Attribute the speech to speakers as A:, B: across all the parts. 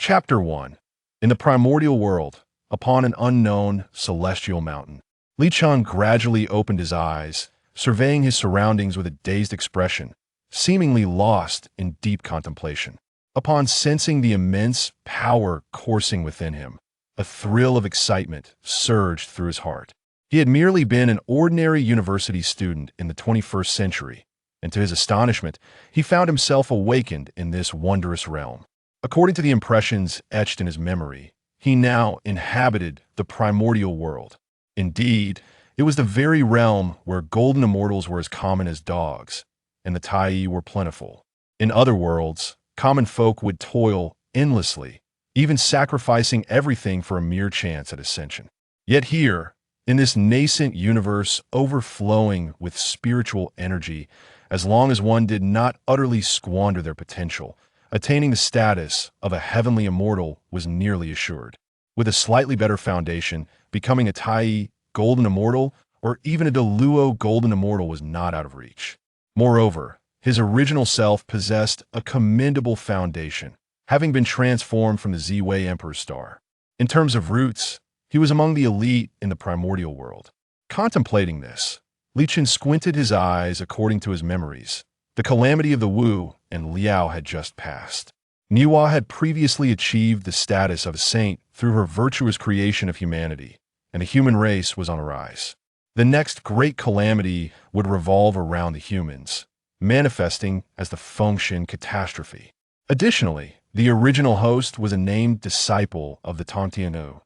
A: Chapter 1. In the primordial world, upon an unknown celestial mountain, Li Chun gradually opened his eyes, surveying his surroundings with a dazed expression, seemingly lost in deep contemplation. Upon sensing the immense power coursing within him, a thrill of excitement surged through his heart. He had merely been an ordinary university student in the 21st century, and to his astonishment, he found himself awakened in this wondrous realm. According to the impressions etched in his memory, he now inhabited the primordial world. Indeed, it was the very realm where golden immortals were as common as dogs, and the Tai were plentiful. In other worlds, common folk would toil endlessly, even sacrificing everything for a mere chance at ascension. Yet here, in this nascent universe overflowing with spiritual energy, as long as one did not utterly squander their potential, attaining the status of a heavenly immortal was nearly assured. With a slightly better foundation, becoming a Tai golden immortal or even a Deluo golden immortal was not out of reach. Moreover, his original self possessed a commendable foundation, having been transformed from the Zi Wei Emperor star. In terms of roots, he was among the elite in the primordial world. Contemplating this, Li Chun squinted his eyes according to his memories. The calamity of the Wu and Liao had just passed. Niwa had previously achieved the status of a saint through her virtuous creation of humanity, and the human race was on a rise. The next great calamity would revolve around the humans, manifesting as the Feng Shen catastrophe. Additionally, the original host was a named disciple of the Tongtianwu,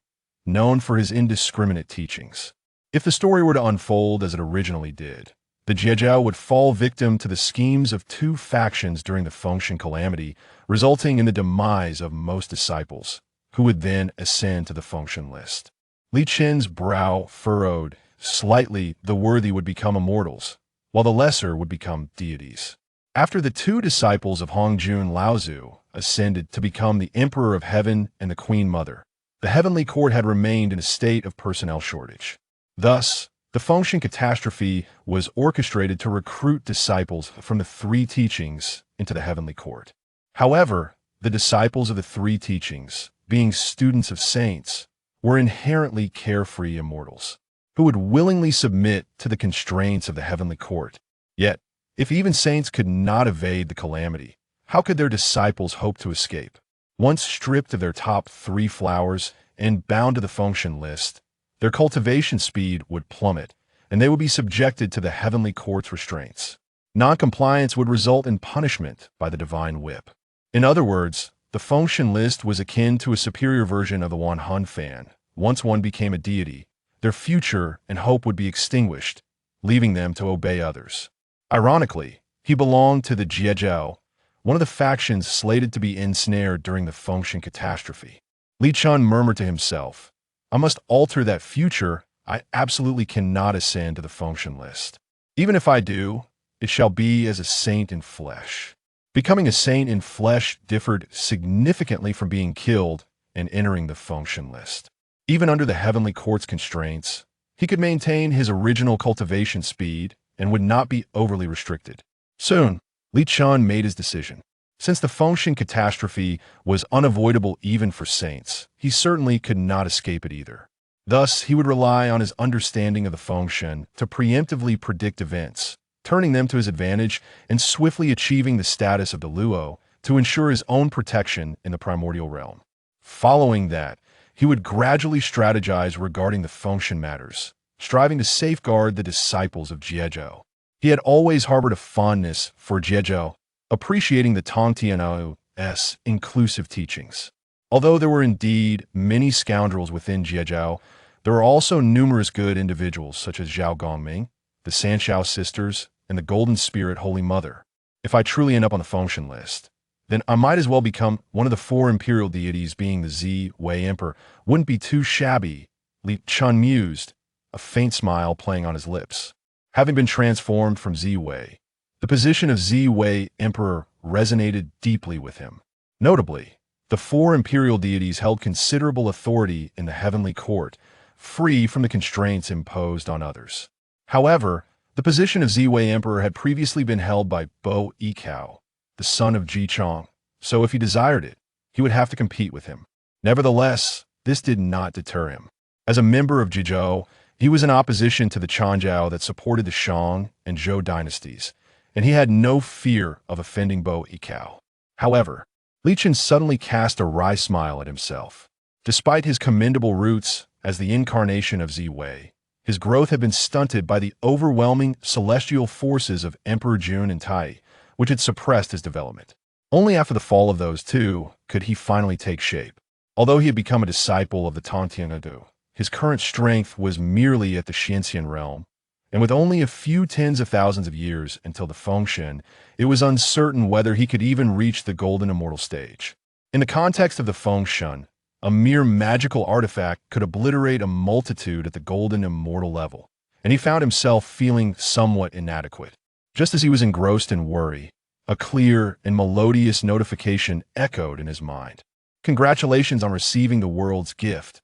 A: known for his indiscriminate teachings. If the story were to unfold as it originally did, the Jie Jiao would fall victim to the schemes of two factions during the Feng Shen calamity, resulting in the demise of most disciples, who would then ascend to the Feng Shen list. Li Chun's brow furrowed. Slightly, the worthy would become immortals, while the lesser would become deities. After the two disciples of Hongjun Laozu ascended to become the Emperor of Heaven and the Queen Mother, the heavenly court had remained in a state of personnel shortage. Thus, the Feng Shen catastrophe was orchestrated to recruit disciples from the three teachings into the heavenly court. However, the disciples of the three teachings, being students of saints, were inherently carefree immortals, who would willingly submit to the constraints of the heavenly court. Yet, if even saints could not evade the calamity, how could their disciples hope to escape? Once stripped of their top three flowers and bound to the Feng Shen list, their cultivation speed would plummet, and they would be subjected to the heavenly court's restraints. Non-compliance would result in punishment by the divine whip. In other words, the Feng Shen list was akin to a superior version of the Wan Hun fan. Once one became a deity, their future and hope would be extinguished, leaving them to obey others. Ironically, he belonged to the Jie Jiao, one of the factions slated to be ensnared during the Feng Shen catastrophe. Li Chun murmured to himself, "I must alter that future. I absolutely cannot ascend to the Feng Shen list. Even if I do, it shall be as a saint in flesh." Becoming a saint in flesh differed significantly from being killed and entering the Feng Shen list. Even under the heavenly court's constraints, he could maintain his original cultivation speed and would not be overly restricted. Soon, Li Chun made his decision. Since the Feng Shen catastrophe was unavoidable even for saints, he certainly could not escape it either. Thus, he would rely on his understanding of the Feng Shen to preemptively predict events, turning them to his advantage and swiftly achieving the status of Deluo to ensure his own protection in the primordial realm. Following that, he would gradually strategize regarding the Feng Shen matters, striving to safeguard the disciples of Jie Jiao. He had always harbored a fondness for Jie Jiao, appreciating the Tongtianwu's inclusive teachings. Although there were indeed many scoundrels within Jie Jiao, there were also numerous good individuals such as Zhao Gongming, the Sanshao sisters, and the Golden Spirit Holy Mother. If I truly end up on the Feng Shen list, then I might as well become one of the four imperial deities, being the Zi Wei Emperor. Wouldn't be too shabby, Li Chun mused, a faint smile playing on his lips. Having been transformed from Zi Wei, the position of Zi Wei Emperor resonated deeply with him. Notably, the four imperial deities held considerable authority in the heavenly court, free from the constraints imposed on others. However, the position of Zi Wei Emperor had previously been held by Bo Yikao, the son of Ji Chong, so if he desired it, he would have to compete with him. Nevertheless, this did not deter him. As a member of Jie Jiao, he was in opposition to the Changjiao that supported the Shang and Zhou dynasties, and he had no fear of offending Bo Yikao. However, Li Chen suddenly cast a wry smile at himself. Despite his commendable roots as the incarnation of Zi Wei, his growth had been stunted by the overwhelming celestial forces of Emperor Jun and Tai, which had suppressed his development. Only after the fall of those two could he finally take shape. Although he had become a disciple of the Tangtiangadu, his current strength was merely at the Xianxian realm, and with only a few tens of thousands of years until the Feng Shen, it was uncertain whether he could even reach the golden immortal stage. In the context of the Feng Shen, a mere magical artifact could obliterate a multitude at the golden immortal level, and he found himself feeling somewhat inadequate. Just as he was engrossed in worry, a clear and melodious notification echoed in his mind. Congratulations on receiving the world's gift.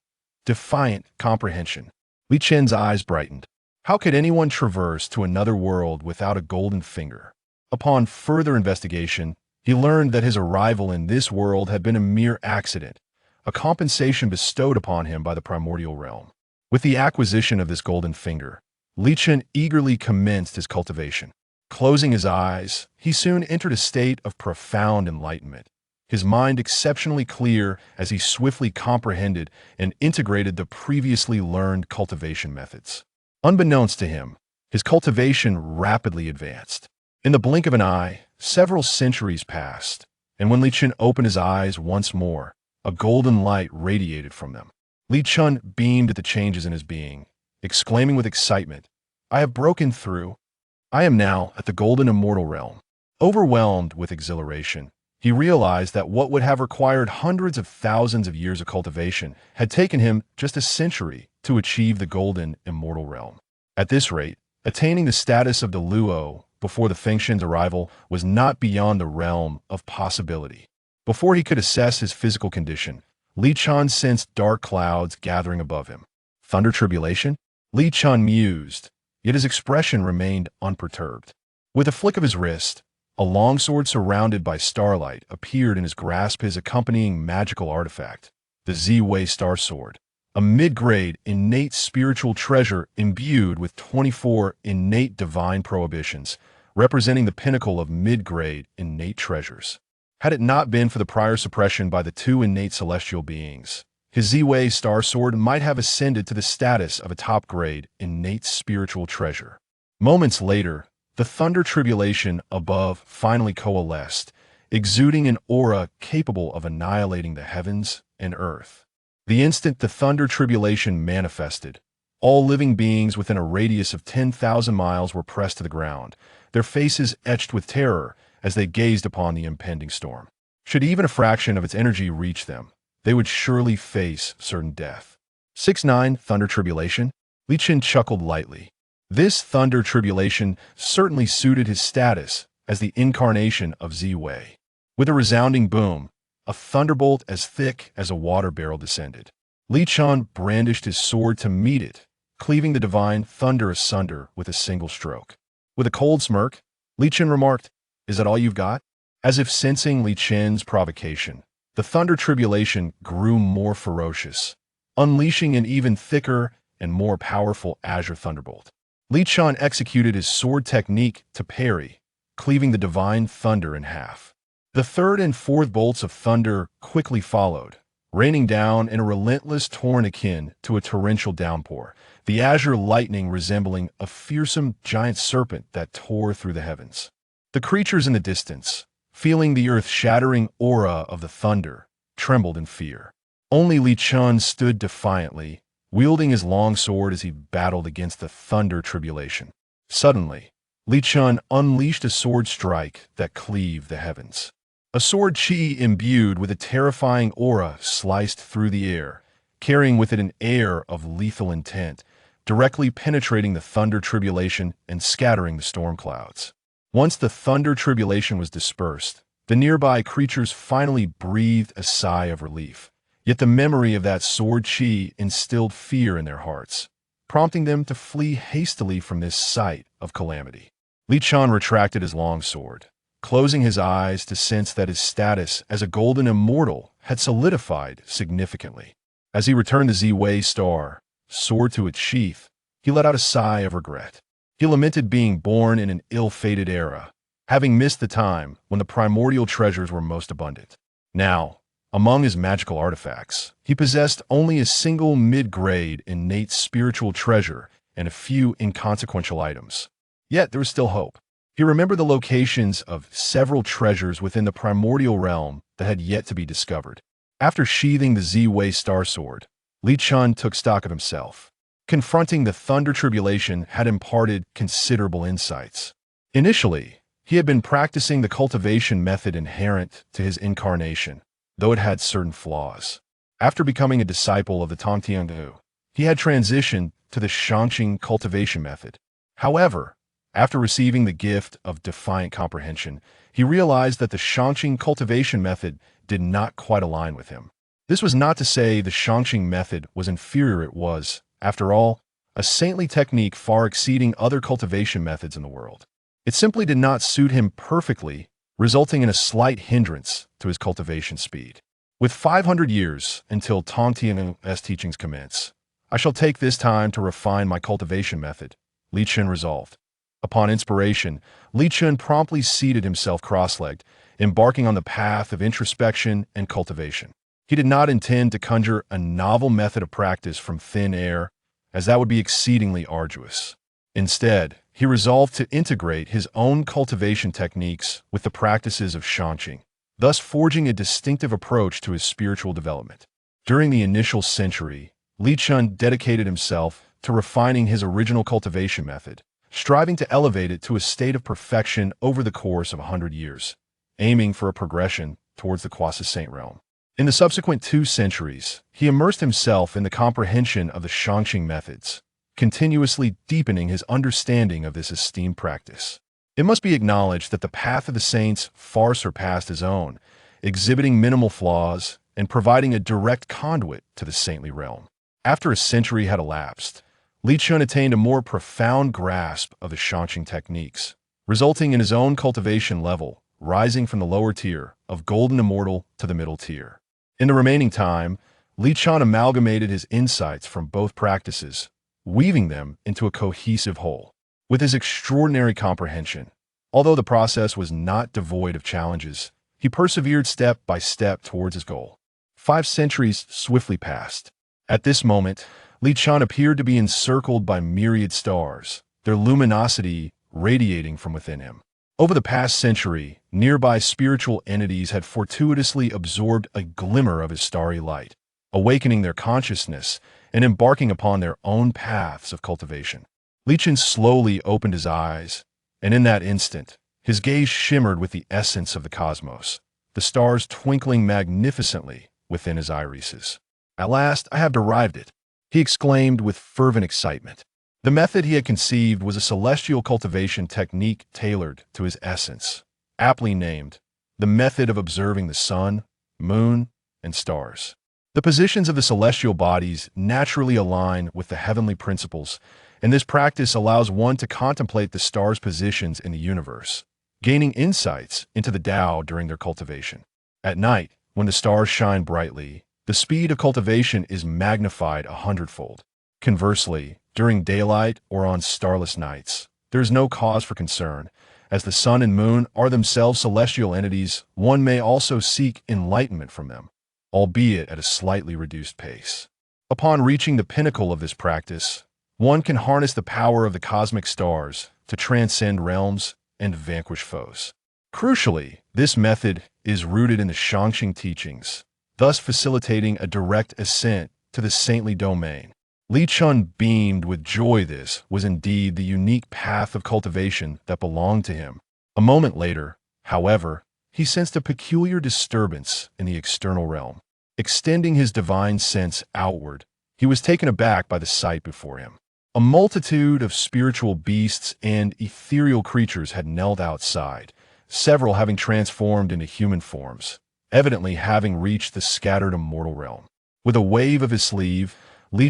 A: Defiant comprehension. Li Chen's eyes brightened. How could anyone traverse to another world without a golden finger? Upon further investigation, he learned that his arrival in this world had been a mere accident, a compensation bestowed upon him by the primordial realm. With the acquisition of this golden finger, Li Chen eagerly commenced his cultivation. Closing his eyes, he soon entered a state of profound enlightenment, his mind exceptionally clear as he swiftly comprehended and integrated the previously learned cultivation methods. Unbeknownst to him, his cultivation rapidly advanced. In the blink of an eye, several centuries passed, and when Li Chen opened his eyes once more, a golden light radiated from them. Li Chen beamed at the changes in his being, exclaiming with excitement, "I have broken through. I am now at the golden immortal realm." Overwhelmed with exhilaration, he realized that what would have required hundreds of thousands of years of cultivation had taken him just a century to achieve the golden immortal realm. At this rate, attaining the status of the Luo before the Feng Shen's arrival was not beyond the realm of possibility. Before he could assess his physical condition, Li Chen sensed dark clouds gathering above him. Thunder tribulation? Li Chen mused, yet his expression remained unperturbed. With a flick of his wrist, a longsword surrounded by starlight appeared in his grasp, his accompanying magical artifact, the Zi Wei Star sword, a mid-grade innate spiritual treasure imbued with 24 innate divine prohibitions, representing the pinnacle of mid-grade innate treasures. Had it not been for the prior suppression by the two innate celestial beings, his Zi Wei Star sword might have ascended to the status of a top-grade innate spiritual treasure. Moments later, the thunder tribulation above finally coalesced, exuding an aura capable of annihilating the heavens and earth. The instant the thunder tribulation manifested, all living beings within a radius of 10,000 miles were pressed to the ground, their faces etched with terror as they gazed upon the impending storm. Should even a fraction of its energy reach them, they would surely face certain death. 6-9 Thunder Tribulation? Li Chen chuckled lightly. This thunder tribulation certainly suited his status as the incarnation of Zi Wei. With a resounding boom, a thunderbolt as thick as a water barrel descended. Li Chen brandished his sword to meet it, cleaving the divine thunder asunder with a single stroke. With a cold smirk, Li Chen remarked, "Is that all you've got?" As if sensing Li Chen's provocation, the thunder tribulation grew more ferocious, unleashing an even thicker and more powerful azure thunderbolt. Li Chen executed his sword technique to parry, cleaving the divine thunder in half. The third and fourth bolts of thunder quickly followed, raining down in a relentless torrent akin to a torrential downpour, the azure lightning resembling a fearsome giant serpent that tore through the heavens. The creatures in the distance, feeling the earth-shattering aura of the thunder, trembled in fear. Only Li Chen stood defiantly, wielding his long sword as he battled against the thunder tribulation. Suddenly, Li Chen unleashed a sword strike that cleaved the heavens. A sword chi imbued with a terrifying aura sliced through the air, carrying with it an air of lethal intent, directly penetrating the thunder tribulation and scattering the storm clouds. Once the thunder tribulation was dispersed, the nearby creatures finally breathed a sigh of relief. Yet the memory of that sword chi instilled fear in their hearts, prompting them to flee hastily from this site of calamity. Li Chen retracted his long sword, closing his eyes to sense that his status as a golden immortal had solidified significantly. As he returned the Zi Wei Star, sword to its sheath, he let out a sigh of regret. He lamented being born in an ill-fated era, having missed the time when the primordial treasures were most abundant. Now, among his magical artifacts, he possessed only a single mid-grade innate spiritual treasure and a few inconsequential items. Yet there was still hope. He remembered the locations of several treasures within the primordial realm that had yet to be discovered. After sheathing the Zi Wei Star sword, Chen took stock of himself. Confronting the thunder tribulation had imparted considerable insights. Initially, he had been practicing the cultivation method inherent to his incarnation, though it had certain flaws. After becoming a disciple of the Tongtianghu, he had transitioned to the Shangqing cultivation method. However, after receiving the gift of defiant comprehension, he realized that the Shangqing cultivation method did not quite align with him. This was not to say the Shangqing method was inferior. It was, after all, a saintly technique far exceeding other cultivation methods in the world. It simply did not suit him perfectly, resulting in a slight hindrance to his cultivation speed. With 500 years until Tongtianghu's teachings commence, I shall take this time to refine my cultivation method, Chen resolved. Upon inspiration, Chen promptly seated himself cross-legged, embarking on the path of introspection and cultivation. He did not intend to conjure a novel method of practice from thin air, as that would be exceedingly arduous. Instead, he resolved to integrate his own cultivation techniques with the practices of Shangqing, thus forging a distinctive approach to his spiritual development. During the initial century, Chen dedicated himself to refining his original cultivation method, striving to elevate it to a state of perfection over the course of 100 years, aiming for a progression towards the quasi-saint realm. In the subsequent 2 centuries, he immersed himself in the comprehension of the Shangqing methods, continuously deepening his understanding of this esteemed practice. It must be acknowledged that the path of the saints far surpassed his own, exhibiting minimal flaws and providing a direct conduit to the saintly realm. After a century had elapsed, Chen attained a more profound grasp of the Shangqing techniques, resulting in his own cultivation level, rising from the lower tier of golden immortal to the middle tier. In the remaining time, Chen amalgamated his insights from both practices, weaving them into a cohesive whole. With his extraordinary comprehension, although the process was not devoid of challenges, he persevered step by step towards his goal. 5 centuries swiftly passed. At this moment, Chen appeared to be encircled by myriad stars, their luminosity radiating from within him. Over the past century, nearby spiritual entities had fortuitously absorbed a glimmer of his starry light, awakening their consciousness and embarking upon their own paths of cultivation. Chen slowly opened his eyes, and in that instant, his gaze shimmered with the essence of the cosmos, the stars twinkling magnificently within his irises. "At last, I have derived it," he exclaimed with fervent excitement. The method he had conceived was a celestial cultivation technique tailored to his essence, aptly named the method of observing the sun, moon, and stars. The positions of the celestial bodies naturally align with the heavenly principles, and this practice allows one to contemplate the stars' positions in the universe, gaining insights into the Tao during their cultivation. At night, when the stars shine brightly, the speed of cultivation is magnified 100-fold. Conversely, during daylight or on starless nights, there is no cause for concern. As the sun and moon are themselves celestial entities, one may also seek enlightenment from them, albeit at a slightly reduced pace. Upon reaching the pinnacle of this practice, one can harness the power of the cosmic stars to transcend realms and vanquish foes. Crucially, this method is rooted in the Shangqing teachings, thus facilitating a direct ascent to the saintly domain. Chen beamed with joy. This was indeed the unique path of cultivation that belonged to him. A moment later, however, he sensed a peculiar disturbance in the external realm. Extending his divine sense outward, he was taken aback by the sight before him. A multitude of spiritual beasts and ethereal creatures had knelt outside, several having transformed into human forms, evidently having reached the scattered immortal realm. With a wave of his sleeve,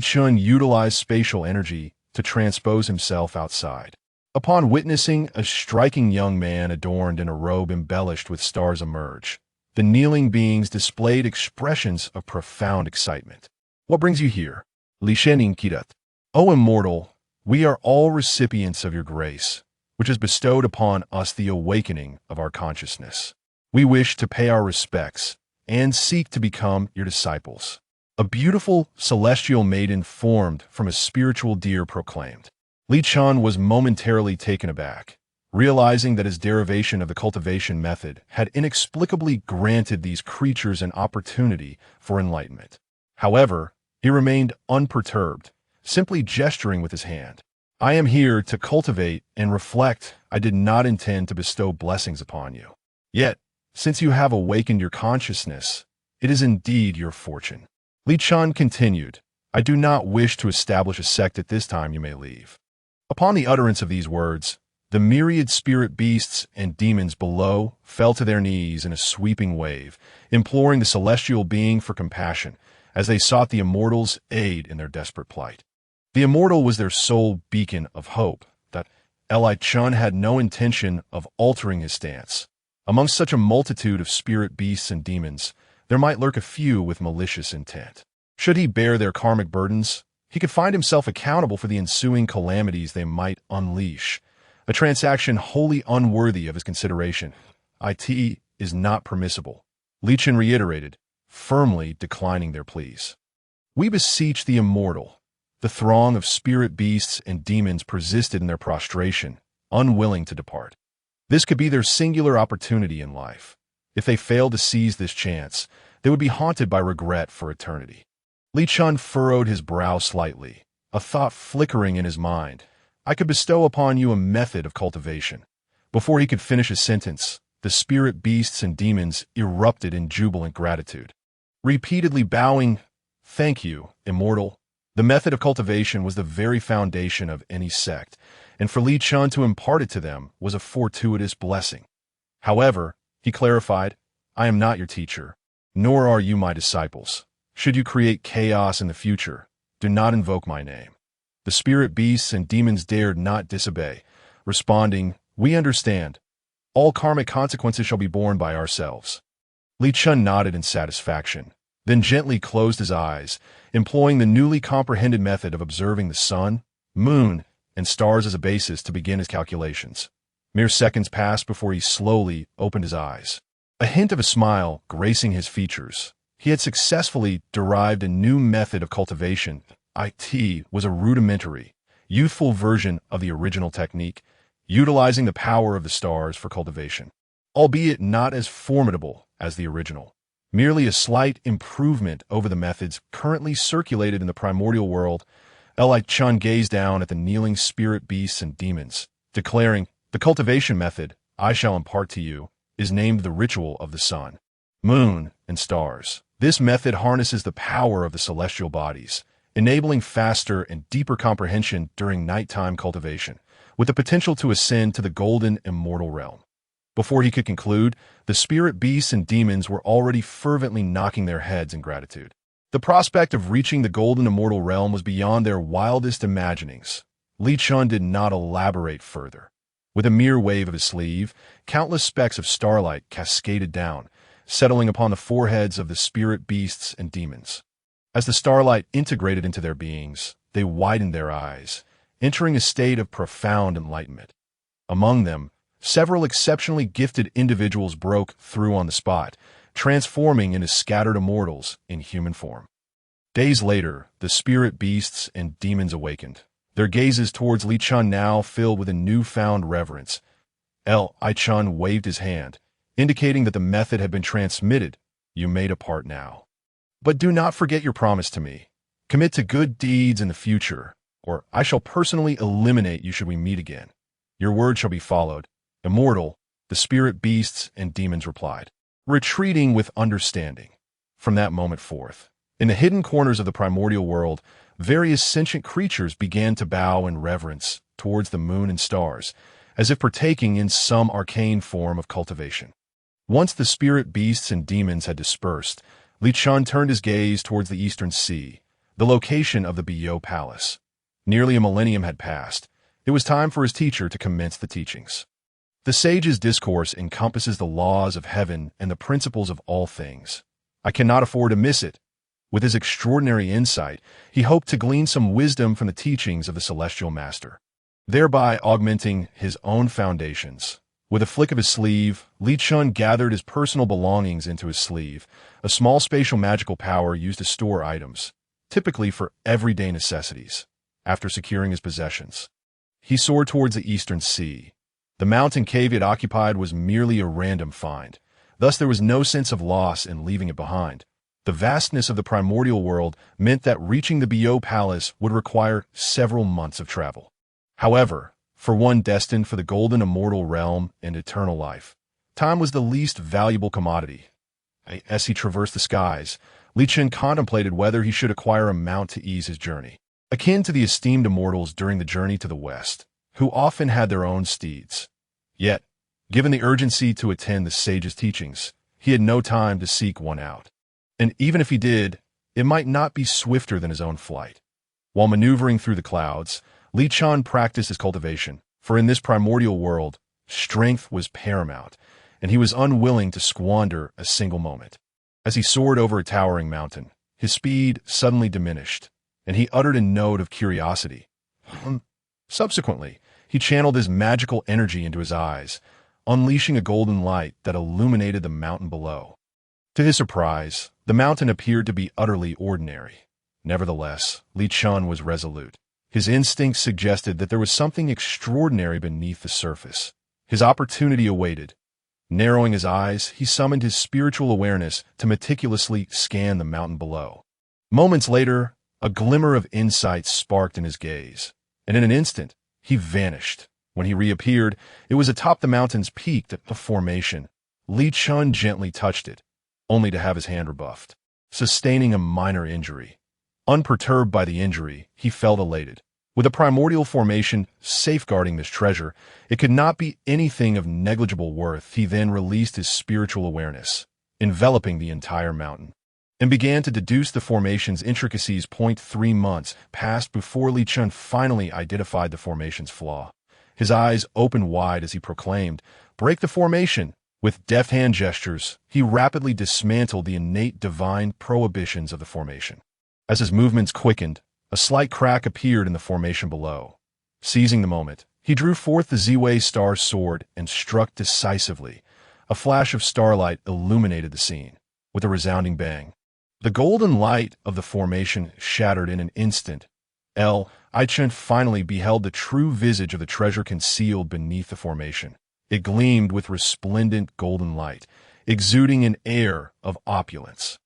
A: Chen utilized spatial energy to transpose himself outside. Upon witnessing a striking young man adorned in a robe embellished with stars emerge, the kneeling beings displayed expressions of profound excitement. What brings you here? Li Shening Kirat. O immortal, we are all recipients of your grace, which has bestowed upon us the awakening of our consciousness. We wish to pay our respects and seek to become your disciples. A beautiful celestial maiden formed from a spiritual deer proclaimed. Li Chan was momentarily taken aback, realizing that his derivation of the cultivation method had inexplicably granted these creatures an opportunity for enlightenment. However, he remained unperturbed, simply gesturing with his hand. I am here to cultivate and reflect. I did not intend to bestow blessings upon you. Yet, since you have awakened your consciousness, it is indeed your fortune. Li Chan continued, I do not wish to establish a sect at this time. You may leave. Upon the utterance of these words, the myriad spirit beasts and demons below fell to their knees in a sweeping wave, imploring the celestial being for compassion as they sought the immortal's aid in their desperate plight. The immortal was their sole beacon of hope, that Li Chun had no intention of altering his stance. Amongst such a multitude of spirit beasts and demons, there might lurk a few with malicious intent. Should he bear their karmic burdens, he could find himself accountable for the ensuing calamities they might unleash, a transaction wholly unworthy of his consideration. It is not permissible, Li Chen reiterated, firmly declining their pleas. We beseech the immortal. The throng of spirit beasts and demons persisted in their prostration, unwilling to depart. This could be their singular opportunity in life. If they failed to seize this chance, they would be haunted by regret for eternity. Li Chun furrowed his brow slightly, a thought flickering in his mind. I could bestow upon you a method of cultivation. Before he could finish his sentence, the spirit beasts and demons erupted in jubilant gratitude. Repeatedly bowing, thank you, immortal. The method of cultivation was the very foundation of any sect, and for Li Chun to impart it to them was a fortuitous blessing. However, he clarified, I am not your teacher, nor are you my disciples. Should you create chaos in the future, do not invoke my name. The spirit beasts and demons dared not disobey, responding, we understand. All karmic consequences shall be borne by ourselves. Li Chun nodded in satisfaction, then gently closed his eyes, employing the newly comprehended method of observing the sun, moon, and stars as a basis to begin his calculations. Mere seconds passed before he slowly opened his eyes. A hint of a smile gracing his features. He had successfully derived a new method of cultivation. It was a rudimentary, youthful version of the original technique, utilizing the power of the stars for cultivation. Albeit not as formidable as the original. Merely a slight improvement over the methods currently circulated in the primordial world, Li Chun gazed down at the kneeling spirit beasts and demons, declaring, the cultivation method I shall impart to you is named the ritual of the sun, moon, and stars. This method harnesses the power of the celestial bodies, enabling faster and deeper comprehension during nighttime cultivation, with the potential to ascend to the golden immortal realm. Before he could conclude, the spirit beasts and demons were already fervently knocking their heads in gratitude. The prospect of reaching the golden immortal realm was beyond their wildest imaginings. Li Chun did not elaborate further. With a mere wave of his sleeve, countless specks of starlight cascaded down, settling upon the foreheads of the spirit beasts and demons. As the starlight integrated into their beings, they widened their eyes, entering a state of profound enlightenment. Among them, several exceptionally gifted individuals broke through on the spot, transforming into scattered immortals in human form. Days later, the spirit beasts and demons awakened, their gazes towards Li Chun now filled with a newfound reverence. Li Chun waved his hand, indicating that the method had been transmitted. You may depart now. But do not forget your promise to me. Commit to good deeds in the future, or I shall personally eliminate you should we meet again. Your word shall be followed. Immortal, the spirit beasts and demons replied, retreating with understanding. From that moment forth, in the hidden corners of the primordial world, various sentient creatures began to bow in reverence towards the moon and stars, as if partaking in some arcane form of cultivation. Once the spirit beasts and demons had dispersed, Li Chun turned his gaze towards the eastern sea, the location of the Biyo Palace. Nearly a millennium had passed, It was time for his teacher to commence the teachings. The sage's discourse encompasses the laws of heaven and the principles of all things. I cannot afford to miss it. With his extraordinary insight, he hoped to glean some wisdom from the teachings of the celestial master, thereby augmenting his own foundations. With a flick of his sleeve, Li Chun gathered his personal belongings into his sleeve, a small spatial magical power used to store items, typically for everyday necessities. After securing his possessions, he soared towards the eastern sea. The mountain cave he had occupied was merely a random find. Thus there was no sense of loss in leaving it behind. The vastness of the primordial world meant that reaching the Bio Palace would require several months of travel. However, for one destined for the golden immortal realm and eternal life, time was the least valuable commodity. As he traversed the skies, Li Chen contemplated whether he should acquire a mount to ease his journey, akin to the esteemed immortals during the journey to the west, who often had their own steeds. Yet, given the urgency to attend the sage's teachings, he had no time to seek one out. And even if he did, it might not be swifter than his own flight. While maneuvering through the clouds, Li Chun practiced his cultivation, for in this primordial world, strength was paramount, and he was unwilling to squander a single moment. As he soared over a towering mountain, his speed suddenly diminished, and he uttered a note of curiosity. Subsequently, he channeled his magical energy into his eyes, unleashing a golden light that illuminated the mountain below. To his surprise, the mountain appeared to be utterly ordinary. Nevertheless, Li Chun was resolute. His instincts suggested that there was something extraordinary beneath the surface. His opportunity awaited. Narrowing his eyes, he summoned his spiritual awareness to meticulously scan the mountain below. Moments later, a glimmer of insight sparked in his gaze, and in an instant, he vanished. When he reappeared, it was atop the mountain's peak, a formation. Li Chun gently touched it, only to have his hand rebuffed, sustaining a minor injury. Unperturbed by the injury, he felt elated. With a primordial formation safeguarding this treasure, it could not be anything of negligible worth. He then released his spiritual awareness, enveloping the entire mountain, and began to deduce the formation's intricacies. 3 months passed before Li Chun finally identified the formation's flaw. His eyes opened wide as he proclaimed, "Break the formation!" With deft hand gestures, he rapidly dismantled the innate divine prohibitions of the formation. As his movements quickened, a slight crack appeared in the formation below. Seizing the moment, he drew forth the Zi Wei Star sword and struck decisively. A flash of starlight illuminated the scene. With a resounding bang, the golden light of the formation shattered in an instant. Chen finally beheld the true visage of the treasure concealed beneath the formation. It gleamed with resplendent golden light, exuding an air of opulence.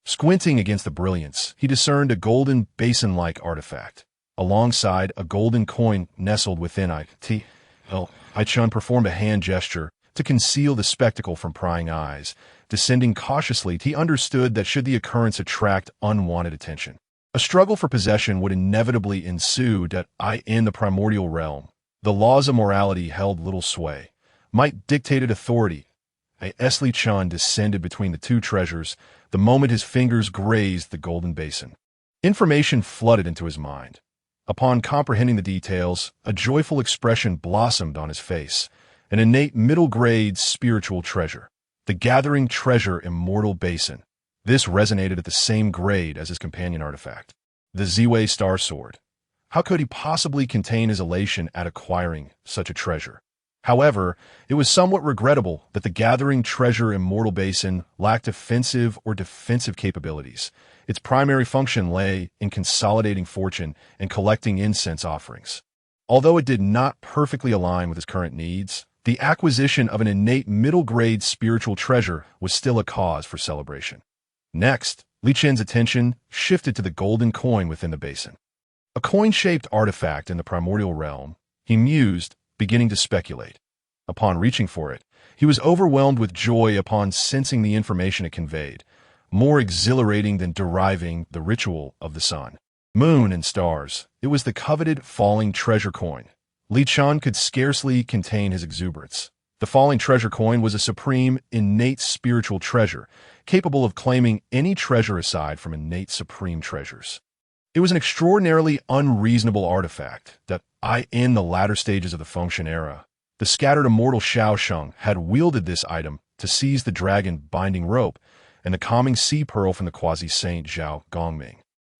A: Squinting against the brilliance, he discerned a golden basin-like artifact. Alongside, a golden coin nestled within it. Chen performed a hand gesture to conceal the spectacle from prying eyes. Descending cautiously, he understood that should the occurrence attract unwanted attention, a struggle for possession would inevitably ensue. In the primordial realm, the laws of morality held little sway. Might dictated authority. Li Chun descended between the two treasures the moment his fingers grazed the golden basin. Information flooded into his mind. Upon comprehending the details, a joyful expression blossomed on his face. An innate middle-grade spiritual treasure. The gathering treasure immortal basin. This resonated at the same grade as his companion artifact, the Zi Wei Star sword. How could he possibly contain his elation at acquiring such a treasure? However, it was somewhat regrettable that the gathering treasure immortal basin lacked offensive or defensive capabilities. Its primary function lay in consolidating fortune and collecting incense offerings. Although it did not perfectly align with his current needs, the acquisition of an innate middle-grade spiritual treasure was still a cause for celebration. Next, Li Chen's attention shifted to the golden coin within the basin. A coin-shaped artifact in the primordial realm, he mused, beginning to speculate. Upon reaching for it, he was overwhelmed with joy upon sensing the information it conveyed, more exhilarating than deriving the ritual of the sun, moon, and stars. It was the coveted falling treasure coin. Li Chun could scarcely contain his exuberance. The falling treasure coin was a supreme, innate spiritual treasure, capable of claiming any treasure aside from innate supreme treasures. It was an extraordinarily unreasonable artifact that, In the latter stages of the Feng Shen era, the scattered immortal Shaosheng had wielded this item to seize the dragon binding rope and the calming sea pearl from the quasi-saint Zhao Gongming,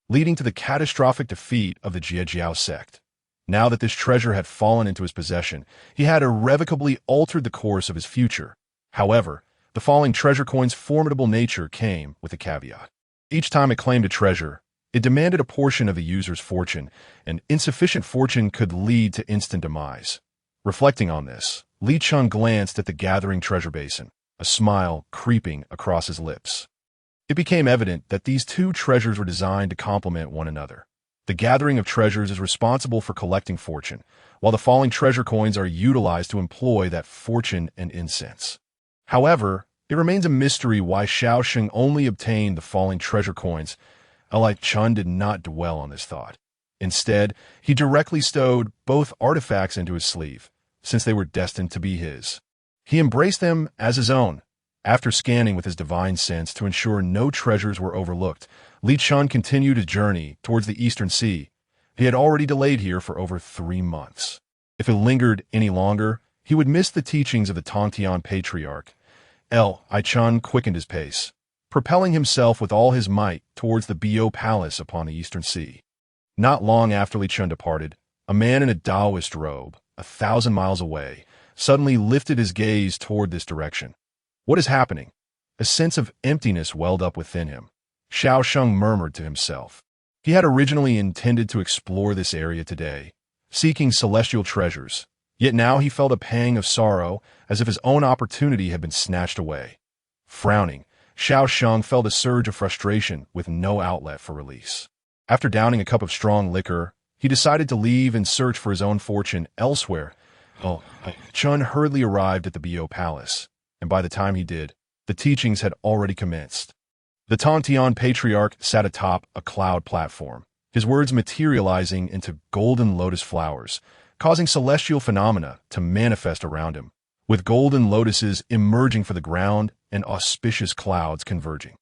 A: leading to the catastrophic defeat of the Jie Jiao sect. Now that this treasure had fallen into his possession, he had irrevocably altered the course of his future. However, the falling treasure coin's formidable nature came with a caveat. Each time it claimed a treasure, it demanded a portion of the user's fortune, and insufficient fortune could lead to instant demise. Reflecting on this, Li Chun glanced at the gathering treasure basin, a smile creeping across his lips. It became evident that these two treasures were designed to complement one another. The gathering of treasures is responsible for collecting fortune, while the falling treasure coins are utilized to employ that fortune and incense. However, it remains a mystery why Shaosheng only obtained the falling treasure coins. Li Chun did not dwell on this thought. Instead, he directly stowed both artifacts into his sleeve, since they were destined to be his. He embraced them as his own. After scanning with his divine sense to ensure no treasures were overlooked, Li Chun continued his journey towards the Eastern Sea. He had already delayed here for over 3 months. If he lingered any longer, he would miss the teachings of the Tongtian Patriarch. Li Chun quickened his pace, propelling himself with all his might towards the Bo Palace upon the Eastern Sea. Not long after Li Chun departed, a man in a Taoist robe, 1,000 miles away, suddenly lifted his gaze toward this direction. What is happening? A sense of emptiness welled up within him. Shaosheng murmured to himself. He had originally intended to explore this area today, seeking celestial treasures, yet now he felt a pang of sorrow as if his own opportunity had been snatched away. Frowning, Shaosheng felt a surge of frustration with no outlet for release. After downing a cup of strong liquor, he decided to leave and search for his own fortune elsewhere. Chun hurriedly arrived at the Bo Palace, and by the time he did, the teachings had already commenced. The Tongtian Patriarch sat atop a cloud platform, his words materializing into golden lotus flowers, causing celestial phenomena to manifest around him, with golden lotuses emerging from the ground and auspicious clouds converging.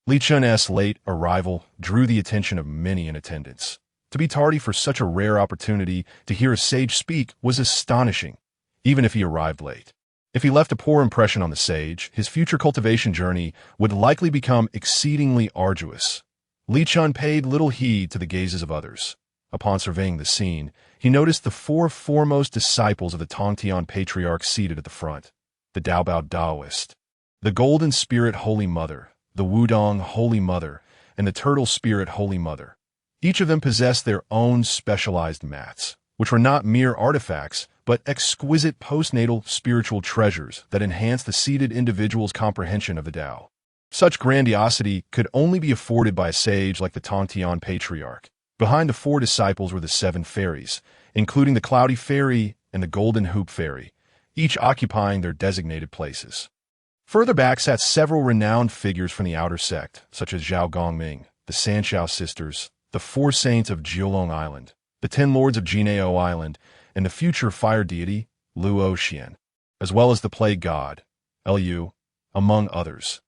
A: Li Chun's late arrival drew the attention of many in attendance. To be tardy for such a rare opportunity to hear a sage speak was astonishing, even if he arrived late. If he left a poor impression on the sage, his future cultivation journey would likely become exceedingly arduous. Li Chun paid little heed to the gazes of others. Upon surveying the scene, he noticed the 4 foremost disciples of the Tongtian Patriarch seated at the front: the Daobao Taoist, the Golden Spirit Holy Mother, the Wudong Holy Mother, and the Turtle Spirit Holy Mother. Each of them possessed their own specialized mats, which were not mere artifacts, but exquisite postnatal spiritual treasures that enhanced the seated individual's comprehension of the Tao. Such grandiosity could only be afforded by a sage like the Tongtian Patriarch. Behind the 4 disciples were the 7 fairies, including the Cloudy Fairy and the Golden Hoop Fairy, each occupying their designated places. Further back sat several renowned figures from the outer sect, such as Zhao Gongming, the Sanxiao sisters, the 4 saints of Jiulong Island, the 10 lords of Jineo Island, and the future fire deity, Luo Xian, as well as the plague god, Lu, among others.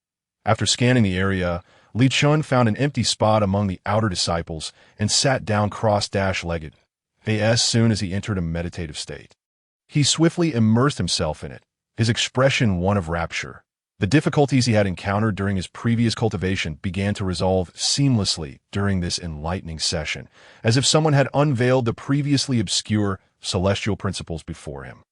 A: After scanning the area, Li Chun found an empty spot among the outer disciples and sat down cross-legged, as soon as he entered a meditative state. He swiftly immersed himself in it, his expression one of rapture. The difficulties he had encountered during his previous cultivation began to resolve seamlessly during this enlightening session, as if someone had unveiled the previously obscure celestial principles before him.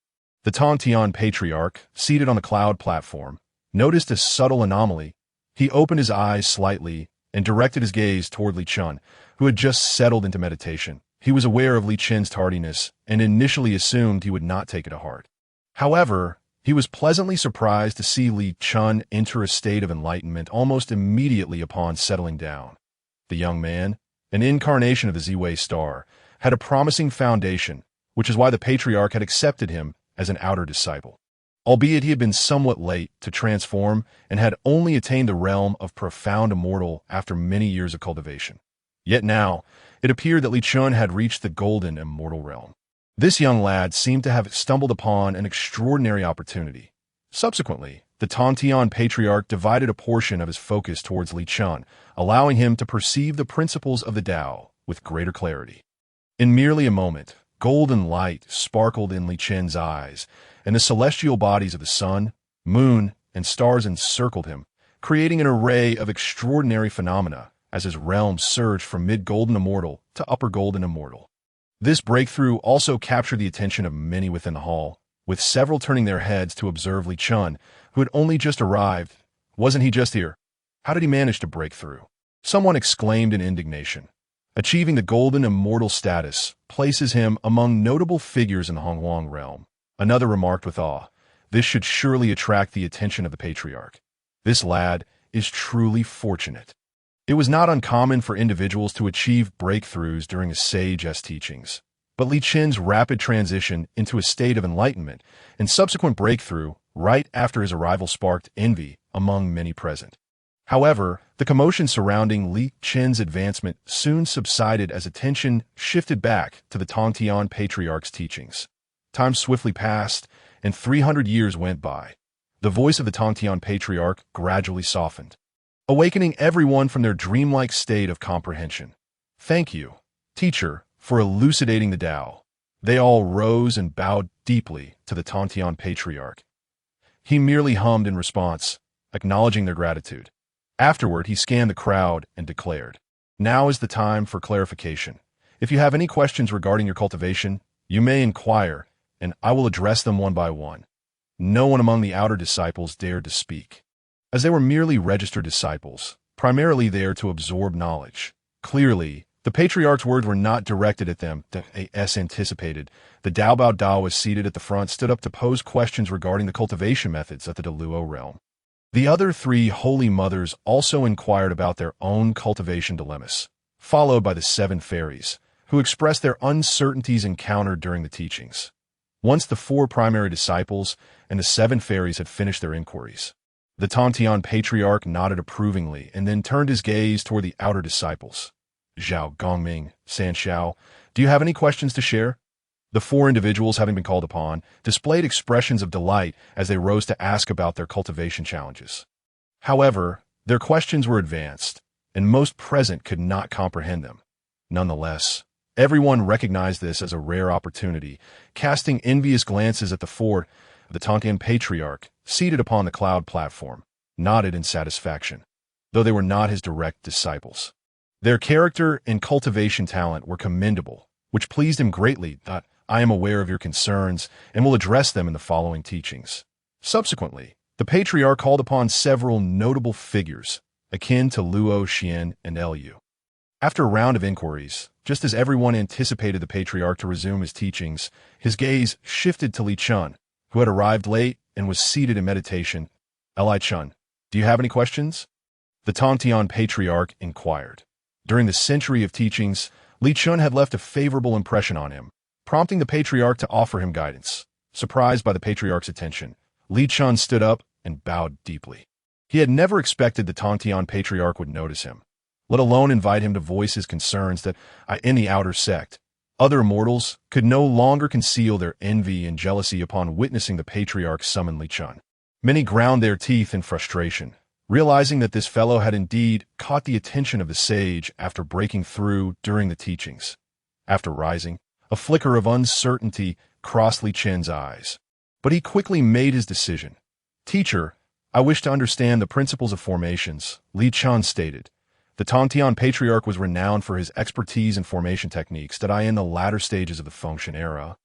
A: The Tongtian Patriarch, seated on the cloud platform, noticed a subtle anomaly. He opened his eyes slightly and directed his gaze toward Li Chun, who had just settled into meditation. He was aware of Li Chun's tardiness and initially assumed he would not take it to heart. However, he was pleasantly surprised to see Li Chun enter a state of enlightenment almost immediately upon settling down. The young man, an incarnation of the Zi Wei Star, had a promising foundation, which is why the Patriarch had accepted him as an outer disciple. Albeit he had been somewhat late to transform and had only attained the realm of profound immortal after many years of cultivation. Yet now, it appeared that Li Chun had reached the golden immortal realm. This young lad seemed to have stumbled upon an extraordinary opportunity. Subsequently, the Tongtian Patriarch divided a portion of his focus towards Li Chun, allowing him to perceive the principles of the Tao with greater clarity. In merely a moment, Golden light sparkled in Li Chen's eyes, and the celestial bodies of the sun, moon, and stars encircled him, creating an array of extraordinary phenomena as his realm surged from mid-golden immortal to upper golden immortal. This breakthrough also captured the attention of many within the hall, with several turning their heads to observe Li Chen, who had only just arrived. Wasn't he just here? How did he manage to break through? Someone exclaimed in indignation. Achieving the golden immortal status places him among notable figures in the Hongwang realm. Another remarked with awe, this should surely attract the attention of the patriarch. This lad is truly fortunate. It was not uncommon for individuals to achieve breakthroughs during a sage's teachings, but Li Chen's rapid transition into a state of enlightenment and subsequent breakthrough right after his arrival sparked envy among many present. However, the commotion surrounding Li Chen's advancement soon subsided as attention shifted back to the Tongtian Patriarch's teachings. Time swiftly passed, and 300 years went by. The voice of the Tongtian Patriarch gradually softened, awakening everyone from their dreamlike state of comprehension. Thank you, teacher, for elucidating the Tao. They all rose and bowed deeply to the Tongtian Patriarch. He merely hummed in response, acknowledging their gratitude. Afterward, he scanned the crowd and declared, now is the time for clarification. If you have any questions regarding your cultivation, you may inquire, and I will address them one by one. No one among the outer disciples dared to speak, as they were merely registered disciples, primarily there to absorb knowledge. Clearly, the patriarch's words were not directed at them, as anticipated. The Dao Bao Dao was seated at the front, stood up to pose questions regarding the cultivation methods of the Deluo realm. The other three holy mothers also inquired about their own cultivation dilemmas, followed by the 7 fairies, who expressed their uncertainties encountered during the teachings. Once the 4 primary disciples and the 7 fairies had finished their inquiries, the Tongtian Patriarch nodded approvingly and then turned his gaze toward the outer disciples. Zhao Gongming, San Xiao, do you have any questions to share? The 4 individuals, having been called upon, displayed expressions of delight as they rose to ask about their cultivation challenges. However, their questions were advanced, and most present could not comprehend them. Nonetheless, everyone recognized this as a rare opportunity, casting envious glances at the 4. The Tongtian Patriarch, seated upon the cloud platform, nodded in satisfaction, though they were not his direct disciples. Their character and cultivation talent were commendable, which pleased him greatly. I am aware of your concerns and will address them in the following teachings. Subsequently, the Patriarch called upon several notable figures, akin to Luo Xian and Lu. After a round of inquiries, just as everyone anticipated the Patriarch to resume his teachings, his gaze shifted to Li Chen, who had arrived late and was seated in meditation. Li Chen, do you have any questions? The Tongtian Patriarch inquired. During the century of teachings, Li Chen had left a favorable impression on him, prompting the Patriarch to offer him guidance. Surprised by the Patriarch's attention, Li Chen stood up and bowed deeply. He had never expected the Tongtian Patriarch would notice him, let alone invite him to voice his concerns that in the outer sect, other immortals could no longer conceal their envy and jealousy upon witnessing the Patriarch summon Li Chen. Many ground their teeth in frustration, realizing that this fellow had indeed caught the attention of the sage after breaking through during the teachings. After rising, a flicker of uncertainty crossed Li Chen's eyes, but he quickly made his decision. Teacher, I wish to understand the principles of formations, Li Chen stated. The Tongtian Patriarch was renowned for his expertise in formation techniques that in the latter stages of the Feng Shen era.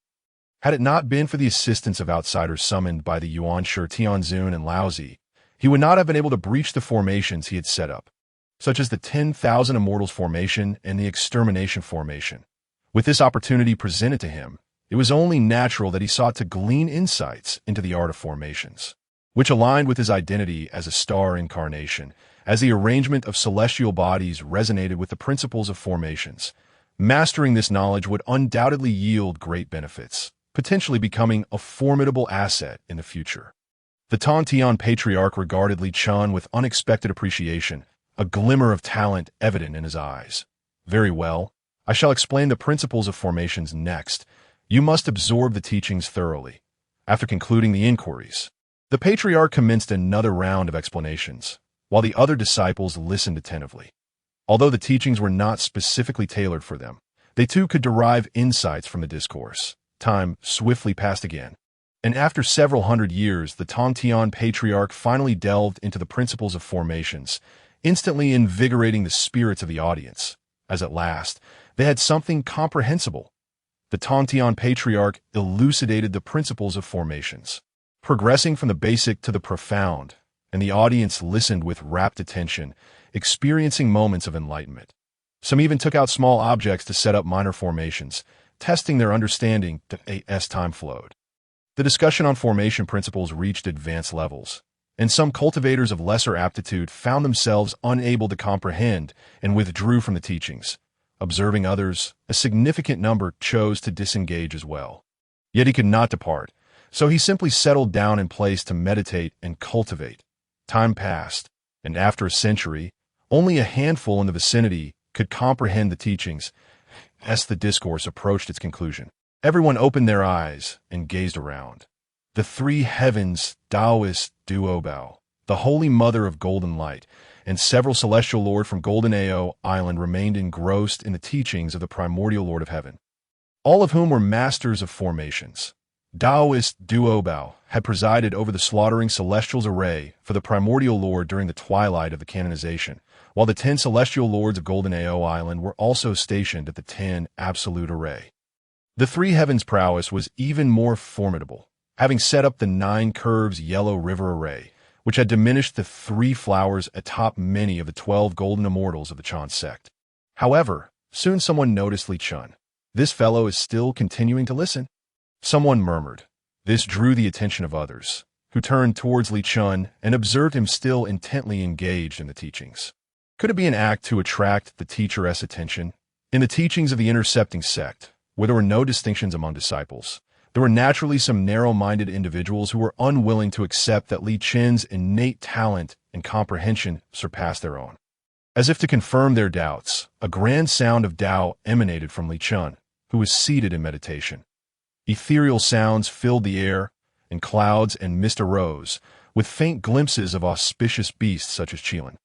A: Had it not been for the assistance of outsiders summoned by the Yuan Shi Tianzun and Laozi, he would not have been able to breach the formations he had set up, such as the 10,000 Immortals formation and the Extermination formation. With this opportunity presented to him, it was only natural that he sought to glean insights into the art of formations, which aligned with his identity as a star incarnation, as the arrangement of celestial bodies resonated with the principles of formations. Mastering this knowledge would undoubtedly yield great benefits, potentially becoming a formidable asset in the future. The Tongtian Patriarch regarded Li Chen with unexpected appreciation, a glimmer of talent evident in his eyes. Very well. I shall explain the principles of formations next. You must absorb the teachings thoroughly. After concluding the inquiries, the Patriarch commenced another round of explanations, while the other disciples listened attentively. Although the teachings were not specifically tailored for them, They too could derive insights from the discourse. Time swiftly passed again, and after several hundred years, the Tongtian patriarch finally delved into the principles of formations, instantly invigorating the spirits of the audience, as at last they had something comprehensible. The Tongtian patriarch elucidated the principles of formations, progressing from the basic to the profound, and the audience listened with rapt attention, experiencing moments of enlightenment. Some even took out small objects to set up minor formations, testing their understanding as time flowed. The discussion on formation principles reached advanced levels, and some cultivators of lesser aptitude found themselves unable to comprehend and withdrew from the teachings. Observing others, a significant number chose to disengage as well. Yet he could not depart, so he simply settled down in place to meditate and cultivate. Time passed, and after a century, only a handful in the vicinity could comprehend the teachings. As the discourse approached its conclusion, everyone opened their eyes and gazed around. The three heavens, Taoist Duobao, the Holy Mother of Golden Light, and several celestial lords from Golden Ao Island remained engrossed in the teachings of the Primordial Lord of Heaven, all of whom were masters of formations. Taoist Duobao had presided over the slaughtering celestials array for the Primordial Lord during the twilight of the canonization, while the 10 celestial lords of Golden Ao Island were also stationed at the 10 absolute array. The three heavens' prowess was even more formidable, having set up the 9 curves yellow river array, which had diminished the 3 flowers atop many of the 12 golden immortals of the Chen sect. However, soon someone noticed Li Chen. This fellow is still continuing to listen. Someone murmured. This drew the attention of others, who turned towards Li Chen and observed him still intently engaged in the teachings. Could it be an act to attract the teacher's attention? In the teachings of the intercepting sect, where there were no distinctions among disciples, there were naturally some narrow-minded individuals who were unwilling to accept that Li Chen's innate talent and comprehension surpassed their own. As if to confirm their doubts, a grand sound of Tao emanated from Li Chen, who was seated in meditation. Ethereal sounds filled the air, and clouds and mist arose, with faint glimpses of auspicious beasts such as Qilin,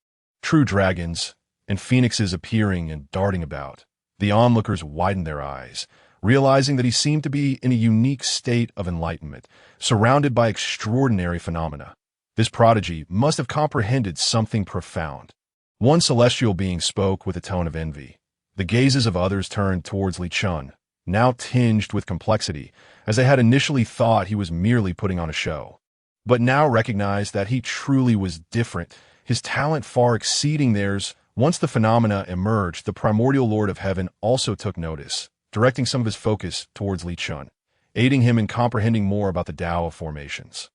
A: true dragons, and phoenixes appearing and darting about. The onlookers widened their eyes, realizing that he seemed to be in a unique state of enlightenment, surrounded by extraordinary phenomena. This prodigy must have comprehended something profound. One celestial being spoke with a tone of envy. The gazes of others turned towards Li Chen, now tinged with complexity, as they had initially thought he was merely putting on a show, but now recognized that he truly was different, his talent far exceeding theirs. Once the phenomena emerged, the Primordial Lord of Heaven also took notice, directing some of his focus towards Li Chen, aiding him in comprehending more about the Tao of formations.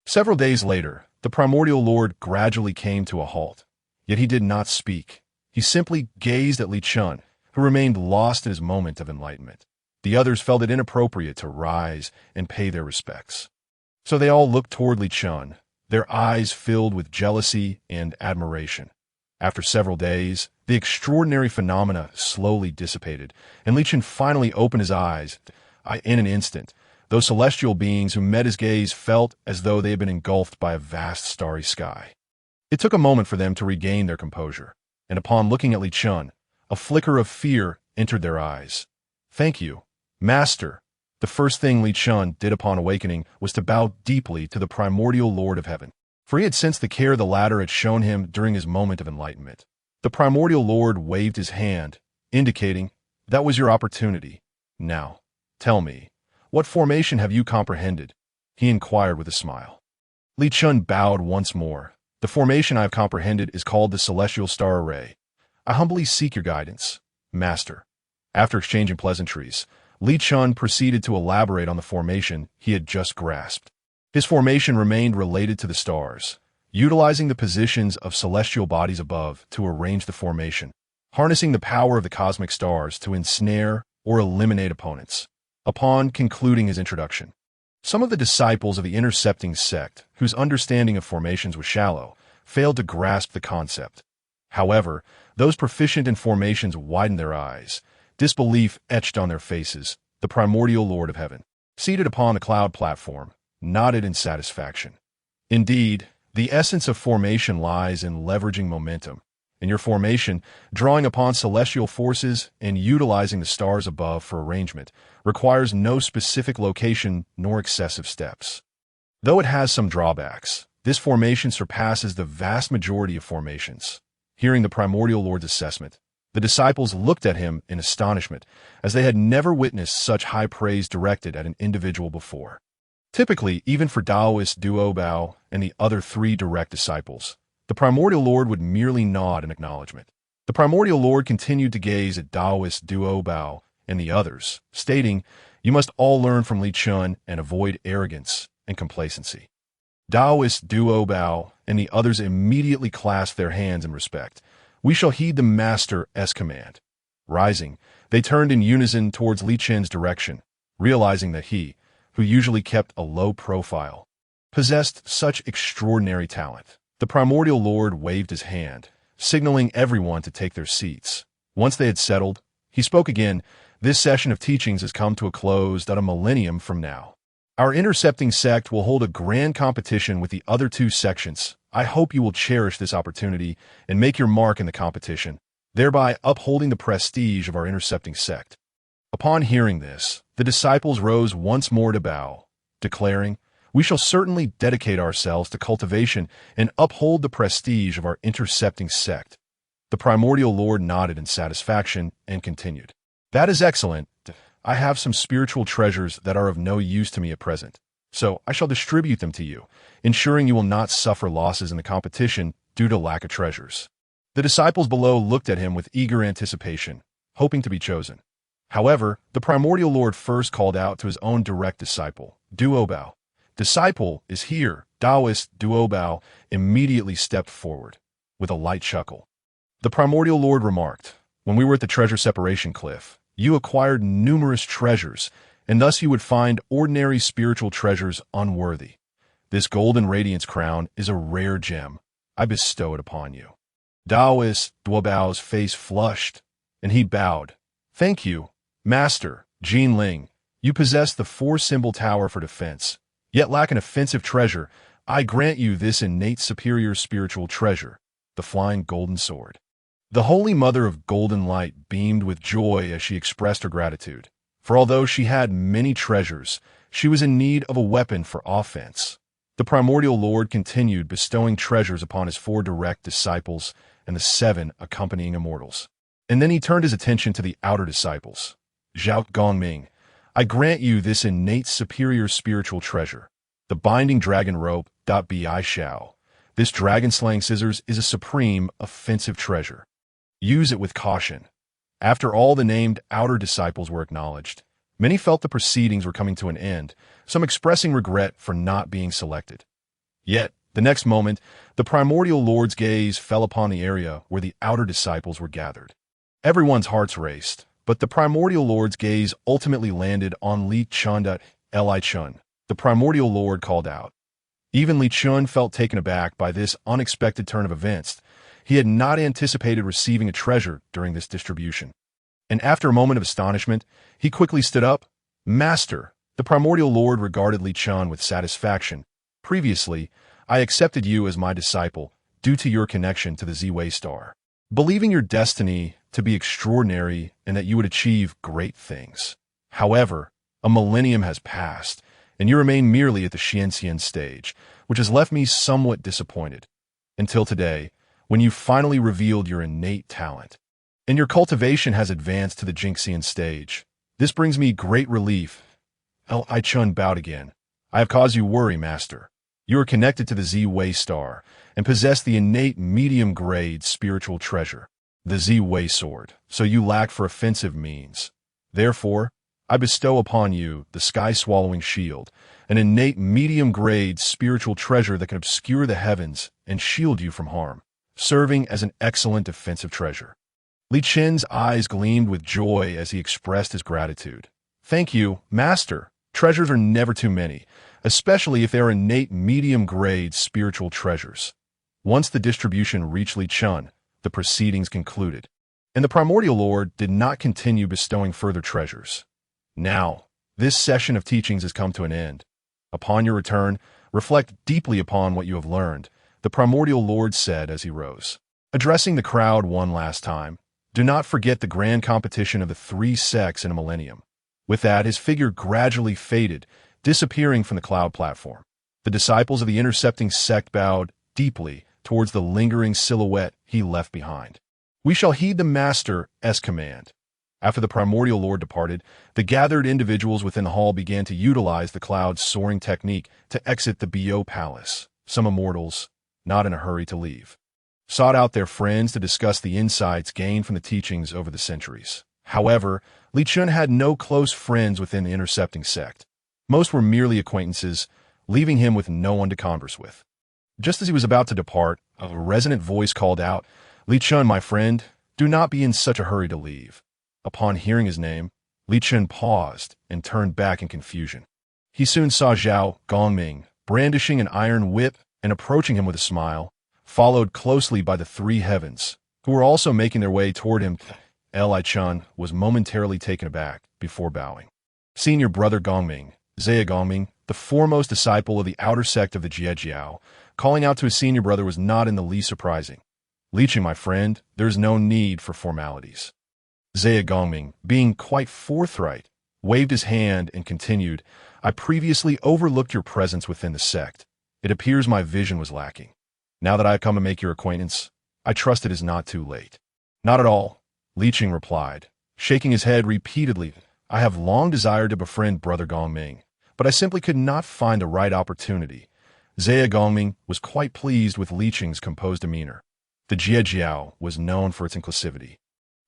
A: Several days later, the Primordial Lord gradually came to a halt, yet he did not speak. He simply gazed at Li Chen, who remained lost in his moment of enlightenment. The others felt it inappropriate to rise and pay their respects. So they all looked toward Li Chen, their eyes filled with jealousy and admiration. After several days, the extraordinary phenomena slowly dissipated, and Li Chen finally opened his eyes. In an instant, those celestial beings who met his gaze felt as though they had been engulfed by a vast starry sky. It took a moment for them to regain their composure, and upon looking at Li Chen, a flicker of fear entered their eyes. "Thank you, Master." The first thing Li Chen did upon awakening was to bow deeply to the Primordial Lord of Heaven, for he had sensed the care the latter had shown him during his moment of enlightenment. The Primordial Lord waved his hand, indicating, "That was your opportunity. Now, tell me, what formation have you comprehended?" he inquired with a smile. Li Chen bowed once more. "The formation I have comprehended is called the Celestial Star Array. I humbly seek your guidance, Master." After exchanging pleasantries, Li Chen proceeded to elaborate on the formation he had just grasped. His formation remained related to the stars, utilizing the positions of celestial bodies above to arrange the formation, harnessing the power of the cosmic stars to ensnare or eliminate opponents. Upon concluding his introduction, some of the disciples of the intercepting sect, whose understanding of formations was shallow, failed to grasp the concept. However, those proficient in formations widened their eyes, disbelief etched on their faces. The Primordial Lord of Heaven, seated upon the cloud platform, nodded in satisfaction. Indeed, the essence of formation lies in leveraging momentum, In your formation, drawing upon celestial forces and utilizing the stars above for arrangement requires no specific location nor excessive steps. Though it has some drawbacks, this formation surpasses the vast majority of formations. Hearing the Primordial Lord's assessment, the disciples looked at him in astonishment, as they had never witnessed such high praise directed at an individual before. Typically, even for Taoist Duo Bao and the other 3 direct disciples, the Primordial Lord would merely nod in acknowledgement. The Primordial Lord continued to gaze at Taoist Duo Bao and the others, stating, "You must all learn from Li Chun and avoid arrogance and complacency." Taoist Duo Bao and the others immediately clasped their hands in respect. "We shall heed the Master's command." Rising, they turned in unison towards Li Chen's direction, realizing that he, who usually kept a low profile, possessed such extraordinary talent. The Primordial Lord waved his hand, signaling everyone to take their seats. Once they had settled, he spoke again. "This session of teachings has come to a close at a millennium from now. Our intercepting sect will hold a grand competition with the other 2 sections. I hope you will cherish this opportunity and make your mark in the competition, thereby upholding the prestige of our intercepting sect." Upon hearing this, the disciples rose once more to bow, declaring, "We shall certainly dedicate ourselves to cultivation and uphold the prestige of our intercepting sect." The Primordial Lord nodded in satisfaction and continued, "That is excellent. I have some spiritual treasures that are of no use to me at present, so I shall distribute them to you, ensuring you will not suffer losses in the competition due to lack of treasures." The disciples below looked at him with eager anticipation, hoping to be chosen. However, the Primordial Lord first called out to his own direct disciple, Duo Bao. "Disciple is here." Taoist Duo Bao immediately stepped forward, with a light chuckle. The Primordial Lord remarked, "When we were at the treasure separation cliff, you acquired numerous treasures, and thus you would find ordinary spiritual treasures unworthy. This golden radiance crown is a rare gem. I bestow it upon you." Taoist Duo Bao's face flushed, and he bowed. "Thank you, Master Jin Ling. You possess the 4-symbol tower for defense, yet lack an offensive treasure. I grant you this innate superior spiritual treasure, the flying golden sword." The Holy Mother of Golden Light beamed with joy as she expressed her gratitude, for although she had many treasures, she was in need of a weapon for offense. The Primordial Lord continued bestowing treasures upon his 4 direct disciples and the 7 accompanying immortals. And then he turned his attention to the outer disciples. "Zhao Gongming, I grant you this innate superior spiritual treasure, the binding dragon rope. Bi Shao. This dragon-slaying scissors is a supreme offensive treasure. Use it with caution." After all the named outer disciples were acknowledged, many felt the proceedings were coming to an end, some expressing regret for not being selected. Yet, the next moment, the Primordial Lord's gaze fell upon the area where the outer disciples were gathered. Everyone's hearts raced, but the Primordial Lord's gaze ultimately landed on Li Chun. Li Chun. The Primordial Lord called out. Even Li Chun felt taken aback by this unexpected turn of events. He had not anticipated receiving a treasure during this distribution. And after a moment of astonishment, he quickly stood up. "Master," the Primordial Lord regarded Li Chun with satisfaction. "Previously, I accepted you as my disciple due to your connection to the Zi Wei Star, believing your destiny to be extraordinary and that you would achieve great things. However, a millennium has passed, and you remain merely at the Xianxian stage, which has left me somewhat disappointed. Until today, when you finally revealed your innate talent, and your cultivation has advanced to the Jingxian stage. This brings me great relief." Li Chun bowed again. "I have caused you worry, Master. You are connected to the Zi Wei Star, and possess the innate medium-grade spiritual treasure, the Zi Wei Sword, so you lack for offensive means. Therefore, I bestow upon you the sky-swallowing shield, an innate medium-grade spiritual treasure that can obscure the heavens and shield you from harm, serving as an excellent defensive treasure." Li Chen's eyes gleamed with joy as he expressed his gratitude. "Thank you, Master. Treasures are never too many, especially if they are innate medium-grade spiritual treasures." Once the distribution reached Li Chun, the proceedings concluded, and the Primordial Lord did not continue bestowing further treasures. "Now, this session of teachings has come to an end. Upon your return, reflect deeply upon what you have learned," the Primordial Lord said as he rose. Addressing the crowd one last time, do not forget the grand competition of the three sects in a millennium. With that, his figure gradually faded, disappearing from the cloud platform. The disciples of the intercepting sect bowed deeply towards the lingering silhouette he left behind. We shall heed the Master's command. After the Primordial Lord departed, the gathered individuals within the hall began to utilize the cloud's soaring technique to exit the Bo Palace. Some immortals, not in a hurry to leave, sought out their friends to discuss the insights gained from the teachings over the centuries. However, Li Chen had no close friends within the intercepting sect. Most were merely acquaintances, leaving him with no one to converse with. Just as he was about to depart, a resonant voice called out, "Li Chen, my friend, do not be in such a hurry to leave." Upon hearing his name, Li Chen paused and turned back in confusion. He soon saw Zhao Gongming brandishing an iron whip and approaching him with a smile, followed closely by the three heavens, who were also making their way toward him. Li Chen was momentarily taken aback before bowing. Senior brother Gongming, Zi Gongming, the foremost disciple of the outer sect of the Jie Jiao, calling out to his senior brother was not in the least surprising. "Li Chen, my friend, there's no need for formalities." Zi Gongming, being quite forthright, waved his hand and continued, "I previously overlooked your presence within the sect. It appears my vision was lacking. Now that I have come to make your acquaintance, I trust it is not too late." "Not at all," Li Chen replied, shaking his head repeatedly. "I have long desired to befriend Brother Gongming, but I simply could not find the right opportunity." Zi Gongming was quite pleased with Li Chen's composed demeanor. The Jie Jiao was known for its inclusivity,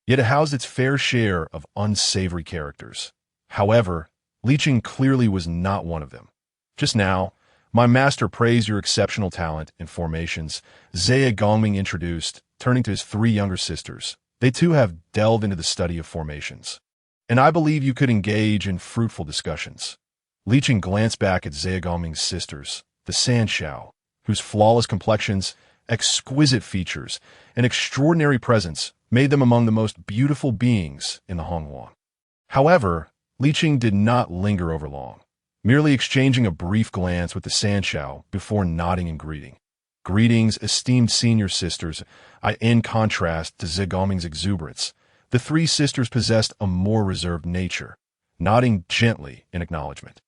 A: yet it housed its fair share of unsavory characters. However, Li Chen clearly was not one of them. "Just now, my master praised your exceptional talent in formations," Zi Gongming introduced, turning to his three younger sisters. "They too have delved into the study of formations, and I believe you could engage in fruitful discussions." Li Chen glanced back at Zi Gongming's sisters, the Sanshao, whose flawless complexions, exquisite features, and extraordinary presence made them among the most beautiful beings in the Honghuang. However, Li Chen did not linger over long, merely exchanging a brief glance with the Sanshao before nodding in greeting. "Greetings, esteemed senior sisters." In contrast to Zi Gongming's exuberance, the three sisters possessed a more reserved nature, nodding gently in acknowledgement.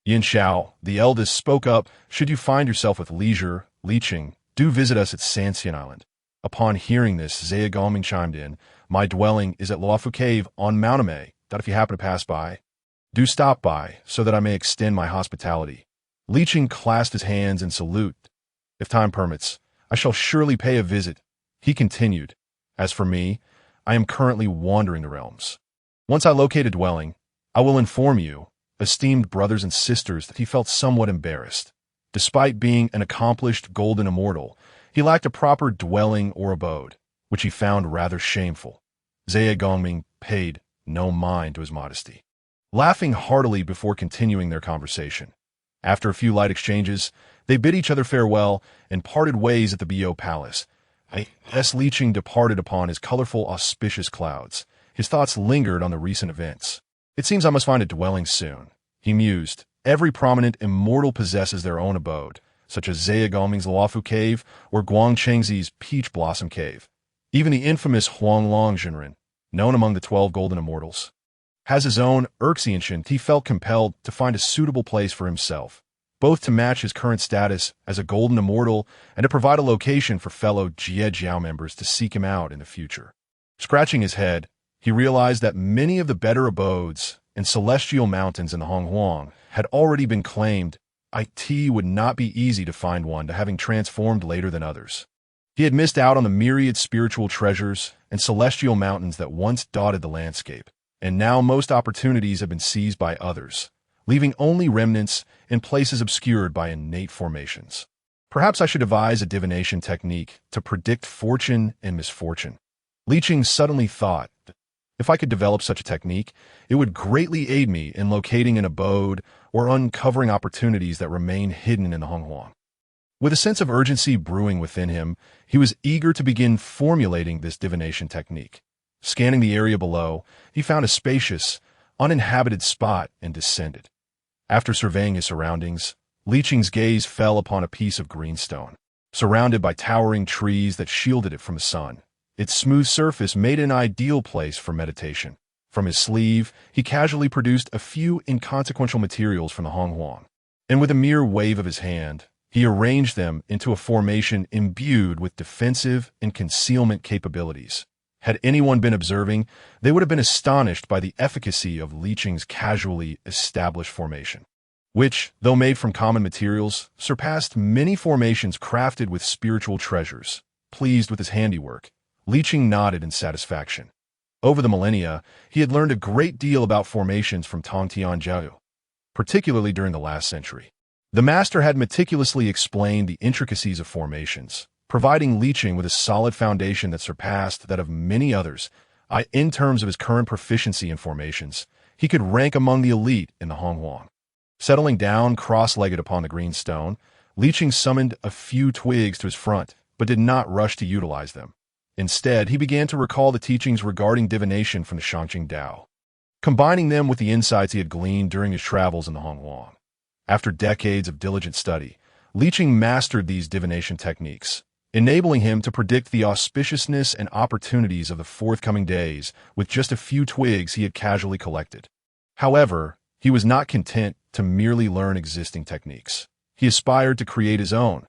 A: Yin Xiao, the eldest, spoke up, "Should you find yourself with leisure, Li Chen, do visit us at Sanxian Island." Upon hearing this, Zi Gongming chimed in, "My dwelling is at Luofu Cave on Mount Amei, that if you happen to pass by, do stop by so that I may extend my hospitality." Li Chen clasped his hands in salute. "If time permits, I shall surely pay a visit." He continued, "As for me, I am currently wandering the realms. Once I locate a dwelling, I will inform you, esteemed brothers and sisters," that he felt somewhat embarrassed. Despite being an accomplished golden immortal, he lacked a proper dwelling or abode, which he found rather shameful. Zi Gongming paid no mind to his modesty, laughing heartily before continuing their conversation. After a few light exchanges, they bid each other farewell and parted ways at the Bo Palace. Li Chen departed upon his colorful, auspicious clouds. His thoughts lingered on the recent events. "It seems I must find a dwelling soon," he mused. "Every prominent immortal possesses their own abode, such as Zi Gongming's Luofu Cave or Guang Chengzi's Peach Blossom Cave. Even the infamous Huanglong Jinren, known among the 12 golden immortals, has his own Erxian. He felt compelled to find a suitable place for himself, both to match his current status as a golden immortal and to provide a location for fellow Jie Jiao members to seek him out in the future. Scratching his head, he realized that many of the better abodes and celestial mountains in the Honghuang had already been claimed. It would not be easy to find one, to having transformed later than others. He had missed out on the myriad spiritual treasures and celestial mountains that once dotted the landscape, and now most opportunities have been seized by others, leaving only remnants in places obscured by innate formations. Perhaps I should devise a divination technique to predict fortune and misfortune. Li Chen suddenly thought, if I could develop such a technique, it would greatly aid me in locating an abode or uncovering opportunities that remain hidden in the Honghuang. With a sense of urgency brewing within him, he was eager to begin formulating this divination technique. Scanning the area below, he found a spacious, uninhabited spot and descended. After surveying his surroundings, Li Chen's gaze fell upon a piece of greenstone. Surrounded by towering trees that shielded it from the sun, its smooth surface made it an ideal place for meditation. From his sleeve, he casually produced a few inconsequential materials from the Honghuang, and with a mere wave of his hand, he arranged them into a formation imbued with defensive and concealment capabilities. Had anyone been observing, they would have been astonished by the efficacy of Li Qing's casually established formation, which, though made from common materials, surpassed many formations crafted with spiritual treasures. Pleased with his handiwork, Li Qing nodded in satisfaction. Over the millennia, he had learned a great deal about formations from Tongtian Jiao, particularly during the last century. The master had meticulously explained the intricacies of formations, providing Li Qing with a solid foundation that surpassed that of many others. In terms of his current proficiency in formations, he could rank among the elite in the Honghuang. Settling down cross-legged upon the green stone, Li Qing summoned a few twigs to his front, but did not rush to utilize them. Instead, he began to recall the teachings regarding divination from the Shangqing Dao, combining them with the insights he had gleaned during his travels in the Honghuang. After decades of diligent study, Li Qing mastered these divination techniques, enabling him to predict the auspiciousness and opportunities of the forthcoming days with just a few twigs he had casually collected. However, he was not content to merely learn existing techniques. He aspired to create his own.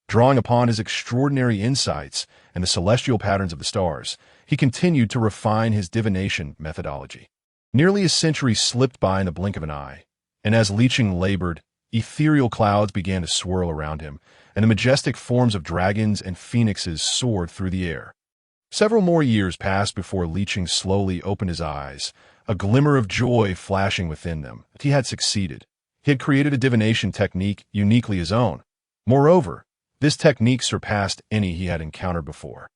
A: Drawing upon his extraordinary insights and the celestial patterns of the stars, he continued to refine his divination methodology. Nearly a century slipped by in the blink of an eye, and as Li Qing labored, ethereal clouds began to swirl around him, and the majestic forms of dragons and phoenixes soared through the air. Several more years passed before Li Qing slowly opened his eyes, a glimmer of joy flashing within them. He had succeeded. He had created a divination technique uniquely his own. Moreover, this technique surpassed any he had encountered before.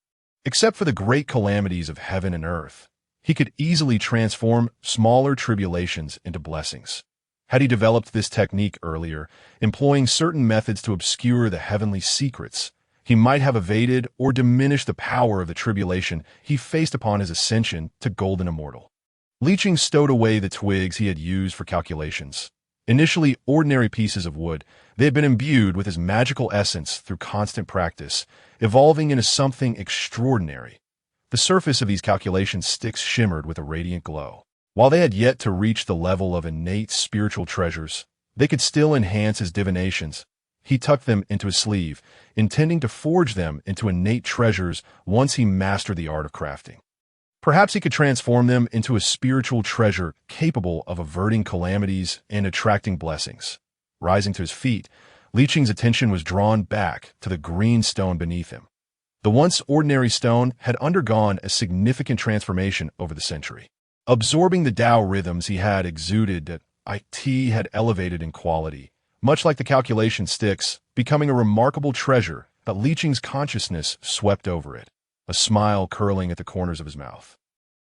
A: Except for the great calamities of heaven and earth, he could easily transform smaller tribulations into blessings. Had he developed this technique earlier, employing certain methods to obscure the heavenly secrets, he might have evaded or diminished the power of the tribulation he faced upon his ascension to golden immortal. Li Qing stowed away the twigs he had used for calculations. Initially ordinary pieces of wood, they had been imbued with his magical essence through constant practice, evolving into something extraordinary. The surface of these calculation sticks shimmered with a radiant glow. While they had yet to reach the level of innate spiritual treasures, they could still enhance his divinations. He tucked them into his sleeve, intending to forge them into innate treasures once he mastered the art of crafting. Perhaps he could transform them into a spiritual treasure capable of averting calamities and attracting blessings. Rising to his feet, Li Qing's attention was drawn back to the green stone beneath him. The once ordinary stone had undergone a significant transformation over the century. Absorbing the Tao rhythms he had exuded, that it had elevated in quality, much like the calculation sticks, becoming a remarkable treasure that Li Qing's consciousness swept over it, a smile curling at the corners of his mouth.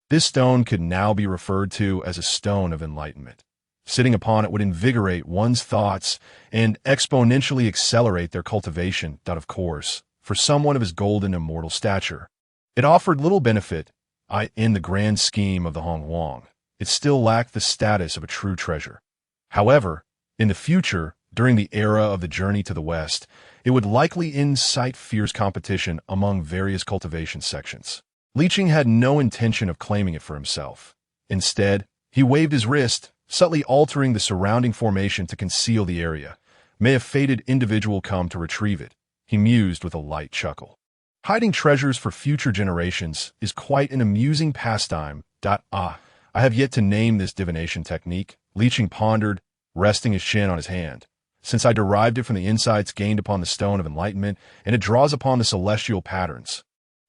A: This stone could now be referred to as a stone of enlightenment. Sitting upon it would invigorate one's thoughts and exponentially accelerate their cultivation. Of course, for someone of his golden immortal stature, it offered little benefit. In the grand scheme of the Honghuang, it still lacked the status of a true treasure. However, in the future, during the era of the journey to the west, it would likely incite fierce competition among various cultivation sections. Li Qing had no intention of claiming it for himself. Instead, he waved his wrist, subtly altering the surrounding formation to conceal the area. May a fated individual come to retrieve it, he mused with a light chuckle. Hiding treasures for future generations is quite an amusing pastime. I have yet to name this divination technique, Li Qing pondered, resting his chin on his hand. Since I derived it from the insights gained upon the Stone of Enlightenment, and it draws upon the celestial patterns,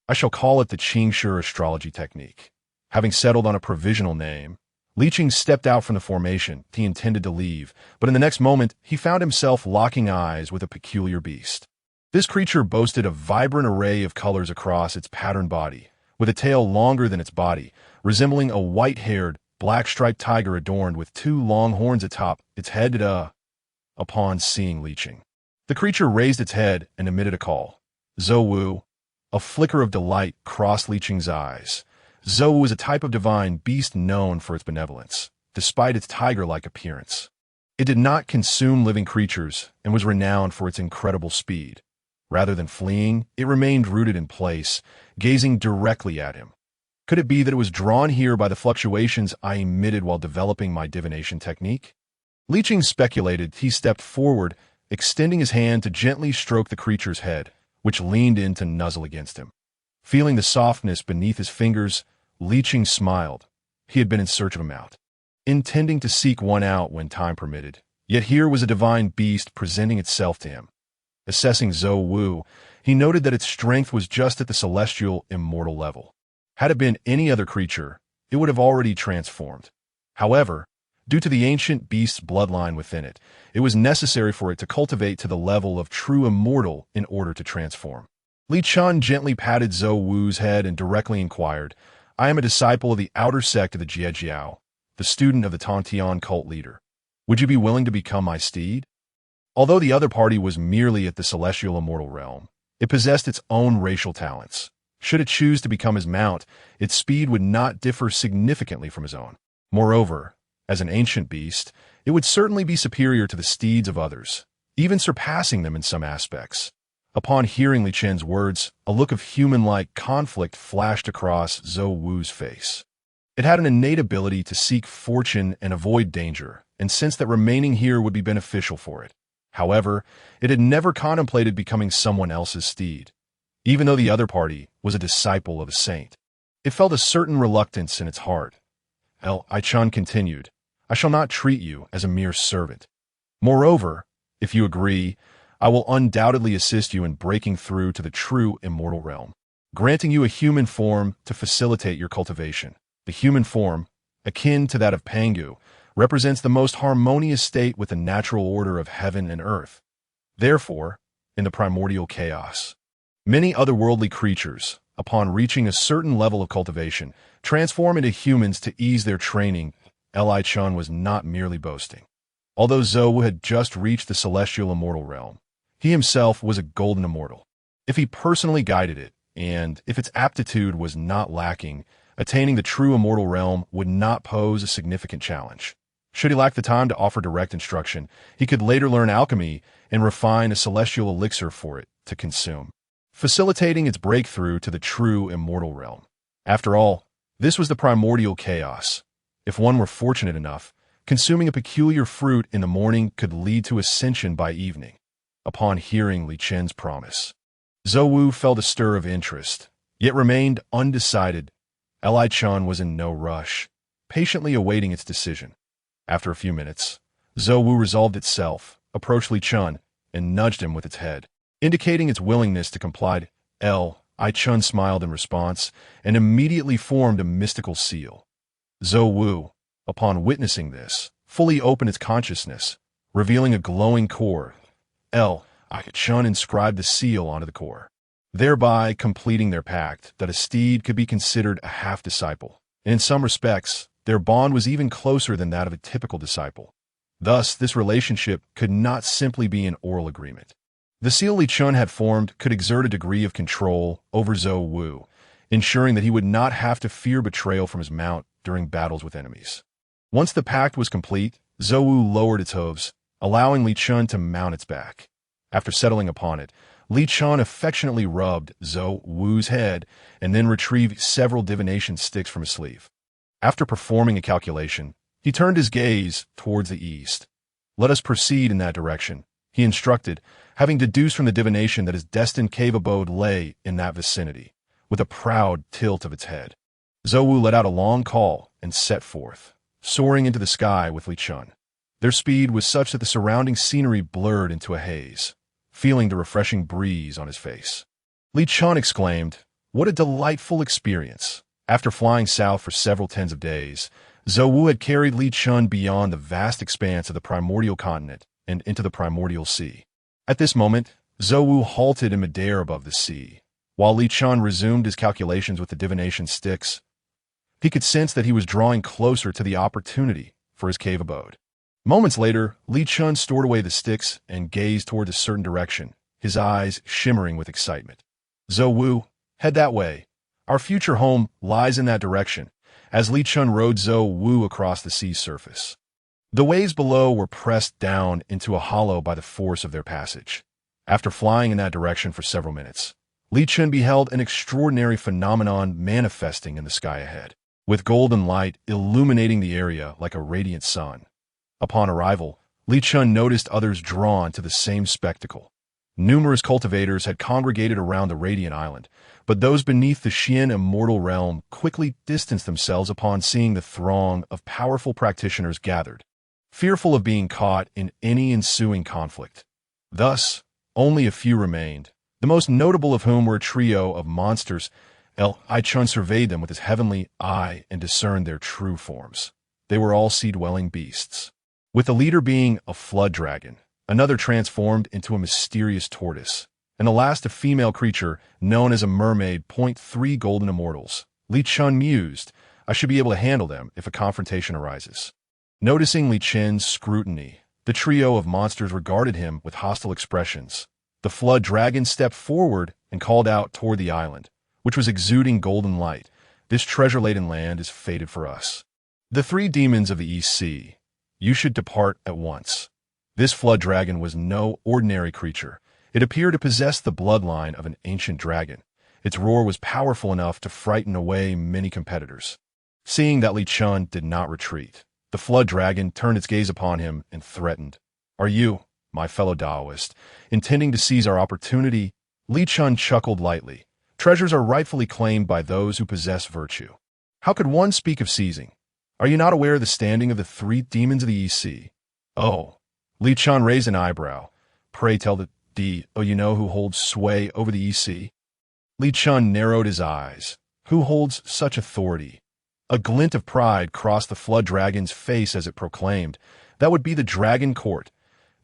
A: I shall call it the Qingshi astrology technique. Having settled on a provisional name, Li Qing stepped out from the formation. He intended to leave, but in the next moment, he found himself locking eyes with a peculiar beast. This creature boasted a vibrant array of colors across its patterned body, with a tail longer than its body, resembling a white-haired, black-striped tiger adorned with two long horns atop its head. Upon seeing Li Qing, the creature raised its head and emitted a call. Zhou. A flicker of delight crossed Li Qing's eyes. Zhou was a type of divine beast known for its benevolence, despite its tiger-like appearance. It did not consume living creatures and was renowned for its incredible speed. Rather than fleeing, it remained rooted in place, gazing directly at him. Could it be that it was drawn here by the fluctuations I emitted while developing my divination technique? Li Qing speculated. He stepped forward, extending his hand to gently stroke the creature's head, which leaned in to nuzzle against him. Feeling the softness beneath his fingers, Li Qing smiled. He had been in search of a mount, intending to seek one out when time permitted. Yet here was a divine beast presenting itself to him. Assessing Zhou Wu, he noted that its strength was just at the celestial immortal level. Had it been any other creature, it would have already transformed. However, due to the ancient beast's bloodline within it, it was necessary for it to cultivate to the level of true immortal in order to transform. Li Chen gently patted Zhou Wu's head and directly inquired, "I am a disciple of the outer sect of the Jie Jiao, the student of the Tantian cult leader. Would you be willing to become my steed?" Although the other party was merely at the celestial immortal realm, it possessed its own racial talents. Should it choose to become his mount, its speed would not differ significantly from his own. Moreover, as an ancient beast, it would certainly be superior to the steeds of others, even surpassing them in some aspects. Upon hearing Li Chen's words, a look of human-like conflict flashed across Zhou Wu's face. It had an innate ability to seek fortune and avoid danger, and sensed that remaining here would be beneficial for it. However, it had never contemplated becoming someone else's steed. Even though the other party was a disciple of a saint, it felt a certain reluctance in its heart. Li Chen continued, "I shall not treat you as a mere servant. Moreover, if you agree, I will undoubtedly assist you in breaking through to the true immortal realm, granting you a human form to facilitate your cultivation. The human form, akin to that of Pangu, represents the most harmonious state with the natural order of heaven and earth. Therefore, in the primordial chaos, many otherworldly creatures, upon reaching a certain level of cultivation, transform into humans to ease their training." Li Chen was not merely boasting. Although Zhou Wu had just reached the celestial immortal realm, he himself was a golden immortal. If he personally guided it, and if its aptitude was not lacking, attaining the true immortal realm would not pose a significant challenge. Should he lack the time to offer direct instruction, he could later learn alchemy and refine a celestial elixir for it to consume, facilitating its breakthrough to the true immortal realm. After all, this was the primordial chaos. If one were fortunate enough, consuming a peculiar fruit in the morning could lead to ascension by evening. Upon hearing Li Chen's promise, Zhou Wu felt a stir of interest, yet remained undecided. Li Chen was in no rush, patiently awaiting its decision. After a few minutes, Zhou Wu resolved itself, approached Li Chen, and nudged him with its head, indicating its willingness to comply. Li Chen smiled in response and immediately formed a mystical seal. Zhou Wu, upon witnessing this, fully opened its consciousness, revealing a glowing core. Li Chen inscribed the seal onto the core, thereby completing their pact that a steed could be considered a half-disciple, and in some respects, their bond was even closer than that of a typical disciple. Thus, this relationship could not simply be an oral agreement. The seal Li Chen had formed could exert a degree of control over Zhou Wu, ensuring that he would not have to fear betrayal from his mount during battles with enemies. Once the pact was complete, Zhou Wu lowered its hooves, allowing Li Chen to mount its back. After settling upon it, Li Chen affectionately rubbed Zhou Wu's head and then retrieved several divination sticks from his sleeve. After performing a calculation, he turned his gaze towards the east. "Let us proceed in that direction," he instructed, having deduced from the divination that his destined cave abode lay in that vicinity, with a proud tilt of its head. Zhou Wu let out a long call and set forth, soaring into the sky with Li Chen. Their speed was such that the surrounding scenery blurred into a haze, feeling the refreshing breeze on his face. Li Chen exclaimed, "What a delightful experience!" After flying south for several tens of days, Zhou Wu had carried Li Chen beyond the vast expanse of the primordial continent and into the primordial sea. At this moment, Zhou Wu halted in midair above the sea. While Li Chen resumed his calculations with the divination sticks, he could sense that he was drawing closer to the opportunity for his cave abode. Moments later, Li Chen stored away the sticks and gazed toward a certain direction, his eyes shimmering with excitement. "Zhou Wu, head that way. Our future home lies in that direction," as Li Chen rode Zhou Wu across the sea's surface. The waves below were pressed down into a hollow by the force of their passage. After flying in that direction for several minutes, Li Chen beheld an extraordinary phenomenon manifesting in the sky ahead, with golden light illuminating the area like a radiant sun. Upon arrival, Li Chen noticed others drawn to the same spectacle. Numerous cultivators had congregated around the radiant island, but those beneath the Xian immortal realm quickly distanced themselves upon seeing the throng of powerful practitioners gathered, fearful of being caught in any ensuing conflict. Thus, only a few remained, the most notable of whom were a trio of monsters. Chen surveyed them with his heavenly eye and discerned their true forms. They were all sea-dwelling beasts, with the leader being a flood dragon, another transformed into a mysterious tortoise, and the last a female creature known as a mermaid. 3 golden immortals. Li Chen mused, I should be able to handle them if a confrontation arises. Noticing Li Chen's scrutiny, the trio of monsters regarded him with hostile expressions. The flood dragon stepped forward and called out toward the island, which was exuding golden light. This treasure-laden land is fated for us. The 3 demons of the East Sea. You should depart at once. This flood dragon was no ordinary creature. It appeared to possess the bloodline of an ancient dragon. Its roar was powerful enough to frighten away many competitors. Seeing that Li Chen did not retreat, the flood dragon turned its gaze upon him and threatened. Are you, my fellow Taoist, intending to seize our opportunity? Li Chen chuckled lightly. Treasures are rightfully claimed by those who possess virtue. How could one speak of seizing? Are you not aware of the standing of the 3 demons of the East Sea? Oh. Li Chen raised an eyebrow. Pray tell you know who holds sway over the East Sea? Li Chen narrowed his eyes. Who holds such authority? A glint of pride crossed the flood dragon's face as it proclaimed, that would be the Dragon Court,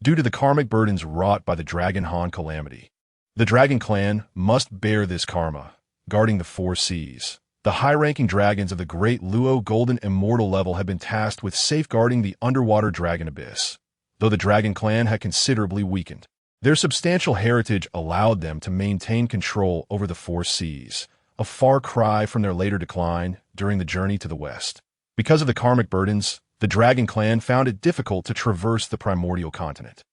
A: due to the karmic burdens wrought by the Dragon Han calamity. The Dragon Clan must bear this karma, guarding the 4 seas. The high-ranking dragons of the Great Luo Golden Immortal level had been tasked with safeguarding the underwater dragon abyss, though the Dragon Clan had considerably weakened. Their substantial heritage allowed them to maintain control over the 4 seas, a far cry from their later decline during the journey to the west. Because of the karmic burdens, the Dragon Clan found it difficult to traverse the primordial continent,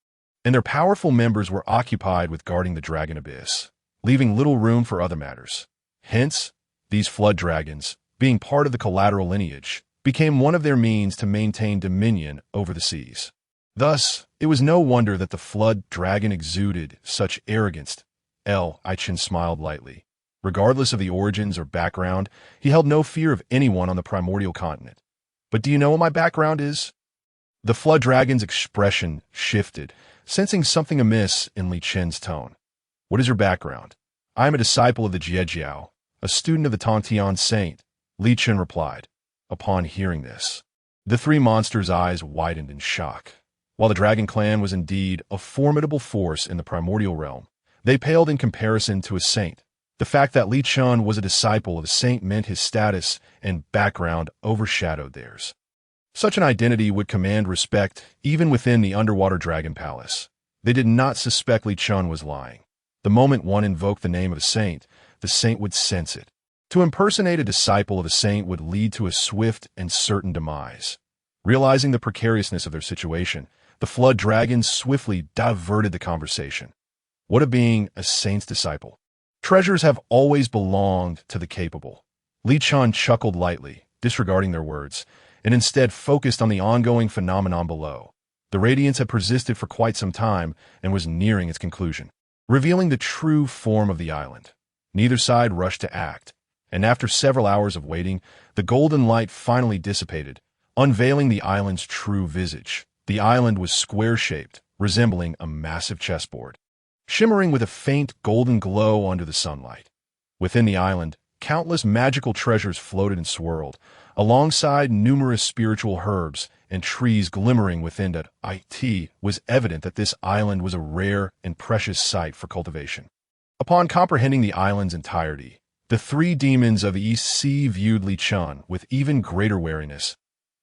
A: and their powerful members were occupied with guarding the dragon abyss, leaving little room for other matters. Hence, these flood dragons, being part of the collateral lineage, became one of their means to maintain dominion over the seas. Thus, it was no wonder that the flood dragon exuded such arrogance. Chen smiled lightly. Regardless of the origins or background, he held no fear of anyone on the primordial continent. But do you know what my background is? The flood dragon's expression shifted, sensing something amiss in Li Chen's tone. What is your background? I am a disciple of the Jie Jiao, a student of the Tongtian saint, Li Chen replied. Upon hearing this, the 3 monsters' eyes widened in shock. While the Dragon Clan was indeed a formidable force in the primordial realm, they paled in comparison to a saint. The fact that Li Chen was a disciple of a saint meant his status and background overshadowed theirs. Such an identity would command respect even within the underwater dragon palace. They did not suspect Li Chen was lying. The moment one invoked the name of a saint, the saint would sense it. To impersonate a disciple of a saint would lead to a swift and certain demise. Realizing the precariousness of their situation, the flood dragons swiftly diverted the conversation. What of being a saint's disciple? Treasures have always belonged to the capable. Li Chen chuckled lightly, disregarding their words, and instead focused on the ongoing phenomenon below. The radiance had persisted for quite some time and was nearing its conclusion, revealing the true form of the island. Neither side rushed to act, and after several hours of waiting, the golden light finally dissipated, unveiling the island's true visage. The island was square-shaped, resembling a massive chessboard, shimmering with a faint golden glow under the sunlight. Within the island, countless magical treasures floated and swirled, alongside numerous spiritual herbs and trees glimmering within it. It was evident that this island was a rare and precious site for cultivation. Upon comprehending the island's entirety, the 3 demons of the East Sea viewed Li Chen with even greater wariness.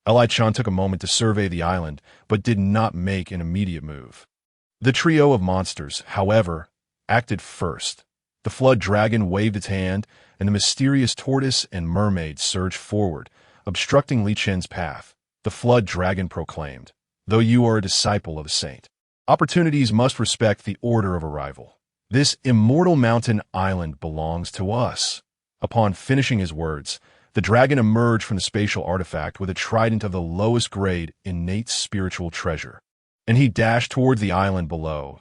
A: Li Chen took a moment to survey the island, but did not make an immediate move. The trio of monsters, however, acted first. The flood dragon waved its hand, and the mysterious tortoise and mermaid surged forward, obstructing Li Chen's path. The flood dragon proclaimed, though you are a disciple of a saint, Opportunities must respect the order of arrival. This immortal mountain island belongs to us. Upon finishing his words, the dragon emerged from the spatial artifact with a trident of the lowest grade innate spiritual treasure. And he dashed toward the island below.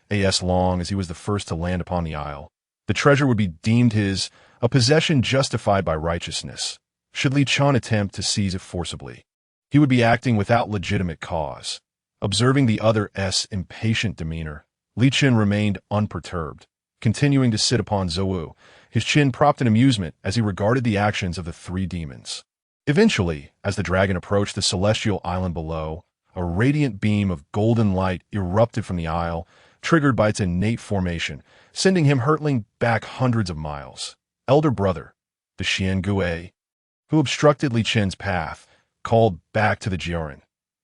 A: As long as he was the first to land upon the isle, the treasure would be deemed his, a possession justified by righteousness. Should Li Chen attempt to seize it forcibly, he would be acting without legitimate cause. Observing the other's impatient demeanor, Li Chen remained unperturbed, continuing to sit upon Zi Wei, his chin propped in amusement as he regarded the actions of the three demons. Eventually, as the dragon approached the celestial island below, a radiant beam of golden light erupted from the isle, triggered by its innate formation, sending him hurtling back hundreds of miles. Elder brother, the Xian Gui, who obstructed Li Chen's path, called back to the Jiren.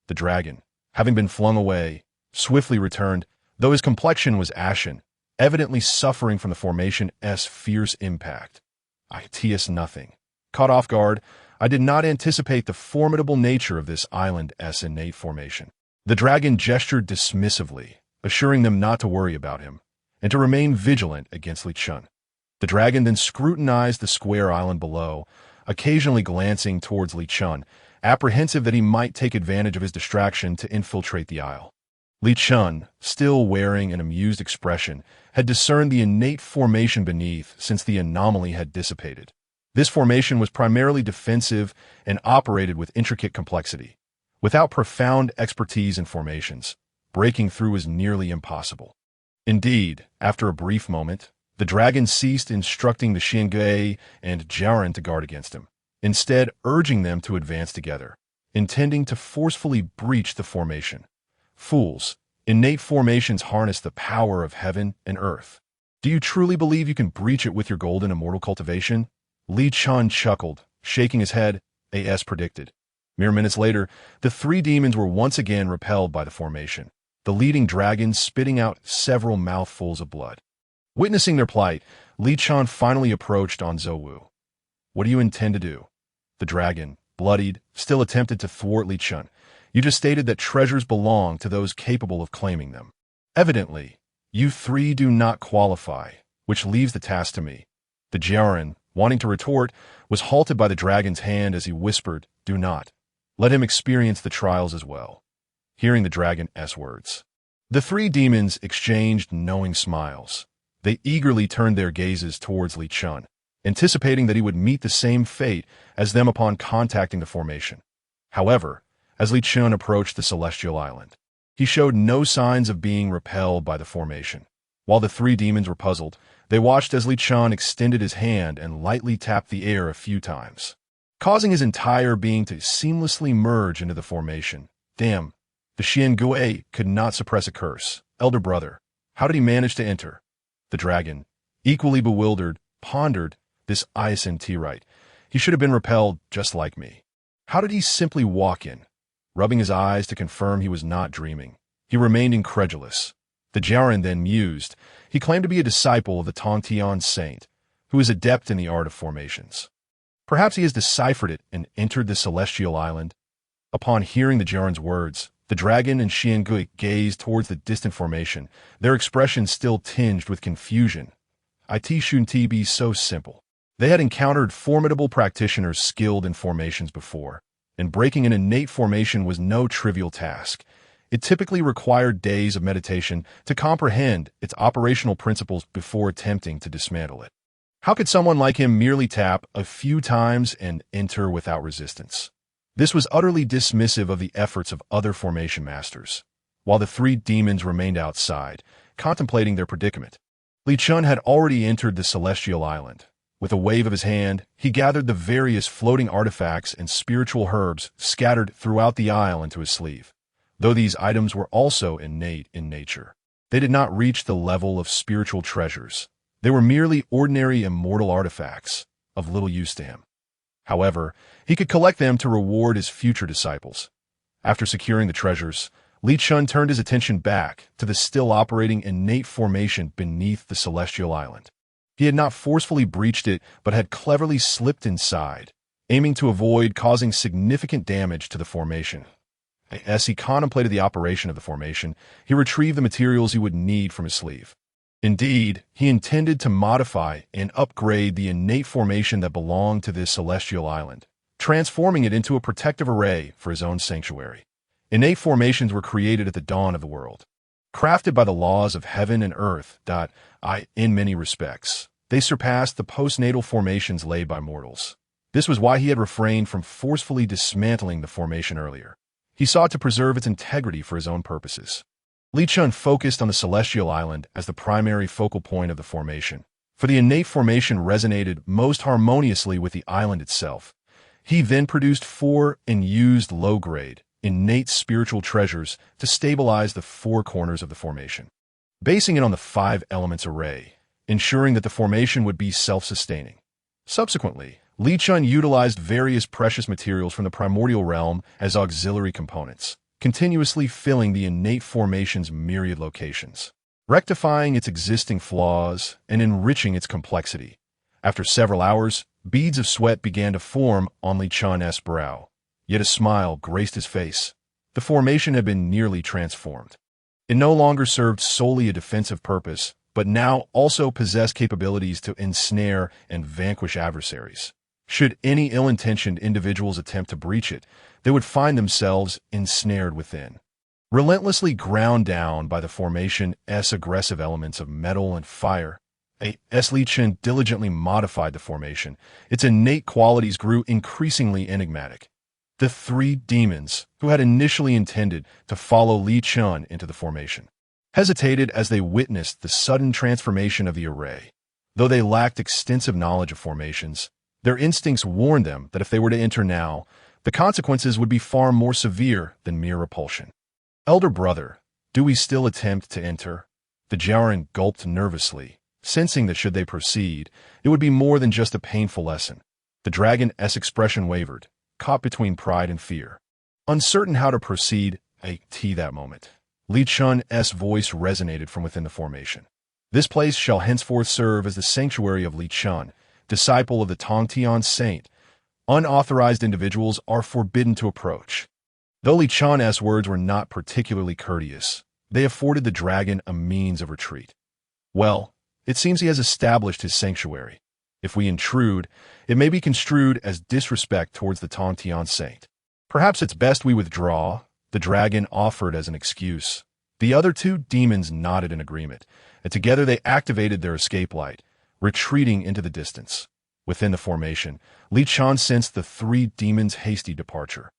A: The dragon, having been flung away, swiftly returned, though his complexion was ashen, evidently suffering from the formation's fierce impact. I teased nothing. Caught off guard, I did not anticipate the formidable nature of this island's innate formation. The dragon gestured dismissively, assuring them not to worry about him, and to remain vigilant against Li Chen. The dragon then scrutinized the square island below, occasionally glancing towards Li Chen, apprehensive that he might take advantage of his distraction to infiltrate the isle. Li Chen, still wearing an amused expression, had discerned the innate formation beneath since the anomaly had dissipated. This formation was primarily defensive and operated with intricate complexity. Without profound expertise in formations, breaking through was nearly impossible. Indeed, after a brief moment, the dragon ceased instructing the Xiangui and Jiren to guard against him, instead urging them to advance together, intending to forcefully breach the formation. Fools, innate formations harness the power of heaven and earth. Do you truly believe you can breach it with your golden immortal cultivation? Li Chen chuckled, shaking his head, as predicted. Mere minutes later, the three demons were once again repelled by the formation, the leading dragon spitting out several mouthfuls of blood. Witnessing their plight, Li Chen finally approached on Zi Wei. What do you intend to do? The dragon, bloodied, still attempted to thwart Li Chen. You just stated that treasures belong to those capable of claiming them. Evidently, you three do not qualify, which leaves the task to me. The Jiren, wanting to retort, was halted by the dragon's hand as he whispered, "Do not. Let him experience the trials as well." Hearing the dragon's words, the three demons exchanged knowing smiles. They eagerly turned their gazes towards Li Chen, anticipating that he would meet the same fate as them upon contacting the formation. However, as Li Chen approached the celestial island, he showed no signs of being repelled by the formation. While the three demons were puzzled, they watched as Li Chen extended his hand and lightly tapped the air a few times, causing his entire being to seamlessly merge into the formation. Damn, the Xiangui could not suppress a curse. Elder brother, how did he manage to enter? The dragon, equally bewildered, pondered this ISNT right. He should have been repelled just like me. How did he simply walk in? Rubbing his eyes to confirm he was not dreaming, he remained incredulous. The Jiren then mused. He claimed to be a disciple of the Tongtian saint, who is adept in the art of formations. Perhaps he has deciphered it and entered the celestial island. Upon hearing the Jiren's words, the dragon and Xiangui gazed towards the distant formation, their expressions still tinged with confusion. It shouldn't be so simple. They had encountered formidable practitioners skilled in formations before, and breaking an innate formation was no trivial task. It typically required days of meditation to comprehend its operational principles before attempting to dismantle it. How could someone like him merely tap a few times and enter without resistance? This was utterly dismissive of the efforts of other formation masters. While the three demons remained outside, contemplating their predicament, Li Chen had already entered the celestial island. With a wave of his hand, he gathered the various floating artifacts and spiritual herbs scattered throughout the isle into his sleeve. Though these items were also innate in nature, they did not reach the level of spiritual treasures. They were merely ordinary immortal artifacts, of little use to him. However, he could collect them to reward his future disciples. After securing the treasures, Li Chen turned his attention back to the still operating innate formation beneath the celestial island. He had not forcefully breached it, but had cleverly slipped inside, aiming to avoid causing significant damage to the formation. As he contemplated the operation of the formation, he retrieved the materials he would need from his sleeve. Indeed, he intended to modify and upgrade the innate formation that belonged to this celestial island, transforming it into a protective array for his own sanctuary. Innate formations were created at the dawn of the world, crafted by the laws of heaven and earth. In many respects, they surpassed the postnatal formations laid by mortals. This was why he had refrained from forcefully dismantling the formation earlier. He sought to preserve its integrity for his own purposes. Li Chen focused on the celestial island as the primary focal point of the formation, for the innate formation resonated most harmoniously with the island itself. He then produced 4 and used low-grade, innate spiritual treasures to stabilize the 4 corners of the formation, basing it on the 5 elements array, ensuring that the formation would be self-sustaining. Subsequently, Li Chen utilized various precious materials from the primordial realm as auxiliary components, continuously filling the innate formation's myriad locations, rectifying its existing flaws and enriching its complexity. After several hours, beads of sweat began to form on Li Chen's brow, yet a smile graced his face. The formation had been nearly transformed. It no longer served solely a defensive purpose, but now also possessed capabilities to ensnare and vanquish adversaries. Should any ill-intentioned individuals attempt to breach it, they would find themselves ensnared within, relentlessly ground down by the formation's aggressive elements of metal and fire. As Li Chen diligently modified the formation, its innate qualities grew increasingly enigmatic. The 3 demons, who had initially intended to follow Li Chen into the formation, hesitated as they witnessed the sudden transformation of the array. Though they lacked extensive knowledge of formations, their instincts warned them that if they were to enter now, the consequences would be far more severe than mere repulsion. "Elder brother, do we still attempt to enter?" The Jiaoran gulped nervously, sensing that should they proceed, it would be more than just a painful lesson. The dragon's expression wavered, caught between pride and fear. Uncertain how to proceed, that moment, Li Chen's voice resonated from within the formation. "This place shall henceforth serve as the sanctuary of Li Chen, disciple of the Tongtian saint. Unauthorized individuals are forbidden to approach." Though Li Chen's words were not particularly courteous, they afforded the dragon a means of retreat. "Well, it seems he has established his sanctuary. If we intrude, it may be construed as disrespect towards the Tongtian saint. Perhaps it's best we withdraw," the dragon offered as an excuse. The other 2 demons nodded in agreement, and together they activated their escape light, retreating into the distance. Within the formation, Li Chen sensed the 3 demons' hasty departure.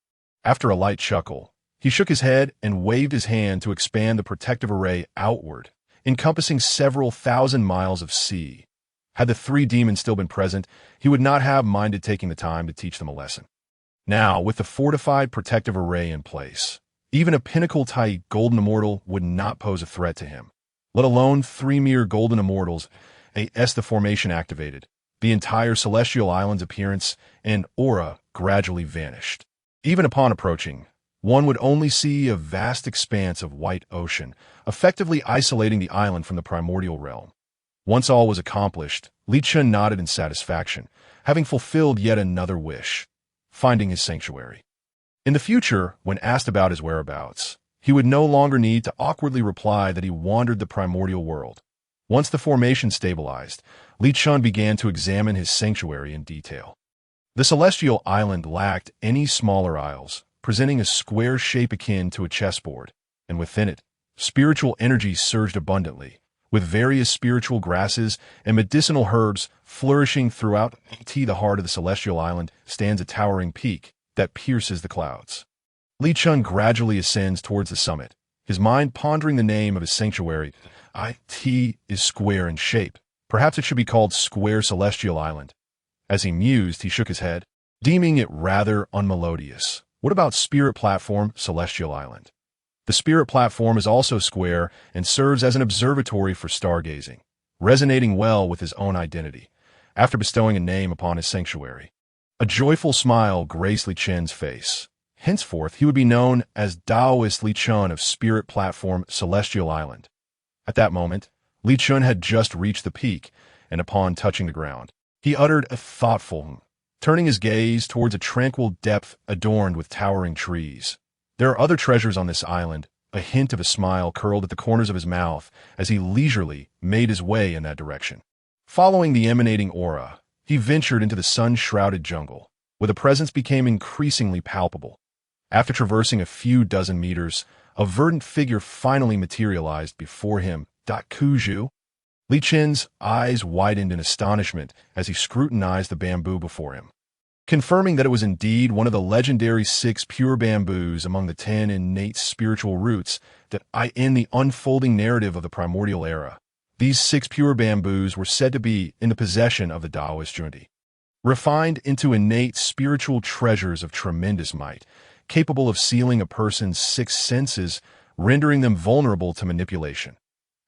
A: After a light chuckle, he shook his head and waved his hand to expand the protective array outward, encompassing several thousand miles of sea. Had the 3 demons still been present, he would not have minded taking the time to teach them a lesson. Now, with the fortified protective array in place, even a pinnacle-type golden immortal would not pose a threat to him, let alone 3 mere golden immortals. As the formation activated, the entire celestial island's appearance and aura gradually vanished. Even upon approaching, one would only see a vast expanse of white ocean, effectively isolating the island from the primordial realm. Once all was accomplished, Li Chen nodded in satisfaction, having fulfilled yet another wish, finding his sanctuary. In the future, when asked about his whereabouts, he would no longer need to awkwardly reply that he wandered the primordial world. Once the formation stabilized, Li Chen began to examine his sanctuary in detail. The celestial island lacked any smaller isles, presenting a square shape akin to a chessboard, and within it, spiritual energy surged abundantly, with various spiritual grasses and medicinal herbs flourishing throughout. The heart of the celestial island stands a towering peak that pierces the clouds. Li Chen gradually ascends towards the summit, his mind pondering the name of his sanctuary. It is square in shape. Perhaps it should be called Square Celestial Island. As he mused, he shook his head, deeming it rather unmelodious. What about Spirit Platform Celestial Island? The Spirit Platform is also square and serves as an observatory for stargazing, resonating well with his own identity. After bestowing a name upon his sanctuary, a joyful smile graced Li Chen's face. Henceforth, he would be known as Taoist Li Chen of Spirit Platform Celestial Island. At that moment, Li Chen had just reached the peak, and upon touching the ground, he uttered a thoughtful, turning his gaze towards a tranquil depth adorned with towering trees. There are other treasures on this island. A hint of a smile curled at the corners of his mouth as he leisurely made his way in that direction. Following the emanating aura, he ventured into the sun-shrouded jungle, where the presence became increasingly palpable. After traversing a few dozen meters, a verdant figure finally materialized before him. Kuju? Li Chen's eyes widened in astonishment as he scrutinized the bamboo before him. Confirming that it was indeed one of the legendary 6 pure bamboos among the 10 innate spiritual roots that in the unfolding narrative of the Primordial era. These 6 pure bamboos were said to be in the possession of the Taoist junti, refined into innate spiritual treasures of tremendous might, capable of sealing a person's 6 senses, rendering them vulnerable to manipulation.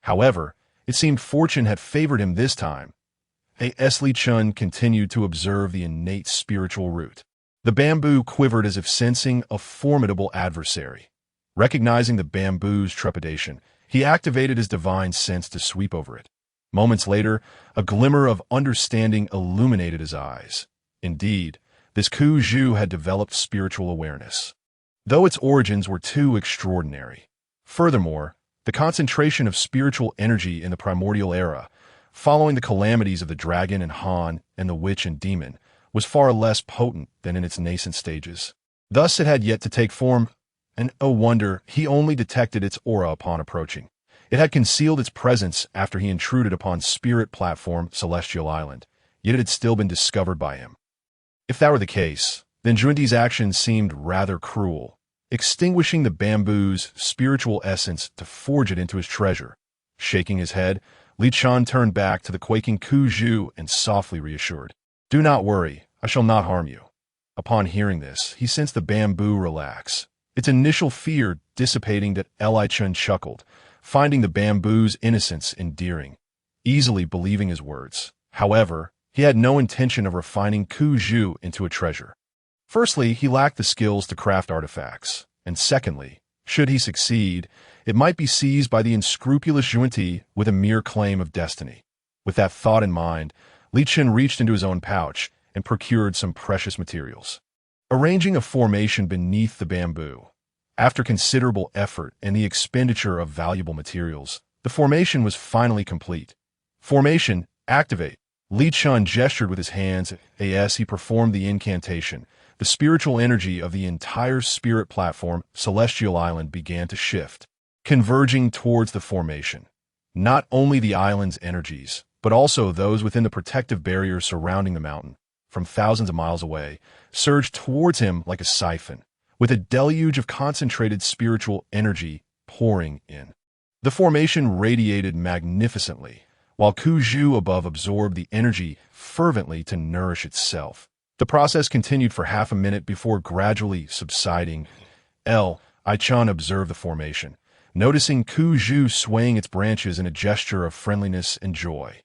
A: However, it seemed fortune had favored him this time. Li Chen continued to observe the innate spiritual root. The bamboo quivered as if sensing a formidable adversary. Recognizing the bamboo's trepidation, he activated his divine sense to sweep over it. Moments later, a glimmer of understanding illuminated his eyes. Indeed, this Kuju had developed spiritual awareness, though its origins were too extraordinary. Furthermore, the concentration of spiritual energy in the Primordial era, following the calamities of the dragon and Han and the witch and demon, was far less potent than in its nascent stages. Thus it had yet to take form, and oh wonder, he only detected its aura upon approaching. It had concealed its presence after he intruded upon Spirit Platform Celestial Island, yet it had still been discovered by him. If that were the case, then Junti's actions seemed rather cruel, extinguishing the bamboo's spiritual essence to forge it into his treasure. Shaking his head, Li Chen turned back to the quaking Kuju and softly reassured, "Do not worry, I shall not harm you." Upon hearing this, he sensed the bamboo relax, its initial fear dissipating. That Li Chen chuckled, finding the bamboo's innocence endearing, easily believing his words. However, he had no intention of refining Kuju into a treasure. Firstly, he lacked the skills to craft artifacts, and secondly, should he succeed, it might be seized by the unscrupulous junti with a mere claim of destiny. With that thought in mind, Li Chen reached into his own pouch and procured some precious materials. Arranging a formation beneath the bamboo, after considerable effort and the expenditure of valuable materials, the formation was finally complete. Formation, activate. Li Chen gestured with his hands as he performed the incantation. The spiritual energy of the entire Spirit Platform Celestial Island began to shift, converging towards the formation. Not only the island's energies, but also those within the protective barrier surrounding the mountain, from thousands of miles away, surged towards him like a siphon, with a deluge of concentrated spiritual energy pouring in. The formation radiated magnificently, while Kuju above absorbed the energy fervently to nourish itself. The process continued for half a minute before gradually subsiding. Li Chen observed the formation, noticing Kuju swaying its branches in a gesture of friendliness and joy.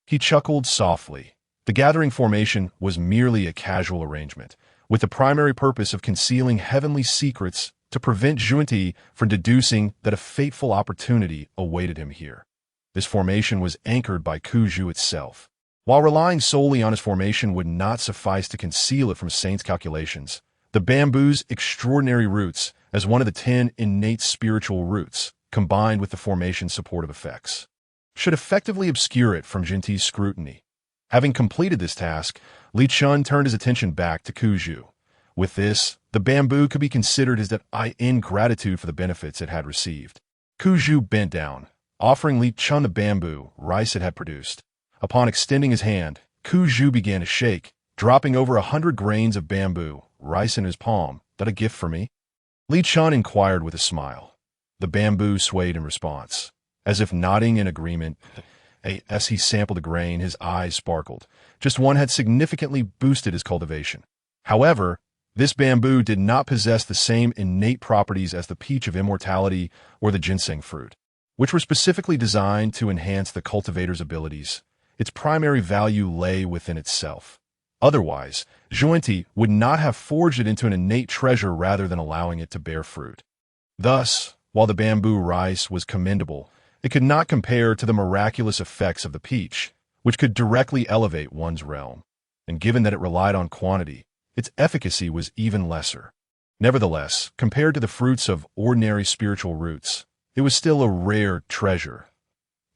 A: He chuckled softly. The gathering formation was merely a casual arrangement, with the primary purpose of concealing heavenly secrets to prevent Junti from deducing that a fateful opportunity awaited him here. This formation was anchored by Kuju itself. While relying solely on his formation would not suffice to conceal it from Saint's calculations, the bamboo's extraordinary roots, as one of the 10 innate spiritual roots, combined with the formation's supportive effects, should effectively obscure it from Junti's scrutiny. Having completed this task, Li Chen turned his attention back to Kuju. With this, the bamboo could be considered as in gratitude for the benefits it had received. Kuju bent down, offering Li Chen the bamboo rice it had produced. Upon extending his hand, Kuju began to shake, dropping over 100 grains of bamboo rice in his palm. "That a gift for me?" Li Chen inquired with a smile. The bamboo swayed in response, as if nodding in agreement. As he sampled the grain, his eyes sparkled. Just one had significantly boosted his cultivation. However, this bamboo did not possess the same innate properties as the peach of immortality or the ginseng fruit, which were specifically designed to enhance the cultivator's abilities. Its primary value lay within itself. Otherwise, Junti would not have forged it into an innate treasure rather than allowing it to bear fruit. Thus, while the bamboo rice was commendable, it could not compare to the miraculous effects of the peach, which could directly elevate one's realm. And given that it relied on quantity, its efficacy was even lesser. Nevertheless, compared to the fruits of ordinary spiritual roots, it was still a rare treasure.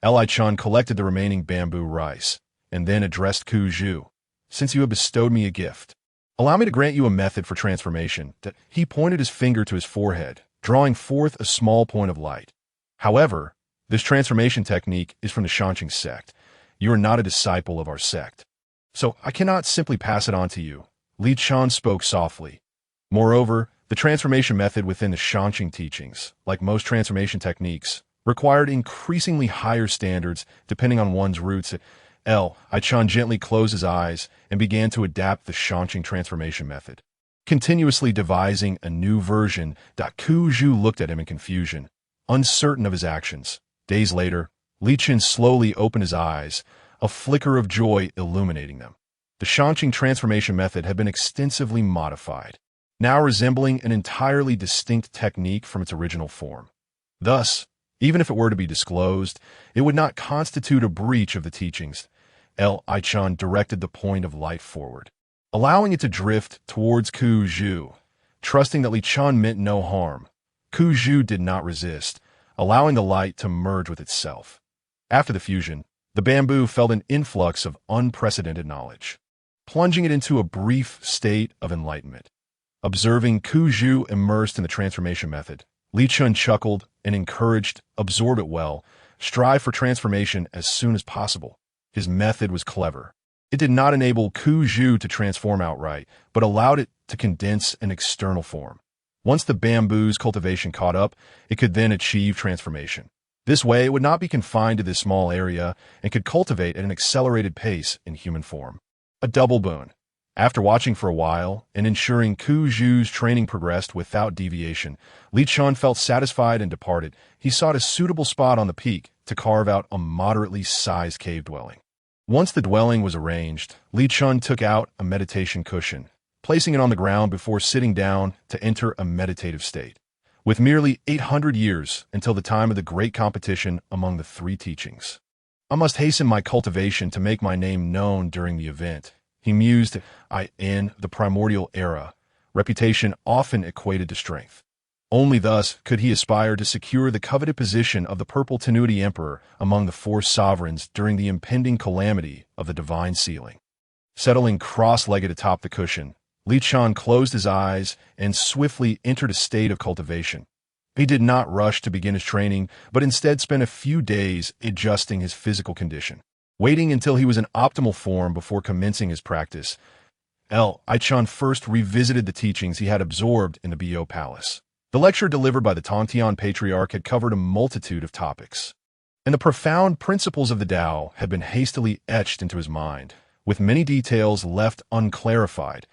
A: Li Chan collected the remaining bamboo rice, and then addressed Ku Zhu. Since you have bestowed me a gift, allow me to grant you a method for transformation. He pointed his finger to his forehead, drawing forth a small point of light. However, this transformation technique is from the Shanqing sect. You are not a disciple of our sect, so I cannot simply pass it on to you. Li Chan spoke softly. Moreover, the transformation method within the Shanqing teachings, like most transformation techniques, required increasingly higher standards depending on one's roots. Li Chan gently closed his eyes and began to adapt the Shanqing transformation method, continuously devising a new version. Ku Zhu looked at him in confusion, uncertain of his actions. Days later, Li Chen slowly opened his eyes, a flicker of joy illuminating them. The Shanqing transformation method had been extensively modified, now resembling an entirely distinct technique from its original form. Thus, even if it were to be disclosed, it would not constitute a breach of the teachings. Li Chan directed the point of light forward, allowing it to drift towards Ku Zhu. Trusting that Li Chan meant no harm, Ku Zhu did not resist, allowing the light to merge with itself. After the fusion, the bamboo felt an influx of unprecedented knowledge, plunging it into a brief state of enlightenment. Observing Ku Zhu immersed in the transformation method, Li Chen chuckled and encouraged, absorb it well, strive for transformation as soon as possible. His method was clever. It did not enable Ku Zhu to transform outright, but allowed it to condense an external form. Once the bamboo's cultivation caught up, it could then achieve transformation. This way, it would not be confined to this small area and could cultivate at an accelerated pace in human form. A double boon. After watching for a while and ensuring Ku Zhu's training progressed without deviation, Li Chan felt satisfied and departed. He sought a suitable spot on the peak to carve out a moderately sized cave dwelling. Once the dwelling was arranged, Li Chan took out a meditation cushion, placing it on the ground before sitting down to enter a meditative state. With merely 800 years until the time of the great competition among the three teachings, I must hasten my cultivation to make my name known during the event. He mused. In the primordial era, reputation often equated to strength. Only thus could he aspire to secure the coveted position of the Purple Tenuity Emperor among the four sovereigns during the impending calamity of the divine ceiling. Settling cross-legged atop the cushion, Li Chan closed his eyes and swiftly entered a state of cultivation. He did not rush to begin his training, but instead spent a few days adjusting his physical condition, waiting until he was in optimal form before commencing his practice. Li Chan first revisited the teachings he had absorbed in the Bo Palace. The lecture delivered by the Tongtian Patriarch had covered a multitude of topics, and the profound principles of the Tao had been hastily etched into his mind, with many details left unclarified.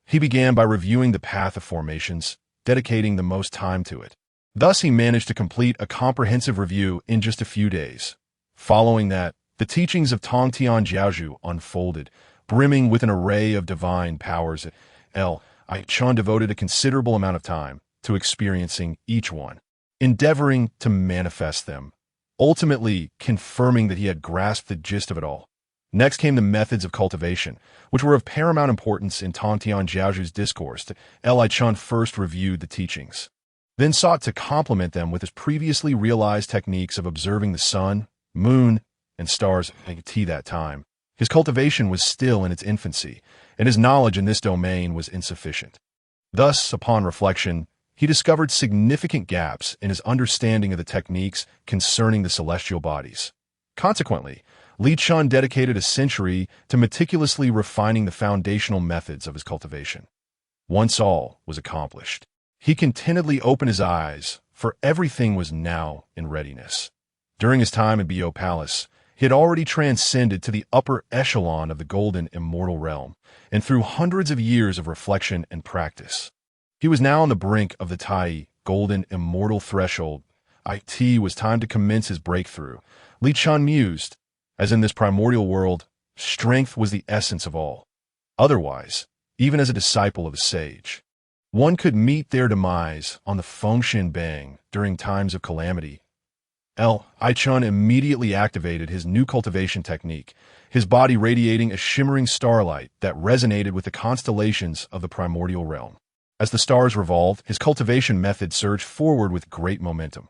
A: He began by reviewing the path of formations, dedicating the most time to it. Thus he managed to complete a comprehensive review in just a few days. Following that, the teachings of Tongtian Jiaozhu unfolded, brimming with an array of divine powers. Li Chan devoted a considerable amount of time to experiencing each one, endeavoring to manifest them, ultimately confirming that he had grasped the gist of it all. Next came the methods of cultivation, which were of paramount importance in Tongtian Jiaozhu's discourse. Li Chan first reviewed the teachings, then sought to complement them with his previously realized techniques of observing the sun, moon, and stars at that time. His cultivation was still in its infancy, and his knowledge in this domain was insufficient. Thus, upon reflection, he discovered significant gaps in his understanding of the techniques concerning the celestial bodies. Consequently, Li Chan dedicated a century to meticulously refining the foundational methods of his cultivation. Once all was accomplished, he contentedly opened his eyes, for everything was now in readiness. During his time in Bo Palace, he had already transcended to the upper echelon of the golden immortal realm, and through hundreds of years of reflection and practice, he was now on the brink of the Tai, golden immortal threshold. It was time to commence his breakthrough. Li Chan mused, as in this primordial world, strength was the essence of all. Otherwise, even as a disciple of a sage, one could meet their demise on the Feng Shen Bang during times of calamity. Li Chan immediately activated his new cultivation technique, his body radiating a shimmering starlight that resonated with the constellations of the primordial realm. As the stars revolved, his cultivation method surged forward with great momentum.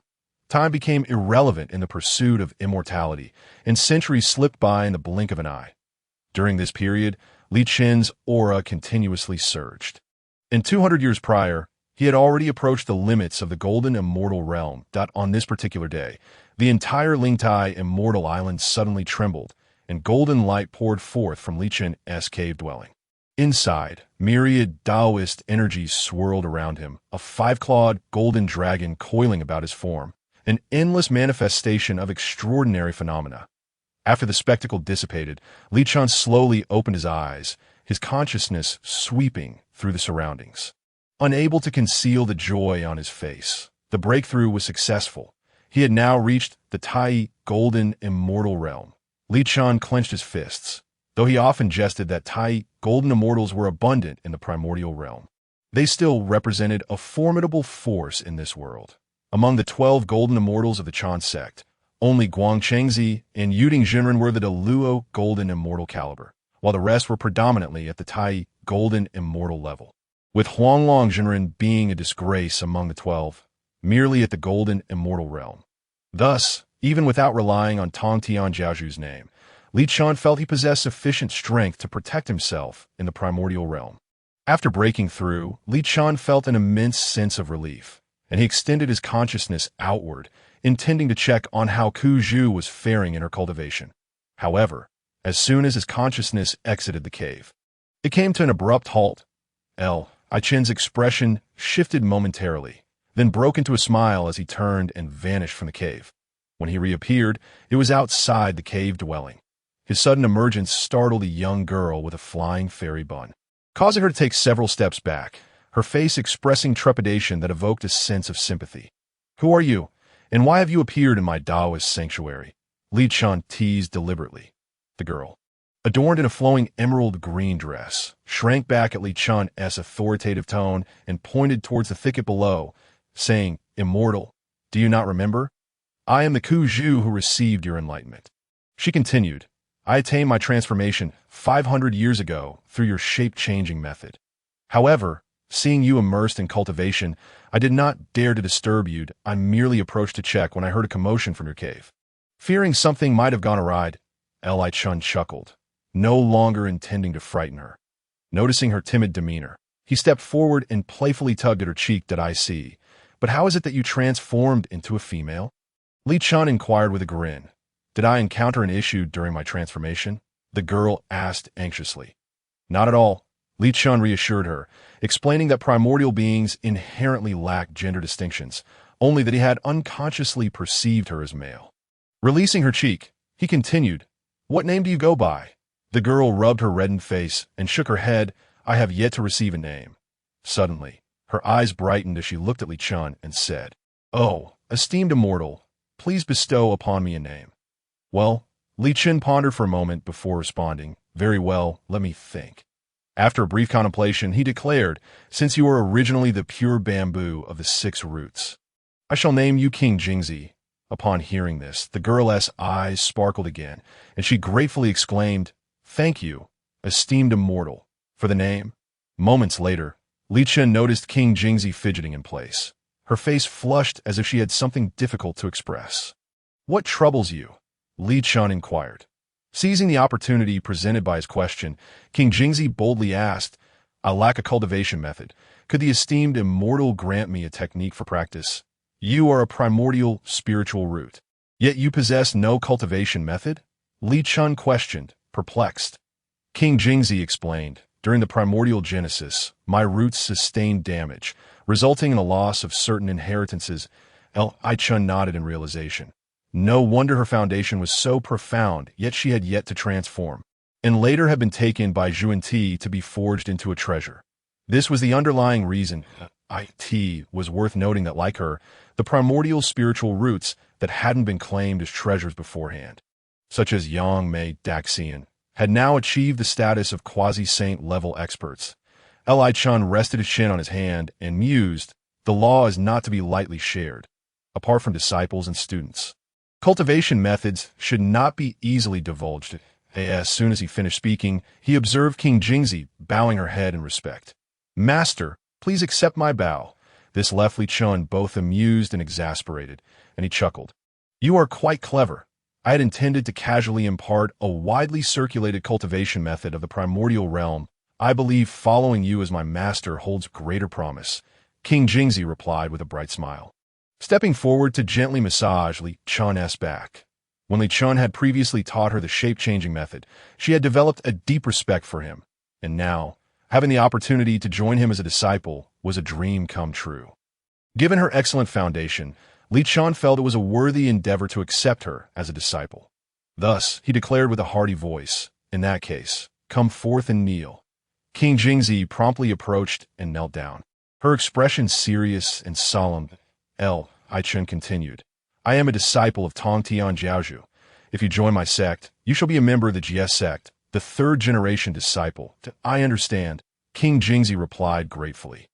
A: Time became irrelevant in the pursuit of immortality, and centuries slipped by in the blink of an eye. During this period, Li Chen's aura continuously surged. In 200 years prior, he had already approached the limits of the golden immortal realm. On this particular day, the entire Lingtai immortal island suddenly trembled, and golden light poured forth from Li Chen's cave dwelling. Inside, myriad Taoist energies swirled around him, a five-clawed golden dragon coiling about his form, an endless manifestation of extraordinary phenomena. After the spectacle dissipated, Li Chen slowly opened his eyes, his consciousness sweeping through the surroundings. Unable to conceal the joy on his face, the breakthrough was successful. He had now reached the Tai golden immortal realm. Li Chen clenched his fists, though he often jested that Tai golden immortals were abundant in the primordial realm. They still represented a formidable force in this world. Among the 12 golden immortals of the Chen sect, only Guangchengzi and Yuding Jinren were the Deluo golden immortal caliber, while the rest were predominantly at the Tai golden immortal level, with Huanglong Jinren being a disgrace among the 12, merely at the golden immortal realm. Thus, even without relying on Tong Tian Jiaozhu's name, Li Chen felt he possessed sufficient strength to protect himself in the primordial realm. After breaking through, Li Chen felt an immense sense of relief, and he extended his consciousness outward, intending to check on how Ku Zhu was faring in her cultivation. However, as soon as his consciousness exited the cave, it came to an abrupt halt. Li Chen's expression shifted momentarily, then broke into a smile as he turned and vanished from the cave. When he reappeared, it was outside the cave dwelling. His sudden emergence startled a young girl with a flying fairy bun, causing her to take several steps back, her face expressing trepidation that evoked a sense of sympathy. "Who are you, and why have you appeared in my Taoist sanctuary?" Li Chen teased deliberately. The girl, adorned in a flowing emerald green dress, shrank back at Li Chen's authoritative tone and pointed towards the thicket below, saying, "Immortal, do you not remember? I am the Ku Zhu who received your enlightenment." She continued, "I attained my transformation 500 years ago through your shape-changing method. However, seeing you immersed in cultivation, I did not dare to disturb you. I merely approached to check when I heard a commotion from your cave. Fearing something might have gone awry." Li Chen chuckled, no longer intending to frighten her. Noticing her timid demeanor, he stepped forward and playfully tugged at her cheek. "I see. But how is it that you transformed into a female?" Li Chen inquired with a grin. "Did I encounter an issue during my transformation?" the girl asked anxiously. "Not at all," Li Chen reassured her, explaining that primordial beings inherently lack gender distinctions, only that he had unconsciously perceived her as male. Releasing her cheek, he continued, "What name do you go by?" The girl rubbed her reddened face and shook her head. "I have yet to receive a name." Suddenly, her eyes brightened as she looked at Li Chen and said, "Oh, esteemed immortal, please bestow upon me a name." "Well," Li Chen pondered for a moment before responding, "Very well, let me think." After a brief contemplation, he declared, "Since you are originally the pure bamboo of the 6 roots, I shall name you King Jingzi." Upon hearing this, the girl's eyes sparkled again, and she gratefully exclaimed, "Thank you, esteemed immortal, for the name." Moments later, Li Chen noticed King Jingzi fidgeting in place. Her face flushed as if she had something difficult to express. "What troubles you?" Li Chen inquired. Seizing the opportunity presented by his question, King Jingzi boldly asked, "I lack a cultivation method. Could the esteemed immortal grant me a technique for practice? You are a primordial spiritual root, yet you possess no cultivation method?" Li Chen questioned, perplexed. King Jingzi explained, "During the primordial genesis, my roots sustained damage, resulting in a loss of certain inheritances." Li Chen nodded in realization. No wonder her foundation was so profound, yet she had yet to transform, and later had been taken by Zhuan to be forged into a treasure. This was the underlying reason. It was worth noting that, like her, the primordial spiritual roots that hadn't been claimed as treasures beforehand, such as Yang Mei Daxian, had now achieved the status of quasi-saint level experts. Li Chen rested his chin on his hand and mused, "The law is not to be lightly shared, apart from disciples and students. Cultivation methods should not be easily divulged." As soon as he finished speaking, he observed King Jingzi bowing her head in respect. "Master, Please accept my bow." This left Li Chun both amused and exasperated, and he chuckled. "You are quite clever. I had intended to casually impart a widely circulated cultivation method of the primordial realm. I believe following you as my master holds greater promise." King Jingzi replied with a bright smile. Stepping forward to gently massage Li Chun's back. When Li Chun had previously taught her the shape-changing method, she had developed a deep respect for him, and now, having the opportunity to join him as a disciple was a dream come true. Given her excellent foundation, Li Chun felt it was a worthy endeavor to accept her as a disciple. Thus, he declared with a hearty voice, "In that case, come forth and kneel." King Jingzi promptly approached and knelt down. Her expression serious and solemn. I Chen continued, "I am a disciple of Tong Tian Jiaozhu. If you join my sect, you shall be a member of the Jie sect, the third-generation disciple." "I understand," King Jingzi replied gratefully.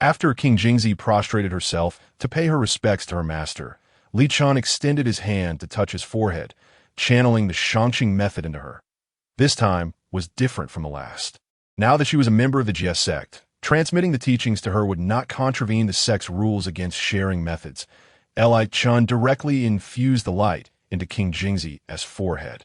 A: After King Jingzi prostrated herself to pay her respects to her master, Li Chun extended his hand to touch his forehead, channeling the Shangqing method into her. This time was different from the last. Now that she was a member of the Jie sect, transmitting the teachings to her would not contravene the sect's rules against sharing methods. Li Chun directly infused the light into King Jingzi's forehead.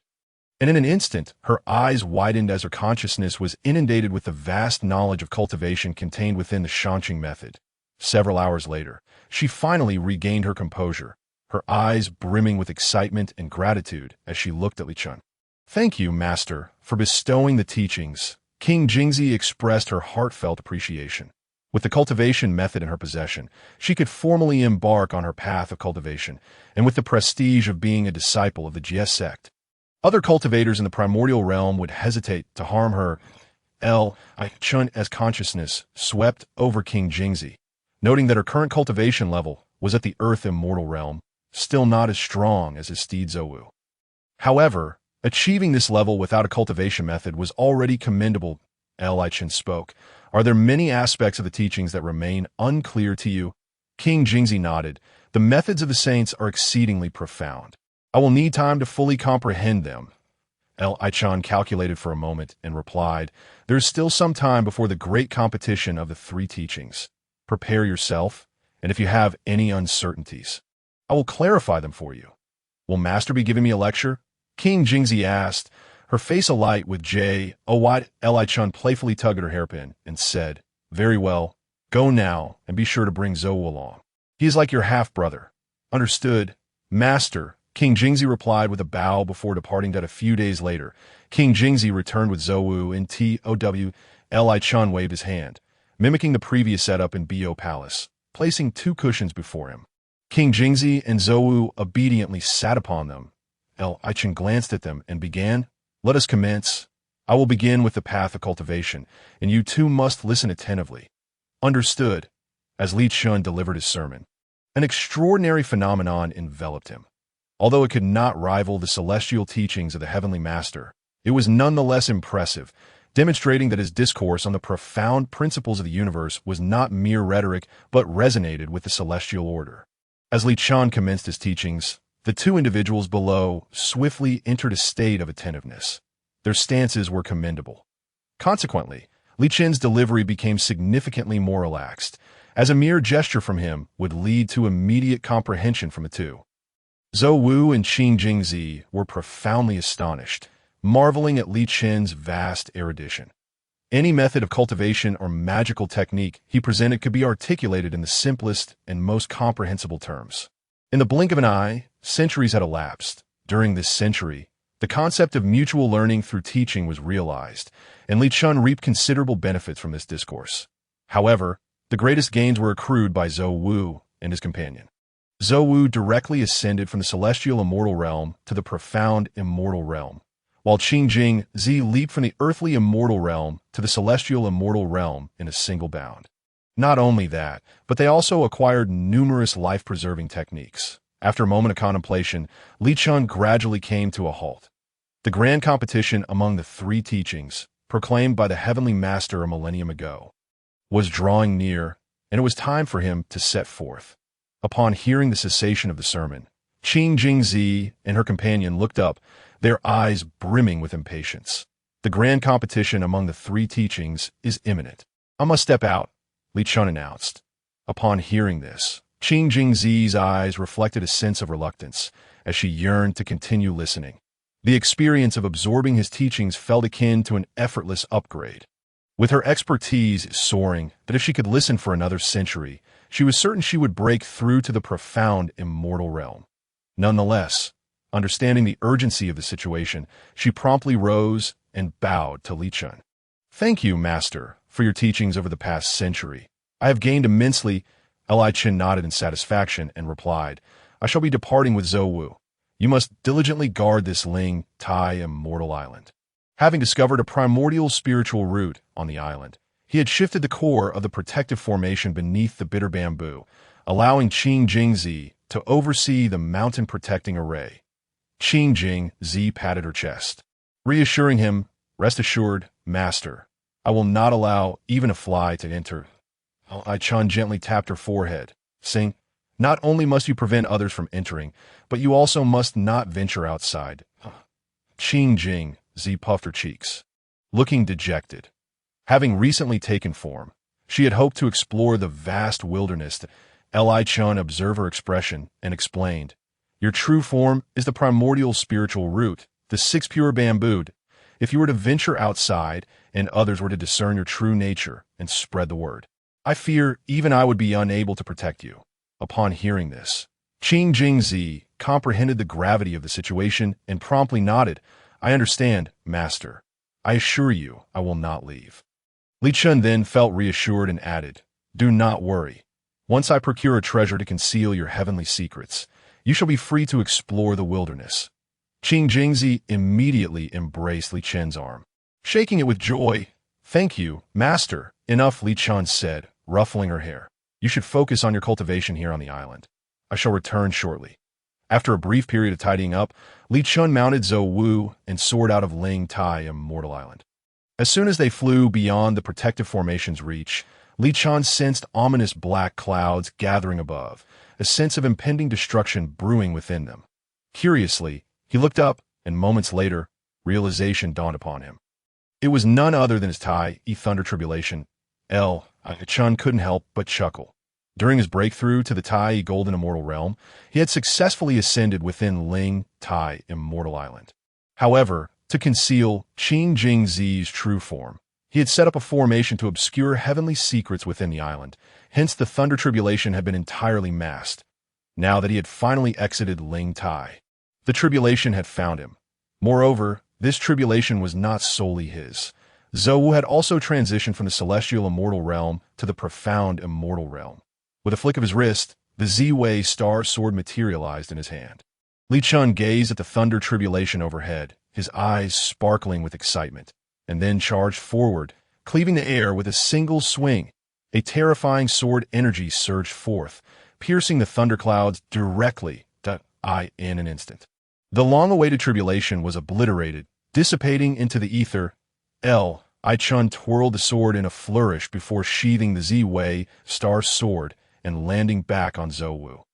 A: And in an instant, her eyes widened as her consciousness was inundated with the vast knowledge of cultivation contained within the Shangqing method. Several hours later, she finally regained her composure, her eyes brimming with excitement and gratitude as she looked at Li Chun. "Thank you, Master, for bestowing the teachings." King Jingzi expressed her heartfelt appreciation. With the cultivation method in her possession, she could formally embark on her path of cultivation, and with the prestige of being a disciple of the Jie sect. Other cultivators in the primordial realm would hesitate to harm her. Li Chun as consciousness swept over King Jingzi, noting that her current cultivation level was at the earth immortal realm, still not as strong as his steed Zouwu. However, achieving this level without a cultivation method was already commendable. Li Chun spoke. "Are there many aspects of the teachings that remain unclear to you?" King Jingzi nodded. "The methods of the saints are exceedingly profound. I will need time to fully comprehend them." Li Chun calculated for a moment and replied, "There is still some time before the great competition of the three teachings. Prepare yourself, and if you have any uncertainties, I will clarify them for you." "Will Master be giving me a lecture?" King Jingzi asked, her face alight with Jie Jiao. Li Chun playfully tugged at her hairpin and said, "Very well, go now and be sure to bring Zouwu along. He is like your half-brother." "Understood, Master," King Jingzi replied with a bow before departing. That a few days later, King Jingzi returned with Zouwu in TOW. Li Chun waved his hand, mimicking the previous setup in Bo Palace, placing 2 cushions before him. King Jingzi and Zouwu obediently sat upon them. Li Chun glanced at them and began, "Let us commence. I will begin with the path of cultivation, and you two must listen attentively." "Understood," as Li Chun delivered his sermon. An extraordinary phenomenon enveloped him. Although it could not rival the celestial teachings of the Heavenly Master, it was nonetheless impressive, demonstrating that his discourse on the profound principles of the universe was not mere rhetoric but resonated with the celestial order. As Li Chun commenced his teachings, the 2 individuals below swiftly entered a state of attentiveness. Their stances were commendable. Consequently, Li Chun's delivery became significantly more relaxed, as a mere gesture from him would lead to immediate comprehension from the 2. Zouwu and King Jingzi were profoundly astonished, marveling at Li Chun's vast erudition. Any method of cultivation or magical technique he presented could be articulated in the simplest and most comprehensible terms. In the blink of an eye, centuries had elapsed. During this century, the concept of mutual learning through teaching was realized, and Li Chun reaped considerable benefits from this discourse. However, the greatest gains were accrued by Zouwu and his companion. Zouwu directly ascended from the celestial immortal realm to the profound immortal realm, while King Jingzi leaped from the earthly immortal realm to the celestial immortal realm in a single bound. Not only that, but they also acquired numerous life-preserving techniques. After a moment of contemplation, Li Chun gradually came to a halt. The grand competition among the 3 teachings, proclaimed by the Heavenly Master a millennium ago, was drawing near, and it was time for him to set forth. Upon hearing the cessation of the sermon, King Jingzi and her companion looked up, their eyes brimming with impatience. "The grand competition among the 3 teachings is imminent. I must step out," Li Chun announced. Upon hearing this, Qing Jingzi's eyes reflected a sense of reluctance as she yearned to continue listening. The experience of absorbing his teachings felt akin to an effortless upgrade. With her expertise soaring, that if she could listen for another century, she was certain she would break through to the profound immortal realm. Nonetheless, understanding the urgency of the situation, she promptly rose and bowed to Li Chun. "Thank you, Master, for your teachings over the past century. I have gained immensely." Li Chen nodded in satisfaction and replied, "I shall be departing with Zhou Wu. You must diligently guard this Ling Tai immortal island." Having discovered a primordial spiritual root on the island, he had shifted the core of the protective formation beneath the bitter bamboo, allowing Qing Jingzi to oversee the mountain-protecting array. Qing Jingzi patted her chest, reassuring him, "Rest assured, Master, I will not allow even a fly to enter." Li Chun gently tapped her forehead, saying, "Not only must you prevent others from entering, but you also must not venture outside." Qing Jingzi puffed her cheeks, looking dejected. Having recently taken form, she had hoped to explore the vast wilderness. Li Chun observed her expression and explained, "Your true form is the primordial spiritual root, the six pure bamboo. If you were to venture outside and others were to discern your true nature and spread the word, I fear even I would be unable to protect you." Upon hearing this, Qing Jingzi comprehended the gravity of the situation and promptly nodded, "I understand, Master. I assure you I will not leave." Li Chun then felt reassured and added, "Do not worry. Once I procure a treasure to conceal your heavenly secrets, you shall be free to explore the wilderness." Qing Jingzi immediately embraced Li Chen's arm, shaking it with joy. "Thank you, Master." "Enough," Li Chun said, ruffling her hair. "You should focus on your cultivation here on the island. I shall return shortly." After a brief period of tidying up, Li Chun mounted Zhou Wu and soared out of Ling Tai Immortal Island. As soon as they flew beyond the protective formation's reach, Li Chun sensed ominous black clouds gathering above, a sense of impending destruction brewing within them. Curiously, he looked up, and moments later, realization dawned upon him. It was none other than his Tai Thunder Tribulation. Li Chun couldn't help but chuckle. During his breakthrough to the Tai Golden Immortal Realm, he had successfully ascended within Ling Tai Immortal Island. However, to conceal Qing Jingzi's true form, he had set up a formation to obscure heavenly secrets within the island, hence the Thunder Tribulation had been entirely masked. Now that he had finally exited Ling Tai, the tribulation had found him. Moreover, this tribulation was not solely his. Zhou Wu had also transitioned from the celestial immortal realm to the profound immortal realm. With a flick of his wrist, the Zi Wei Star sword materialized in his hand. Li Chun gazed at the thunder tribulation overhead, his eyes sparkling with excitement, and then charged forward, cleaving the air with a single swing. A terrifying sword energy surged forth, piercing the thunderclouds directly in an instant. The long-awaited tribulation was obliterated, dissipating into the ether. Li Chun twirled the sword in a flourish before sheathing the Zi Wei Star sword and landing back on Zhou Wu.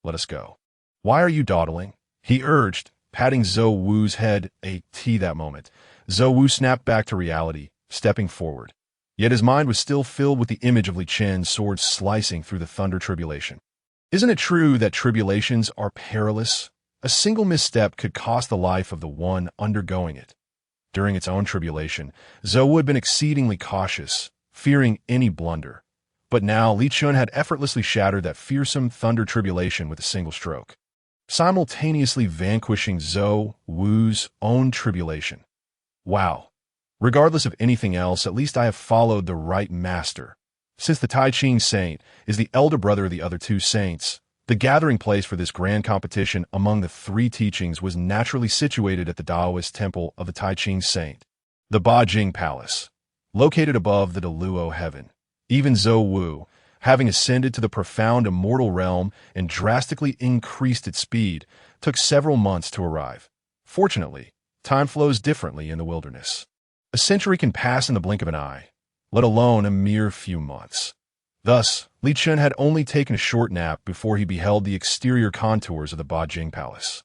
A: "Let us go." "Why are you dawdling?" he urged, patting Zhou Wu's head. That moment, Zhou Wu snapped back to reality, stepping forward. Yet his mind was still filled with the image of Li Chen's sword slicing through the thunder tribulation. Isn't it true that tribulations are perilous? A single misstep could cost the life of the one undergoing it. During its own tribulation, Zhou Wu had been exceedingly cautious, fearing any blunder. But now Li Chun had effortlessly shattered that fearsome thunder tribulation with a single stroke, simultaneously vanquishing Zhou Wu's own tribulation. Wow. Regardless of anything else, at least I have followed the right master. Since the Tai Ching Saint is the elder brother of the other two saints, the gathering place for this grand competition among the three teachings was naturally situated at the Taoist temple of the Tai Ching Saint, the Ba Jing Palace, located above the Deluo heaven. Even Zhou Wu, having ascended to the profound immortal realm and drastically increased its speed, took several months to arrive. Fortunately, time flows differently in the wilderness. A century can pass in the blink of an eye, let alone a mere few months. Thus, Li Chun had only taken a short nap before he beheld the exterior contours of the Ba Jing Palace.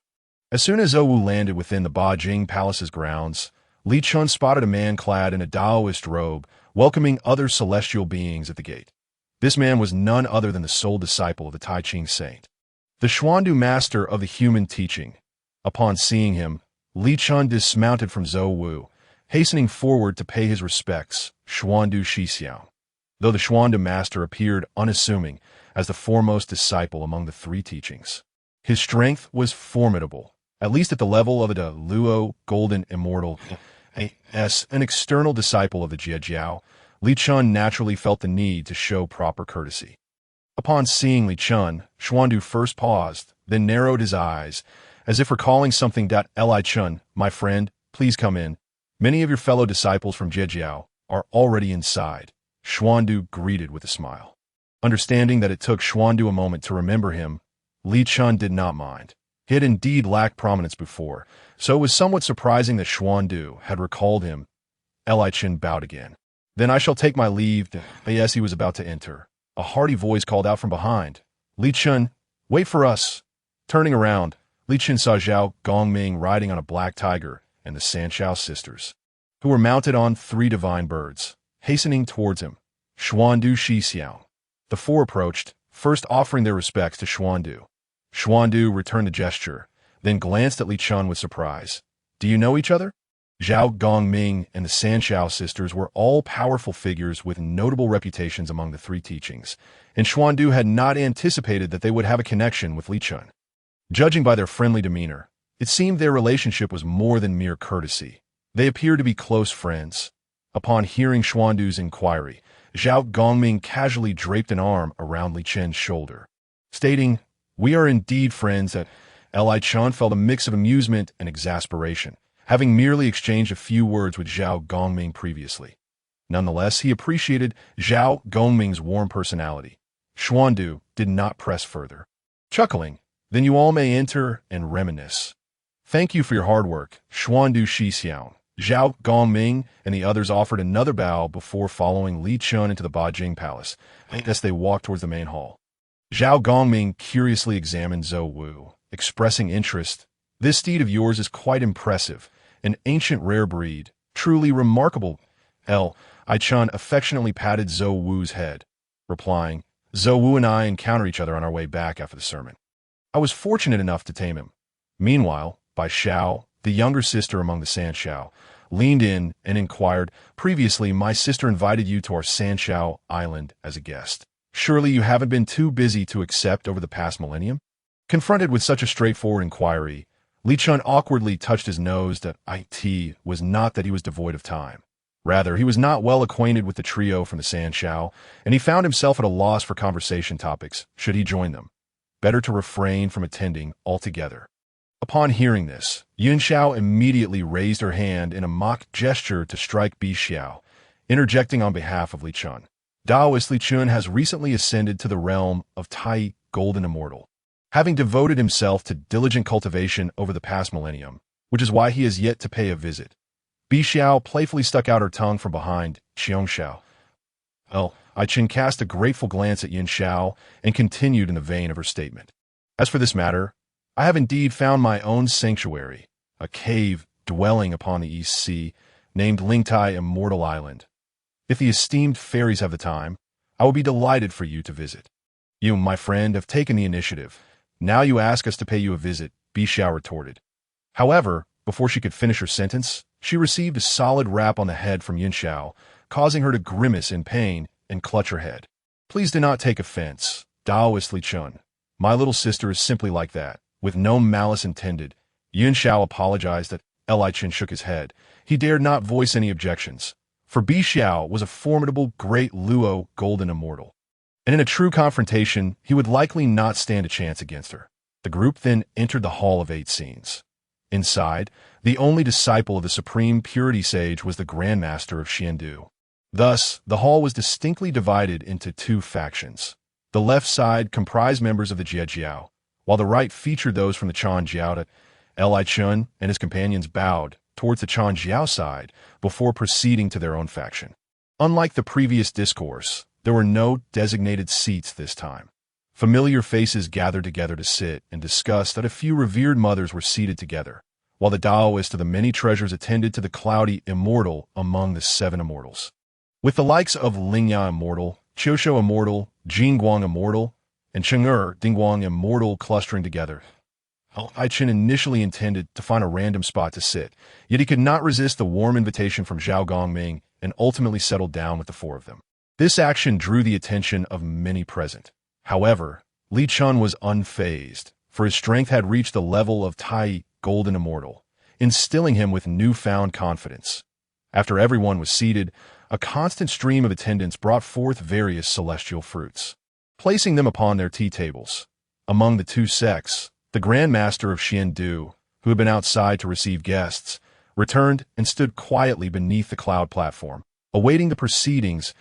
A: As soon as Zhou Wu landed within the Ba Jing Palace's grounds, Li Chun spotted a man clad in a Taoist robe welcoming other celestial beings at the gate. This man was none other than the sole disciple of the Tai Ching saint, the Xuandu master of the human teaching. Upon seeing him, Li Chun dismounted from Zhou Wu, hastening forward to pay his respects, Xuandu Shixiao. Though the Xuandu master appeared unassuming as the foremost disciple among the three teachings, his strength was formidable, at least at the level of a Luo golden immortal. As an external disciple of the Jie Jiao, Li Chun naturally felt the need to show proper courtesy. Upon seeing Li Chun, Xuandu first paused, then narrowed his eyes, as if recalling something. Li Chun, my friend, please come in. Many of your fellow disciples from Jie Jiao are already inside, Xuandu greeted with a smile. Understanding that it took Xuandu a moment to remember him, Li Chun did not mind. He had indeed lacked prominence before, so it was somewhat surprising that Xuandu had recalled him. Li Chun bowed again. Then I shall take my leave. Yes, he was about to enter. A hearty voice called out from behind. Li Chun, wait for us. Turning around, Li Chun saw Zhao Gongming riding on a black tiger and the Sanshao sisters, who were mounted on 3 divine birds, hastening towards him. Xuandu Shixiao. The 4 approached, first offering their respects to Xuandu. Xuandu returned the gesture, then glanced at Li Chun with surprise. Do you know each other? Zhao Gongming and the Sanshao sisters were all powerful figures with notable reputations among the 3 teachings, and Xuandu had not anticipated that they would have a connection with Li Chun. Judging by their friendly demeanor, it seemed their relationship was more than mere courtesy. They appeared to be close friends. Upon hearing Xuandu's inquiry, Zhao Gongming casually draped an arm around Li Chun's shoulder, stating, we are indeed friends. Li Chun felt a mix of amusement and exasperation, having merely exchanged a few words with Zhao Gongming previously. Nonetheless, he appreciated Zhao Gongming's warm personality. Xuandu did not press further. Chuckling, then you all may enter and reminisce. Thank you for your hard work, Xuandu Shixiao. Zhao Gongming and the others offered another bow before following Li Chun into the Bajing Palace, as they walked towards the main hall. Zhao Gongming curiously examined Zhou Wu, expressing interest. This steed of yours is quite impressive, an ancient rare breed, truly remarkable. Li Chun affectionately patted Zhou Wu's head, replying, Zhou Wu and I encounter each other on our way back after the sermon. I was fortunate enough to tame him. Meanwhile, Bai Xiao, the younger sister among the Sanshao, leaned in and inquired, previously my sister invited you to our Sanshao island as a guest. Surely you haven't been too busy to accept over the past millennium? Confronted with such a straightforward inquiry, Li Chun awkwardly touched his nose. It was not that he was devoid of time. Rather, he was not well acquainted with the trio from the Sanshao, and he found himself at a loss for conversation topics, should he join them. Better to refrain from attending altogether. Upon hearing this, Yun Xiao immediately raised her hand in a mock gesture to strike Bi Xiao, interjecting on behalf of Li Chun. Taoist Li Chun has recently ascended to the realm of Tai Golden Immortal, having devoted himself to diligent cultivation over the past millennium, which is why he has yet to pay a visit. Bi Xiao playfully stuck out her tongue from behind Qiong Xiao. I Chen cast a grateful glance at Yin Xiao and continued in the vein of her statement. As for this matter, I have indeed found my own sanctuary, a cave dwelling upon the East Sea, named Lingtai Immortal Island. If the esteemed fairies have the time, I will be delighted for you to visit. You, my friend, have taken the initiative. Now you ask us to pay you a visit, Bi Xiao retorted. However, before she could finish her sentence, she received a solid rap on the head from Yin Xiao, causing her to grimace in pain and clutch her head. Please do not take offense, Taoist Li Chun. My little sister is simply like that, with no malice intended. Yin Xiao apologized. Li Chun shook his head. He dared not voice any objections, for Bi Xiao was a formidable great Luo golden immortal, and in a true confrontation, he would likely not stand a chance against her. The group then entered the Hall of 8 Scenes. Inside, the only disciple of the supreme purity sage was the Grand Master of Xiandu. Thus, the hall was distinctly divided into 2 factions. The left side comprised members of the Jie Jiao, while the right featured those from the Chan Jiao. Li Chun and his companions bowed towards the Chan Jiao side before proceeding to their own faction. Unlike the previous discourse, there were no designated seats this time. Familiar faces gathered together to sit and discuss. That a few revered mothers were seated together, while the Taoist of the many treasures attended to the cloudy immortal among the 7 immortals. With the likes of Lingya Immortal, Qiushou immortal, Jingguang immortal, and Cheng'er Dingguang immortal clustering together. Chen initially intended to find a random spot to sit, yet he could not resist the warm invitation from Zhao Gongming and ultimately settled down with the four of them. This action drew the attention of many present. However, Li Chun was unfazed, for his strength had reached the level of Tai Golden Immortal, instilling him with newfound confidence. After everyone was seated, a constant stream of attendants brought forth various celestial fruits, placing them upon their tea tables. Among the two sects, the Grand Master of Xiandu, who had been outside to receive guests, returned and stood quietly beneath the cloud platform, awaiting the proceedings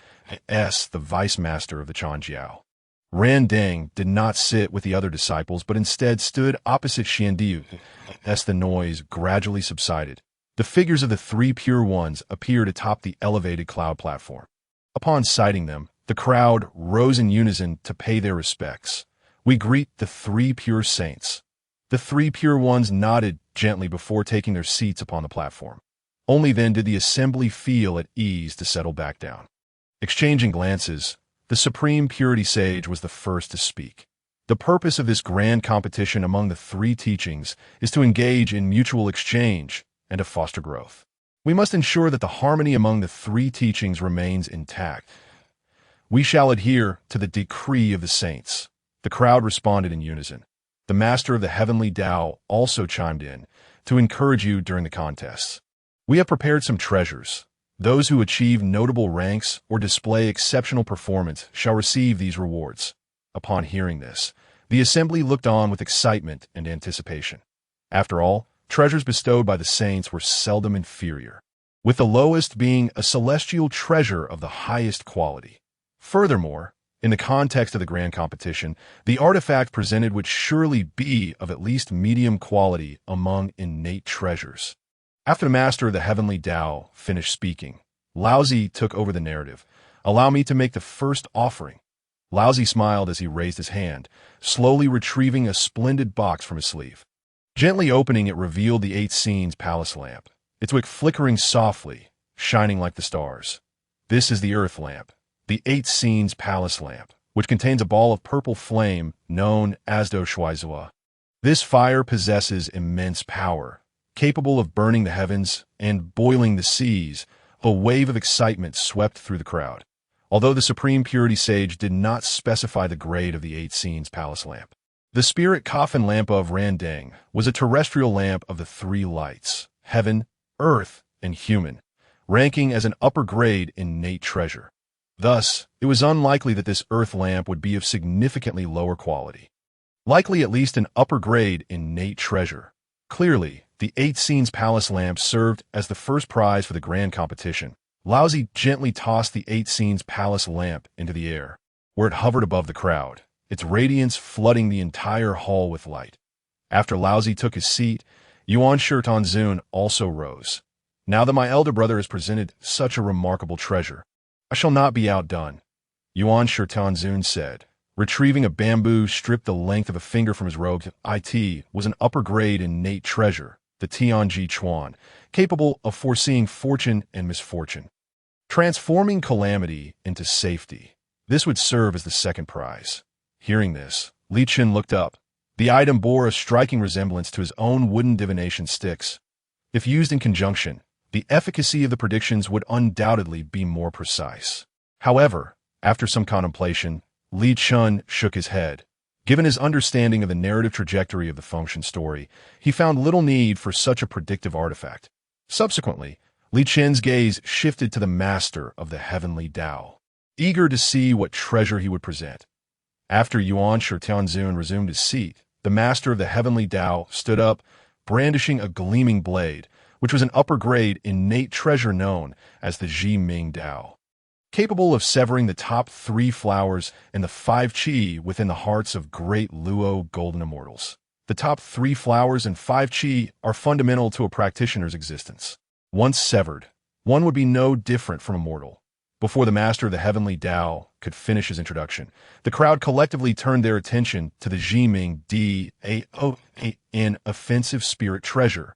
A: as the Vice Master of the Chan Jiao. Ran Deng did not sit with the other disciples, but instead stood opposite Xiandu. As the noise gradually subsided, the figures of the three pure ones appeared atop the elevated cloud platform. Upon sighting them, the crowd rose in unison to pay their respects. We greet the three pure saints. The three pure ones nodded gently before taking their seats upon the platform. Only then did the assembly feel at ease to settle back down. Exchanging glances, the Supreme Purity Sage was the first to speak. The purpose of this grand competition among the three teachings is to engage in mutual exchange and to foster growth. We must ensure that the harmony among the three teachings remains intact. We shall adhere to the decree of the saints. The crowd responded in unison. The Master of the Heavenly Tao also chimed in to encourage you during the contests. We have prepared some treasures. Those who achieve notable ranks or display exceptional performance shall receive these rewards. Upon hearing this, the assembly looked on with excitement and anticipation. After all, treasures bestowed by the saints were seldom inferior, with the lowest being a celestial treasure of the highest quality. Furthermore, in the context of the grand competition, the artifact presented would surely be of at least medium quality among innate treasures. After the Master of the Heavenly Tao finished speaking, Laozi took over the narrative. Allow me to make the first offering. Laozi smiled as he raised his hand, slowly retrieving a splendid box from his sleeve. Gently opening it revealed the 8 scenes palace lamp, its wick flickering softly, shining like the stars. This is the earth lamp, the 8 scenes palace lamp, which contains a ball of purple flame known as Do Shuaizua. This fire possesses immense power, capable of burning the heavens and boiling the seas. A wave of excitement swept through the crowd, although the Supreme Purity Sage did not specify the grade of the 8 scenes palace lamp. The spirit coffin lamp of Randang was a terrestrial lamp of the 3 lights, heaven, earth, and human, ranking as an upper grade innate treasure. Thus, it was unlikely that this earth lamp would be of significantly lower quality. Likely at least an upper grade innate treasure. Clearly, the 8 scenes palace lamp served as the first prize for the grand competition. Laozi gently tossed the 8 scenes palace lamp into the air, where it hovered above the crowd, its radiance flooding the entire hall with light. After Laozi took his seat, Yuan Shirtanzun also rose. Now that my elder brother has presented such a remarkable treasure, I shall not be outdone, Yuan Shirtanzun said. Retrieving a bamboo strip the length of a finger from his robe, it was an upper grade innate treasure, the Tianji Chuan, capable of foreseeing fortune and misfortune, transforming calamity into safety. This would serve as the second prize. Hearing this, Li Qin looked up. The item bore a striking resemblance to his own wooden divination sticks. If used in conjunction, the efficacy of the predictions would undoubtedly be more precise. However, after some contemplation, Li Chun shook his head. Given his understanding of the narrative trajectory of the Feng Shen story, he found little need for such a predictive artifact. Subsequently, Li Chen's gaze shifted to the Master of the Heavenly Tao, eager to see what treasure he would present. After Yuan Shirtanzun resumed his seat, the Master of the Heavenly Tao stood up, brandishing a gleaming blade, which was an upper-grade innate treasure known as the Ji Ming Dao, capable of severing the top 3 flowers and the 5 qi within the hearts of great Luo golden immortals. The top 3 flowers and 5 qi are fundamental to a practitioner's existence. Once severed, one would be no different from a mortal. Before the Master of the Heavenly Tao could finish his introduction, the crowd collectively turned their attention to the Jiming Dao in offensive spirit treasure.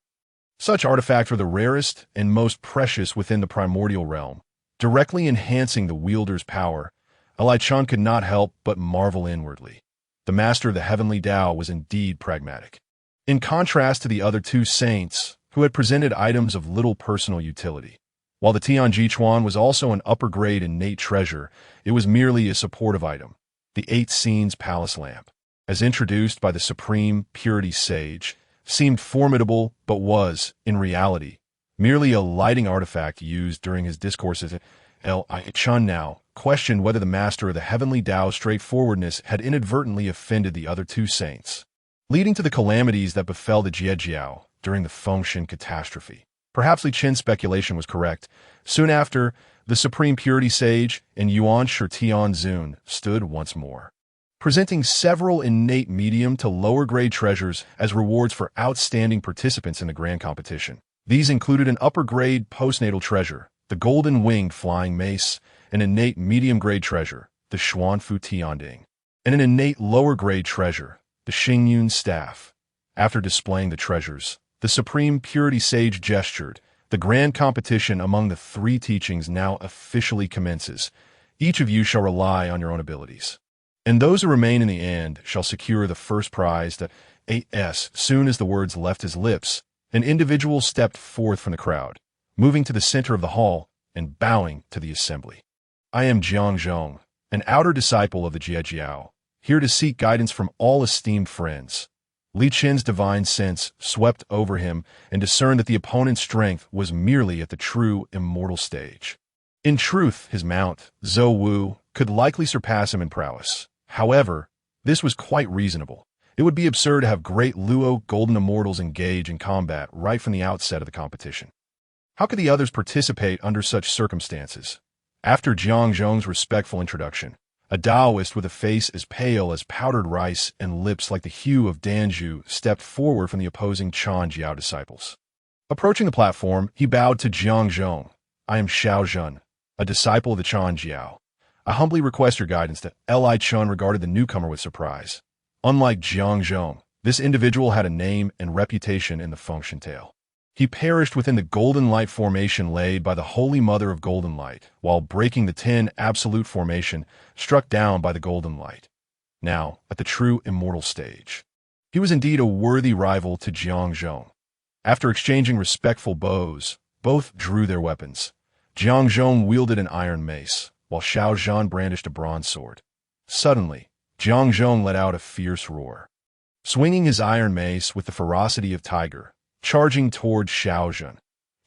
A: Such artifacts are the rarest and most precious within the primordial realm, directly enhancing the wielder's power. Chen could not help but marvel inwardly. The master of the heavenly Tao was indeed pragmatic. In contrast to the other two saints, who had presented items of little personal utility. While the Tianji Chuan was also an upper-grade innate treasure, it was merely a supportive item, the 8 Scenes Palace Lamp. As introduced by the Supreme Purity Sage, seemed formidable but was, in reality, merely a lighting artifact used during his discourses. Chen now questioned whether the master of the heavenly Tao's straightforwardness had inadvertently offended the other two saints, leading to the calamities that befell the Jie Jiao during the Feng Shen catastrophe. Perhaps Li Chen's speculation was correct. Soon after, the Supreme Purity Sage and Yuan Shi Tianzun stood once more, presenting several innate medium to lower-grade treasures as rewards for outstanding participants in the grand competition. These included an upper-grade postnatal treasure, the golden-winged flying mace, an innate medium-grade treasure, the Xuanfu Tianding, and an innate lower-grade treasure, the Xingyun staff. After displaying the treasures, the Supreme Purity Sage gestured. The grand competition among the 3 teachings now officially commences. Each of you shall rely on your own abilities, and those who remain in the end shall secure the first prize. Soon as the words left his lips, an individual stepped forth from the crowd, moving to the center of the hall and bowing to the assembly. I am Jiang Zhong, an outer disciple of the Jie Jiao, here to seek guidance from all esteemed friends. Li Chen's divine sense swept over him and discerned that the opponent's strength was merely at the true immortal stage. In truth, his mount, Zhou Wu, could likely surpass him in prowess. However, this was quite reasonable. It would be absurd to have great Luo golden immortals engage in combat right from the outset of the competition. How could the others participate under such circumstances? After Jiang Zhong's respectful introduction, a Taoist with a face as pale as powdered rice and lips like the hue of Danju stepped forward from the opposing Chen Jiao disciples. Approaching the platform, he bowed to Jiang Zhong. I am Xiao Zhen, a disciple of the Chen Jiao. I humbly request your guidance. Li Chen regarded the newcomer with surprise. Unlike Jiang Zhong, this individual had a name and reputation in the Feng Shen tale. He perished within the Golden Light formation laid by the Holy Mother of Golden Light, while breaking the 10 Absolute formation struck down by the Golden Light. Now, at the true immortal stage, he was indeed a worthy rival to Jiang Zhong. After exchanging respectful bows, both drew their weapons. Jiang Zhong wielded an iron mace, while Xiao Zhan brandished a bronze sword. Suddenly, Jiang Zhong let out a fierce roar. Swinging his iron mace with the ferocity of tiger, charging toward Xiao Zhan.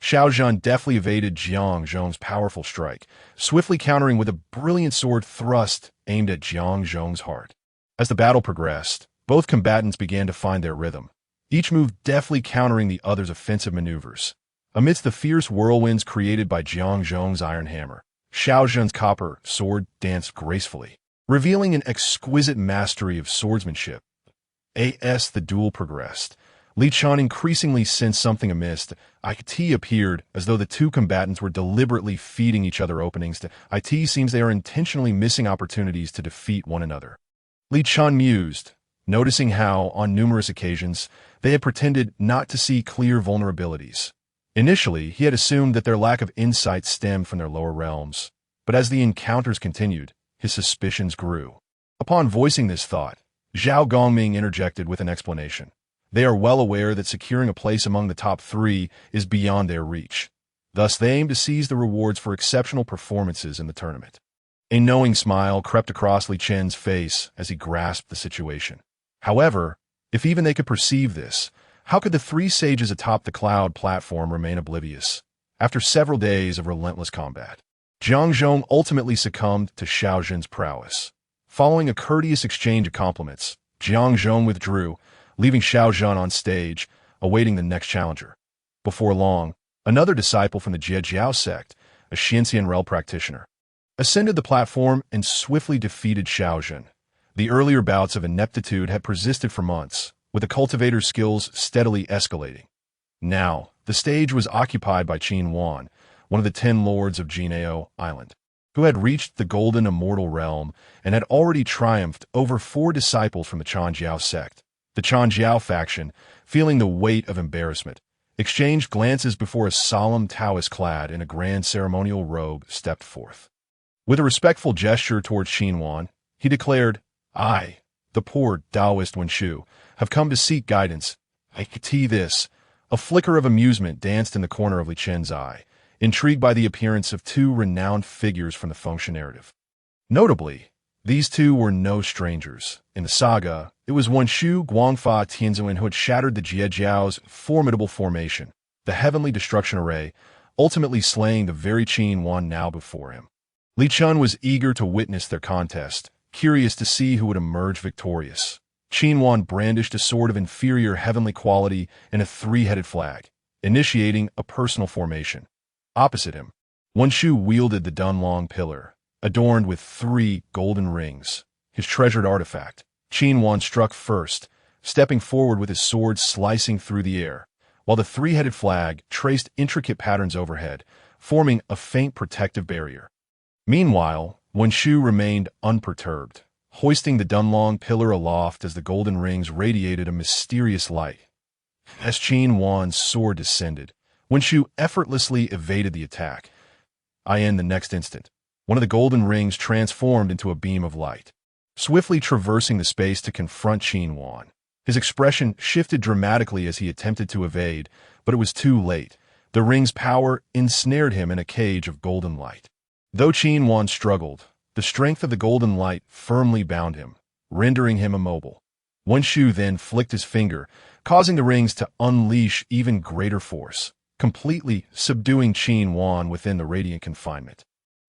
A: Xiao Zhan deftly evaded Jiang Zhong's powerful strike, swiftly countering with a brilliant sword thrust aimed at Jiang Zhong's heart. As the battle progressed, both combatants began to find their rhythm, each move deftly countering the other's offensive maneuvers. Amidst the fierce whirlwinds created by Jiang Zhong's iron hammer, Xiao Zhan's copper sword danced gracefully, revealing an exquisite mastery of swordsmanship. As the duel progressed, Li Chen increasingly sensed something amiss. It appeared as though the two combatants were deliberately feeding each other openings. It seems they are intentionally missing opportunities to defeat one another. Li Chen mused, noticing how, on numerous occasions, they had pretended not to see clear vulnerabilities. Initially, he had assumed that their lack of insight stemmed from their lower realms, but as the encounters continued, his suspicions grew. Upon voicing this thought, Zhao Gongming interjected with an explanation. They are well aware that securing a place among the top 3 is beyond their reach. Thus, they aim to seize the rewards for exceptional performances in the tournament. A knowing smile crept across Li Chen's face as he grasped the situation. However, if even they could perceive this, how could the 3 sages atop the cloud platform remain oblivious? After several days of relentless combat, Jiang Zhong ultimately succumbed to Xiao Zhen's prowess. Following a courteous exchange of compliments, Jiang Zhong withdrew, leaving Xiao Zhen on stage, awaiting the next challenger. Before long, another disciple from the Jie Jiao sect, a Xianxian Rel practitioner, ascended the platform and swiftly defeated Xiao Zhen. The earlier bouts of ineptitude had persisted for months, with the cultivator's skills steadily escalating. Now, the stage was occupied by Qin Wan, one of the 10 lords of Jinao Island, who had reached the golden immortal realm and had already triumphed over 4 disciples from the Chen Jiao sect. The Chen Jiao faction, feeling the weight of embarrassment, exchanged glances before a solemn Taoist clad in a grand ceremonial robe stepped forth. With a respectful gesture towards Xinhuan, he declared, I, the poor Taoist Wenshu, have come to seek guidance. I see this. A flicker of amusement danced in the corner of Li Chen's eye, intrigued by the appearance of two renowned figures from the Feng Shen narrative. Notably, these two were no strangers. In the saga, it was Wenshu Guangfa Tianzuan who had shattered the Jie Jiao's formidable formation, the heavenly destruction array, ultimately slaying the very Qin Wan now before him. Li Chen was eager to witness their contest, curious to see who would emerge victorious. Qin Wan brandished a sword of inferior heavenly quality and a three-headed flag, initiating a personal formation. Opposite him, Wenshu wielded the Dunlong pillar, adorned with 3 golden rings, his treasured artifact. Qin Wan struck first, stepping forward with his sword slicing through the air, while the three-headed flag traced intricate patterns overhead, forming a faint protective barrier. Meanwhile, Wenshu remained unperturbed, hoisting the Dunlong pillar aloft as the golden rings radiated a mysterious light. As Qin Wan's sword descended, Wenshu effortlessly evaded the attack. In the next instant, one of the golden rings transformed into a beam of light, swiftly traversing the space to confront Qin Wan. His expression shifted dramatically as he attempted to evade, but it was too late. The ring's power ensnared him in a cage of golden light. Though Qin Wan struggled, the strength of the golden light firmly bound him, rendering him immobile. Wenshu then flicked his finger, causing the rings to unleash even greater force, completely subduing Qin Wan within the radiant confinement.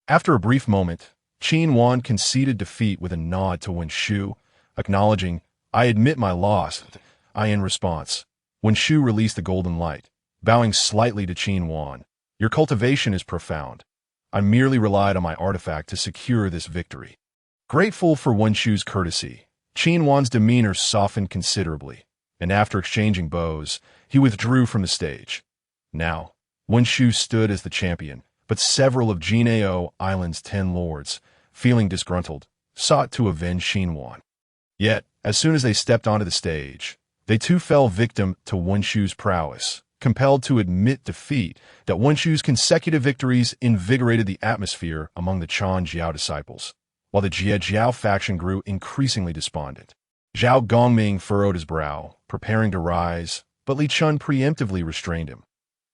A: After a brief moment, Qin Wan conceded defeat with a nod to Wenshu, acknowledging, I admit my loss. In response, Wenshu released the golden light, bowing slightly to Qin Wan. Your cultivation is profound. I merely relied on my artifact to secure this victory. Grateful for Wenshu's courtesy, Qin Wan's demeanor softened considerably, and after exchanging bows, he withdrew from the stage. Now, Wenshu stood as the champion, but several of Jinao Island's 10 lords, feeling disgruntled, sought to avenge Qin Wan. Yet, as soon as they stepped onto the stage, they too fell victim to Wenshu's prowess, compelled to admit defeat. That Wenshu's consecutive victories invigorated the atmosphere among the Chan Jiao disciples, while the Jie Jiao faction grew increasingly despondent. Zhao Gongming furrowed his brow, preparing to rise, but Li Chen preemptively restrained him.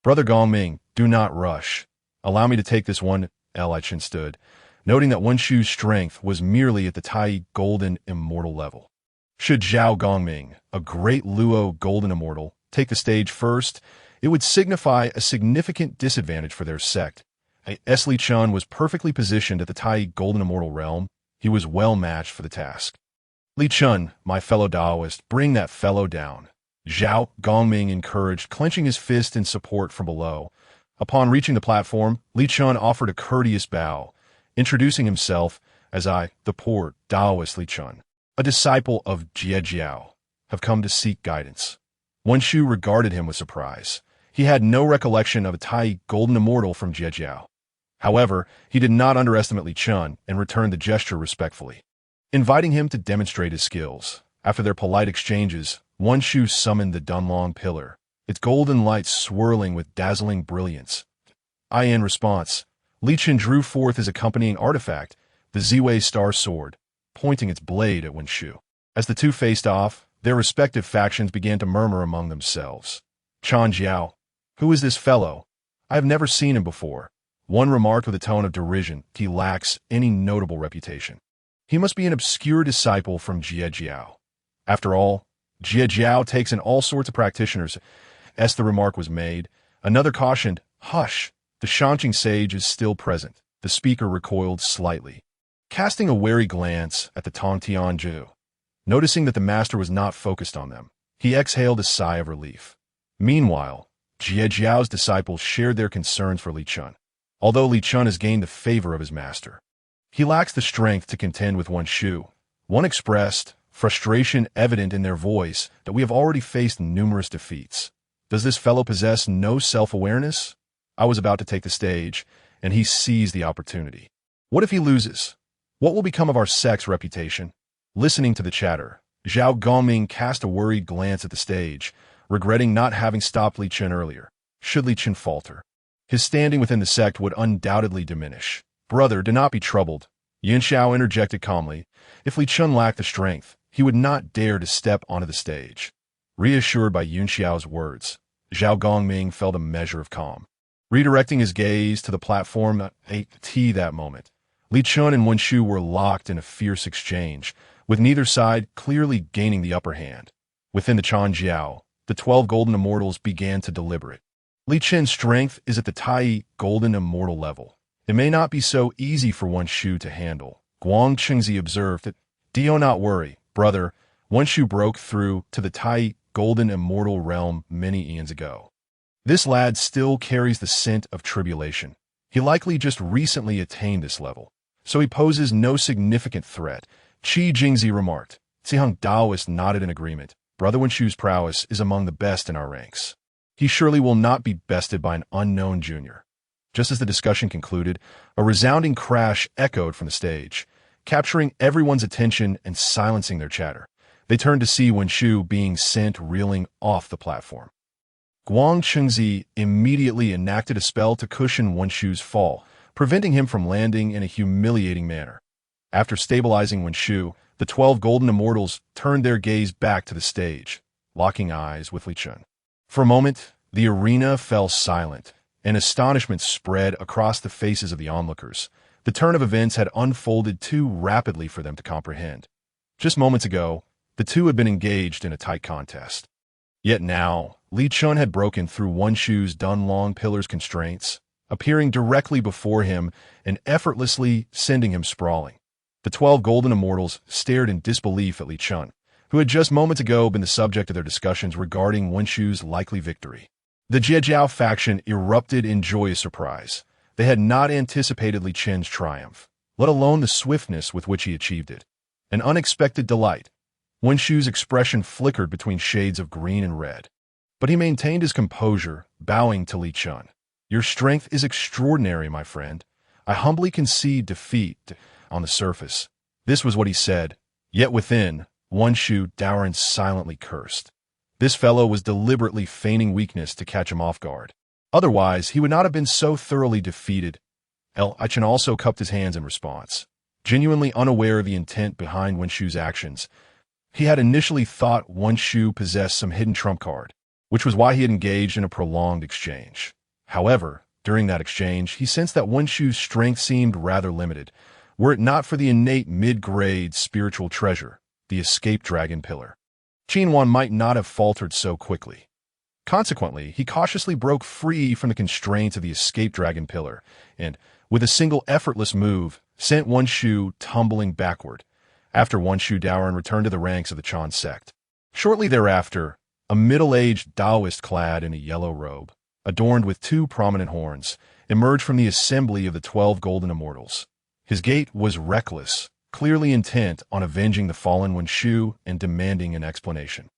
A: Brother Gongming, do not rush. Allow me to take this one. Li Chen stood, noting that Wenshu's strength was merely at the Tai Golden Immortal level. Should Zhao Gongming, a great Luo Golden Immortal, take the stage first, it would signify a significant disadvantage for their sect. As Li Chen was perfectly positioned at the Tai Golden Immortal realm, he was well matched for the task. Li Chen, my fellow Taoist, bring that fellow down. Zhao Gongming encouraged, clenching his fist in support from below. Upon reaching the platform, Li Chen offered a courteous bow, introducing himself as the poor Taoist Li Chen, a disciple of Jie Jiao, have come to seek guidance. Wenshu regarded him with surprise. He had no recollection of a Tai Golden Immortal from Jie Jiao. However, he did not underestimate Li Chen and returned the gesture respectfully, inviting him to demonstrate his skills. After their polite exchanges, Wenshu summoned the Dunlong pillar, its golden light swirling with dazzling brilliance. In response, Li Chen drew forth his accompanying artifact, the Zi Wei Star sword, pointing its blade at Wenshu. As the two faced off, their respective factions began to murmur among themselves. Chan Jiao, who is this fellow? I have never seen him before. One remarked with a tone of derision. He lacks any notable reputation. He must be an obscure disciple from Jie Jiao. After all, Jie Jiao takes in all sorts of practitioners. As the remark was made, another cautioned, hush, the Shanqing sage is still present. The speaker recoiled slightly, casting a wary glance at the Tongtianzhu. Noticing that the master was not focused on them, he exhaled a sigh of relief. Meanwhile, Jie Jiao's disciples shared their concerns for Li Chen. Although Li Chen has gained the favor of his master, he lacks the strength to contend with Wenshu. One expressed, frustration evident in their voice, that we have already faced numerous defeats. Does this fellow possess no self-awareness? I was about to take the stage, and he seized the opportunity. What if he loses? What will become of our sect's reputation? Listening to the chatter, Zhao Gongming cast a worried glance at the stage, regretting not having stopped Li Chen earlier. Should Li Chen falter, his standing within the sect would undoubtedly diminish. Brother, do not be troubled, Yin Xiao interjected calmly. If Li Chun lacked the strength, he would not dare to step onto the stage. Reassured by Yun Xiao's words, Zhao Gongming felt a measure of calm. Redirecting his gaze to the platform at that moment, Li Chun and Wen Shu were locked in a fierce exchange, with neither side clearly gaining the upper hand. Within the Chan Jiao, the 12 golden immortals began to deliberate. Li Chen's strength is at the Tai golden immortal level. It may not be so easy for Wen Shu to handle. Guang Chengzi observed that, "Do not worry, brother. Wen Shu broke through to the Tai golden immortal realm many eons ago. This lad still carries the scent of tribulation. He likely just recently attained this level, so he poses no significant threat." Qi Jingzi remarked. Zihang Daoist nodded in agreement. Brother Wen Shu's prowess is among the best in our ranks. He surely will not be bested by an unknown junior. Just as the discussion concluded, a resounding crash echoed from the stage, capturing everyone's attention and silencing their chatter. They turned to see Wen Shu being sent reeling off the platform. Guang Chengzi immediately enacted a spell to cushion Wen Shu's fall, preventing him from landing in a humiliating manner. After stabilizing Wen Shu, the 12 golden immortals turned their gaze back to the stage, locking eyes with Li Chun. For a moment, the arena fell silent, and astonishment spread across the faces of the onlookers. The turn of events had unfolded too rapidly for them to comprehend. Just moments ago, the two had been engaged in a tight contest. Yet now, Li Chun had broken through Wen Shu's Dunlong Pillar's constraints, appearing directly before him and effortlessly sending him sprawling. The 12 golden immortals stared in disbelief at Li Chun, who had just moments ago been the subject of their discussions regarding Wen Shu's likely victory. The Jie Jiao faction erupted in joyous surprise. They had not anticipated Li Chen's triumph, let alone the swiftness with which he achieved it. An unexpected delight. Wen Shu's expression flickered between shades of green and red. But he maintained his composure, bowing to Li Chun. "Your strength is extraordinary, my friend. I humbly concede defeat." On the surface, this was what he said, yet within, Wen Shu Daoran silently cursed. This fellow was deliberately feigning weakness to catch him off guard. Otherwise, he would not have been so thoroughly defeated. Chen also cupped his hands in response. Genuinely unaware of the intent behind Wen Shu's actions, he had initially thought Wen Shu possessed some hidden trump card, which was why he had engaged in a prolonged exchange. However, during that exchange, he sensed that Wen Shu's strength seemed rather limited, were it not for the innate mid-grade spiritual treasure, the escape dragon pillar. Qin Wan might not have faltered so quickly. Consequently, he cautiously broke free from the constraints of the escape dragon pillar, and, with a single effortless move, sent Wen Shu tumbling backward, after Wen Shu Daoran returned to the ranks of the Chan sect. Shortly thereafter, a middle-aged Taoist clad in a yellow robe, adorned with 2 prominent horns, emerged from the assembly of the 12 golden immortals. His gait was reckless, clearly intent on avenging the fallen Wen Shu and demanding an explanation.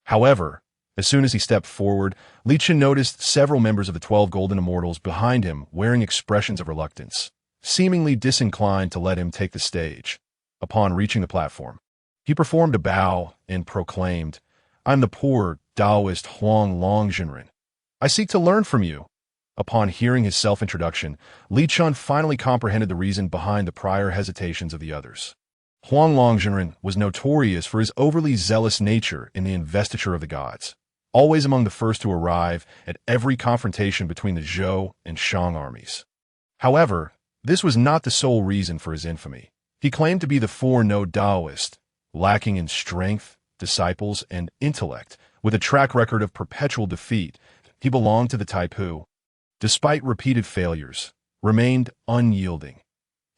A: However, as soon as he stepped forward, Li Chen noticed several members of the 12 golden immortals behind him wearing expressions of reluctance, seemingly disinclined to let him take the stage. Upon reaching the platform, he performed a bow and proclaimed, "I'm the poor Taoist Huang Longjinren. I seek to learn from you." Upon hearing his self-introduction, Li Chun finally comprehended the reason behind the prior hesitations of the others. Huang Longjinren was notorious for his overly zealous nature in the investiture of the gods, always among the first to arrive at every confrontation between the Zhou and Shang armies. However, this was not the sole reason for his infamy. He claimed to be the foreknown Taoist, lacking in strength, disciples, and intellect, with a track record of perpetual defeat. He belonged to the Taipu, despite repeated failures, remained unyielding.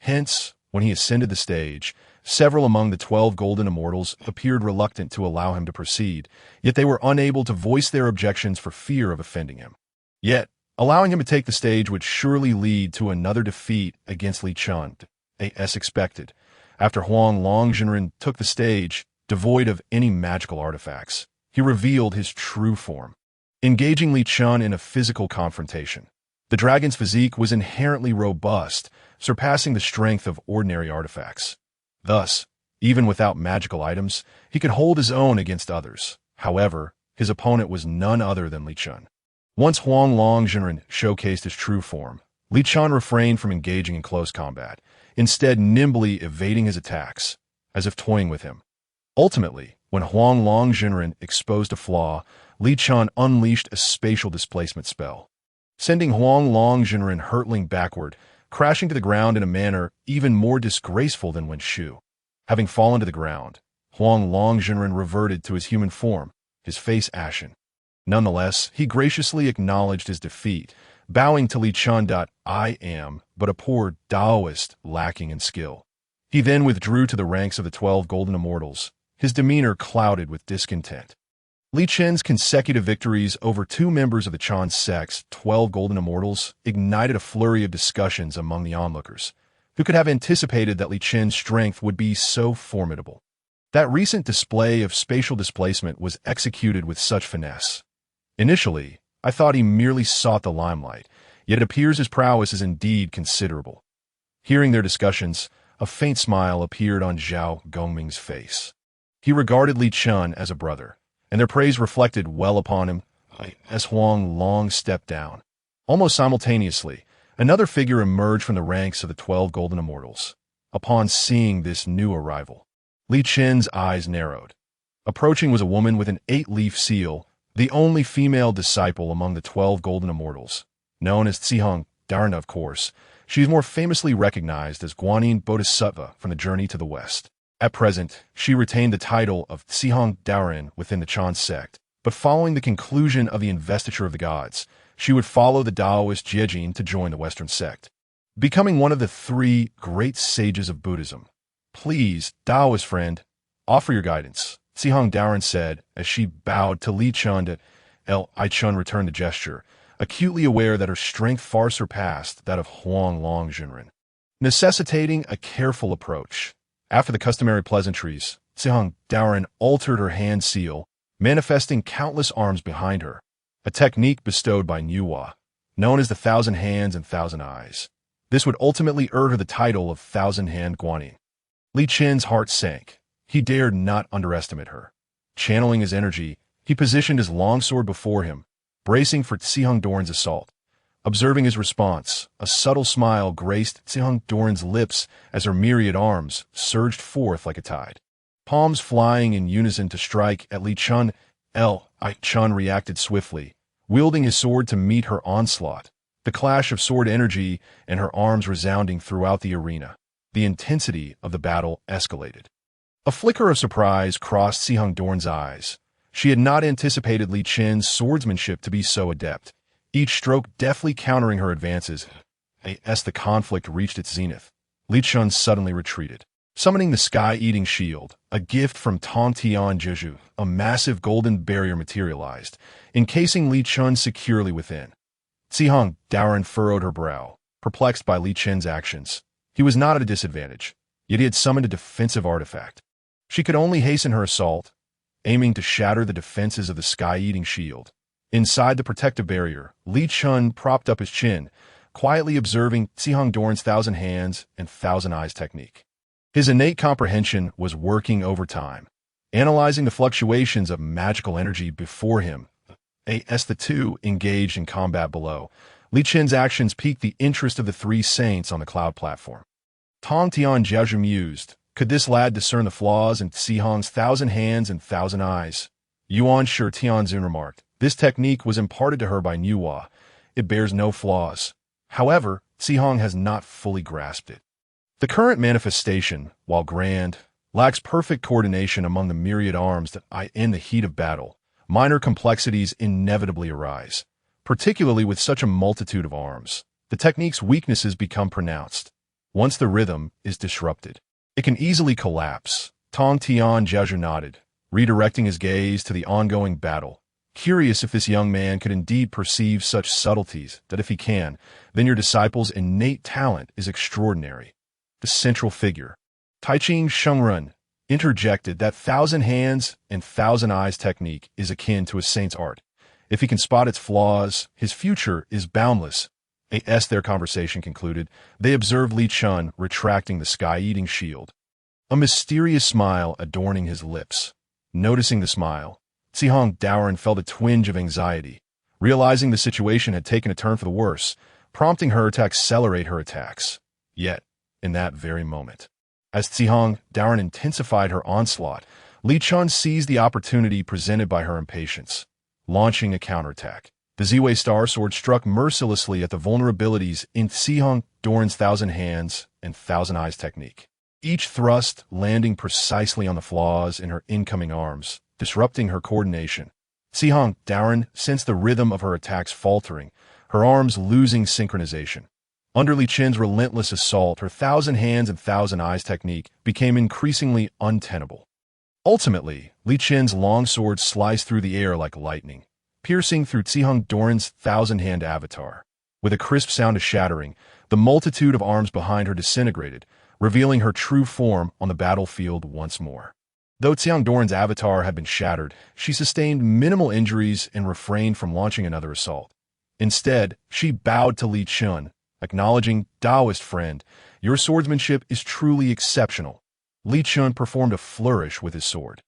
A: Hence, when he ascended the stage, several among the 12 golden immortals appeared reluctant to allow him to proceed, yet they were unable to voice their objections for fear of offending him. Yet, allowing him to take the stage would surely lead to another defeat against Li Chun, as expected, after Huang Longjinren took the stage, devoid of any magical artifacts. He revealed his true form, engaging Li Chun in a physical confrontation. The dragon's physique was inherently robust, surpassing the strength of ordinary artifacts. Thus, even without magical items, he could hold his own against others. However, his opponent was none other than Li Chun. Once Huang Longjinren showcased his true form, Li Chen refrained from engaging in close combat, instead nimbly evading his attacks, as if toying with him. Ultimately, when Huang Longjinren exposed a flaw, Li Chen unleashed a spatial displacement spell, sending Huang Longjinren hurtling backward, crashing to the ground in a manner even more disgraceful than when Shu. Having fallen to the ground, Huang Longjinren reverted to his human form, his face ashen. Nonetheless, he graciously acknowledged his defeat, bowing to Li Chen. "I am but a poor Taoist lacking in skill." He then withdrew to the ranks of the 12 Golden Immortals, his demeanor clouded with discontent. Li Chen's consecutive victories over 2 members of the Chen sect's 12 Golden Immortals ignited a flurry of discussions among the onlookers, who could have anticipated that Li Chen's strength would be so formidable. That recent display of spatial displacement was executed with such finesse. Initially, I thought he merely sought the limelight, yet it appears his prowess is indeed considerable. Hearing their discussions, a faint smile appeared on Zhao Gongming's face. He regarded Li Chen as a brother, and their praise reflected well upon him as Huang Long stepped down. Almost simultaneously, another figure emerged from the ranks of the 12 Golden Immortals. Upon seeing this new arrival, Li Chen's eyes narrowed. Approaching was a woman with an 8-leaf seal, the only female disciple among the 12 Golden Immortals. Known as Zihong Daoren, of course, she is more famously recognized as Guanyin Bodhisattva from the Journey to the West. At present, she retained the title of Zihong Daoren within the Chen sect, but following the conclusion of the investiture of the gods, she would follow the Taoist Jie Jiao to join the Western sect, becoming one of the 3 great sages of Buddhism. "Please, Taoist friend, offer your guidance," Zihong Daoren said as she bowed to Li Chen. Li Chen returned the gesture, acutely aware that her strength far surpassed that of Huang Longjinren, necessitating a careful approach. After the customary pleasantries, Zihong Daoren altered her hand seal, manifesting countless arms behind her, a technique bestowed by Nuwa, known as the 1,000 Hands and 1,000 Eyes. This would ultimately earn her the title of 1,000-Hand Guanyin. Li Chen's heart sank. He dared not underestimate her. Channeling his energy, he positioned his longsword before him, bracing for Zihong Daoren's assault. Observing his response, a subtle smile graced Zihong Daoren's lips as her myriad arms surged forth like a tide, palms flying in unison to strike at Li Chen. Li Chen reacted swiftly, wielding his sword to meet her onslaught, the clash of sword energy and her arms resounding throughout the arena. The intensity of the battle escalated. A flicker of surprise crossed Zihong Daoren's eyes. She had not anticipated Li Chen's swordsmanship to be so adept, each stroke deftly countering her advances. As the conflict reached its zenith, Li Chen suddenly retreated, summoning the Sky-Eating Shield, a gift from Tong Tian Jeju. A massive golden barrier materialized, encasing Li Chen securely within. Zihong Daoren furrowed her brow, perplexed by Li Chen's actions. He was not at a disadvantage, yet he had summoned a defensive artifact. She could only hasten her assault, aiming to shatter the defenses of the Sky-Eating Shield. Inside the protective barrier, Li Chen propped up his chin, quietly observing Zihong Daoren's 1,000 Hands and 1,000 Eyes technique. His innate comprehension was working overtime, analyzing the fluctuations of magical energy before him. As the two engaged in combat below, Li Chen's actions piqued the interest of the 3 saints on the cloud platform. Tong Tian Jeju mused, could this lad discern the flaws in Zihong's 1,000 Hands and 1,000 Eyes? Yuan Shi Tianzun remarked, this technique was imparted to her by Nuwa. It bears no flaws. However, Zihong has not fully grasped it. The current manifestation, while grand, lacks perfect coordination among the myriad arms that in the heat of battle. Minor complexities inevitably arise, particularly with such a multitude of arms. The technique's weaknesses become pronounced. Once the rhythm is disrupted, it can easily collapse. Tong Tian Jeju nodded, redirecting his gaze to the ongoing battle, curious if this young man could indeed perceive such subtleties that if he can, then your disciple's innate talent is extraordinary. The central figure, Taiching Shengren, interjected that 1,000 Hands and 1,000 Eyes technique is akin to a saint's art. If he can spot its flaws, his future is boundless. As their conversation concluded, they observed Li Chen retracting the Sky-Eating Shield, a mysterious smile adorning his lips. Noticing the smile, Zihong Daoren felt a twinge of anxiety. Realizing the situation had taken a turn for the worse, prompting her to accelerate her attacks. Yet, in that very moment, as Zi Daoren intensified her onslaught, Li Chun seized the opportunity presented by her impatience, launching a counterattack. The Zi Wei Star sword struck mercilessly at the vulnerabilities in Zi Daoren's Thousand Hands and Thousand Eyes technique, each thrust landing precisely on the flaws in her incoming arms, disrupting her coordination. Zi Daoren sensed the rhythm of her attacks faltering, her arms losing synchronization. Under Li Chen's relentless assault, her Thousand Hands and Thousand Eyes technique became increasingly untenable. Ultimately, Li Chen's long sword sliced through the air like lightning, piercing through Zi Daoren's Thousand-Hand avatar. With a crisp sound of shattering, the multitude of arms behind her disintegrated, revealing her true form on the battlefield once more. Though Zi Daoren's avatar had been shattered, she sustained minimal injuries and refrained from launching another assault. Instead, she bowed to Li Chun, acknowledging, "Taoist friend, your swordsmanship is truly exceptional." Li Chun performed a flourish with his sword,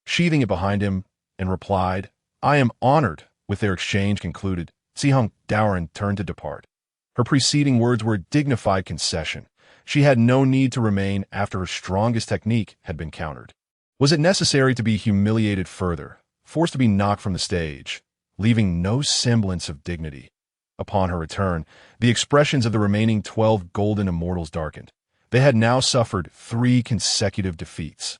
A: sheathing it behind him, and replied, "I am honored." With their exchange concluded, Zi Daoren turned to depart. Her preceding words were a dignified concession. She had no need to remain after her strongest technique had been countered. Was it necessary to be humiliated further, forced to be knocked from the stage, leaving no semblance of dignity? Upon her return, the expressions of the remaining 12 golden immortals darkened. They had now suffered 3 consecutive defeats.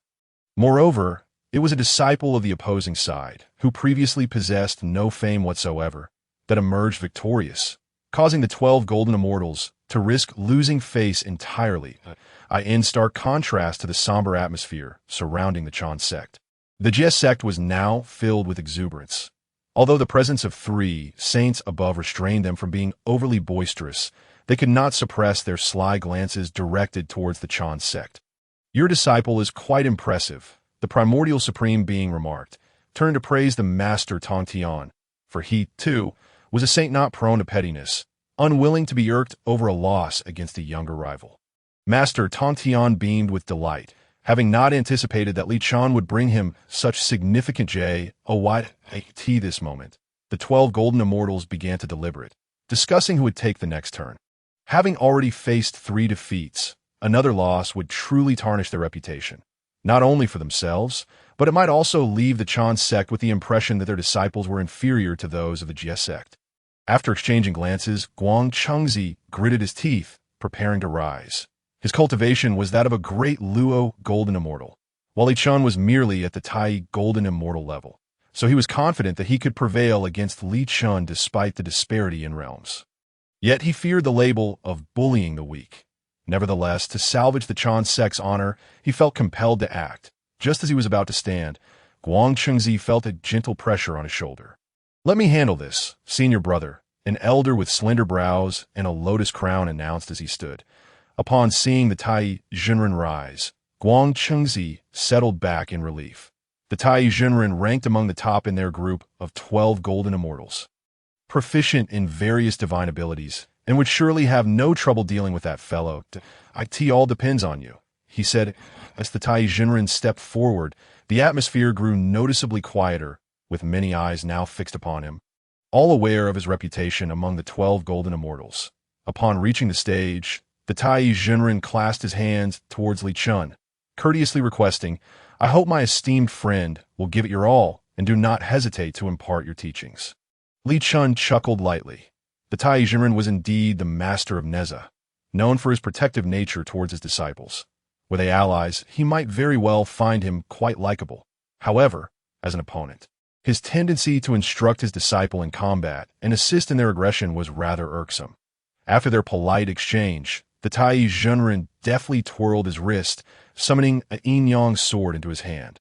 A: Moreover, it was a disciple of the opposing side, who previously possessed no fame whatsoever, that emerged victorious, causing the 12 golden immortals to risk losing face entirely, in stark contrast to the somber atmosphere surrounding the Chen sect. The Jie sect was now filled with exuberance. Although the presence of 3 saints above restrained them from being overly boisterous, they could not suppress their sly glances directed towards the Chen sect. "Your disciple is quite impressive," the primordial supreme being remarked, turned to praise the master Tong Tian, for he, too, was a saint not prone to pettiness, unwilling to be irked over a loss against a younger rival. Master Tong Tian beamed with delight, having not anticipated that Li Chun would bring him such significant Jie this moment. The 12 golden immortals began to deliberate, discussing who would take the next turn. Having already faced 3 defeats, another loss would truly tarnish their reputation, not only for themselves, but it might also leave the Chen sect with the impression that their disciples were inferior to those of the Jie sect. After exchanging glances, Guang Chengzi gritted his teeth, preparing to rise. His cultivation was that of a great Luo golden immortal, while Li Chun was merely at the Tai golden immortal level, so he was confident that he could prevail against Li Chun despite the disparity in realms. Yet he feared the label of bullying the weak. Nevertheless, to salvage the Chen sect's honor, he felt compelled to act. Just as he was about to stand, Guang Chengzi felt a gentle pressure on his shoulder. "Let me handle this, senior brother," an elder with slender brows and a lotus crown announced as he stood. Upon seeing the Tai Zhenren rise, Guang Chengzi settled back in relief. The Tai Zhenren ranked among the top in their group of 12 golden immortals, proficient in various divine abilities, and would surely have no trouble dealing with that fellow. "It all depends on you," he said. As the Tai Zhenren stepped forward, the atmosphere grew noticeably quieter, with many eyes now fixed upon him, all aware of his reputation among the 12 golden immortals. Upon reaching the stage, the Tai Zhenren clasped his hands towards Li Chun, courteously requesting, "I hope my esteemed friend will give it your all and do not hesitate to impart your teachings." Li Chun chuckled lightly. The Tai Zhenren was indeed the master of Neza, known for his protective nature towards his disciples. Were they allies, he might very well find him quite likable. However, as an opponent, his tendency to instruct his disciple in combat and assist in their aggression was rather irksome. After their polite exchange, the Tai Zhenren deftly twirled his wrist, summoning a yin-yang sword into his hand.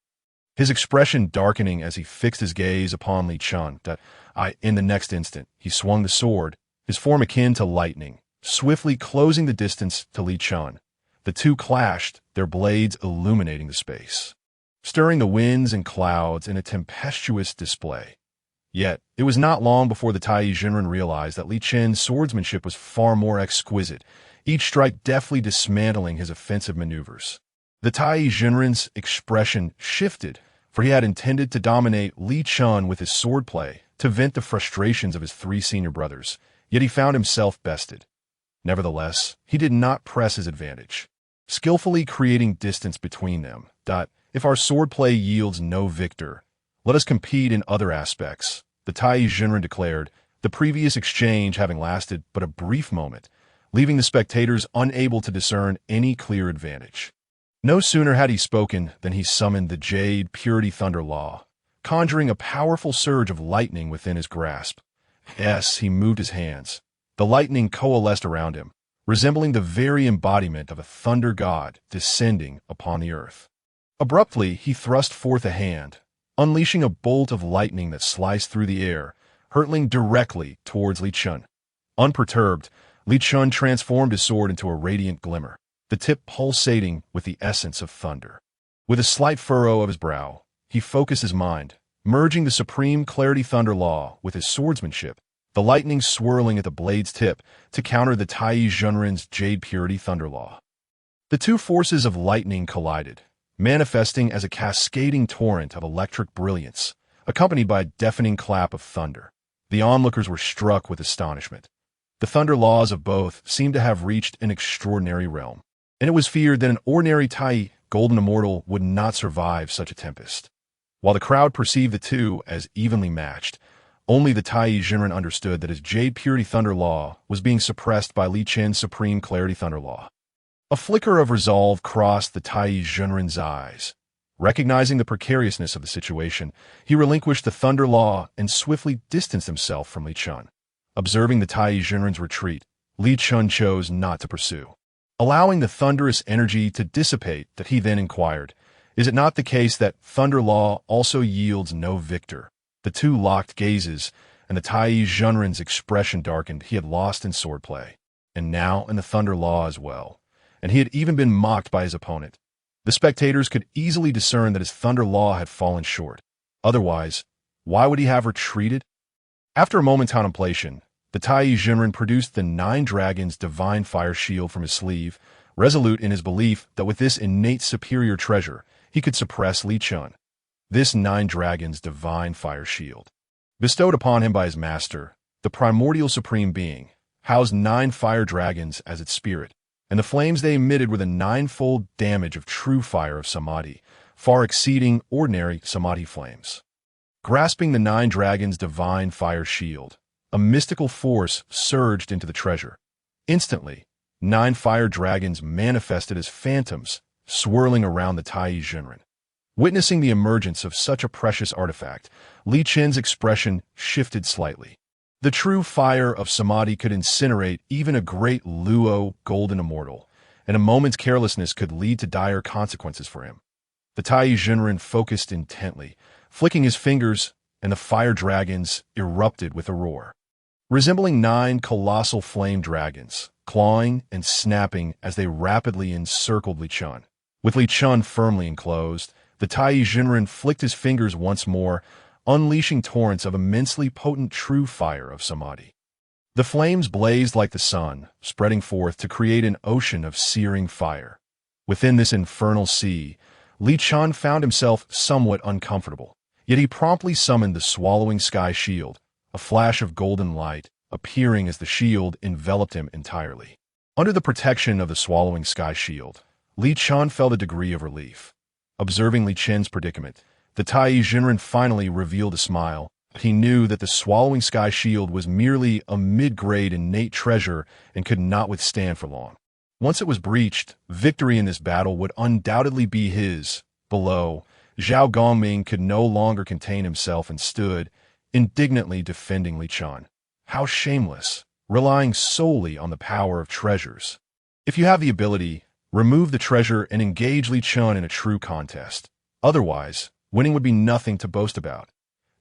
A: His expression darkening as he fixed his gaze upon Li Chun. In the next instant, he swung the sword, his form akin to lightning, swiftly closing the distance to Li Chun. The two clashed, their blades illuminating the space, stirring the winds and clouds in a tempestuous display. Yet, it was not long before the Tai Zhenren realized that Li Chen's swordsmanship was far more exquisite, each strike deftly dismantling his offensive maneuvers. The Tai Zhenren's expression shifted, for he had intended to dominate Li Chun with his swordplay to vent the frustrations of his 3 senior brothers. yet he found himself bested. Nevertheless, he did not press his advantage, skillfully creating distance between them. If our swordplay yields no victor, let us compete in other aspects, the Tai Jinren declared, the previous exchange having lasted but a brief moment, leaving the spectators unable to discern any clear advantage. No sooner had he spoken than he summoned the Jade Purity Thunder Law, conjuring a powerful surge of lightning within his grasp. Yes, he moved his hands. The lightning coalesced around him, resembling the very embodiment of a thunder god descending upon the earth. Abruptly, he thrust forth a hand, unleashing a bolt of lightning that sliced through the air, hurtling directly towards Li Chun. Unperturbed, Li Chun transformed his sword into a radiant glimmer, the tip pulsating with the essence of thunder. With a slight furrow of his brow, he focused his mind, merging the supreme clarity thunder law with his swordsmanship, the lightning swirling at the blade's tip to counter the Tai Junren's Jade Purity Thunder Law. The two forces of lightning collided, manifesting as a cascading torrent of electric brilliance, accompanied by a deafening clap of thunder. The onlookers were struck with astonishment. The thunder laws of both seemed to have reached an extraordinary realm, and it was feared that an ordinary Tai golden immortal would not survive such a tempest. While the crowd perceived the two as evenly matched, only the Tai Jinren understood that his Jade Purity Thunder Law was being suppressed by Li Chen's Supreme Clarity Thunder Law. A flicker of resolve crossed the Tai Jinren's eyes. Recognizing the precariousness of the situation, he relinquished the Thunder Law and swiftly distanced himself from Li Chun. Observing the Tai Jinren's retreat, Li Chun chose not to pursue. Allowing the thunderous energy to dissipate, that he then inquired, "Is it not the case that Thunder Law also yields no victor?" The two locked gazes, and the Tai Jinren's expression darkened. He had lost in swordplay, and now in the Thunder Law as well, and he had even been mocked by his opponent. The spectators could easily discern that his Thunder Law had fallen short. Otherwise, why would he have retreated? After a moment's contemplation, the Tai Jinren produced the Nine Dragons' Divine Fire Shield from his sleeve, resolute in his belief that with this innate superior treasure, he could suppress Li Chun. This Nine Dragons' Divine Fire Shield, bestowed upon him by his master, the Primordial Supreme Being, housed 9 fire dragons as its spirit, and the flames they emitted were the ninefold damage of true fire of Samadhi, far exceeding ordinary Samadhi flames. Grasping the 9 Dragons' Divine Fire Shield, a mystical force surged into the treasure. Instantly, 9 fire dragons manifested as phantoms, swirling around the Tai Jinren. Witnessing the emergence of such a precious artifact, Li Chen's expression shifted slightly. The true fire of Samadhi could incinerate even a great Luo golden immortal, and a moment's carelessness could lead to dire consequences for him. The Tai Jinren focused intently, flicking his fingers, and the fire dragons erupted with a roar. Resembling 9 colossal flame dragons, clawing and snapping as they rapidly encircled Li Chun. With Li Chun firmly enclosed, the Tai Jinren flicked his fingers once more, unleashing torrents of immensely potent true fire of Samadhi. The flames blazed like the sun, spreading forth to create an ocean of searing fire. Within this infernal sea, Li Chun found himself somewhat uncomfortable, yet he promptly summoned the Swallowing Sky Shield, a flash of golden light appearing as the shield enveloped him entirely. Under the protection of the Swallowing Sky Shield, Li Chun felt a degree of relief. Observing Li Chen's predicament, the Tai Jinren finally revealed a smile. He knew that the Swallowing Sky Shield was merely a mid-grade innate treasure and could not withstand for long. Once it was breached, victory in this battle would undoubtedly be his. Below, Zhao Gongming could no longer contain himself and stood, indignantly defending Li Chun. How shameless, relying solely on the power of treasures. If you have the ability, remove the treasure and engage Li Chun in a true contest. Otherwise, winning would be nothing to boast about.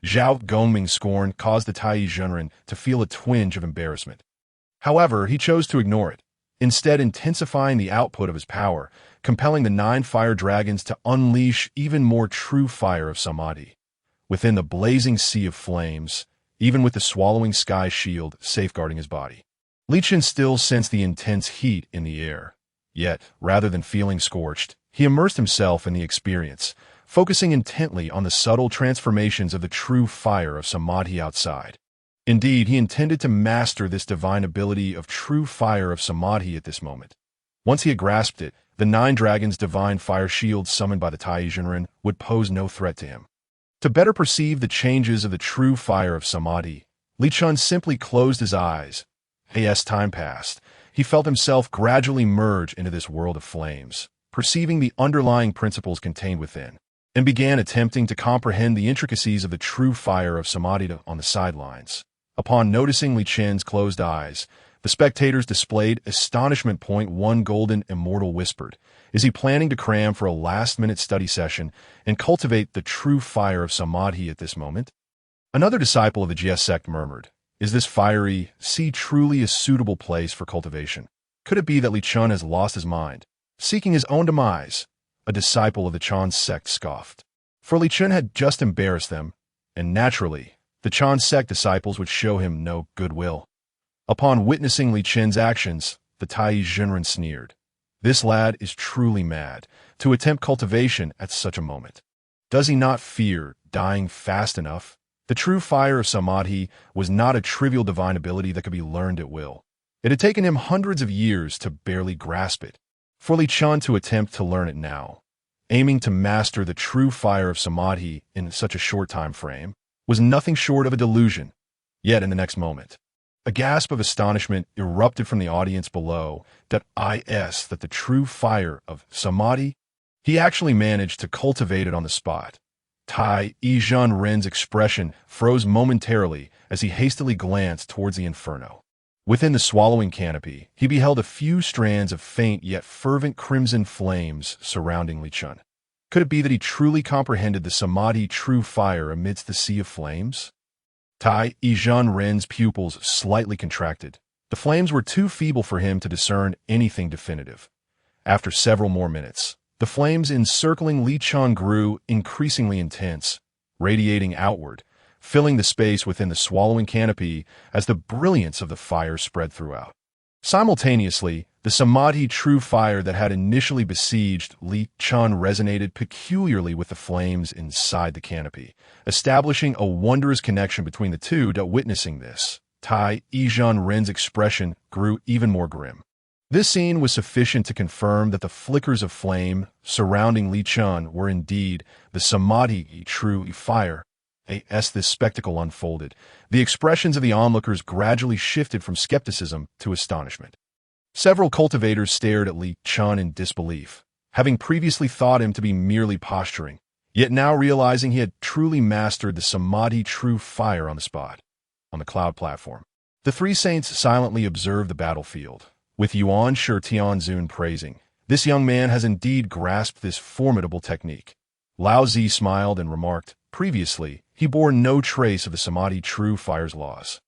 A: Zhao Gongming's scorn caused the Tai Jinren to feel a twinge of embarrassment. However, he chose to ignore it, instead intensifying the output of his power, compelling the 9 fire dragons to unleash even more true fire of Samadhi. Within the blazing sea of flames, even with the Swallowing Sky Shield safeguarding his body, Li Chun still sensed the intense heat in the air. Yet, rather than feeling scorched, he immersed himself in the experience, focusing intently on the subtle transformations of the true fire of Samadhi outside. Indeed, he intended to master this divine ability of true fire of samadhi at this moment. Once he had grasped it, the 9 dragons' divine fire shield summoned by the Tai Zhenren would pose no threat to him. To better perceive the changes of the true fire of samadhi, Li Chun simply closed his eyes. As time passed, he felt himself gradually merge into this world of flames, perceiving the underlying principles contained within, and began attempting to comprehend the intricacies of the true fire of samadhi on the sidelines. Upon noticing Li Chen's closed eyes, the spectators displayed astonishment. One golden immortal whispered, "Is he planning to cram for a last-minute study session and cultivate the true fire of samadhi at this moment?" Another disciple of the Jie sect murmured, "Is this fiery sea truly a suitable place for cultivation? Could it be that Li Chun has lost his mind, seeking his own demise?" A disciple of the Chan sect scoffed. For Li Chun had just embarrassed them, and naturally, the Chan sect disciples would show him no goodwill. Upon witnessing Li Chen's actions, the Tai Zhenren sneered. "This lad is truly mad to attempt cultivation at such a moment. Does he not fear dying fast enough?" The true fire of samadhi was not a trivial divine ability that could be learned at will. It had taken him hundreds of years to barely grasp it. For Li Chun to attempt to learn it now, aiming to master the true fire of samadhi in such a short time frame, was nothing short of a delusion. Yet in the next moment, a gasp of astonishment erupted from the audience below that the true fire of samadhi, he actually managed to cultivate it on the spot. Tai Zhenren's expression froze momentarily as he hastily glanced towards the inferno. Within the swallowing canopy, he beheld a few strands of faint yet fervent crimson flames surrounding Li Chun. Could it be that he truly comprehended the samadhi true fire amidst the sea of flames? Tai Zhenren's pupils slightly contracted. The flames were too feeble for him to discern anything definitive. After several more minutes, the flames encircling Li Chun grew increasingly intense, radiating outward, filling the space within the swallowing canopy as the brilliance of the fire spread throughout. Simultaneously, the samadhi true fire that had initially besieged Li Chun resonated peculiarly with the flames inside the canopy, establishing a wondrous connection between the two. Witnessing this, Tai Zhenren's expression grew even more grim. This scene was sufficient to confirm that the flickers of flame surrounding Li Chun were indeed the samadhi true fire. As this spectacle unfolded, the expressions of the onlookers gradually shifted from skepticism to astonishment. Several cultivators stared at Li Chun in disbelief, having previously thought him to be merely posturing, yet now realizing he had truly mastered the samadhi true fire on the spot. On the cloud platform, the 3 saints silently observed the battlefield, with Yuan Shi Tianzun praising, "This young man has indeed grasped this formidable technique." Lao Zi smiled and remarked, "Previously, he bore no trace of the samadhi true fire's laws.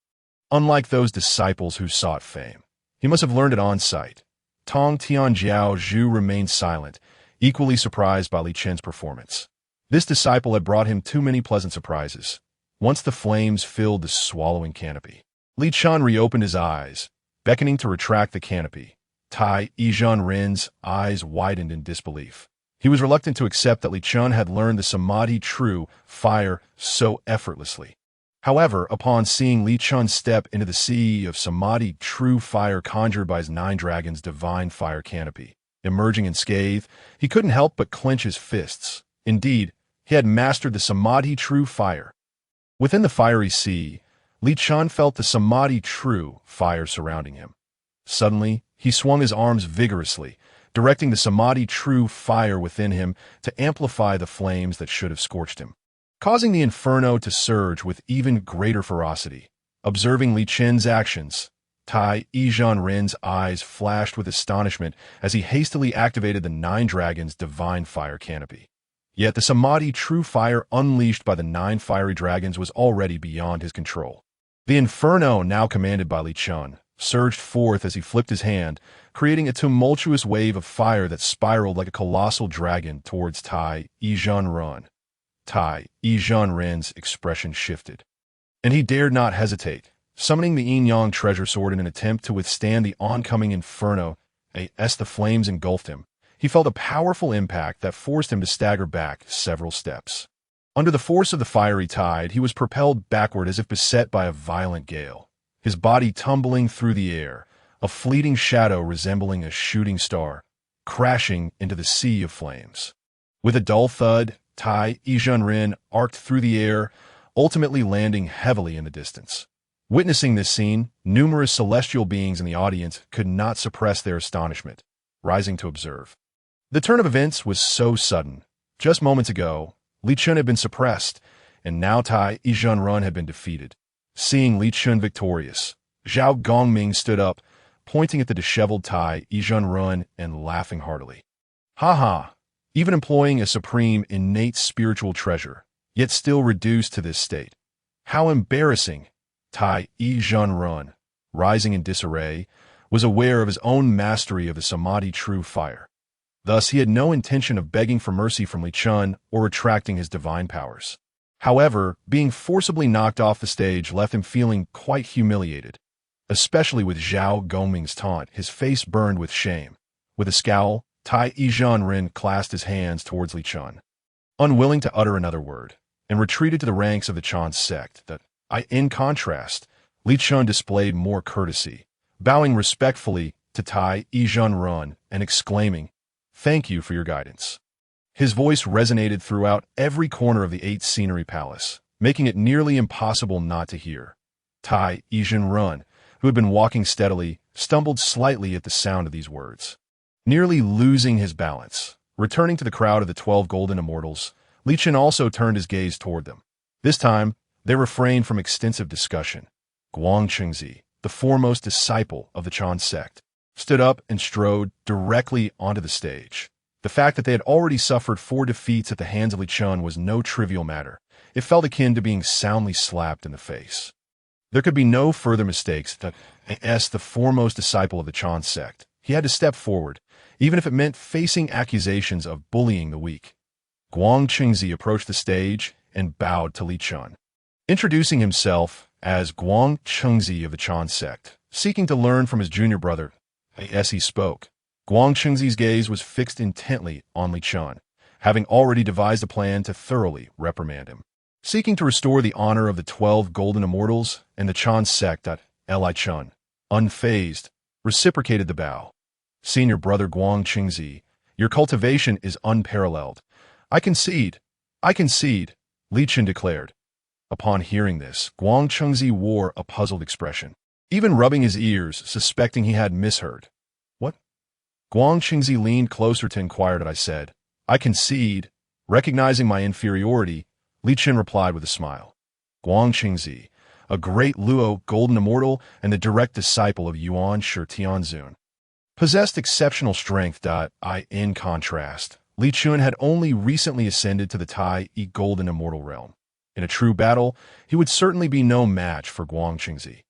A: Unlike those disciples who sought fame, he must have learned it on sight." Tong Tianjiao Zhu remained silent, equally surprised by Li Chen's performance. This disciple had brought him too many pleasant surprises. Once the flames filled the swallowing canopy, Li Chun reopened his eyes, beckoning to retract the canopy. Tai Zhenren's eyes widened in disbelief. He was reluctant to accept that Li Chun had learned the samadhi true fire so effortlessly. However, upon seeing Li Chun step into the sea of samadhi true fire conjured by his 9 dragons' divine fire canopy, emerging in scathe, he couldn't help but clench his fists. Indeed, he had mastered the samadhi true fire. Within the fiery sea, Li Chun felt the samadhi true fire surrounding him. Suddenly, he swung his arms vigorously, directing the samadhi true fire within him to amplify the flames that should have scorched him, causing the inferno to surge with even greater ferocity. Observing Li Chen's actions, Tai Zhenren's eyes flashed with astonishment as he hastily activated the 9 dragons' divine fire canopy. Yet the samadhi true fire unleashed by the 9 fiery dragons was already beyond his control. The inferno, now commanded by Li Chun, surged forth as he flipped his hand, creating a tumultuous wave of fire that spiraled like a colossal dragon towards Tai Zhenren. Tai Zhenren's expression shifted, and he dared not hesitate, summoning the yin-yang treasure sword in an attempt to withstand the oncoming inferno. As the flames engulfed him, he felt a powerful impact that forced him to stagger back several steps. Under the force of the fiery tide, he was propelled backward as if beset by a violent gale, his body tumbling through the air, a fleeting shadow resembling a shooting star, crashing into the sea of flames. With a dull thud, Tai Yizhenren arced through the air, ultimately landing heavily in the distance. Witnessing this scene, numerous celestial beings in the audience could not suppress their astonishment, rising to observe. The turn of events was so sudden. Just moments ago, Li Chen had been suppressed, and now Tai Yizhenren had been defeated. Seeing Li Chen victorious, Zhao Gongming stood up, pointing at the disheveled Tai Yizhenren and laughing heartily. Ha ha! Even employing a supreme innate spiritual treasure, yet still reduced to this state. How embarrassing! Tai Yizhenren, rising in disarray, was aware of his own mastery of the samadhi true fire. Thus, he had no intention of begging for mercy from Li Chen or retracting his divine powers. However, being forcibly knocked off the stage left him feeling quite humiliated, especially with Zhao Gongming's taunt. His face burned with shame. With a scowl, Tai Yizhenren clasped his hands towards Li Chen, unwilling to utter another word, and retreated to the ranks of the Chen sect. In contrast, Li Chen displayed more courtesy, bowing respectfully to Tai Yizhenren and exclaiming, "Thank you for your guidance." His voice resonated throughout every corner of the 8 scenery palace, making it nearly impossible not to hear. Tai Yizhenren, who had been walking steadily, stumbled slightly at the sound of these words. Nearly losing his balance, returning to the crowd of the 12 golden immortals, Li Chen also turned his gaze toward them. This time, they refrained from extensive discussion. Guangchengzi, the foremost disciple of the Chen sect, stood up and strode directly onto the stage. The fact that they had already suffered 4 defeats at the hands of Li Chen was no trivial matter. It felt akin to being soundly slapped in the face. There could be no further mistakes that the foremost disciple of the Chen sect. He had to step forward, even if it meant facing accusations of bullying the weak. Guangchengzi approached the stage and bowed to Li Chen, introducing himself as Guangchengzi of the Chen sect, seeking to learn from his junior brother. As he spoke, Guangchengzi's gaze was fixed intently on Li Chen, having already devised a plan to thoroughly reprimand him. Seeking to restore the honor of the 12 golden immortals and the Chen sect, Li Chen, unfazed, reciprocated the bow. "Senior brother Guangchengzi, your cultivation is unparalleled. I concede, Li Chen declared. Upon hearing this, Guangchengzi wore a puzzled expression, even rubbing his ears, suspecting he had misheard. "What?" Guangchengzi leaned closer to inquire. "I said, I concede." Recognizing my inferiority, Li Chen replied with a smile. Guangchengzi, a great Luo golden immortal and the direct disciple of Yuan Shi Tianzun, possessed exceptional strength. In contrast, Li Chen had only recently ascended to the Tai Yi golden immortal realm. In a true battle, he would certainly be no match for Guangchengzi.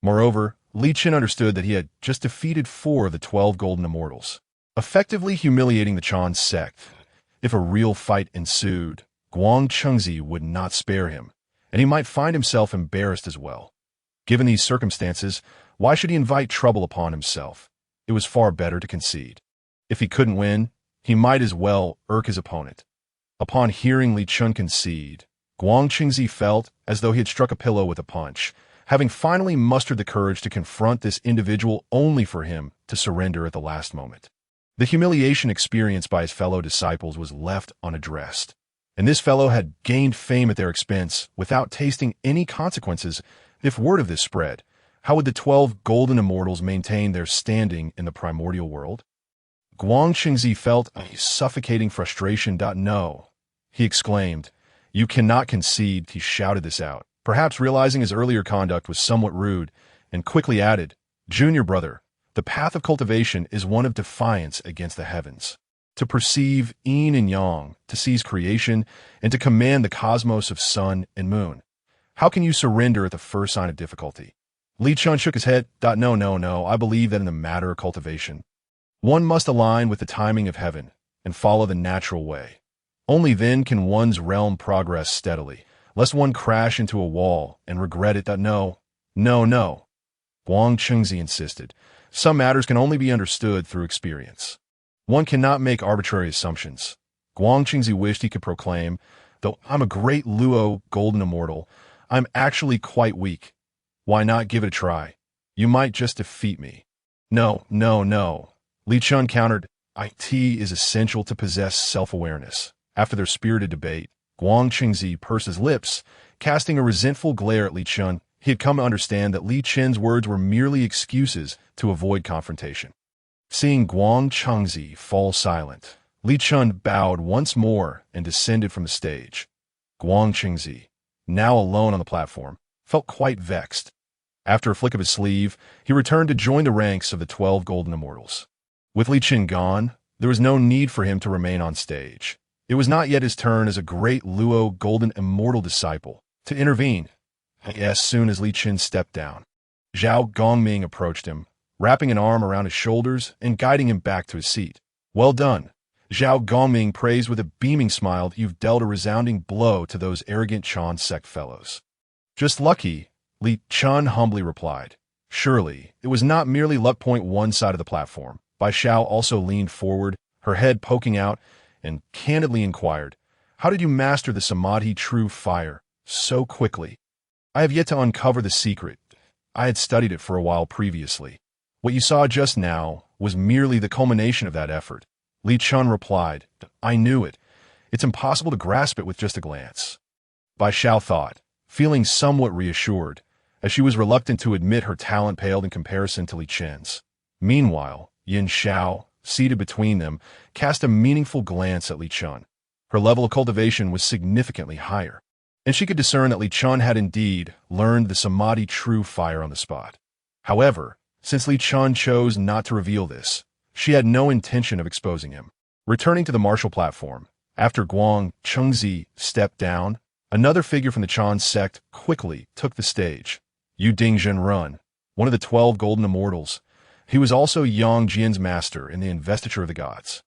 A: Moreover, Li Chen understood that he had just defeated 4 of the 12 golden immortals, effectively humiliating the Chen sect. If a real fight ensued, Guangchengzi would not spare him, and he might find himself embarrassed as well. Given these circumstances, why should he invite trouble upon himself? It was far better to concede. If he couldn't win, he might as well irk his opponent. Upon hearing Li Chen concede, Guangchengzi felt as though he had struck a pillow with a punch, having finally mustered the courage to confront this individual only for him to surrender at the last moment. The humiliation experienced by his fellow disciples was left unaddressed, and this fellow had gained fame at their expense without tasting any consequences. If word of this spread, how would the 12 golden immortals maintain their standing in the primordial world? Guangchengzi felt a suffocating frustration. "No," he exclaimed. "You cannot concede." He shouted this out, perhaps realizing his earlier conduct was somewhat rude, and quickly added, "Junior brother, the path of cultivation is one of defiance against the heavens. To perceive yin and yang, to seize creation, and to command the cosmos of sun and moon. How can you surrender at the first sign of difficulty?" Li Chen shook his head. No, I believe that in the matter of cultivation, one must align with the timing of heaven and follow the natural way. Only then can one's realm progress steadily, lest one crash into a wall and regret it. No. Guangchengzi insisted. Some matters can only be understood through experience. One cannot make arbitrary assumptions. Guangchengzi wished he could proclaim, Though I'm a great Luo golden immortal, I'm actually quite weak. Why not give it a try? You might just defeat me. No, no, no. Li Chun countered, it is essential to possess self-awareness. After their spirited debate, Guang Qingzi pursed his lips, casting a resentful glare at Li Chun. He had come to understand that Li Chen's words were merely excuses to avoid confrontation. Seeing Guang Qingzi fall silent, Li Chun bowed once more and descended from the stage. Guang Qingzi, now alone on the platform, felt quite vexed. After a flick of his sleeve, he returned to join the ranks of the 12 Golden Immortals. With Li Chen gone, there was no need for him to remain on stage. It was not yet his turn as a great Luo Golden Immortal disciple to intervene. As soon as Li Chen stepped down, Zhao Gongming approached him, wrapping an arm around his shoulders and guiding him back to his seat. Well done. Zhao Gongming praised with a beaming smile that you've dealt a resounding blow to those arrogant Chan sect fellows. Just lucky, Li Chun humbly replied. Surely, it was not merely luck. One side of the platform. Bai Xiao also leaned forward, her head poking out, and candidly inquired, how did you master the Samadhi true fire so quickly? I have yet to uncover the secret. I had studied it for a while previously. What you saw just now was merely the culmination of that effort. Li Chun replied, I knew it. It's impossible to grasp it with just a glance. Bai Xiao thought, feeling somewhat reassured, as she was reluctant to admit her talent paled in comparison to Li Chen's. Meanwhile, Yin Xiao, seated between them, cast a meaningful glance at Li Chun. Her level of cultivation was significantly higher, and she could discern that Li Chun had indeed learned the Samadhi true fire on the spot. However, since Li Chun chose not to reveal this, she had no intention of exposing him. Returning to the martial platform, after Guang Qingzi stepped down, another figure from the Chan sect quickly took the stage. Yu Dingzhen Run, one of the 12 Golden Immortals. He was also Yang Jian's master in the investiture of the gods.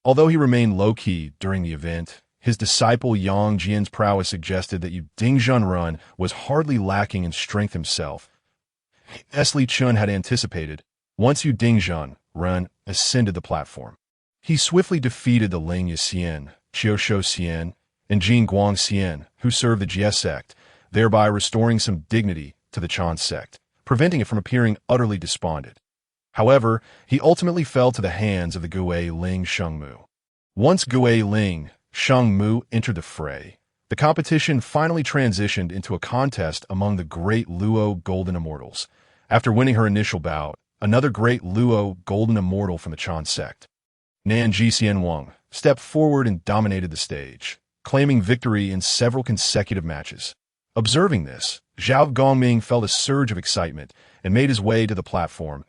A: Although he remained low-key during the event, his disciple Yang Jian's prowess suggested that Yu Dingzhen Run was hardly lacking in strength himself. As Li Chun had anticipated, once Yu Dingzhen Run ascended the platform, he swiftly defeated the Ling Yixian, Qiushou Xian, and Jin Guang Xian, who served the Jie sect, thereby restoring some dignity to the Chan sect, preventing it from appearing utterly despondent. However, he ultimately fell to the hands of the Gui Ling Shengmu. Once Gui Ling Shengmu entered the fray, the competition finally transitioned into a contest among the great Luo Golden Immortals. After winning her initial bout, another great Luo Golden Immortal from the Chan sect, Nan Jixian Wang, stepped forward and dominated the stage, claiming victory in several consecutive matches. Observing this, Zhao Gongming felt a surge of excitement and made his way to the platform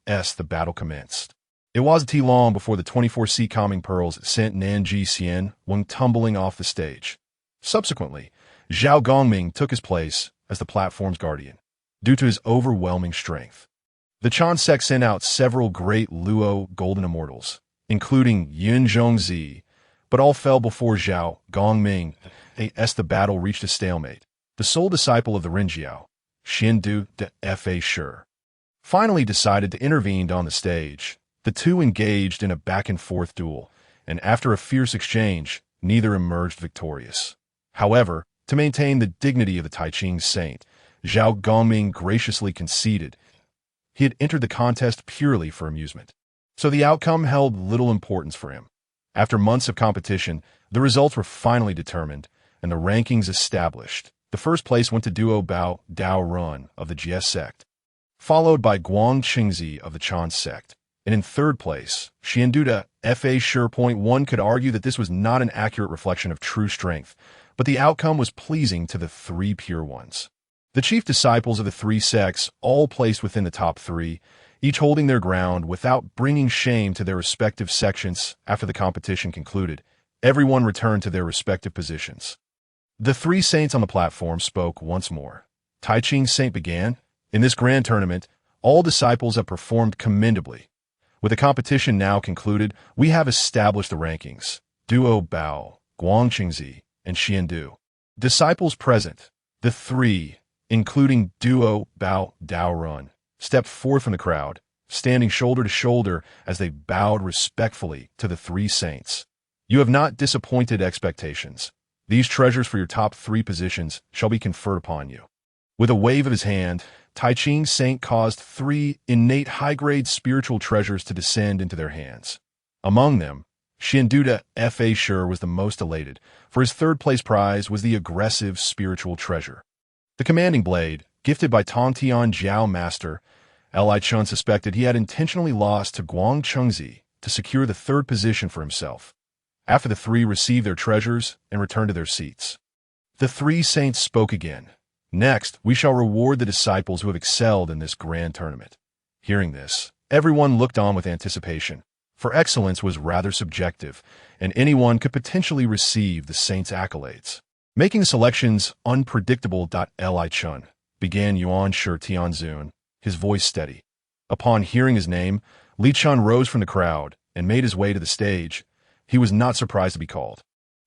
A: as the battle commenced. It wasn't too long before the 24 sea calming pearls sent Nan Jixian Wang tumbling off the stage. Subsequently, Zhao Gongming took his place as the platform's guardian, due to his overwhelming strength. The Chan sect sent out several great Luo Golden Immortals, including Yin Zhongzi, but all fell before Zhao Gongming as the battle reached a stalemate. The sole disciple of the Rinjiao, Xindu de Fa Shi, finally decided to intervene on the stage. The two engaged in a back-and-forth duel, and after a fierce exchange, neither emerged victorious. However, to maintain the dignity of the Taiqing saint, Zhao Gongming graciously conceded. He had entered the contest purely for amusement, so the outcome held little importance for him. After months of competition, the results were finally determined, and the rankings established. The first place went to Duo Bao Dao Run of the Jie sect, followed by Guang Qingzi of the Chan sect, and in third place, Xianduda Fa Shi. One could argue that this was not an accurate reflection of true strength, but the outcome was pleasing to the three pure ones. The chief disciples of the three sects all placed within the top three, each holding their ground without bringing shame to their respective sections. After the competition concluded, everyone returned to their respective positions. The three saints on the platform spoke once more. Taiqing Saint began. In this grand tournament, all disciples have performed commendably. With the competition now concluded, we have established the rankings. Duo Bao, Guang Qingzi, and Xiandu. Disciples present, the three, including Duo Bao Dao Run, stepped forth from the crowd, standing shoulder to shoulder as they bowed respectfully to the three saints. You have not disappointed expectations. These treasures for your top 3 positions shall be conferred upon you." With a wave of his hand, Tai Ching Saint caused 3 innate high-grade spiritual treasures to descend into their hands. Among them, Xianduda Fa Sure was the most elated, for his third-place prize was the aggressive spiritual treasure. The commanding blade, gifted by Tongtian Jiao Master, Li Chun suspected he had intentionally lost to Guang Chengzi to secure the 3rd position for himself. After the 3 received their treasures and returned to their seats, the 3 saints spoke again. "Next, we shall reward the disciples who have excelled in this grand tournament." Hearing this, everyone looked on with anticipation, for excellence was rather subjective, and anyone could potentially receive the saints' accolades. Making the selections unpredictable. Li Chun began Yuan Shi Tianzun, his voice steady. Upon hearing his name, Li Chun rose from the crowd and made his way to the stage. He was not surprised to be called.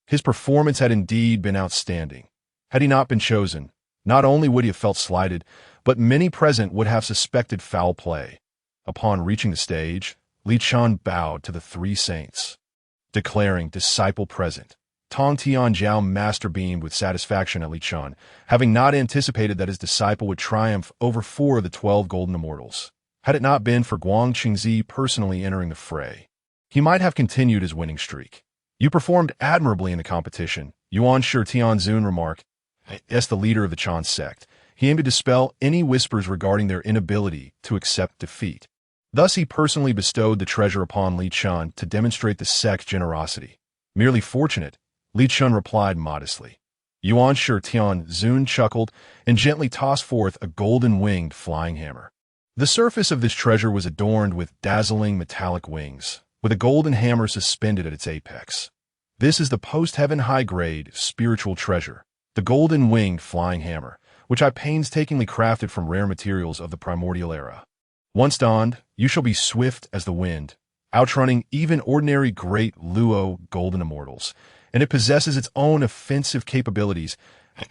A: His performance had indeed been outstanding. Had he not been chosen, not only would he have felt slighted, but many present would have suspected foul play. Upon reaching the stage, Li Chun bowed to the 3 saints, declaring disciple present. Tongtian Jiao Master beamed with satisfaction at Li Chun, having not anticipated that his disciple would triumph over 4 of the 12 golden immortals. Had it not been for Guang Qingzi personally entering the fray, he might have continued his winning streak. "You performed admirably in the competition," Yuan Shi Tianzun remarked. As the leader of the Chan sect, he aimed to dispel any whispers regarding their inability to accept defeat. Thus he personally bestowed the treasure upon Li Chun to demonstrate the sect's generosity. "Merely fortunate," Li Chun replied modestly. Yuan Shi Tianzun chuckled and gently tossed forth a golden-winged flying hammer. The surface of this treasure was adorned with dazzling metallic wings, with a golden hammer suspended at its apex. This is the post-heaven high-grade spiritual treasure, the golden-winged flying hammer, which I painstakingly crafted from rare materials of the Primordial era. Once donned, you shall be swift as the wind, outrunning even ordinary great Luo golden immortals, and it possesses its own offensive capabilities.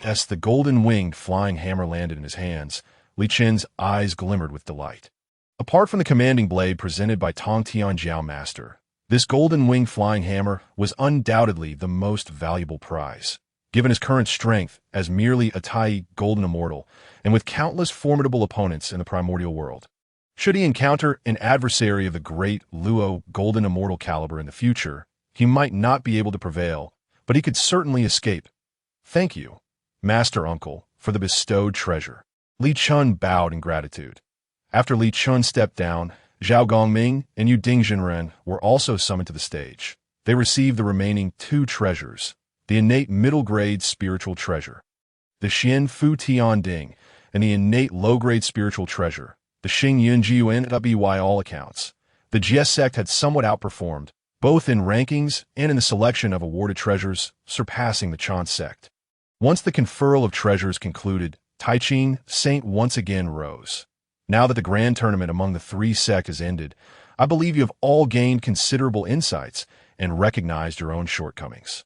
A: As the golden-winged flying hammer landed in his hands, Li Chen's eyes glimmered with delight. Apart from the commanding blade presented by Tongtian Jiao Master, this golden-winged flying hammer was undoubtedly the most valuable prize. Given his current strength as merely a Tai golden immortal, and with countless formidable opponents in the primordial world, should he encounter an adversary of the great Luo golden immortal caliber in the future, he might not be able to prevail, but he could certainly escape. "Thank you, Master Uncle, for the bestowed treasure." Li Chun bowed in gratitude. After Li Chun stepped down, Zhao Gongming and Yu Dingjinren were also summoned to the stage. They received the remaining 2 treasures, the innate middle-grade spiritual treasure, the Xian Fu Tian Ding, and the innate low-grade spiritual treasure, the Xing Yun Jiuan. By all accounts, the Jie sect had somewhat outperformed, both in rankings and in the selection of awarded treasures, surpassing the Chan sect. Once the conferral of treasures concluded, Tai Ching Saint once again rose. "Now that the grand tournament among the 3 sects has ended, I believe you have all gained considerable insights and recognized your own shortcomings.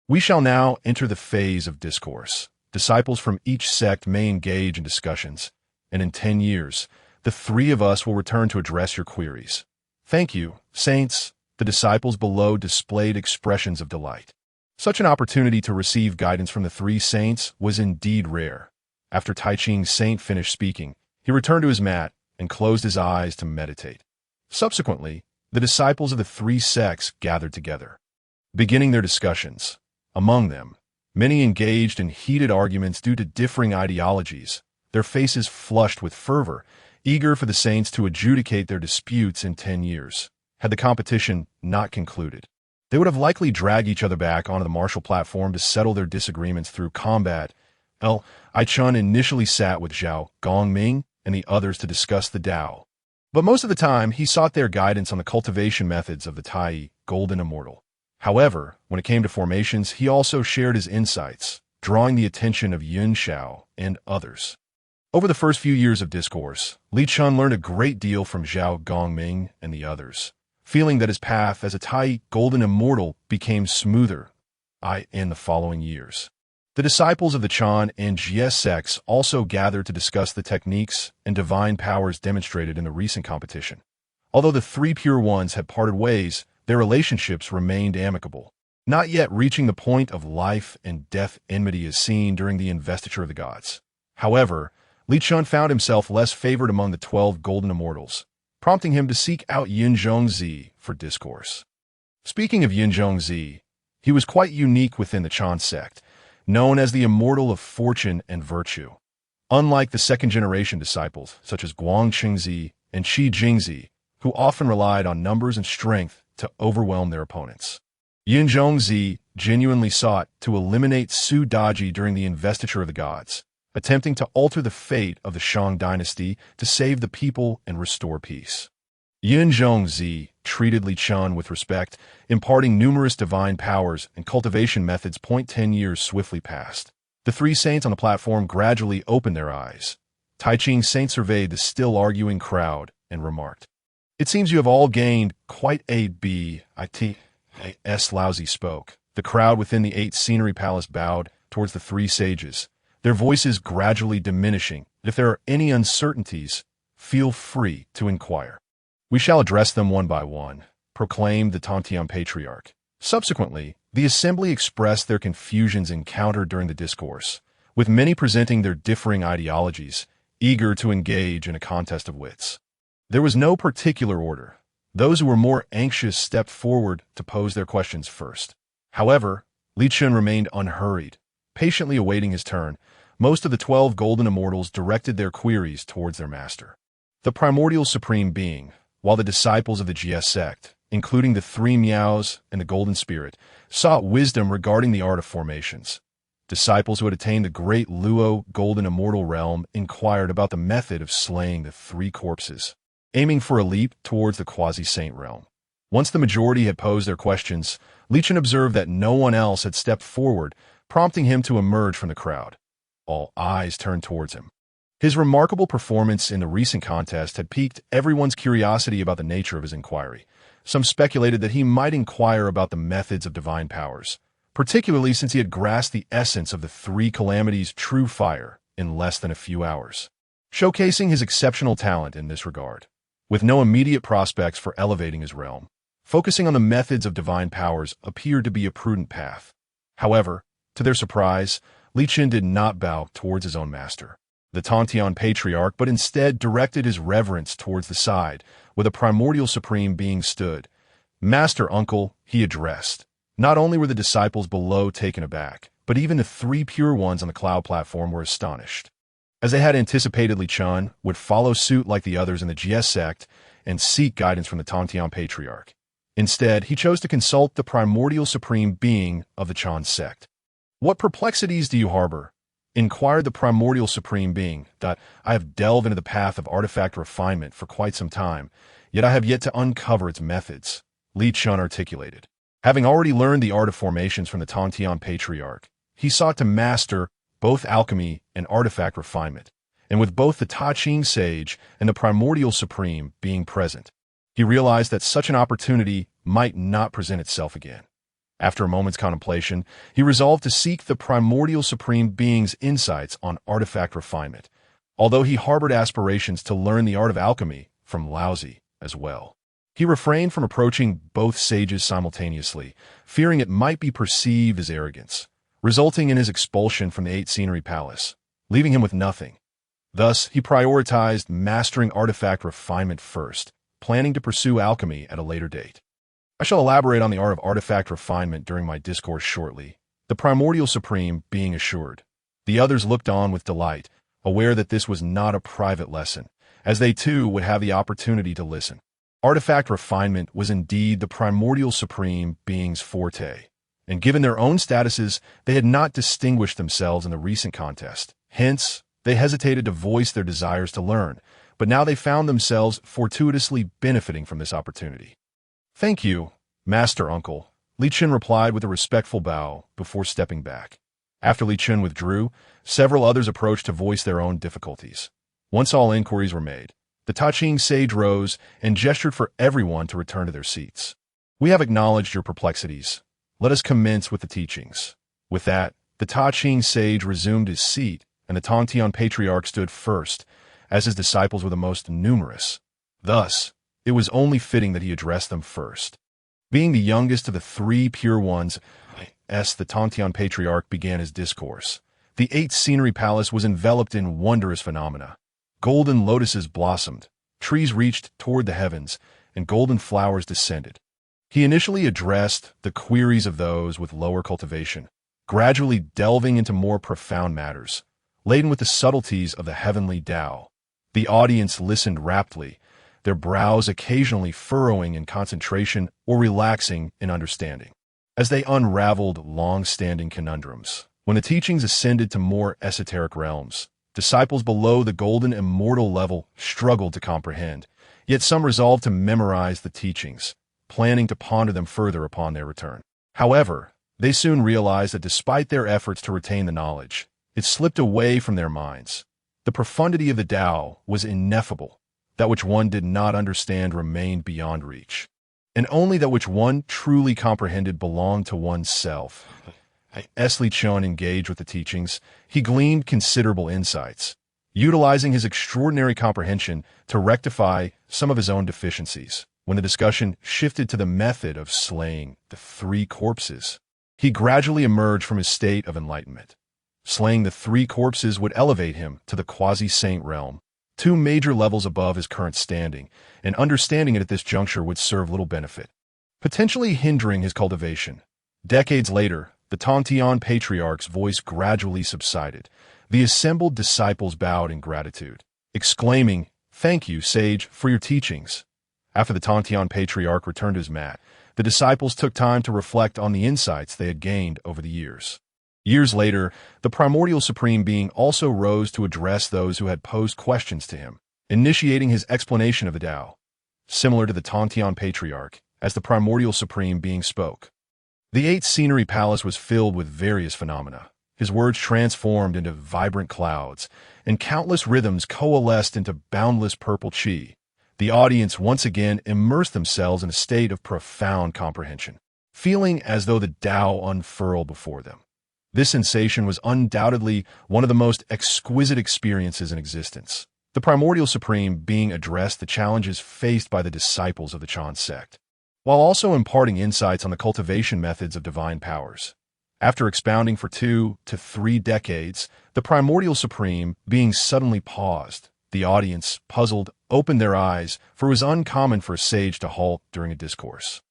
A: We shall now enter the phase of discourse. Disciples from each sect may engage in discussions, and in 10 years, the 3 of us will return to address your queries." "Thank you, saints." The disciples below displayed expressions of delight. Such an opportunity to receive guidance from the 3 saints was indeed rare. After Tai Ching Saint finished speaking, he returned to his mat and closed his eyes to meditate. Subsequently, the disciples of the 3 sects gathered together, beginning their discussions. Among them, many engaged in heated arguments due to differing ideologies, their faces flushed with fervor, eager for the saints to adjudicate their disputes in 10 years. Had the competition not concluded, they would have likely dragged each other back onto the martial platform to settle their disagreements through combat. Li Chun initially sat with Zhao Gongming and the others to discuss the Tao, but most of the time he sought their guidance on the cultivation methods of the Tai golden immortal. However, when it came to formations, he also shared his insights, drawing the attention of Yun Xiao and others. Over the first few years of discourse, Li Chun learned a great deal from Zhao Gongming and the others, feeling that his path as a Tai golden immortal became smoother in the following years. The disciples of the Chan and Jie sects also gathered to discuss the techniques and divine powers demonstrated in the recent competition. Although the 3 pure ones had parted ways, their relationships remained amicable. not yet reaching the point of life and death enmity as seen during the investiture of the gods. However, Li Chun found himself less favored among the 12 golden immortals, prompting him to seek out Yinzhong Zi for discourse. Speaking of Yinzhong Zi, he was quite unique within the Chen sect, known as the immortal of fortune and virtue. Unlike the second-generation disciples, such as Guang Qingzi and Qi Jingzi, who often relied on numbers and strength to overwhelm their opponents, Yinzhong Zi genuinely sought to eliminate Su Daji during the investiture of the gods, attempting to alter the fate of the Shang dynasty to save the people and restore peace. Yinzhong Zi treated Li Chun with respect, imparting numerous divine powers and cultivation methods. 10 years swiftly passed. The three saints on the platform gradually opened their eyes. Tai Ching Saint surveyed the still arguing crowd and remarked, "It seems you have all gained quite a bit." Lousy spoke. The crowd within the 8 scenery palace bowed towards the three sages, their voices gradually diminishing. If there are any uncertainties, feel free to inquire. "We shall address them one by one," proclaimed the Tantian Patriarch. Subsequently, the assembly expressed their confusions encountered during the discourse, with many presenting their differing ideologies, eager to engage in a contest of wits. There was no particular order. Those who were more anxious stepped forward to pose their questions first. However, Li Chun remained unhurried, patiently awaiting his turn. Most of the 12 golden immortals directed their queries towards their master, the primordial supreme being, while the disciples of the Jie sect, including the 3 Miaos and the Golden Spirit, sought wisdom regarding the art of formations. Disciples who had attained the great Luo golden immortal realm inquired about the method of slaying the 3 corpses, aiming for a leap towards the quasi-saint realm. Once the majority had posed their questions, Li Chun observed that no one else had stepped forward, prompting him to emerge from the crowd. All eyes turned towards him. His remarkable performance in the recent contest had piqued everyone's curiosity about the nature of his inquiry. Some speculated that he might inquire about the methods of divine powers, particularly since he had grasped the essence of the 3 calamities' true fire in less than a few hours, showcasing his exceptional talent in this regard. With no immediate prospects for elevating his realm, focusing on the methods of divine powers appeared to be a prudent path. However, to their surprise, Li Chun did not bow towards his own master, the Tantian Patriarch, but instead directed his reverence towards the side where the primordial supreme being stood. "Master Uncle," he addressed. Not only were the disciples below taken aback, but even the 3 pure ones on the cloud platform were astonished. As they had anticipated, Li Chun would follow suit like the others in the Jie sect and seek guidance from the Tantian Patriarch. Instead, he chose to consult the primordial supreme being of the Chen sect. "What perplexities do you harbor?" inquired the primordial supreme being. "I have delved into the path of artifact refinement for quite some time, yet I have yet to uncover its methods," Li Chun articulated. Having already learned the art of formations from the Tantian Patriarch, he sought to master both alchemy and artifact refinement, and with both the Ta Ching sage and the primordial supreme being present, he realized that such an opportunity might not present itself again. After a moment's contemplation, he resolved to seek the primordial supreme being's insights on artifact refinement, although he harbored aspirations to learn the art of alchemy from Laozi as well. He refrained from approaching both sages simultaneously, fearing it might be perceived as arrogance, resulting in his expulsion from the 8 scenery palace, leaving him with nothing. Thus, he prioritized mastering artifact refinement first, planning to pursue alchemy at a later date. "I shall elaborate on the art of artifact refinement during my discourse shortly," the primordial supreme being assured. The others looked on with delight, aware that this was not a private lesson, as they too would have the opportunity to listen. Artifact refinement was indeed the primordial supreme being's forte, and given their own statuses, they had not distinguished themselves in the recent contest. Hence, they hesitated to voice their desires to learn, but now they found themselves fortuitously benefiting from this opportunity. "Thank you, Master Uncle," Li Chun replied with a respectful bow before stepping back. After Li Chun withdrew, several others approached to voice their own difficulties. Once all inquiries were made, the Ta Ching sage rose and gestured for everyone to return to their seats. "We have acknowledged your perplexities. Let us commence with the teachings." With that, the Ta Ching sage resumed his seat, and the Tantian Patriarch stood first, as his disciples were the most numerous. Thus, it was only fitting that he addressed them first. Being the youngest of the three pure ones, the Tontian Patriarch began his discourse. The eighth scenery palace was enveloped in wondrous phenomena. Golden lotuses blossomed, trees reached toward the heavens, and golden flowers descended. He initially addressed the queries of those with lower cultivation, gradually delving into more profound matters, laden with the subtleties of the heavenly Tao. The audience listened raptly, their brows occasionally furrowing in concentration or relaxing in understanding, as they unraveled long-standing conundrums. When the teachings ascended to more esoteric realms, disciples below the golden immortal level struggled to comprehend, yet some resolved to memorize the teachings, planning to ponder them further upon their return. However, they soon realized that despite their efforts to retain the knowledge, it slipped away from their minds. The profundity of the Tao was ineffable. That which one did not understand remained beyond reach, and only that which one truly comprehended belonged to one's self. As Li Chen engaged with the teachings, he gleaned considerable insights, utilizing his extraordinary comprehension to rectify some of his own deficiencies. When the discussion shifted to the method of slaying the three corpses, he gradually emerged from his state of enlightenment. Slaying the three corpses would elevate him to the quasi-saint realm, two major levels above his current standing, and understanding it at this juncture would serve little benefit, potentially hindering his cultivation. Decades later, the Tontian Patriarch's voice gradually subsided. The assembled disciples bowed in gratitude, exclaiming, "Thank you, sage, for your teachings." After the Tontian Patriarch returned to his mat, the disciples took time to reflect on the insights they had gained over the years. Years later, the Primordial Supreme Being also rose to address those who had posed questions to him, initiating his explanation of the Tao. Similar to the Tontian Patriarch, as the Primordial Supreme Being spoke, the eighth scenery palace was filled with various phenomena. His words transformed into vibrant clouds, and countless rhythms coalesced into boundless purple chi. The audience once again immersed themselves in a state of profound comprehension, feeling as though the Tao unfurled before them. This sensation was undoubtedly one of the most exquisite experiences in existence. The Primordial Supreme Being addressed the challenges faced by the disciples of the Chen sect, while also imparting insights on the cultivation methods of divine powers. After expounding for 2 to 3 decades, the Primordial Supreme Being suddenly paused. The audience, puzzled, opened their eyes, for it was uncommon for a sage to halt during a discourse.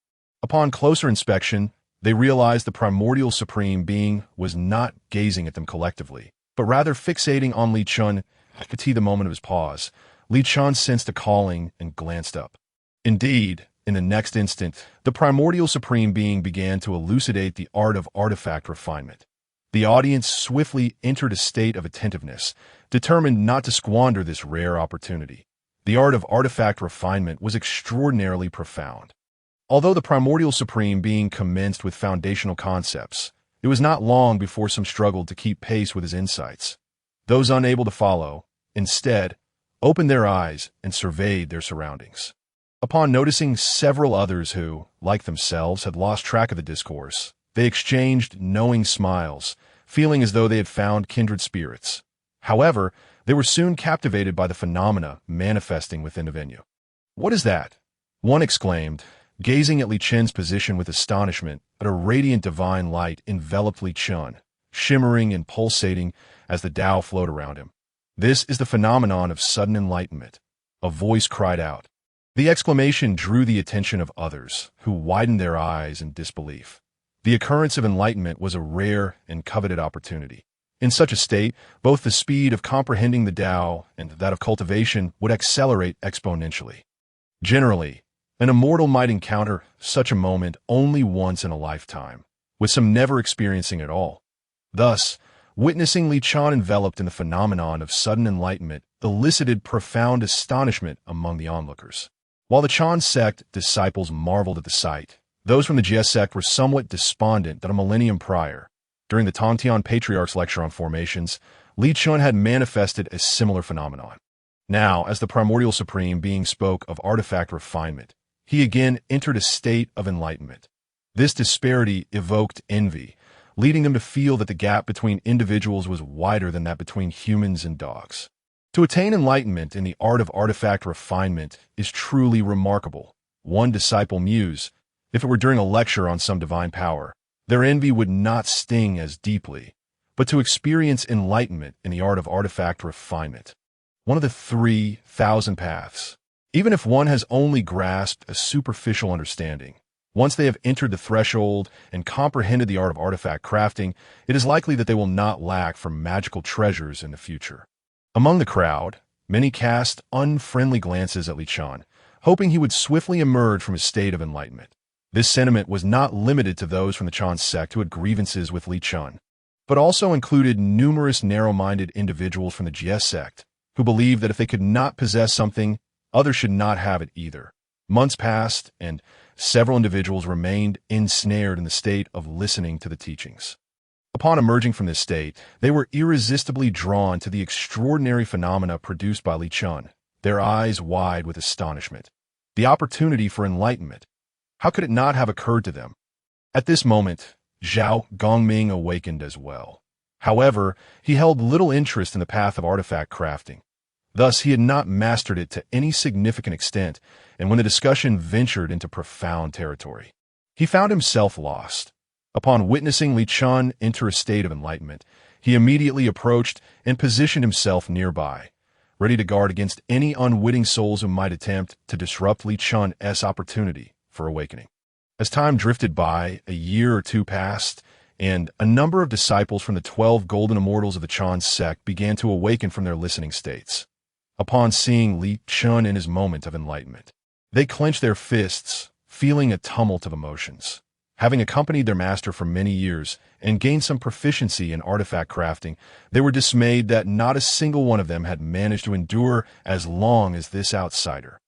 A: Upon closer inspection, they realized the Primordial Supreme Being was not gazing at them collectively, but rather fixating on Li Chen. To the moment of his pause, Li Chen sensed a calling and glanced up. Indeed, in the next instant, the Primordial Supreme Being began to elucidate the art of artifact refinement. The audience swiftly entered a state of attentiveness, determined not to squander this rare opportunity. The art of artifact refinement was extraordinarily profound. Although the Primordial Supreme Being commenced with foundational concepts, it was not long before some struggled to keep pace with his insights. Those unable to follow, instead, opened their eyes and surveyed their surroundings. Upon noticing several others who, like themselves, had lost track of the discourse, they exchanged knowing smiles, feeling as though they had found kindred spirits. However, they were soon captivated by the phenomena manifesting within the venue. "What is that?" one exclaimed, gazing at Li Chen's position with astonishment. But a radiant divine light enveloped Li Chen, shimmering and pulsating as the Tao flowed around him. "This is the phenomenon of sudden enlightenment," a voice cried out. The exclamation drew the attention of others, who widened their eyes in disbelief. The occurrence of enlightenment was a rare and coveted opportunity. In such a state, both the speed of comprehending the Tao and that of cultivation would accelerate exponentially. Generally, an immortal might encounter such a moment only once in a lifetime, with some never experiencing it all. Thus, witnessing Li Chen enveloped in the phenomenon of sudden enlightenment elicited profound astonishment among the onlookers. While the Chen sect disciples marveled at the sight, those from the Jie sect were somewhat despondent that a millennium prior, during the Tontian Patriarch's lecture on formations, Li Chen had manifested a similar phenomenon. Now, as the Primordial Supreme Being spoke of artifact refinement, he again entered a state of enlightenment. This disparity evoked envy, leading them to feel that the gap between individuals was wider than that between humans and dogs. To attain enlightenment in the art of artifact refinement is truly remarkable. One disciple mused, If it were during a lecture on some divine power, their envy would not sting as deeply, but to experience enlightenment in the art of artifact refinement. One of the 3,000 paths. Even if one has only grasped a superficial understanding, once they have entered the threshold and comprehended the art of artifact crafting, it is likely that they will not lack for magical treasures in the future. Among the crowd, many cast unfriendly glances at Li Chen, hoping he would swiftly emerge from his state of enlightenment. This sentiment was not limited to those from the Chen sect who had grievances with Li Chen, but also included numerous narrow-minded individuals from the Jie sect who believed that if they could not possess something, others should not have it either. Months passed, and several individuals remained ensnared in the state of listening to the teachings. Upon emerging from this state, they were irresistibly drawn to the extraordinary phenomena produced by Li Chen, their eyes wide with astonishment. The opportunity for enlightenment. How could it not have occurred to them? At this moment, Zhao Gongming awakened as well. However, he held little interest in the path of artifact crafting. Thus, he had not mastered it to any significant extent, and when the discussion ventured into profound territory, he found himself lost. Upon witnessing Li Chen enter a state of enlightenment, he immediately approached and positioned himself nearby, ready to guard against any unwitting souls who might attempt to disrupt Li Chen's opportunity for awakening. As time drifted by, a year or two passed, and a number of disciples from the 12 golden immortals of the Chen sect began to awaken from their listening states. Upon seeing Li Chen in his moment of enlightenment, they clenched their fists, feeling a tumult of emotions. Having accompanied their master for many years and gained some proficiency in artifact crafting, they were dismayed that not a single one of them had managed to endure as long as this outsider.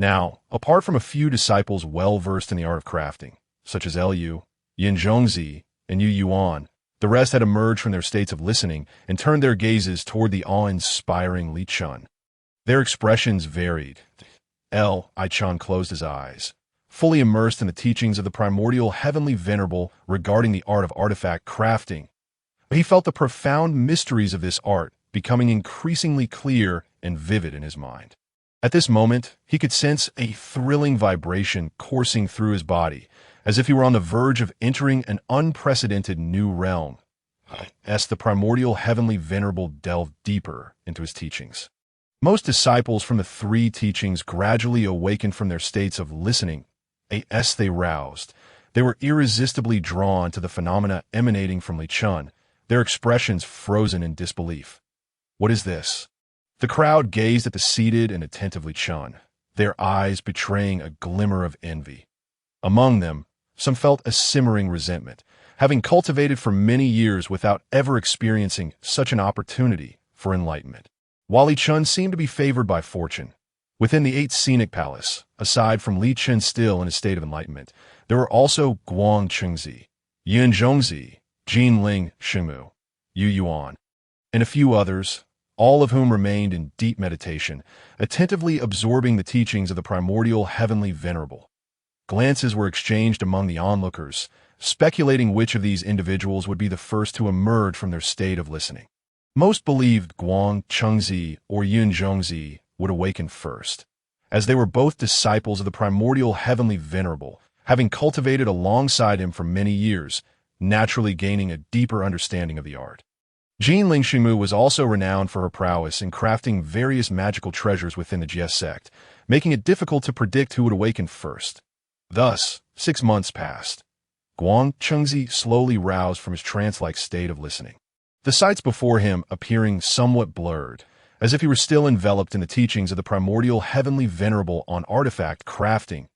A: Now, apart from a few disciples well-versed in the art of crafting, such as Liu, Yin Zhongzi, and Yu Yuan, the rest had emerged from their states of listening and turned their gazes toward the awe-inspiring Li Chen. Their expressions varied. Li Chen closed his eyes, fully immersed in the teachings of the primordial heavenly venerable regarding the art of artifact crafting. He felt the profound mysteries of this art becoming increasingly clear and vivid in his mind. At this moment, he could sense a thrilling vibration coursing through his body, as if he were on the verge of entering an unprecedented new realm. As the primordial heavenly venerable delved deeper into his teachings, most disciples from the three teachings gradually awakened from their states of listening. As they roused, they were irresistibly drawn to the phenomena emanating from Li Chen, their expressions frozen in disbelief. What is this? The crowd gazed at the seated and attentive Li Chen, their eyes betraying a glimmer of envy. Among them, some felt a simmering resentment, having cultivated for many years without ever experiencing such an opportunity for enlightenment. While Li Chen seemed to be favored by fortune, within the 8 scenic palace, aside from Li Chen still in a state of enlightenment, there were also Guang Chengzi, Yin Zhongzi, Jinling Shimu, Yu Yuan, and a few others, all of whom remained in deep meditation, attentively absorbing the teachings of the primordial heavenly venerable. Glances were exchanged among the onlookers, speculating which of these individuals would be the first to emerge from their state of listening. Most believed Guang Chengzi or Yin Zhongzi would awaken first, as they were both disciples of the primordial heavenly venerable, having cultivated alongside him for many years, naturally gaining a deeper understanding of the art. Jinling Shimu was also renowned for her prowess in crafting various magical treasures within the Jie sect, making it difficult to predict who would awaken first. Thus, 6 months passed. Guang Chengzi slowly roused from his trance-like state of listening, the sights before him appearing somewhat blurred, as if he were still enveloped in the teachings of the primordial heavenly venerable on artifact crafting.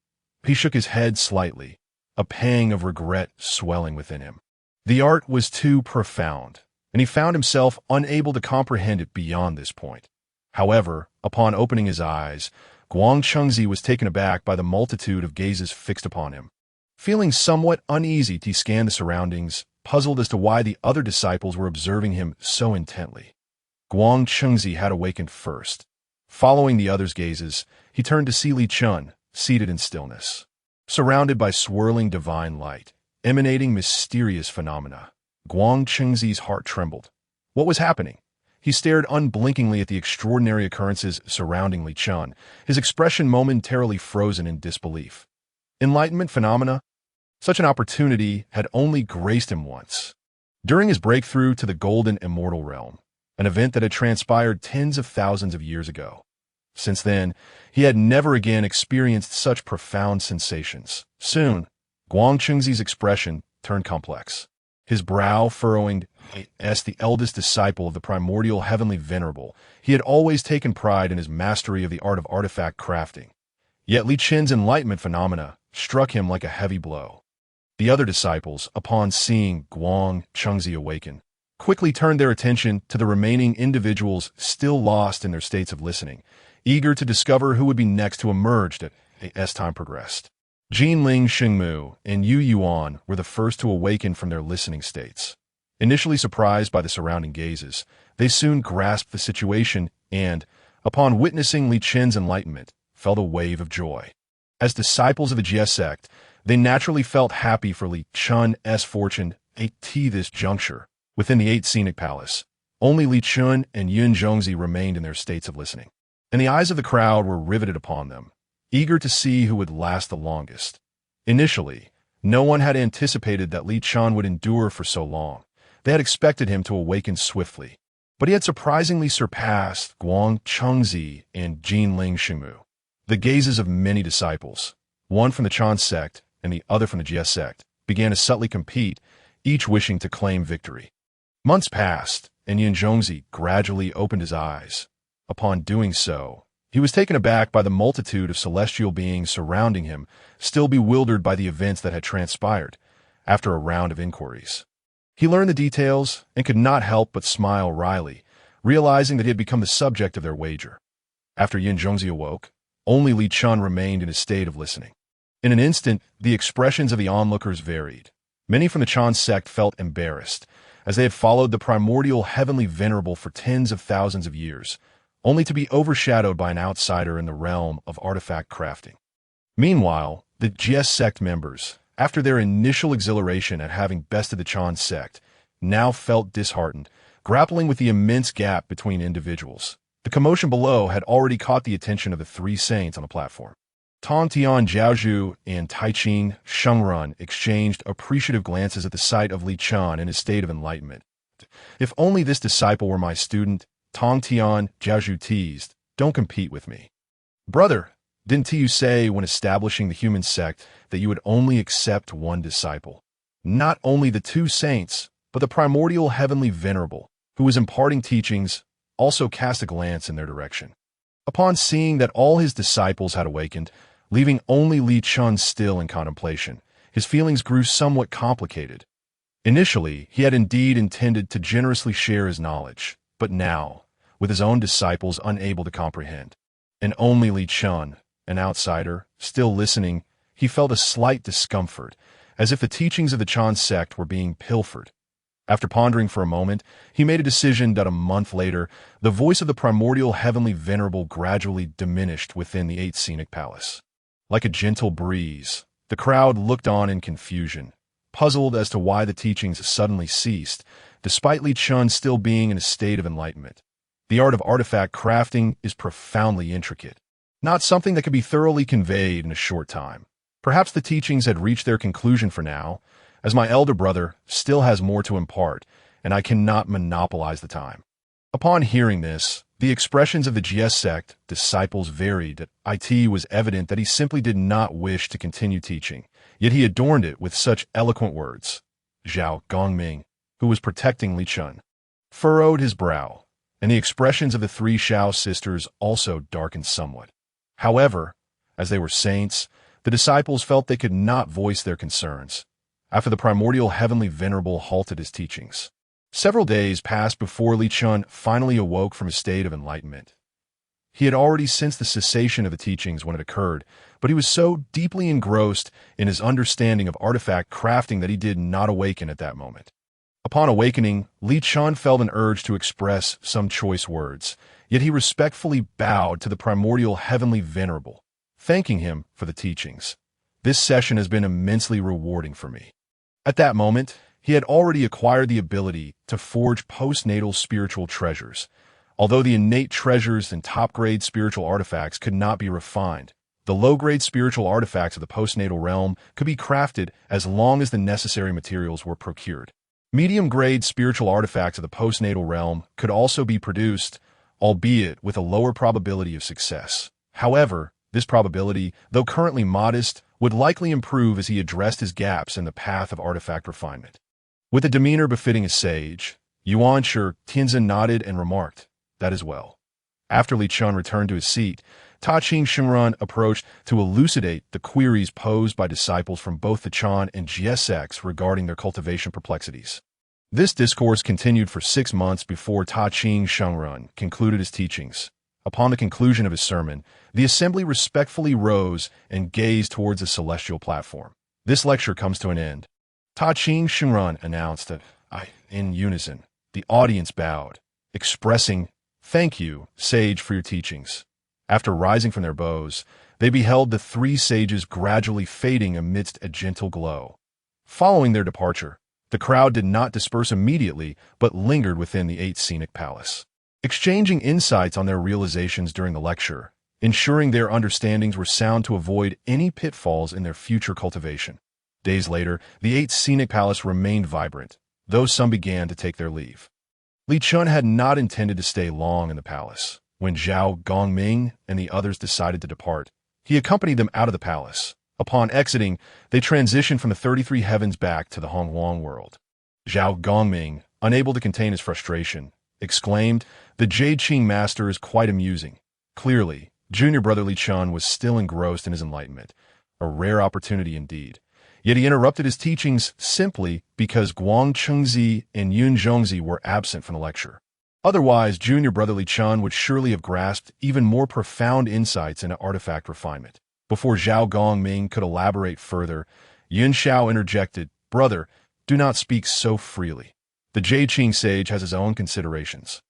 A: He shook his head slightly, a pang of regret swelling within him. The art was too profound, and he found himself unable to comprehend it beyond this point. However, upon opening his eyes, Guang Chengzi was taken aback by the multitude of gazes fixed upon him. Feeling somewhat uneasy, he scanned the surroundings, puzzled as to why the other disciples were observing him so intently. Guang Chengzi had awakened first. Following the others' gazes, he turned to see Li Chen, seated in stillness, surrounded by swirling divine light, emanating mysterious phenomena. Guang Chengzi's heart trembled. What was happening? He stared unblinkingly at the extraordinary occurrences surrounding Li Chen, his expression momentarily frozen in disbelief. Enlightenment phenomena? Such an opportunity had only graced him once. During his breakthrough to the golden immortal realm, an event that had transpired tens of thousands of years ago. Since then, he had never again experienced such profound sensations. Soon, Guang Chengzi's expression turned complex. His brow furrowing. As the eldest disciple of the primordial heavenly venerable, he had always taken pride in his mastery of the art of artifact crafting. Yet Li Chen's enlightenment phenomena struck him like a heavy blow. The other disciples, upon seeing Guang Chengzi awaken, quickly turned their attention to the remaining individuals still lost in their states of listening, eager to discover who would be next to emerge as time progressed. Jinling Xingmu and Yu Yuan were the first to awaken from their listening states. Initially surprised by the surrounding gazes, they soon grasped the situation and, upon witnessing Li Chen's enlightenment, felt a wave of joy. As disciples of the Jie sect, they naturally felt happy for Li Chen's fortune at this juncture. Within the 8 scenic palace, only Li Chen and Yun Zhongzi remained in their states of listening, and the eyes of the crowd were riveted upon them, eager to see who would last the longest. Initially, no one had anticipated that Li Chen would endure for so long. They had expected him to awaken swiftly, but he had surprisingly surpassed Guang Chengzi and Jinling Xingmu. The gazes of many disciples, one from the Chen sect and the other from the Jie sect, began to subtly compete, each wishing to claim victory. Months passed, and Yun Zhongzi gradually opened his eyes. Upon doing so, he was taken aback by the multitude of celestial beings surrounding him, still bewildered by the events that had transpired. After a round of inquiries, he learned the details and could not help but smile wryly, realizing that he had become the subject of their wager. After Yun Zhongzi awoke, only Li Chen remained in a state of listening. In an instant, the expressions of the onlookers varied. Many from the Chen sect felt embarrassed, as they had followed the primordial heavenly venerable for tens of thousands of years, only to be overshadowed by an outsider in the realm of artifact crafting. Meanwhile, the Jie sect members, after their initial exhilaration at having bested the Chen sect, now felt disheartened, grappling with the immense gap between individuals. The commotion below had already caught the attention of the 3 saints on the platform. Tong Tian Jiaozhu and Taiqing Shengrun exchanged appreciative glances at the sight of Li Chen in his state of enlightenment. If only this disciple were my student, Tong Tian Jiaozhu teased, don't compete with me. Brother, didn't you say when establishing the human sect that you would only accept one disciple? Not only the 2 saints, but the primordial heavenly venerable, who was imparting teachings, also cast a glance in their direction. Upon seeing that all his disciples had awakened, leaving only Li Chen still in contemplation, his feelings grew somewhat complicated. Initially, he had indeed intended to generously share his knowledge, but now, with his own disciples unable to comprehend, and only Li Chen, an outsider, still listening, he felt a slight discomfort, as if the teachings of the Chen sect were being pilfered. After pondering for a moment, he made a decision that a month later, the voice of the primordial heavenly venerable gradually diminished within the 8 scenic palace. Like a gentle breeze, the crowd looked on in confusion, puzzled as to why the teachings suddenly ceased, despite Li Chen still being in a state of enlightenment. The art of artifact crafting is profoundly intricate, not something that can be thoroughly conveyed in a short time. Perhaps the teachings had reached their conclusion for now, as my elder brother still has more to impart, and I cannot monopolize the time. Upon hearing this, the expressions of the Jie sect disciples varied. It was evident that he simply did not wish to continue teaching, yet he adorned it with such eloquent words. Zhao Gongming, who was protecting Li Chen, furrowed his brow, and the expressions of the 3 Shao sisters also darkened somewhat. However, as they were saints, the disciples felt they could not voice their concerns. After the primordial heavenly venerable halted his teachings, several days passed before Li Chen finally awoke from his state of enlightenment. He had already sensed the cessation of the teachings when it occurred, but he was so deeply engrossed in his understanding of artifact crafting that he did not awaken at that moment. Upon awakening, Li Chen felt an urge to express some choice words, yet he respectfully bowed to the primordial heavenly venerable, thanking him for the teachings. This session has been immensely rewarding for me. At that moment, he had already acquired the ability to forge postnatal spiritual treasures. Although the innate treasures and top-grade spiritual artifacts could not be refined, The low-grade spiritual artifacts of the postnatal realm could be crafted as long as the necessary materials were procured. Medium-grade spiritual artifacts of the postnatal realm could also be produced, albeit with a lower probability of success. However, this probability, though currently modest, would likely improve as he addressed his gaps in the path of artifact refinement. With a demeanor befitting a sage, Yuan Shi Tianzin nodded and remarked, "That is well." After Li Chun returned to his seat, Ta Qing Shengran approached to elucidate the queries posed by disciples from both the Chan and Jie sects regarding their cultivation perplexities. This discourse continued for 6 months before Ta Qing Shengran concluded his teachings. Upon the conclusion of his sermon, the assembly respectfully rose and gazed towards the celestial platform. "This lecture comes to an end," Ta Qing Shengran announced in unison. The audience bowed, expressing, "Thank you, sage, for your teachings." After rising from their bows, they beheld the 3 sages gradually fading amidst a gentle glow. Following their departure, the crowd did not disperse immediately, but lingered within the 8 scenic palace, exchanging insights on their realizations during the lecture, ensuring their understandings were sound to avoid any pitfalls in their future cultivation. Days later, the 8 scenic palace remained vibrant, though some began to take their leave. Li Chun had not intended to stay long in the palace. When Zhao Gongming and the others decided to depart, he accompanied them out of the palace. Upon exiting, they transitioned from the 33 heavens back to the Honghuang world. Zhao Gongming, unable to contain his frustration, exclaimed, "The Jade Qing master is quite amusing." Clearly, junior brother Li Chun was still engrossed in his enlightenment, a rare opportunity indeed. Yet he interrupted his teachings simply because Guang Chengzi and Yun Zhongzi were absent from the lecture. Otherwise, junior brother Li Chun would surely have grasped even more profound insights into artifact refinement. Before Zhao Gongming could elaborate further, Yun Xiao interjected, "Brother, do not speak so freely. The Jie Qing sage has his own considerations."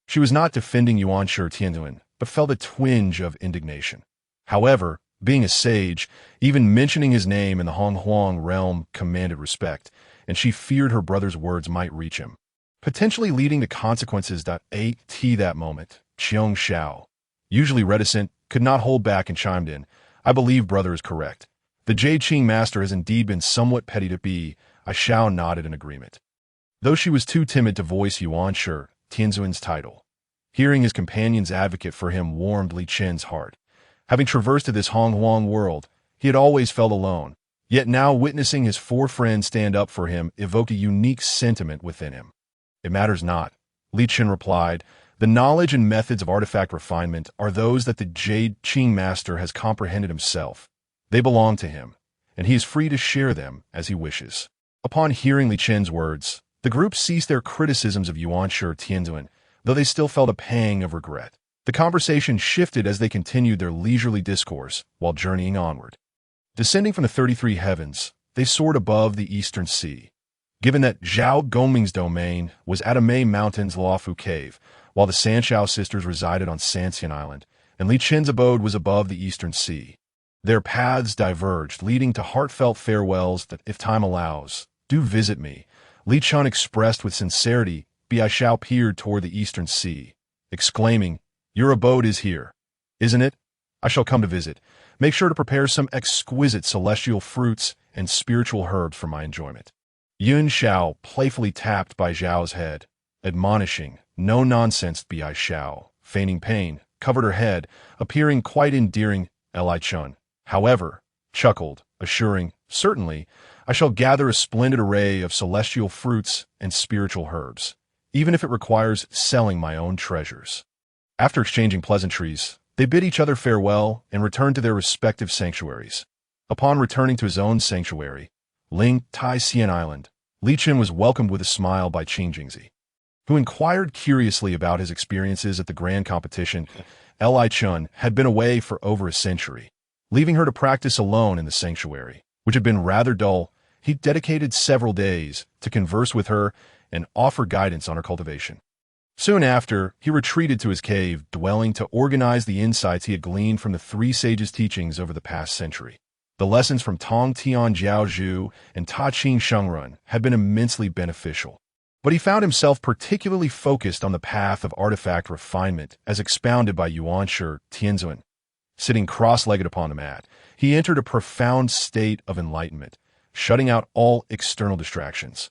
A: She was not defending Yuan Shi Tianduan, but felt a twinge of indignation. However, being a sage, even mentioning his name in the Honghuang realm commanded respect, and she feared her brother's words might reach him, potentially leading to consequences. At that moment, Qiong Xiao, usually reticent, could not hold back and chimed in, "I believe brother is correct. The Jade Qing master has indeed been somewhat petty to be." Xiao nodded in agreement, though she was too timid to voice Yuan Shi Tianzuan's title. Hearing his companion's advocate for him warmed Li Chen's heart. Having traversed this Honghuang world, he had always felt alone, yet now witnessing his 4 friends stand up for him evoked a unique sentiment within him. "It matters not," Li Chen replied. "The knowledge and methods of artifact refinement are those that the Jade Qing master has comprehended himself. They belong to him, and he is free to share them as he wishes." Upon hearing Li Chen's words, the group ceased their criticisms of Yuan Shi Tianduan, though they still felt a pang of regret. The conversation shifted as they continued their leisurely discourse while journeying onward. Descending from the 33 heavens, they soared above the eastern sea. Given that Zhao Gongming's domain was at Amei Mountain's Luofu Cave, while the Sanxiao sisters resided on Sanxian Island, and Li Chen's abode was above the eastern sea, their paths diverged, leading to heartfelt farewells that, if time allows, "Do visit me," Li Chun expressed with sincerity. Bi Xiao peered toward the eastern sea, exclaiming, "Your abode is here, isn't it? I shall come to visit. Make sure to prepare some exquisite celestial fruits and spiritual herbs for my enjoyment." Yun Xiao playfully tapped Bai Zhao's head, admonishing, "No nonsense." Bai Xiao, feigning pain, covered her head, appearing quite endearing. Li Chun, however, chuckled, assuring, "Certainly, I shall gather a splendid array of celestial fruits and spiritual herbs, even if it requires selling my own treasures." After exchanging pleasantries, they bid each other farewell and returned to their respective sanctuaries. Upon returning to his own sanctuary, Ling Tai Xian Island, Li Chen was welcomed with a smile by Qing Jingzi, who inquired curiously about his experiences at the grand competition. Li Chun had been away for over a century, leaving her to practice alone in the sanctuary, which had been rather dull. He dedicated several days to converse with her and offer guidance on her cultivation. Soon after, he retreated to his cave dwelling to organize the insights he had gleaned from the 3 sages' teachings over the past century. The lessons from Tong Tian Jiao Zhu and Ta Qing Shengran had been immensely beneficial, but he found himself particularly focused on the path of artifact refinement as expounded by Yuan Shi Tianzuan. Sitting cross-legged upon the mat, he entered a profound state of enlightenment, shutting out all external distractions.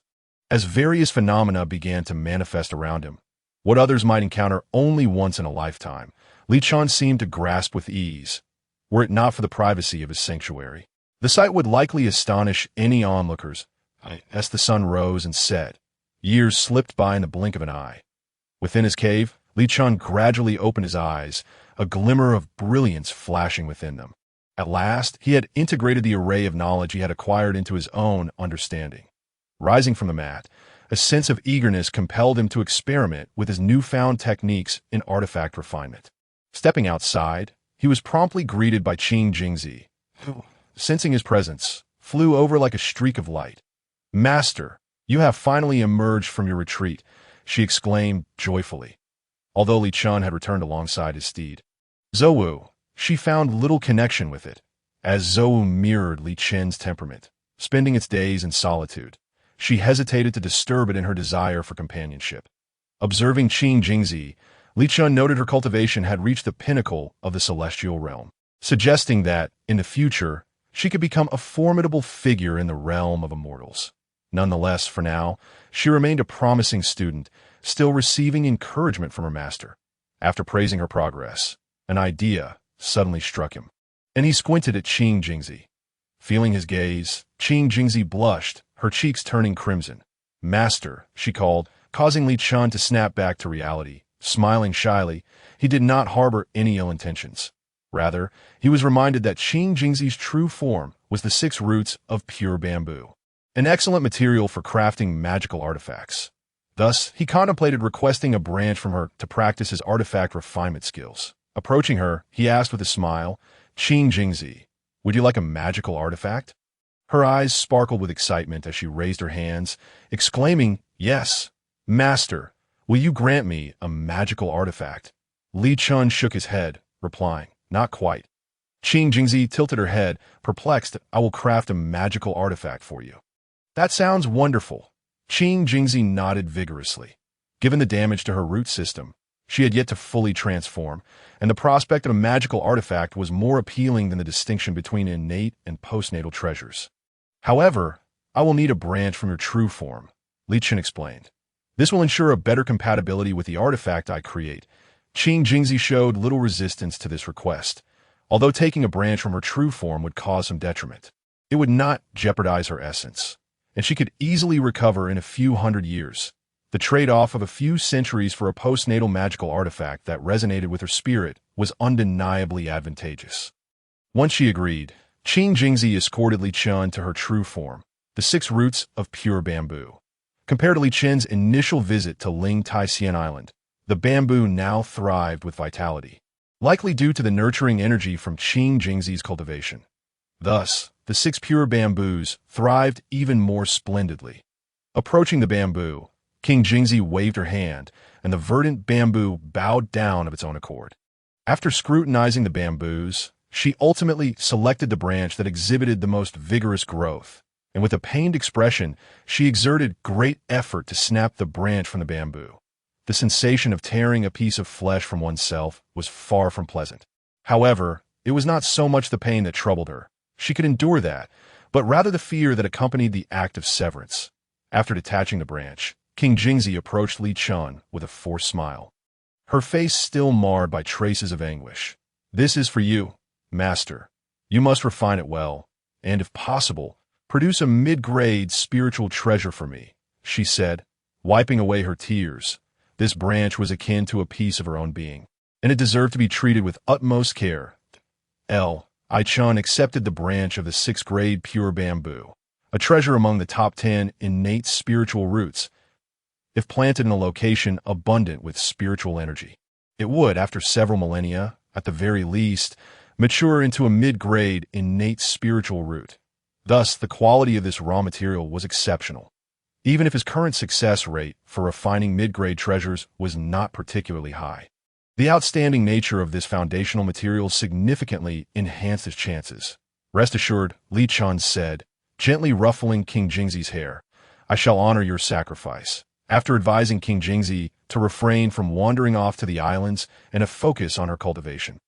A: As various phenomena began to manifest around him, what others might encounter only once in a lifetime, Li Chuan seemed to grasp with ease, were it not for the privacy of his sanctuary. The sight would likely astonish any onlookers. As the sun rose and set, years slipped by in the blink of an eye. Within his cave, Li Chuan gradually opened his eyes, a glimmer of brilliance flashing within them. At last, he had integrated the array of knowledge he had acquired into his own understanding. Rising from the mat, a sense of eagerness compelled him to experiment with his newfound techniques in artifact refinement. Stepping outside, he was promptly greeted by Qing Jingzi, who, sensing his presence, flew over like a streak of light. "Master, you have finally emerged from your retreat," she exclaimed joyfully. Although Li Chuan had returned alongside his steed, Zhou, she found little connection with it, as Zhou mirrored Li Chen's temperament, spending its days in solitude. She hesitated to disturb it in her desire for companionship. Observing Qing Jingzi, Li Chuan noted her cultivation had reached the pinnacle of the celestial realm, suggesting that, in the future, she could become a formidable figure in the realm of immortals. Nonetheless, for now, she remained a promising student, still receiving encouragement from her master. After praising her progress, an idea suddenly struck him, and he squinted at Qing Jingzi. Feeling his gaze, Qing Jingzi blushed, her cheeks turning crimson. "Master," she called, causing Li Chuan to snap back to reality. Smiling shyly, he did not harbor any ill intentions. Rather, he was reminded that Qing Jingzi's true form was the 6 roots of pure bamboo, an excellent material for crafting magical artifacts. Thus, he contemplated requesting a branch from her to practice his artifact refinement skills. Approaching her, he asked with a smile, "Qing Jingzi, would you like a magical artifact?" Her eyes sparkled with excitement as she raised her hands, exclaiming, "Yes, Master, will you grant me a magical artifact?" Li Chuan shook his head, replying, "Not quite." Qing Jingzi tilted her head, perplexed. "I will craft a magical artifact for you." "That sounds wonderful." Qing Jingzi nodded vigorously. Given the damage to her root system, she had yet to fully transform, and the prospect of a magical artifact was more appealing than the distinction between innate and postnatal treasures. "However, I will need a branch from your true form," Li Chen explained. "This will ensure a better compatibility with the artifact I create." Qing Jingzi showed little resistance to this request, although taking a branch from her true form would cause some detriment. It would not jeopardize her essence, and she could easily recover in a few hundred years. The trade-off of a few centuries for a postnatal magical artifact that resonated with her spirit was undeniably advantageous. Once she agreed, Qing Jingzi escorted Li Chuan to her true form, the 6 roots of pure bamboo. Compared to Li Chen's initial visit to Ling Tai-Sien Island, the bamboo now thrived with vitality, likely due to the nurturing energy from Qing Jingzi's cultivation. Thus, the 6 pure bamboos thrived even more splendidly. Approaching the bamboo, King Jingzi waved her hand, and the verdant bamboo bowed down of its own accord. After scrutinizing the bamboos, she ultimately selected the branch that exhibited the most vigorous growth, and with a pained expression, she exerted great effort to snap the branch from the bamboo. The sensation of tearing a piece of flesh from oneself was far from pleasant. However, it was not so much the pain that troubled her. She could endure that, but rather the fear that accompanied the act of severance. After detaching the branch, King Jingzi approached Li Chuan with a forced smile, her face still marred by traces of anguish. "This is for you, Master. You must refine it well, and if possible, produce a mid-grade spiritual treasure for me," she said, wiping away her tears. This branch was akin to a piece of her own being, and it deserved to be treated with utmost care. Li Chuan accepted the branch of the 6th grade pure bamboo, a treasure among the top 10 innate spiritual roots. If planted in a location abundant with spiritual energy, it would, after several millennia, at the very least, mature into a mid-grade innate spiritual root. Thus, the quality of this raw material was exceptional, even if his current success rate for refining mid-grade treasures was not particularly high. The outstanding nature of this foundational material significantly enhanced his chances. "Rest assured," Li Chuan said, gently ruffling King Jingzi's hair, "I shall honor your sacrifice." After advising King Jingzi to refrain from wandering off to the islands and to focus on her cultivation,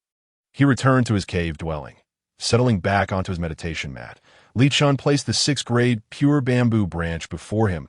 A: He returned to his cave dwelling. Settling back onto his meditation mat, Li Chun placed the 6th-grade pure bamboo branch before him.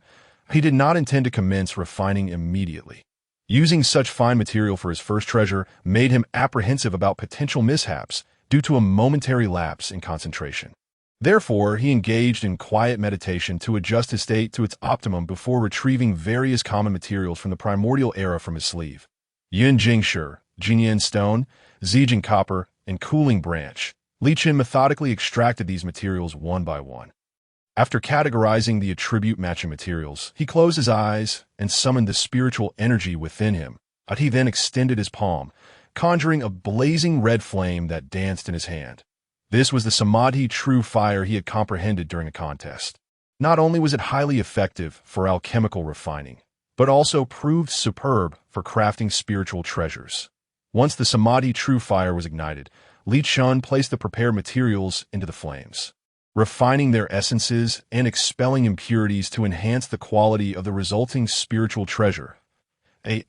A: He did not intend to commence refining immediately. Using such fine material for his first treasure made him apprehensive about potential mishaps due to a momentary lapse in concentration. Therefore, he engaged in quiet meditation to adjust his state to its optimum before retrieving various common materials from the primordial era from his sleeve. Yin Jingshi, Jinyan stone, Zijin copper, and cooling branch. Li Chun methodically extracted these materials one by one. After categorizing the attribute-matching materials, he closed his eyes and summoned the spiritual energy within him. He then extended his palm, conjuring a blazing red flame that danced in his hand. This was the samadhi true fire he had comprehended during a contest. Not only was it highly effective for alchemical refining, but also proved superb for crafting spiritual treasures. Once the samadhi true fire was ignited, Li Chun placed the prepared materials into the flames, refining their essences and expelling impurities to enhance the quality of the resulting spiritual treasure.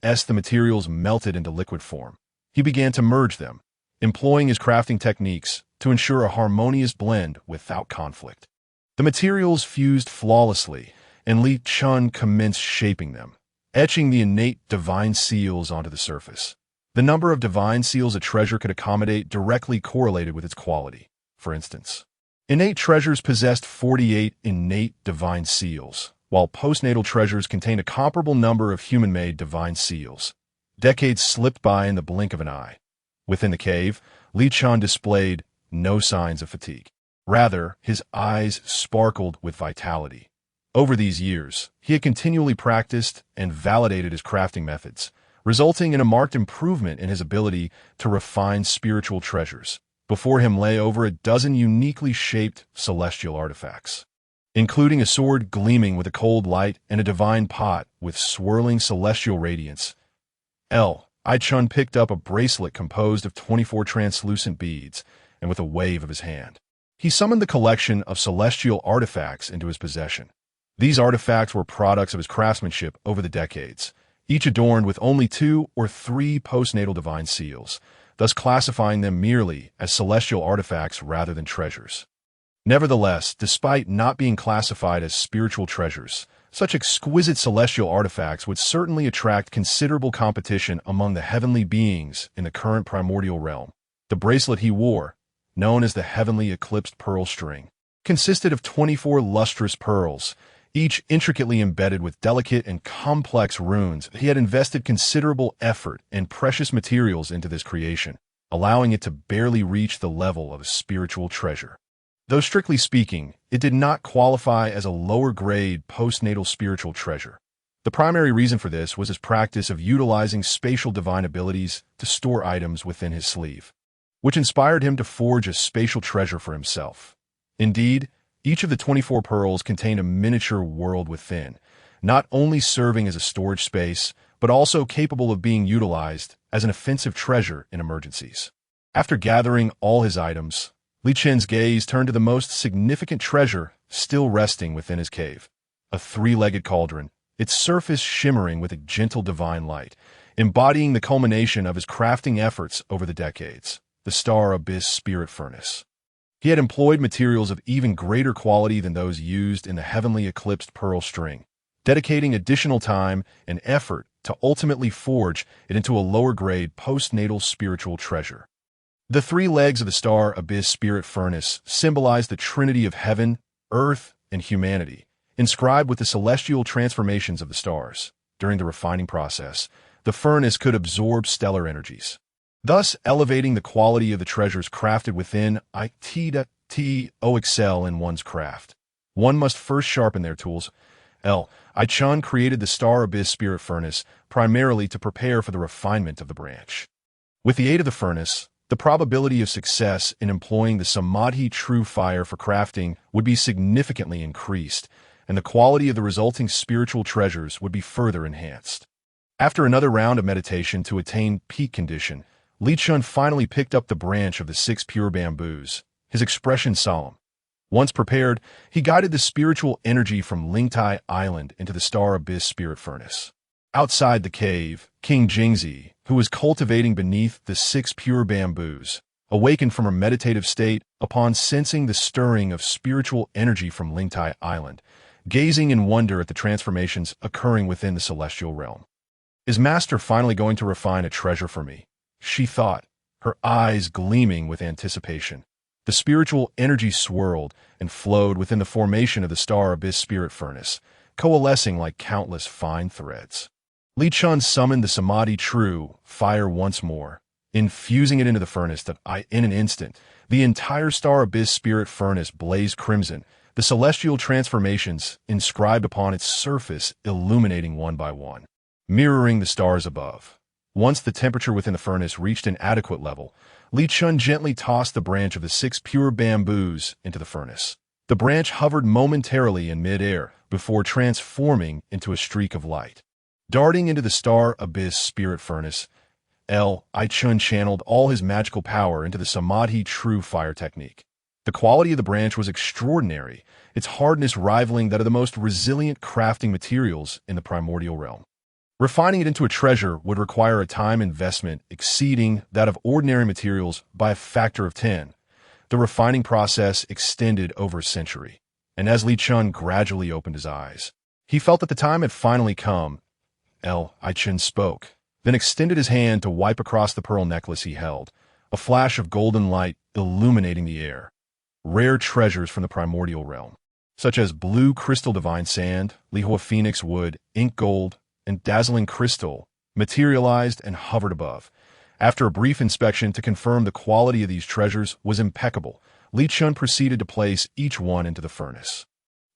A: As the materials melted into liquid form, he began to merge them, employing his crafting techniques to ensure a harmonious blend without conflict. The materials fused flawlessly, and Li Chun commenced shaping them, etching the innate divine seals onto the surface. The number of divine seals a treasure could accommodate directly correlated with its quality. For instance, innate treasures possessed 48 innate divine seals, while postnatal treasures contained a comparable number of human-made divine seals. Decades slipped by in the blink of an eye. Within the cave, Li Chun displayed no signs of fatigue. Rather, his eyes sparkled with vitality. Over these years, he had continually practiced and validated his crafting methods, resulting in a marked improvement in his ability to refine spiritual treasures. Before him lay over a dozen uniquely shaped celestial artifacts, including a sword gleaming with a cold light and a divine pot with swirling celestial radiance. Li Chun picked up a bracelet composed of 24 translucent beads, and with a wave of his hand, he summoned the collection of celestial artifacts into his possession. These artifacts were products of his craftsmanship over the decades, each adorned with only 2 or 3 postnatal divine seals, thus classifying them merely as celestial artifacts rather than treasures. Nevertheless, despite not being classified as spiritual treasures, such exquisite celestial artifacts would certainly attract considerable competition among the heavenly beings in the current primordial realm. The bracelet he wore, known as the heavenly eclipsed pearl string, consisted of 24 lustrous pearls, each intricately embedded with delicate and complex runes. He had invested considerable effort and precious materials into this creation, allowing it to barely reach the level of a spiritual treasure. Though strictly speaking, it did not qualify as a lower-grade postnatal spiritual treasure. The primary reason for this was his practice of utilizing spatial divine abilities to store items within his sleeve, which inspired him to forge a spatial treasure for himself. Indeed, each of the 24 pearls contained a miniature world within, not only serving as a storage space, but also capable of being utilized as an offensive treasure in emergencies. After gathering all his items, Li Chun's gaze turned to the most significant treasure still resting within his cave, a 3-legged cauldron, its surface shimmering with a gentle divine light, embodying the culmination of his crafting efforts over the decades, the Star Abyss Spirit Furnace. He had employed materials of even greater quality than those used in the heavenly eclipsed pearl string, dedicating additional time and effort to ultimately forge it into a lower-grade postnatal spiritual treasure. The 3 legs of the Star Abyss Spirit Furnace symbolize the trinity of heaven, earth, and humanity, inscribed with the celestial transformations of the stars. During the refining process, the furnace could absorb stellar energies, thus elevating the quality of the treasures crafted within. To excel in one's craft, one must first sharpen their tools. Li Chun created the Star Abyss Spirit Furnace primarily to prepare for the refinement of the branch. With the aid of the furnace, the probability of success in employing the samadhi true fire for crafting would be significantly increased, and the quality of the resulting spiritual treasures would be further enhanced. After another round of meditation to attain peak condition, Li Chun finally picked up the branch of the 6 pure bamboos, his expression solemn. Once prepared, he guided the spiritual energy from Lingtai Island into the Star Abyss Spirit Furnace. Outside the cave, King Jingzi, who was cultivating beneath the 6 pure bamboos, awakened from her meditative state upon sensing the stirring of spiritual energy from Lingtai Island, gazing in wonder at the transformations occurring within the celestial realm. Is Master finally going to refine a treasure for me? She thought, her eyes gleaming with anticipation. The spiritual energy swirled and flowed within the formation of the Star Abyss spirit furnace, coalescing like countless fine threads. Li Chun summoned the Samadhi True fire once more, infusing it into the furnace that in an instant, the entire Star Abyss spirit furnace blazed crimson, the celestial transformations inscribed upon its surface illuminating one by one, mirroring the stars above. Once the temperature within the furnace reached an adequate level, Li Chun gently tossed the branch of the 6 pure bamboos into the furnace. The branch hovered momentarily in mid-air before transforming into a streak of light. Darting into the Star Abyss spirit furnace, Li Chun channeled all his magical power into the Samadhi True Fire technique. The quality of the branch was extraordinary, its hardness rivaling that of the most resilient crafting materials in the primordial realm. Refining it into a treasure would require a time investment exceeding that of ordinary materials by a factor of 10. The refining process extended over a century, and as Li Chun gradually opened his eyes, he felt that the time had finally come. Li Chun spoke, then extended his hand to wipe across the pearl necklace he held, a flash of golden light illuminating the air. Rare treasures from the primordial realm, such as blue crystal divine sand, Lihua phoenix wood, ink gold, and dazzling crystal, materialized and hovered above. After a brief inspection to confirm the quality of these treasures was impeccable, Li Chun proceeded to place each one into the furnace.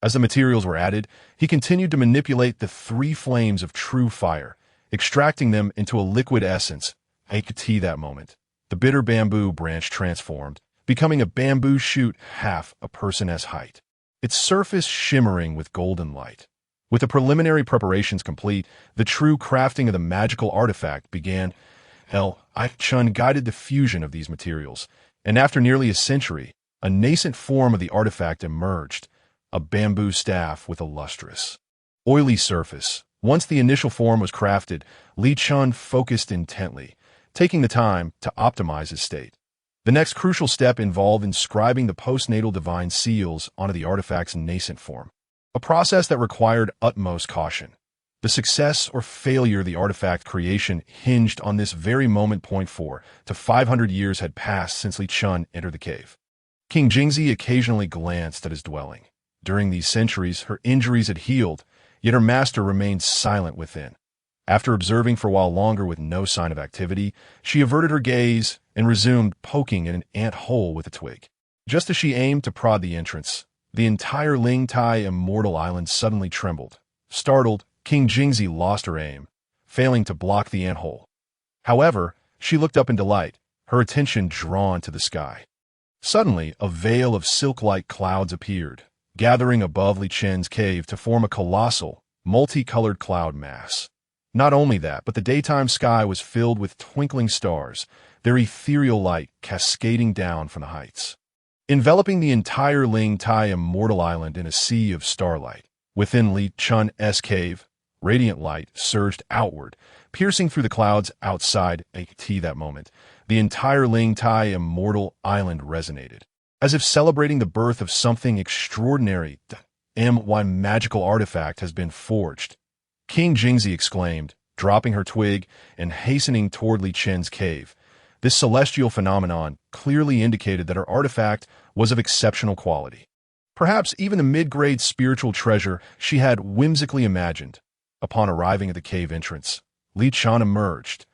A: As the materials were added, he continued to manipulate the 3 flames of true fire, extracting them into a liquid essence. Acutely that moment, the bitter bamboo branch transformed, becoming a bamboo shoot half a person's height, its surface shimmering with golden light. With the preliminary preparations complete, the true crafting of the magical artifact began. Li Chun guided the fusion of these materials, and after nearly a century, a nascent form of the artifact emerged, a bamboo staff with a lustrous, oily surface. Once the initial form was crafted, Li Chun focused intently, taking the time to optimize his state. The next crucial step involved inscribing the postnatal divine seals onto the artifact's nascent form, a process that required utmost caution. The success or failure of the artifact creation hinged on this very moment. 4 to 500 years had passed since Li Chun entered the cave. King Jingzi occasionally glanced at his dwelling. During these centuries, her injuries had healed, yet her master remained silent within. After observing for a while longer with no sign of activity, she averted her gaze and resumed poking at an ant hole with a twig. Just as she aimed to prod the entrance, the entire Lingtai immortal island suddenly trembled. Startled, King Jingzi lost her aim, failing to block the ant hole. However, she looked up in delight, her attention drawn to the sky. Suddenly, a veil of silk-like clouds appeared, gathering above Li Chen's cave to form a colossal, multicolored cloud mass. Not only that, but the daytime sky was filled with twinkling stars, their ethereal light cascading down from the heights, enveloping the entire Lingtai immortal island in a sea of starlight. Within Li Chun's cave, radiant light surged outward, piercing through the clouds outside. That moment, the entire Lingtai immortal island resonated, as if celebrating the birth of something extraordinary. My magical artifact has been forged, King Jingzi exclaimed, dropping her twig and hastening toward Li Chen's cave. This celestial phenomenon clearly indicated that her artifact was of exceptional quality, perhaps even the mid-grade spiritual treasure she had whimsically imagined. Upon arriving at the cave entrance, Li Chun emerged.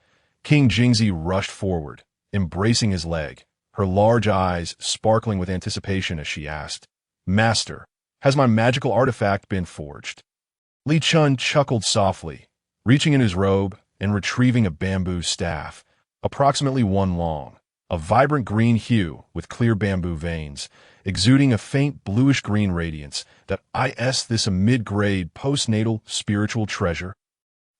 A: King Jingzi rushed forward, embracing his leg, her large eyes sparkling with anticipation as she asked, "Master, has my magical artifact been forged?" Li Chun chuckled softly, reaching in his robe and retrieving a bamboo staff, approximately 1 long, a vibrant green hue with clear bamboo veins, exuding a faint bluish-green radiance. This a mid-grade postnatal spiritual treasure?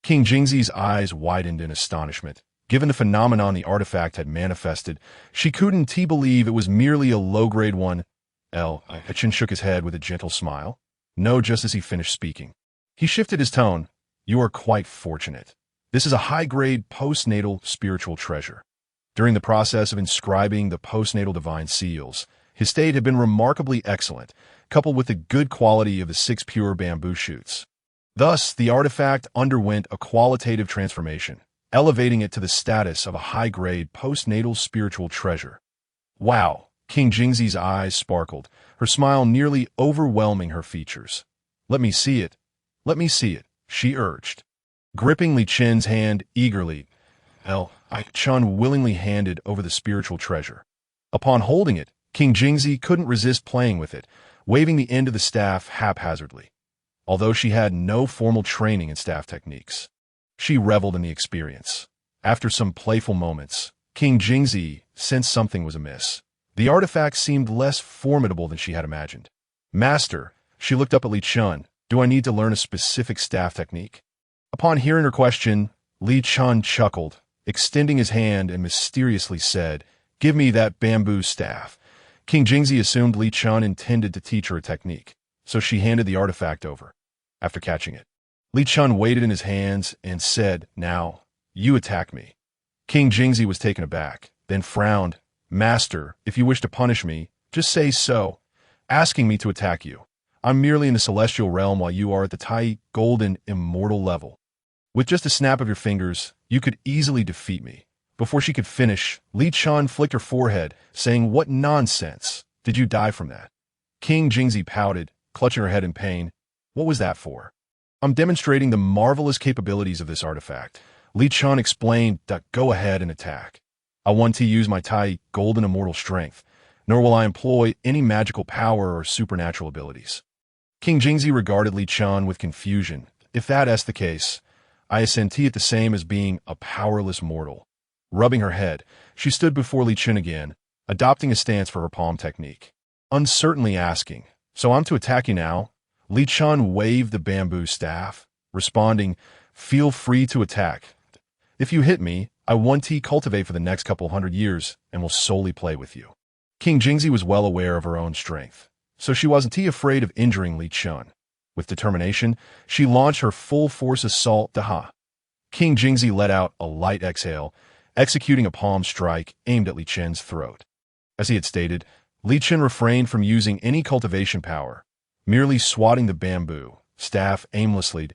A: King Jingzi's eyes widened in astonishment. Given the phenomenon the artifact had manifested, she couldn't believe it was merely a low-grade one. Chen shook his head with a gentle smile. No, just as he finished speaking, he shifted his tone. You are quite fortunate. This is a high-grade postnatal spiritual treasure. During the process of inscribing the postnatal divine seals, his state had been remarkably excellent, coupled with the good quality of the 6 pure bamboo shoots. Thus, the artifact underwent a qualitative transformation, elevating it to the status of a high-grade postnatal spiritual treasure. Wow! King Jingzi's eyes sparkled, her smile nearly overwhelming her features. "Let me see it. Let me see it," she urged. Gripping Li Chen's hand eagerly, Chen willingly handed over the spiritual treasure. Upon holding it, King Jingzi couldn't resist playing with it, waving the end of the staff haphazardly. Although she had no formal training in staff techniques, she reveled in the experience. After some playful moments, King Jingzi sensed something was amiss. The artifact seemed less formidable than she had imagined. "Master," she looked up at Li Chen, "do I need to learn a specific staff technique?" Upon hearing her question, Li Chen chuckled, extending his hand and mysteriously said, "Give me that bamboo staff." King Jingzi assumed Li Chen intended to teach her a technique, so she handed the artifact over. After catching it, Li Chen weighed it in his hands and said, "Now, you attack me." King Jingzi was taken aback, then frowned. "Master, if you wish to punish me, just say so. Asking me to attack you. I'm merely in the celestial realm while you are at the Tai golden immortal level. With just a snap of your fingers, you could easily defeat me." Before she could finish, Li Chen flicked her forehead, saying, "What nonsense! Did you die from that?" King Jingzi pouted, clutching her head in pain. "What was that for?" "I'm demonstrating the marvelous capabilities of this artifact." Li Chen explained. "Go ahead and attack. I want to use my Tai golden immortal strength, nor will I employ any magical power or supernatural abilities." King Jingzi regarded Li Chen with confusion. "If that's the case, I assent it the same as being a powerless mortal." Rubbing her head, she stood before Li Chen again, adopting a stance for her palm technique. Uncertainly asking, "So I'm to attack you now?" Li Chen waved the bamboo staff, responding, "Feel free to attack. If you hit me, I want to cultivate for the next couple hundred years and will solely play with you." King Jingzi was well aware of her own strength, so she wasn't afraid of injuring Li Chen. With determination, she launched her full-force assault. King Jingzi let out a light exhale, executing a palm strike aimed at Li Chen's throat. As he had stated, Li Chen refrained from using any cultivation power, merely swatting the bamboo staff aimlessly.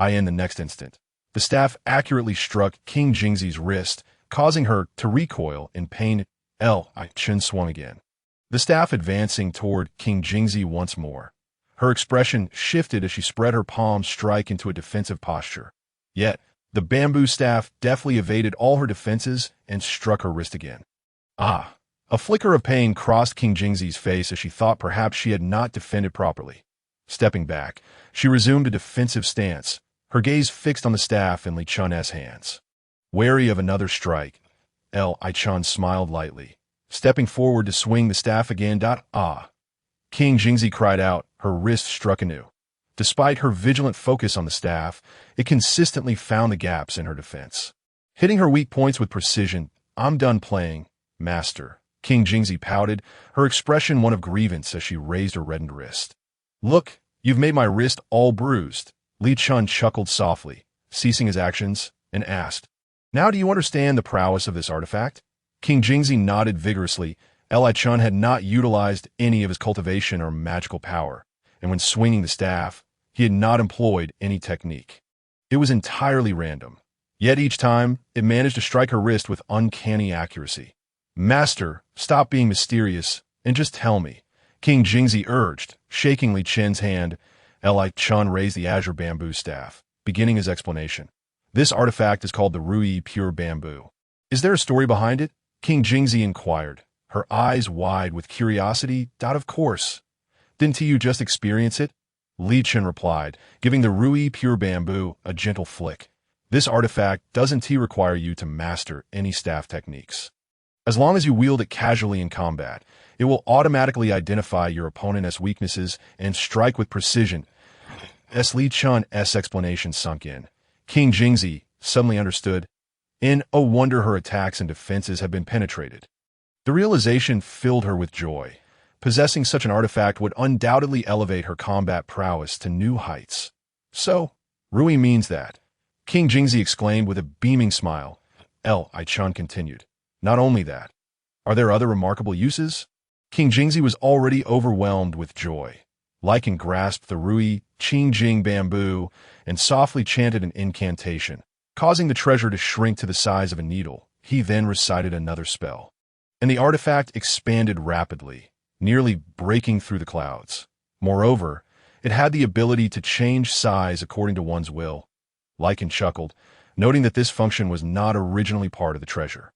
A: In the next instant, the staff accurately struck King Jingzi's wrist, causing her to recoil in pain. Chen swung again, the staff advancing toward King Jingzi once more. Her expression shifted as she spread her palm strike into a defensive posture. Yet, the bamboo staff deftly evaded all her defenses and struck her wrist again. A flicker of pain crossed King Jingzi's face as she thought perhaps she had not defended properly. Stepping back, she resumed a defensive stance, her gaze fixed on the staff in Li Chen's hands. Wary of another strike, Chen smiled lightly, stepping forward to swing the staff again. King Jingzi cried out, her wrist struck anew. Despite her vigilant focus on the staff, it consistently found the gaps in her defense, hitting her weak points with precision. "I'm done playing, master." King Jingzi pouted, her expression one of grievance as she raised her reddened wrist. "Look, you've made my wrist all bruised." Li Chen chuckled softly, ceasing his actions, and asked, "Now do you understand the prowess of this artifact?" King Jingzi nodded vigorously. Chen had not utilized any of his cultivation or magical power, and when swinging the staff, he had not employed any technique. It was entirely random. Yet each time, it managed to strike her wrist with uncanny accuracy. "Master, stop being mysterious and just tell me," King Jingzi urged, shaking Li Chen's hand. Chen raised the azure bamboo staff, beginning his explanation. "This artifact is called the Rui Pure Bamboo. Is there a story behind it?" King Jingzi inquired, her eyes wide with curiosity. "Of course. Didn't you just experience it?" Li Chen replied, giving the Rui Pure Bamboo a gentle flick. "This artifact doesn't require you to master any staff techniques. As long as you wield it casually in combat, it will automatically identify your opponent's weaknesses and strike with precision." As Li Chen's explanation sunk in, King Jingzi suddenly understood. No wonder her attacks and defenses had been penetrated. The realization filled her with joy. Possessing such an artifact would undoubtedly elevate her combat prowess to new heights. "So, Rui means that," King Jingzi exclaimed with a beaming smile. Chen continued, Not only that, are there other remarkable uses? King Jingzi was already overwhelmed with joy. Lycan grasped the Rui Qingjing bamboo and softly chanted an incantation, causing the treasure to shrink to the size of a needle. He then recited another spell, and the artifact expanded rapidly, nearly breaking through the clouds. Moreover, it had the ability to change size according to one's will. Lycan chuckled, noting that this function was not originally part of the treasure.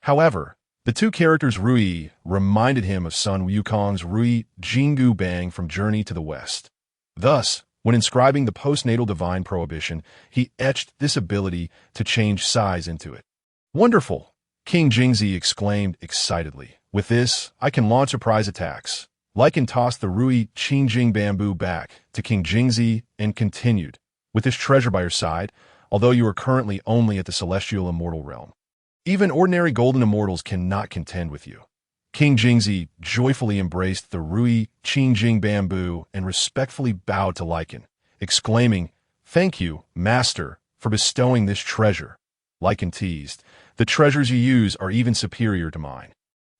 A: However, the two characters Rui reminded him of Sun Wukong's Rui Jinggu Bang from Journey to the West. Thus, when inscribing the postnatal divine prohibition, he etched this ability to change size into it. Wonderful! King Jingzi exclaimed excitedly. With this, I can launch surprise attacks. Lycan tossed the Rui Qingjing bamboo back to King Jingzi and continued. With this treasure by your side, although you are currently only at the celestial immortal realm, even ordinary golden immortals cannot contend with you. King Jingzi joyfully embraced the Rui Qingjing bamboo and respectfully bowed to Lycan, exclaiming, "Thank you, Master, for bestowing this treasure." Lycan teased, "The treasures you use are even superior to mine."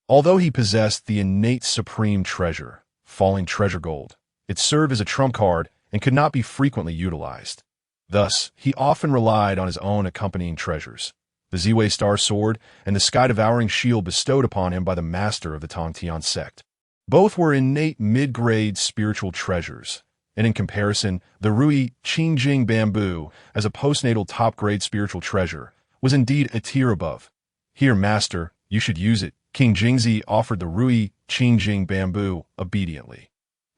A: Although he possessed the innate supreme treasure, falling treasure gold, it served as a trump card and could not be frequently utilized. Thus, he often relied on his own accompanying treasures, the Zi Wei Star sword and the sky-devouring shield bestowed upon him by the master of the Tongtian sect. Both were innate mid-grade spiritual treasures, and in comparison, the Rui Qingjing bamboo, as a postnatal top-grade spiritual treasure, was indeed a tier above. "Here, master, you should use it." King Jingzi offered the Rui Qingjing bamboo obediently.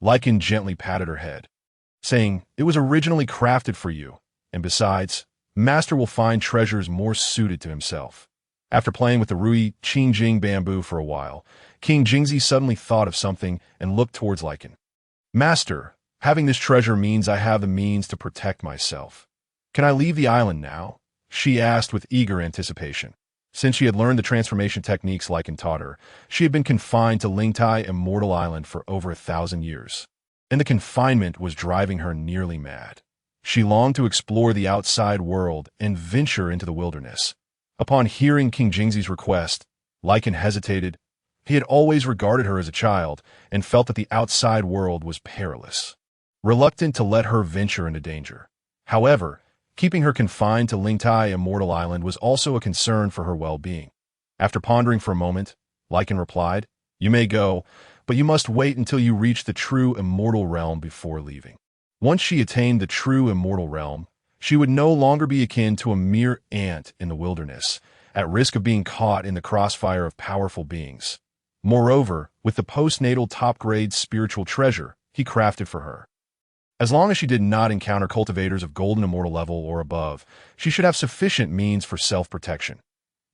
A: Lycan gently patted her head, saying, "It was originally crafted for you, and besides, Master will find treasures more suited to himself." After playing with the Rui Qingjing bamboo for a while, King Jingzi suddenly thought of something and looked towards Lycan. "Master, having this treasure means I have the means to protect myself. Can I leave the island now?" she asked with eager anticipation. Since she had learned the transformation techniques Lycan taught her, she had been confined to Lingtai Immortal Island for over 1,000 years, and the confinement was driving her nearly mad. She longed to explore the outside world and venture into the wilderness. Upon hearing King Jingzi's request, Lycan hesitated. He had always regarded her as a child and felt that the outside world was perilous, reluctant to let her venture into danger. However, keeping her confined to Lingtai Immortal Island was also a concern for her well-being. After pondering for a moment, Lycan replied, "You may go, but you must wait until you reach the true immortal realm before leaving." Once she attained the true immortal realm, she would no longer be akin to a mere ant in the wilderness, at risk of being caught in the crossfire of powerful beings. Moreover, with the postnatal top-grade spiritual treasure he crafted for her, as long as she did not encounter cultivators of golden immortal level or above, she should have sufficient means for self-protection.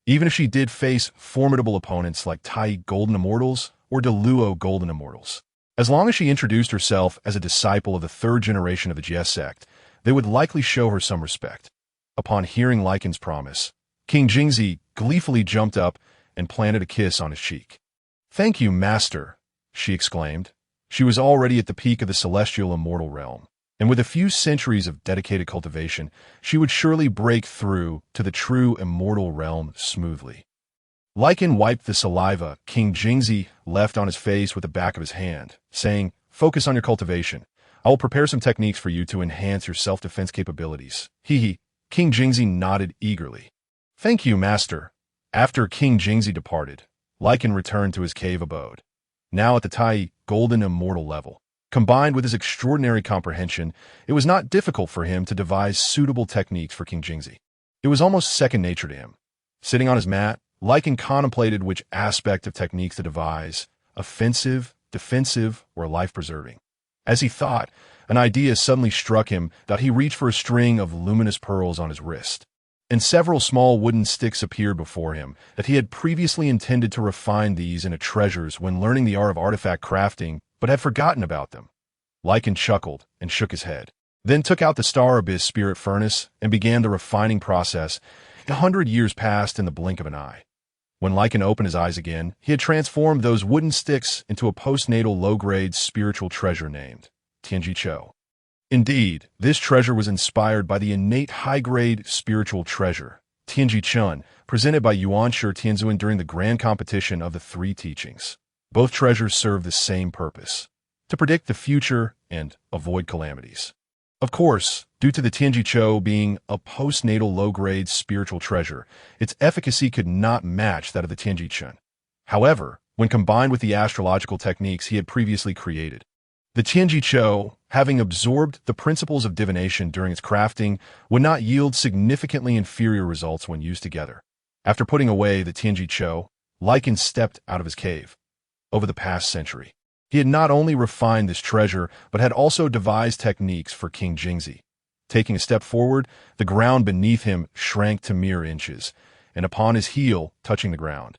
A: Even if she did face formidable opponents like Tai Golden Immortals or Deluo Golden Immortals. As long as she introduced herself as a disciple of the third generation of the Jie sect, they would likely show her some respect. Upon hearing Lycan's promise, King Jingzi gleefully jumped up and planted a kiss on his cheek. "Thank you, Master," she exclaimed. She was already at the peak of the celestial immortal realm, and with a few centuries of dedicated cultivation, she would surely break through to the true immortal realm smoothly. Lycan wiped the saliva King Jingzi left on his face with the back of his hand, saying, "Focus on your cultivation. I will prepare some techniques for you to enhance your self-defense capabilities." Hee. King Jingzi nodded eagerly. "Thank you, Master." After King Jingzi departed, Lycan returned to his cave abode. Now at the Tai Golden Immortal level, combined with his extraordinary comprehension, it was not difficult for him to devise suitable techniques for King Jingzi. It was almost second nature to him. Sitting on his mat, Lycan contemplated which aspect of techniques to devise, offensive, defensive, or life-preserving. As he thought, an idea suddenly struck him that he reached for a string of luminous pearls on his wrist, and several small wooden sticks appeared before him that he had previously intended to refine these into treasures when learning the art of artifact crafting, but had forgotten about them. Lycan chuckled and shook his head, then took out the Star Abyss spirit furnace and began the refining process. 100 years passed in the blink of an eye. When Lycan opened his eyes again, he had transformed those wooden sticks into a postnatal low-grade spiritual treasure named Tianji Chou. Indeed, this treasure was inspired by the innate high-grade spiritual treasure, Tianji Chun, presented by Yuanshi Tianzuan during the grand competition of the three teachings. Both treasures serve the same purpose: to predict the future and avoid calamities. Of course, due to the Tianji Cho being a postnatal low-grade spiritual treasure, its efficacy could not match that of the Tianji Chun. However, when combined with the astrological techniques he had previously created, the Tianji Cho, having absorbed the principles of divination during its crafting, would not yield significantly inferior results when used together. After putting away the Tianji Cho, Lycan stepped out of his cave. Over the past century, he had not only refined this treasure, but had also devised techniques for King Jingzi. Taking a step forward, the ground beneath him shrank to mere inches, and upon his heel, touching the ground,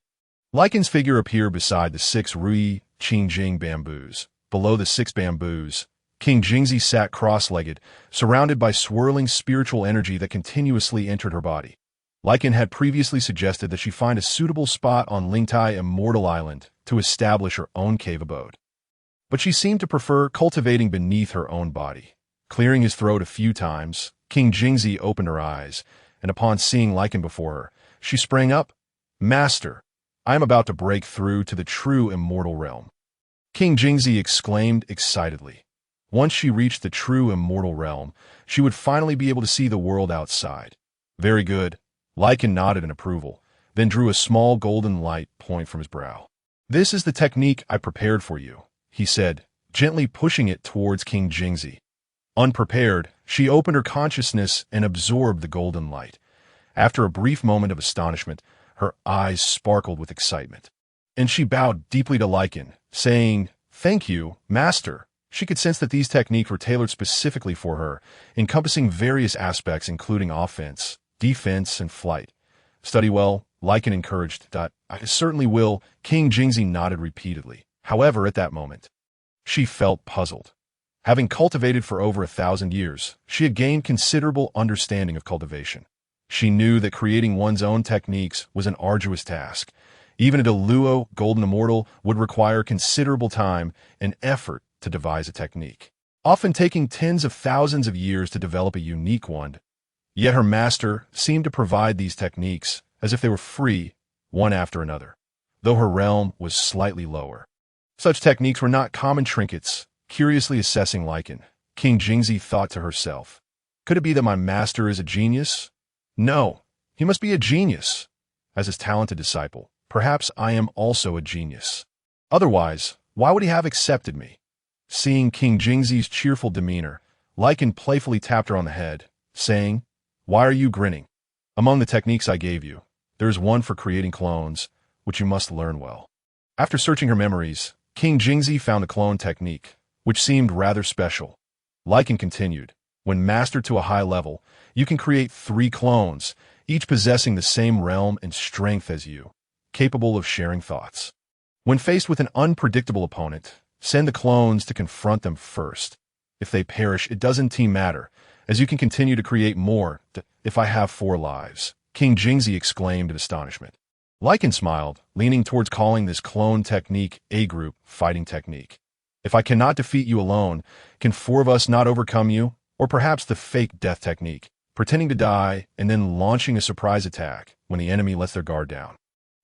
A: Lycan's figure appeared beside the 6 Rui Qingjing bamboos. Below the 6 bamboos, King Jingzi sat cross-legged, surrounded by swirling spiritual energy that continuously entered her body. Lycan had previously suggested that she find a suitable spot on Lingtai Immortal Island to establish her own cave abode. But she seemed to prefer cultivating beneath her own body. Clearing his throat a few times, King Jingzi opened her eyes, and upon seeing Lycan before her, she sprang up. "Master, I am about to break through to the true immortal realm." King Jingzi exclaimed excitedly. Once she reached the true immortal realm, she would finally be able to see the world outside. "Very good." Lycan nodded in approval, then drew a small golden light point from his brow. "This is the technique I prepared for you," he said, gently pushing it towards King Jingzi. Unprepared, she opened her consciousness and absorbed the golden light. After a brief moment of astonishment, her eyes sparkled with excitement, and she bowed deeply to Lycan, saying, "Thank you, Master." She could sense that these techniques were tailored specifically for her, encompassing various aspects including offense, defense, and flight. "Study well," Lycan encouraged. "I certainly will." King Jingzi nodded repeatedly. However, at that moment, she felt puzzled. Having cultivated for over 1,000 years, she had gained considerable understanding of cultivation. She knew that creating one's own techniques was an arduous task. Even a Deluo Golden Immortal would require considerable time and effort to devise a technique, often taking tens of thousands of years to develop a unique one. Yet her master seemed to provide these techniques as if they were free, one after another, though her realm was slightly lower. Such techniques were not common trinkets. Curiously assessing Lycan, King Jingzi thought to herself, "Could it be that my master is a genius? No, he must be a genius. As his talented disciple, perhaps I am also a genius. Otherwise, why would he have accepted me?" Seeing King Jingzi's cheerful demeanor, Lycan playfully tapped her on the head, saying, "Why are you grinning? Among the techniques I gave you, there is one for creating clones, which you must learn well." After searching her memories, King Jingzi found a clone technique, which seemed rather special. Lycan continued, "When mastered to a high level, you can create 3 clones, each possessing the same realm and strength as you, capable of sharing thoughts. When faced with an unpredictable opponent, send the clones to confront them first. If they perish, it doesn't matter, as you can continue to create more. If I have 4 lives," King Jingzi exclaimed in astonishment. Lycan smiled, leaning towards calling this clone technique A group fighting technique. "If I cannot defeat you alone, can 4 of us not overcome you? Or perhaps the fake death technique, pretending to die and then launching a surprise attack when the enemy lets their guard down."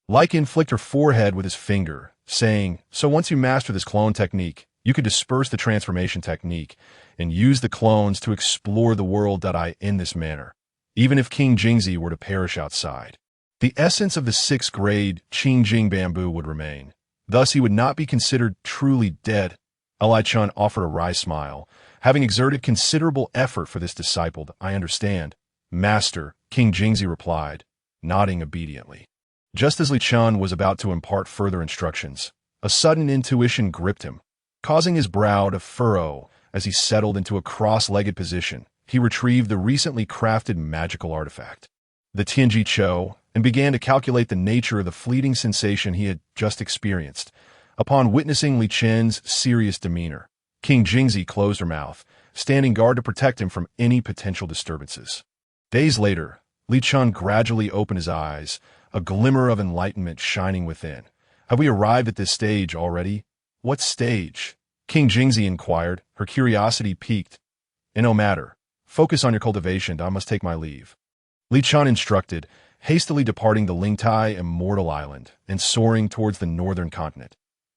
A: Lycan flicked her forehead with his finger, saying, "So once you master this clone technique, you could disperse the transformation technique and use the clones to explore the world in this manner, even if King Jingzi were to perish outside. The essence of the 6th grade Qingjing bamboo would remain. Thus he would not be considered truly dead." Li Chun offered a wry smile. Having exerted considerable effort for this disciple, "I understand, Master," King Jingzi replied, nodding obediently. Just as Li Chun was about to impart further instructions, a sudden intuition gripped him, causing his brow to furrow. As he settled into a cross-legged position, he retrieved the recently crafted magical artifact, the Tianji Cho, and began to calculate the nature of the fleeting sensation he had just experienced. Upon witnessing Li Chen's serious demeanor, King Jingzi closed her mouth, standing guard to protect him from any potential disturbances. Days later, Li Chun gradually opened his eyes, a glimmer of enlightenment shining within. "Have we arrived at this stage already?" "What stage?" King Jingzi inquired, her curiosity piqued. "No matter. Focus on your cultivation. I must take my leave." Li Chun instructed, hastily departing the Lingtai immortal island and soaring towards the northern continent.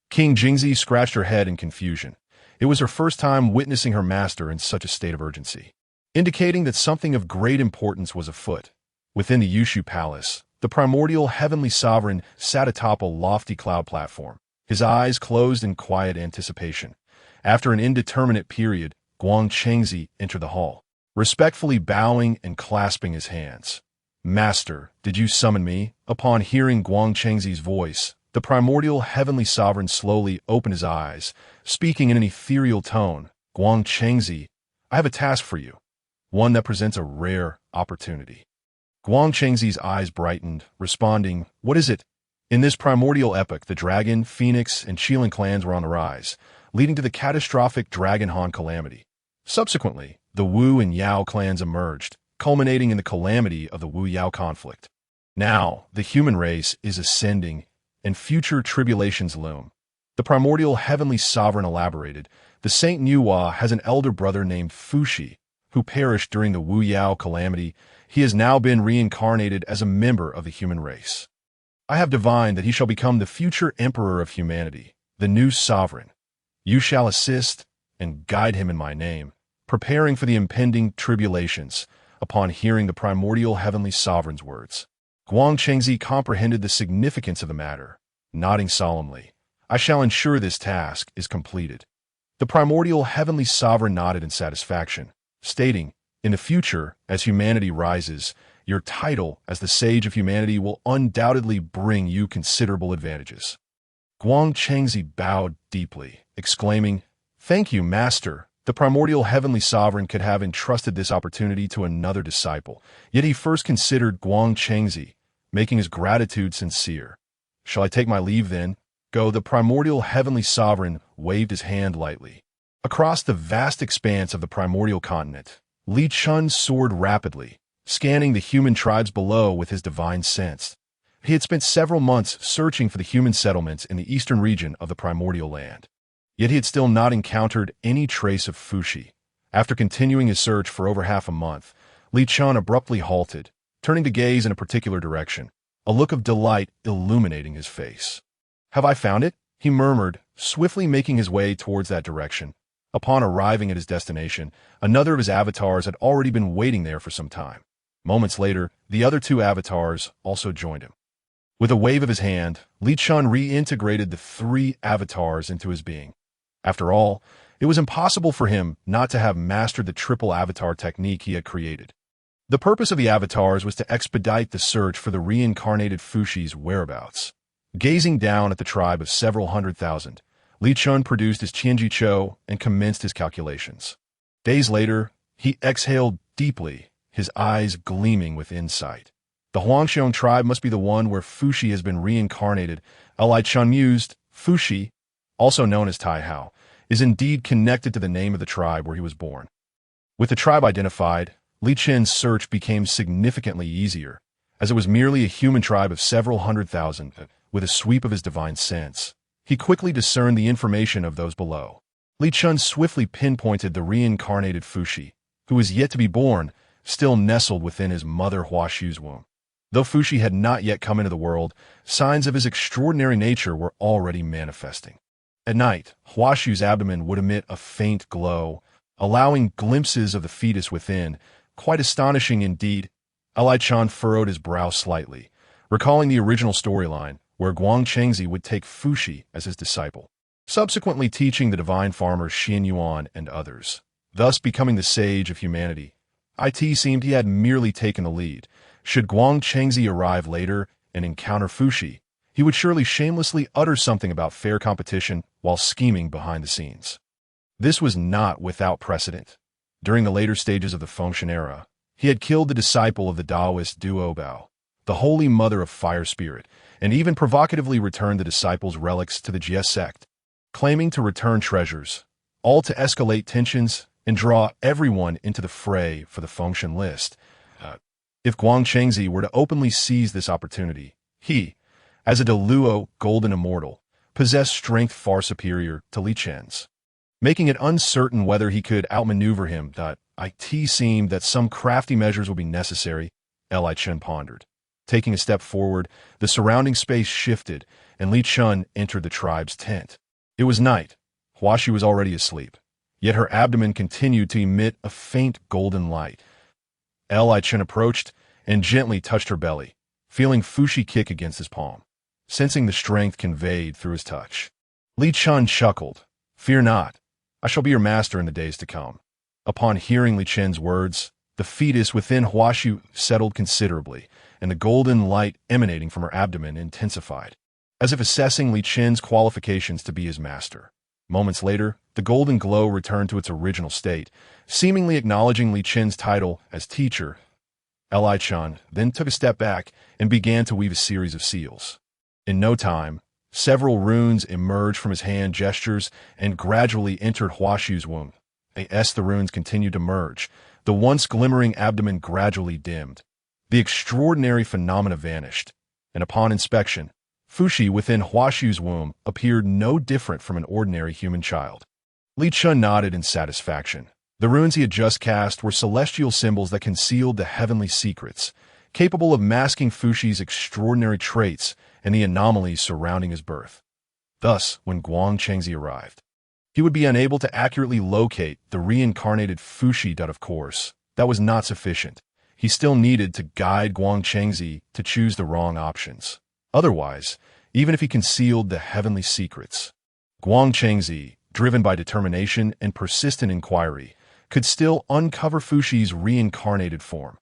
A: King Jingzi scratched her head in confusion. It was her first time witnessing her master in such a state of urgency, indicating that something of great importance was afoot. Within the Yushu Palace, the primordial heavenly sovereign sat atop a lofty cloud platform, his eyes closed in quiet anticipation. After an indeterminate period, Guang Chengzi entered the hall, respectfully bowing and clasping his hands. "Master, did you summon me?" Upon hearing Guang Chengzi's voice, the primordial heavenly sovereign slowly opened his eyes, speaking in an ethereal tone. "Guang Chengzi, I have a task for you, one that presents a rare opportunity." Guang Chengzi's eyes brightened, responding, "What is it?" In this primordial epoch, the dragon, phoenix, and Qilin clans were on the rise, leading to the catastrophic Dragon Han calamity. Subsequently, the Wu and Yao clans emerged, culminating in the calamity of the Wu-Yao conflict. Now, the human race is ascending, and future tribulations loom. The primordial heavenly sovereign elaborated, the Saint Nuwa has an elder brother named Fuxi, who perished during the Wu-Yao calamity. He has now been reincarnated as a member of the human race. I have divined that he shall become the future emperor of humanity, the new sovereign. You shall assist and guide him in my name, preparing for the impending tribulations." Upon hearing the primordial heavenly sovereign's words, Guang Chengzi comprehended the significance of the matter. Nodding solemnly, "I shall ensure this task is completed." The primordial heavenly sovereign nodded in satisfaction, stating, "In the future, as humanity rises, your title as the Sage of Humanity will undoubtedly bring you considerable advantages." Guang Chengzi bowed deeply, exclaiming, "Thank you, Master." The primordial heavenly sovereign could have entrusted this opportunity to another disciple, yet he first considered Guang Chengzi, making his gratitude sincere. "Shall I take my leave then?" "Go." The primordial heavenly sovereign waved his hand lightly. Across the vast expanse of the primordial continent, Li Chun soared rapidly, scanning the human tribes below with his divine sense. He had spent several months searching for the human settlements in the eastern region of the primordial land. Yet he had still not encountered any trace of Fuxi. After continuing his search for over half a month, Li Chun abruptly halted, turning to gaze in a particular direction, a look of delight illuminating his face. "Have I found it?" he murmured, swiftly making his way towards that direction. Upon arriving at his destination, another of his avatars had already been waiting there for some time. Moments later, the other two avatars also joined him. With a wave of his hand, Li Chun reintegrated the three avatars into his being. After all, it was impossible for him not to have mastered the triple avatar technique he had created. The purpose of the avatars was to expedite the search for the reincarnated Fuxi's whereabouts. Gazing down at the tribe of several 100,000, Li Chun produced his Qianji Cho and commenced his calculations. Days later, he exhaled deeply, his eyes gleaming with insight. The Huangxiong tribe must be the one where Fuxi has been reincarnated. Li Chun mused. Fuxi, also known as Tai Hao, is indeed connected to the name of the tribe where he was born. With the tribe identified, Li Chen's search became significantly easier, as it was merely a human tribe of several 100,000. With a sweep of his divine sense, he quickly discerned the information of those below. Li Chun swiftly pinpointed the reincarnated Fuxi, who was yet to be born, still nestled within his mother Huaxu's womb. Though Fuxi had not yet come into the world, signs of his extraordinary nature were already manifesting. At night, Huaxu's abdomen would emit a faint glow, allowing glimpses of the fetus within, quite astonishing indeed. Li Chun furrowed his brow slightly, recalling the original storyline, where Guang Chengzi would take Fuxi as his disciple, subsequently teaching the divine farmers Xin Yuan and others, thus becoming the sage of humanity. It seemed he had merely taken the lead. Should Guang Chengzi arrive later and encounter Fuxi, he would surely shamelessly utter something about fair competition while scheming behind the scenes. This was not without precedent. During the later stages of the Feng Shen era, he had killed the disciple of the Taoist Duo Bao, the holy mother of fire spirit, and even provocatively returned the disciple's relics to the Jie sect, claiming to return treasures, all to escalate tensions and draw everyone into the fray for the Feng Shen list. If Guang Chengzi were to openly seize this opportunity, he, as a Deluo golden immortal, possessed strength far superior to Li Chen's, making it uncertain whether he could outmaneuver him. It seemed that some crafty measures would be necessary, Li Chen pondered. Taking a step forward, the surrounding space shifted, and Li Chun entered the tribe's tent. It was night. Huaxi was already asleep, yet her abdomen continued to emit a faint golden light. Li Chun approached and gently touched her belly, feeling Fuxi kick against his palm, sensing the strength conveyed through his touch. Li Chun chuckled. "Fear not. I shall be your master in the days to come." Upon hearing Li Chun's words, the fetus within Huaxi settled considerably, and the golden light emanating from her abdomen intensified, as if assessing Li Chun's qualifications to be his master. Moments later, the golden glow returned to its original state, seemingly acknowledging Li Chun's title as teacher. Li Chun then took a step back and began to weave a series of seals. In no time, several runes emerged from his hand gestures and gradually entered Huaxi's womb. As the runes continued to merge, the once glimmering abdomen gradually dimmed. The extraordinary phenomena vanished, and upon inspection, Fuxi within Huaxi's womb appeared no different from an ordinary human child. Li Chun nodded in satisfaction. The runes he had just cast were celestial symbols that concealed the heavenly secrets, capable of masking Fuxi's extraordinary traits and the anomalies surrounding his birth. Thus, when Guang Chengzi arrived, he would be unable to accurately locate the reincarnated Fuxi, but of course, that was not sufficient. He still needed to guide Guang Chengzi to choose the wrong options. Otherwise, even if he concealed the heavenly secrets, Guang Chengzi, driven by determination and persistent inquiry, could still uncover Fuxi's reincarnated form.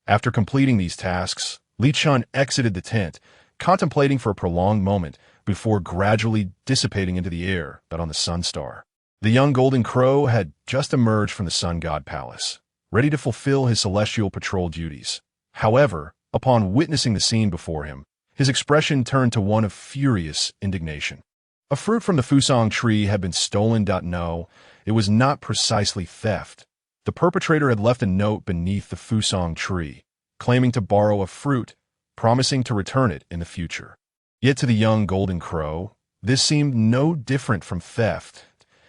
A: After completing these tasks, Li Chun exited the tent, contemplating for a prolonged moment before gradually dissipating into the air but on the sun star. The young golden crow had just emerged from the sun god palace, ready to fulfill his celestial patrol duties. However, upon witnessing the scene before him, his expression turned to one of furious indignation. A fruit from the fusang tree had been stolen. No, it was not precisely theft. The perpetrator had left a note beneath the fusang tree, claiming to borrow a fruit, promising to return it in the future. Yet to the young golden crow, this seemed no different from theft.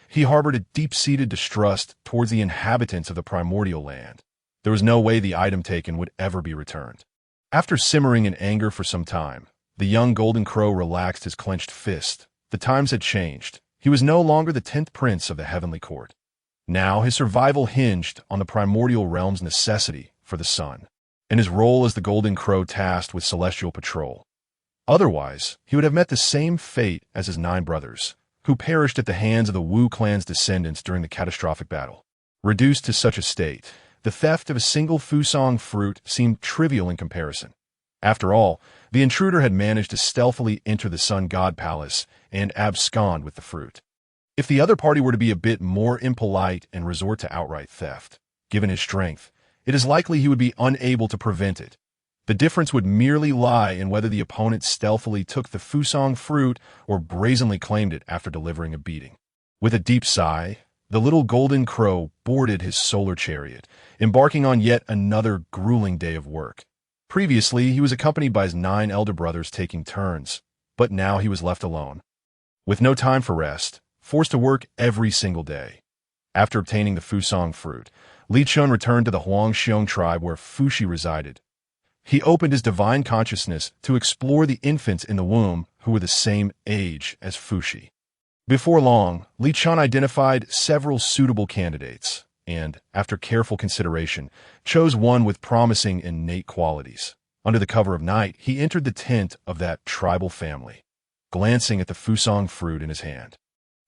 A: He harbored a deep-seated distrust towards the inhabitants of the primordial land. There was no way the item taken would ever be returned. After simmering in anger for some time, the young golden crow relaxed his clenched fist. The times had changed. He was no longer the 10th prince of the heavenly court. Now his survival hinged on the primordial realm's necessity for the sun, and his role as the golden crow tasked with celestial patrol. Otherwise, he would have met the same fate as his 9 brothers, who perished at the hands of the Wu clan's descendants during the catastrophic battle. Reduced to such a state, the theft of a single fusang fruit seemed trivial in comparison. After all, the intruder had managed to stealthily enter the sun god palace and abscond with the fruit. If the other party were to be a bit more impolite and resort to outright theft, given his strength, it is likely he would be unable to prevent it. The difference would merely lie in whether the opponent stealthily took the fusang fruit or brazenly claimed it after delivering a beating. With a deep sigh, the little golden crow boarded his solar chariot, embarking on yet another grueling day of work. Previously, he was accompanied by his 9 elder brothers taking turns, but now he was left alone. With no time for rest, forced to work every single day. After obtaining the fusang fruit, Li Chun returned to the Huangxiong tribe where Fuxi resided. He opened his divine consciousness to explore the infants in the womb who were the same age as Fuxi. Before long, Li Chun identified several suitable candidates, and, after careful consideration, chose one with promising innate qualities. Under the cover of night, he entered the tent of that tribal family, glancing at the fusang fruit in his hand.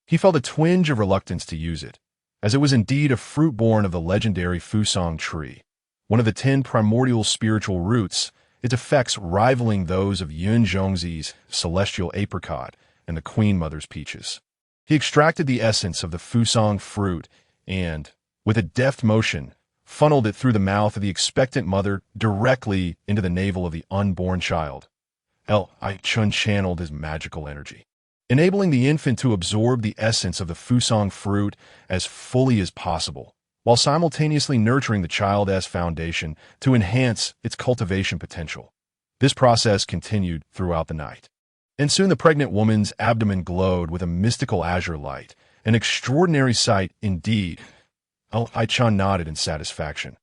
A: He felt a twinge of reluctance to use it, as it was indeed a fruit born of the legendary fusang tree, one of the 10 primordial spiritual roots, its effects rivaling those of Yun Zhongzi's celestial apricot and the Queen Mother's peaches. He extracted the essence of the fusang fruit and, with a deft motion, funneled it through the mouth of the expectant mother directly into the navel of the unborn child. Li Chun channeled his magical energy, enabling the infant to absorb the essence of the fusang fruit as fully as possible, while simultaneously nurturing the child's foundation to enhance its cultivation potential. This process continued throughout the night, and soon the pregnant woman's abdomen glowed with a mystical azure light, an extraordinary sight indeed. Li Chun nodded in satisfaction.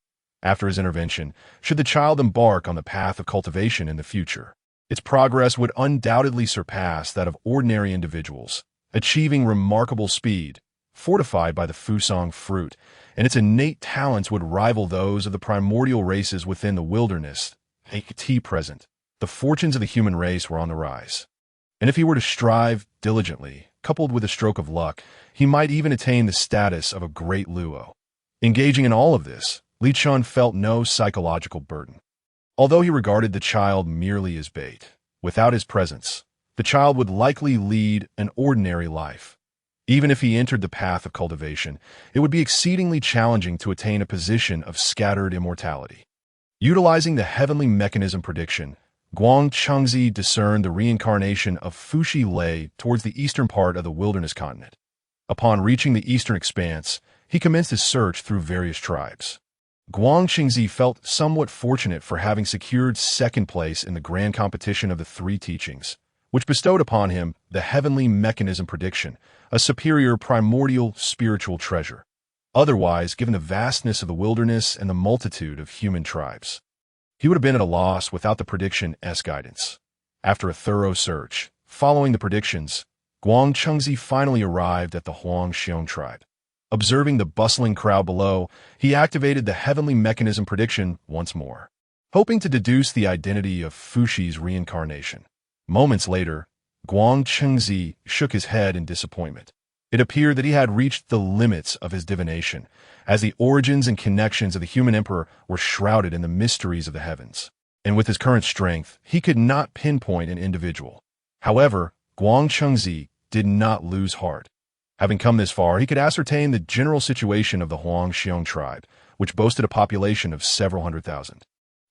A: After his intervention, should the child embark on the path of cultivation in the future, its progress would undoubtedly surpass that of ordinary individuals, achieving remarkable speed, fortified by the Fusang fruit, and its innate talents would rival those of the primordial races within the wilderness. At present, the fortunes of the human race were on the rise. And if he were to strive diligently, coupled with a stroke of luck, he might even attain the status of a great Luo. Engaging in all of this, Li Chun felt no psychological burden. Although he regarded the child merely as bait, without his presence, the child would likely lead an ordinary life. Even if he entered the path of cultivation, it would be exceedingly challenging to attain a position of scattered immortality. Utilizing the heavenly mechanism prediction, Guang Chengzi discerned the reincarnation of Fushi Lei towards the eastern part of the wilderness continent. Upon reaching the eastern expanse, he commenced his search through various tribes. Guang Chengzi felt somewhat fortunate for having secured second place in the grand competition of the three teachings, which bestowed upon him the heavenly mechanism prediction, a superior primordial spiritual treasure. Otherwise, given the vastness of the wilderness and the multitude of human tribes, he would have been at a loss without the prediction's guidance. After a thorough search, following the predictions, Guang Chengzi finally arrived at the Huangxiong tribe. Observing the bustling crowd below, he activated the heavenly mechanism prediction once more, hoping to deduce the identity of Fushi's reincarnation. Moments later, Guang Chengzi shook his head in disappointment. It appeared that he had reached the limits of his divination, as the origins and connections of the human emperor were shrouded in the mysteries of the heavens. And with his current strength, he could not pinpoint an individual. However, Guang Chengzi did not lose heart. Having come this far, he could ascertain the general situation of the Huangxiong tribe, which boasted a population of several hundred thousand.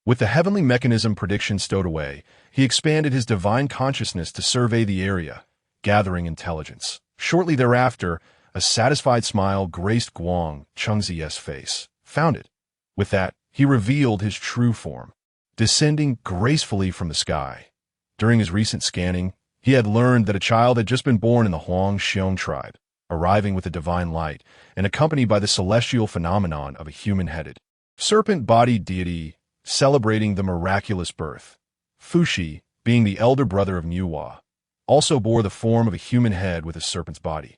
A: With the heavenly mechanism prediction stowed away, he expanded his divine consciousness to survey the area, gathering intelligence. Shortly thereafter, a satisfied smile graced Guang Chengzi's face. Found it. With that, he revealed his true form, descending gracefully from the sky. During his recent scanning, he had learned that a child had just been born in the Huangxiong tribe, arriving with the divine light and accompanied by the celestial phenomenon of a human-headed, serpent-bodied deity celebrating the miraculous birth. Fushi, being the elder brother of Nuwa, also bore the form of a human head with a serpent's body.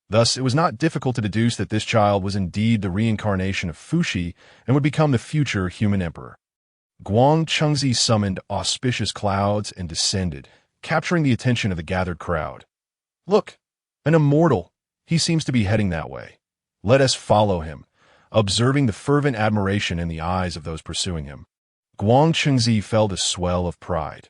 A: Thus, it was not difficult to deduce that this child was indeed the reincarnation of Fushi and would become the future human emperor. Guang Chengzi summoned auspicious clouds and descended, capturing the attention of the gathered crowd. "Look, an immortal. He seems to be heading that way. Let us follow him," observing the fervent admiration in the eyes of those pursuing him. Guang Chengzi felt a swell of pride.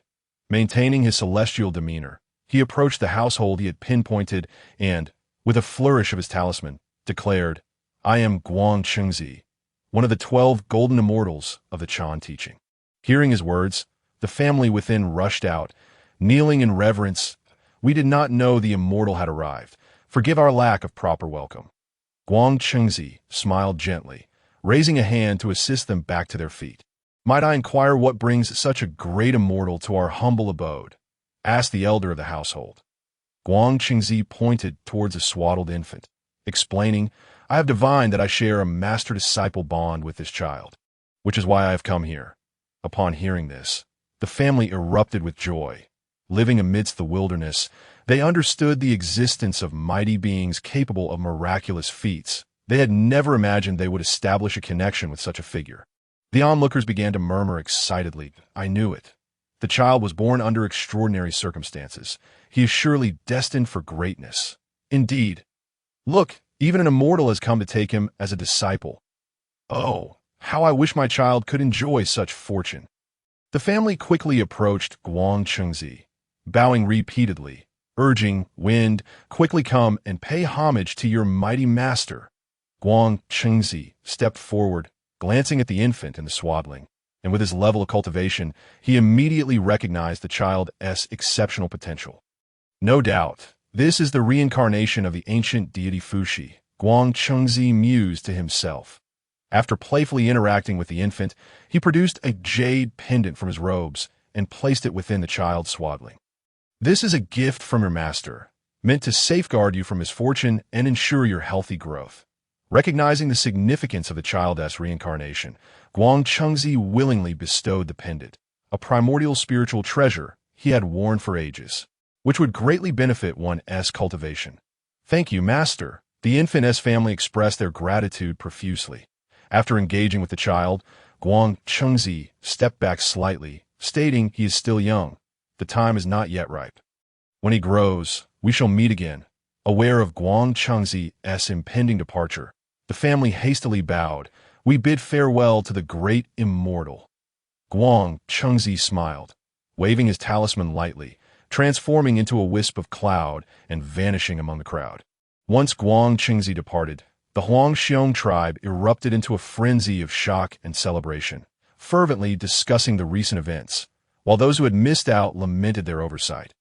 A: Maintaining his celestial demeanor, he approached the household he had pinpointed and, with a flourish of his talisman, declared, "I am Guang Chengzi, one of the 12 golden immortals of the Chan teaching." Hearing his words, the family within rushed out, kneeling in reverence. "We did not know the immortal had arrived. Forgive our lack of proper welcome." Guang Chengzi smiled gently, raising a hand to assist them back to their feet. "Might I inquire what brings such a great immortal to our humble abode?" asked the elder of the household. Guang Chengzi pointed towards a swaddled infant, explaining, "I have divined that I share a master-disciple bond with this child, which is why I have come here." Upon hearing this, the family erupted with joy. Living amidst the wilderness, they understood the existence of mighty beings capable of miraculous feats. They had never imagined they would establish a connection with such a figure. The onlookers began to murmur excitedly, "I knew it. The child was born under extraordinary circumstances. He is surely destined for greatness. Indeed. Look, even an immortal has come to take him as a disciple. Oh, how I wish my child could enjoy such fortune." The family quickly approached Guang Chengzi, bowing repeatedly, urging, "Wind, quickly come and pay homage to your mighty master." Guang Chengzi stepped forward, glancing at the infant in the swaddling, and with his level of cultivation, he immediately recognized the child's exceptional potential. "No doubt, this is the reincarnation of the ancient deity Fushi," Guang Chengzi mused to himself. After playfully interacting with the infant, he produced a jade pendant from his robes and placed it within the child's swaddling. "This is a gift from your master, meant to safeguard you from misfortune and ensure your healthy growth. Recognizing the significance of the child's reincarnation, Guang Chengzi willingly bestowed the pendant, a primordial spiritual treasure he had worn for ages, which would greatly benefit one's cultivation. "Thank you, Master." The infant's family expressed their gratitude profusely. After engaging with the child, Guang Chengzi stepped back slightly, stating he is still young. The time is not yet ripe. When he grows, we shall meet again. Aware of Guang Chengzi's impending departure, the family hastily bowed. "We bid farewell to the great immortal." Guang Chengzi smiled, waving his talisman lightly, transforming into a wisp of cloud and vanishing among the crowd. Once Guang Chengzi departed, the Huangxiong tribe erupted into a frenzy of shock and celebration, fervently discussing the recent events, while those who had missed out lamented their oversight.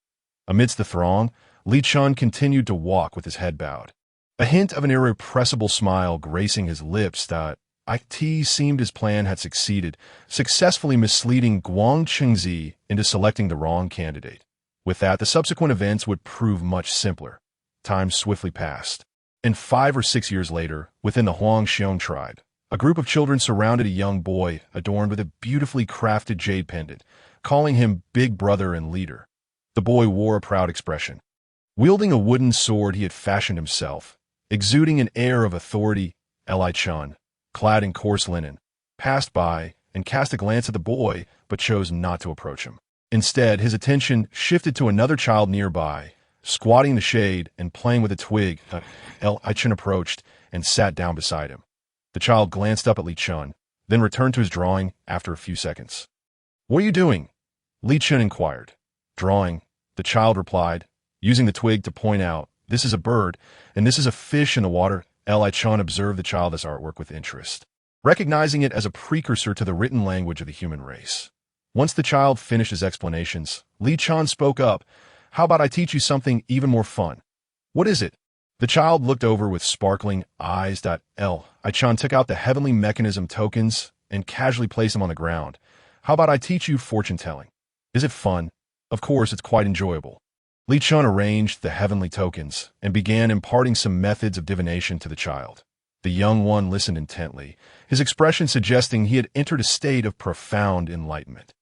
A: Amidst the throng, Li Chen continued to walk with his head bowed, a hint of an irrepressible smile gracing his lips that it seemed his plan had succeeded, successfully misleading Guang Chengzi into selecting the wrong candidate. With that, the subsequent events would prove much simpler. Time swiftly passed, and 5 or 6 years later, within the Huangxiong tribe, a group of children surrounded a young boy adorned with a beautifully crafted jade pendant, calling him Big Brother and Leader. The boy wore a proud expression. Wielding a wooden sword he had fashioned himself, exuding an air of authority, Li Chen, clad in coarse linen, passed by and cast a glance at the boy but chose not to approach him. Instead, his attention shifted to another child nearby, squatting in the shade and playing with a twig. Li Chen approached and sat down beside him. The child glanced up at Li Chen, then returned to his drawing after a few seconds. "What are you doing?" Li Chen inquired. "Drawing," the child replied, using the twig to point out, "This is a bird, and this is a fish in the water." Li Chen observed the child's artwork with interest, recognizing it as a precursor to the written language of the human race. Once the child finished his explanations, Li Chen spoke up. "How about I teach you something even more fun?" "What is it?" The child looked over with sparkling eyes. Li Chen took out the heavenly mechanism tokens and casually placed them on the ground. "How about I teach you fortune-telling?" "Is it fun?" "Of course, it's quite enjoyable." Li Chen arranged the heavenly tokens and began imparting some methods of divination to the child. The young one listened intently, his expression suggesting he had entered a state of profound enlightenment.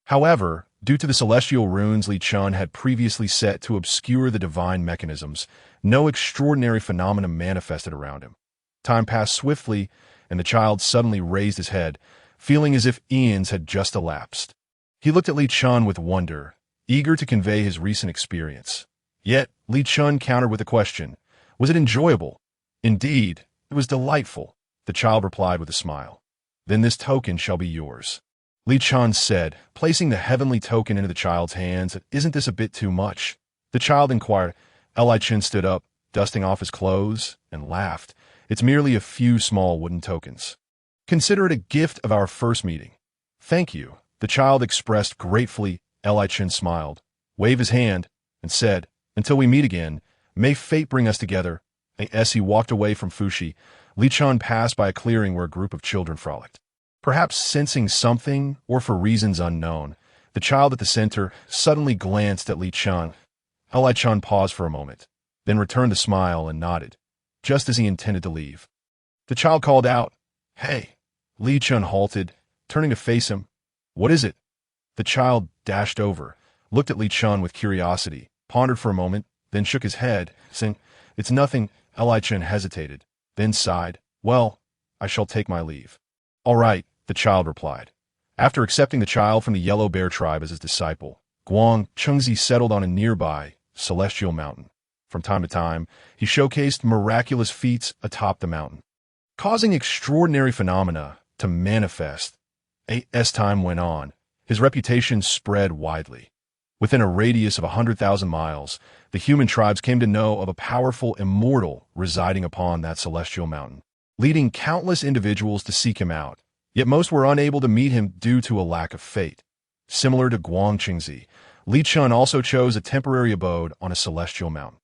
A: However, due to the celestial runes Li Chen had previously set to obscure the divine mechanisms, no extraordinary phenomena manifested around him. Time passed swiftly, and the child suddenly raised his head, feeling as if eons had just elapsed. He looked at Li Chen with wonder, eager to convey his recent experience. Yet, Li Chen countered with a question. "Was it enjoyable?" "Indeed, it was delightful," the child replied with a smile. "Then this token shall be yours," Li Chen said, placing the heavenly token into the child's hands. "Isn't this a bit too much?" the child inquired. Li Chen stood up, dusting off his clothes, and laughed. "It's merely a few small wooden tokens. Consider it a gift of our first meeting." "Thank you," the child expressed gratefully. Li Chen smiled, waved his hand, and said, "Until we meet again, may fate bring us together." As he walked away from Fushi, Li Chen passed by a clearing where a group of children frolicked. Perhaps sensing something, or for reasons unknown, the child at the center suddenly glanced at Li Chen. Li Chen paused for a moment, then returned the smile and nodded, just as he intended to leave. The child called out, "Hey!" Li Chen halted, turning to face him. "What is it?" The child dashed over, looked at Li Chen with curiosity, pondered for a moment, then shook his head, saying, "It's nothing." Li Chen hesitated, then sighed. "Well, I shall take my leave." "All right," the child replied. After accepting the child from the Yellow Bear tribe as his disciple, Guang Chengzi settled on a nearby celestial mountain. From time to time, he showcased miraculous feats atop the mountain, causing extraordinary phenomena to manifest. As time went on, his reputation spread widely. Within a radius of 100,000 miles, the human tribes came to know of a powerful immortal residing upon that celestial mountain, leading countless individuals to seek him out, yet most were unable to meet him due to a lack of fate. Similar to Guang Chengzi, Li Chen also chose a temporary abode on a celestial mountain.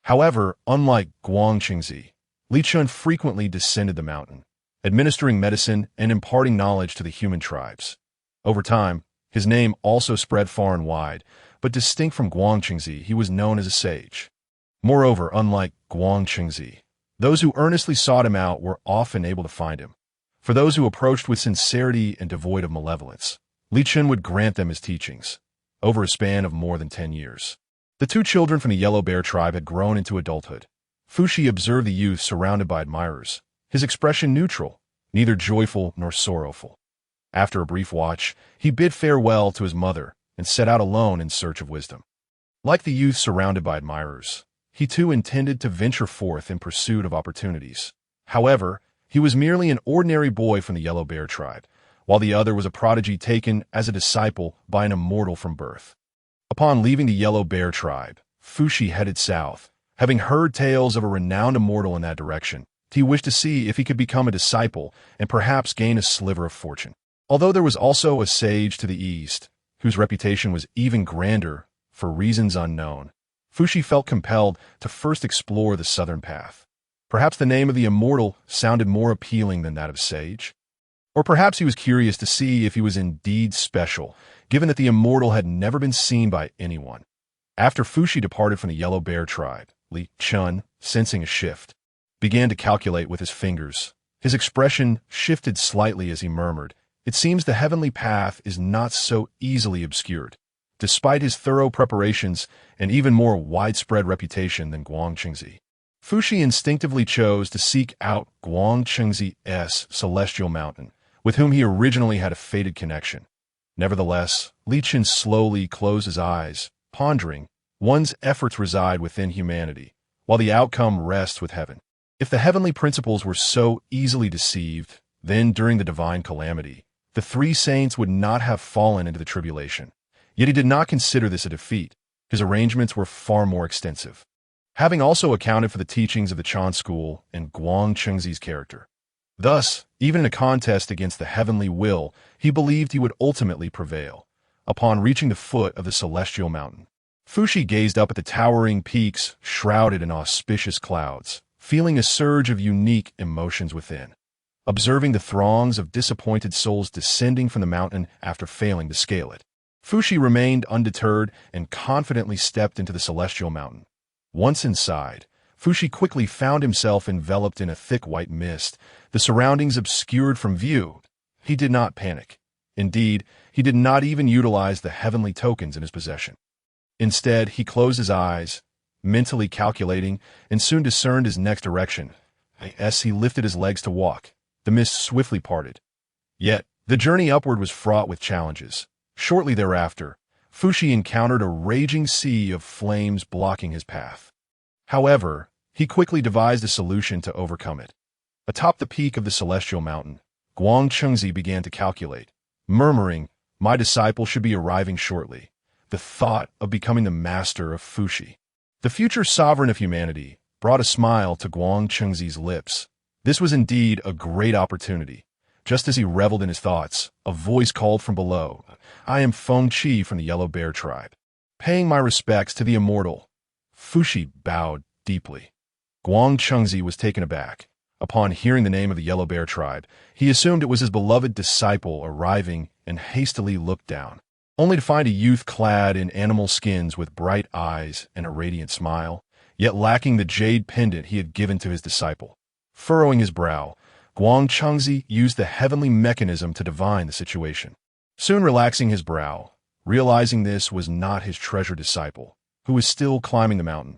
A: However, unlike Guang Chengzi, Li Chen frequently descended the mountain, administering medicine and imparting knowledge to the human tribes. Over time, his name also spread far and wide, but distinct from Guang Chengzi, he was known as a sage. Moreover, unlike Guang Chengzi, Those who earnestly sought him out were often able to find him. For those who approached with sincerity and devoid of malevolence, Chen would grant them his teachings, over a span of more than 10 years. The two children from the Yellow Bear tribe had grown into adulthood. Fuxi observed the youth surrounded by admirers, his expression neutral, neither joyful nor sorrowful. After a brief watch, he bid farewell to his mother and set out alone in search of wisdom. Like the youth surrounded by admirers, he too intended to venture forth in pursuit of opportunities. However, he was merely an ordinary boy from the Yellow Bear tribe, while the other was a prodigy taken as a disciple by an immortal from birth. Upon leaving the Yellow Bear tribe, Fuxi headed south. Having heard tales of a renowned immortal in that direction, he wished to see if he could become a disciple and perhaps gain a sliver of fortune. Although there was also a sage to the east, whose reputation was even grander for reasons unknown, Fuxi felt compelled to first explore the southern path. Perhaps the name of the immortal sounded more appealing than that of sage. Or perhaps he was curious to see if he was indeed special, given that the immortal had never been seen by anyone. After Fuxi departed from the Yellow Bear tribe, Chen, sensing a shift, began to calculate with his fingers. His expression shifted slightly as he murmured, "It seems the heavenly path is not so easily obscured." Despite his thorough preparations and even more widespread reputation than Guangchengzi, Fuxi instinctively chose to seek out Guangchengzi's celestial mountain, with whom he originally had a fated connection. Nevertheless, Chen slowly closed his eyes, pondering, one's efforts reside within humanity, while the outcome rests with heaven. If the heavenly principles were so easily deceived, then during the divine calamity, the three saints would not have fallen into the tribulation. Yet he did not consider this a defeat. His arrangements were far more extensive, having also accounted for the teachings of the Chan school and Guangchengzi's character. Thus, even in a contest against the heavenly will, he believed he would ultimately prevail. Upon reaching the foot of the celestial mountain, Fuxi gazed up at the towering peaks shrouded in auspicious clouds, feeling a surge of unique emotions within. Observing the throngs of disappointed souls descending from the mountain after failing to scale it, Fuxi remained undeterred and confidently stepped into the celestial mountain. Once inside, Fuxi quickly found himself enveloped in a thick white mist, the surroundings obscured from view. He did not panic. Indeed, he did not even utilize the heavenly tokens in his possession. Instead, he closed his eyes, mentally calculating, and soon discerned his next direction. As he lifted his legs to walk, the mist swiftly parted. Yet, the journey upward was fraught with challenges. Shortly thereafter, Fuxi encountered a raging sea of flames blocking his path. However, he quickly devised a solution to overcome it. Atop the peak of the celestial mountain, Guangchengzi began to calculate, murmuring, "My disciple should be arriving shortly." The thought of becoming the master of Fuxi, the future sovereign of humanity, brought a smile to Guangchengzi's lips. This was indeed a great opportunity. Just as he reveled in his thoughts, a voice called from below, "I am Feng Qi from the Yellow Bear tribe, paying my respects to the immortal." Fuxi bowed deeply. Guangchengzi was taken aback. Upon hearing the name of the Yellow Bear tribe, he assumed it was his beloved disciple arriving and hastily looked down, only to find a youth clad in animal skins with bright eyes and a radiant smile, yet lacking the jade pendant he had given to his disciple. Furrowing his brow, Guangchengzi used the heavenly mechanism to divine the situation. Soon relaxing his brow, realizing this was not his treasured disciple, who was still climbing the mountain.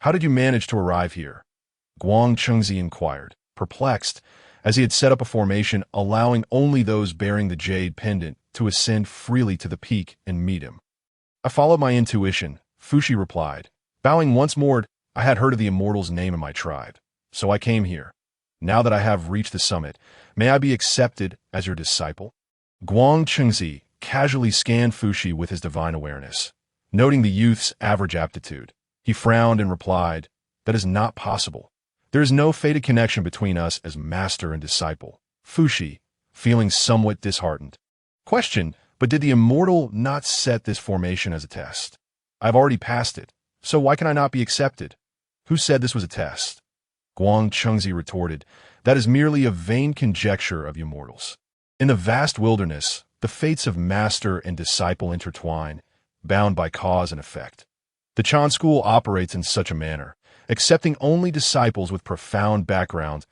A: "How did you manage to arrive here?" Guangchengzi inquired, perplexed, as he had set up a formation allowing only those bearing the jade pendant to ascend freely to the peak and meet him. "I followed my intuition," Fuxi replied. Bowing once more, "I had heard of the immortal's name in my tribe, so I came here. Now that I have reached the summit, may I be accepted as your disciple?" Guangchengzi casually scanned Fuxi with his divine awareness. Noting the youth's average aptitude, he frowned and replied, "That is not possible. There is no fated connection between us as master and disciple." Fuxi, feeling somewhat disheartened, questioned, "But did the immortal not set this formation as a test? I have already passed it, so why can I not be accepted?" "Who said this was a test?" Guangchengzi retorted, "That is merely a vain conjecture of immortals. In the vast wilderness, the fates of master and disciple intertwine, bound by cause and effect. The Chan school operates in such a manner accepting only disciples with profound backgrounds,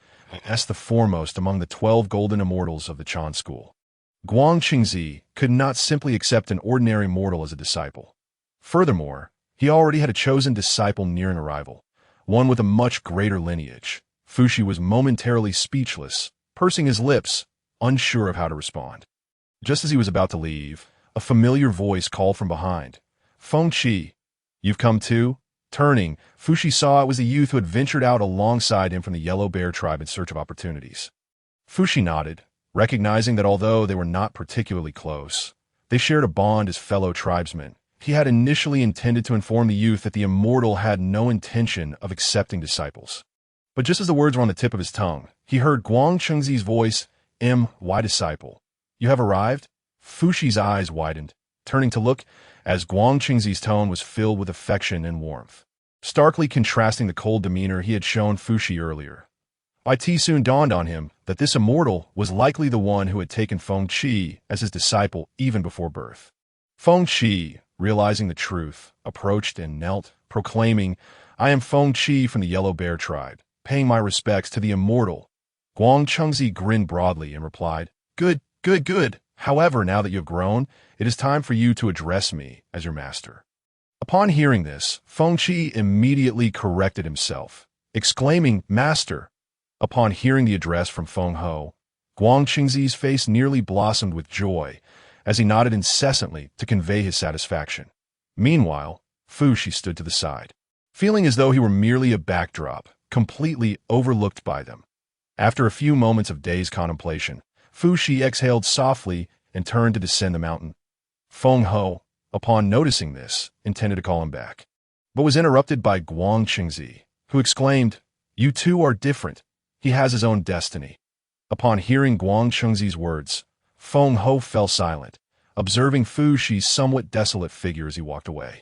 A: as the foremost among the 12 golden immortals of the Chan school. Guang Qingzi could not simply accept an ordinary mortal as a disciple. Furthermore, he already had a chosen disciple nearing arrival, one with a much greater lineage. Fushi was momentarily speechless, pursing his lips, unsure of how to respond. Just as he was about to leave, a familiar voice called from behind. "Feng Qi, you've come too?" Turning, Fushi saw it was a youth who had ventured out alongside him from the Yellow Bear tribe in search of opportunities. Fushi nodded, recognizing that although they were not particularly close, they shared a bond as fellow tribesmen. He had initially intended to inform the youth that the immortal had no intention of accepting disciples. But just as the words were on the tip of his tongue, he heard Guang Chengzi's voice, "Why disciple? You have arrived?" Fushi's eyes widened, turning to look, as Guang Chengzi's tone was filled with affection and warmth, starkly contrasting the cold demeanor he had shown Fushi earlier. It soon dawned on him that this immortal was likely the one who had taken Feng Qi as his disciple even before birth. Feng Qi, realizing the truth, approached and knelt, proclaiming, "I am Feng Qi from the Yellow Bear tribe, paying my respects to the immortal." Guang Chengzi grinned broadly and replied, "Good, good, good. However, now that you have grown, it is time for you to address me as your master." Upon hearing this, Feng Qi immediately corrected himself, exclaiming, "Master." Upon hearing the address from Feng Ho, Guang Qingzi's face nearly blossomed with joy, as he nodded incessantly to convey his satisfaction. Meanwhile, Fushi stood to the side, feeling as though he were merely a backdrop, completely overlooked by them. After a few moments of dazed contemplation, Fushi exhaled softly and turned to descend the mountain. Feng Ho, upon noticing this, intended to call him back, but was interrupted by Guang Qingzi, who exclaimed, "You two are different. He has his own destiny." Upon hearing Guang Chengzi's words, Feng Ho fell silent, observing Fushi's somewhat desolate figure as he walked away.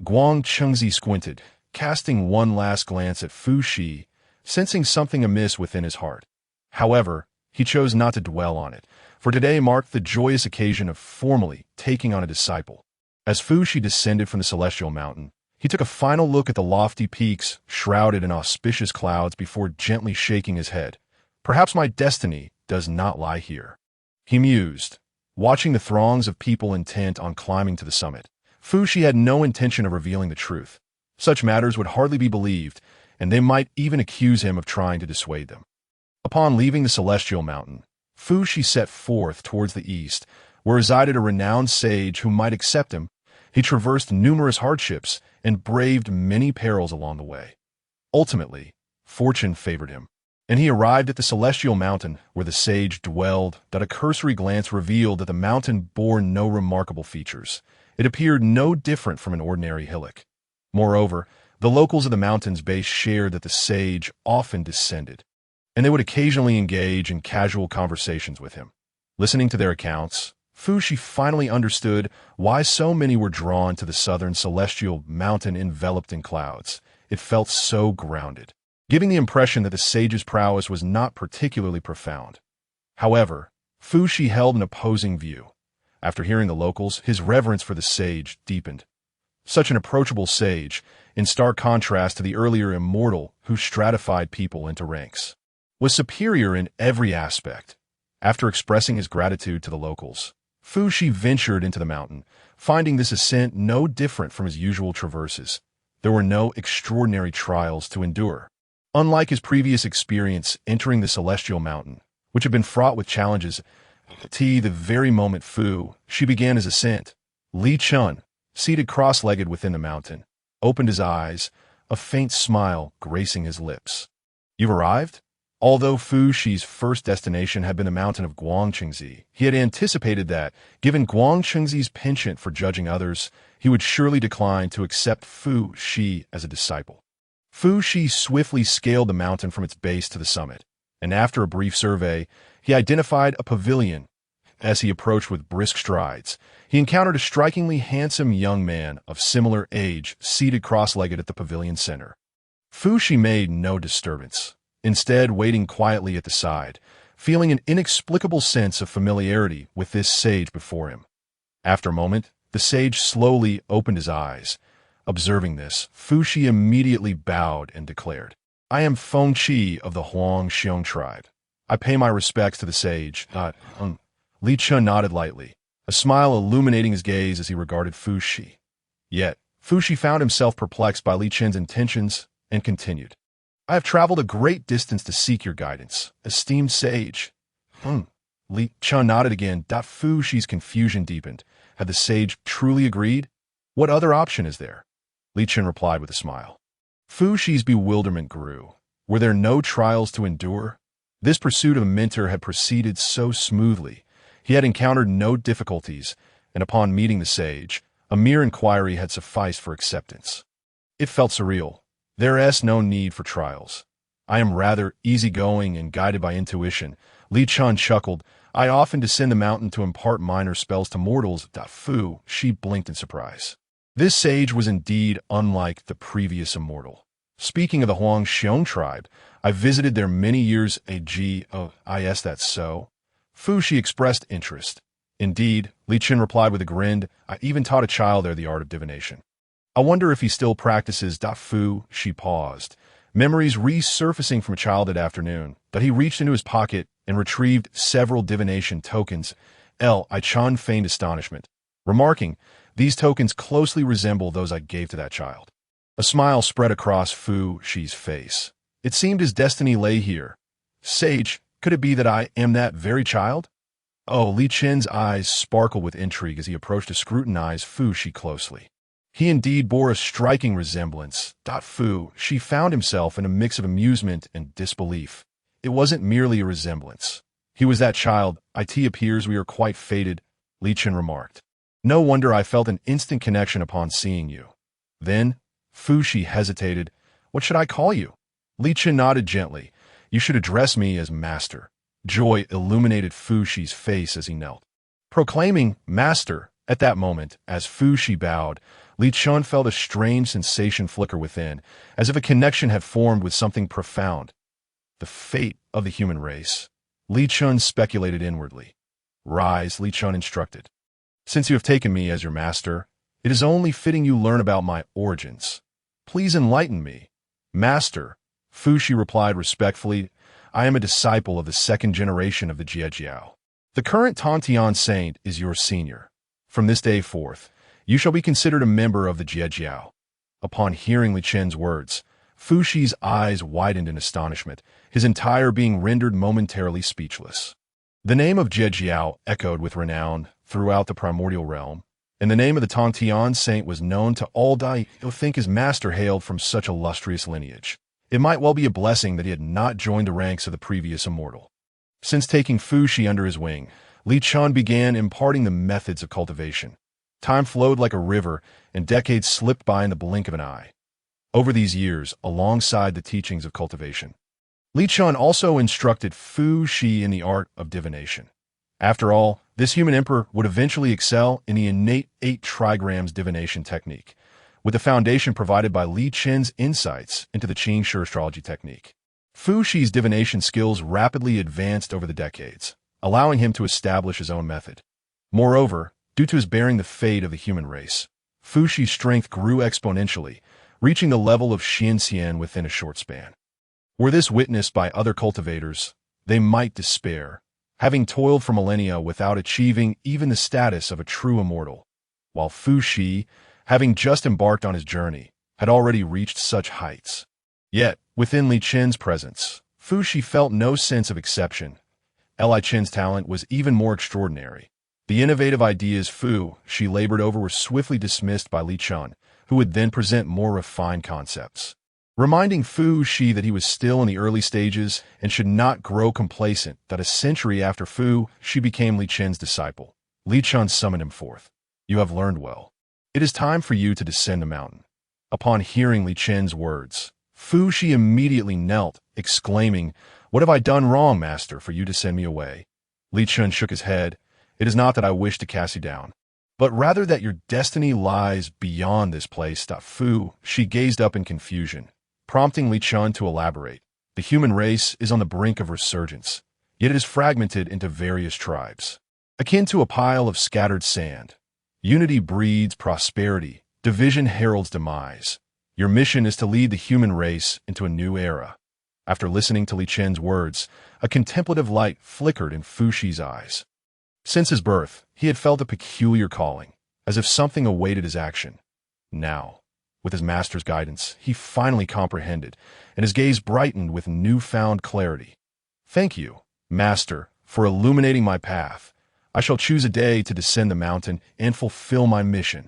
A: Guang Chengzi squinted, casting one last glance at Fushi, sensing something amiss within his heart. However, he chose not to dwell on it, for today marked the joyous occasion of formally taking on a disciple. As Fushi descended from the celestial mountain, he took a final look at the lofty peaks shrouded in auspicious clouds before gently shaking his head. "Perhaps my destiny does not lie here," he mused, watching the throngs of people intent on climbing to the summit. Fushi had no intention of revealing the truth. Such matters would hardly be believed, and they might even accuse him of trying to dissuade them. Upon leaving the celestial mountain, Fushi set forth towards the east, where resided a renowned sage who might accept him. He traversed numerous hardships and braved many perils along the way. Ultimately, fortune favored him, and he arrived at the celestial mountain where the sage dwelled. That a cursory glance revealed that the mountain bore no remarkable features. It appeared no different from an ordinary hillock. Moreover, the locals of the mountain's base shared that the sage often descended, and they would occasionally engage in casual conversations with him. Listening to their accounts, Fushi finally understood why so many were drawn to the southern celestial mountain enveloped in clouds. It felt so grounded, giving the impression that the sage's prowess was not particularly profound. However, Fushi held an opposing view. After hearing the locals, his reverence for the sage deepened. Such an approachable sage, in stark contrast to the earlier immortal who stratified people into ranks, was superior in every aspect. After expressing his gratitude to the locals, Fushi ventured into the mountain, finding this ascent no different from his usual traverses. There were no extraordinary trials to endure. Unlike his previous experience entering the celestial mountain, which had been fraught with challenges, the very moment Fushi began his ascent, Li Chun, seated cross-legged within the mountain, opened his eyes, a faint smile gracing his lips. "You've arrived?" Although Fushi's first destination had been the mountain of Guang Qingzi, he had anticipated that, given Guang Qingzi's penchant for judging others, he would surely decline to accept Fushi as a disciple. Fushi swiftly scaled the mountain from its base to the summit, and after a brief survey, he identified a pavilion. As he approached with brisk strides, he encountered a strikingly handsome young man of similar age seated cross-legged at the pavilion center. Fushi made no disturbance, instead waiting quietly at the side, feeling an inexplicable sense of familiarity with this sage before him. After a moment, the sage slowly opened his eyes, Observing this, Fu Shi immediately bowed and declared, "I am Feng Qi of the Huang Xiong tribe. I pay my respects to the sage." Li Chen nodded lightly, a smile illuminating his gaze as he regarded Fu Shi. Yet, Fu Shi found himself perplexed by Li Chen's intentions and continued, "I have traveled a great distance to seek your guidance, esteemed sage." Li Chen nodded again. Fu Shi's confusion deepened. Had the sage truly agreed? What other option is there? Li Chen replied with a smile. Fu Shi's bewilderment grew. Were there no trials to endure? This pursuit of a mentor had proceeded so smoothly. He had encountered no difficulties, and upon meeting the sage, a mere inquiry had sufficed for acceptance. It felt surreal. There is no need for trials. I am rather easygoing and guided by intuition. Li Chen chuckled. I often descend the mountain to impart minor spells to mortals. Fu Shi blinked in surprise. This sage was indeed unlike the previous immortal. Speaking of the Huang Xiong tribe, I visited there many years ago. Yes, that's so. Fu Shi expressed interest. Indeed, Li Chen replied with a grin. I even taught a child there the art of divination. I wonder if he still practices. Fu Shi paused, memories resurfacing from a childhood afternoon, that he reached into his pocket and retrieved several divination tokens. I Chan feigned astonishment, remarking, "These tokens closely resemble those I gave to that child." A smile spread across Fu Shi's face. It seemed his destiny lay here. Sage, could it be that I am that very child? Li Chen's eyes sparkled with intrigue as he approached to scrutinize Fu Shi closely. He indeed bore a striking resemblance. Fu Shi found himself in a mix of amusement and disbelief. It wasn't merely a resemblance. He was that child. It appears we are quite fated, Li Chen remarked. No wonder I felt an instant connection upon seeing you. Then, Fu Shi hesitated. What should I call you? Li Chen nodded gently. You should address me as master. Joy illuminated Fu Shi's face as he knelt. Proclaiming master, at that moment, as Fu Shi bowed, Li Chen felt a strange sensation flicker within, as if a connection had formed with something profound. The fate of the human race. Li Chen speculated inwardly. Rise, Li Chen instructed. Since you have taken me as your master, it is only fitting you learn about my origins. Please enlighten me. Master, Fu Shi replied respectfully, I am a disciple of the second generation of the Jie Jiao. The current Tantian saint is your senior. From this day forth, you shall be considered a member of the Jie Jiao. Upon hearing Li Chen's words, Fu Shi's eyes widened in astonishment, his entire being rendered momentarily speechless. The name of Jie Jiao echoed with renown throughout the primordial realm, and the name of the Tantian saint was known to all Dai who think his master hailed from such illustrious lineage. It might well be a blessing that he had not joined the ranks of the previous immortal. Since taking Fu Shi under his wing, Li Chen began imparting the methods of cultivation. Time flowed like a river, and decades slipped by in the blink of an eye. Over these years, alongside the teachings of cultivation, Li Chen also instructed Fu Shi in the art of divination. After all, this human emperor would eventually excel in the innate 8 trigrams divination technique, with the foundation provided by Li Chen's insights into the Qing Shi astrology technique. Fu Shi's divination skills rapidly advanced over the decades, allowing him to establish his own method. Moreover, due to his bearing the fate of the human race, Fu Shi's strength grew exponentially, reaching the level of Xian within a short span. Were this witnessed by other cultivators, they might despair, having toiled for millennia without achieving even the status of a true immortal, while Fu Shi, having just embarked on his journey, had already reached such heights. Yet, within Li Chen's presence, Fu Shi felt no sense of exception. Li Chen's talent was even more extraordinary. The innovative ideas Fu Shi labored over were swiftly dismissed by Li Chen, who would then present more refined concepts, reminding Fu Shi that he was still in the early stages and should not grow complacent. That a century after Fu Shi became Li Chen's disciple, Li Chen summoned him forth. You have learned well. It is time for you to descend the mountain. Upon hearing Li Chen's words, Fu Shi immediately knelt, exclaiming, What have I done wrong, master, for you to send me away? Li Chen shook his head. It is not that I wish to cast you down, but rather that your destiny lies beyond this place. Fu Shi gazed up in confusion, prompting Li Chen to elaborate. The human race is on the brink of resurgence, yet it is fragmented into various tribes. Akin to a pile of scattered sand, unity breeds prosperity, Division heralds demise. Your mission is to lead the human race into a new era. After listening to Li Chen's words, a contemplative light flickered in Fuxi's eyes. Since his birth, he had felt a peculiar calling, as if something awaited his action. Now, with his master's guidance, he finally comprehended, and his gaze brightened with newfound clarity. Thank you, Master, for illuminating my path. I shall choose a day to descend the mountain and fulfill my mission.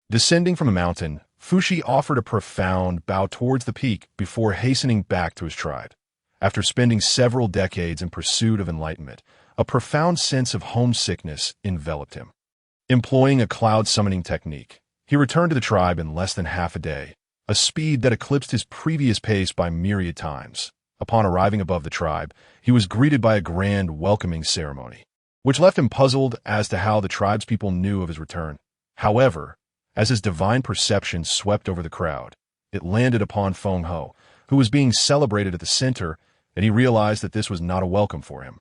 A: Descending from a mountain, Fuxi offered a profound bow towards the peak before hastening back to his tribe. After spending several decades in pursuit of enlightenment, a profound sense of homesickness enveloped him. Employing a cloud-summoning technique, he returned to the tribe in less than half a day, a speed that eclipsed his previous pace by myriad times. Upon arriving above the tribe, he was greeted by a grand welcoming ceremony, which left him puzzled as to how the tribespeople knew of his return. However, as his divine perception swept over the crowd, it landed upon Feng Ho, who was being celebrated at the center, and he realized that this was not a welcome for him.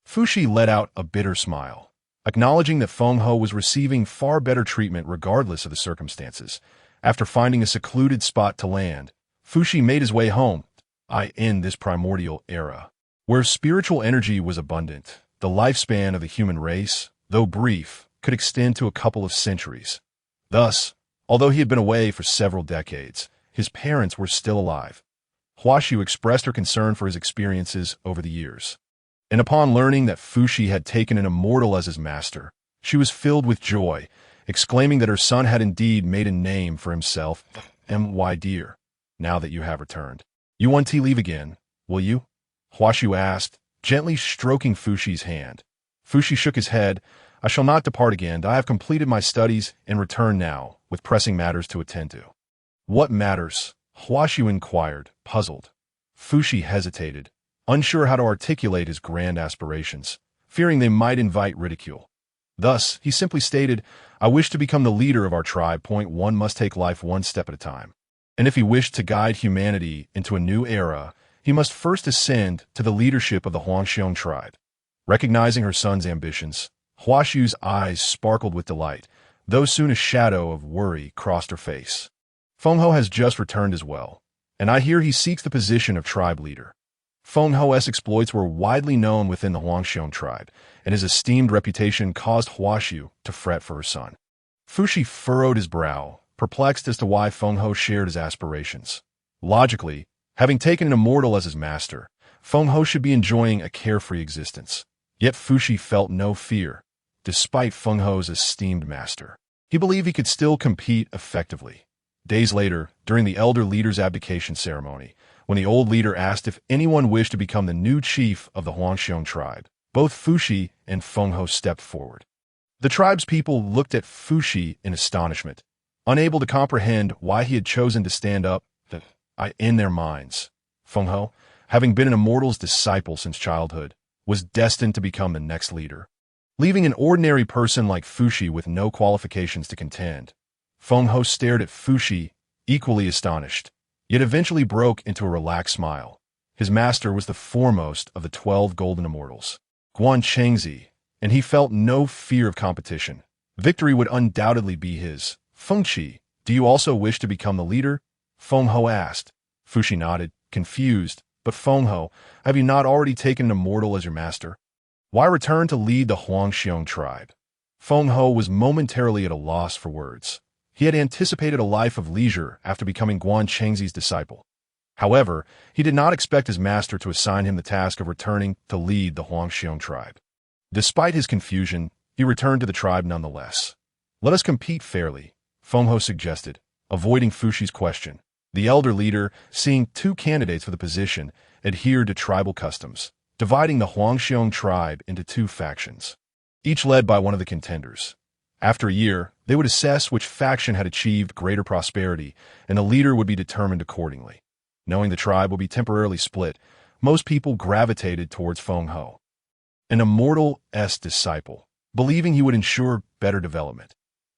A: Fuxi let out a bitter smile, acknowledging that Feng Ho was receiving far better treatment regardless of the circumstances. After finding a secluded spot to land, Fuxi made his way home. I end this primordial era, where spiritual energy was abundant. The lifespan of the human race, though brief, could extend to a couple of centuries. Thus, although he had been away for several decades, his parents were still alive. Huaxiu expressed her concern for his experiences over the years, and upon learning that Fuxi had taken an immortal as his master, she was filled with joy, exclaiming that her son had indeed made a name for himself. My dear, now that you have returned, you want to leave again, will you? Huaxiu asked, gently stroking Fuxi's hand. Fuxi shook his head. I shall not depart again. I have completed my studies and return now, with pressing matters to attend to. What matters? Huaxiu inquired, puzzled. Fuxi hesitated, unsure how to articulate his grand aspirations, fearing they might invite ridicule. Thus, he simply stated, I wish to become the leader of our tribe. One must take life one step at a time. And if he wished to guide humanity into a new era, he must first ascend to the leadership of the Huangxiong tribe. Recognizing her son's ambitions, Huaxiu's eyes sparkled with delight, though soon a shadow of worry crossed her face. Feng Ho has just returned as well, and I hear he seeks the position of tribe leader. Feng Ho's exploits were widely known within the Huangxiong tribe, and his esteemed reputation caused Huaxiu to fret for her son. Fuxi furrowed his brow, perplexed as to why Feng Ho shared his aspirations. Logically, having taken an immortal as his master, Feng Ho should be enjoying a carefree existence. Yet Fuxi felt no fear, despite Feng Ho's esteemed master. He believed he could still compete effectively. Days later, during the elder leader's abdication ceremony, when the old leader asked if anyone wished to become the new chief of the Huangxiong tribe, both Fuxi and Feng Ho stepped forward. The tribe's people looked at Fuxi in astonishment, unable to comprehend why he had chosen to stand up. In their minds, Feng Ho, having been an immortal's disciple since childhood, was destined to become the next leader. Leaving an ordinary person like Fuxi with no qualifications to contend, Feng Ho stared at Fuxi, equally astonished, yet eventually broke into a relaxed smile. His master was the foremost of the 12 golden immortals, Guan Chengzi, and he felt no fear of competition. Victory would undoubtedly be his. Fengqi, do you also wish to become the leader? Feng Ho asked. Fuxi nodded, confused. But Feng Ho, have you not already taken an immortal as your master? Why return to lead the Huangxiong tribe? Feng Ho was momentarily at a loss for words. He had anticipated a life of leisure after becoming Guan Chengzi's disciple. However, he did not expect his master to assign him the task of returning to lead the Huangxiong tribe. Despite his confusion, he returned to the tribe nonetheless. Let us compete fairly, Feng Ho suggested, avoiding Fuxi's question. The elder leader, seeing two candidates for the position, adhered to tribal customs, dividing the Huangxiong tribe into two factions, each led by one of the contenders. After a year, they would assess which faction had achieved greater prosperity, and the leader would be determined accordingly. Knowing the tribe would be temporarily split, most people gravitated towards Feng Ho, an immortal's disciple, believing he would ensure better development.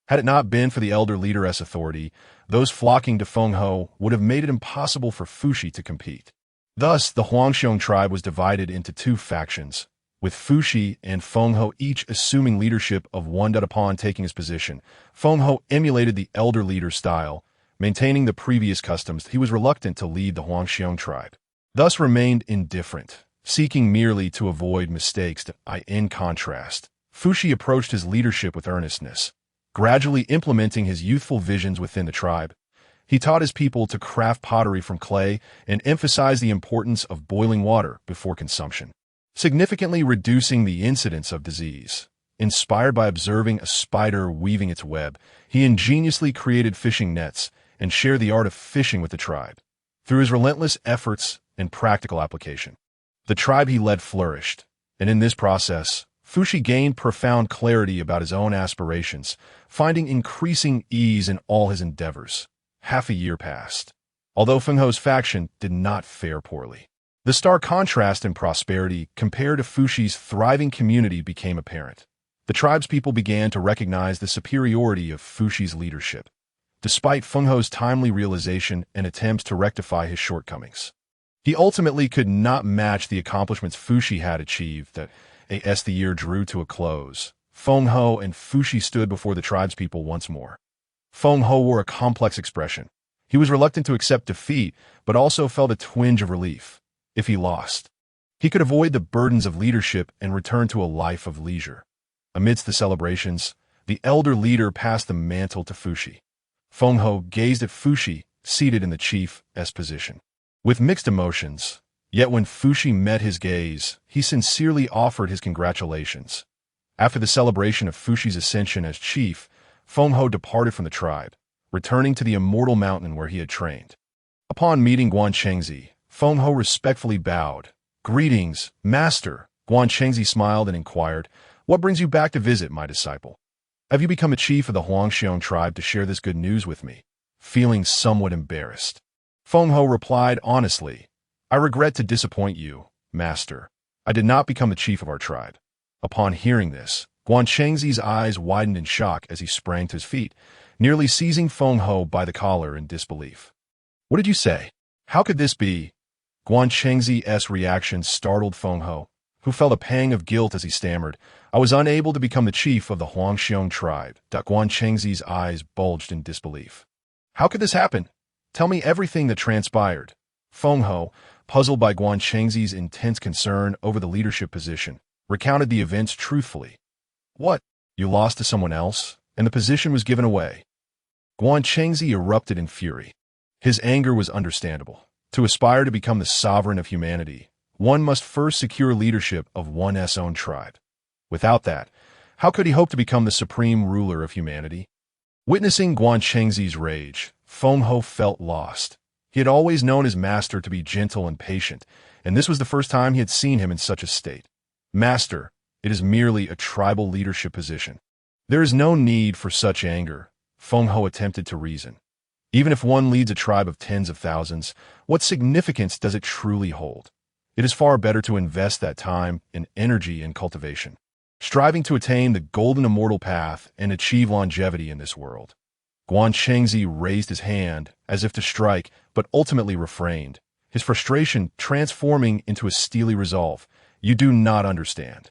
A: Had it not been for the elder leader's authority, those flocking to Feng Ho would have made it impossible for Fuxi to compete. Thus, the Huangxiong tribe was divided into two factions, with Fuxi and Feng Ho each assuming leadership of one. Upon taking his position, Feng Ho emulated the elder leader's style, maintaining the previous customs. He was reluctant to lead the Huangxiong tribe, thus remained indifferent, seeking merely to avoid mistakes. In contrast, Fuxi approached his leadership with earnestness, gradually implementing his youthful visions within the tribe. He taught his people to craft pottery from clay and emphasized the importance of boiling water before consumption, significantly reducing the incidence of disease. Inspired by observing a spider weaving its web, he ingeniously created fishing nets and shared the art of fishing with the tribe. Through his relentless efforts and practical application, the tribe he led flourished, and in this process, Fuxi gained profound clarity about his own aspirations, finding increasing ease in all his endeavors. Half a year passed. Although Feng Ho's faction did not fare poorly, the stark contrast in prosperity compared to Fuxi's thriving community became apparent. The tribe's people began to recognize the superiority of Fuxi's leadership, despite Feng Ho's timely realization and attempts to rectify his shortcomings. He ultimately could not match the accomplishments Fuxi had achieved. As the year drew to a close, Feng Ho and Fuxi stood before the tribespeople once more. Feng Ho wore a complex expression. He was reluctant to accept defeat, but also felt a twinge of relief. If he lost, he could avoid the burdens of leadership and return to a life of leisure. Amidst the celebrations, the elder leader passed the mantle to Fuxi. Feng Ho gazed at Fuxi, seated in the chief's position, with mixed emotions. Yet when Fuxi met his gaze, he sincerely offered his congratulations. After the celebration of Fuxi's ascension as chief, Feng Ho departed from the tribe, returning to the immortal mountain where he had trained. Upon meeting Guanchengzi, Feng Ho respectfully bowed. "Greetings, master." Guanchengzi smiled and inquired, "What brings you back to visit my disciple? Have you become a chief of the Huangxiong tribe to share this good news with me?" Feeling somewhat embarrassed, Feng Ho replied honestly, "I regret to disappoint you, master. I did not become the chief of our tribe." Upon hearing this, Guanchengzi's eyes widened in shock as he sprang to his feet, nearly seizing Feng Ho by the collar in disbelief. "What did you say? How could this be?" Guanchengzi's reaction startled Feng Ho, who felt a pang of guilt as he stammered, "I was unable to become the chief of the Huangxiong tribe." Guanchengzi's eyes bulged in disbelief. "How could this happen? Tell me everything that transpired." Feng Ho, puzzled by Guanchengzi's intense concern over the leadership position, recounted the events truthfully. "What? You lost to someone else, and the position was given away?" Guanchengzi erupted in fury. His anger was understandable. To aspire to become the sovereign of humanity, one must first secure leadership of one's own tribe. Without that, how could he hope to become the supreme ruler of humanity? Witnessing Guanchengzi's rage, Feng Ho felt lost. He had always known his master to be gentle and patient, and this was the first time he had seen him in such a state. "Master, it is merely a tribal leadership position. There is no need for such anger," Feng Ho attempted to reason. "Even if one leads a tribe of tens of thousands, what significance does it truly hold? It is far better to invest that time and energy in cultivation, striving to attain the golden immortal path and achieve longevity in this world." Guanchengzi raised his hand as if to strike, but ultimately refrained, his frustration transforming into a steely resolve. "You do not understand.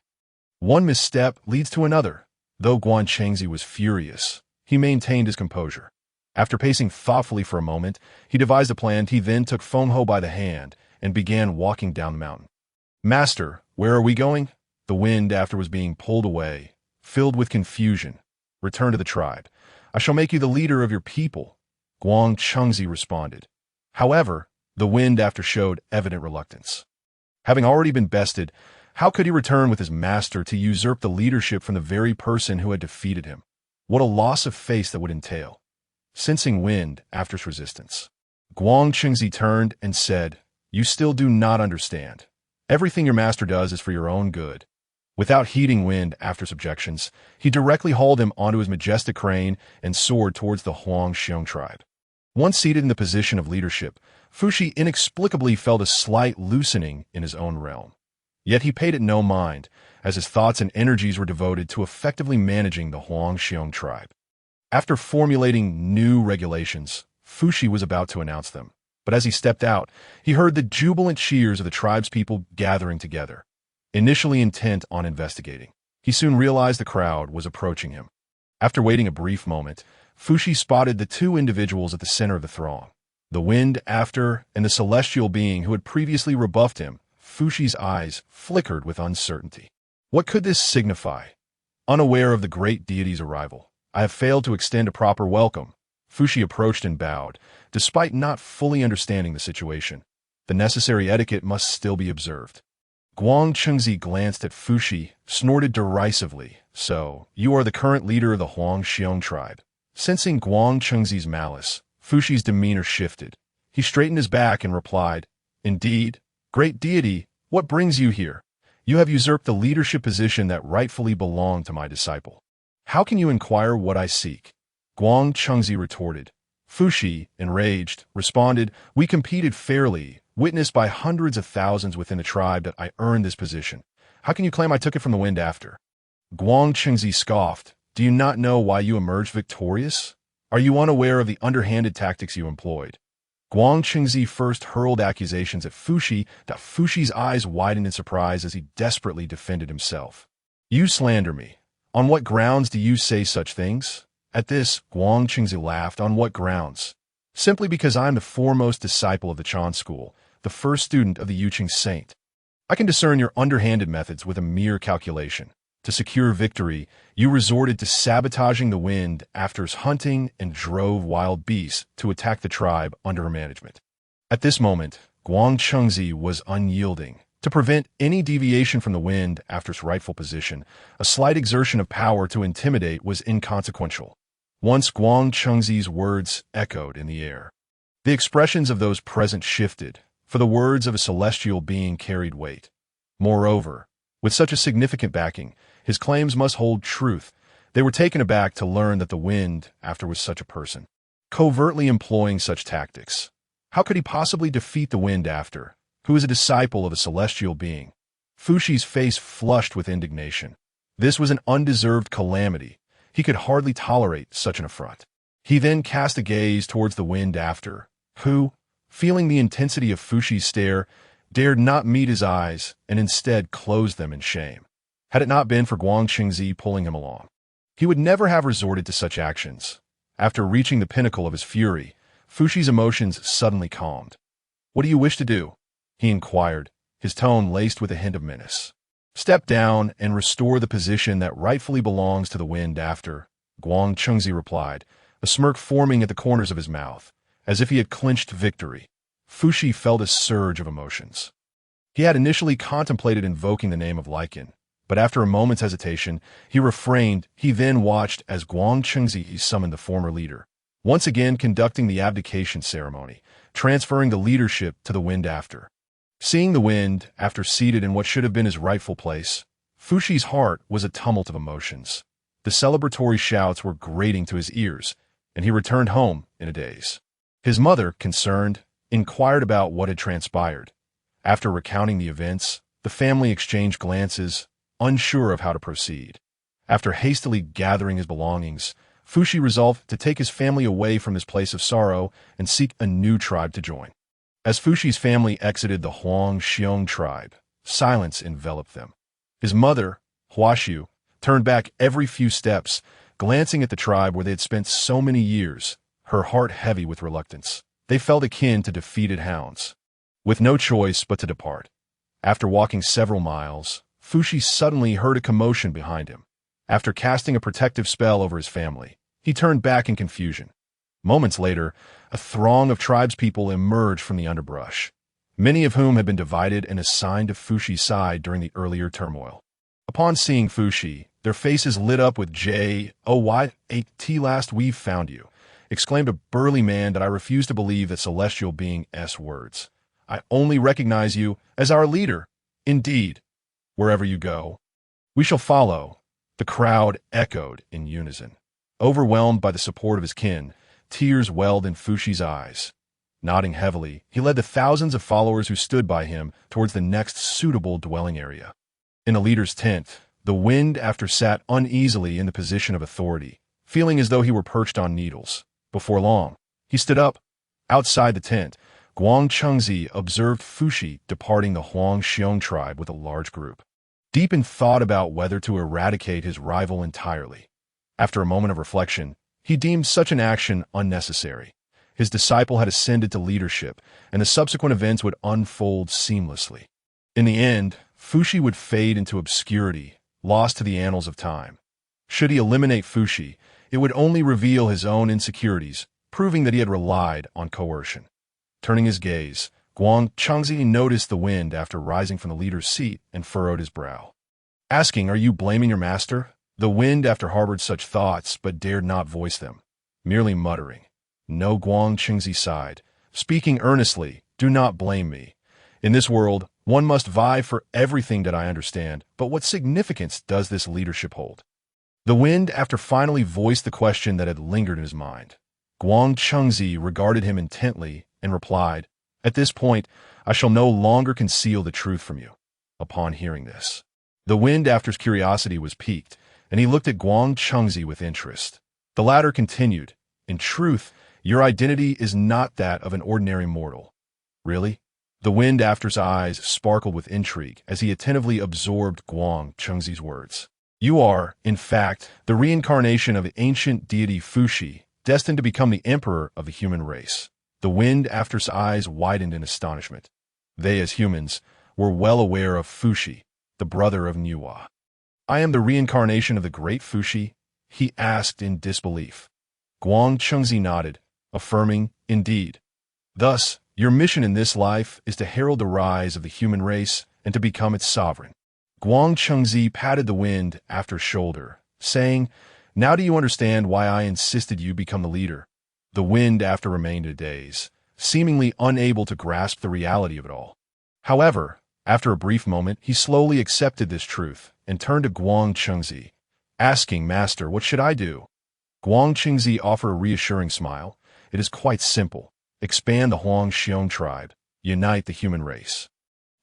A: One misstep leads to another." Though Guanchengzi was furious, he maintained his composure. After pacing thoughtfully for a moment, he devised a plan. He then took Feng Ho by the hand and began walking down the mountain. "Master, where are we going?" The wind after was being pulled away, filled with confusion. "Return to the tribe. I shall make you the leader of your people," Guanchengzi responded. However, the wind after showed evident reluctance. Having already been bested, how could he return with his master to usurp the leadership from the very person who had defeated him? What a loss of face that would entail. Sensing wind after's resistance, Guanchengzi turned and said, "You still do not understand. Everything your master does is for your own good." Without heeding wind after's objections, he directly hauled him onto his majestic crane and soared towards the Huangxiong tribe. Once seated in the position of leadership, Fuxi inexplicably felt a slight loosening in his own realm. Yet he paid it no mind, as his thoughts and energies were devoted to effectively managing the Huangxiong tribe. After formulating new regulations, Fuxi was about to announce them. But as he stepped out, he heard the jubilant cheers of the tribespeople gathering together. initially intent on investigating. He soon realized the crowd was approaching him. After waiting a brief moment, Fushi spotted the two individuals at the center of the throng. The wind after and the celestial being who had previously rebuffed him. Fushi's eyes flickered with uncertainty. What could this signify? Unaware of the great deity's arrival, I have failed to extend a proper welcome. Fushi approached and bowed, despite not fully understanding the situation. The necessary etiquette must still be observed. Guang Chengzi glanced at Fushi, snorted derisively. So, you are the current leader of the Huang Xiong tribe. Sensing Guang Chengzi's malice, Fushi's demeanor shifted. He straightened his back and replied, Indeed, great deity, what brings you here? You have usurped the leadership position that rightfully belonged to my disciple. How can you inquire what I seek? Guang Chengzi retorted. Fushi, enraged, responded, We competed fairly, witnessed by hundreds of thousands within the tribe that I earned this position. How can you claim I took it from the wind after? Guang Chengzi scoffed. Do you not know why you emerged victorious? Are you unaware of the underhanded tactics you employed? Guang Chengzi first hurled accusations at Fushi that Fushi's eyes widened in surprise as he desperately defended himself. You slander me. On what grounds do you say such things? At this, Guang Chengzi laughed. On what grounds? Simply because I am the foremost disciple of the Chan school, the first student of the Yuqing saint. I can discern your underhanded methods with a mere calculation. To secure victory, you resorted to sabotaging the wind after's hunting and drove wild beasts to attack the tribe under her management. At this moment, Guang Chengzi was unyielding. To prevent any deviation from the wind after's rightful position, a slight exertion of power to intimidate was inconsequential. Once Guang Chengzi's words echoed in the air. The expressions of those present shifted, for the words of a celestial being carried weight. Moreover, with such a significant backing, his claims must hold truth. They were taken aback to learn that the wind after was such a person, covertly employing such tactics. How could he possibly defeat the wind after, who is a disciple of a celestial being? Fushi's face flushed with indignation. This was an undeserved calamity. He could hardly tolerate such an affront. He then cast a gaze towards the wind after, who, feeling the intensity of Fushi's stare, dared not meet his eyes and instead closed them in shame. Had it not been for Guang Chengzi pulling him along, he would never have resorted to such actions. After reaching the pinnacle of his fury, Fushi's emotions suddenly calmed. What do you wish to do? He inquired, his tone laced with a hint of menace. Step down and restore the position that rightfully belongs to the wind after, Guang Chengzi replied, a smirk forming at the corners of his mouth, as if he had clinched victory. Fushi felt a surge of emotions. He had initially contemplated invoking the name of Lycan, but after a moment's hesitation, he refrained. He then watched as Guang Chengzi summoned the former leader, once again conducting the abdication ceremony, transferring the leadership to the wind after. Seeing the wind after seated in what should have been his rightful place, Fushi's heart was a tumult of emotions. The celebratory shouts were grating to his ears, and he returned home in a daze. His mother, concerned, inquired about what had transpired. After recounting the events, the family exchanged glances, unsure of how to proceed. After hastily gathering his belongings, Fushi resolved to take his family away from this place of sorrow and seek a new tribe to join. As Fushi's family exited the Huang Xiong tribe, silence enveloped them. His mother, Huaxiu, turned back every few steps, glancing at the tribe where they had spent so many years, her heart heavy with reluctance. They felt akin to defeated hounds, with no choice but to depart. After walking several miles, Fushi suddenly heard a commotion behind him. After casting a protective spell over his family, he turned back in confusion. Moments later, a throng of tribespeople emerged from the underbrush, many of whom had been divided and assigned to Fushi's side during the earlier turmoil. Upon seeing Fushi, their faces lit up with Jie Jiao. Last we've found you, exclaimed a burly man that I refuse to believe that celestial being's words. I only recognize you as our leader. Indeed, wherever you go, we shall follow. The crowd echoed in unison. Overwhelmed by the support of his kin, tears welled in Fushi's eyes. Nodding heavily, he led the thousands of followers who stood by him towards the next suitable dwelling area. In the leader's tent, the wind after sat uneasily in the position of authority, feeling as though he were perched on needles. Before long, he stood up. Outside the tent, Guang Chengzi observed Fushi departing the Huang Xiong tribe with a large group. deep in thought about whether to eradicate his rival entirely. After a moment of reflection, he deemed such an action unnecessary. His disciple had ascended to leadership, and the subsequent events would unfold seamlessly. In the end, Fuxi would fade into obscurity, lost to the annals of time. Should he eliminate Fuxi, it would only reveal his own insecurities, proving that he had relied on coercion. Turning his gaze, Guang Chengzi noticed the wind after rising from the leader's seat and furrowed his brow. Asking, "Are you blaming your master?" The wind after harbored such thoughts but dared not voice them, merely muttering. "No," Guang Chengzi sighed, speaking earnestly, "do not blame me. In this world, one must vie for everything that I understand, but what significance does this leadership hold?" The wind after finally voiced the question that had lingered in his mind. Guang Chengzi regarded him intently and replied, "At this point, I shall no longer conceal the truth from you." Upon hearing this, the wind after's curiosity was piqued, and he looked at Guang Chengzi with interest. The latter continued, "In truth, your identity is not that of an ordinary mortal." "Really?" The wind after's eyes sparkled with intrigue as he attentively absorbed Guang Chengzi's words. "You are, in fact, the reincarnation of the ancient deity Fuxi, destined to become the emperor of the human race." The wind after's eyes widened in astonishment. They, as humans, were well aware of Fuxi, the brother of Nuwa. "I am the reincarnation of the great Fuxi?" he asked in disbelief. Guang Chengzi nodded, affirming, "Indeed. Thus, your mission in this life is to herald the rise of the human race and to become its sovereign." Guang Chengzi patted the wind after's shoulder, saying, "Now do you understand why I insisted you become the leader?" The wind after remained in a daze, seemingly unable to grasp the reality of it all. However, after a brief moment, he slowly accepted this truth and turned to Guang Chengzi, asking, "Master, what should I do?" Guang Chengzi offered a reassuring smile. "It is quite simple. Expand the Huang Xiong tribe, unite the human race,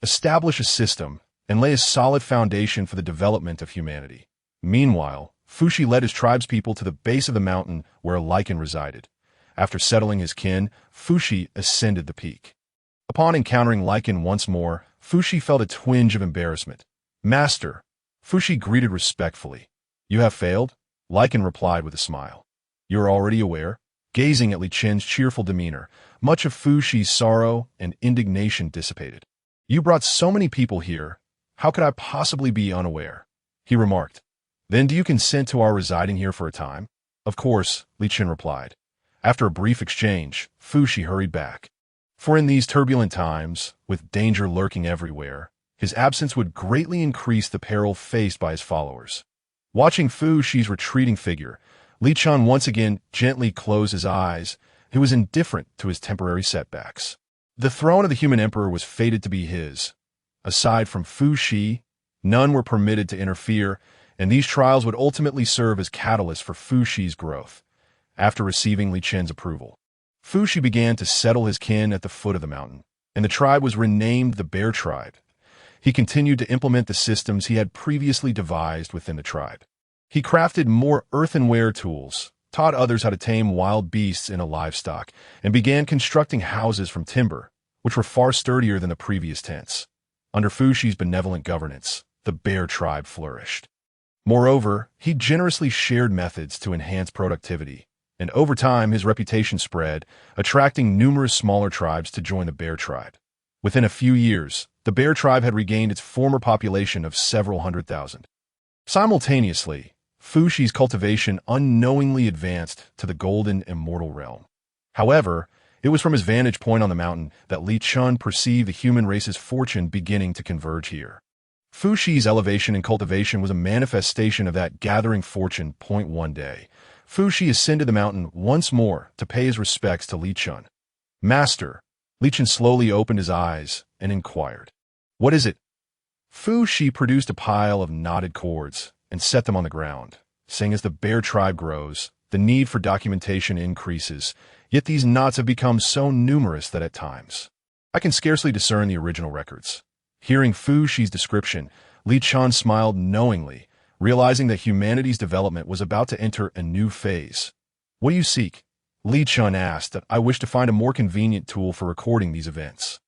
A: establish a system, and lay a solid foundation for the development of humanity." Meanwhile, Fuxi led his tribespeople to the base of the mountain where a lichen resided. After settling his kin, Fuxi ascended the peak. Upon encountering lichen once more, Fuxi felt a twinge of embarrassment. "Master," Fuxi greeted respectfully. "You have failed?" Lichen replied with a smile. "You are already aware?" Gazing at Li Chen's cheerful demeanor, much of Fuxi's sorrow and indignation dissipated. "You brought so many people here. How could I possibly be unaware?" he remarked. "Then do you consent to our residing here for a time?" "Of course," Li Chen replied. After a brief exchange, Fuxi hurried back. For in these turbulent times, with danger lurking everywhere, his absence would greatly increase the peril faced by his followers. Watching Fuxi's retreating figure, Li Chen once again gently closed his eyes. He was indifferent to his temporary setbacks. The throne of the human emperor was fated to be his. Aside from Fuxi, none were permitted to interfere, and these trials would ultimately serve as catalysts for Fuxi's growth. After receiving Li Chen's approval, Fuxi began to settle his kin at the foot of the mountain, and the tribe was renamed the Bear Tribe. He continued to implement the systems he had previously devised within the tribe. He crafted more earthenware tools, taught others how to tame wild beasts in a livestock, and began constructing houses from timber, which were far sturdier than the previous tents. Under Fuxi's benevolent governance, the Bear Tribe flourished. Moreover, he generously shared methods to enhance productivity, and over time his reputation spread, attracting numerous smaller tribes to join the Bear Tribe. Within a few years, the Bear Tribe had regained its former population of several hundred thousand. Simultaneously, Fuxi's cultivation unknowingly advanced to the golden immortal realm. However, it was from his vantage point on the mountain that Li Chen perceived the human race's fortune beginning to converge here. Fuxi's elevation in cultivation was a manifestation of that gathering fortune point. One day, Fuxi ascended the mountain once more to pay his respects to Li Chen. "Master," Li Chen slowly opened his eyes and inquired, "What is it?" Fuxi produced a pile of knotted cords and set them on the ground, saying, "As the Bear Tribe grows, the need for documentation increases, yet these knots have become so numerous that at times I can scarcely discern the original records." Hearing Fuxi's description, Li Chen smiled knowingly, realizing that humanity's development was about to enter a new phase. "What do you seek?" Li Chen asked. "I wish to find a more convenient tool for recording these events."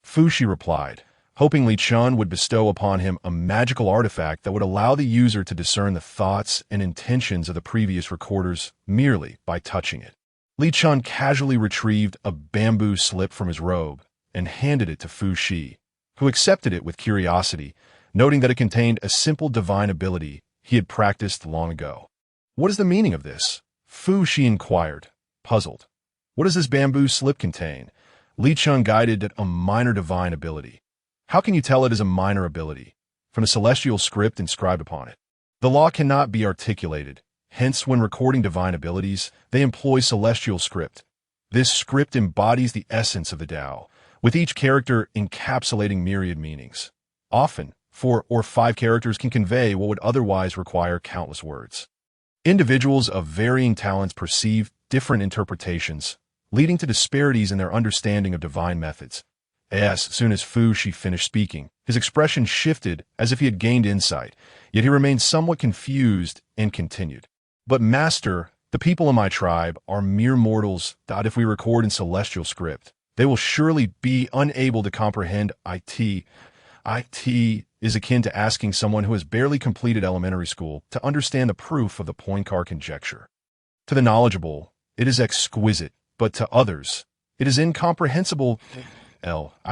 A: Fuxi replied, hoping Li Chun would bestow upon him a magical artifact that would allow the user to discern the thoughts and intentions of the previous recorders merely by touching it. Li Chun casually retrieved a bamboo slip from his robe and handed it to Fu Shi, who accepted it with curiosity, noting that it contained a simple divine ability he had practiced long ago. "What is the meaning of this?" Fu Shi inquired, puzzled. "What does this bamboo slip contain?" Li Chun guided at a minor divine ability. "How can you tell it is a minor ability?" "From the celestial script inscribed upon it. The law cannot be articulated. Hence, when recording divine abilities, they employ celestial script. This script embodies the essence of the Tao, with each character encapsulating myriad meanings. Often, 4 or 5 characters can convey what would otherwise require countless words. Individuals of varying talents perceive different interpretations, leading to disparities in their understanding of divine methods. As soon as Fu Shi finished speaking, his expression shifted as if he had gained insight, yet he remained somewhat confused and continued. "But Master, the people in my tribe are mere mortals that if we record in celestial script, they will surely be unable to comprehend it. It is akin to asking someone who has barely completed elementary school to understand the proof of the Poincare conjecture. To the knowledgeable, it is exquisite, but to others, it is incomprehensible."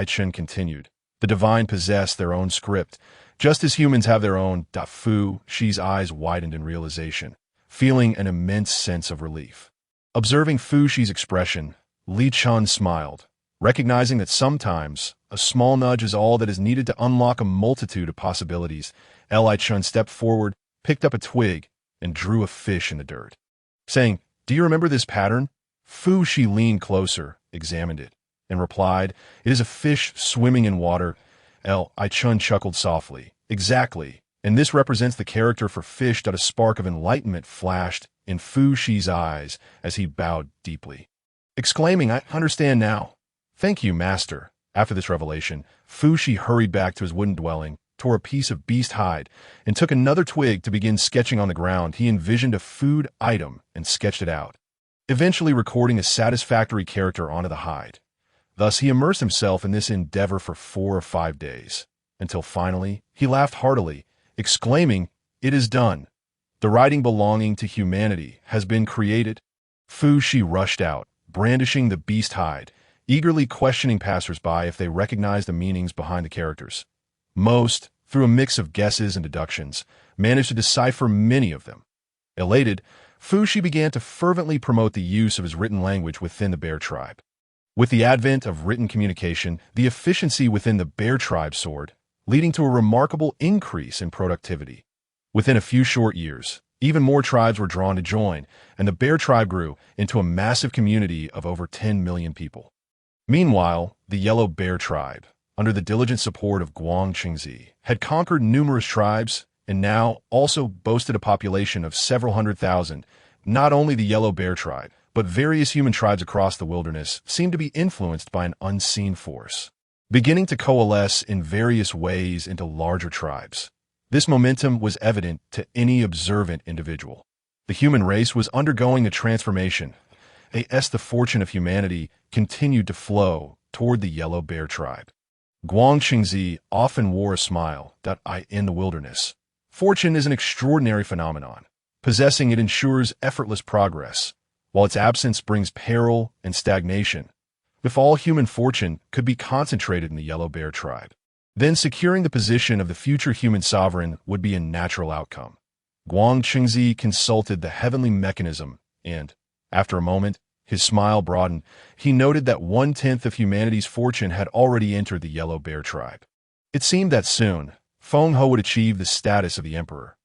A: Chen continued. "The divine possess their own script, just as humans have their own." Fu Shi's eyes widened in realization, feeling an immense sense of relief. Observing Fu Shi's expression, Li Chun smiled, recognizing that sometimes a small nudge is all that is needed to unlock a multitude of possibilities. Li Chun stepped forward, picked up a twig, and drew a fish in the dirt, saying, "Do you remember this pattern?" Fu Shi leaned closer, examined it, and replied, "It is a fish swimming in water." Li Chun chuckled softly. "Exactly, and this represents the character for fish." A spark of enlightenment flashed in Fu Shi's eyes as he bowed deeply, exclaiming, "I understand now. Thank you, Master." After this revelation, Fu Shi hurried back to his wooden dwelling, tore a piece of beast hide, and took another twig to begin sketching on the ground. He envisioned a food item and sketched it out, eventually recording a satisfactory character onto the hide. Thus, he immersed himself in this endeavor for 4 or 5 days, until finally he laughed heartily, exclaiming, "It is done. The writing belonging to humanity has been created." Fu Shi rushed out, brandishing the beast hide, eagerly questioning passers-by if they recognized the meanings behind the characters. Most, through a mix of guesses and deductions, managed to decipher many of them. Elated, Fu Shi began to fervently promote the use of his written language within the bear tribe. With the advent of written communication, the efficiency within the bear tribe soared, leading to a remarkable increase in productivity. Within a few short years, even more tribes were drawn to join, and the bear tribe grew into a massive community of over 10 million people. Meanwhile, the yellow bear tribe, under the diligent support of Guang Qingzi, had conquered numerous tribes and now also boasted a population of several hundred thousand. Not only the yellow bear tribe, but various human tribes across the wilderness seemed to be influenced by an unseen force, beginning to coalesce in various ways into larger tribes. This momentum was evident to any observant individual. The human race was undergoing a transformation. The fortune of humanity continued to flow toward the yellow bear tribe. Guang Qingzi often wore a smile. In the wilderness, fortune is an extraordinary phenomenon. Possessing it ensures effortless progress, while its absence brings peril and stagnation. If all human fortune could be concentrated in the yellow bear tribe, then securing the position of the future human sovereign would be a natural outcome. Guang Qingzi consulted the heavenly mechanism and, after a moment, his smile broadened. He noted that 1/10 of humanity's fortune had already entered the yellow bear tribe. It seemed that soon, Feng Ho would achieve the status of the emperor.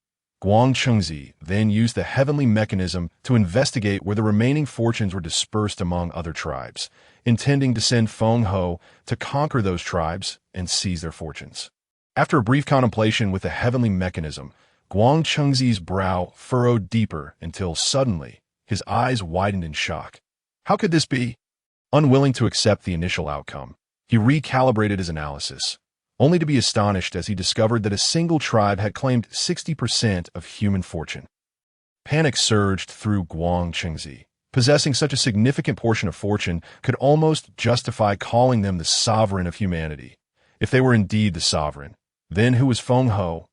A: Guang Qingzi then used the heavenly mechanism to investigate where the remaining fortunes were dispersed among other tribes, intending to send Feng Ho to conquer those tribes and seize their fortunes. After a brief contemplation with the heavenly mechanism, Guang Qingzi's brow furrowed deeper until suddenly his eyes widened in shock. How could this be? Unwilling to accept the initial outcome, he recalibrated his analysis, only to be astonished as he discovered that a single tribe had claimed 60% of human fortune. Panic surged through Guang Qingzi. Possessing such a significant portion of fortune could almost justify calling them the sovereign of humanity. If they were indeed the sovereign, then who was Feng Ho?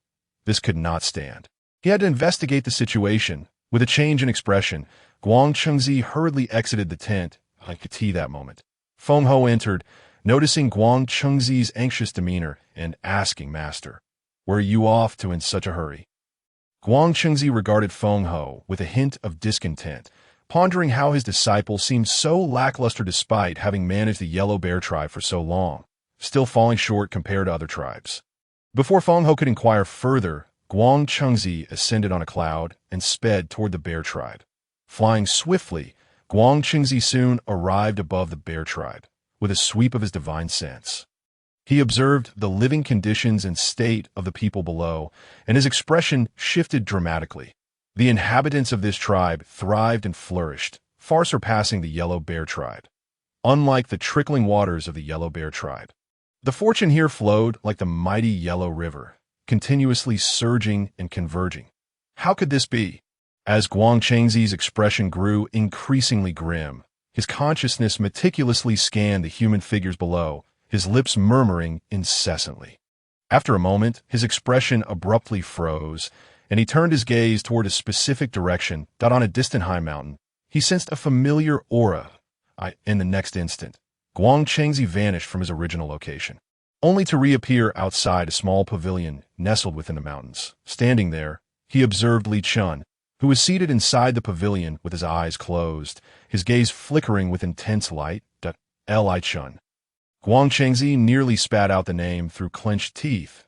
A: This could not stand. He had to investigate the situation. With a change in expression, Guang Chengzi hurriedly exited the tent. I could see that moment. Feng Ho entered, noticing Guang Chengzi's anxious demeanor and asking, "Master, where are you off to in such a hurry?" Guang Chengzi regarded Feng Ho with a hint of discontent, pondering how his disciple seemed so lackluster despite having managed the Yellow Bear tribe for so long, still falling short compared to other tribes. Before Feng Ho could inquire further, Guang Chengzi ascended on a cloud and sped toward the bear tribe. Flying swiftly, Guang Chengzi soon arrived above the bear tribe, with a sweep of his divine sense. He observed the living conditions and state of the people below, and his expression shifted dramatically. The inhabitants of this tribe thrived and flourished, far surpassing the Yellow Bear tribe. Unlike the trickling waters of the Yellow Bear tribe, the fortune here flowed like the mighty Yellow River, continuously surging and converging. How could this be? As Guang Chengzi's expression grew increasingly grim, his consciousness meticulously scanned the human figures below, his lips murmuring incessantly. After a moment, his expression abruptly froze, and he turned his gaze toward a specific direction. On a distant high mountain, he sensed a familiar aura. In the next instant, Guang Chengzi vanished from his original location, only to reappear outside a small pavilion nestled within the mountains. Standing there, he observed Li Chen, who was seated inside the pavilion with his eyes closed, his gaze flickering with intense light. Li Chen. Guang Chengzi nearly spat out the name through clenched teeth.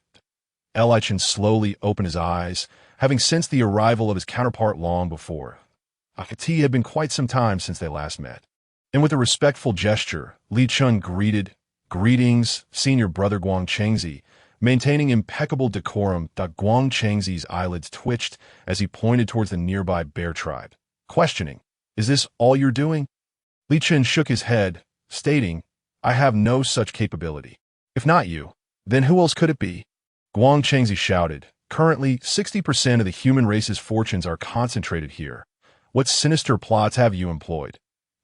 A: Li Chen slowly opened his eyes, having sensed the arrival of his counterpart long before. It had been quite some time since they last met. And with a respectful gesture, Li Chen greeted, "Greetings, senior brother Guang Chengzi," maintaining impeccable decorum. Guang Chengzi's eyelids twitched as he pointed towards the nearby bear tribe, questioning, "Is this all you're doing?" Li Chen shook his head, stating, "I have no such capability. If not you, then who else could it be?" Guang Chengzi shouted, "Currently, 60% of the human race's fortunes are concentrated here. What sinister plots have you employed?"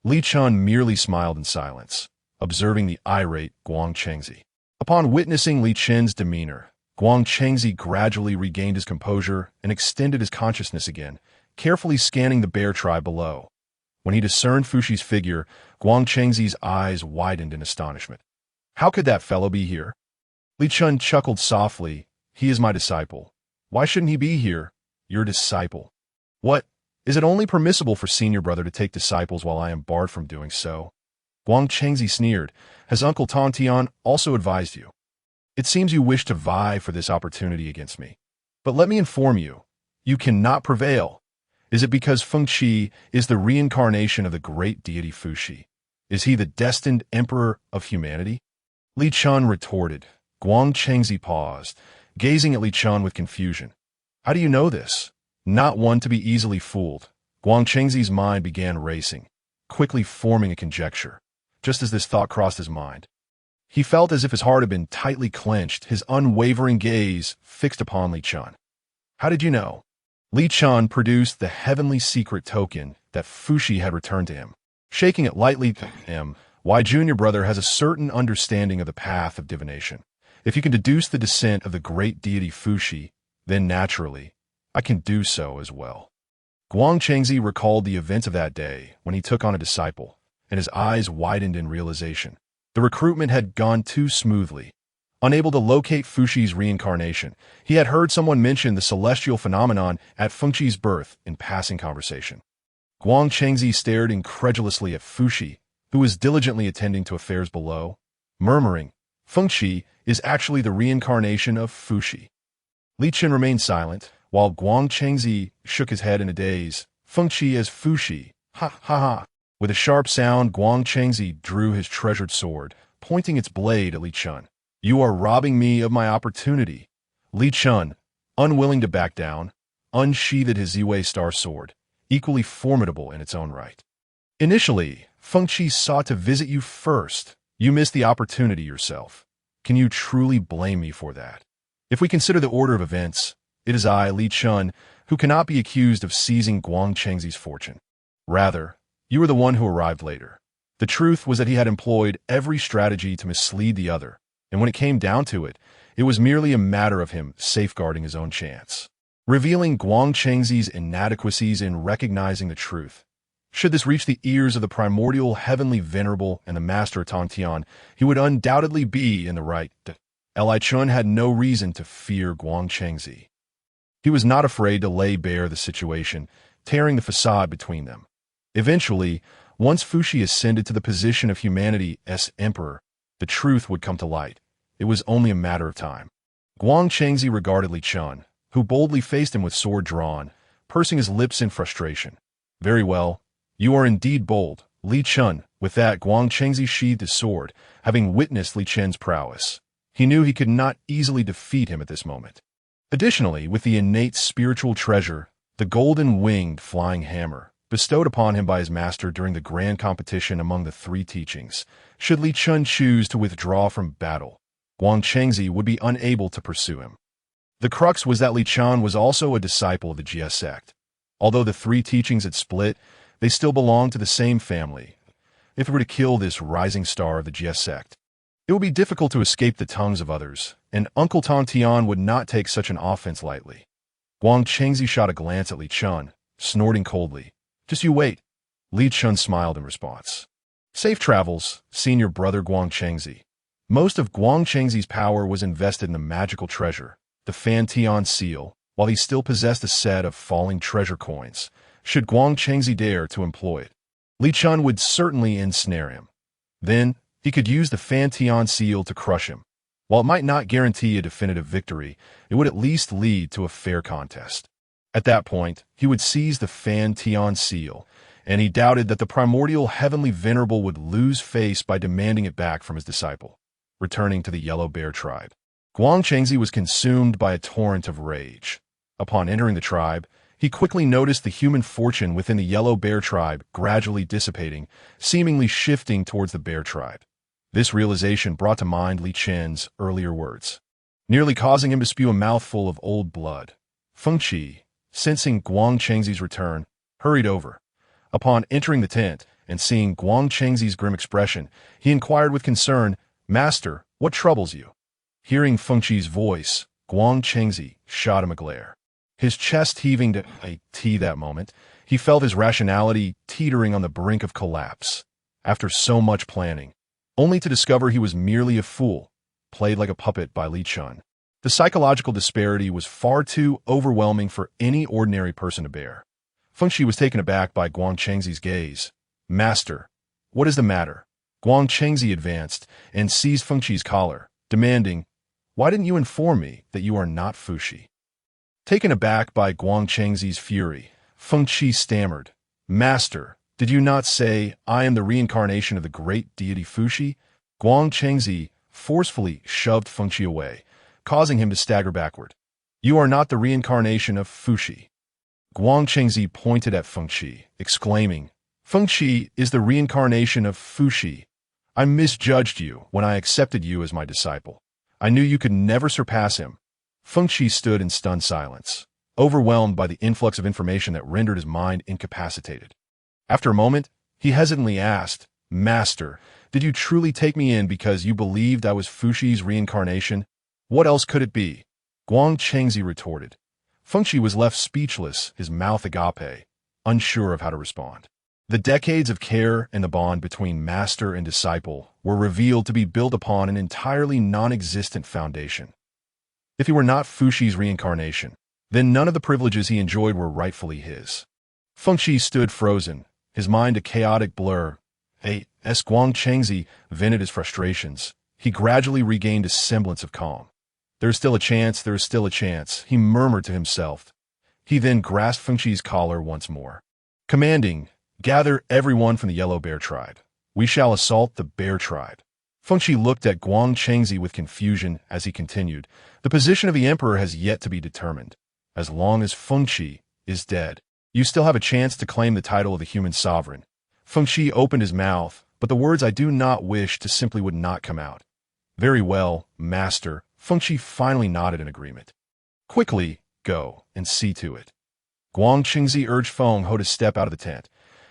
A: Li Chen merely smiled in silence, observing the irate Guang Chengzi. Upon witnessing Li Chen's demeanor, Guang Chengzi gradually regained his composure and extended his consciousness again, carefully scanning the bear tribe below. When he discerned Fuxi's figure, Guang Chengzi's eyes widened in astonishment. "How could that fellow be here?" Li Chen chuckled softly. "He is my disciple. Why shouldn't he be here?" "Your disciple? What? Is it only permissible for senior brother to take disciples while I am barred from doing so?" Guang Chengzi sneered. "Has Uncle Tontian also advised you? It seems you wish to vie for this opportunity against me. But let me inform you, you cannot prevail. Is it because Feng Qi is the reincarnation of the great deity Fuxi? Is he the destined emperor of humanity?" Li Chen retorted. Guang Chengzi paused, gazing at Li Chen with confusion. "How do you know this?" Not one to be easily fooled, Guang Chengzi's mind began racing, quickly forming a conjecture. Just as this thought crossed his mind, he felt as if his heart had been tightly clenched, his unwavering gaze fixed upon Li Chen. "How did you know?" Li Chen produced the heavenly secret token that Fuxi had returned to him, shaking it lightly to him. "Why, junior brother has a certain understanding of the path of divination. If you can deduce the descent of the great deity Fuxi, then naturally, I can do so as well." Guang Chengzi recalled the events of that day when he took on a disciple, and his eyes widened in realization. The recruitment had gone too smoothly. Unable to locate Fuxi's reincarnation, he had heard someone mention the celestial phenomenon at Feng Qi's birth in passing conversation. Guang Chengzi stared incredulously at Fuxi, who was diligently attending to affairs below, murmuring, "Feng Qi is actually the reincarnation of Fuxi." Li Chen remained silent, while Guang Chengzi shook his head in a daze. "Feng Qi as Fuxi, ha ha ha." With a sharp sound, Guang Chengzi drew his treasured sword, pointing its blade at Li Chen. "You are robbing me of my opportunity." Li Chen, unwilling to back down, unsheathed his Zi Wei Star sword, equally formidable in its own right. "Initially, Feng Qi sought to visit you first. You missed the opportunity yourself. Can you truly blame me for that? If we consider the order of events, it is I, Li Chen, who cannot be accused of seizing Guang Chengzi's fortune. Rather, you are the one who arrived later. The truth was that he had employed every strategy to mislead the other, and when it came down to it, it was merely a matter of him safeguarding his own chance. Revealing Guang Chengzi's inadequacies in recognizing the truth. Should this reach the ears of the primordial heavenly venerable and the master Tongtian, he would undoubtedly be in the right. Li Chun had no reason to fear Guang Chengzi. He was not afraid to lay bare the situation, tearing the facade between them. Eventually, once Fuxi ascended to the position of humanity's emperor, the truth would come to light. It was only a matter of time. Guang Chengzi regarded Li Chun, who boldly faced him with sword drawn, pursing his lips in frustration. Very well, you are indeed bold, Li Chun. With that, Guang Chengzi sheathed his sword, having witnessed Li Chen's prowess. He knew he could not easily defeat him at this moment. Additionally, with the innate spiritual treasure, the golden-winged flying hammer, bestowed upon him by his master during the grand competition among the three teachings, should Li Chun choose to withdraw from battle, Guang Chengzi would be unable to pursue him. The crux was that Li Chun was also a disciple of the Jie sect. Although the three teachings had split, they still belonged to the same family. If it were to kill this rising star of the Jie sect, it would be difficult to escape the tongues of others, and Uncle Tongtian would not take such an offense lightly. Guang Chengzi shot a glance at Li Chun, snorting coldly. Just you wait. Li Chun smiled in response. Safe travels, senior brother Guang Chengzi. Most of Guang Chengzi's power was invested in the magical treasure, the Fan Tian seal, while he still possessed a set of falling treasure coins, should Guang Chengzi dare to employ it. Li Chun would certainly ensnare him. Then, he could use the Fan Tian seal to crush him. While it might not guarantee a definitive victory, it would at least lead to a fair contest. At that point, he would seize the Fan Tian seal, and he doubted that the primordial heavenly venerable would lose face by demanding it back from his disciple. Returning to the Yellow Bear tribe, Guang Chengzi was consumed by a torrent of rage. Upon entering the tribe, he quickly noticed the human fortune within the Yellow Bear tribe gradually dissipating, seemingly shifting towards the Bear tribe. This realization brought to mind Li Chen's earlier words, nearly causing him to spew a mouthful of old blood. Feng Qi, sensing Guang Chengzi's return, hurried over. Upon entering the tent and seeing Guang Chengzi's grim expression, he inquired with concern, "Master, what troubles you?" Hearing Feng Qi's voice, Guang Chengzi shot him a glare. His chest heaving to that moment, he felt his rationality teetering on the brink of collapse. After so much planning, only to discover he was merely a fool, played like a puppet by Li Chun. The psychological disparity was far too overwhelming for any ordinary person to bear. Feng Qi was taken aback by Guang Chengzi's gaze. "Master, what is the matter?" Guang Chengzi advanced and seized Feng Qi's collar, demanding, "Why didn't you inform me that you are not Fuxi?" Taken aback by Guang Chengzi's fury, Feng Qi stammered, "Master, did you not say I am the reincarnation of the great deity Fuxi?" Guang Chengzi forcefully shoved Feng Qi away, causing him to stagger backward. "You are not the reincarnation of Fuxi." Guang Chengzi pointed at Feng Qi, exclaiming, "Feng Qi is the reincarnation of Fuxi. I misjudged you when I accepted you as my disciple. I knew you could never surpass him." Feng Qi stood in stunned silence, overwhelmed by the influx of information that rendered his mind incapacitated. After a moment, he hesitantly asked, "Master, did you truly take me in because you believed I was Fuxi's reincarnation? What else could it be?" Guang Chengzi retorted. Feng Qi was left speechless, his mouth agape, unsure of how to respond. The decades of care and the bond between master and disciple were revealed to be built upon an entirely non-existent foundation. If he were not Fuxi's reincarnation, then none of the privileges he enjoyed were rightfully his. Feng Qi stood frozen, his mind a chaotic blur. As Guang Chengzi vented his frustrations, he gradually regained a semblance of calm. "There is still a chance, there is still a chance," he murmured to himself. He then grasped Feng Qi's collar once more, commanding, "Gather everyone from the Yellow Bear tribe. We shall assault the Bear tribe." Feng Qi looked at Guang Chengzi with confusion as he continued, "The position of the emperor has yet to be determined. As long as Feng Qi is dead, you still have a chance to claim the title of the human sovereign." Feng Qi opened his mouth, but the words "I do not wish to" simply would not come out. "Very well, master." Feng Qi finally nodded in agreement. "Quickly, go and see to it." Guang Chengzi urged Feng Ho to step out of the tent.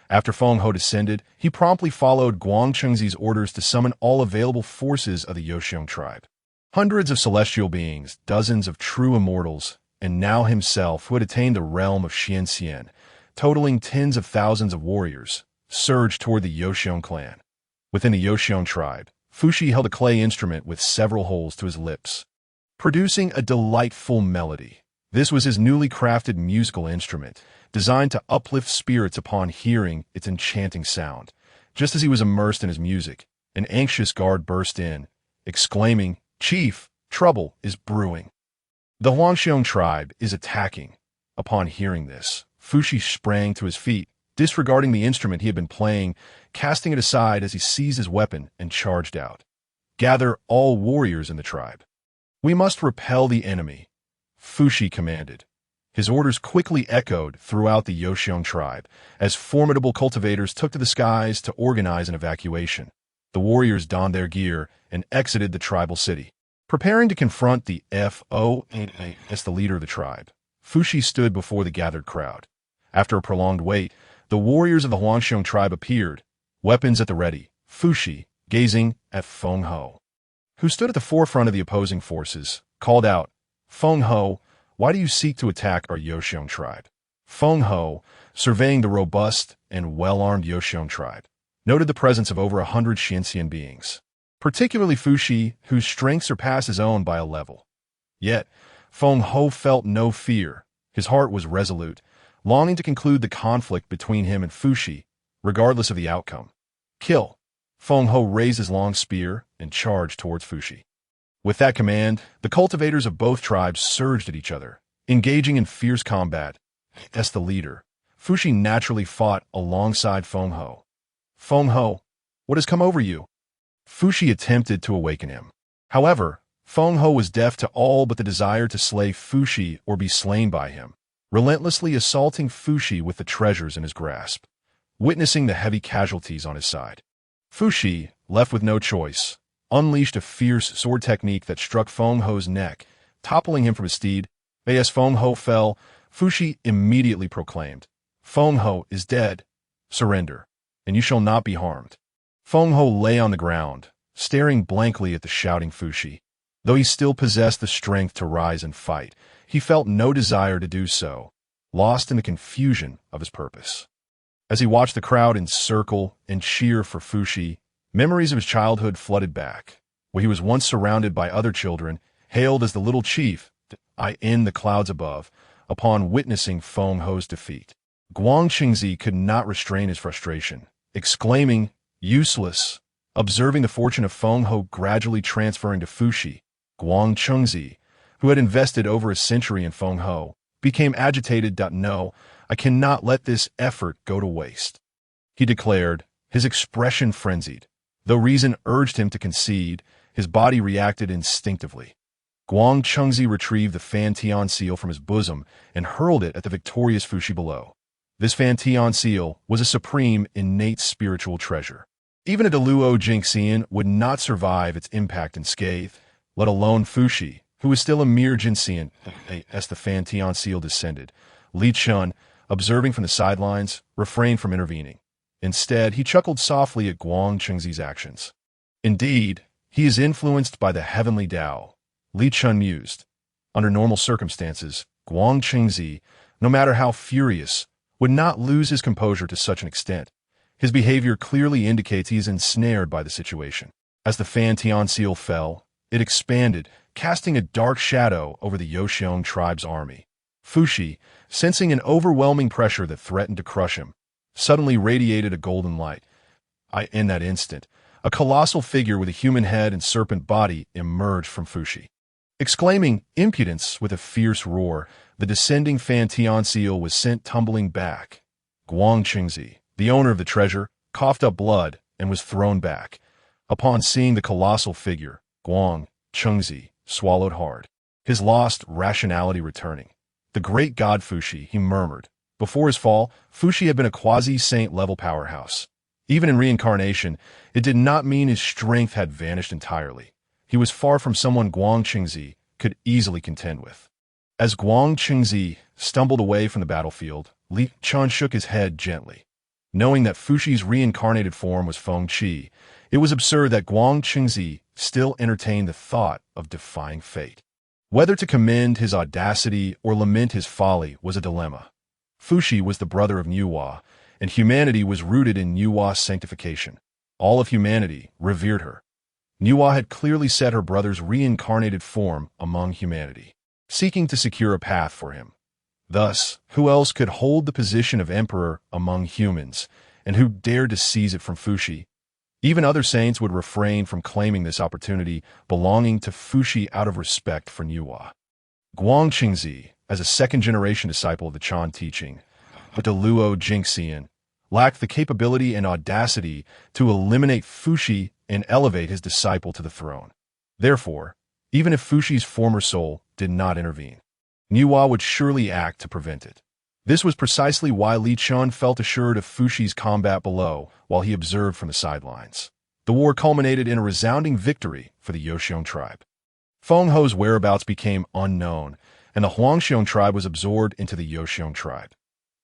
A: After Feng Ho descended, he promptly followed Guang Chengzi's orders to summon all available forces of the Yoxiong tribe. Hundreds of celestial beings, dozens of true immortals, and now himself who had attained the realm of Xian, totaling tens of thousands of warriors, surged toward the Yoxiong clan. Within the Yoxiong tribe, Fuxi held a clay instrument with several holes to his lips, producing a delightful melody. This was his newly crafted musical instrument, designed to uplift spirits upon hearing its enchanting sound. Just as he was immersed in his music, an anxious guard burst in, exclaiming, "Chief, trouble is brewing. The Huangxiong tribe is attacking." Upon hearing this, Fuxi sprang to his feet, disregarding the instrument he had been playing, casting it aside as he seized his weapon and charged out. "Gather all warriors in the tribe. We must repel the enemy," Fuxi commanded. His orders quickly echoed throughout the Yoxiong tribe as formidable cultivators took to the skies to organize an evacuation. The warriors donned their gear and exited the tribal city. Preparing to confront the FOAA as the leader of the tribe, Fuxi stood before the gathered crowd. After a prolonged wait, the warriors of the Huangxiong tribe appeared, weapons at the ready, Fuxi, gazing at Feng Ho, who stood at the forefront of the opposing forces, called out, "Feng Ho, why do you seek to attack our Yoxiong tribe?" Feng Ho, surveying the robust and well-armed Yoxiong tribe, noted the presence of over 100 Xianxian beings, particularly Fuxi, whose strength surpassed his own by a level. Yet, Feng Ho felt no fear. His heart was resolute, longing to conclude the conflict between him and Fuxi, regardless of the outcome. "Kill!" Feng Ho raised his long spear and charged towards Fuxi. With that command, the cultivators of both tribes surged at each other, engaging in fierce combat. As the leader, Fuxi naturally fought alongside Feng Ho. "Feng Ho, what has come over you?" Fuxi attempted to awaken him. However, Feng Ho was deaf to all but the desire to slay Fuxi or be slain by him, relentlessly assaulting Fuxi with the treasures in his grasp, witnessing the heavy casualties on his side. Fuxi, left with no choice, unleashed a fierce sword technique that struck Feng Ho's neck, toppling him from his steed. As Feng Ho fell, Fuxi immediately proclaimed, "Feng Ho is dead. Surrender, and you shall not be harmed." Feng Ho lay on the ground, staring blankly at the shouting Fuxi. Though he still possessed the strength to rise and fight, he felt no desire to do so, lost in the confusion of his purpose. As he watched the crowd encircle and cheer for Fuxi, memories of his childhood flooded back, where he was once surrounded by other children, hailed as the little chief, in the clouds above, upon witnessing Feng Ho's defeat. Guang Qingzi could not restrain his frustration, exclaiming, "Useless!" Observing the fortune of Feng Ho gradually transferring to Fuxi, Guang Qingzi, who had invested over a century in Feng Ho, became agitated. "No, I cannot let this effort go to waste," he declared, his expression frenzied. Though reason urged him to concede, his body reacted instinctively. Guang Qingzi retrieved the Fan Tian seal from his bosom and hurled it at the victorious Fuxi below. This Fan Tian seal was a supreme, innate spiritual treasure. Even a Deluo Jingxian would not survive its impact and scathe, let alone Fuxi, who was still a mere Jinxian. As the Fan Tian seal descended, Li Chen, observing from the sidelines, refrained from intervening. Instead, he chuckled softly at Guang Qingzi's actions. "Indeed, he is influenced by the heavenly Tao," Li Chen mused. Under normal circumstances, Guang Qingzi, no matter how furious, would not lose his composure to such an extent. His behavior clearly indicates he is ensnared by the situation. As the Fan Tian seal fell, it expanded, casting a dark shadow over the Yoxiong tribe's army. Fuxi, sensing an overwhelming pressure that threatened to crush him, suddenly radiated a golden light. In that instant, a colossal figure with a human head and serpent body emerged from Fuxi. Exclaiming impudence with a fierce roar, the descending Fan Tian seal was sent tumbling back. Guang Qingzi, the owner of the treasure, coughed up blood and was thrown back. Upon seeing the colossal figure, Guang Qingzi swallowed hard, his lost rationality returning. "The great god Fuxi," he murmured. Before his fall, Fuxi had been a quasi-saint level powerhouse. Even in reincarnation, it did not mean his strength had vanished entirely. He was far from someone Guang Qingzi could easily contend with. As Guang Qingzi stumbled away from the battlefield, Li Chen shook his head gently. Knowing that Fuxi's reincarnated form was Feng Qi, It was absurd that Guang Qingzi still entertained the thought of defying fate. Whether to commend his audacity or lament his folly was a dilemma. Fuxi was the brother of Nuwa, and humanity was rooted in Nuwa's sanctification. All of humanity revered her. Nuwa had clearly set her brother's reincarnated form among humanity, seeking to secure a path for him. Thus, who else could hold the position of emperor among humans, and who dared to seize it from Fuxi? Even other saints would refrain from claiming this opportunity belonging to Fuxi out of respect for Nuwa. Guang Qingzi, as a second-generation disciple of the Chan teaching, but the Luo Jingxian, lacked the capability and audacity to eliminate Fuxi and elevate his disciple to the throne. Therefore, even if Fuxi's former soul did not intervene, Nuwa would surely act to prevent it. This was precisely why Li Chun felt assured of Fuxi's combat below while he observed from the sidelines. The war culminated in a resounding victory for the Yoxiong tribe. Feng Ho's whereabouts became unknown, and the Huangxiong tribe was absorbed into the Yoxiong tribe.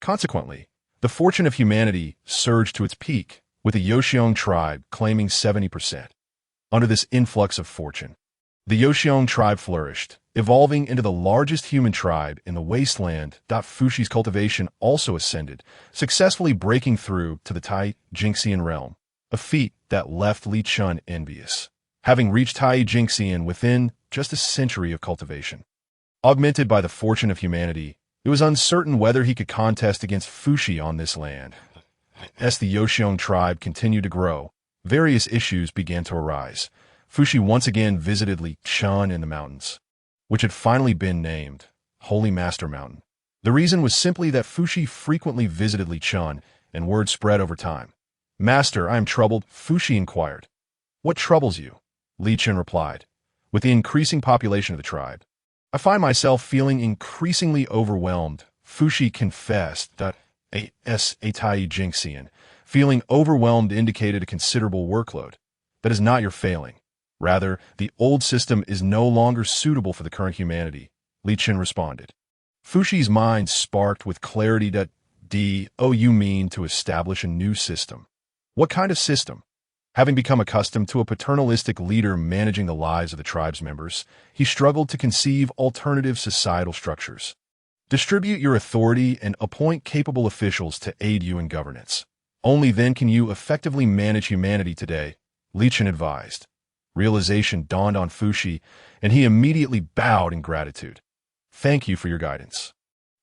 A: Consequently, the fortune of humanity surged to its peak, with the Yoxiong tribe claiming 70%. Under this influx of fortune, the Yoxiong tribe flourished, evolving into the largest human tribe in the wasteland. Fuxi's cultivation also ascended, successfully breaking through to the Tai Jingxian realm, a feat that left Li Chun envious, having reached Tai Jingxian within just a century of cultivation. Augmented by the fortune of humanity, it was uncertain whether he could contest against Fuxi on this land. As the Yoxiong tribe continued to grow, various issues began to arise. Fuxi once again visited Li Chun in the mountains, which had finally been named Holy Master Mountain. The reason was simply that Fuxi frequently visited Li Chun, and word spread over time. "Master, I am troubled," Fuxi inquired. "What troubles you?" Li Chun replied. "With the increasing population of the tribe, I find myself feeling increasingly overwhelmed," Fuxi confessed. A Tai Jingxian. Feeling overwhelmed indicated a considerable workload. "That is not your failing. Rather, the old system is no longer suitable for the current humanity," Li Chun responded. Fuxi's mind sparked with clarity. You mean to establish a new system? What kind of system? Having become accustomed to a paternalistic leader managing the lives of the tribe's members, he struggled to conceive alternative societal structures. "Distribute your authority and appoint capable officials to aid you in governance. Only then can you effectively manage humanity today," Li Chun advised. Realization dawned on Fuxi, and he immediately bowed in gratitude. "Thank you for your guidance,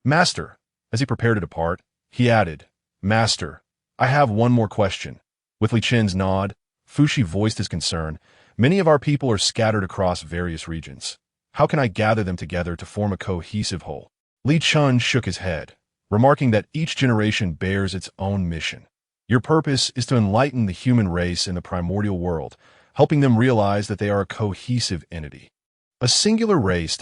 A: Master." As he prepared to depart, he added, "Master, I have one more question." With Li Chun's nod, Fuxi voiced his concern. "Many of our people are scattered across various regions. How can I gather them together to form a cohesive whole?" Li Chun shook his head, remarking that each generation bears its own mission. "Your purpose is to enlighten the human race in the primordial world, helping them realize that they are a cohesive entity. A singular race.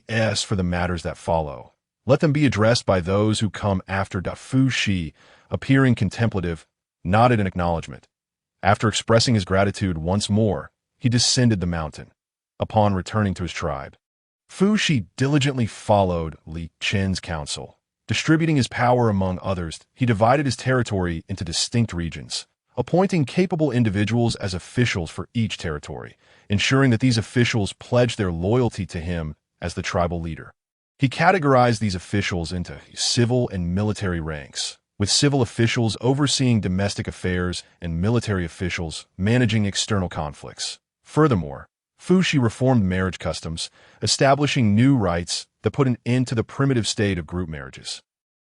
A: As for the matters that follow, let them be addressed by those who come after." Fuxi, appearing contemplative, nodded in acknowledgement. After expressing his gratitude once more, he descended the mountain. Upon returning to his tribe, Fuxi diligently followed Li Chun's counsel. Distributing his power among others, he divided his territory into distinct regions, appointing capable individuals as officials for each territory, ensuring that these officials pledged their loyalty to him as the tribal leader. He categorized these officials into civil and military ranks, with civil officials overseeing domestic affairs and military officials managing external conflicts. Furthermore, Fuxi reformed marriage customs, establishing new rights that put an end to the primitive state of group marriages,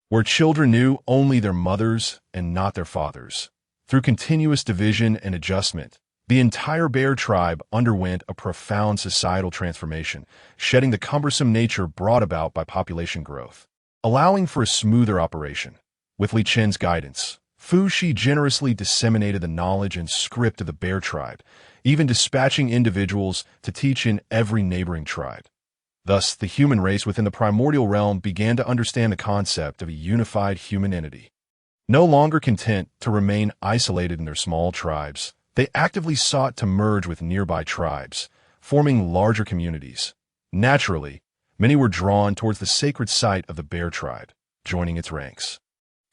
A: where children knew only their mothers and not their fathers. Through continuous division and adjustment, the entire bear tribe underwent a profound societal transformation, shedding the cumbersome nature brought about by population growth, allowing for a smoother operation. With Li Chun's guidance, Fuxi generously disseminated the knowledge and script of the bear tribe, even dispatching individuals to teach in every neighboring tribe. Thus, the human race within the primordial realm began to understand the concept of a unified human entity. No longer content to remain isolated in their small tribes, they actively sought to merge with nearby tribes, forming larger communities. Naturally, many were drawn towards the sacred site of the bear tribe, joining its ranks.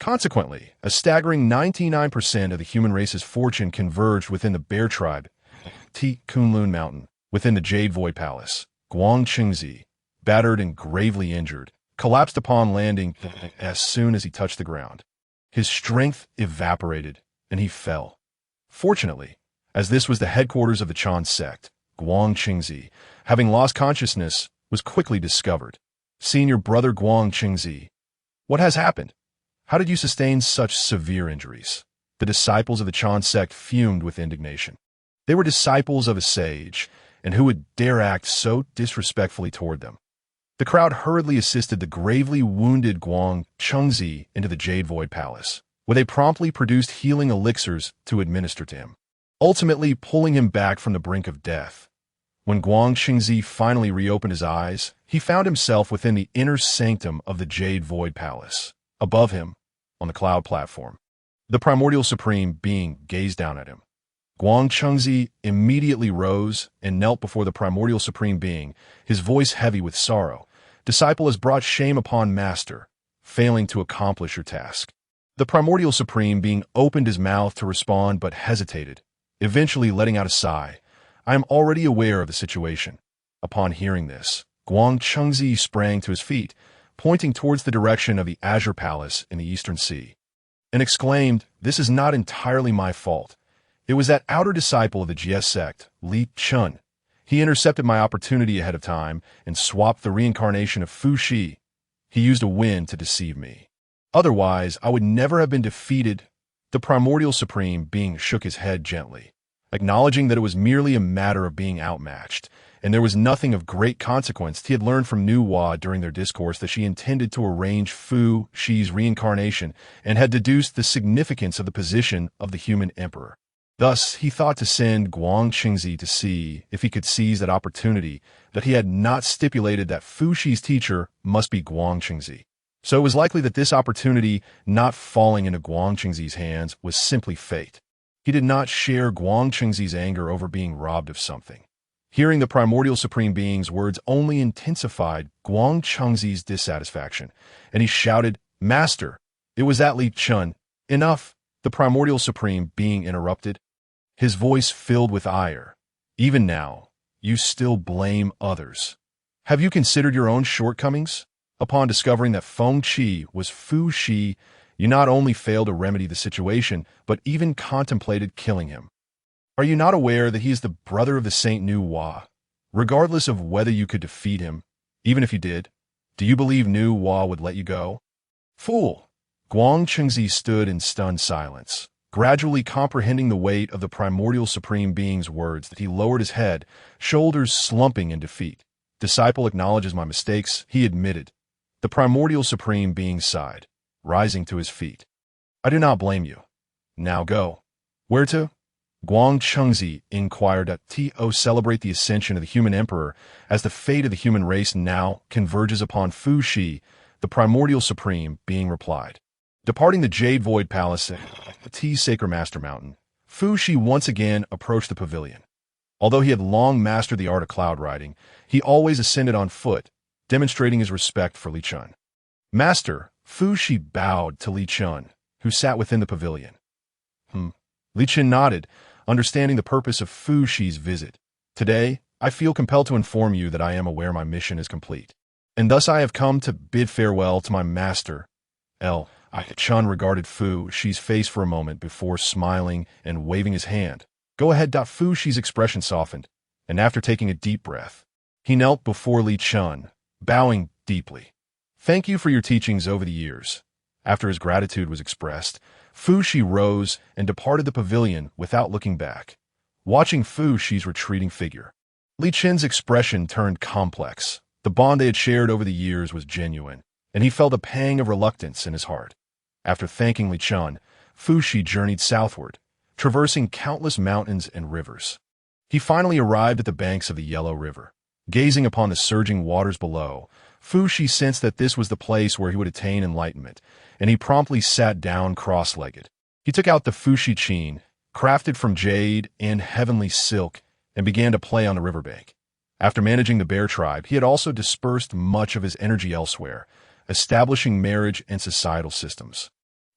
A: Consequently, a staggering 99% of the human race's fortune converged within the Bear Tribe, Kunlun Mountain, within the Jade Void Palace. Guang Qingzi, battered and gravely injured, collapsed upon landing as soon as he touched the ground. His strength evaporated, and he fell. Fortunately, as this was the headquarters of the Chen sect, Guang Qingzi, having lost consciousness, was quickly discovered. Senior brother Guang Qingzi, what has happened? How did you sustain such severe injuries? The disciples of the Chen sect fumed with indignation. They were disciples of a sage, and who would dare act so disrespectfully toward them? The crowd hurriedly assisted the gravely wounded Guang Qingzi into the Jade Void Palace, where they promptly produced healing elixirs to administer to him, ultimately pulling him back from the brink of death. When Guang Qingzi finally reopened his eyes, he found himself within the inner sanctum of the Jade Void Palace. Above him, on the cloud platform, the Primordial Supreme Being gazed down at him. Guang Qingzi immediately rose and knelt before the Primordial Supreme Being, his voice heavy with sorrow. Disciple has brought shame upon Master, failing to accomplish your task. The Primordial Supreme Being opened his mouth to respond but hesitated, eventually letting out a sigh. I am already aware of the situation. Upon hearing this, Guang Qingzi sprang to his feet, pointing towards the direction of the Azure Palace in the Eastern Sea, and exclaimed, "This is not entirely my fault. It was that outer disciple of the Jie sect, Li Chen. He intercepted my opportunity ahead of time and swapped the reincarnation of Fu Shi. He used a wind to deceive me. Otherwise, I would never have been defeated." The Primordial Supreme Being shook his head gently, acknowledging that it was merely a matter of being outmatched, and there was nothing of great consequence. He had learned from Nu Hua during their discourse that she intended to arrange Fu Shi's reincarnation and had deduced the significance of the position of the human emperor. Thus, he thought to send Guang Qingzi to see if he could seize that opportunity, that he had not stipulated that Fu Shi's teacher must be Guang Qingzi. So it was likely that this opportunity not falling into Guang Qingzi's hands was simply fate. He did not share Guang Qingzi's anger over being robbed of something. Hearing the Primordial Supreme Being's words only intensified Guang Qingzi's dissatisfaction, and he shouted, "Master, it was that Li Chen." "Enough," the Primordial Supreme Being interrupted, his voice filled with ire. "Even now, you still blame others. Have you considered your own shortcomings? Upon discovering that Feng Qi was Fu Shi, you not only failed to remedy the situation, but even contemplated killing him. Are you not aware that he is the brother of the Saint Nu Hua? Regardless of whether you could defeat him, even if you did, do you believe Nu Hua would let you go?" "Fool!" Guang Qingzi stood in stunned silence, gradually comprehending the weight of the Primordial Supreme Being's words, that he lowered his head, shoulders slumping in defeat. "Disciple acknowledges my mistakes," he admitted. The Primordial Supreme Being sighed, rising to his feet. "I do not blame you. Now go." "Where to?" Guang Qingzi inquired. "To celebrate the ascension of the human emperor, as the fate of the human race now converges upon Fu Shi," the Primordial Supreme Being replied. Departing the Jade Void Palace at the Sacred Master Mountain, Fu Shi once again approached the pavilion. Although he had long mastered the art of cloud riding, he always ascended on foot, demonstrating his respect for Li Chen. "Master," Fu Shi bowed to Li Chen, who sat within the pavilion. Li Chen nodded, understanding the purpose of Fu Shi's visit. "Today, I feel compelled to inform you that I am aware my mission is complete, and thus I have come to bid farewell to my master, L." Chen regarded Fu Shi's face for a moment before smiling and waving his hand. "Go ahead." Fu Shi's expression softened, and after taking a deep breath, he knelt before Li Chen, bowing deeply. "Thank you for your teachings over the years." After his gratitude was expressed, Fu Shi rose and departed the pavilion without looking back, watching Fu Shi's retreating figure. Li Chen's expression turned complex. The bond they had shared over the years was genuine, and he felt a pang of reluctance in his heart. After thanking Li Chen, Fu Shi journeyed southward, traversing countless mountains and rivers. He finally arrived at the banks of the Yellow River. Gazing upon the surging waters below, Fu Shi sensed that this was the place where he would attain enlightenment, and he promptly sat down cross-legged. He took out the Fu Shi Qin, crafted from jade and heavenly silk, and began to play on the riverbank. After managing the Bear Tribe, he had also dispersed much of his energy elsewhere, establishing marriage and societal systems.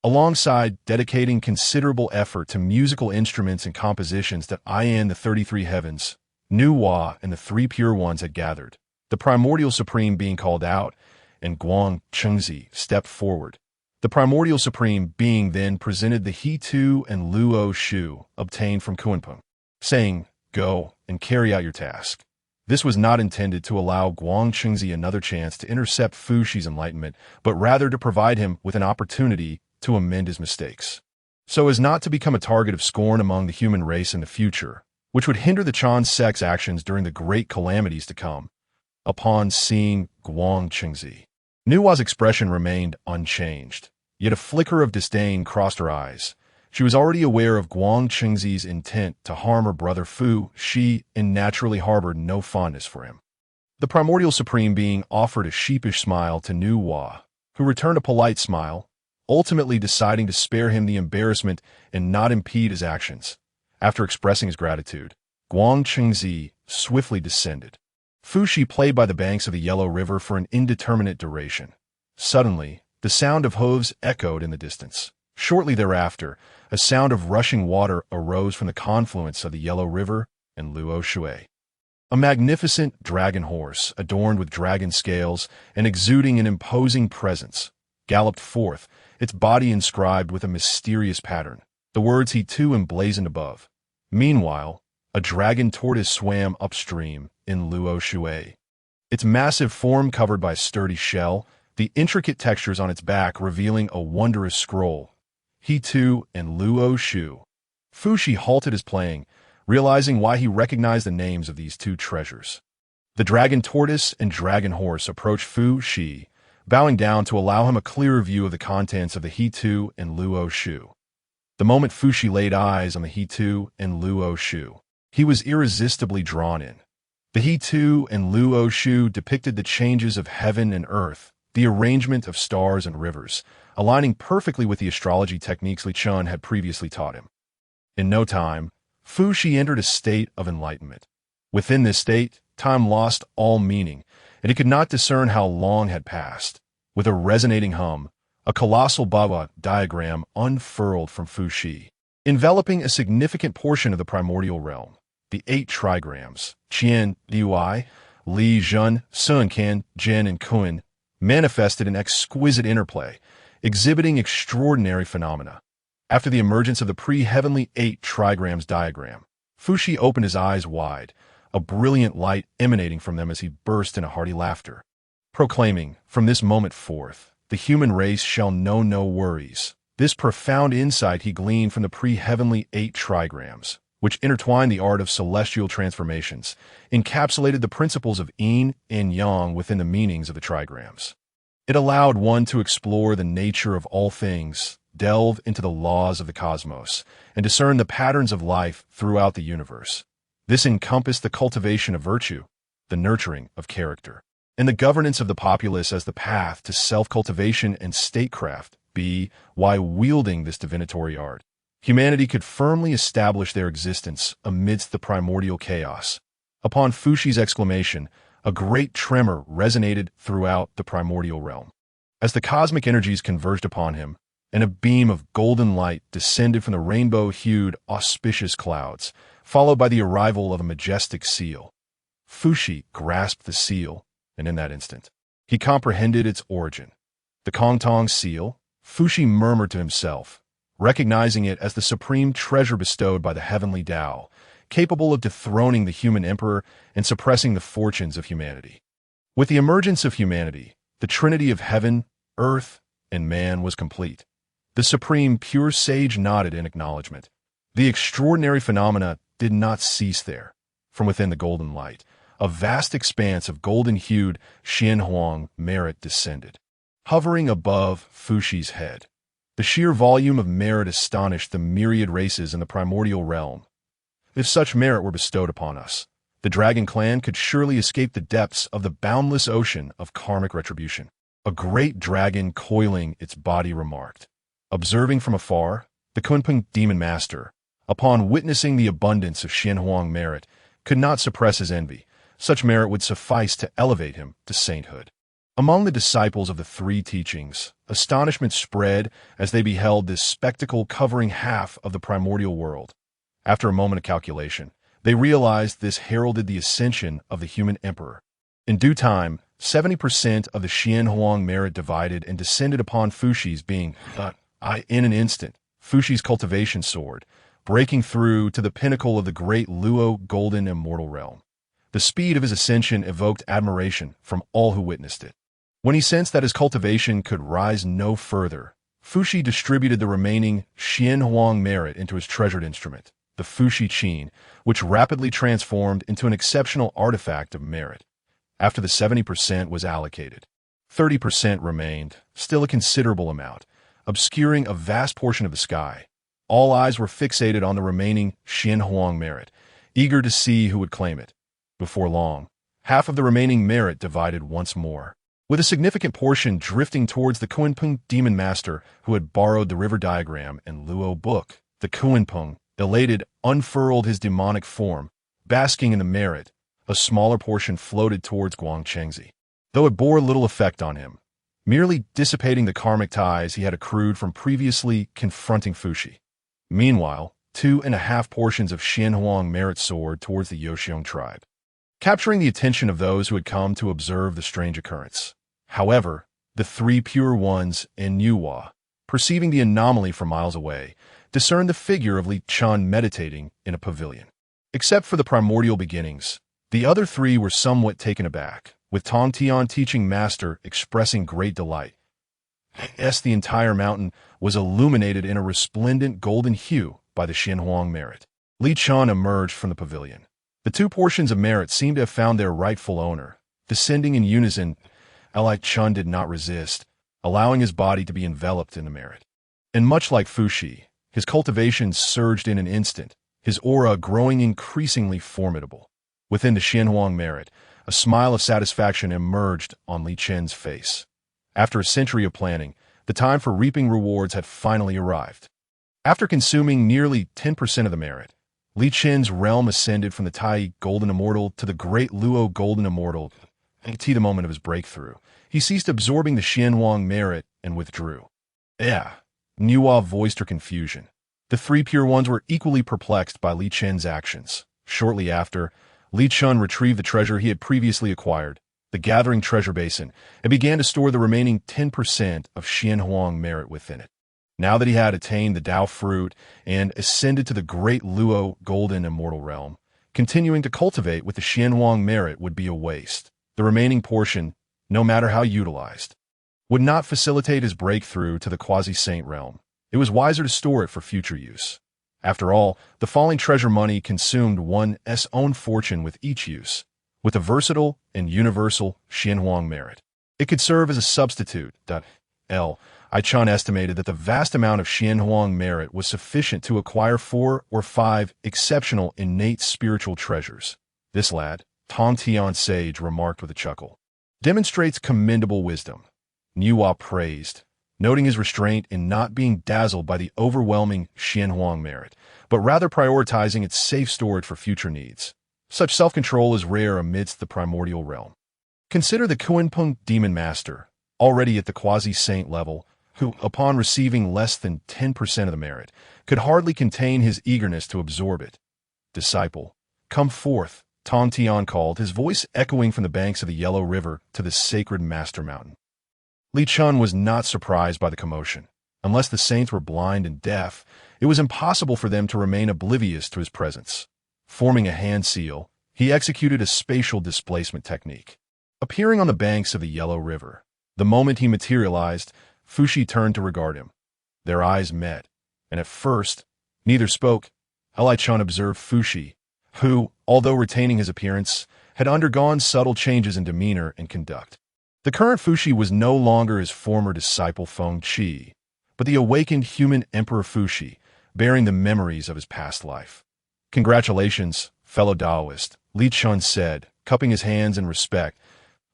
A: alongside dedicating considerable effort to musical instruments and compositions that in the 33 heavens, Nu Hua and the three pure ones had gathered, the primordial supreme being called out, and Guang Chengzi stepped forward. The primordial supreme being then presented the He Tu and Luo Shu obtained from Kunpeng, saying, "Go and carry out your task." This was not intended to allow Guang Chengzi another chance to intercept Fu Shi's enlightenment, but rather to provide him with an opportunity to amend his mistakes, so as not to become a target of scorn among the human race in the future, which would hinder the Chan sect's actions during the great calamities to come. Upon seeing Guang Chengzi, Nu Hua's expression remained unchanged, yet a flicker of disdain crossed her eyes. She was already aware of Guang Chengzi's intent to harm her brother Fu Shi and naturally harbored no fondness for him. The primordial supreme being offered a sheepish smile to Nu Hua, who returned a polite smile, ultimately deciding to spare him the embarrassment and not impede his actions. After expressing his gratitude, Guang Chengzi swiftly descended. Fu Shi played by the banks of the Yellow River for an indeterminate duration. Suddenly, the sound of hooves echoed in the distance. Shortly thereafter, a sound of rushing water arose from the confluence of the Yellow River and Luo Shui. A magnificent dragon horse, adorned with dragon scales and exuding an imposing presence, galloped forth, its body inscribed with a mysterious pattern, the words He Tu emblazoned above. Meanwhile, a dragon tortoise swam upstream in Luo Shui, its massive form covered by a sturdy shell, the intricate textures on its back revealing a wondrous scroll. He Tu and Luo Shu. Fu Shi halted his playing, realizing why he recognized the names of these two treasures. The dragon tortoise and dragon horse approached Fu Shi, bowing down to allow him a clearer view of the contents of the He Tu and Luo Shu. The moment Fu Shi laid eyes on the He Tu and Luo Shu, he was irresistibly drawn in. The He Tu and Luo Shu depicted the changes of heaven and earth, the arrangement of stars and rivers, aligning perfectly with the astrology techniques Li Chun had previously taught him. In no time, Fu Shi entered a state of enlightenment. Within this state, time lost all meaning, and he could not discern how long had passed. With a resonating hum, a colossal Baba diagram unfurled from Fu Shi, enveloping a significant portion of the primordial realm. The 8 trigrams, Qian, Liuai, Li Zhen, Sun Kan, Zhen, and Kun, manifested an exquisite interplay, exhibiting extraordinary phenomena. After the emergence of the pre-heavenly 8 trigrams diagram, Fu Shi opened his eyes wide, a brilliant light emanating from them as he burst into hearty laughter, proclaiming, "From this moment forth, the human race shall know no worries." This profound insight he gleaned from the pre-heavenly 8 trigrams, which intertwined the art of celestial transformations, encapsulated the principles of yin and yang within the meanings of the trigrams. It allowed one to explore the nature of all things, delve into the laws of the cosmos, and discern the patterns of life throughout the universe. This encompassed the cultivation of virtue, the nurturing of character, and the governance of the populace as the path to self-cultivation and statecraft. While wielding this divinatory art, humanity could firmly establish their existence amidst the primordial chaos. Upon Fu Shi's exclamation, a great tremor resonated throughout the primordial realm. As the cosmic energies converged upon him, and a beam of golden light descended from the rainbow-hued, auspicious clouds, followed by the arrival of a majestic seal. Fu Shi grasped the seal, and in that instant, he comprehended its origin. The Kongtong seal, Fu Shi murmured to himself, recognizing it as the supreme treasure bestowed by the heavenly Tao, capable of dethroning the human emperor and suppressing the fortunes of humanity. With the emergence of humanity, the trinity of heaven, earth, and man was complete. The supreme pure sage nodded in acknowledgement. The extraordinary phenomena did not cease there. From within the golden light, a vast expanse of golden-hued Xianhuang merit descended, hovering above Fu Shi's head. The sheer volume of merit astonished the myriad races in the primordial realm. If such merit were bestowed upon us, the Dragon Clan could surely escape the depths of the boundless ocean of karmic retribution. A great dragon coiling its body remarked. Observing from afar, the Kunpeng demon master, upon witnessing the abundance of Xianhuang merit, could not suppress his envy. Such merit would suffice to elevate him to sainthood. Among the disciples of the three teachings, astonishment spread as they beheld this spectacle covering half of the primordial world. After a moment of calculation, they realized this heralded the ascension of the human emperor. In due time, 70% of the Xianhuang merit divided and descended upon Fuxi's being, in an instant, Fuxi's cultivation soared, breaking through to the pinnacle of the great Luo golden immortal realm. The speed of his ascension evoked admiration from all who witnessed it. When he sensed that his cultivation could rise no further, Fuxi distributed the remaining Xianhuang merit into his treasured instrument, the Fuxi Qin, which rapidly transformed into an exceptional artifact of merit. After the 70% was allocated, 30% remained, still a considerable amount, obscuring a vast portion of the sky. All eyes were fixated on the remaining Xianhuang merit, eager to see who would claim it. Before long, half of the remaining merit divided once more, with a significant portion drifting towards the Kunpeng demon master who had borrowed the river diagram and Luo book. The Kunpeng, elated, unfurled his demonic form, basking in the merit. A smaller portion floated towards Guangchengzi, though it bore little effect on him, merely dissipating the karmic ties he had accrued from previously confronting Fuxi. Meanwhile, 2.5 portions of Xianhuang merit soared towards the Yoxiong tribe, capturing the attention of those who had come to observe the strange occurrence. However, the three pure ones in Nuwa, perceiving the anomaly from miles away, discerned the figure of Li Chen meditating in a pavilion. Except for the primordial beginnings, the other three were somewhat taken aback, with Tong Tian teaching master expressing great delight. The entire mountain was illuminated in a resplendent golden hue by the Xianhuang merit. Li Chen emerged from the pavilion. The two portions of merit seemed to have found their rightful owner, descending in unison. Li Chen did not resist, allowing his body to be enveloped in the merit. And much like Fuxi, his cultivation surged in an instant, his aura growing increasingly formidable. Within the Xianhuang merit, a smile of satisfaction emerged on Li Chen's face. After a century of planning, the time for reaping rewards had finally arrived. After consuming nearly 10% of the merit, Li Chen's realm ascended from the Tai Golden Immortal to the Great Luo Golden Immortal. At the moment of his breakthrough, he ceased absorbing the Xianhuang merit and withdrew. Nuwa voiced her confusion. The three pure ones were equally perplexed by Li Chen's actions. Shortly after, Li Chen retrieved the treasure he had previously acquired, the gathering treasure basin, and began to store the remaining 10% of Xianhuang merit within it. Now that he had attained the Dao fruit and ascended to the Great Luo Golden Immortal Realm, continuing to cultivate with the Xianhuang merit would be a waste. The remaining portion, no matter how utilized, would not facilitate his breakthrough to the quasi-saint realm. It was wiser to store it for future use. After all, the falling treasure money consumed one's own fortune with each use. With a versatile and universal Xianhuang merit, it could serve as a substitute. I Chan estimated that the vast amount of Xianhuang merit was sufficient to acquire 4 or 5 exceptional innate spiritual treasures. This lad, Tong Tian Sage remarked with a chuckle, demonstrates commendable wisdom. Nuwa praised, noting his restraint in not being dazzled by the overwhelming Xianhuang merit, but rather prioritizing its safe storage for future needs. Such self-control is rare amidst the primordial realm. Consider the Kunpeng demon master, already at the quasi-saint level, who, upon receiving less than 10% of the merit, could hardly contain his eagerness to absorb it. Disciple, come forth, Tong Tian called, his voice echoing from the banks of the Yellow River to the sacred master mountain. Li Chen was not surprised by the commotion. Unless the saints were blind and deaf, it was impossible for them to remain oblivious to his presence. Forming a hand seal, he executed a spatial displacement technique. Appearing on the banks of the Yellow River, the moment he materialized, Fuxi turned to regard him. Their eyes met, and at first, neither spoke. Li Chen observed Fuxi, who, although retaining his appearance, had undergone subtle changes in demeanor and conduct. The current Fuxi was no longer his former disciple Feng Qi, but the awakened human Emperor Fuxi, bearing the memories of his past life. Congratulations, fellow Taoist, Li Chen said, cupping his hands in respect.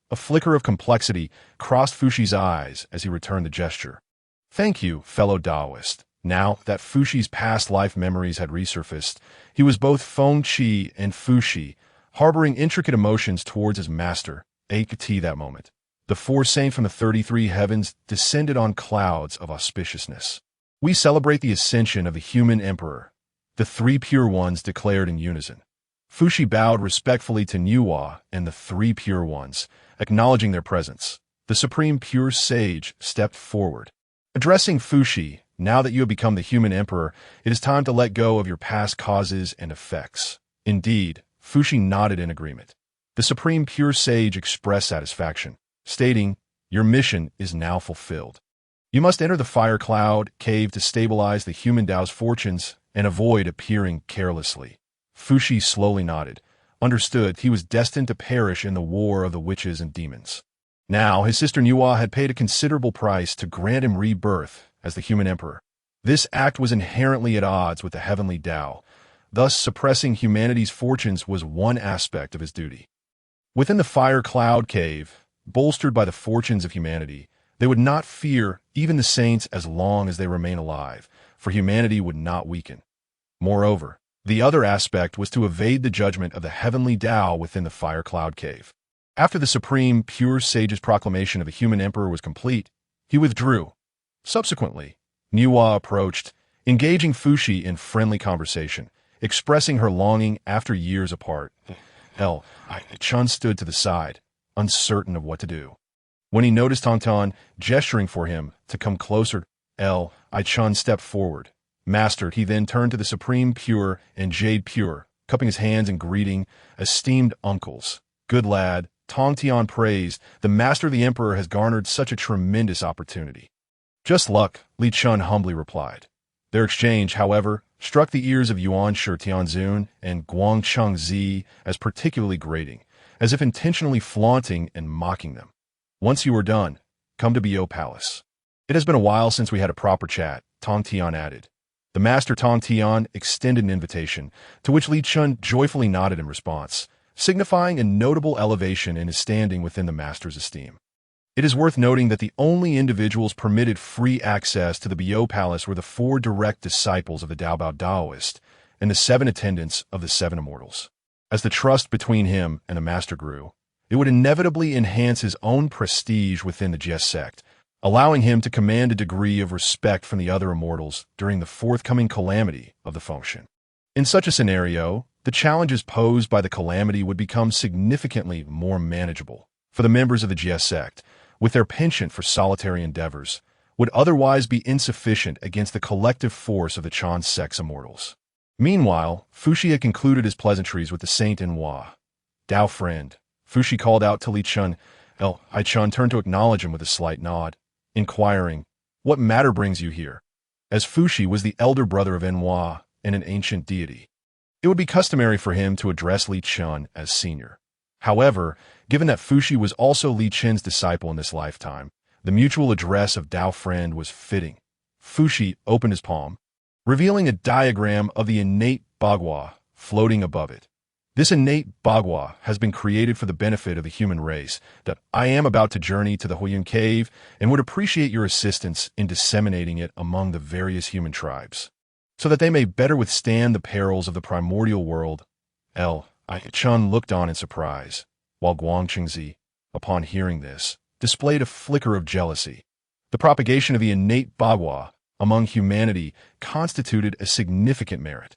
A: A flicker of complexity crossed Fuxi's eyes as he returned the gesture. Thank you, fellow Taoist. Now that Fuxi's past life memories had resurfaced, he was both Feng Qi and Fuxi, harboring intricate emotions towards his master, acutely that moment. The four saints from the 33 heavens descended on clouds of auspiciousness. We celebrate the ascension of the human emperor, the three pure ones declared in unison. Fuxi bowed respectfully to Nuwa and the three pure ones, acknowledging their presence. The supreme pure sage stepped forward. Addressing Fuxi, now that you have become the human emperor, it is time to let go of your past causes and effects. Indeed, Fuxi nodded in agreement. The supreme pure sage expressed satisfaction, stating, "Your mission is now fulfilled. You must enter the fire cloud cave to stabilize the human Tao's fortunes and avoid appearing carelessly." Fuxi slowly nodded, understood he was destined to perish in the war of the witches and demons. Now, his sister Nuwa had paid a considerable price to grant him rebirth as the human emperor. This act was inherently at odds with the heavenly Tao, thus suppressing humanity's fortunes was one aspect of his duty. Within the fire cloud cave, bolstered by the fortunes of humanity, they would not fear even the saints as long as they remain alive, for humanity would not weaken. Moreover, the other aspect was to evade the judgment of the heavenly Tao within the fire cloud cave. After the supreme pure sage's proclamation of a human emperor was complete, he withdrew. Subsequently, Nuwa approached, engaging Fuxi in friendly conversation, expressing her longing after years apart. Chen stood to the side, uncertain of what to do. When he noticed Tonton gesturing for him to come closer, Chen stepped forward. Mastered, he then turned to the supreme pure and jade pure, cupping his hands and greeting, "Esteemed uncles. Good lad," Tong Tian praised, "the master of the emperor has garnered such a tremendous opportunity." "Just luck," Li Chun humbly replied. Their exchange, however, struck the ears of Yuan Shi Tianzun and Guangcheng Zi as particularly grating, as if intentionally flaunting and mocking them. "Once you are done, come to Bo Palace. It has been a while since we had a proper chat," Tong Tian added. The master Tong Tian extended an invitation, to which Li Chun joyfully nodded in response, signifying a notable elevation in his standing within the master's esteem. It is worth noting that the only individuals permitted free access to the Bo Palace were the four direct disciples of the Daobao Daoist and the 7 attendants of the 7 immortals. As the trust between him and the master grew, it would inevitably enhance his own prestige within the Jie sect, allowing him to command a degree of respect from the other immortals during the forthcoming calamity of the Feng Shen. In such a scenario, the challenges posed by the calamity would become significantly more manageable, for the members of the Jie sect, with their penchant for solitary endeavors, would otherwise be insufficient against the collective force of the Chan sect's immortals. Meanwhile, Fuxi had concluded his pleasantries with the Saint Enhua. "Dao friend," Fuxi called out to Li Chun. Chen turned to acknowledge him with a slight nod, inquiring, "What matter brings you here?" As Fuxi was the elder brother of Enhua and an ancient deity, it would be customary for him to address Li Chun as senior. However, given that Fuxi was also Li Chun's disciple in this lifetime, the mutual address of Dao friend was fitting. Fuxi opened his palm, revealing a diagram of the innate bagua floating above it. This innate bagua has been created for the benefit of the human race, that I am about to journey to the Huiyun cave and would appreciate your assistance in disseminating it among the various human tribes, so that they may better withstand the perils of the primordial world. Chen looked on in surprise, while Guangcheng Zi, upon hearing this, displayed a flicker of jealousy. The propagation of the innate bagua among humanity constituted a significant merit.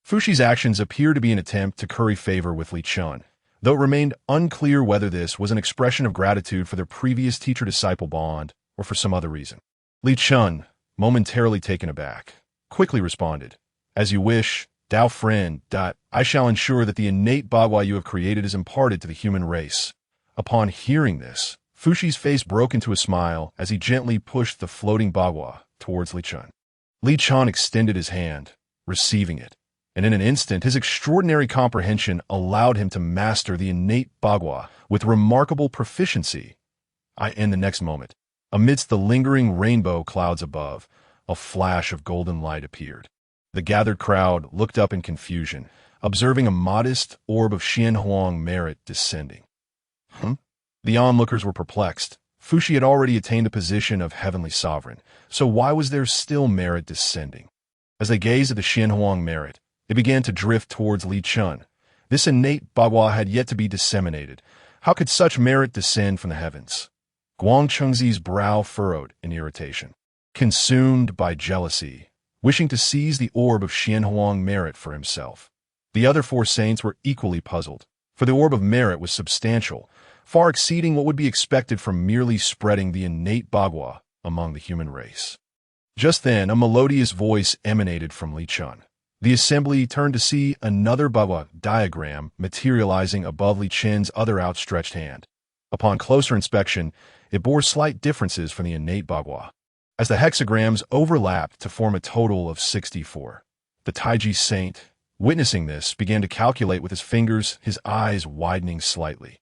A: Fuxi's actions appeared to be an attempt to curry favor with Li Chun, though it remained unclear whether this was an expression of gratitude for their previous teacher-disciple bond or for some other reason. Li Chun, momentarily taken aback, quickly responded, "As you wish, Dao friend. I shall ensure that the innate bagua you have created is imparted to the human race." Upon hearing this, Fuxi's face broke into a smile as he gently pushed the floating bagua towards Li Chun. Li Chun extended his hand, receiving it, and in an instant his extraordinary comprehension allowed him to master the innate bagua with remarkable proficiency. In the next moment, amidst the lingering rainbow clouds above, a flash of golden light appeared. The gathered crowd looked up in confusion, observing a modest orb of Xianhuang merit descending. The onlookers were perplexed. Fuxi had already attained a position of heavenly sovereign, so why was there still merit descending? As they gazed at the Xianhuang merit, it began to drift towards Li Chun. This innate bagua had yet to be disseminated. How could such merit descend from the heavens? Guang Chengzi's brow furrowed in irritation. Consumed by jealousy, wishing to seize the orb of Xianhuang merit for himself. The other four saints were equally puzzled, for the orb of merit was substantial, far exceeding what would be expected from merely spreading the innate bagua among the human race. Just then, a melodious voice emanated from Li Chun. The assembly turned to see another bagua diagram materializing above Li Chen's other outstretched hand. Upon closer inspection, it bore slight differences from the innate bagua, as the hexagrams overlapped to form a total of 64. The Taiji saint, witnessing this, began to calculate with his fingers, his eyes widening slightly.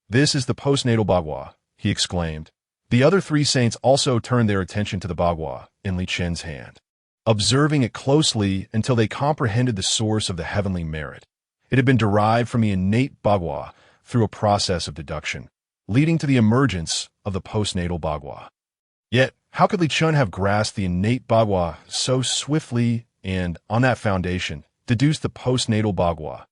A: "This is the postnatal bagua," he exclaimed. The other three saints also turned their attention to the bagua in Li Chen's hand, observing it closely until they comprehended the source of the heavenly merit. It had been derived from the innate bagua through a process of deduction, leading to the emergence of the postnatal bagua. Yet, how could Li Chun have grasped the innate bagua so swiftly and, on that foundation, deduced the postnatal bagua?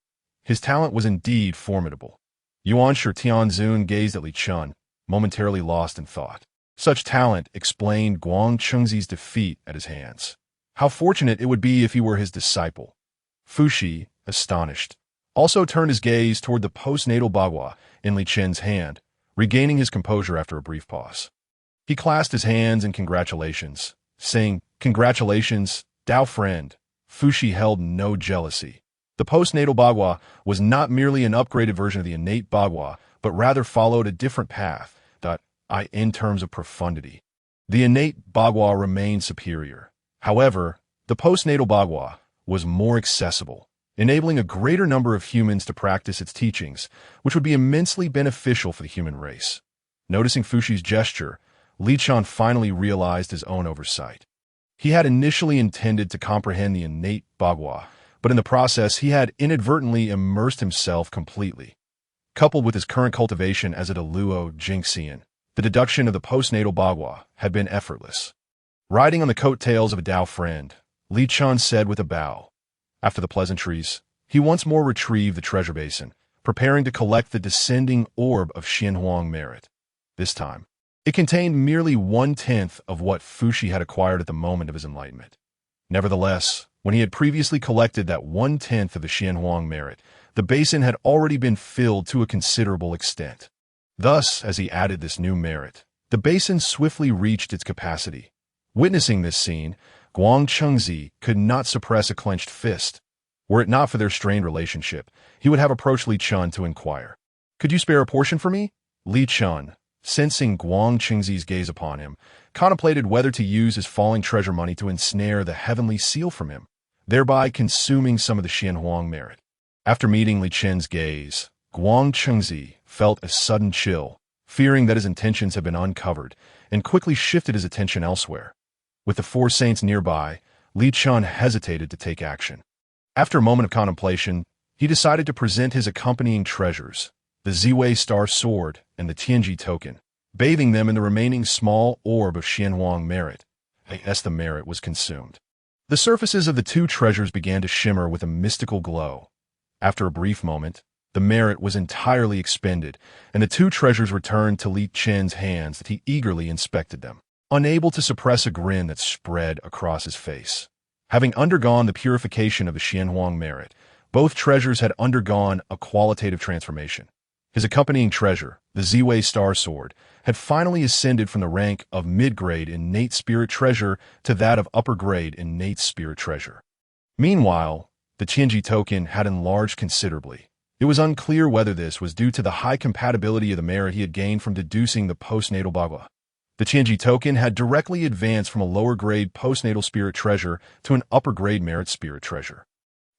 A: His talent was indeed formidable. Yuan Shi Tianzun gazed at Li Chun, momentarily lost in thought. Such talent explained Guang Chengzi's defeat at his hands. How fortunate it would be if he were his disciple. Fuxi, astonished, also turned his gaze toward the postnatal bagua in Li Chen's hand, regaining his composure after a brief pause. He clasped his hands in congratulations, saying, "Congratulations, Dao friend." Fuxi held no jealousy. The postnatal bagua was not merely an upgraded version of the innate bagua, but rather followed a different path, in terms of profundity. The innate bagua remained superior. However, the postnatal bagua was more accessible, enabling a greater number of humans to practice its teachings, which would be immensely beneficial for the human race. Noticing Fuxi's gesture, Li Chun finally realized his own oversight. He had initially intended to comprehend the innate bagua, but in the process he had inadvertently immersed himself completely. Coupled with his current cultivation as a Deluo Jingxian, the deduction of the postnatal bagua had been effortless. Riding on the coattails of a Dao friend, Li Chun said with a bow. After the pleasantries, he once more retrieved the treasure basin, preparing to collect the descending orb of Xianhuang merit. This time, it contained merely 1/10 of what Fuxi had acquired at the moment of his enlightenment. Nevertheless, when he had previously collected that 1/10 of the Xianhuang merit, the basin had already been filled to a considerable extent. Thus, as he added this new merit, the basin swiftly reached its capacity. Witnessing this scene, Guang Chengzi could not suppress a clenched fist. Were it not for their strained relationship, he would have approached Li Chun to inquire. "Could you spare a portion for me?" Li Chun, sensing Guang Chengzi's gaze upon him, contemplated whether to use his falling treasure money to ensnare the heavenly seal from him, thereby consuming some of the Xianhuang merit. After meeting Li Chen's gaze, Guang Chengzi felt a sudden chill, fearing that his intentions had been uncovered, and quickly shifted his attention elsewhere. With the four saints nearby, Li Chun hesitated to take action. After a moment of contemplation, he decided to present his accompanying treasures, the Zi Wei Star sword and the Tianji token, bathing them in the remaining small orb of Xianhuang merit, as the merit was consumed. The surfaces of the two treasures began to shimmer with a mystical glow. After a brief moment, the merit was entirely expended, and the two treasures returned to Li Chen's hands that he eagerly inspected them, unable to suppress a grin that spread across his face. Having undergone the purification of the Xianhuang merit, both treasures had undergone a qualitative transformation. His accompanying treasure, the Zi Wei Star sword, had finally ascended from the rank of mid-grade innate spirit treasure to that of upper-grade innate spirit treasure. Meanwhile, the Tianji token had enlarged considerably. It was unclear whether this was due to the high compatibility of the merit he had gained from deducing the postnatal bagua. The Tianji token had directly advanced from a lower-grade postnatal spirit treasure to an upper-grade merit spirit treasure.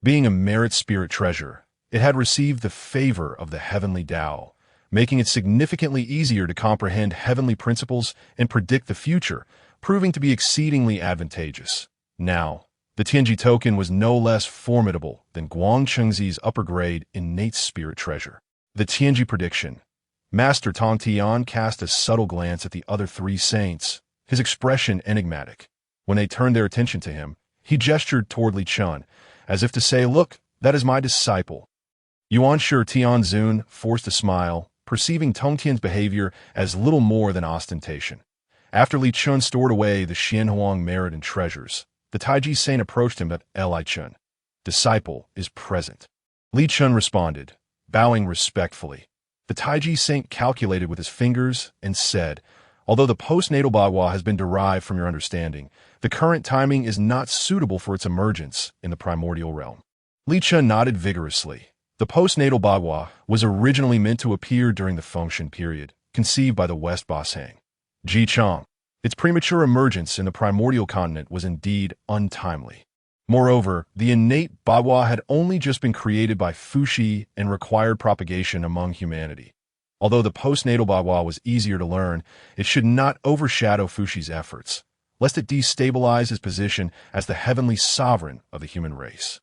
A: Being a merit spirit treasure, it had received the favor of the heavenly Tao, making it significantly easier to comprehend heavenly principles and predict the future, proving to be exceedingly advantageous. Now, the Tianji token was no less formidable than Guang Chengzi's upper-grade innate spirit treasure. The Tianji prediction. Master Tong Tian cast a subtle glance at the other three saints, his expression enigmatic. When they turned their attention to him, he gestured toward Li Chun, as if to say, "Look, that is my disciple." Yuan Shi Tianzun forced a smile, perceiving Tong Tian's behavior as little more than ostentation. After Li Chun stored away the Xianhuang merit and treasures, the Taiji saint approached him at Li Chun. Disciple is present. Li Chun responded, bowing respectfully. The Taiji saint calculated with his fingers and said, although the postnatal Bagua has been derived from your understanding, the current timing is not suitable for its emergence in the primordial realm. Li Chun nodded vigorously. The postnatal Bagua was originally meant to appear during the Feng Shen period, conceived by the West Basang. Ji Chang. Its premature emergence in the primordial continent was indeed untimely. Moreover, the innate Bagua had only just been created by Fuxi and required propagation among humanity. Although the postnatal Bagua was easier to learn, it should not overshadow Fuxi's efforts, lest it destabilize his position as the heavenly sovereign of the human race.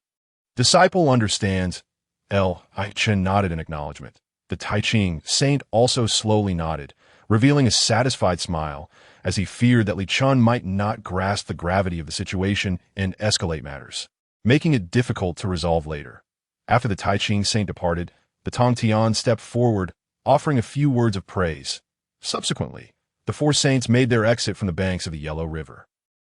A: Disciple understands. Chen nodded in acknowledgement. The Tai Ching saint also slowly nodded, revealing a satisfied smile, as he feared that Li Chun might not grasp the gravity of the situation and escalate matters, making it difficult to resolve later. After the Tai Ching saint departed, the Tong Tian stepped forward, offering a few words of praise. Subsequently, the four saints made their exit from the banks of the Yellow River.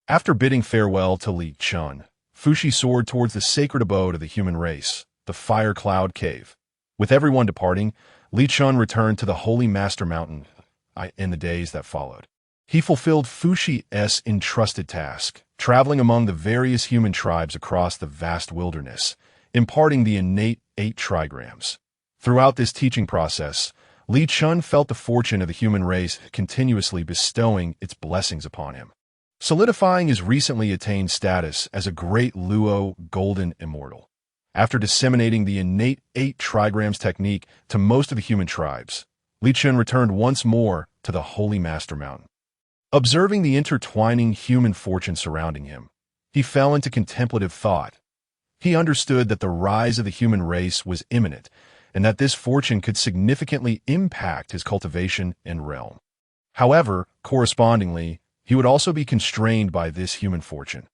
A: After bidding farewell to Li Chun, Fuxi soared towards the sacred abode of the human race, the Fire Cloud Cave. With everyone departing, Li Chun returned to the Holy Master Mountain in the days that followed. He fulfilled Fuxi's entrusted task, traveling among the various human tribes across the vast wilderness, imparting the innate 8 trigrams. Throughout this teaching process, Li Chun felt the fortune of the human race continuously bestowing its blessings upon him, solidifying his recently attained status as a great Luo golden immortal. After disseminating the innate 8 trigrams technique to most of the human tribes, Li Chun returned once more to the Holy Master Mountain. Observing the intertwining human fortune surrounding him, he fell into contemplative thought. He understood that the rise of the human race was imminent, and that this fortune could significantly impact his cultivation and realm. However, correspondingly, he would also be constrained by this human fortune.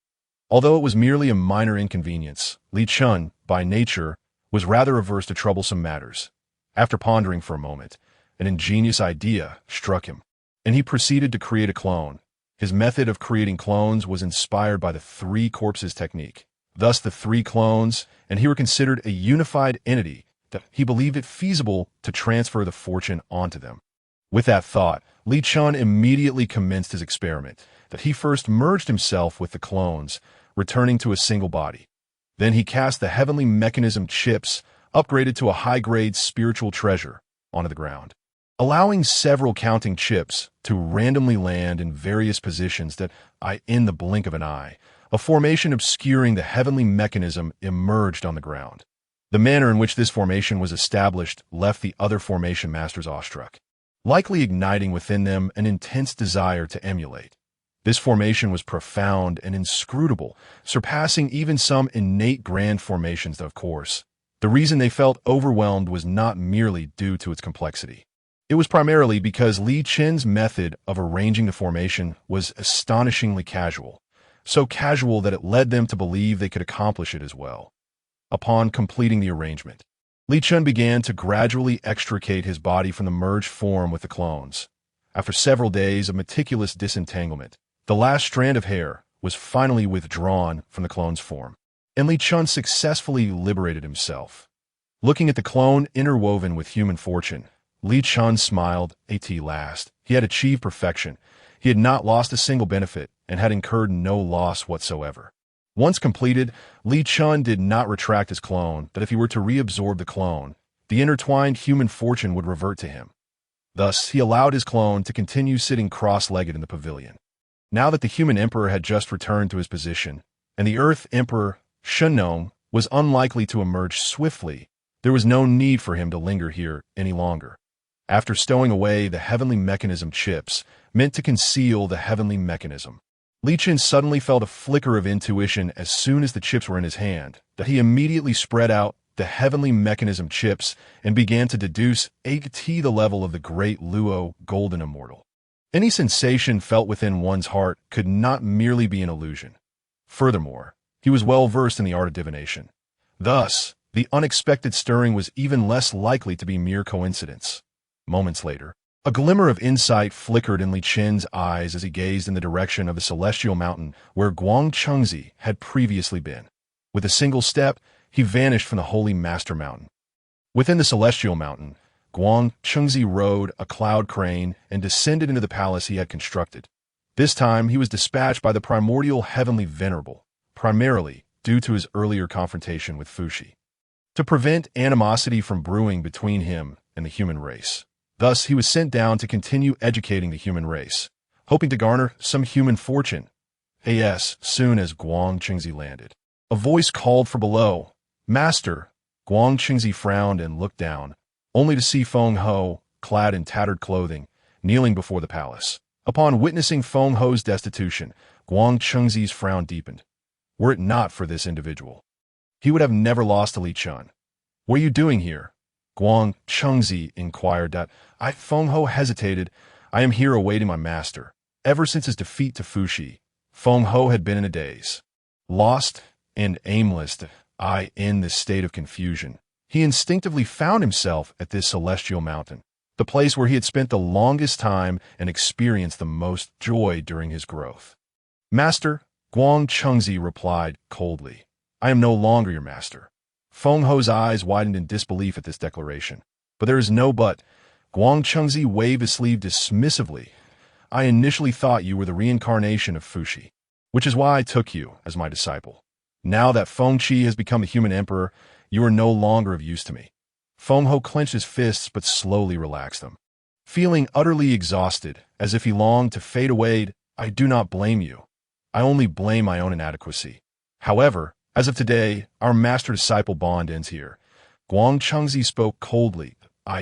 A: Although it was merely a minor inconvenience, Li Chun, by nature, was rather averse to troublesome matters. After pondering for a moment, an ingenious idea struck him, and he proceeded to create a clone. His method of creating clones was inspired by the 3 corpses technique. Thus, the 3 clones, and he were considered a unified entity that he believed it feasible to transfer the fortune onto them. With that thought, Li Chun immediately commenced his experiment, that he first merged himself with the clones, returning to a single body. Then he cast the heavenly mechanism chips, upgraded to a high-grade spiritual treasure, onto the ground, allowing several counting chips to randomly land in various positions that in the blink of an eye, a formation obscuring the heavenly mechanism emerged on the ground. The manner in which this formation was established left the other formation masters awestruck, likely igniting within them an intense desire to emulate. This formation was profound and inscrutable, surpassing even some innate grand formations, of course. The reason they felt overwhelmed was not merely due to its complexity. It was primarily because Li Chen's method of arranging the formation was astonishingly casual, so casual that it led them to believe they could accomplish it as well. Upon completing the arrangement, Li Chen began to gradually extricate his body from the merged form with the clones. After several days of meticulous disentanglement, the last strand of hair was finally withdrawn from the clone's form, and Li Chen successfully liberated himself. Looking at the clone interwoven with human fortune, Li Chen smiled. At last, he had achieved perfection. He had not lost a single benefit and had incurred no loss whatsoever. Once completed, Li Chen did not retract his clone, that if he were to reabsorb the clone, the intertwined human fortune would revert to him. Thus, he allowed his clone to continue sitting cross-legged in the pavilion. Now that the human emperor had just returned to his position, and the Earth Emperor, Shen, was unlikely to emerge swiftly, there was no need for him to linger here any longer. After stowing away the heavenly mechanism chips, meant to conceal the heavenly mechanism, Li Chen suddenly felt a flicker of intuition as soon as the chips were in his hand, that he immediately spread out the heavenly mechanism chips and began to deduce at the level of the great Luo golden immortal. Any sensation felt within one's heart could not merely be an illusion. Furthermore, he was well versed in the art of divination. Thus, the unexpected stirring was even less likely to be mere coincidence. Moments later, a glimmer of insight flickered in Li Chen's eyes as he gazed in the direction of the celestial mountain where Guang Chengzi had previously been. With a single step, he vanished from the holy master mountain. Within the celestial mountain, Guang Chengzi rode a cloud crane and descended into the palace he had constructed. This time, he was dispatched by the primordial heavenly venerable, primarily due to his earlier confrontation with Fuxi, to prevent animosity from brewing between him and the human race. Thus, he was sent down to continue educating the human race, hoping to garner some human fortune. Soon as Guang Chengzi landed, a voice called from below, "Master!" Guang Chengzi frowned and looked down, only to see Feng Ho, clad in tattered clothing, kneeling before the palace. Upon witnessing Feng Ho's destitution, Guang Chengzi's frown deepened. Were it not for this individual, he would have never lost to Li Chen. "What are you doing here?" Guang Chengzi inquired. Feng Ho hesitated. "I am here awaiting my master." Ever since his defeat to Fuxi, Feng Ho had been in a daze. Lost and aimless, in this state of confusion, he instinctively found himself at this celestial mountain, the place where he had spent the longest time and experienced the most joy during his growth. "Master," Guang Chengzi replied coldly, "I am no longer your master." Feng Ho's eyes widened in disbelief at this declaration. "But there is no but." Guang Chengzi waved his sleeve dismissively. "I initially thought you were the reincarnation of Fuxi, which is why I took you as my disciple. Now that Feng Qi has become the human emperor, you are no longer of use to me." Feng Ho clenched his fists but slowly relaxed them. Feeling utterly exhausted, as if he longed to fade away, "I do not blame you. I only blame my own inadequacy. However, as of today, our master-disciple bond ends here." Guang Chengzi spoke coldly.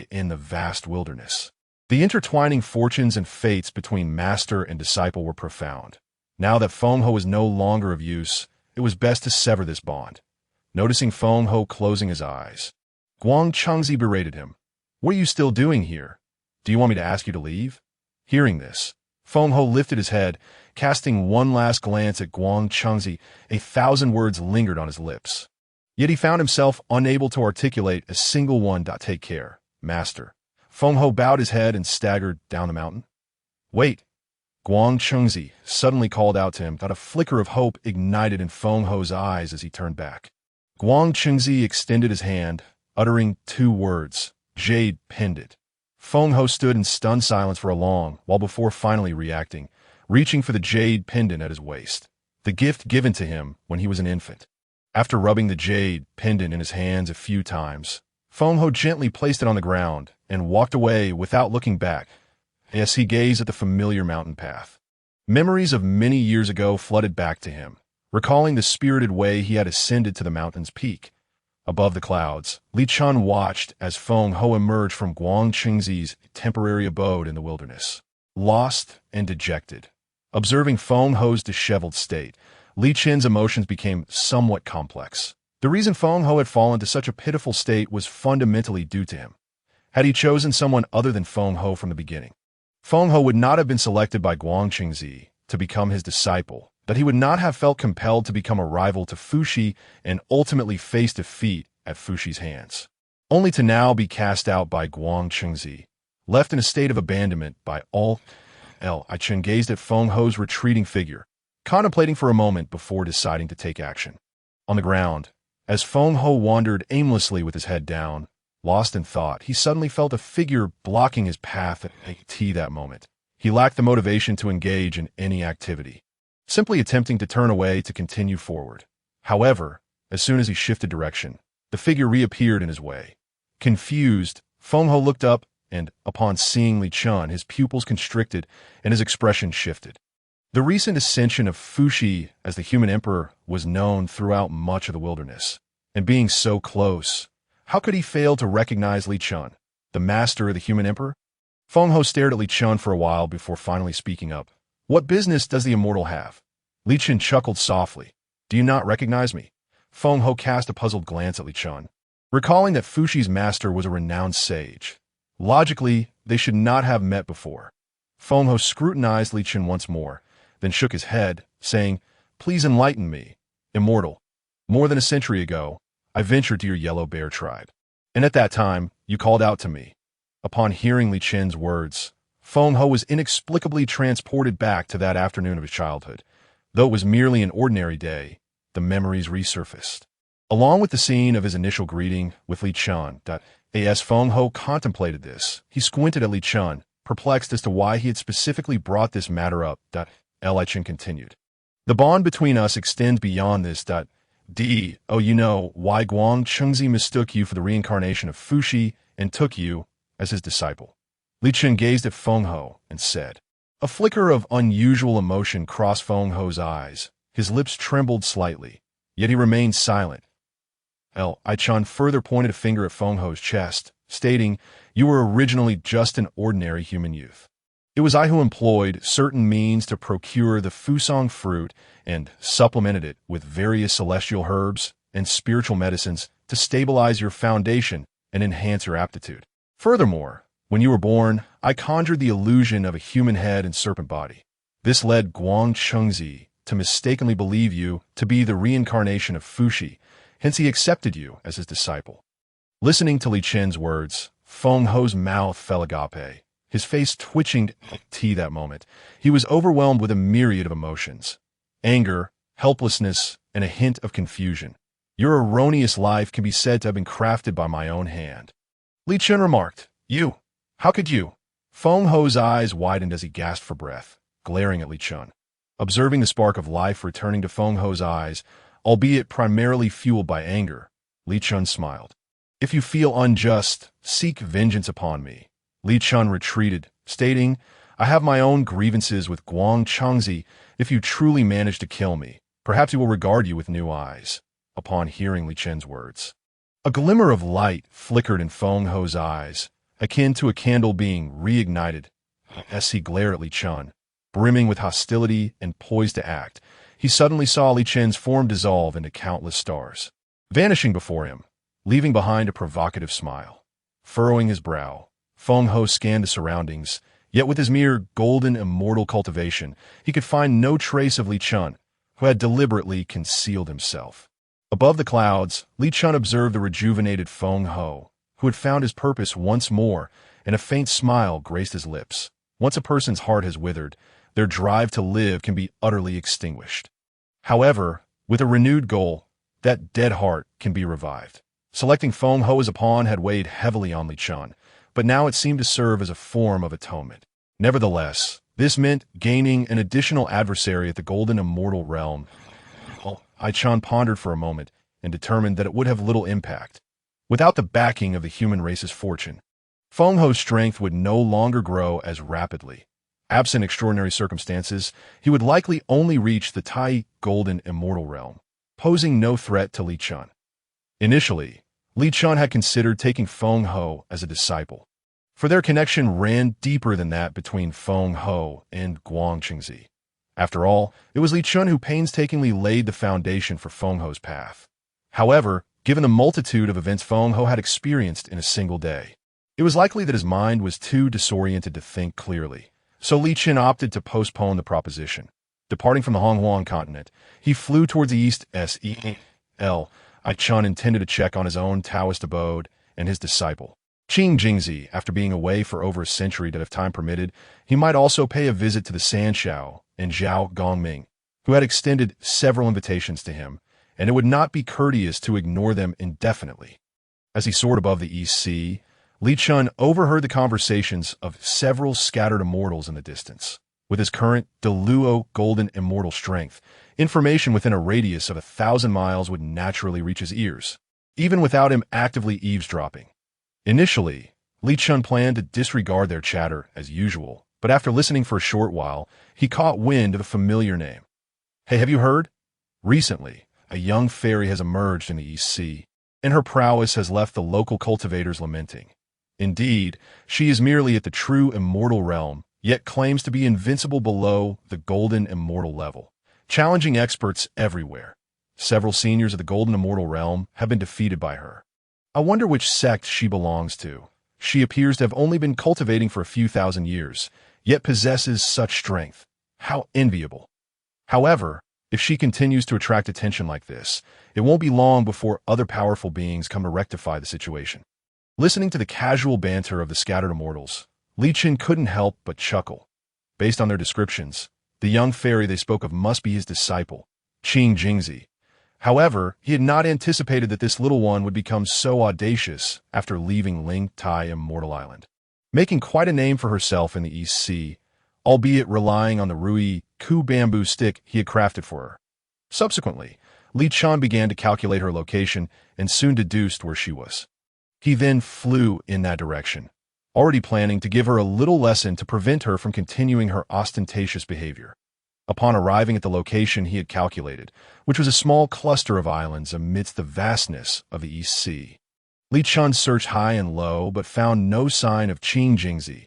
A: In the vast wilderness, the intertwining fortunes and fates between master and disciple were profound. Now that Feng Ho was no longer of use, it was best to sever this bond. Noticing Feng Ho closing his eyes, Guang Chengzi berated him. "What are you still doing here? Do you want me to ask you to leave?" Hearing this, Feng Ho lifted his head, casting one last glance at Guang Chengzi. 1,000 words lingered on his lips. Yet he found himself unable to articulate a single one. "Take care, master." Feng Ho bowed his head and staggered down the mountain. "Wait!" Guang Chengzi suddenly called out to him. A flicker of hope ignited in Feng Ho's eyes as he turned back. Guang Chengzi extended his hand, uttering 2 words, "Jade pendant." Feng Ho stood in stunned silence for a long while before finally reacting, reaching for the jade pendant at his waist, the gift given to him when he was an infant. After rubbing the jade pendant in his hands a few times, Feng Ho gently placed it on the ground and walked away without looking back. As he gazed at the familiar mountain path, memories of many years ago flooded back to him, recalling the spirited way he had ascended to the mountain's peak. Above the clouds, Li Chen watched as Feng Ho emerged from Guang Chengzi's temporary abode in the wilderness, lost and dejected. Observing Feng Ho's disheveled state, Li Chen's emotions became somewhat complex. The reason Feng Ho had fallen to such a pitiful state was fundamentally due to him. Had he chosen someone other than Feng Ho from the beginning, Feng Ho would not have been selected by Guang Chengzi to become his disciple, that he would not have felt compelled to become a rival to Fuxi and ultimately face defeat at Fuxi's hands, only to now be cast out by Guang Chengzi, left in a state of abandonment by all. Chen gazed at Feng Ho's retreating figure, contemplating for a moment before deciding to take action. On the ground, as Feng Ho wandered aimlessly with his head down, lost in thought, he suddenly felt a figure blocking his path at that moment. He lacked the motivation to engage in any activity, simply attempting to turn away to continue forward. However, as soon as he shifted direction, the figure reappeared in his way. Confused, Feng Ho looked up, and upon seeing Li Chen, his pupils constricted and his expression shifted. The recent ascension of Fuxi as the human emperor was known throughout much of the wilderness, and being so close, how could he fail to recognize Li Chen, the master of the human emperor? Feng Ho stared at Li Chen for a while before finally speaking up. "What business does the immortal have?" Li Chen chuckled softly. "Do you not recognize me?" Feng Ho cast a puzzled glance at Li Chen, recalling that Fuxi's master was a renowned sage. Logically, they should not have met before. Feng Ho scrutinized Li Chen once more, then shook his head, saying, "Please enlighten me, immortal. More than a century ago, I ventured to your Yellow Bear tribe, and at that time, you called out to me. Upon hearing Li Chen's words, Feng Ho was inexplicably transported back to that afternoon of his childhood. Though it was merely an ordinary day, the memories resurfaced. Along with the scene of his initial greeting with Li Chen, as Feng Ho contemplated this, he squinted at Li Chen, perplexed as to why he had specifically brought this matter up. Li Chen continued. The bond between us extends beyond this. You know why Guang Chengzi mistook you for the reincarnation of Fuxi and took you as his disciple. Li Chen gazed at Feng Ho and said. A flicker of unusual emotion crossed Feng Ho's eyes. His lips trembled slightly, yet he remained silent. Li Chen further pointed a finger at Feng Ho's chest, stating, You were originally just an ordinary human youth. It was I who employed certain means to procure the Fusong fruit and supplemented it with various celestial herbs and spiritual medicines to stabilize your foundation and enhance your aptitude. Furthermore, when you were born, I conjured the illusion of a human head and serpent body. This led Guang Chengzi to mistakenly believe you to be the reincarnation of Fuxi, hence he accepted you as his disciple. Listening to Li Chen's words, Feng Ho's mouth fell agape, his face twitching that moment. He was overwhelmed with a myriad of emotions. Anger, helplessness, and a hint of confusion. Your erroneous life can be said to have been crafted by my own hand. Li Chen remarked, You? How could you? Feng Ho's eyes widened as he gasped for breath, glaring at Li Chen. Observing the spark of life returning to Feng Ho's eyes, albeit primarily fueled by anger, Li Chen smiled. If you feel unjust, seek vengeance upon me. Li Chen retreated, stating, I have my own grievances with Guang Chengzi. If you truly manage to kill me, perhaps he will regard you with new eyes. Upon hearing Li Chen's words, a glimmer of light flickered in Feng Ho's eyes, akin to a candle being reignited. As he glared at Li Chen, brimming with hostility and poised to act, he suddenly saw Li Chen's form dissolve into countless stars, vanishing before him, leaving behind a provocative smile. Furrowing his brow, Feng Ho scanned the surroundings, yet with his mere golden immortal cultivation, he could find no trace of Li Chen, who had deliberately concealed himself. Above the clouds, Li Chen observed the rejuvenated Feng Ho, who had found his purpose once more, and a faint smile graced his lips. Once a person's heart has withered, their drive to live can be utterly extinguished. However, with a renewed goal, that dead heart can be revived. Selecting Feng Ho as a pawn had weighed heavily on Li Chen, but now it seemed to serve as a form of atonement. Nevertheless, this meant gaining an additional adversary at the golden immortal realm. Li Chen pondered for a moment and determined that it would have little impact. Without the backing of the human race's fortune, Feng Ho's strength would no longer grow as rapidly. Absent extraordinary circumstances, he would likely only reach the Tai golden immortal realm, posing no threat to Li Chen. Initially, Li Chen had considered taking Feng Ho as a disciple, for their connection ran deeper than that between Feng Ho and Guang Chengzi. After all, it was Li Chen who painstakingly laid the foundation for Feng Ho's path. However, given the multitude of events Feng Ho had experienced in a single day, it was likely that his mind was too disoriented to think clearly. So Li Chen opted to postpone the proposition. Departing from the Honghuang continent, he flew towards the east. Li Chen intended to check on his own Taoist abode and his disciple, Qing Jingzi. After being away for over a century that if time permitted, he might also pay a visit to the Sanshao and Zhao Gongming, who had extended several invitations to him, and it would not be courteous to ignore them indefinitely. As he soared above the East Sea, Li Chen overheard the conversations of several scattered immortals in the distance. With his current Deluo golden immortal strength, information within a radius of 1,000 miles would naturally reach his ears, even without him actively eavesdropping. Initially, Li Chen planned to disregard their chatter as usual, but after listening for a short while, he caught wind of a familiar name. Hey, have you heard? Recently, a young fairy has emerged in the East Sea, and her prowess has left the local cultivators lamenting. Indeed, she is merely at the true immortal realm, yet claims to be invincible below the golden immortal level, challenging experts everywhere. Several seniors of the golden immortal realm have been defeated by her. I wonder which sect she belongs to. She appears to have only been cultivating for a few thousand years, yet possesses such strength. How enviable. However, if she continues to attract attention like this, it won't be long before other powerful beings come to rectify the situation. Listening to the casual banter of the scattered immortals, Li Chen couldn't help but chuckle. Based on their descriptions, the young fairy they spoke of must be his disciple, Qing Jingzi. However, he had not anticipated that this little one would become so audacious after leaving Ling Tai Immortal Island. Making quite a name for herself in the East Sea, albeit relying on the Rui Ku bamboo stick he had crafted for her. Subsequently, Li Chen began to calculate her location and soon deduced where she was. He then flew in that direction, already planning to give her a little lesson to prevent her from continuing her ostentatious behavior. Upon arriving at the location he had calculated, which was a small cluster of islands amidst the vastness of the East Sea, Li Chen searched high and low but found no sign of Qing Jingzi.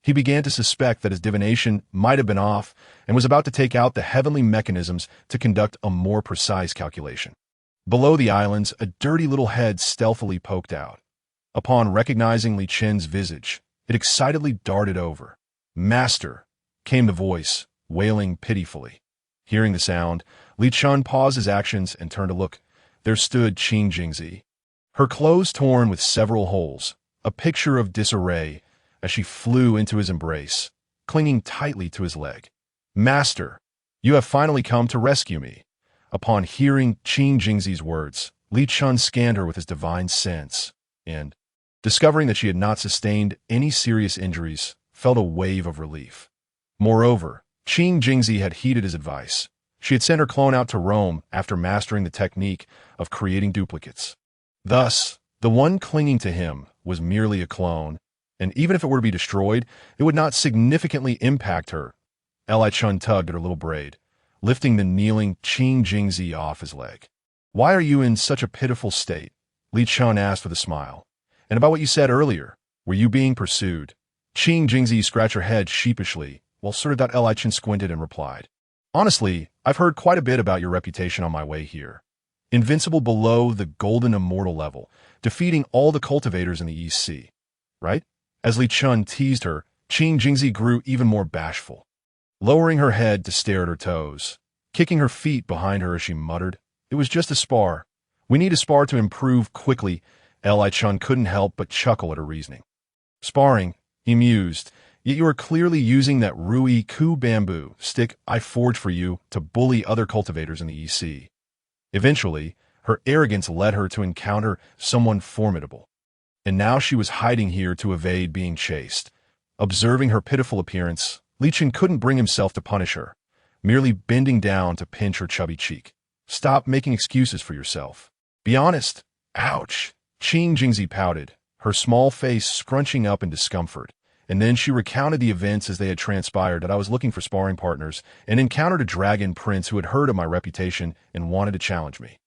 A: He began to suspect that his divination might have been off and was about to take out the heavenly mechanisms to conduct a more precise calculation. Below the islands, a dirty little head stealthily poked out. Upon recognizing Li Chen's visage, it excitedly darted over. "Master," came the voice, wailing pitifully. Hearing the sound, Li Chen paused his actions and turned to look. There stood Qing Jingzi, her clothes torn with several holes, a picture of disarray, as she flew into his embrace, clinging tightly to his leg. "Master, you have finally come to rescue me." Upon hearing Qing Jingzi's words, Li Chen scanned her with his divine sense, and, discovering that she had not sustained any serious injuries, felt a wave of relief. Moreover, Qing Jingzi had heeded his advice. She had sent her clone out to Rome after mastering the technique of creating duplicates. Thus, the one clinging to him was merely a clone, and even if it were to be destroyed, it would not significantly impact her. Li Chen tugged at her little braid, lifting the kneeling Qing Jingzi off his leg. "Why are you in such a pitiful state?" Li Chen asked with a smile. "And about what you said earlier, were you being pursued?" Qing Jingzi scratched her head sheepishly, while Li Chen squinted and replied, "Honestly, I've heard quite a bit about your reputation on my way here. Invincible below the golden immortal level, defeating all the cultivators in the East Sea, right?" As Li Chen teased her, Qing Jingzi grew even more bashful, lowering her head to stare at her toes, kicking her feet behind her as she muttered, "It was just a spar. We need a spar to improve quickly." Li Chen couldn't help but chuckle at her reasoning. "Sparring," he mused, "yet you are clearly using that Rui Ku bamboo stick I forged for you to bully other cultivators in the East Sea." Eventually, her arrogance led her to encounter someone formidable, and now she was hiding here to evade being chased. Observing her pitiful appearance, Li Chen couldn't bring himself to punish her, merely bending down to pinch her chubby cheek. "Stop making excuses for yourself. Be honest." "Ouch!" Qing Jingzi pouted, her small face scrunching up in discomfort, and then she recounted the events as they had transpired. "That I was looking for sparring partners and encountered a dragon prince who had heard of my reputation and wanted to challenge me.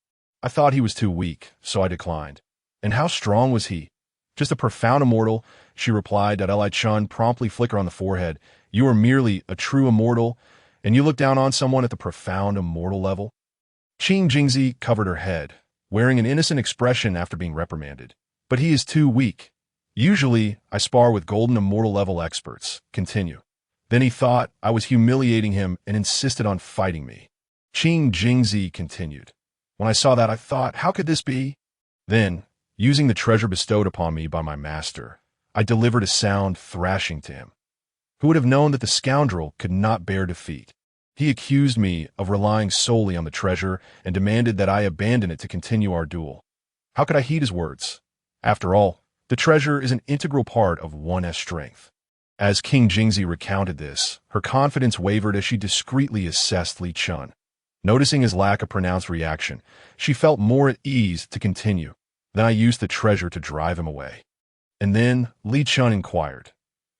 A: I thought he was too weak, so I declined." "And how strong was he?" "Just a profound immortal," she replied. Li Chen promptly flickered on the forehead. "You are merely a true immortal, and you look down on someone at the profound immortal level?" Qing Jingzi covered her head, wearing an innocent expression after being reprimanded. "But he is too weak. Usually, I spar with golden immortal level experts." Continue. "Then he thought I was humiliating him and insisted on fighting me." Qing Jingzi continued. "When I saw that, I thought, how could this be? Then, using the treasure bestowed upon me by my master, I delivered a sound thrashing to him. Who would have known that the scoundrel could not bear defeat? He accused me of relying solely on the treasure and demanded that I abandon it to continue our duel. How could I heed his words? After all, the treasure is an integral part of one's strength." As Qing Jingzi recounted this, her confidence wavered as she discreetly assessed Li Chen. Noticing his lack of pronounced reaction, she felt more at ease to continue. "Then I used the treasure to drive him away." "And then?" Li Chen inquired.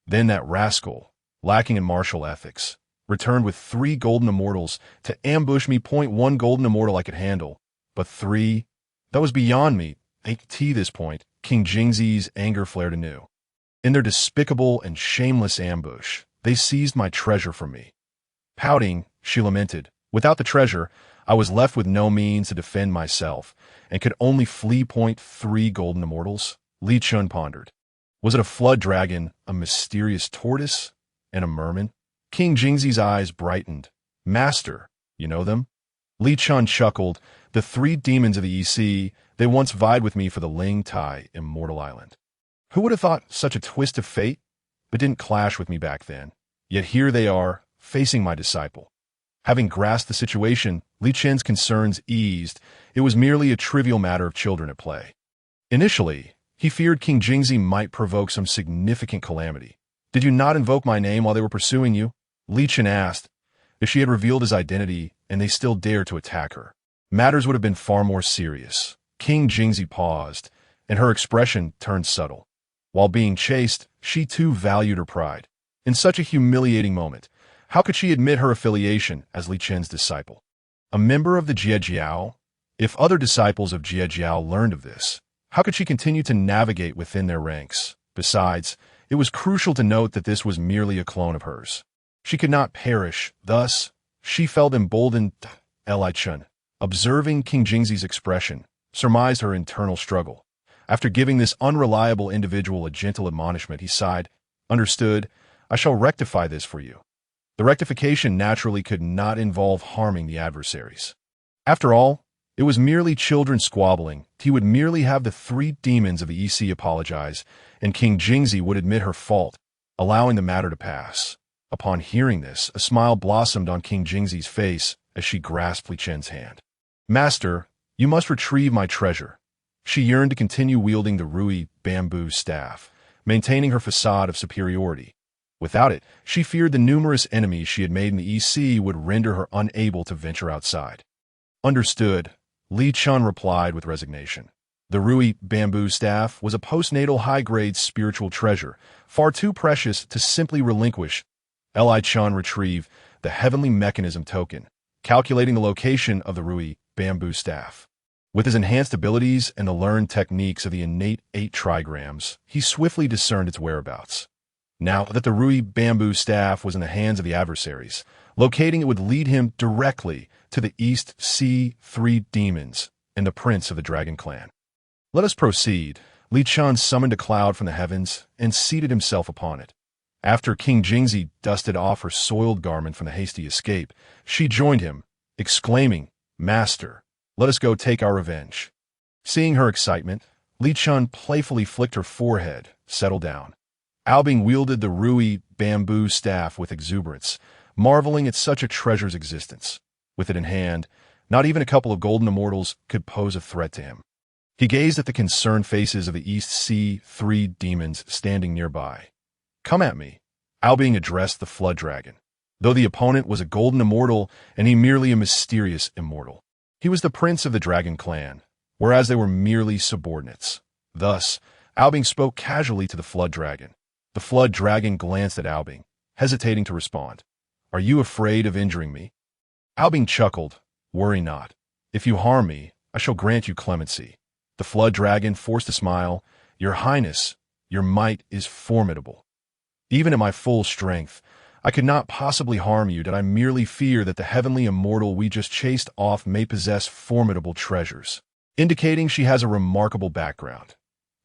A: "Then that rascal, lacking in martial ethics, returned with 3 golden immortals to ambush me. 1 golden immortal I could handle, but 3? That was beyond me." At this point, Qing Jingzi's anger flared anew. "In their despicable and shameless ambush, they seized my treasure from me." Pouting, she lamented, "Without the treasure, I was left with no means to defend myself, and could only flee. 3 golden immortals?" Li Chen pondered. Was it a flood dragon, a mysterious tortoise, and a merman? Qing Jingzi's eyes brightened. "Master, you know them?" Li Chen chuckled. "The 3 demons of the East Sea, they once vied with me for the Ling Tai Immortal Island." Who would have thought such a twist of fate? But didn't clash with me back then. Yet here they are, facing my disciple. Having grasped the situation, Li Chen's concerns eased. It was merely a trivial matter of children at play. Initially, he feared King Jingzi might provoke some significant calamity. Did you not invoke my name while they were pursuing you? Li Chen asked. If she had revealed his identity and they still dared to attack her, matters would have been far more serious. King Jingzi paused, and her expression turned subtle. While being chased, she too valued her pride. In such a humiliating moment, how could she admit her affiliation as Li Chen's disciple? A member of the Jie Jiao? If other disciples of Jie Jiao learned of this, how could she continue to navigate within their ranks? Besides, it was crucial to note that this was merely a clone of hers. She could not perish, thus, she felt emboldened. Li Chen, observing King Jingzi's expression, surmised her internal struggle. After giving this unreliable individual a gentle admonishment, he sighed. Understood, I shall rectify this for you. The rectification naturally could not involve harming the adversaries. After all, it was merely children squabbling. He would merely have the three demons of the EC apologize, and King Jingzi would admit her fault, allowing the matter to pass. Upon hearing this, a smile blossomed on King Jingzi's face as she grasped Li Chen's hand. Master, you must retrieve my treasure. She yearned to continue wielding the Rui bamboo staff, maintaining her facade of superiority. Without it, she feared the numerous enemies she had made in the EC would render her unable to venture outside. Understood, Li Chen replied with resignation. The Rui bamboo staff was a postnatal high-grade spiritual treasure, far too precious to simply relinquish. Li Chen retrieved the heavenly mechanism token, calculating the location of the Rui bamboo staff. With his enhanced abilities and the learned techniques of the innate 8 trigrams, he swiftly discerned its whereabouts. Now that the Rui bamboo staff was in the hands of the adversaries, locating it would lead him directly to the East Sea 3 demons and the prince of the dragon clan. Let us proceed. Li Chen summoned a cloud from the heavens and seated himself upon it. After King Jingzi dusted off her soiled garment from the hasty escape, she joined him, exclaiming, Master, let us go take our revenge. Seeing her excitement, Li Chen playfully flicked her forehead, settle down. Albing wielded the Rui bamboo staff with exuberance, marveling at such a treasure's existence. With it in hand, not even a couple of golden immortals could pose a threat to him. He gazed at the concerned faces of the East Sea 3 demons standing nearby. Come at me, Albing addressed the flood dragon. Though the opponent was a golden immortal and he merely a mysterious immortal. He was the prince of the dragon clan, whereas they were merely subordinates. Thus, Albing spoke casually to the flood dragon. The flood dragon glanced at Albing, hesitating to respond. Are you afraid of injuring me? Albing chuckled. Worry not. If you harm me, I shall grant you clemency. The flood dragon forced a smile. Your Highness, your might is formidable. Even at my full strength, I could not possibly harm you. Did I merely fear that the heavenly immortal we just chased off may possess formidable treasures, indicating she has a remarkable background.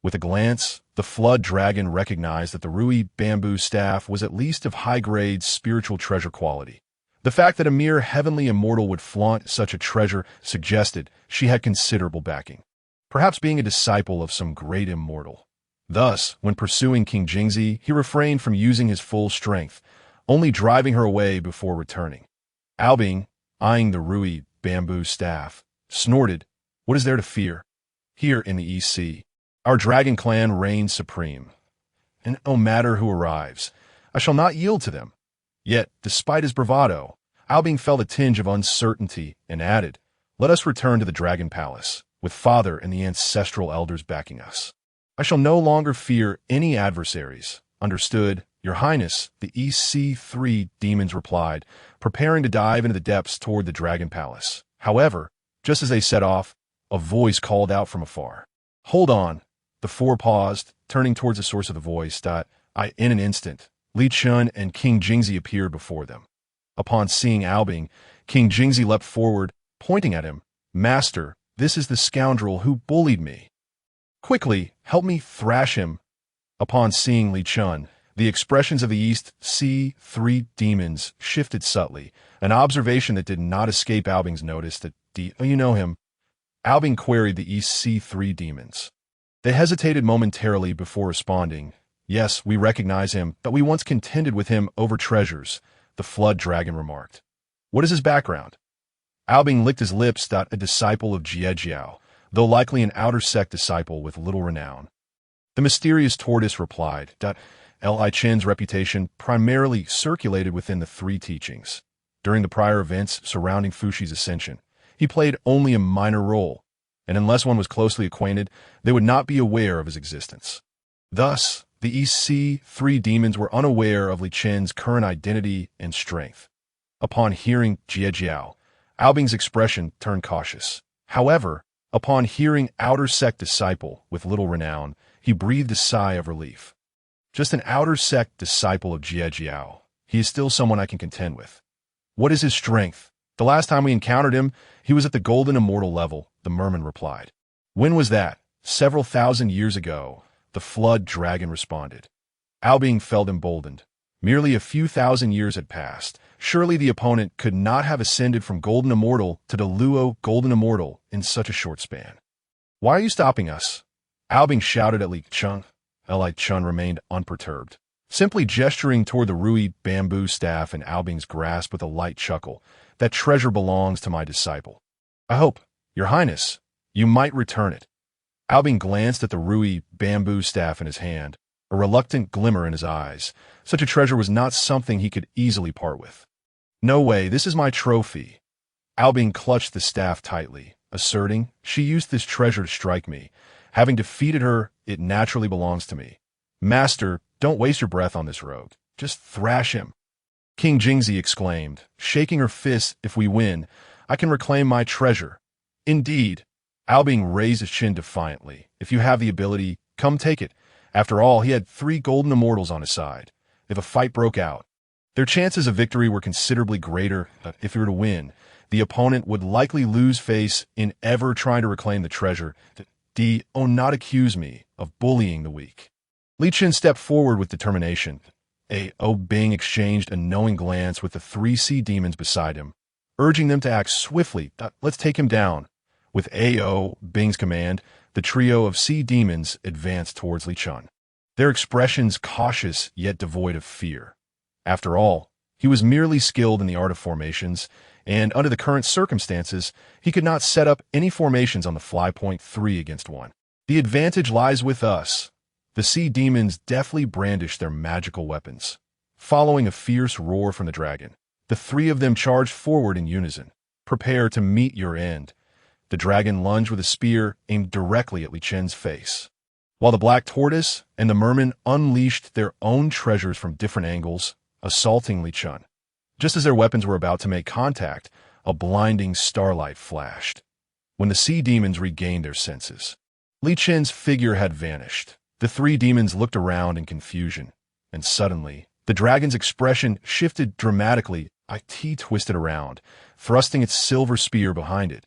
A: With a glance, the flood dragon recognized that the Rui bamboo staff was at least of high-grade spiritual treasure quality. The fact that a mere heavenly immortal would flaunt such a treasure suggested she had considerable backing, perhaps being a disciple of some great immortal. Thus, when pursuing King Jingzi, he refrained from using his full strength, only driving her away before returning. Albing, eyeing the Rui bamboo staff, snorted, What is there to fear? Here in the EC, our dragon clan reigns supreme, and no matter who arrives, I shall not yield to them. Yet, despite his bravado, Albing felt a tinge of uncertainty and added, Let us return to the Dragon Palace, with Father and the ancestral elders backing us. I shall no longer fear any adversaries. Understood, Your Highness, the EC3 demons replied, preparing to dive into the depths toward the Dragon Palace. However, just as they set off, a voice called out from afar. Hold on. The 4 paused, turning towards the source of the voice. In an instant, Li Chen and King Jingzi appeared before them. Upon seeing Albing, King Jingzi leapt forward, pointing at him. Master, this is the scoundrel who bullied me. Quickly, help me thrash him. Upon seeing Li Chen, the expressions of the East Sea 3 demons shifted subtly, an observation that did not escape Albing's notice. You know him. Albing queried the East Sea 3 demons. They hesitated momentarily before responding. Yes, we recognize him, but we once contended with him over treasures, the flood dragon remarked. What is his background? Albing licked his lips. A disciple of Jie Jiao, though likely an outer sect disciple with little renown. The mysterious tortoise replied. Li Chen's reputation primarily circulated within the three teachings. During the prior events surrounding Fushi's ascension, he played only a minor role, and unless one was closely acquainted, they would not be aware of his existence. Thus, the EC three demons were unaware of Li Chen's current identity and strength. Upon hearing Jie Jiao, Albing's expression turned cautious. However, upon hearing outer sect disciple with little renown, he breathed a sigh of relief. Just an outer sect disciple of Jie Jiao. He is still someone I can contend with. What is his strength? The last time we encountered him, he was at the golden immortal level, the merman replied. When was that? Several thousand years ago, the flood dragon responded. Albing felt emboldened. Merely a few thousand years had passed. Surely the opponent could not have ascended from golden immortal to the Luo golden immortal in such a short span. Why are you stopping us? Albing shouted at Li Chen. Li Chen remained unperturbed, simply gesturing toward the Rui bamboo staff in Albing's grasp with a light chuckle. That treasure belongs to my disciple. I hope, Your Highness, you might return it. Albing glanced at the Rui bamboo staff in his hand, a reluctant glimmer in his eyes. Such a treasure was not something he could easily part with. No way, this is my trophy. Albing clutched the staff tightly, asserting, she used this treasure to strike me. Having defeated her, it naturally belongs to me. Master, don't waste your breath on this rogue. Just thrash him. King Jingzi exclaimed, shaking her fist. If we win, I can reclaim my treasure. Indeed. Albing raised his chin defiantly. If you have the ability, come take it. After all, he had 3 golden immortals on his side. If a fight broke out, their chances of victory were considerably greater. If he were to win, the opponent would likely lose face in ever trying to reclaim the treasure. Not accuse me of bullying the weak. Li Chen stepped forward with determination. Bing exchanged a knowing glance with the 3 sea demons beside him, urging them to act swiftly. Let's take him down. With Bing's command, the trio of sea demons advanced towards Li Chen, their expressions cautious yet devoid of fear. After all, he was merely skilled in the art of formations, and under the current circumstances, he could not set up any formations on the fly. 3 against 1. The advantage lies with us. The sea demons deftly brandished their magical weapons. Following a fierce roar from the dragon, the 3 of them charged forward in unison. Prepare to meet your end. The dragon lunged with a spear aimed directly at Li Chen's face, while the black tortoise and the merman unleashed their own treasures from different angles, assaulting Li Chen. Just as their weapons were about to make contact, a blinding starlight flashed. When the sea demons regained their senses, Li Chen's figure had vanished. The 3 demons looked around in confusion, and suddenly, the dragon's expression shifted dramatically. It twisted around, thrusting its silver spear behind it.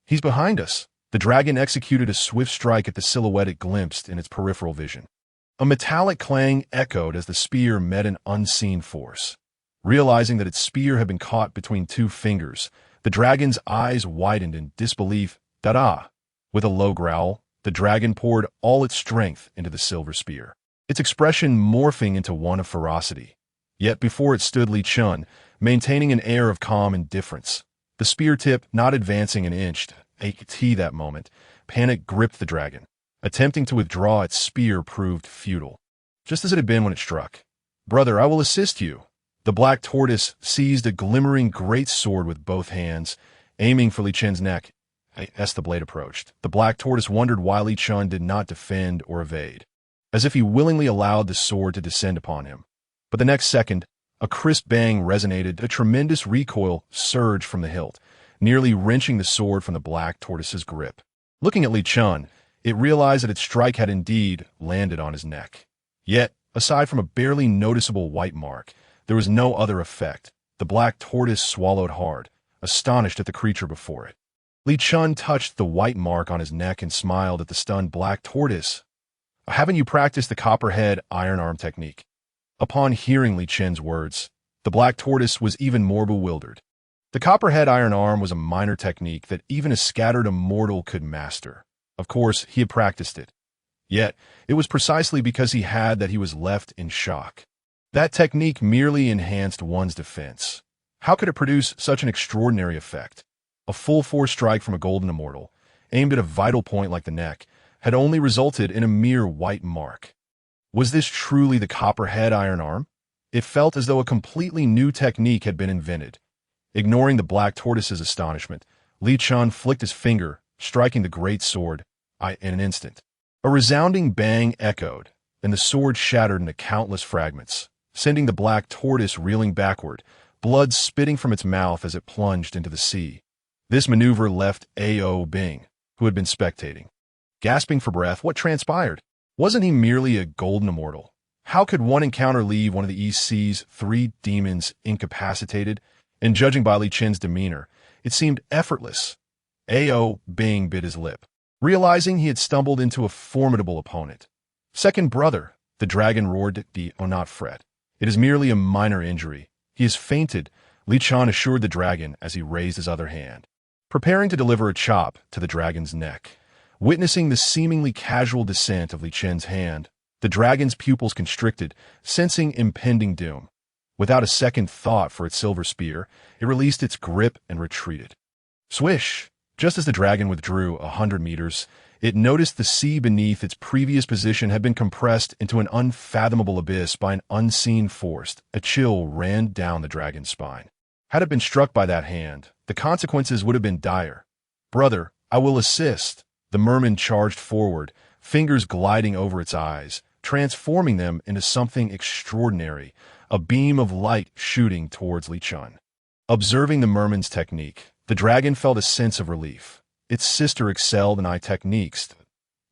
A: He's behind us. The dragon executed a swift strike at the silhouette it glimpsed in its peripheral vision. A metallic clang echoed as the spear met an unseen force. Realizing that its spear had been caught between 2 fingers, the dragon's eyes widened in disbelief. With a low growl, the dragon poured all its strength into the silver spear, its expression morphing into one of ferocity. Yet before it stood Li Chen, maintaining an air of calm indifference, the spear tip not advancing an inch. That moment, panic gripped the dragon. Attempting to withdraw its spear proved futile, just as it had been when it struck. Brother, I will assist you. The black tortoise seized a glimmering great sword with both hands, aiming for Li Chen's neck. As the blade approached, the black tortoise wondered why Li Chen did not defend or evade, as if he willingly allowed the sword to descend upon him. But the next second, a crisp bang resonated. A tremendous recoil surged from the hilt, nearly wrenching the sword from the black tortoise's grip. Looking at Li Chen, it realized that its strike had indeed landed on his neck. Yet, aside from a barely noticeable white mark, there was no other effect. The black tortoise swallowed hard, astonished at the creature before it. Li Chen touched the white mark on his neck and smiled at the stunned black tortoise. Haven't you practiced the copperhead iron arm technique? Upon hearing Li Chen's words, the black tortoise was even more bewildered. The copperhead iron arm was a minor technique that even a scattered immortal could master. Of course, he had practiced it. Yet, it was precisely because he had that he was left in shock. That technique merely enhanced one's defense. How could it produce such an extraordinary effect? A full-force strike from a golden immortal, aimed at a vital point like the neck, had only resulted in a mere white mark. Was this truly the copperhead iron arm? It felt as though a completely new technique had been invented. Ignoring the black tortoise's astonishment, Li Chen flicked his finger, striking the great sword, in an instant. A resounding bang echoed, and the sword shattered into countless fragments, sending the black tortoise reeling backward, blood spitting from its mouth as it plunged into the sea. This maneuver left A.O. Bing, who had been spectating, gasping for breath. What transpired? Wasn't he merely a golden immortal? How could one encounter leave one of the East Sea's 3 demons incapacitated? And judging by Li Chen's demeanor, it seemed effortless. A.O. Bing bit his lip, realizing he had stumbled into a formidable opponent. Second brother, the dragon roared, "Oh, not fret. It is merely a minor injury. He has fainted," Li Chen assured the dragon as he raised his other hand, preparing to deliver a chop to the dragon's neck. Witnessing the seemingly casual descent of Li Chen's hand, the dragon's pupils constricted, sensing impending doom. Without a second thought for its silver spear, it released its grip and retreated. Swish! Just as the dragon withdrew 100 meters, it noticed the sea beneath its previous position had been compressed into an unfathomable abyss by an unseen force. A chill ran down the dragon's spine. Had it been struck by that hand, the consequences would have been dire. "Brother, I will assist." The merman charged forward, fingers gliding over its eyes, transforming them into something extraordinary, a beam of light shooting towards Li Chen. Observing the merman's technique, the dragon felt a sense of relief. Its sister excelled in techniques.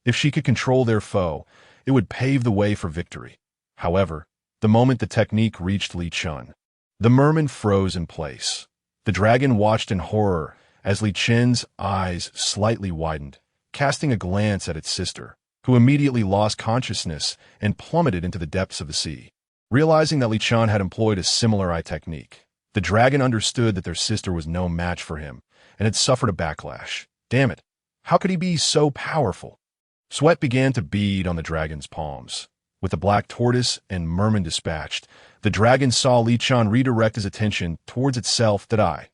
A: If she could control their foe, it would pave the way for victory. However, the moment the technique reached Li Chen, the merman froze in place. The dragon watched in horror as Li Chen's eyes slightly widened, casting a glance at its sister, who immediately lost consciousness and plummeted into the depths of the sea. Realizing that Li Chen had employed a similar technique, the dragon understood that their sister was no match for him and had suffered a backlash. Damn it! How could he be so powerful? Sweat began to bead on the dragon's palms. With the black tortoise and merman dispatched, the dragon saw Li Chen redirect his attention towards itself. The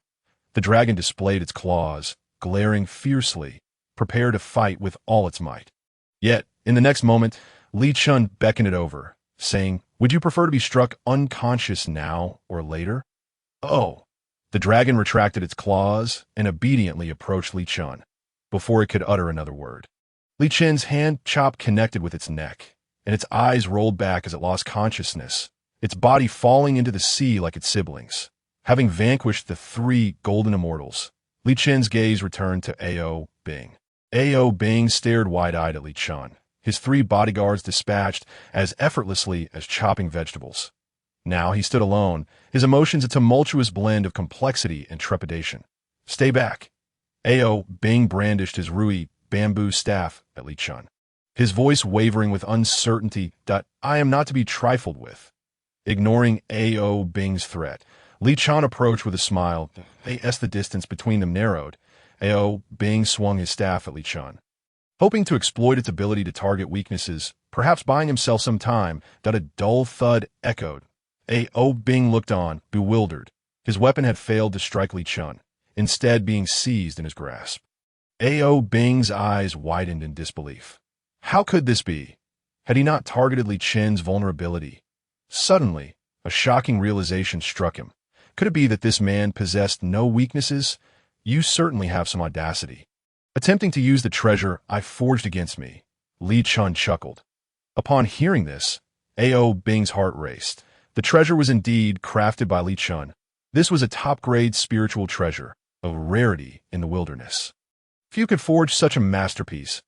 A: dragon displayed its claws, glaring fiercely, prepared to fight with all its might. Yet, in the next moment, Li Chen beckoned it over, saying, "Would you prefer to be struck unconscious now or later?" "Oh." The dragon retracted its claws and obediently approached Li Chen, before it could utter another word. Li Chen's hand chop connected with its neck, and its eyes rolled back as it lost consciousness, its body falling into the sea like its siblings. Having vanquished the 3 golden immortals, Li Chen's gaze returned to A.O. Bing. A.O. Bing stared wide-eyed at Li Chen, his 3 bodyguards dispatched as effortlessly as chopping vegetables. Now he stood alone, his emotions a tumultuous blend of complexity and trepidation. "Stay back." A.O. Bing brandished his rui bamboo staff at Li Chen, his voice wavering with uncertainty. "I am not to be trifled with." Ignoring A.O. Bing's threat, Li Chen approached with a smile. As the distance between them narrowed, A.O. Bing swung his staff at Li Chen, hoping to exploit its ability to target weaknesses, perhaps buying himself some time. A dull thud echoed. A.O. Bing looked on, bewildered. His weapon had failed to strike Li Chen, instead being seized in his grasp. A.O. Bing's eyes widened in disbelief. How could this be? Had he not targeted Li Chen's vulnerability? Suddenly, a shocking realization struck him. Could it be that this man possessed no weaknesses? "You certainly have some audacity. Attempting to use the treasure I forged against me," Li Chen chuckled. Upon hearing this, A.O. Bing's heart raced. The treasure was indeed crafted by Li Chen. This was a top-grade spiritual treasure, a rarity in the wilderness. Few could forge such a masterpiece.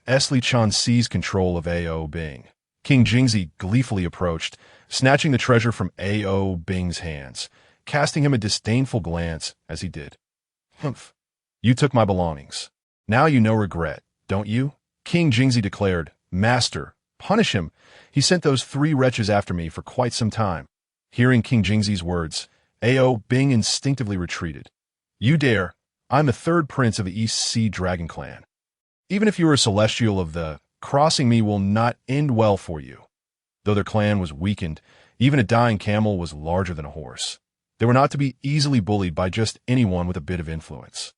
A: Li Chen seized control of A.O. Bing. King Jingzi gleefully approached, snatching the treasure from A.O. Bing's hands, casting him a disdainful glance as he did. "Humph. You took my belongings. Now you know regret, don't you?" King Jingzi declared. "Master, punish him. He sent those 3 wretches after me for quite some time." Hearing King Jingzi's words, A.O. Bing instinctively retreated. "You dare? I'm the 3rd prince of the East Sea Dragon Clan. Even if you were a celestial of the Crossing me will not end well for you. Though their clan was weakened, even a dying camel was larger than a horse. They were not to be easily bullied by just anyone with a bit of influence.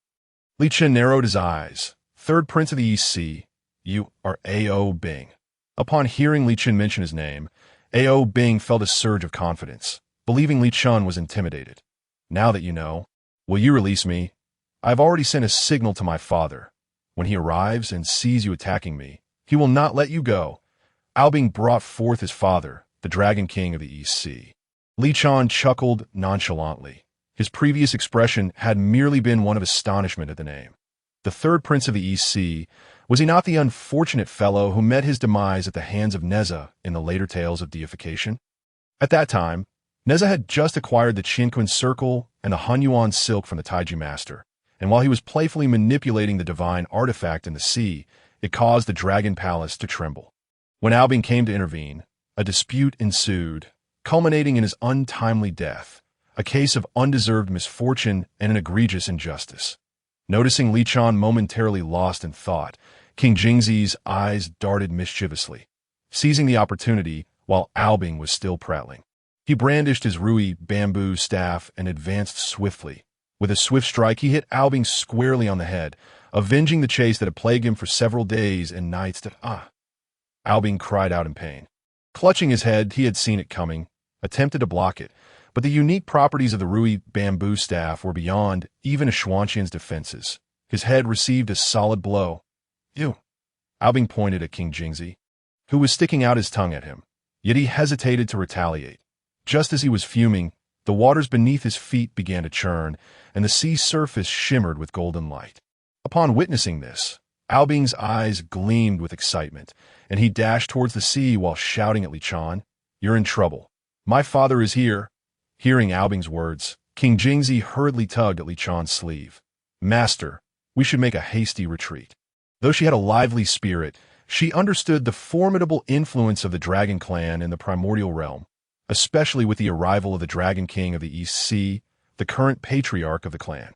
A: Li Chen narrowed his eyes. Third Prince of the East Sea, you are A.O. Bing. Upon hearing Li Chen mention his name, A.O. Bing felt a surge of confidence, believing Li Chen was intimidated. Now that you know, will you release me? I have already sent a signal to my father. When he arrives and sees you attacking me, he will not let you go. Bing brought forth his father, the Dragon King of the East Sea. Li Chen chuckled nonchalantly. His previous expression had merely been one of astonishment at the name. The third Prince of the East Sea, was he not the unfortunate fellow who met his demise at the hands of Neza in the later tales of deification? At that time, Neza had just acquired the Qinquan Circle and the Hunyuan Silk from the Taiji Master, and while he was playfully manipulating the divine artifact in the sea, it caused the Dragon Palace to tremble. When Bing came to intervene, a dispute ensued, culminating in his untimely death, a case of undeserved misfortune and an egregious injustice. Noticing Li Chen momentarily lost in thought, King Jingzi's eyes darted mischievously, seizing the opportunity while Bing was still prattling. He brandished his Rui bamboo staff and advanced swiftly. With a swift strike, he hit Bing squarely on the head, avenging the chase that had plagued him for several days and nights. Bing cried out in pain. Clutching his head, he had seen it coming, attempted to block it, but the unique properties of the Rui bamboo staff were beyond even a Xuanqian's defenses. His head received a solid blow. You. Bing pointed at King Jingzi, who was sticking out his tongue at him, yet he hesitated to retaliate. Just as he was fuming, the waters beneath his feet began to churn, and the sea surface shimmered with golden light. Upon witnessing this, Bing's eyes gleamed with excitement, and he dashed towards the sea while shouting at Li Chen, "You're in trouble. My father is here." Hearing Bing's words, King Jingzi hurriedly tugged at Li Chen's sleeve. "Master, we should make a hasty retreat." Though she had a lively spirit, she understood the formidable influence of the Dragon Clan in the Primordial realm, especially with the arrival of the Dragon King of the East Sea, the current patriarch of the clan.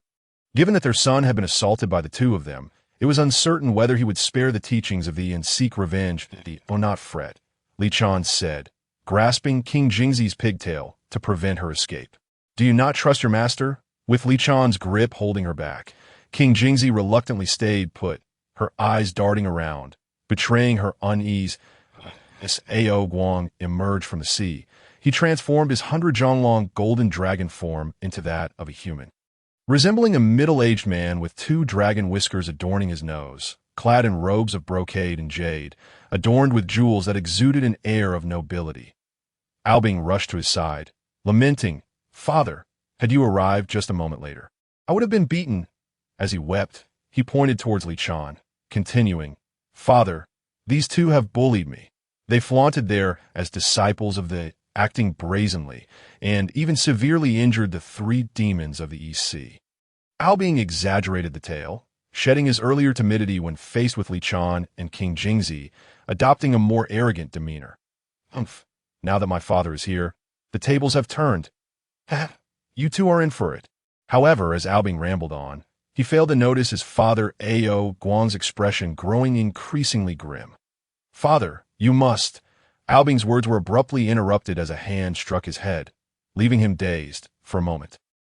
A: Given that their son had been assaulted by the two of them, it was uncertain whether he would spare the teachings of thee and seek revenge. "Oh, not fret," Li Chen said, grasping King Jingzi's pigtail to prevent her escape. "Do you not trust your master?" With Li Chen's grip holding her back, King Jingzi reluctantly stayed put, her eyes darting around, betraying her unease. As A.O. Guang emerged from the sea, he transformed his 100-zhong-long golden dragon form into that of a human. Resembling a middle-aged man with two dragon whiskers adorning his nose, clad in robes of brocade and jade, adorned with jewels that exuded an air of nobility. Bing rushed to his side, lamenting, "Father, had you arrived just a moment later, I would have been beaten." As he wept, he pointed towards Li Chen, continuing, "Father, these two have bullied me. They flaunted there as disciples of the acting brazenly, and even severely injured the three demons of the East Sea." Bing exaggerated the tale, shedding his earlier timidity when faced with Li Chen and King Jingzi, adopting a more arrogant demeanor. "Humph, now that my father is here, the tables have turned. You two are in for it." However, as Bing rambled on, he failed to notice his father A.O. Guang's expression growing increasingly grim. "Father, you must." Bing's words were abruptly interrupted as a hand struck his head, leaving him dazed for a moment.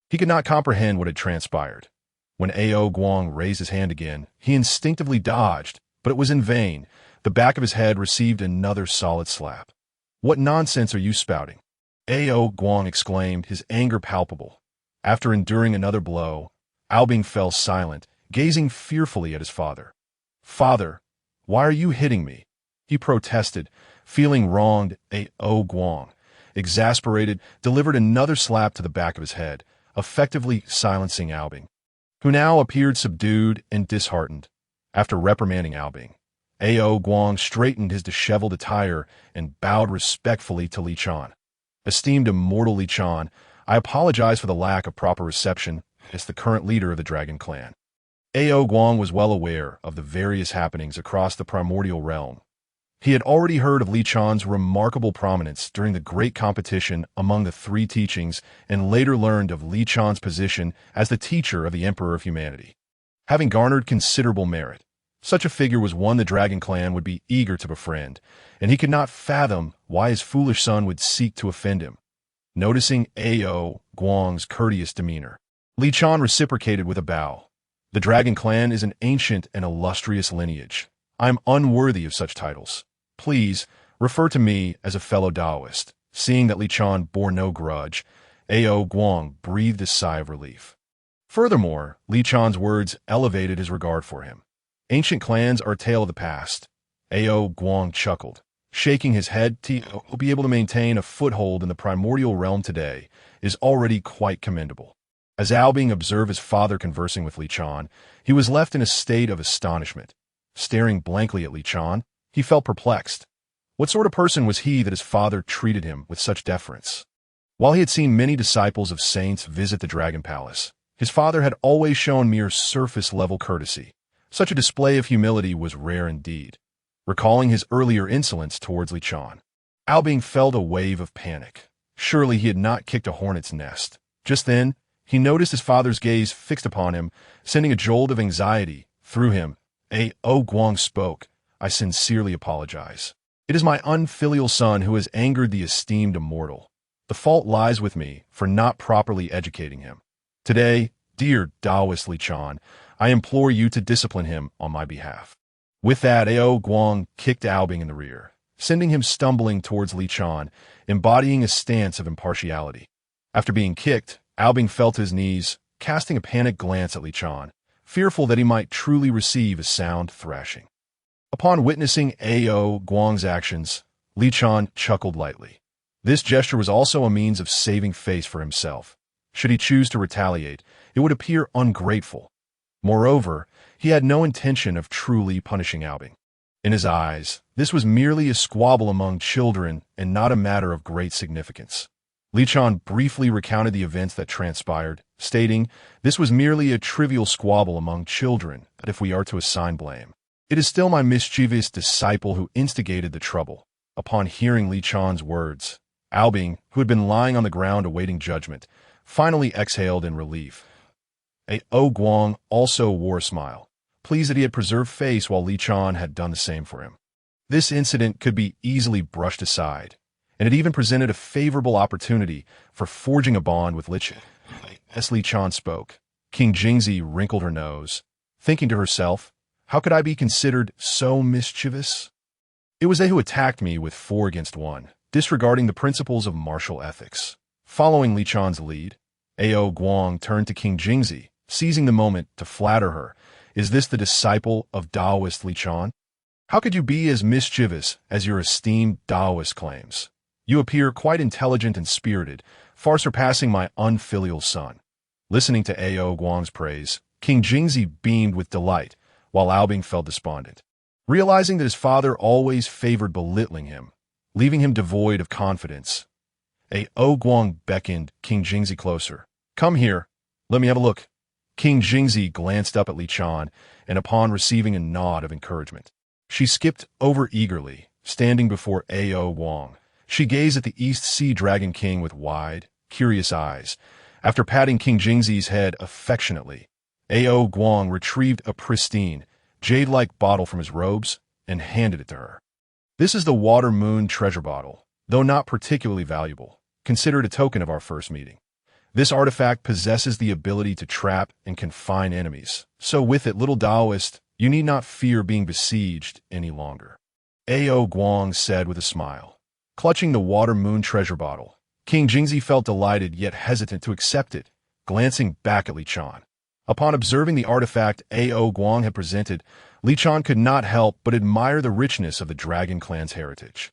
A: He could not comprehend what had transpired. When A.O. Guang raised his hand again, he instinctively dodged, but it was in vain. The back of his head received another solid slap. "What nonsense are you spouting?" A.O. Guang exclaimed, his anger palpable. After enduring another blow, Bing fell silent, gazing fearfully at his father. "Father, why are you hitting me?" he protested, feeling wronged. A.O. Guang, exasperated, delivered another slap to the back of his head, effectively silencing Bing, who now appeared subdued and disheartened. After reprimanding Bing, A.O. Guang straightened his disheveled attire and bowed respectfully to Li Chen. "Esteemed immortal Li Chen, I apologize for the lack of proper reception as the current leader of the Dragon Clan." A.O. Guang was well aware of the various happenings across the Primordial realm. He had already heard of Li Chen's remarkable prominence during the great competition among the three teachings and later learned of Li Chen's position as the teacher of the Emperor of Humanity. Having garnered considerable merit, Such a figure was one the Dragon Clan would be eager to befriend, and he could not fathom why his foolish son would seek to offend him. Noticing Ao Guang's courteous demeanor, Li Chan reciprocated with a bow. The Dragon Clan is an ancient and illustrious lineage. I am unworthy of such titles. Please, refer to me as a fellow Taoist. Seeing that Li Chan bore no grudge, Ao Guang breathed a sigh of relief. Furthermore, Li Chan's words elevated his regard for him. Ancient clans are a tale of the past. Ao Guang chuckled, shaking his head. To be able to maintain a foothold in the primordial realm today is already quite commendable. As Albing observed his father conversing with Li Chan, he was left in a state of astonishment. Staring blankly at Li Chan, he felt perplexed. What sort of person was he that his father treated him with such deference? While he had seen many disciples of saints visit the Dragon Palace, his father had always shown mere surface-level courtesy. Such a display of humility was rare indeed. Recalling his earlier insolence towards Li Chan, Albing felt a wave of panic. Surely he had not kicked a hornet's nest. Just then, he noticed his father's gaze fixed upon him, sending a jolt of anxiety through him. Ao Guang spoke. I sincerely apologize. It is my unfilial son who has angered the esteemed immortal. The fault lies with me for not properly educating him. Today, dear Taoist Li Chan, I implore you to discipline him on my behalf. With that, Ao Guang kicked Albing in the rear, sending him stumbling towards Li Chan, embodying a stance of impartiality. After being kicked, Albing fell to his knees, casting a panicked glance at Li Chan, fearful that he might truly receive a sound thrashing. Upon witnessing Ao Guang's actions, Li Chan chuckled lightly. This gesture was also a means of saving face for himself. Should he choose to retaliate, it would appear ungrateful. Moreover, he had no intention of truly punishing Albing. In his eyes, this was merely a squabble among children and not a matter of great significance. Li Chan briefly recounted the events that transpired, stating, this was merely a trivial squabble among children, but if we are to assign blame, it is still my mischievous disciple who instigated the trouble. Upon hearing Li Chan's words, Albing, who had been lying on the ground awaiting judgment, finally exhaled in relief. Ao Guang also wore a smile, pleased that he had preserved face while Li Chan had done the same for him. This incident could be easily brushed aside, and it even presented a favorable opportunity for forging a bond with Li Chan. As Li Chan spoke, King Jingzi wrinkled her nose, thinking to herself, how could I be considered so mischievous? It was they who attacked me with 4 against 1, disregarding the principles of martial ethics. Following Li Chan's lead, Ao Guang turned to King Jingzi, seizing the moment to flatter her. Is this the disciple of Taoist Li Chan? How could you be as mischievous as your esteemed Taoist claims? You appear quite intelligent and spirited, far surpassing my unfilial son. Listening to Ao Guang's praise, King Jingzi beamed with delight, while Albing felt despondent. Realizing that his father always favored belittling him, leaving him devoid of confidence, Ao Guang beckoned King Jingzi closer. Come here, let me have a look. King Jingzi glanced up at Li Chan, and upon receiving a nod of encouragement, she skipped over eagerly, standing before Ao Guang. She gazed at the East Sea Dragon King with wide, curious eyes. After patting King Jingzi's head affectionately, Ao Guang retrieved a pristine, jade-like bottle from his robes and handed it to her. This is the Water Moon treasure bottle, though not particularly valuable, considered a token of our first meeting. This artifact possesses the ability to trap and confine enemies, so with it, little Taoist, you need not fear being besieged any longer. Ao Guang said with a smile. Clutching the Water Moon treasure bottle, King Jingzi felt delighted yet hesitant to accept it, glancing back at Li Chan. Upon observing the artifact Ao Guang had presented, Li Chan could not help but admire the richness of the Dragon Clan's heritage.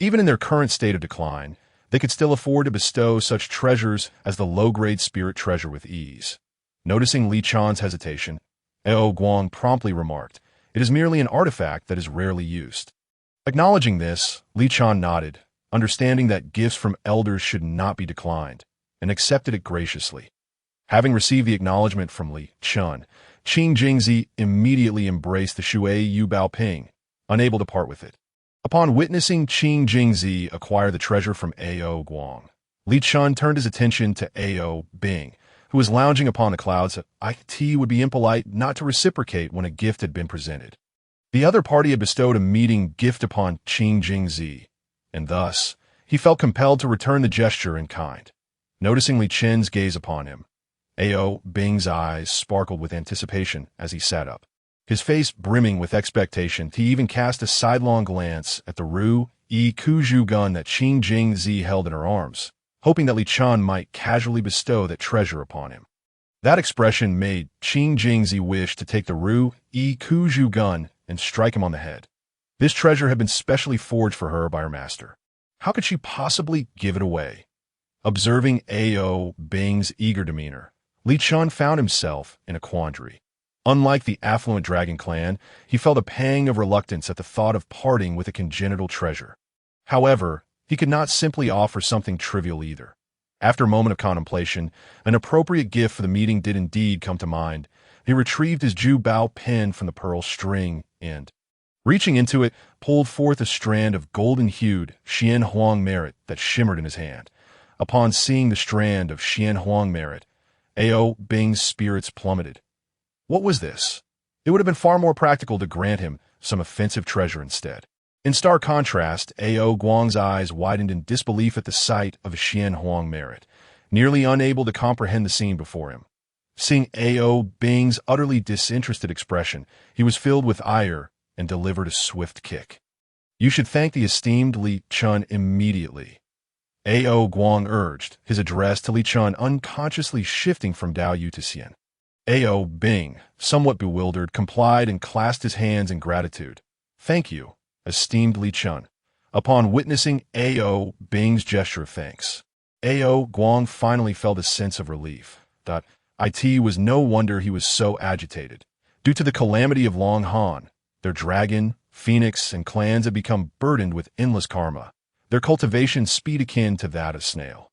A: Even in their current state of decline, they could still afford to bestow such treasures as the low-grade spirit treasure with ease. Noticing Li Chan's hesitation, Ao Guang promptly remarked, it is merely an artifact that is rarely used. Acknowledging this, Li Chan nodded, understanding that gifts from elders should not be declined, and accepted it graciously. Having received the acknowledgement from Li Chan, King Jingzi immediately embraced the Shui Yu Bao Ping, unable to part with it. Upon witnessing King Jingzi acquire the treasure from Ao Guang, Li Chan turned his attention to Ao Bing, who was lounging upon the clouds. It would be impolite not to reciprocate when a gift had been presented. The other party had bestowed a meeting gift upon Qing Jingzi, and thus he felt compelled to return the gesture in kind. Noticing Li Chen's gaze upon him, Ao Bing's eyes sparkled with anticipation as he sat up. His face brimming with expectation, he even cast a sidelong glance at the Kuju gun that Qing Jingzi held in her arms, hoping that Li Chen might casually bestow that treasure upon him. That expression made Qing Jingzi wish to take the Kuju gun and strike him on the head. This treasure had been specially forged for her by her master. How could she possibly give it away? Observing Ao Bing's eager demeanor, Li Chen found himself in a quandary. Unlike the affluent dragon clan, he felt a pang of reluctance at the thought of parting with a congenital treasure. However, he could not simply offer something trivial either. After a moment of contemplation, an appropriate gift for the meeting did indeed come to mind. He retrieved his Jiu Bao pen from the pearl string and, reaching into it, pulled forth a strand of golden-hued Xian Huang merit that shimmered in his hand. Upon seeing the strand of Xian Huang merit, Ao Bing's spirits plummeted. What was this? It would have been far more practical to grant him some offensive treasure instead. In stark contrast, Ao Guang's eyes widened in disbelief at the sight of a Xian Huang merit, nearly unable to comprehend the scene before him. Seeing Ao Bing's utterly disinterested expression, he was filled with ire and delivered a swift kick. You should thank the esteemed Li Chen immediately. Ao Guang urged, his address to Li Chen unconsciously shifting from Dao Yu to Xian. Ao Bing, somewhat bewildered, complied and clasped his hands in gratitude. Thank you, esteemed Li Chen. Upon witnessing Ao Bing's gesture of thanks, Ao Guang finally felt a sense of relief. It was no wonder he was so agitated. Due to the calamity of Long Han, their dragon, phoenix, and clans had become burdened with endless karma, their cultivation speed akin to that of snail.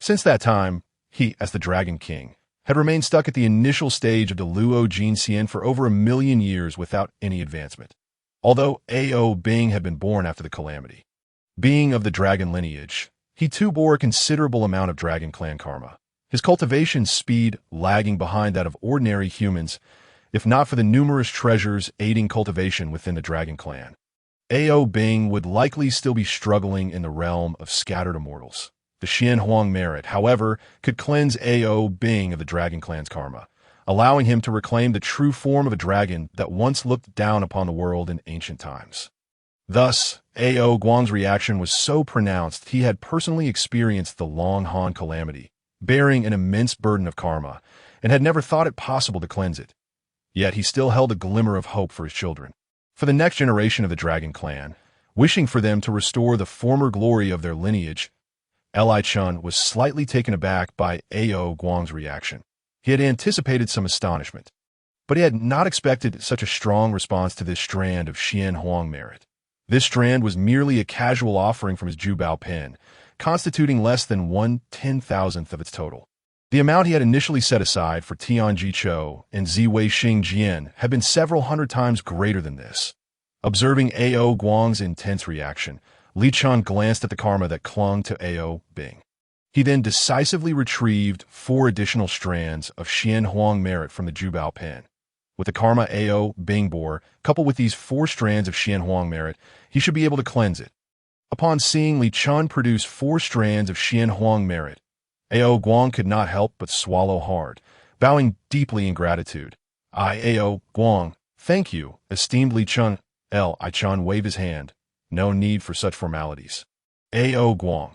A: Since that time, he, as the Dragon King, had remained stuck at the initial stage of the Luo Jinxian for over 1,000,000 years without any advancement. Although Ao Bing had been born after the calamity, being of the dragon lineage, he too bore a considerable amount of Dragon Clan karma, his cultivation speed lagging behind that of ordinary humans, if not for the numerous treasures aiding cultivation within the Dragon Clan. Ao Bing would likely still be struggling in the realm of scattered immortals. The Xian Huang merit, however, could cleanse Ao Bing of the Dragon Clan's karma, allowing him to reclaim the true form of a dragon that once looked down upon the world in ancient times. Thus, Ao Guang's reaction was so pronounced he had personally experienced the Long Han calamity, bearing an immense burden of karma, and had never thought it possible to cleanse it. Yet he still held a glimmer of hope for his children, for the next generation of the Dragon Clan, wishing for them to restore the former glory of their lineage. Li Chen was slightly taken aback by Ao Guang's reaction. He had anticipated some astonishment, but he had not expected such a strong response to this strand of Xian Huang merit. This strand was merely a casual offering from his Jiu Bao pen, constituting less than 1/10,000th of its total. The amount he had initially set aside for Tianji Chou and Zi Wei Jian had been several hundred times greater than this. Observing Ao Guang's intense reaction, Li Chen glanced at the karma that clung to Ao Bing. He then decisively retrieved 4 additional strands of Xian Huang merit from the Jiu Bao pen. With the karma Ao Bing bore, coupled with these 4 strands of Xian Huang merit, he should be able to cleanse it. Upon seeing Li Chen produce 4 strands of Xian Huang merit, Ao Guang could not help but swallow hard, bowing deeply in gratitude. Ao Guang, thank you, esteemed Li Chen. Li Chen waved his hand. No need for such formalities. Ao Guang,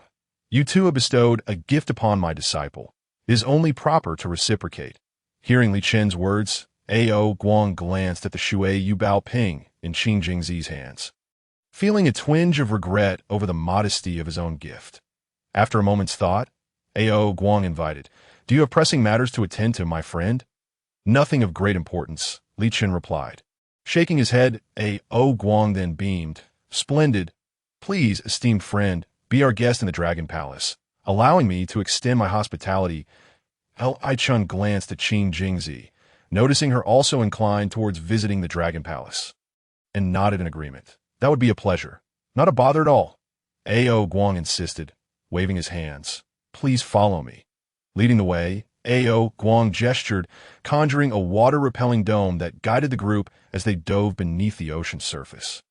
A: you too have bestowed a gift upon my disciple. It is only proper to reciprocate. Hearing Li Chen's words, Ao Guang glanced at the Shui Yu Bao Ping in Qing Jingzi's hands, feeling a twinge of regret over the modesty of his own gift. After a moment's thought, Ao Guang invited, "Do you have pressing matters to attend to, my friend?" "Nothing of great importance," Li Chen replied. Shaking his head, Ao Guang then beamed. "Splendid. Please, esteemed friend, be our guest in the Dragon Palace, allowing me to extend my hospitality." Li Chen glanced at Qing Jingzi, noticing her also inclined towards visiting the Dragon Palace, and nodded in agreement. "That would be a pleasure. Not a bother at all." Ao Guang insisted, waving his hands. "Please follow me." Leading the way, Ao Guang gestured, conjuring a water-repelling dome that guided the group as they dove beneath the ocean's surface.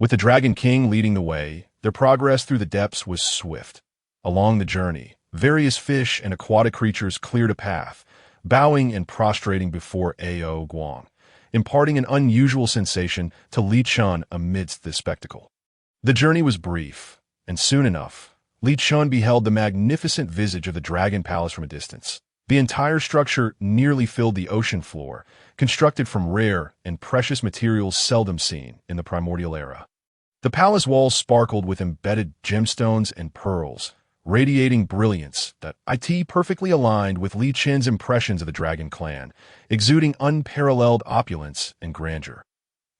A: With the Dragon King leading the way, their progress through the depths was swift. Along the journey, various fish and aquatic creatures cleared a path, bowing and prostrating before Ao Guang, imparting an unusual sensation to Li Chun amidst this spectacle. The journey was brief, and soon enough, Li Chun beheld the magnificent visage of the Dragon Palace from a distance. The entire structure nearly filled the ocean floor, constructed from rare and precious materials seldom seen in the Primordial era. The palace walls sparkled with embedded gemstones and pearls, radiating brilliance that perfectly aligned with Li Chen's impressions of the Dragon Clan, exuding unparalleled opulence and grandeur.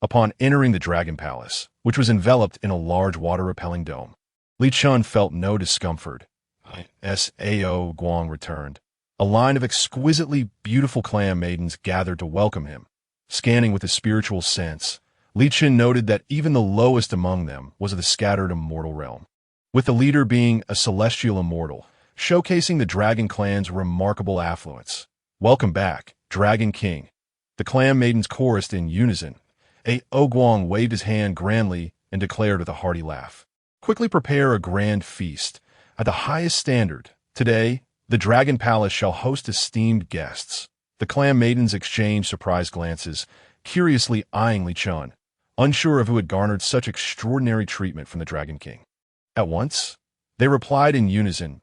A: Upon entering the Dragon Palace, which was enveloped in a large water-repelling dome, Li Chun felt no discomfort. Ao Guang returned. A line of exquisitely beautiful clan maidens gathered to welcome him. Scanning with a spiritual sense, Li Chun noted that even the lowest among them was of the scattered immortal realm, with the leader being a celestial immortal, showcasing the Dragon Clan's remarkable affluence. "Welcome back, Dragon King." The clan maidens chorused in unison. Ao Guang waved his hand grandly and declared with a hearty laugh, "Quickly prepare a grand feast. At the highest standard, today, the Dragon Palace shall host esteemed guests." The clan maidens exchanged surprised glances, curiously eyeing Li Chun, unsure of who had garnered such extraordinary treatment from the Dragon King. At once, they replied in unison,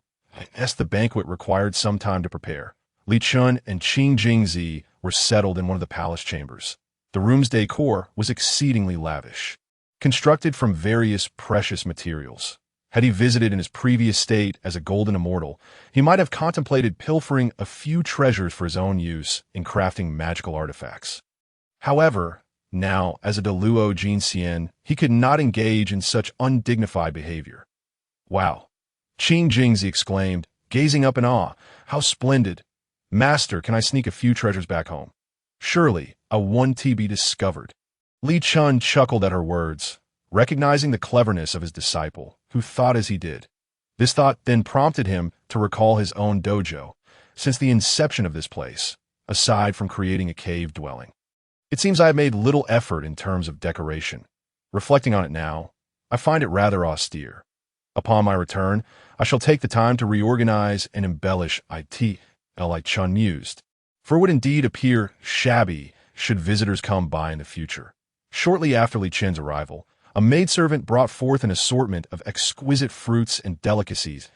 A: "Yes, the banquet required some time to prepare." Li Chun and Qing Jingzi were settled in one of the palace chambers. The room's decor was exceedingly lavish, constructed from various precious materials. Had he visited in his previous state as a golden immortal, he might have contemplated pilfering a few treasures for his own use in crafting magical artifacts. However, now, as a Deluo Jinxian, he could not engage in such undignified behavior. "Wow!" Qing Jingzi exclaimed, gazing up in awe. "How splendid! Master, can I sneak a few treasures back home? Surely, I want to be discovered." Li Chun chuckled at her words, recognizing the cleverness of his disciple, who thought as he did. This thought then prompted him to recall his own dojo, since the inception of this place, aside from creating a cave dwelling. "It seems I have made little effort in terms of decoration. Reflecting on it now, I find it rather austere. Upon my return, I shall take the time to reorganize and embellish it," Li Chun mused, "for it would indeed appear shabby should visitors come by in the future." Shortly after Li Chen's arrival, a maidservant brought forth an assortment of exquisite fruits and delicacies.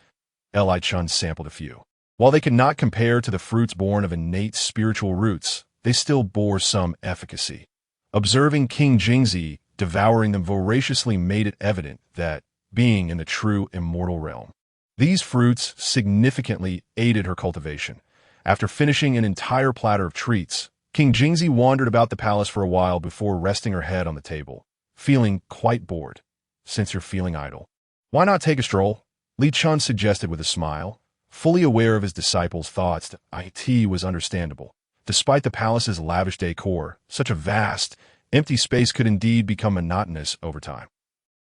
A: Li Chun sampled a few. While they could not compare to the fruits born of innate spiritual roots, they still bore some efficacy. Observing King Jingzi devouring them voraciously made it evident that, being in the true immortal realm, these fruits significantly aided her cultivation. After finishing an entire platter of treats, King Jingzi wandered about the palace for a while before resting her head on the table, feeling quite bored. "Since you're feeling idle, why not take a stroll?" Li Chun suggested with a smile, fully aware of his disciple's thoughts that it was understandable. Despite the palace's lavish decor, such a vast, empty space could indeed become monotonous over time.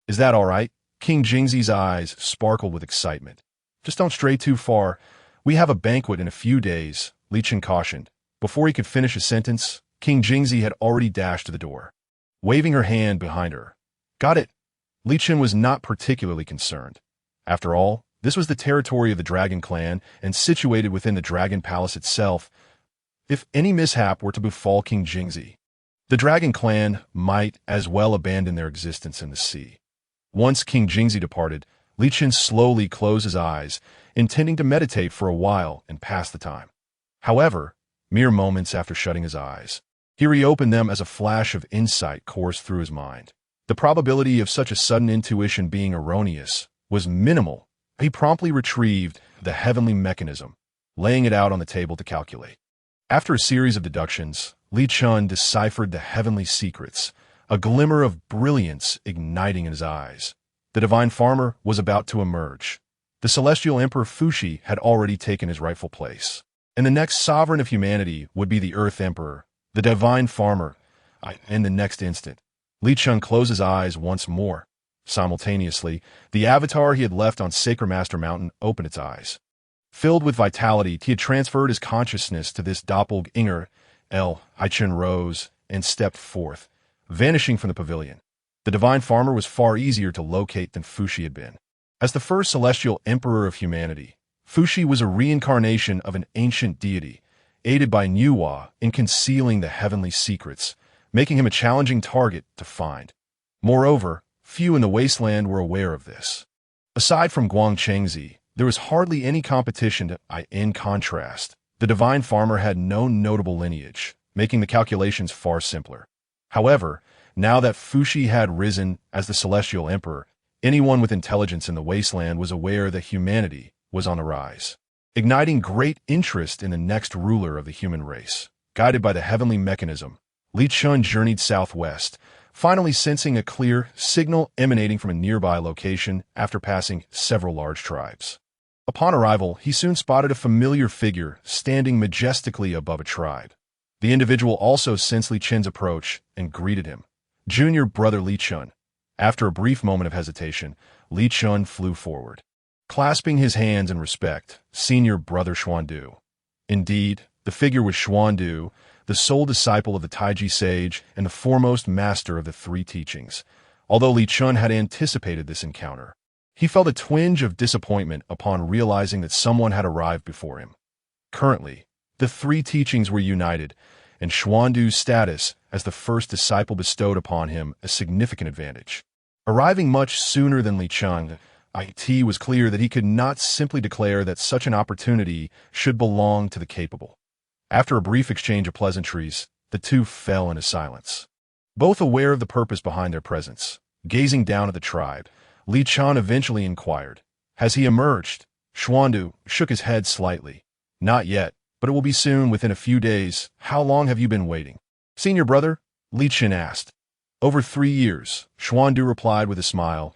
A: "Is that all right?" King Jingzi's eyes sparkled with excitement. "Just don't stray too far. We have a banquet in a few days," Li Chun cautioned. Before he could finish a sentence, King Jingzi had already dashed to the door, waving her hand behind her. "Got it." Li Chun was not particularly concerned. After all, this was the territory of the Dragon Clan and situated within the Dragon Palace itself. If any mishap were to befall King Jingzi, the Dragon Clan might as well abandon their existence in the sea. Once King Jingzi departed, Li Chun slowly closed his eyes, intending to meditate for a while and pass the time. However, mere moments after shutting his eyes, he reopened them as a flash of insight coursed through his mind. The probability of such a sudden intuition being erroneous was minimal. He promptly retrieved the heavenly mechanism, laying it out on the table to calculate. After a series of deductions, Li Chun deciphered the heavenly secrets, a glimmer of brilliance igniting in his eyes. The divine farmer was about to emerge. The celestial emperor Fuxi had already taken his rightful place, and the next sovereign of humanity would be the earth emperor, the divine farmer. In the next instant, Li Chun closed his eyes once more. Simultaneously, the avatar he had left on Sacred Master Mountain opened its eyes. Filled with vitality, he had transferred his consciousness to this doppelganger. Chen rose and stepped forth, vanishing from the pavilion. The divine farmer was far easier to locate than Fuxi had been. As the first celestial emperor of humanity, Fuxi was a reincarnation of an ancient deity, aided by Nuwa in concealing the heavenly secrets, making him a challenging target to find. Moreover, few in the wasteland were aware of this. Aside from Guangchengzi, there was hardly any competition. In contrast, the divine farmer had no notable lineage, making the calculations far simpler. However, now that Fuxi had risen as the celestial emperor, anyone with intelligence in the wasteland was aware that humanity was on the rise, igniting great interest in the next ruler of the human race. Guided by the heavenly mechanism, Chen journeyed southwest, finally sensing a clear signal emanating from a nearby location after passing several large tribes. Upon arrival, he soon spotted a familiar figure standing majestically above a tribe. The individual also sensed Chen's approach and greeted him. Junior brother Chen. After a brief moment of hesitation, Chen flew forward, clasping his hands in respect. Senior brother Xuandu. Indeed, the figure was Xuandu, the sole disciple of the Taiji sage and the foremost master of the three teachings. Although Chen had anticipated this encounter, he felt a twinge of disappointment upon realizing that someone had arrived before him. Currently, the three teachings were united, and Xuandu's status as the first disciple bestowed upon him a significant advantage. Arriving much sooner than Chen, it was clear that he could not simply declare that such an opportunity should belong to the capable. After a brief exchange of pleasantries, the two fell into silence. Both aware of the purpose behind their presence, gazing down at the tribe, Chen eventually inquired, "Has he emerged?" Xuandu shook his head slightly. "Not yet, but it will be soon, within a few days. How long have you been waiting?" "Senior brother?" Chen asked. "Over 3 years," Xuandu replied with a smile.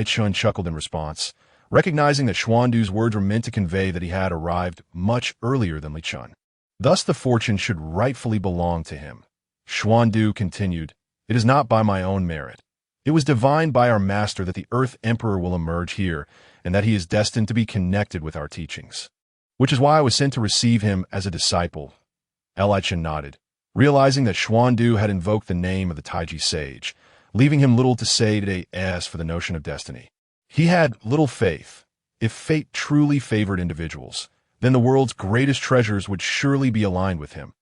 A: Chen chuckled in response, recognizing that Xuandu's words were meant to convey that he had arrived much earlier than Chen. Thus the fortune should rightfully belong to him. Xuandu continued, "It is not by my own merit. It was divined by our master that the Earth Emperor will emerge here, and that he is destined to be connected with our teachings. Which is why I was sent to receive him as a disciple." Chen nodded, realizing that Xuandu had invoked the name of the Taiji sage, leaving him little to say today as for the notion of destiny. He had little faith. If fate truly favored individuals, then the world's greatest treasures would surely be aligned with him.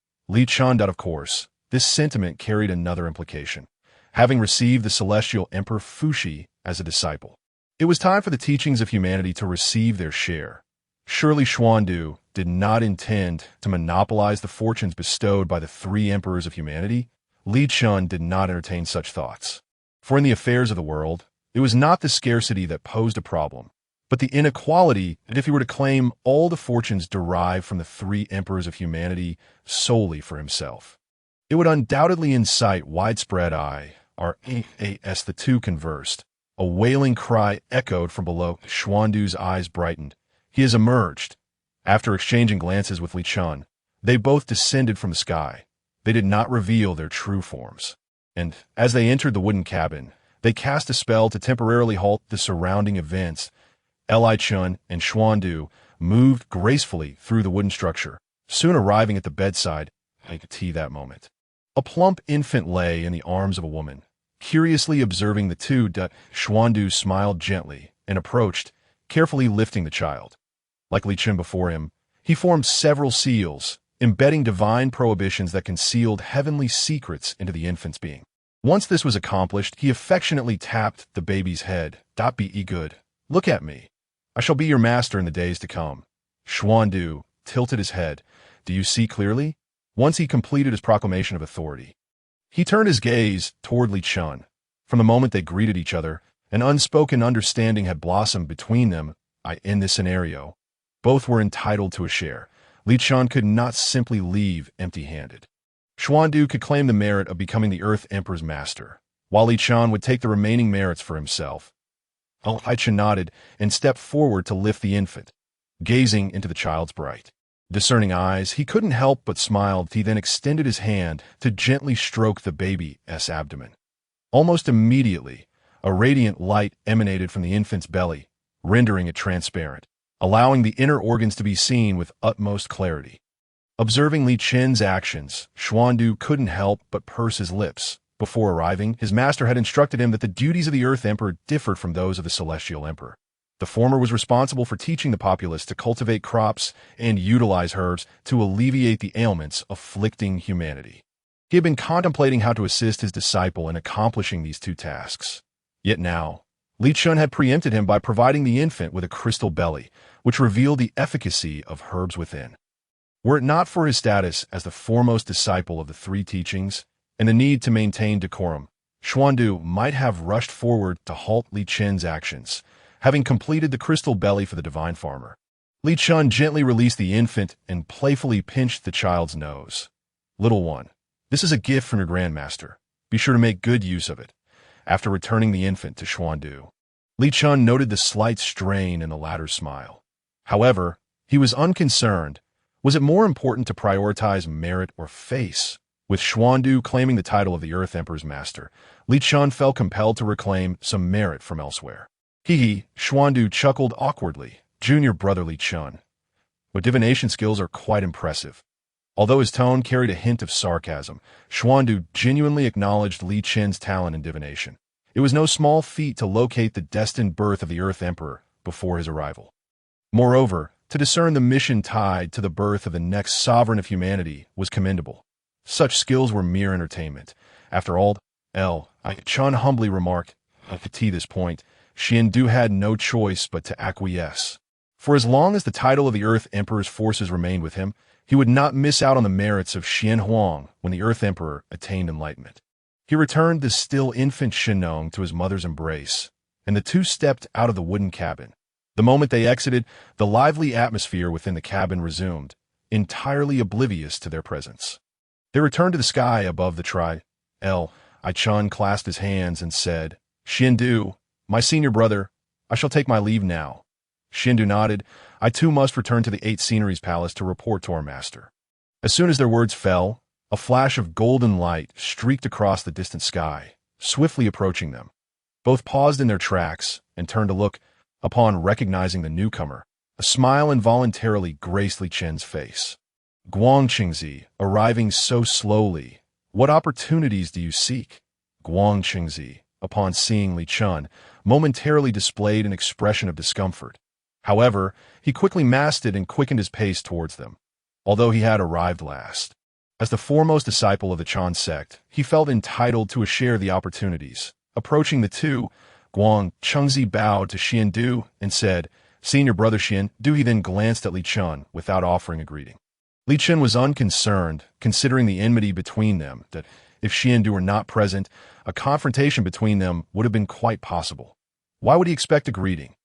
A: Chen, of course, this sentiment carried another implication. Having received the celestial emperor Fuxi as a disciple, it was time for the teachings of humanity to receive their share. Surely Xuandu did not intend to monopolize the fortunes bestowed by the three emperors of humanity. Chen did not entertain such thoughts. For in the affairs of the world, it was not the scarcity that posed a problem, but the inequality that if he were to claim all the fortunes derived from the three emperors of humanity solely for himself, it would undoubtedly incite widespread as the two conversed. A wailing cry echoed from below. Xuandu's eyes brightened. "He has emerged." After exchanging glances with Chen, they both descended from the sky. They did not reveal their true forms. And, as they entered the wooden cabin, they cast a spell to temporarily halt the surrounding events. Chen and Xuandu moved gracefully through the wooden structure, soon arriving at the bedside. That moment, a plump infant lay in the arms of a woman. Curiously observing the two, Xuandu smiled gently and approached, carefully lifting the child. Like Chen before him, he formed several seals, embedding divine prohibitions that concealed heavenly secrets into the infant's being. Once this was accomplished, he affectionately tapped the baby's head. "Be good. Look at me. I shall be your master in the days to come." Xuandu tilted his head. "Do you see clearly?" Once he completed his proclamation of authority, he turned his gaze toward Chen. From the moment they greeted each other, an unspoken understanding had blossomed between them. In this scenario, both were entitled to a share. Chen could not simply leave empty-handed. Xuandu could claim the merit of becoming the Earth Emperor's master, while Chen would take the remaining merits for himself. Chen nodded and stepped forward to lift the infant. Gazing into the child's bright, discerning eyes, he couldn't help but smile. He then extended his hand to gently stroke the baby's abdomen. Almost immediately, a radiant light emanated from the infant's belly, rendering it transparent. allowing the inner organs to be seen with utmost clarity. Observing Li Chen's actions, Xuandu couldn't help but purse his lips. Before arriving, his master had instructed him that the duties of the Earth Emperor differed from those of the Celestial Emperor. The former was responsible for teaching the populace to cultivate crops and utilize herbs to alleviate the ailments afflicting humanity. He had been contemplating how to assist his disciple in accomplishing these two tasks. Yet now, Li Chun had preempted him by providing the infant with a crystal belly, which revealed the efficacy of herbs within. Were it not for his status as the foremost disciple of the three teachings, and the need to maintain decorum, Xuandu might have rushed forward to halt Li Chen's actions, having completed the crystal belly for the divine farmer. Li Chun gently released the infant and playfully pinched the child's nose. "Little one, this is a gift from your grandmaster. Be sure to make good use of it." After returning the infant to Xuandu, Li Chun noted the slight strain in the latter's smile. However, he was unconcerned. Was it more important to prioritize merit or face? With Xuandu claiming the title of the Earth Emperor's master, Li Chun felt compelled to reclaim some merit from elsewhere. Hee, Xuandu chuckled awkwardly. "Junior brother Li Chun, but divination skills are quite impressive." Although his tone carried a hint of sarcasm, Xuandu genuinely acknowledged Li Chen's talent in divination. It was no small feat to locate the destined birth of the Earth Emperor before his arrival. Moreover, to discern the mission tied to the birth of the next sovereign of humanity was commendable. Such skills were mere entertainment. After all, Chun humbly remarked, to this point, Xiandu had no choice but to acquiesce. For as long as the title of the Earth Emperor's forces remained with him, he would not miss out on the merits of Xian Huang when the Earth Emperor attained enlightenment. He returned the still infant Shenong to his mother's embrace, and the two stepped out of the wooden cabin. The moment they exited, the lively atmosphere within the cabin resumed, entirely oblivious to their presence. They returned to the sky above the Chun clasped his hands and said, "Xiandu, my senior brother, I shall take my leave now." Xiandu nodded. "I too must return to the Eight Sceneries Palace to report to our master." As soon as their words fell, a flash of golden light streaked across the distant sky, swiftly approaching them. Both paused in their tracks and turned to look. Upon recognizing the newcomer, a smile involuntarily graced Li Chen's face. "Guangqingzi, arriving so slowly. What opportunities do you seek?" Guangqingzi, upon seeing Li Chun, momentarily displayed an expression of discomfort. However, he quickly masked it and quickened his pace towards them, although he had arrived last. As the foremost disciple of the Chan sect, he felt entitled to a share of the opportunities. Approaching the two, Guangqingzi bowed to Xiandu and said, "Senior brother Xiandu." He then glanced at Li Chun without offering a greeting. Li Chun was unconcerned, considering the enmity between them, that if Xiandu were not present, a confrontation between them would have been quite possible. Why would he expect a greeting?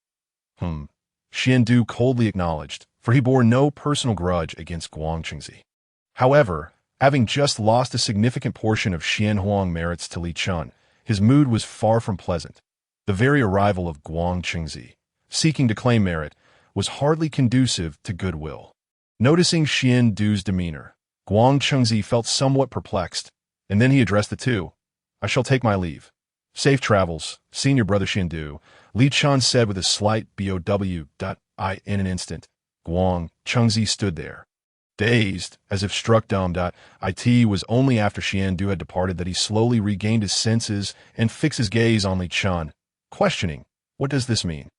A: Xiandu coldly acknowledged, for he bore no personal grudge against Guangqingzi. However, having just lost a significant portion of Xian Huang merits to Li Chun, his mood was far from pleasant. The very arrival of Guangqingzi, seeking to claim merit, was hardly conducive to goodwill. Noticing Xiandu's demeanor, Guangqingzi felt somewhat perplexed, and then he addressed the two. "I shall take my leave. Safe travels, senior brother Xiandu," Li Chun said with a slight bow. In an instant, Guangqingzi stood there, dazed, as if struck dumb. It was only after Xiandu had departed that he slowly regained his senses and fixed his gaze on Li Chun, questioning, "What does this mean?"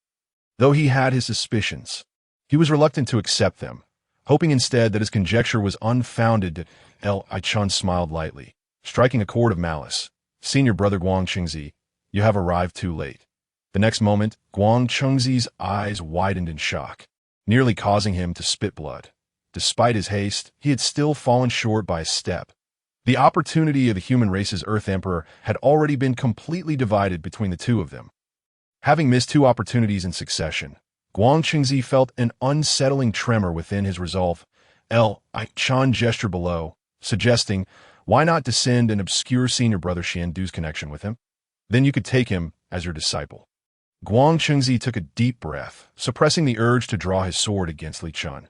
A: Though he had his suspicions, he was reluctant to accept them, hoping instead that his conjecture was unfounded. Chun smiled lightly, striking a chord of malice. "Senior brother Guangqingzi, you have arrived too late." The next moment, Guangqingzi's eyes widened in shock, nearly causing him to spit blood. Despite his haste, he had still fallen short by a step. The opportunity of the human race's Earth Emperor had already been completely divided between the two of them. Having missed two opportunities in succession, Guangqingzi felt an unsettling tremor within his resolve. Chun gestured below, suggesting, "Why not descend and obscure senior brother Xiandu's connection with him? Then you could take him as your disciple." Guangqingzi took a deep breath, suppressing the urge to draw his sword against Li Chun.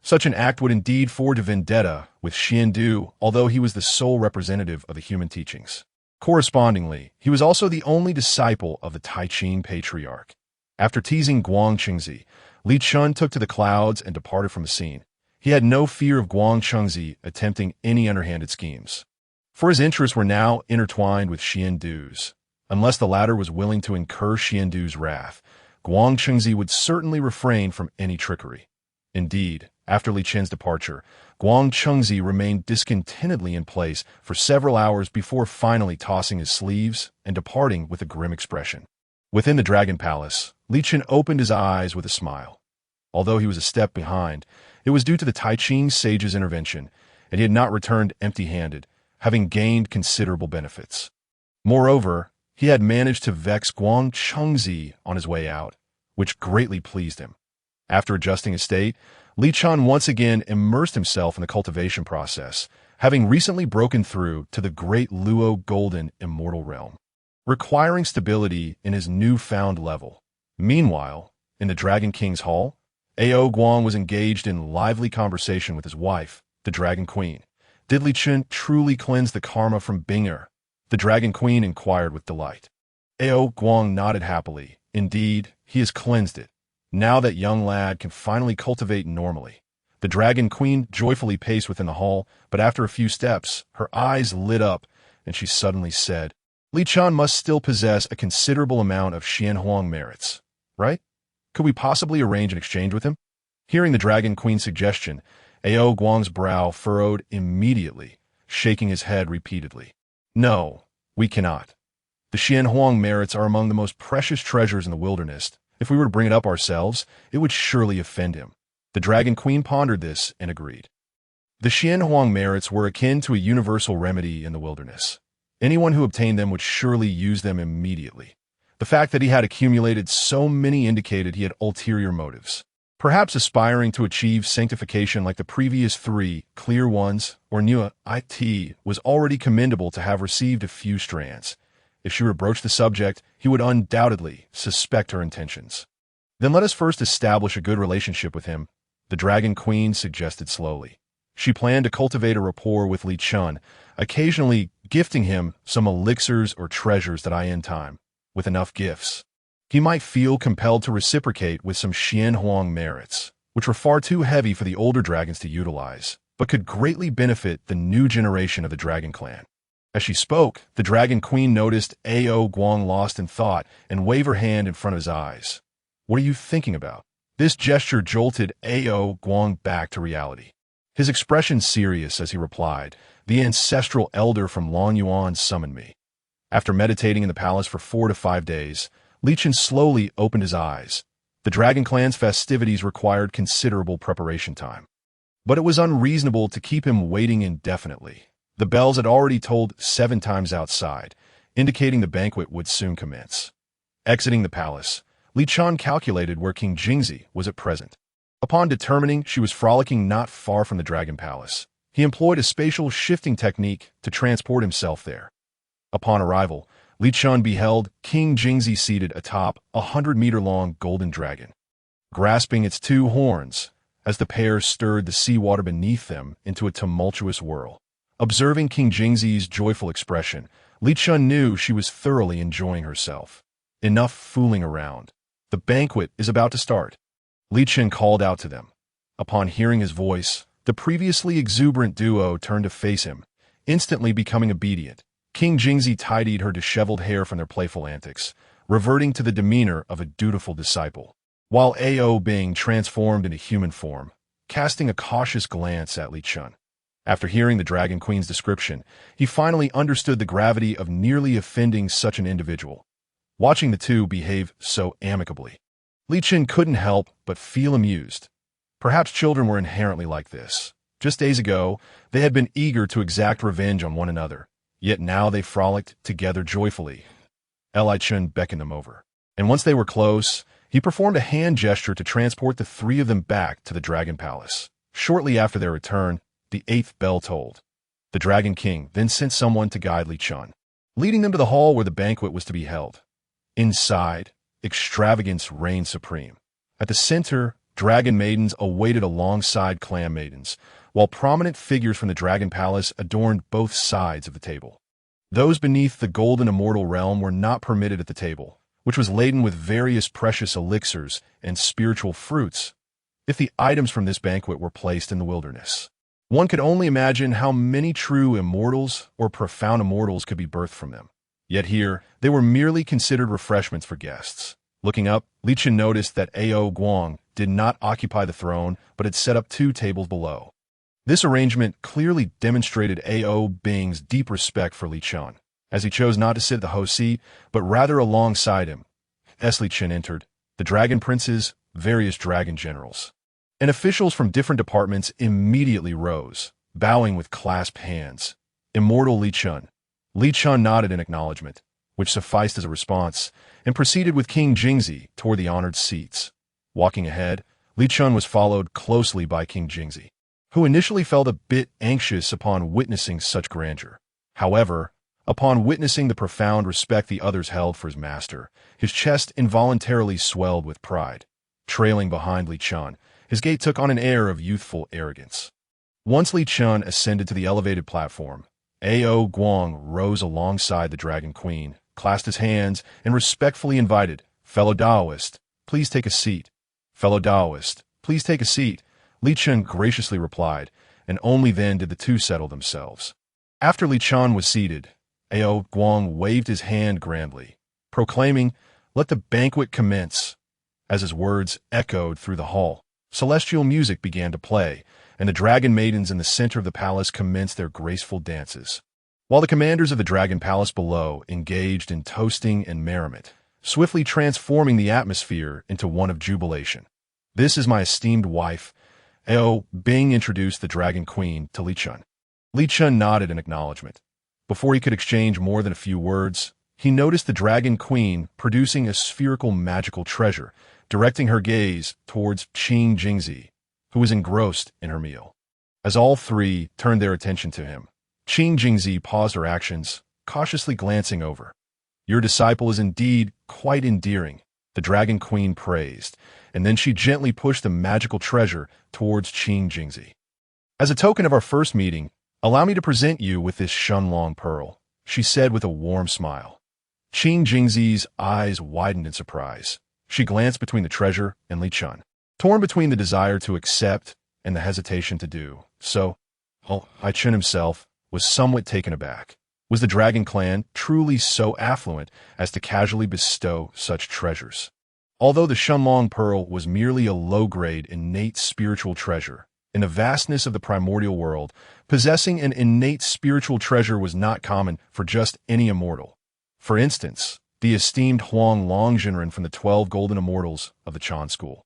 A: Such an act would indeed forge a vendetta with Xiandu, although he was the sole representative of the human teachings. Correspondingly, he was also the only disciple of the Tai Ching patriarch. After teasing Guangqingzi, Li Chun took to the clouds and departed from the scene. He had no fear of Guang Chengzi attempting any underhanded schemes, for his interests were now intertwined with Xian Du's. Unless the latter was willing to incur Xian Du's wrath, Guang Chengzi would certainly refrain from any trickery. Indeed, after Li Chen's departure, Guang Chengzi remained discontentedly in place for several hours before finally tossing his sleeves and departing with a grim expression. Within the Dragon Palace, Li Chen opened his eyes with a smile. Although he was a step behind, it was due to the Taiqing sage's intervention, and he had not returned empty-handed, having gained considerable benefits. Moreover, he had managed to vex Guang Chengzi on his way out, which greatly pleased him. After adjusting his state, Li Chen once again immersed himself in the cultivation process, having recently broken through to the great Luo Golden Immortal Realm, requiring stability in his newfound level. Meanwhile, in the Dragon King's hall, Ao Guang was engaged in lively conversation with his wife, the Dragon Queen. Did Li Chen truly cleanse the karma from Binger? The Dragon Queen inquired with delight. Ao Guang nodded happily. Indeed, he has cleansed it. Now that young lad can finally cultivate normally. The Dragon Queen joyfully paced within the hall, but after a few steps, her eyes lit up, and she suddenly said, Li Chen must still possess a considerable amount of Xianhuang merits, right? Could we possibly arrange an exchange with him? Hearing the Dragon Queen's suggestion, Ao Guang's brow furrowed immediately, shaking his head repeatedly. No, we cannot. The Xianhuang merits are among the most precious treasures in the wilderness. If we were to bring it up ourselves, it would surely offend him. The Dragon Queen pondered this and agreed. The Xianhuang merits were akin to a universal remedy in the wilderness. Anyone who obtained them would surely use them immediately. The fact that he had accumulated so many indicated he had ulterior motives. Perhaps aspiring to achieve sanctification like the previous three clear ones, or Nua it was already commendable to have received a few strands. If she were to broach the subject, he would undoubtedly suspect her intentions. Then let us first establish a good relationship with him, the Dragon Queen suggested slowly. She planned to cultivate a rapport with Li Chen, occasionally gifting him some elixirs or treasures that in time, with enough gifts, he might feel compelled to reciprocate with some Xianhuang merits, which were far too heavy for the older dragons to utilize, but could greatly benefit the new generation of the Dragon Clan. As she spoke, the Dragon Queen noticed Ao Guang lost in thought and waved her hand in front of his eyes. What are you thinking about? This gesture jolted Ao Guang back to reality. His expression serious as he replied, the ancestral elder from Long Yuan summoned me. After meditating in the palace for 4 to 5 days, Li Chen slowly opened his eyes. The Dragon Clan's festivities required considerable preparation time. But it was unreasonable to keep him waiting indefinitely. The bells had already tolled 7 times outside, indicating the banquet would soon commence. Exiting the palace, Li Chen calculated where King Jingzi was at present. Upon determining she was frolicking not far from the Dragon Palace, he employed a spatial shifting technique to transport himself there. Upon arrival, Li Chen beheld King Jingzi seated atop a 100-meter-long golden dragon, grasping its 2 horns as the pair stirred the seawater beneath them into a tumultuous whirl. Observing King Jingzi's joyful expression, Li Chen knew she was thoroughly enjoying herself. Enough fooling around. The banquet is about to start. Li Chen called out to them. Upon hearing his voice, the previously exuberant duo turned to face him, instantly becoming obedient. King Jingzi tidied her disheveled hair from their playful antics, reverting to the demeanor of a dutiful disciple, while Ao being transformed into human form, casting a cautious glance at Li Chen. After hearing the Dragon Queen's description, he finally understood the gravity of nearly offending such an individual. Watching the two behave so amicably, Li Chen couldn't help but feel amused. Perhaps children were inherently like this. Just days ago, they had been eager to exact revenge on one another. Yet now they frolicked together joyfully. Li Chen beckoned them over, and once they were close, he performed a hand gesture to transport the 3 of them back to the Dragon Palace. Shortly after their return, the 8th bell tolled. The Dragon King then sent someone to guide Li Chen, leading them to the hall where the banquet was to be held. Inside, extravagance reigned supreme. At the center, dragon maidens awaited alongside clan maidens, while prominent figures from the Dragon Palace adorned both sides of the table. Those beneath the golden immortal realm were not permitted at the table, which was laden with various precious elixirs and spiritual fruits. If the items from this banquet were placed in the wilderness, one could only imagine how many true immortals or profound immortals could be birthed from them. Yet here, they were merely considered refreshments for guests. Looking up, Li Chen noticed that Ao Guang did not occupy the throne, but had set up 2 tables below. This arrangement clearly demonstrated Ao Bing's deep respect for Li Chen, as he chose not to sit at the host seat, but rather alongside him. As Li Chen entered, the dragon princes, various dragon generals, and officials from different departments immediately rose, bowing with clasped hands. Immortal Li Chen. Li Chen nodded in acknowledgement, which sufficed as a response, and proceeded with King Jingzi toward the honored seats. Walking ahead, Li Chen was followed closely by King Jingzi, who initially felt a bit anxious upon witnessing such grandeur. However, upon witnessing the profound respect the others held for his master, his chest involuntarily swelled with pride. Trailing behind Li Chen, his gait took on an air of youthful arrogance. Once Li Chen ascended to the elevated platform, Ao Guang rose alongside the Dragon Queen, clasped his hands, and respectfully invited, "Fellow Taoist, please take a seat." "Fellow Taoist, please take a seat," Li Chen graciously replied, and only then did the two settle themselves. After Li Chen was seated, Ao Guang waved his hand grandly, proclaiming, "Let the banquet commence." As his words echoed through the hall, celestial music began to play, and the dragon maidens in the center of the palace commenced their graceful dances, while the commanders of the dragon palace below engaged in toasting and merriment, swiftly transforming the atmosphere into one of jubilation. "This is my esteemed wife," Ao Bing introduced the dragon queen to Li Chen. Li Chen nodded in acknowledgement. Before he could exchange more than a few words, he noticed the dragon queen producing a spherical magical treasure, directing her gaze towards King Jingzi, who was engrossed in her meal. As all three turned their attention to him, King Jingzi paused her actions, cautiously glancing over. "Your disciple is indeed quite endearing," the dragon queen praised, and then she gently pushed the magical treasure towards King Jingzi. "As a token of our first meeting, allow me to present you with this Shunlong pearl," she said with a warm smile. King Jingzi's eyes widened in surprise. She glanced between the treasure and Li Chen, torn between the desire to accept and the hesitation to do so. Li Chen himself was somewhat taken aback. Was the dragon clan truly so affluent as to casually bestow such treasures? Although the Shunlong pearl was merely a low-grade innate spiritual treasure, in the vastness of the primordial world, possessing an innate spiritual treasure was not common for just any immortal. For instance, the esteemed Huang Longzhenren from the 12 Golden Immortals of the Chan School,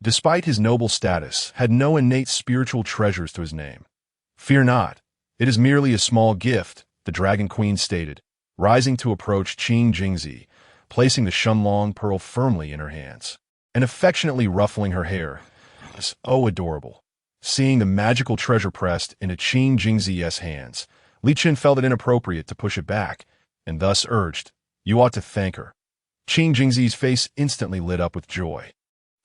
A: despite his noble status, had no innate spiritual treasures to his name. "Fear not, it is merely a small gift," the Dragon Queen stated, rising to approach King Jingzi, placing the Shunlong pearl firmly in her hands, and affectionately ruffling her hair. "Oh, adorable." Seeing the magical treasure pressed into King Jingzi's hands, Li Chen felt it inappropriate to push it back, and thus urged, "You ought to thank her." King Jingzi's face instantly lit up with joy.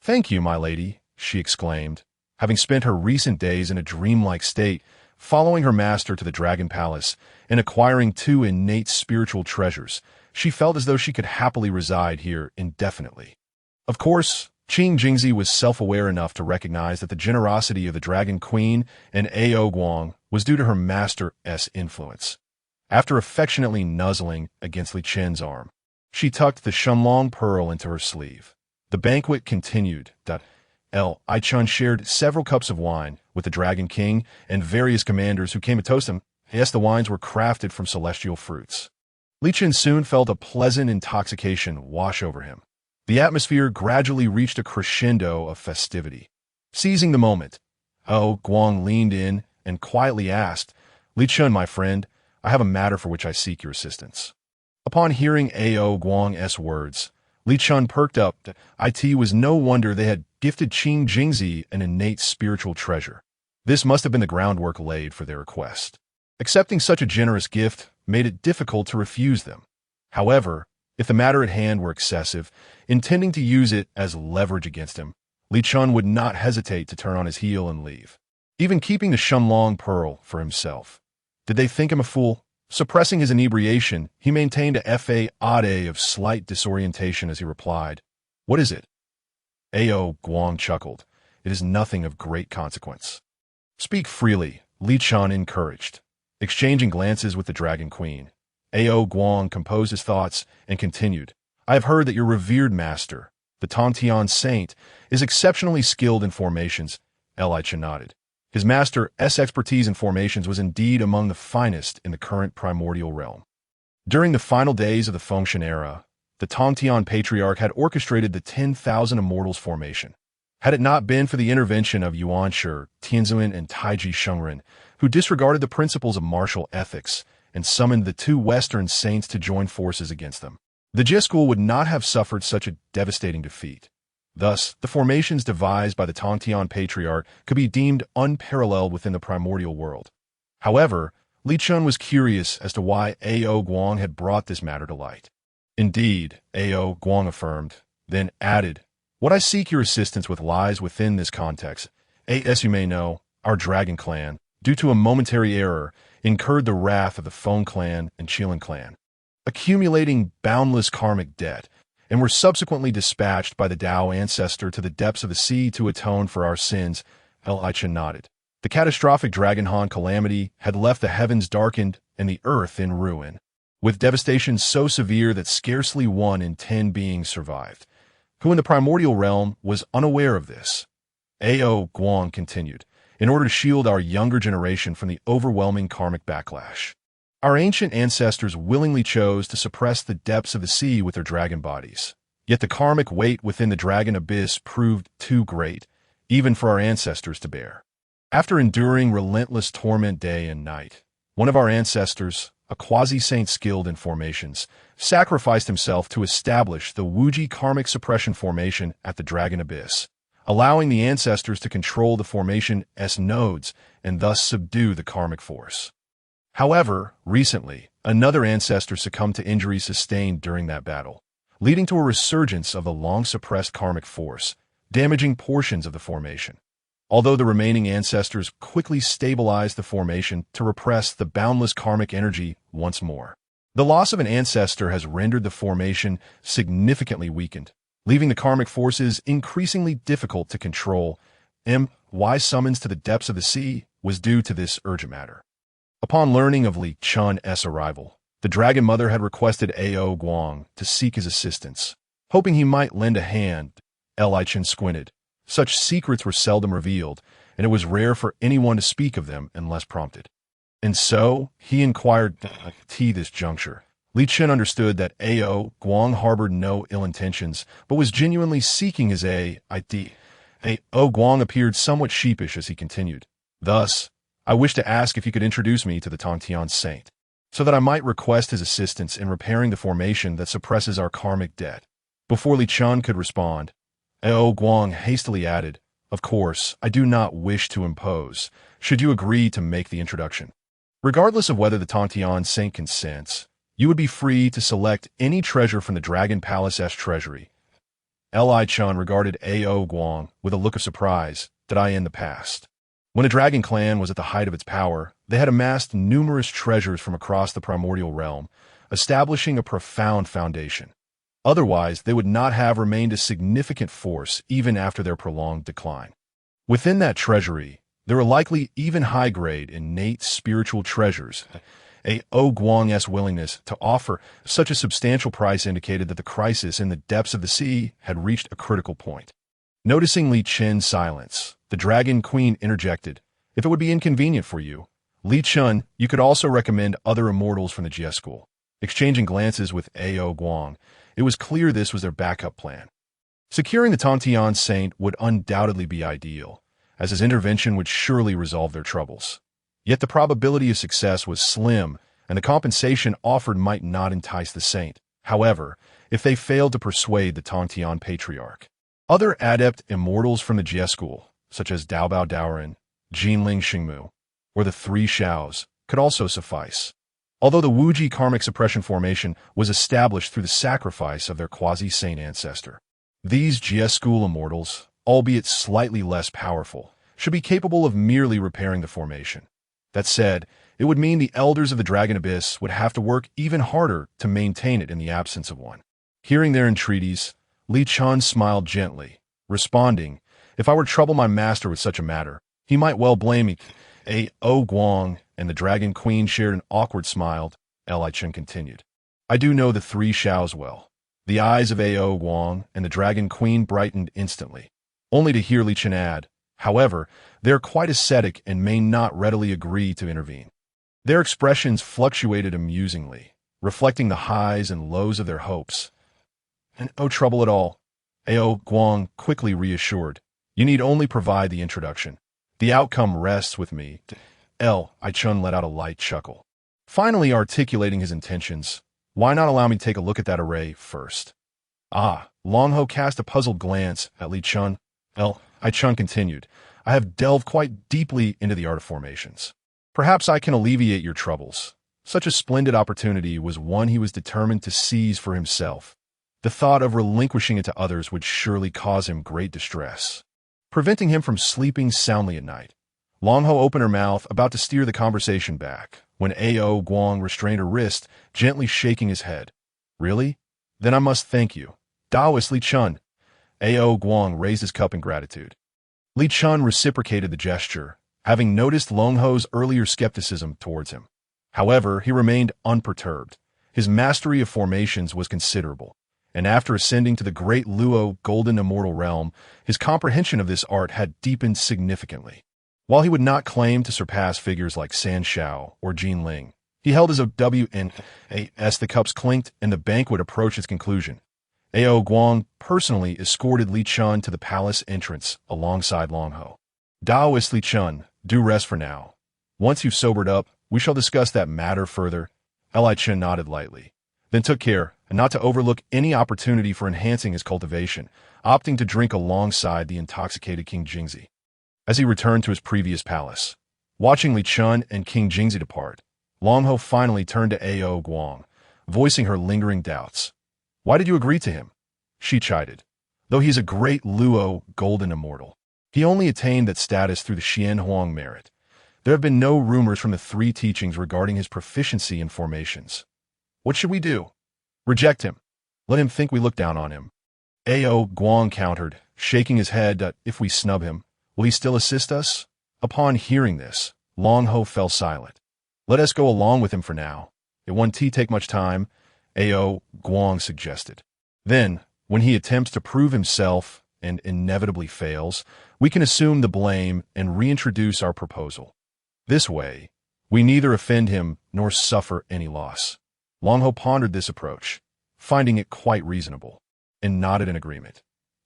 A: "Thank you, my lady," she exclaimed. Having spent her recent days in a dreamlike state, following her master to the Dragon Palace and acquiring 2 innate spiritual treasures, she felt as though she could happily reside here indefinitely. Of course, King Jingzi was self-aware enough to recognize that the generosity of the Dragon Queen and Ao Guang was due to her master's influence. After affectionately nuzzling against Li Chen's arm, she tucked the Shunlong pearl into her sleeve. The banquet continued. Li Chen shared several cups of wine with the Dragon King and various commanders who came to toast him. Yes, the wines were crafted from celestial fruits. Li Chen soon felt a pleasant intoxication wash over him. The atmosphere gradually reached a crescendo of festivity. Seizing the moment, Ao Guang leaned in and quietly asked, "Li Chen, my friend, I have a matter for which I seek your assistance." Upon hearing Ao Guang's words, Li Chen perked up. It was no wonder they had gifted King Jingzi an innate spiritual treasure. This must have been the groundwork laid for their request. Accepting such a generous gift made it difficult to refuse them. However, if the matter at hand were excessive, intending to use it as leverage against him, Li Chen would not hesitate to turn on his heel and leave, even keeping the Shunlong pearl for himself. Did they think him a fool? Suppressing his inebriation, he maintained a fa of slight disorientation as he replied, "What is it?" Ao Guang chuckled. "It is nothing of great consequence." "Speak freely," Li Chan encouraged. Exchanging glances with the Dragon Queen, Ao Guang composed his thoughts and continued, "I have heard that your revered master, the Tongtian Saint, is exceptionally skilled in formations." Li Chen nodded. His master's expertise in formations was indeed among the finest in the current primordial realm. During the final days of the Feng Shen era, the Tongtian Patriarch had orchestrated the 10,000 Immortals formation. Had it not been for the intervention of Yuan Shi, Tianzuan, and Taiji Shengren, who disregarded the principles of martial ethics and summoned the two Western saints to join forces against them, the Jie school would not have suffered such a devastating defeat. Thus, the formations devised by the Tongtian Patriarch could be deemed unparalleled within the primordial world. However, Li Chun was curious as to why Ao Guang had brought this matter to light. "Indeed," Ao Guang affirmed, then added, "What I seek your assistance with lies within this context. As you may know, our Dragon Clan, due to a momentary error, incurred the wrath of the Feng Clan and Qilin Clan, accumulating boundless karmic debt, and were subsequently dispatched by the Tao ancestor to the depths of the sea to atone for our sins." Li Chen nodded. The catastrophic Dragonhan calamity had left the heavens darkened and the earth in ruin, with devastation so severe that scarcely 1 in 10 beings survived. Who in the primordial realm was unaware of this? Ao Guang continued, "In order to shield our younger generation from the overwhelming karmic backlash, our ancient ancestors willingly chose to suppress the depths of the sea with their dragon bodies. Yet the karmic weight within the dragon abyss proved too great, even for our ancestors to bear. After enduring relentless torment day and night, one of our ancestors, a quasi-saint skilled in formations, sacrificed himself to establish the Wuji karmic suppression formation at the dragon abyss, allowing the ancestors to control the formation's nodes and thus subdue the karmic force. However, recently, another ancestor succumbed to injuries sustained during that battle, leading to a resurgence of the long-suppressed karmic force, damaging portions of the formation. Although the remaining ancestors quickly stabilized the formation to repress the boundless karmic energy once more. The loss of an ancestor has rendered the formation significantly weakened, leaving the karmic forces increasingly difficult to control. Why summons to the depths of the sea was due to this urgent matter. Upon learning of Li Chun's arrival, the Dragon Mother had requested Ao Guang to seek his assistance, hoping he might lend a hand. Li Chen squinted. Such secrets were seldom revealed, and it was rare for anyone to speak of them unless prompted. And so, he inquired at this juncture. Li Chen understood that Ao Guang harbored no ill intentions, but was genuinely seeking his ID. Ao Guang appeared somewhat sheepish as he continued. "Thus, I wish to ask if you could introduce me to the Tongtian Saint, so that I might request his assistance in repairing the formation that suppresses our karmic debt." Before Li Chun could respond, Ao Guang hastily added, "Of course, I do not wish to impose, should you agree to make the introduction. Regardless of whether the Tongtian Saint consents, you would be free to select any treasure from the Dragon Palace's treasury." Li Chun regarded Ao Guang with a look of surprise. "Did I in the past? When the Dragon Clan was at the height of its power, they had amassed numerous treasures from across the primordial realm, establishing a profound foundation. Otherwise, they would not have remained a significant force even after their prolonged decline. Within that treasury, there were likely even high-grade innate spiritual treasures. Ao Guang's willingness to offer such a substantial price indicated that the crisis in the depths of the sea had reached a critical point. Noticing Li Chen's silence, the Dragon Queen interjected, "If it would be inconvenient for you, Li Chun, you could also recommend other immortals from the Jie school." Exchanging glances with Ao Guang, it was clear this was their backup plan. Securing the Tongtian Saint would undoubtedly be ideal, as his intervention would surely resolve their troubles. Yet the probability of success was slim, and the compensation offered might not entice the saint. However, if they failed to persuade the Tongtian Patriarch, other adept immortals from the Jie school, such as Daobao Daoren, Jinling Xingmu, or the Three Shaos, could also suffice. Although the Wuji karmic suppression formation was established through the sacrifice of their quasi-saint ancestor, these Jie school immortals, albeit slightly less powerful, should be capable of merely repairing the formation. That said, It would mean the elders of the Dragon Abyss would have to work even harder to maintain it in the absence of one. Hearing their entreaties, Li Chen smiled gently, responding, "If I were to trouble my master with such a matter, he might well blame me." A.O. Guang and the Dragon Queen shared an awkward smile. Li Chen continued, "I do know the three Xiaos well." The eyes of A.O. Guang and the Dragon Queen brightened instantly, only to hear Li Chen add, "However, they are quite ascetic and may not readily agree to intervene." Their expressions fluctuated amusingly, reflecting the highs and lows of their hopes. "And no trouble at all," A.O. Guang quickly reassured. "You need only provide the introduction. The outcome rests with me." Li Chen let out a light chuckle, finally articulating his intentions. "Why not allow me to take a look at that array first?" Long Ho cast a puzzled glance at Li Chen. Li Chen continued, "I have delved quite deeply into the art of formations. Perhaps I can alleviate your troubles." Such a splendid opportunity was one he was determined to seize for himself. The thought of relinquishing it to others would surely cause him great distress, preventing him from sleeping soundly at night. Long Ho opened her mouth, about to steer the conversation back, when A.O. Guang restrained her wrist, gently shaking his head. "Really? Then I must thank you. Taoist Li Chen." A.O. Guang raised his cup in gratitude. Li Chen reciprocated the gesture, having noticed Long Ho's earlier skepticism towards him. However, he remained unperturbed. His mastery of formations was considerable, and after ascending to the great Luo golden immortal realm, his comprehension of this art had deepened significantly. While he would not claim to surpass figures like San Shao or Jin Ling, he held his OW. As the cups clinked and the banquet approached its conclusion, A.O. Guang personally escorted Li Chen to the palace entrance alongside Long Ho. "Taoist Li Chen, do rest for now. Once you've sobered up, we shall discuss that matter further." Li Chen nodded lightly, then took care not to overlook any opportunity for enhancing his cultivation, opting to drink alongside the intoxicated King Jingzi. As he returned to his previous palace, watching Li Chen and King Jingzi depart, Long Ho finally turned to A.O. Guang, voicing her lingering doubts. "Why did you agree to him?" She chided. "Though he is a great Luo golden immortal, he only attained that status through the Xian Huang merit. There have been no rumors from the three teachings regarding his proficiency in formations. What should we do? Reject him. Let him think we look down on him." A.O. Guang countered, shaking his head. "If we snub him, will he still assist us?" Upon hearing this, Long Ho fell silent. "Let us go along with him for now. It won't take much time," A.O. Guang suggested. "Then, when he attempts to prove himself and inevitably fails, we can assume the blame and reintroduce our proposal. This way, we neither offend him nor suffer any loss." Long Ho pondered this approach, finding it quite reasonable, and nodded in agreement.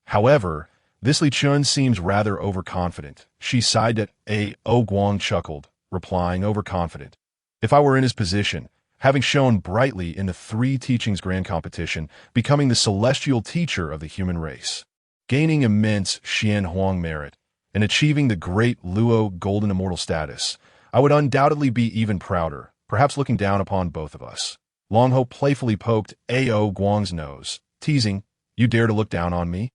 A: However, this Li Chen seems rather overconfident. She sighed at A.O. Guang chuckled, replying, "Overconfident. If I were in his position, having shone brightly in the three teachings grand competition, becoming the celestial teacher of the human race, gaining immense Xian Huang merit, and achieving the great Luo golden immortal status, I would undoubtedly be even prouder, perhaps looking down upon both of us." Long Ho playfully poked A.O. Guang's nose, teasing, "You dare to look down on me?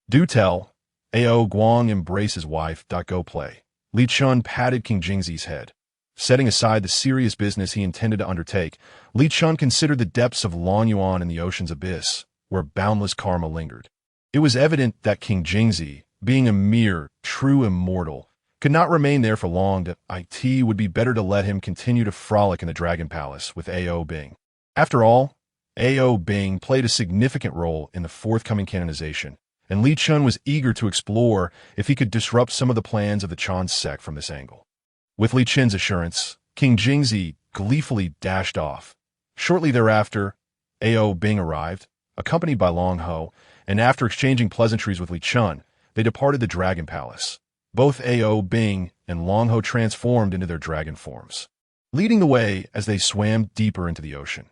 A: Do tell." A.O. Guang embraced his wife. "Go play." Li Chen patted King Jingzi's head. Setting aside the serious business he intended to undertake, Li Chen considered the depths of Long Yuan in the ocean's abyss, where boundless karma lingered. It was evident that King Jingzi, being a mere true immortal, could not remain there for long. It would be better to let him continue to frolic in the Dragon Palace with A.O. Bing. After all, A.O. Bing played a significant role in the forthcoming canonization, and Li Chen was eager to explore if he could disrupt some of the plans of the Chan sect from this angle. With Li Chen's assurance, King Jingzi gleefully dashed off. Shortly thereafter, A.O. Bing arrived, accompanied by Long Ho, and after exchanging pleasantries with Li Chen, they departed the Dragon Palace. Both A.O. Bing and Long Ho transformed into their dragon forms, leading the way as they swam deeper into the ocean.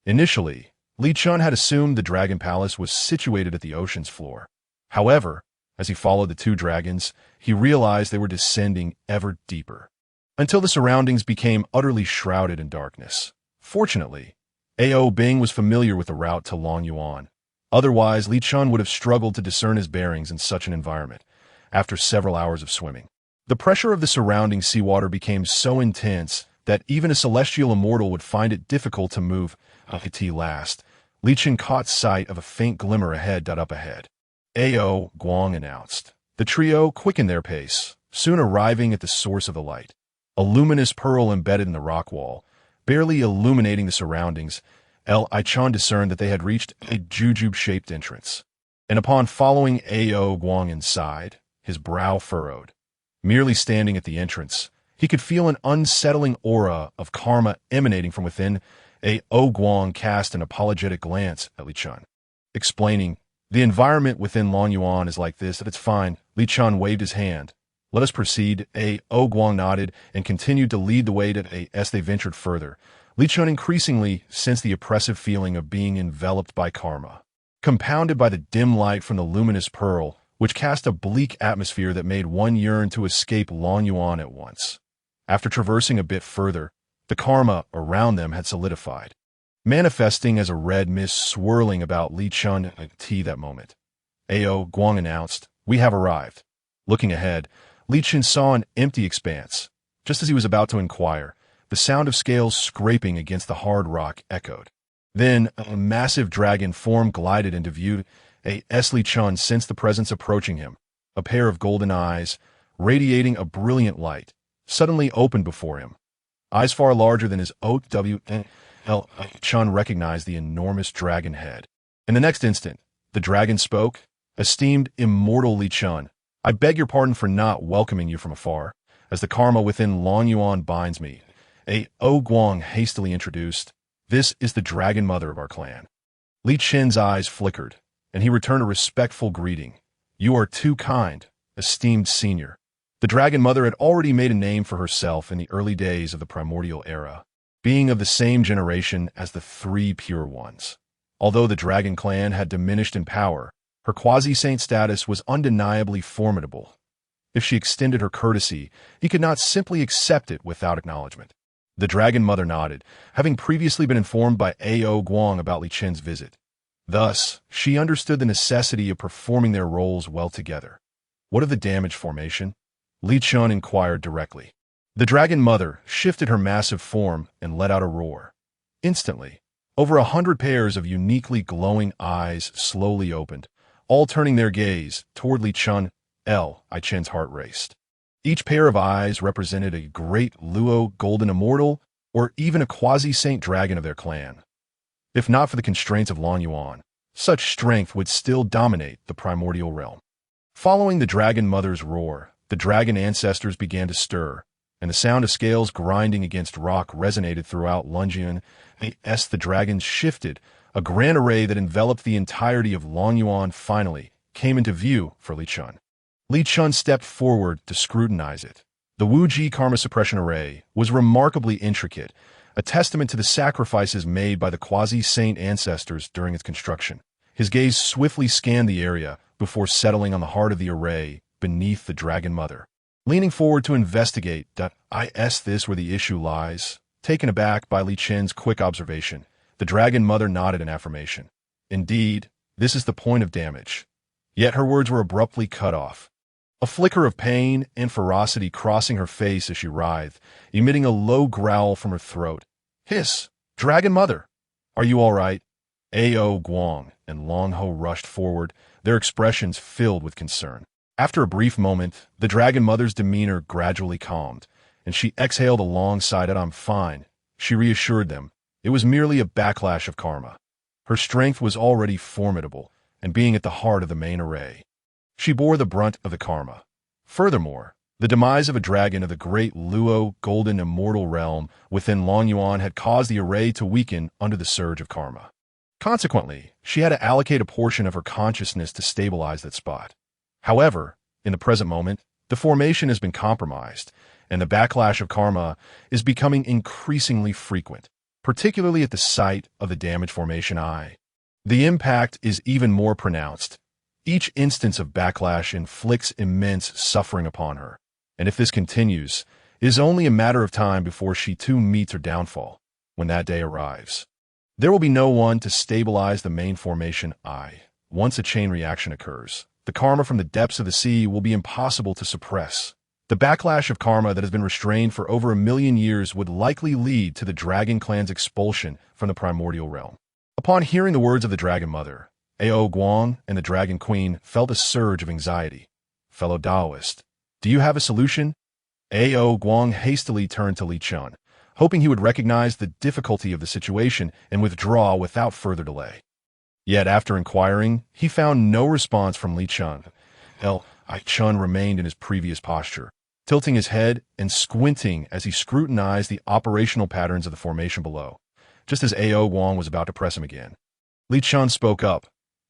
A: Initially, Li Chen had assumed the Dragon Palace was situated at the ocean's floor. However, as he followed the two dragons, he realized they were descending ever deeper, until the surroundings became utterly shrouded in darkness. Fortunately, A.O. Bing was familiar with the route to Long Yuan. Otherwise, Li Chen would have struggled to discern his bearings in such an environment. After several hours of swimming, the pressure of the surrounding seawater became so intense that even a celestial immortal would find it difficult to move acutely last. Li Chen caught sight of a faint glimmer ahead. Up ahead, Ao Guang announced. The trio quickened their pace, soon arriving at the source of the light. A luminous pearl embedded in the rock wall, barely illuminating the surroundings. Li Chen discerned that they had reached a jujube-shaped entrance. And upon following Ao Guang inside, his brow furrowed. Merely standing at the entrance, he could feel an unsettling aura of karma emanating from within. Ao Guang cast an apologetic glance at Li Chen, explaining, "The environment within Longyuan is like this, that it's fine." Li Chen waved his hand. "Let us proceed." Ao Guang nodded and continued to lead the way as they ventured further. Li Chen increasingly sensed the oppressive feeling of being enveloped by karma, compounded by the dim light from the luminous pearl, which cast a bleak atmosphere that made one yearn to escape Longyuan at once. After traversing a bit further, the karma around them had solidified, manifesting as a red mist swirling about Li Chen that moment. Ao Guang announced, "We have arrived." Looking ahead, Li Chen saw an empty expanse. Just as he was about to inquire, the sound of scales scraping against the hard rock echoed. Then a massive dragon form glided into view. Li Chen sensed the presence approaching him. A pair of golden eyes, radiating a brilliant light, suddenly opened before him. Eyes far larger than his Li Chen recognized the enormous dragon head. In the next instant, the dragon spoke. "Esteemed immortal Li Chen, I beg your pardon for not welcoming you from afar, as the karma within Longyuan binds me." Ao Guang hastily introduced, "This is the dragon mother of our clan." Li Chen's eyes flickered, and he returned a respectful greeting. "You are too kind, esteemed senior." The dragon mother had already made a name for herself in the early days of the Primordial era, being of the same generation as the three pure ones. Although the dragon clan had diminished in power, her quasi-saint status was undeniably formidable. If she extended her courtesy, he could not simply accept it without acknowledgement. The dragon mother nodded, having previously been informed by Ao Guang about Li Chen's visit. Thus, she understood the necessity of performing their roles well together. "What of the damage formation?" Li Chen inquired directly. The dragon mother shifted her massive form and let out a roar. Instantly, over 100 pairs of uniquely glowing eyes slowly opened, all turning their gaze toward Li Chen. Li Chen's heart raced. Each pair of eyes represented a great Luo golden immortal, or even a quasi-saint dragon of their clan. If not for the constraints of Longyuan, such strength would still dominate the primordial realm. Following the dragon mother's roar, the dragon ancestors began to stir, and the sound of scales grinding against rock resonated throughout Longyuan. As the dragons shifted, a grand array that enveloped the entirety of Longyuan finally came into view for Li Chen. Li Chen stepped forward to scrutinize it. The Wuji Karma Suppression Array was remarkably intricate, a testament to the sacrifices made by the quasi-saint ancestors during its construction. His gaze swiftly scanned the area before settling on the heart of the array beneath the dragon mother. Leaning forward to investigate, "Is this where the issue lies?" Taken aback by Li Chen's quick observation, the dragon mother nodded in affirmation. "Indeed, this is the point of damage." Yet her words were abruptly cut off. A flicker of pain and ferocity crossing her face as she writhed, emitting a low growl from her throat. "Hiss! Dragon Mother! Are you all right?" Ao Guang and Long Ho rushed forward, their expressions filled with concern. After a brief moment, the Dragon Mother's demeanor gradually calmed, and she exhaled a long sigh. "I'm fine," she reassured them. It was merely a backlash of karma. Her strength was already formidable, and being at the heart of the main array, she bore the brunt of the karma. Furthermore, the demise of a dragon of the great Luo golden immortal realm within Longyuan had caused the array to weaken under the surge of karma. Consequently, she had to allocate a portion of her consciousness to stabilize that spot. However, in the present moment, the formation has been compromised, and the backlash of karma is becoming increasingly frequent, particularly at the site of the damage formation eye. The impact is even more pronounced. Each instance of backlash inflicts immense suffering upon her, and if this continues, it is only a matter of time before she too meets her downfall. When that day arrives, there will be no one to stabilize the main formation eye. Once a chain reaction occurs, the karma from the depths of the sea will be impossible to suppress. The backlash of karma that has been restrained for over 1,000,000 years would likely lead to the dragon clan's expulsion from the primordial realm. Upon hearing the words of the Dragon Mother, Ao Guang and the Dragon Queen felt a surge of anxiety. Fellow Taoist, do you have a solution? Ao Guang hastily turned to Li Chun, hoping he would recognize the difficulty of the situation and withdraw without further delay. Yet after inquiring, he found no response from Li Chun. Chun remained in his previous posture, tilting his head and squinting as he scrutinized the operational patterns of the formation below, just as Ao Guang was about to press him again. Li Chun spoke up.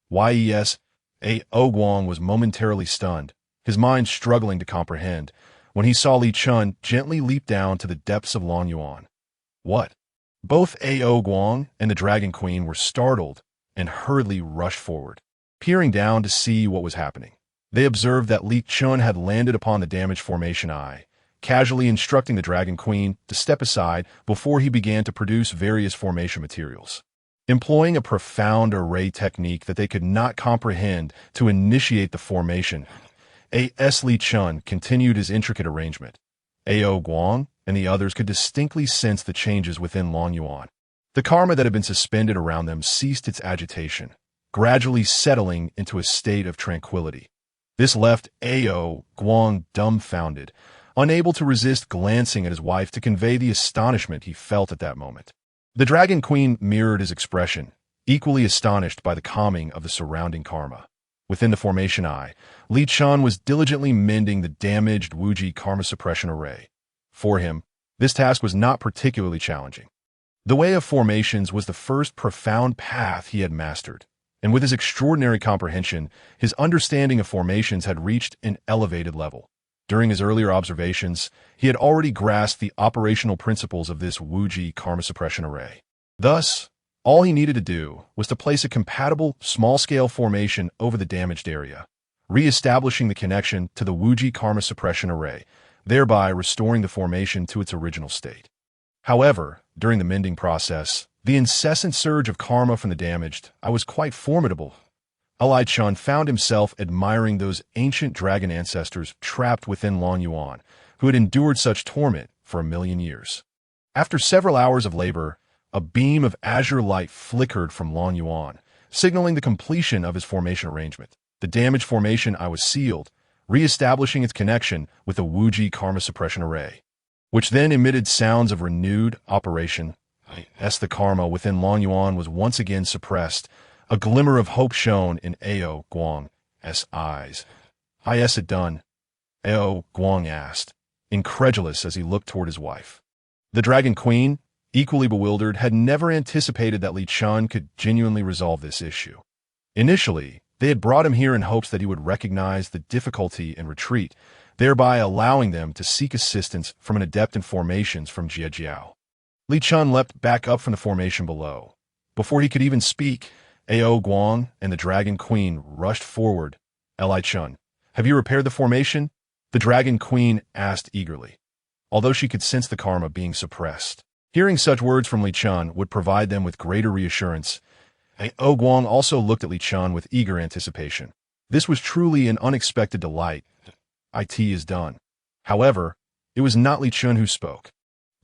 A: Yes, Ao Guang was momentarily stunned, his mind struggling to comprehend, when he saw Li Chun gently leap down to the depths of Long Yuan. What? Both Ao Guang and the Dragon Queen were startled and hurriedly rushed forward, peering down to see what was happening. They observed that Li Chun had landed upon the damaged formation eye, casually instructing the Dragon Queen to step aside before he began to produce various formation materials. Employing a profound array technique that they could not comprehend to initiate the formation, Li Chun continued his intricate arrangement. Ao Guang and the others could distinctly sense the changes within Long Yuan. The karma that had been suspended around them ceased its agitation, gradually settling into a state of tranquility. This left Ao Guang dumbfounded, unable to resist glancing at his wife to convey the astonishment he felt at that moment. The Dragon Queen mirrored his expression, equally astonished by the calming of the surrounding karma. Within the formation eye, Li Chun was diligently mending the damaged Wuji karma suppression array. For him, this task was not particularly challenging. The way of formations was the first profound path he had mastered, and with his extraordinary comprehension, his understanding of formations had reached an elevated level. During his earlier observations, he had already grasped the operational principles of this Wuji karma suppression array. Thus, all he needed to do was to place a compatible, small-scale formation over the damaged area, re-establishing the connection to the Wuji karma suppression array, thereby restoring the formation to its original state. However, during the mending process, the incessant surge of karma from the damaged was quite formidable. Li Chun found himself admiring those ancient dragon ancestors trapped within Long Yuan, who had endured such torment for 1,000,000 years. After several hours of labor, a beam of azure light flickered from Long Yuan, signaling the completion of his formation arrangement. The damaged formation was sealed, re-establishing its connection with the Wuji karma suppression array, which then emitted sounds of renewed operation. As the karma within Long Yuan was once again suppressed, a glimmer of hope shone in Ao Guang's eyes. Is it done? Ao Guang asked, incredulous as he looked toward his wife. The Dragon Queen, equally bewildered, had never anticipated that Li Chun could genuinely resolve this issue. Initially, they had brought him here in hopes that he would recognize the difficulty and retreat, thereby allowing them to seek assistance from an adept in formations from Jie Jiao. Li Chun leapt back up from the formation below. Before he could even speak, Ao Guang and the Dragon Queen rushed forward. Li Chun, have you repaired the formation? The Dragon Queen asked eagerly, although she could sense the karma being suppressed. Hearing such words from Li Chun would provide them with greater reassurance. Ao Guang also looked at Li Chun with eager anticipation. This was truly an unexpected delight. It is done. However, it was not Li Chun who spoke,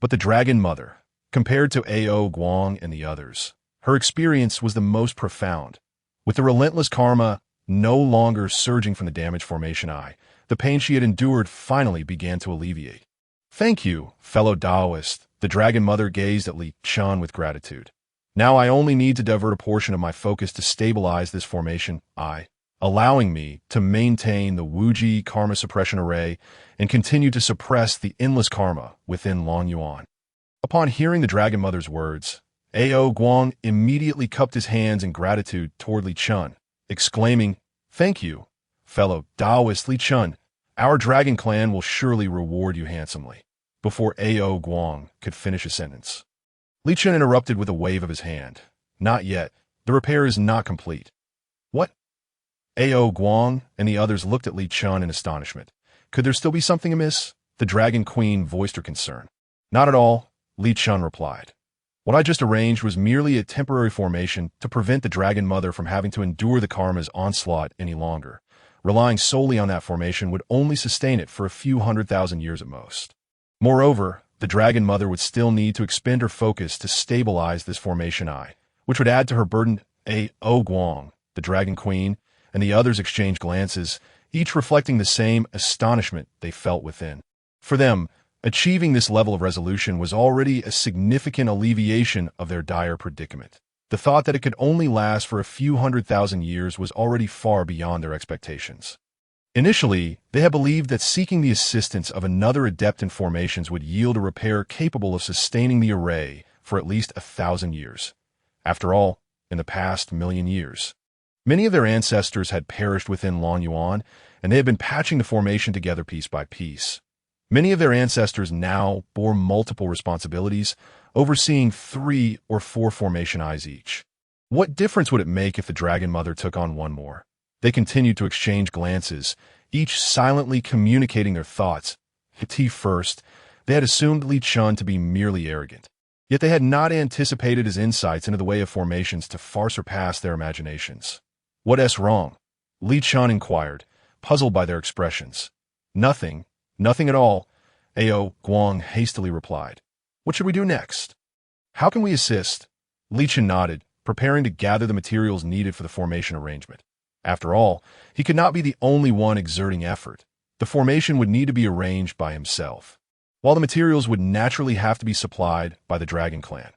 A: but the Dragon Mother. Compared to Ao Guang and the others, her experience was the most profound. With the relentless karma no longer surging from the damaged formation eye, the pain she had endured finally began to alleviate. Thank you, fellow Taoist. The Dragon Mother gazed at Li Chun with gratitude. Now I only need to divert a portion of my focus to stabilize this formation allowing me to maintain the Wuji karma suppression array and continue to suppress the endless karma within Long Yuan. Upon hearing the Dragon Mother's words, Ao Guang immediately cupped his hands in gratitude toward Li Chun, exclaiming, "Thank you, fellow Taoist Li Chun. Our dragon clan will surely reward you handsomely." Before Ao Guang could finish a sentence, Li Chun interrupted with a wave of his hand. Not yet. The repair is not complete. What? Ao Guang and the others looked at Li Chun in astonishment. Could there still be something amiss? The Dragon Queen voiced her concern. Not at all, Li Chun replied. What I just arranged was merely a temporary formation to prevent the Dragon Mother from having to endure the karma's onslaught any longer. Relying solely on that formation would only sustain it for a few 100,000 years at most. Moreover, the Dragon Mother would still need to expend her focus to stabilize this formation eye, which would add to her burden. Guang, the Dragon Queen, and the others exchanged glances, each reflecting the same astonishment they felt within. For them, achieving this level of resolution was already a significant alleviation of their dire predicament. The thought that it could only last for a few 100,000 years was already far beyond their expectations. Initially, they had believed that seeking the assistance of another adept in formations would yield a repair capable of sustaining the array for at least 1,000 years. After all, in the past million years, many of their ancestors had perished within Long Yuan, and they had been patching the formation together piece by piece. Many of their ancestors now bore multiple responsibilities, overseeing 3 or 4 formation eyes each. What difference would it make if the Dragon Mother took on one more? They continued to exchange glances, each silently communicating their thoughts. At first, they had assumed Li Chen to be merely arrogant. Yet they had not anticipated his insights into the way of formations to far surpass their imaginations. "What's wrong?" Li Chen inquired, puzzled by their expressions. "Nothing. Nothing at all," Guang hastily replied. "What should we do next? How can we assist?" Li Chen nodded, preparing to gather the materials needed for the formation arrangement. After all, he could not be the only one exerting effort. The formation would need to be arranged by himself, while the materials would naturally have to be supplied by the Dragon Clan.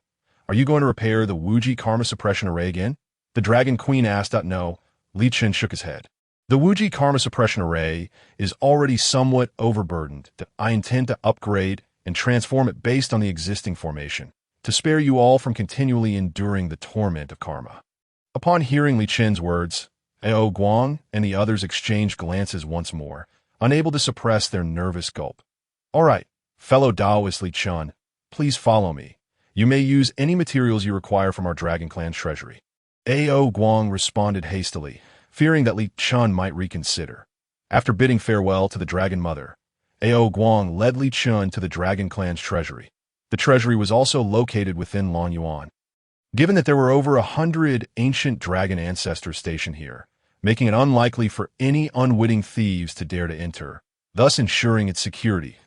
A: "Are you going to repair the Wuji Karma Suppression Array again?" the Dragon Queen asked. "No," Li Chen shook his head. "The Wuji Karma Suppression Array is already somewhat overburdened. I intend to upgrade and transform it based on the existing formation, to spare you all from continually enduring the torment of karma." Upon hearing Li Chen's words, Guang and the others exchanged glances once more, unable to suppress their nervous gulp. "All right, fellow Taoist Li Chen, please follow me. You may use any materials you require from our Dragon Clan's treasury." Guang responded hastily, fearing that Li Chen might reconsider. After bidding farewell to the Dragon Mother, Guang led Li Chen to the Dragon Clan's treasury. The treasury was also located within Long Yuan. Given that there were over 100 ancient dragon ancestors stationed here, making it unlikely for any unwitting thieves to dare to enter, thus ensuring its security,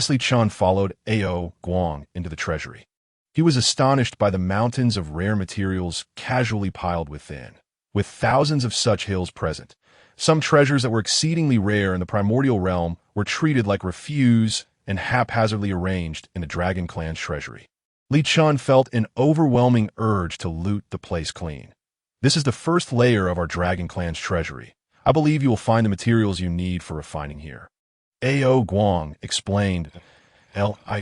A: Li Chen followed Guang into the treasury. He was astonished by the mountains of rare materials casually piled within, with thousands of such hills present. Some treasures that were exceedingly rare in the primordial realm were treated like refuse and haphazardly arranged in the Dragon Clan's treasury. Li Chen felt an overwhelming urge to loot the place clean. "This is the first layer of our Dragon Clan's treasury. I believe you will find the materials you need for refining here." Guang explained.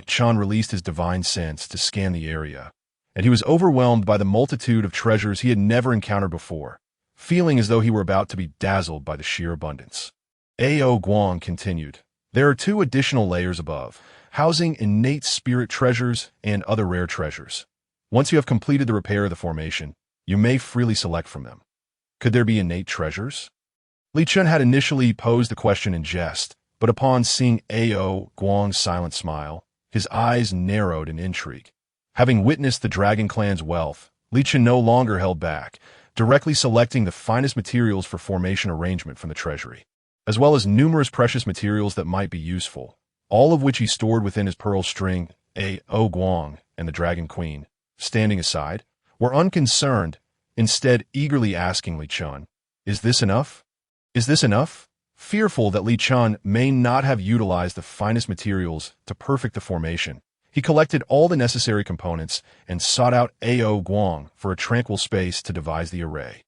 A: Chen released his divine sense to scan the area, and he was overwhelmed by the multitude of treasures he had never encountered before, feeling as though he were about to be dazzled by the sheer abundance. Guang continued. "There are 2 additional layers above, housing innate spirit treasures and other rare treasures. Once you have completed the repair of the formation, you may freely select from them." "Could there be innate treasures?" Li Chen had initially posed the question in jest, but upon seeing Guang's silent smile, his eyes narrowed in intrigue. Having witnessed the Dragon Clan's wealth, Li Chen no longer held back, directly selecting the finest materials for formation arrangement from the treasury, as well as numerous precious materials that might be useful, all of which he stored within his pearl string. Guang and the Dragon Queen, standing aside, were unconcerned, instead eagerly asking Li Chen, "Is this enough? Is this enough?" Fearful that Li Chen may not have utilized the finest materials to perfect the formation, he collected all the necessary components and sought out Guang for a tranquil space to devise the array.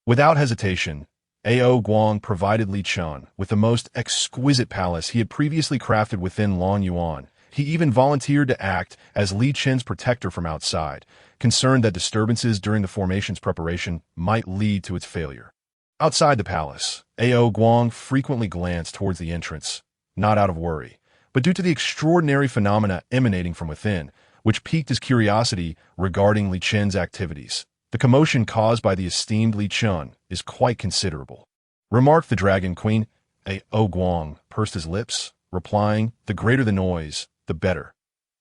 A: Without hesitation, Guang provided Li Chen with the most exquisite palace he had previously crafted within Long Yuan. He even volunteered to act as Li Chen's protector from outside, concerned that disturbances during the formation's preparation might lead to its failure. Outside the palace, Guang frequently glanced towards the entrance, not out of worry, but due to the extraordinary phenomena emanating from within, which piqued his curiosity regarding Li Chen's activities. "The commotion caused by the esteemed Li Chen is quite considerable," remarked the Dragon Queen. Guang pursed his lips, replying, "The greater the noise, the better."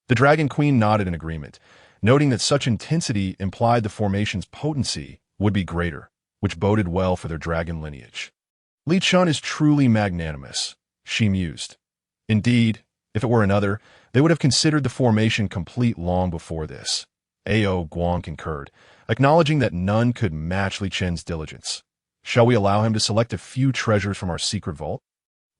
A: The Dragon Queen nodded in agreement, noting that such intensity implied the formation's potency would be greater, which boded well for their dragon lineage. Li Chun is truly magnanimous, she mused. Indeed, if it were another, they would have considered the formation complete long before this. Ao Guang concurred, acknowledging that none could match Li Chen's diligence. Shall we allow him to select a few treasures from our secret vault?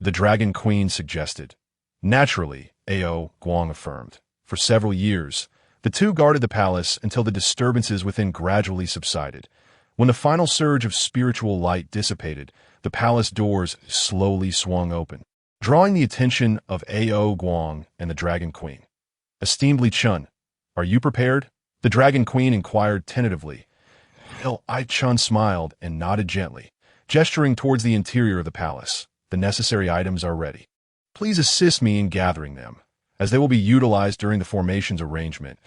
A: The Dragon Queen suggested. Naturally, Ao Guang affirmed. For several years, the two guarded the palace until the disturbances within gradually subsided. When the final surge of spiritual light dissipated, the palace doors slowly swung open, drawing the attention of Ao Guang and the Dragon Queen. Esteemed Li Chun, are you prepared? The Dragon Queen inquired tentatively. Li Chun smiled and nodded gently, gesturing towards the interior of the palace. The necessary items are ready. Please assist me in gathering them, as they will be utilized during the formation's arrangement.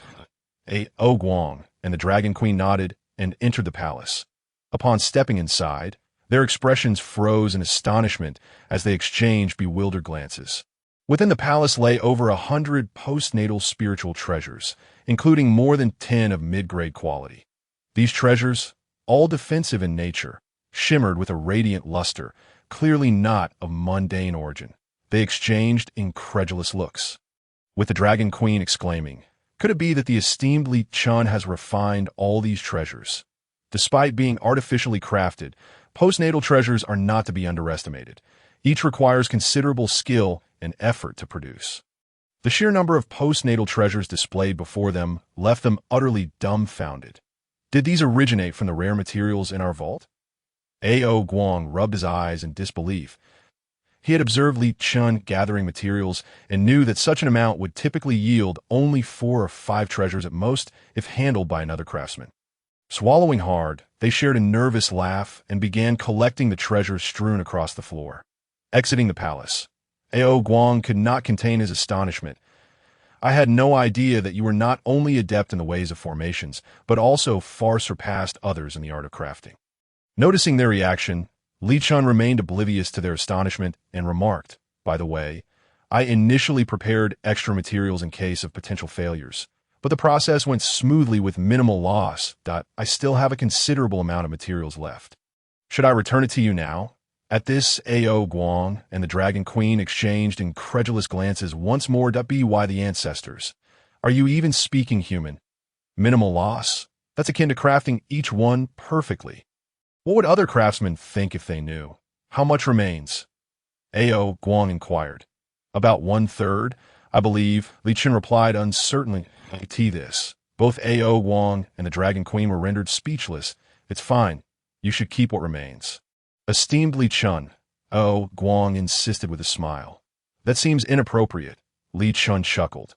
A: Ao Guang and the Dragon Queen nodded and entered the palace. Upon stepping inside, their expressions froze in astonishment as they exchanged bewildered glances. Within the palace lay over 100 postnatal spiritual treasures, including more than 10 of mid-grade quality. These treasures, all defensive in nature, shimmered with a radiant luster, clearly not of mundane origin. They exchanged incredulous looks, with the Dragon Queen exclaiming, "Could it be that the esteemed Li Chun has refined all these treasures?" Despite being artificially crafted, postnatal treasures are not to be underestimated. Each requires considerable skill and effort to produce. The sheer number of postnatal treasures displayed before them left them utterly dumbfounded. Did these originate from the rare materials in our vault? Ao Guang rubbed his eyes in disbelief. He had observed Li Chun gathering materials and knew that such an amount would typically yield only 4 or 5 treasures at most if handled by another craftsman. Swallowing hard, they shared a nervous laugh and began collecting the treasures strewn across the floor. Exiting the palace, Ao Guang could not contain his astonishment. I had no idea that you were not only adept in the ways of formations, but also far surpassed others in the art of crafting. Noticing their reaction, Li Chun remained oblivious to their astonishment and remarked, "By the way, I initially prepared extra materials in case of potential failures, but the process went smoothly with minimal loss. I still have a considerable amount of materials left. Should I return it to you now?" At this, Ao Guang and the Dragon Queen exchanged incredulous glances once more. By the ancestors. Are you even speaking human? Minimal loss? That's akin to crafting each one perfectly. What would other craftsmen think if they knew? How much remains? Ao Guang inquired. About 1/3, I believe, Li Chun replied uncertainly. This. Both Ao Guang and the Dragon Queen were rendered speechless. It's fine. You should keep what remains. Esteemed Li Chun, Ao Guang insisted with a smile. That seems inappropriate. Li Chun chuckled.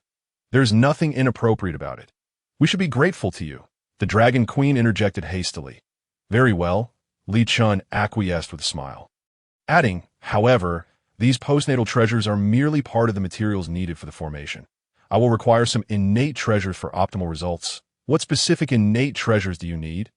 A: There's nothing inappropriate about it. We should be grateful to you. The Dragon Queen interjected hastily. Very well, Li Chun acquiesced with a smile. Adding, however, these postnatal treasures are merely part of the materials needed for the formation. I will require some innate treasures for optimal results. What specific innate treasures do you need?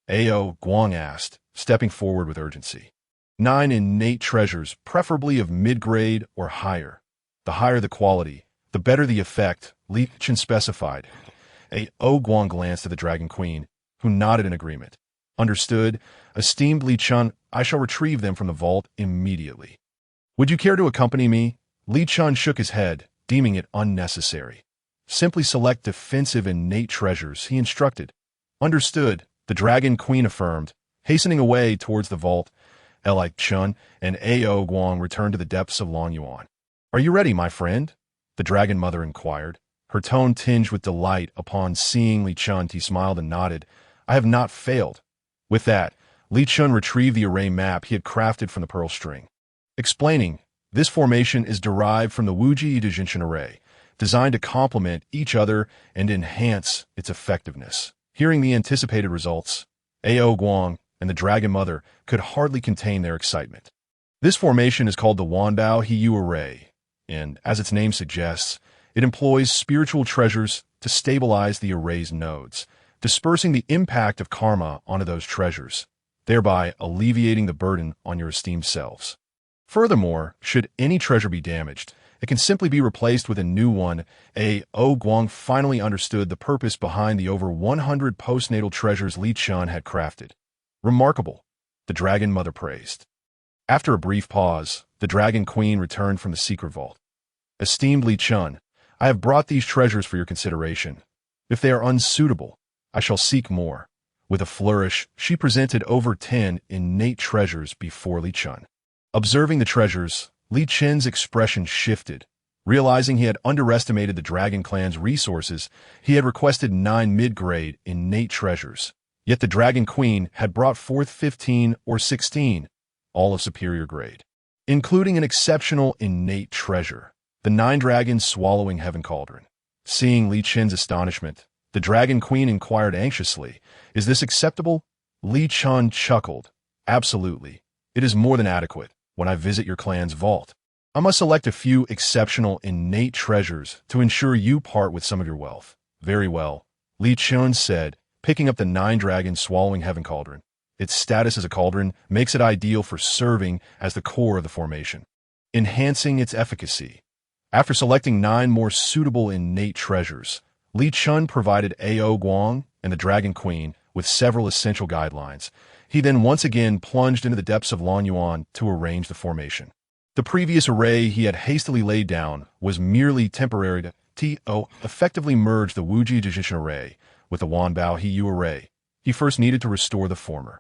A: Ao Guang asked, stepping forward with urgency. 9 innate treasures, preferably of mid-grade or higher. The higher the quality, the better the effect, Li Chun specified. Ao Guang glanced at the Dragon Queen, who nodded in agreement. Understood. Esteemed Li Chun, I shall retrieve them from the vault immediately. Would you care to accompany me? Li Chun shook his head, deeming it unnecessary. Simply select defensive innate treasures, he instructed. Understood, the Dragon Queen affirmed, hastening away towards the vault. Li Chun and Ao Guang returned to the depths of Long Yuan. Are you ready, my friend? The Dragon Mother inquired, her tone tinged with delight upon seeing Li Chun. He smiled and nodded. I have not failed. With that, Li Chun retrieved the array map he had crafted from the pearl string. Explaining, this formation is derived from the Wuji Dejinchen array, designed to complement each other and enhance its effectiveness. Hearing the anticipated results, Ao Guang and the Dragon Mother could hardly contain their excitement. This formation is called the Wanbao Hiyu array, and, as its name suggests, it employs spiritual treasures to stabilize the array's nodes, dispersing the impact of karma onto those treasures, thereby alleviating the burden on your esteemed selves. Furthermore, should any treasure be damaged, it can simply be replaced with a new one. Ao Guang finally understood the purpose behind the over 100 postnatal treasures Li Chun had crafted. Remarkable, the Dragon Mother praised. After a brief pause, the Dragon Queen returned from the secret vault. Esteemed Li Chun, I have brought these treasures for your consideration. If they are unsuitable, I shall seek more. With a flourish, she presented over 10 innate treasures before Li Chun. Observing the treasures, Li Chen's expression shifted. Realizing he had underestimated the Dragon Clan's resources, he had requested 9 mid-grade innate treasures. Yet the Dragon Queen had brought forth 15 or 16, all of superior grade, including an exceptional innate treasure, the 9 dragons swallowing Heaven Cauldron. Seeing Li Chen's astonishment, the Dragon Queen inquired anxiously, "Is this acceptable?" Li Chun chuckled, "Absolutely. It is more than adequate. When I visit your clan's vault, I must select a few exceptional innate treasures to ensure you part with some of your wealth." "Very well," Li Chun said, picking up the 9 dragons swallowing Heaven Cauldron. Its status as a cauldron makes it ideal for serving as the core of the formation, enhancing its efficacy. After selecting 9 more suitable innate treasures, Li Chun provided Ao Guang and the Dragon Queen with several essential guidelines. He then once again plunged into the depths of Lan Yuan to arrange the formation. The previous array he had hastily laid down was merely temporary to effectively merge the Wuji Jijishan array with the Wanbao Hiyu array. He first needed to restore the former.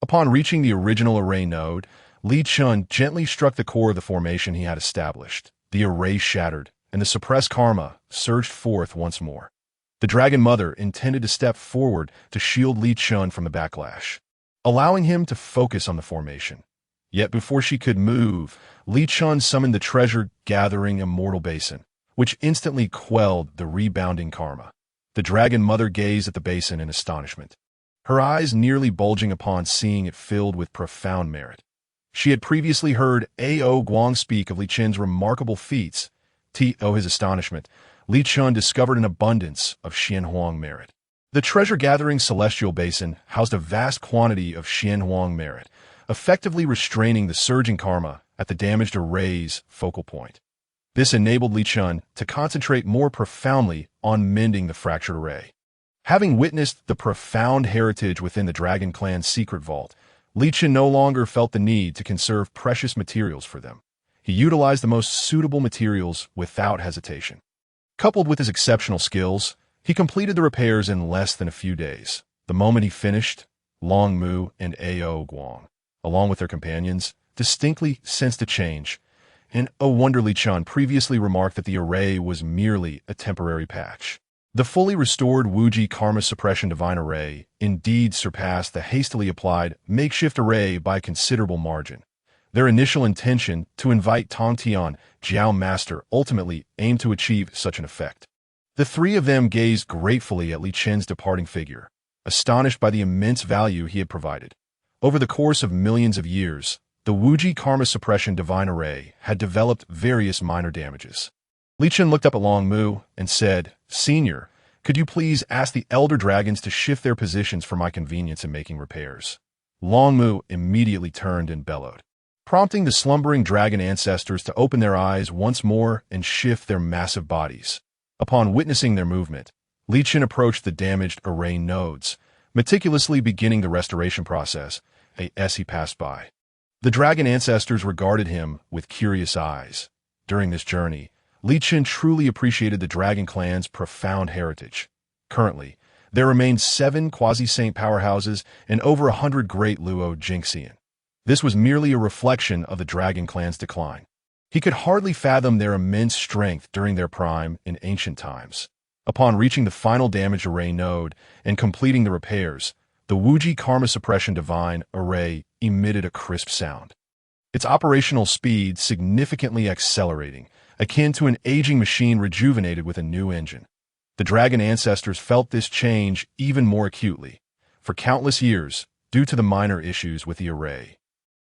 A: Upon reaching the original array node, Li Chun gently struck the core of the formation he had established. The array shattered, and the suppressed karma surged forth once more. The Dragon Mother intended to step forward to shield Li Chun from the backlash, allowing him to focus on the formation. Yet before she could move, Li Chun summoned the treasure-gathering immortal basin, which instantly quelled the rebounding karma. The Dragon Mother gazed at the basin in astonishment, her eyes nearly bulging upon seeing it filled with profound merit. She had previously heard Ao Guang speak of Li Chun's remarkable feats. To his astonishment, Li Chun discovered an abundance of Xianhuang merit. The treasure-gathering celestial basin housed a vast quantity of Xianhuang merit, effectively restraining the surging karma at the damaged array's focal point. This enabled Li Chun to concentrate more profoundly on mending the fractured array. Having witnessed the profound heritage within the Dragon Clan's secret vault, Li Chun no longer felt the need to conserve precious materials for them. He utilized the most suitable materials without hesitation. Coupled with his exceptional skills, he completed the repairs in less than a few days. The moment he finished, Long Mu and Ao Guang, along with their companions, distinctly sensed a change. And oh wonder, Li Chun previously remarked that the array was merely a temporary patch. The fully restored Wuji Karma Suppression Divine Array indeed surpassed the hastily applied makeshift array by a considerable margin. Their initial intention to invite Tong Tian, Jiao Master, ultimately aimed to achieve such an effect. The 3 of them gazed gratefully at Li Chun's departing figure, astonished by the immense value he had provided. Over the course of millions of years, the Wuji Karma Suppression Divine Array had developed various minor damages. Li Chun looked up at Long Mu and said, "Senior, could you please ask the Elder Dragons to shift their positions for my convenience in making repairs?" Long Mu immediately turned and bellowed, prompting the slumbering dragon ancestors to open their eyes once more and shift their massive bodies. Upon witnessing their movement, Li Chun approached the damaged array nodes, meticulously beginning the restoration process as he passed by. The dragon ancestors regarded him with curious eyes. During this journey, Li Chun truly appreciated the Dragon Clan's profound heritage. Currently, there remained 7 quasi-saint powerhouses and over 100 great Luo Jingxian. This was merely a reflection of the Dragon Clan's decline. He could hardly fathom their immense strength during their prime in ancient times. Upon reaching the final damaged array node and completing the repairs, the Wuji Karma Suppression Divine Array emitted a crisp sound, its operational speed significantly accelerating, akin to an aging machine rejuvenated with a new engine. The dragon ancestors felt this change even more acutely. For countless years, due to the minor issues with the array,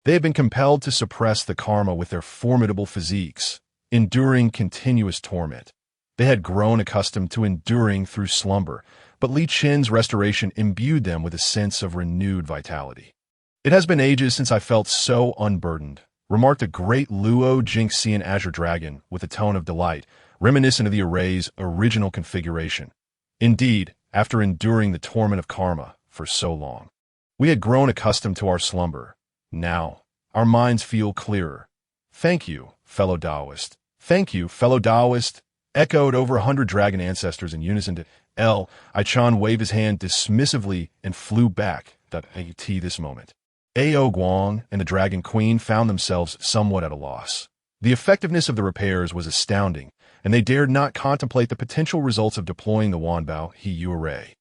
A: they had been compelled to suppress the karma with their formidable physiques, enduring continuous torment. They had grown accustomed to enduring through slumber, but Li Chun's restoration imbued them with a sense of renewed vitality. "It has been ages since I felt so unburdened," remarked a great Luo Jingxian Azure Dragon with a tone of delight, reminiscent of the array's original configuration. "Indeed, after enduring the torment of karma for so long, we had grown accustomed to our slumber. Now, our minds feel clearer. Thank you, fellow Taoist. Thank you, fellow Taoist, echoed over 100 dragon ancestors in unison. I Chan waved his hand dismissively and flew back. At this moment, Ao Guang and the Dragon Queen found themselves somewhat at a loss. The effectiveness of the repairs was astounding, and they dared not contemplate the potential results of deploying the Wanbao He array.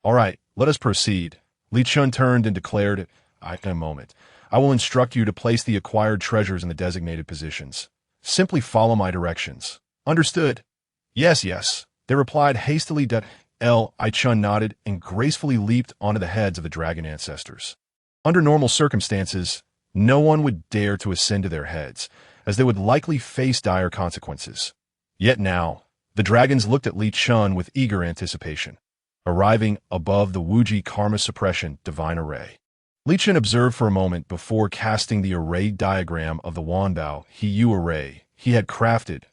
A: All right, let us proceed. Li Chun turned and declared, in a moment, I will instruct you to place the acquired treasures in the designated positions. Simply follow my directions. Understood? Yes, yes, they replied hastily. I Chun nodded and gracefully leaped onto the heads of the dragon ancestors. Under normal circumstances, no one would dare to ascend to their heads, as they would likely face dire consequences. Yet now, the dragons looked at Li Chun with eager anticipation, arriving above the Wuji Karma Suppression Divine Array. Li Chun observed for a moment before casting the array diagram of the Wanbao He array he had crafted.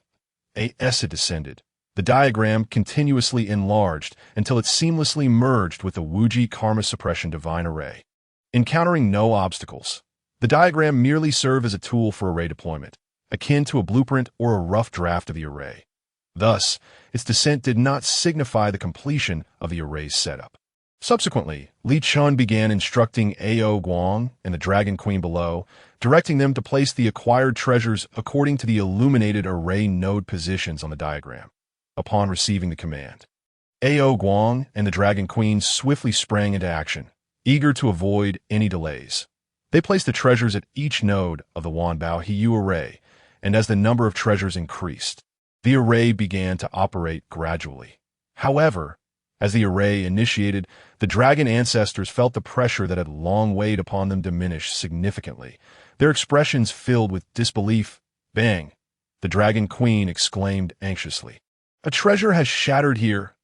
A: As it descended, the diagram continuously enlarged until it seamlessly merged with the Wuji Karma Suppression Divine Array. Encountering no obstacles, the diagram merely served as a tool for array deployment, akin to a blueprint or a rough draft of the array. Thus, its descent did not signify the completion of the array's setup. Subsequently, Li Chun began instructing Ao Guang and the Dragon Queen below, directing them to place the acquired treasures according to the illuminated array node positions on the diagram. Upon receiving the command, Ao Guang and the Dragon Queen swiftly sprang into action, eager to avoid any delays. They placed the treasures at each node of the Wanbao He array, and as the number of treasures increased, the array began to operate gradually. However, as the array initiated, the dragon ancestors felt the pressure that had long weighed upon them diminish significantly. Their expressions filled with disbelief. Bang! The Dragon Queen exclaimed anxiously. A treasure has shattered here.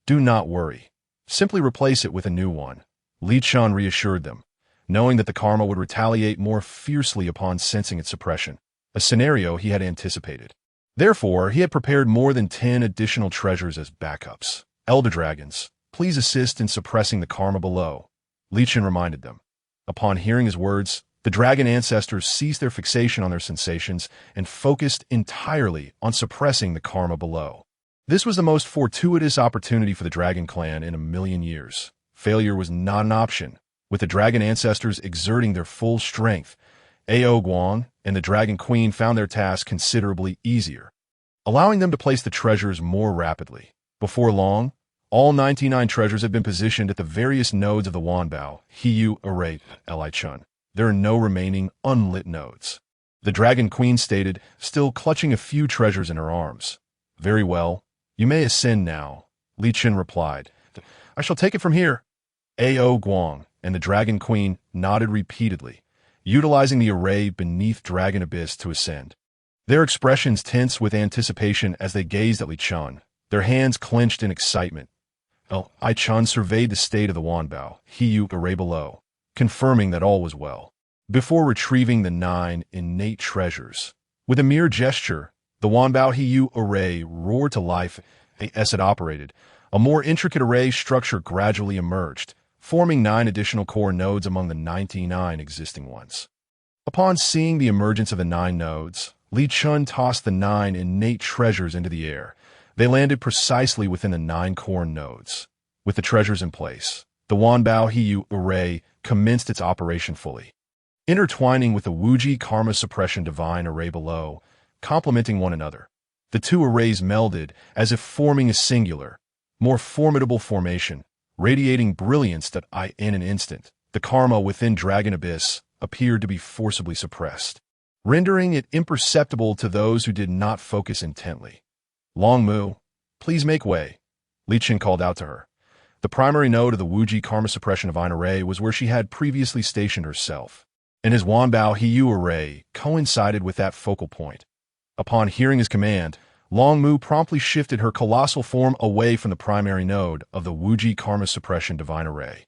A: Do not worry. Simply replace it with a new one. Li Chun reassured them, knowing that the karma would retaliate more fiercely upon sensing its suppression, a scenario he had anticipated. Therefore, he had prepared more than 10 additional treasures as backups. Elder dragons, please assist in suppressing the karma below, Li Chun reminded them. Upon hearing his words, the dragon ancestors ceased their fixation on their sensations and focused entirely on suppressing the karma below. This was the most fortuitous opportunity for the dragon clan in a million years. Failure was not an option. With the dragon ancestors exerting their full strength, Ao Guang and the Dragon Queen found their task considerably easier, allowing them to place the treasures more rapidly. Before long, all 99 treasures had been positioned at the various nodes of the Wanbao He array. Li Chun. There are no remaining unlit nodes. The Dragon Queen stated, still clutching a few treasures in her arms. Very well. You may ascend now, Li Chun replied. I shall take it from here. Ao Guang and the Dragon Queen nodded repeatedly, utilizing the array beneath Dragon Abyss to ascend. Their expressions tense with anticipation as they gazed at Li Chun, their hands clenched in excitement. Li Chun surveyed the state of the Wanbao He array below, confirming that all was well, before retrieving the 9 innate treasures. With a mere gesture, the Wanbao He array roared to life. As it operated, a more intricate array structure gradually emerged, forming 9 additional core nodes among the 99 existing ones. Upon seeing the emergence of the 9 nodes, Li Chun tossed the 9 innate treasures into the air. They landed precisely within the 9 core nodes. With the treasures in place, the Wanbao He array commenced its operation fully, intertwining with the Wuji Karma Suppression Divine Array below, complementing one another. The 2 arrays melded as if forming a singular, more formidable formation, radiating brilliance that in an instant, the karma within Dragon Abyss appeared to be forcibly suppressed, rendering it imperceptible to those who did not focus intently. Long Mu, please make way, Li Chun called out to her. The primary node of the Wuji Karma Suppression Divine Array was where she had previously stationed herself, and his Wanbao He array coincided with that focal point. Upon hearing his command, Long Mu promptly shifted her colossal form away from the primary node of the Wuji Karma Suppression Divine Array,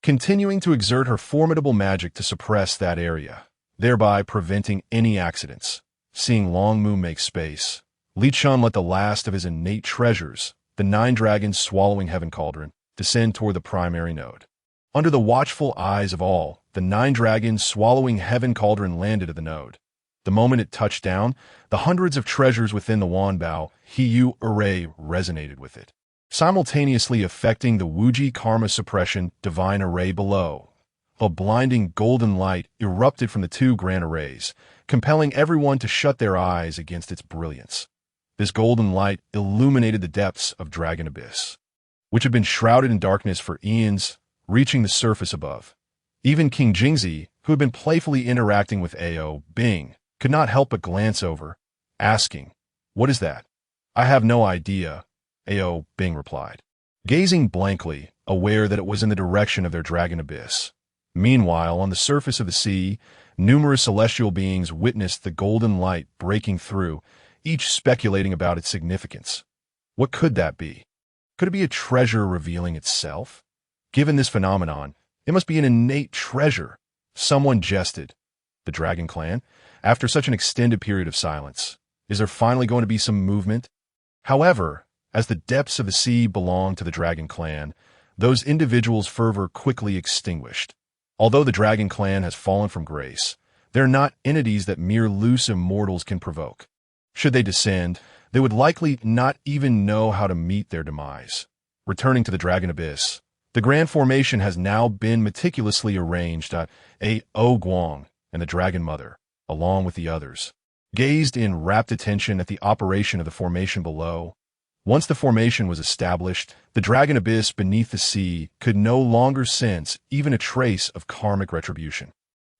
A: continuing to exert her formidable magic to suppress that area, thereby preventing any accidents. Seeing Long Mu make space, Li Chun let the last of his innate treasures, the 9 dragons swallowing Heaven Cauldron, descend toward the primary node. Under the watchful eyes of all, the 9 dragons swallowing heaven cauldron landed at the node. The moment it touched down, the hundreds of treasures within the Wanbao Hiyu array resonated with it, simultaneously affecting the Wuji karma suppression divine array below. A blinding golden light erupted from the 2 grand arrays, compelling everyone to shut their eyes against its brilliance. This golden light illuminated the depths of Dragon Abyss, which had been shrouded in darkness for eons, reaching the surface above. Even King Jingzi, who had been playfully interacting with Ao Bing, could not help but glance over, asking, "What is that?" "I have no idea," Ao Bing replied, gazing blankly, aware that it was in the direction of their Dragon Abyss. Meanwhile, on the surface of the sea, numerous celestial beings witnessed the golden light breaking through, each speculating about its significance. What could that be? Could it be a treasure revealing itself? Given this phenomenon, it must be an innate treasure. Someone jested. The Dragon Clan? After such an extended period of silence, is there finally going to be some movement? However, as the depths of the sea belong to the Dragon Clan, those individuals' fervor quickly extinguished. Although the Dragon Clan has fallen from grace, they are not entities that mere loose immortals can provoke. Should they descend, they would likely not even know how to meet their demise. Returning to the Dragon Abyss, the Grand Formation has now been meticulously arranged. Ao Guang and the Dragon Mother, along with the others, gazed in rapt attention at the operation of the formation below. Once the formation was established, the Dragon Abyss beneath the sea could no longer sense even a trace of karmic retribution.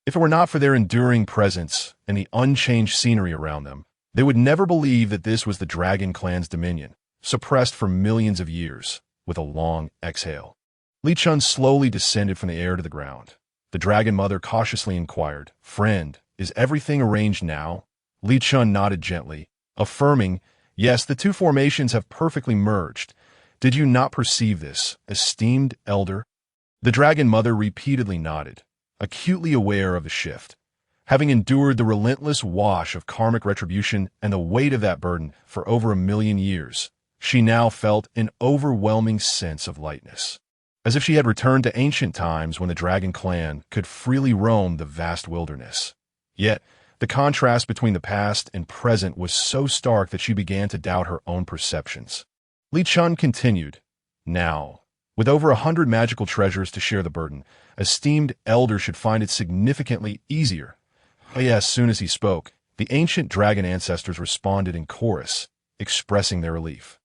A: If it were not for their enduring presence and the unchanged scenery around them, they would never believe that this was the Dragon Clan's dominion, suppressed for millions of years. With a long exhale, Li Chun slowly descended from the air to the ground. The Dragon Mother cautiously inquired, "Friend, is everything arranged now?" Li Chun nodded gently, affirming, "Yes, the 2 formations have perfectly merged. Did you not perceive this, esteemed elder?" The Dragon Mother repeatedly nodded, acutely aware of the shift. Having endured the relentless wash of karmic retribution and the weight of that burden for over 1,000,000 years, she now felt an overwhelming sense of lightness, as if she had returned to ancient times when the Dragon Clan could freely roam the vast wilderness. Yet, the contrast between the past and present was so stark that she began to doubt her own perceptions. Li Chun continued, "Now, with over 100 magical treasures to share the burden, esteemed elder should find it significantly easier." As soon as he spoke, the ancient dragon ancestors responded in chorus, expressing their relief.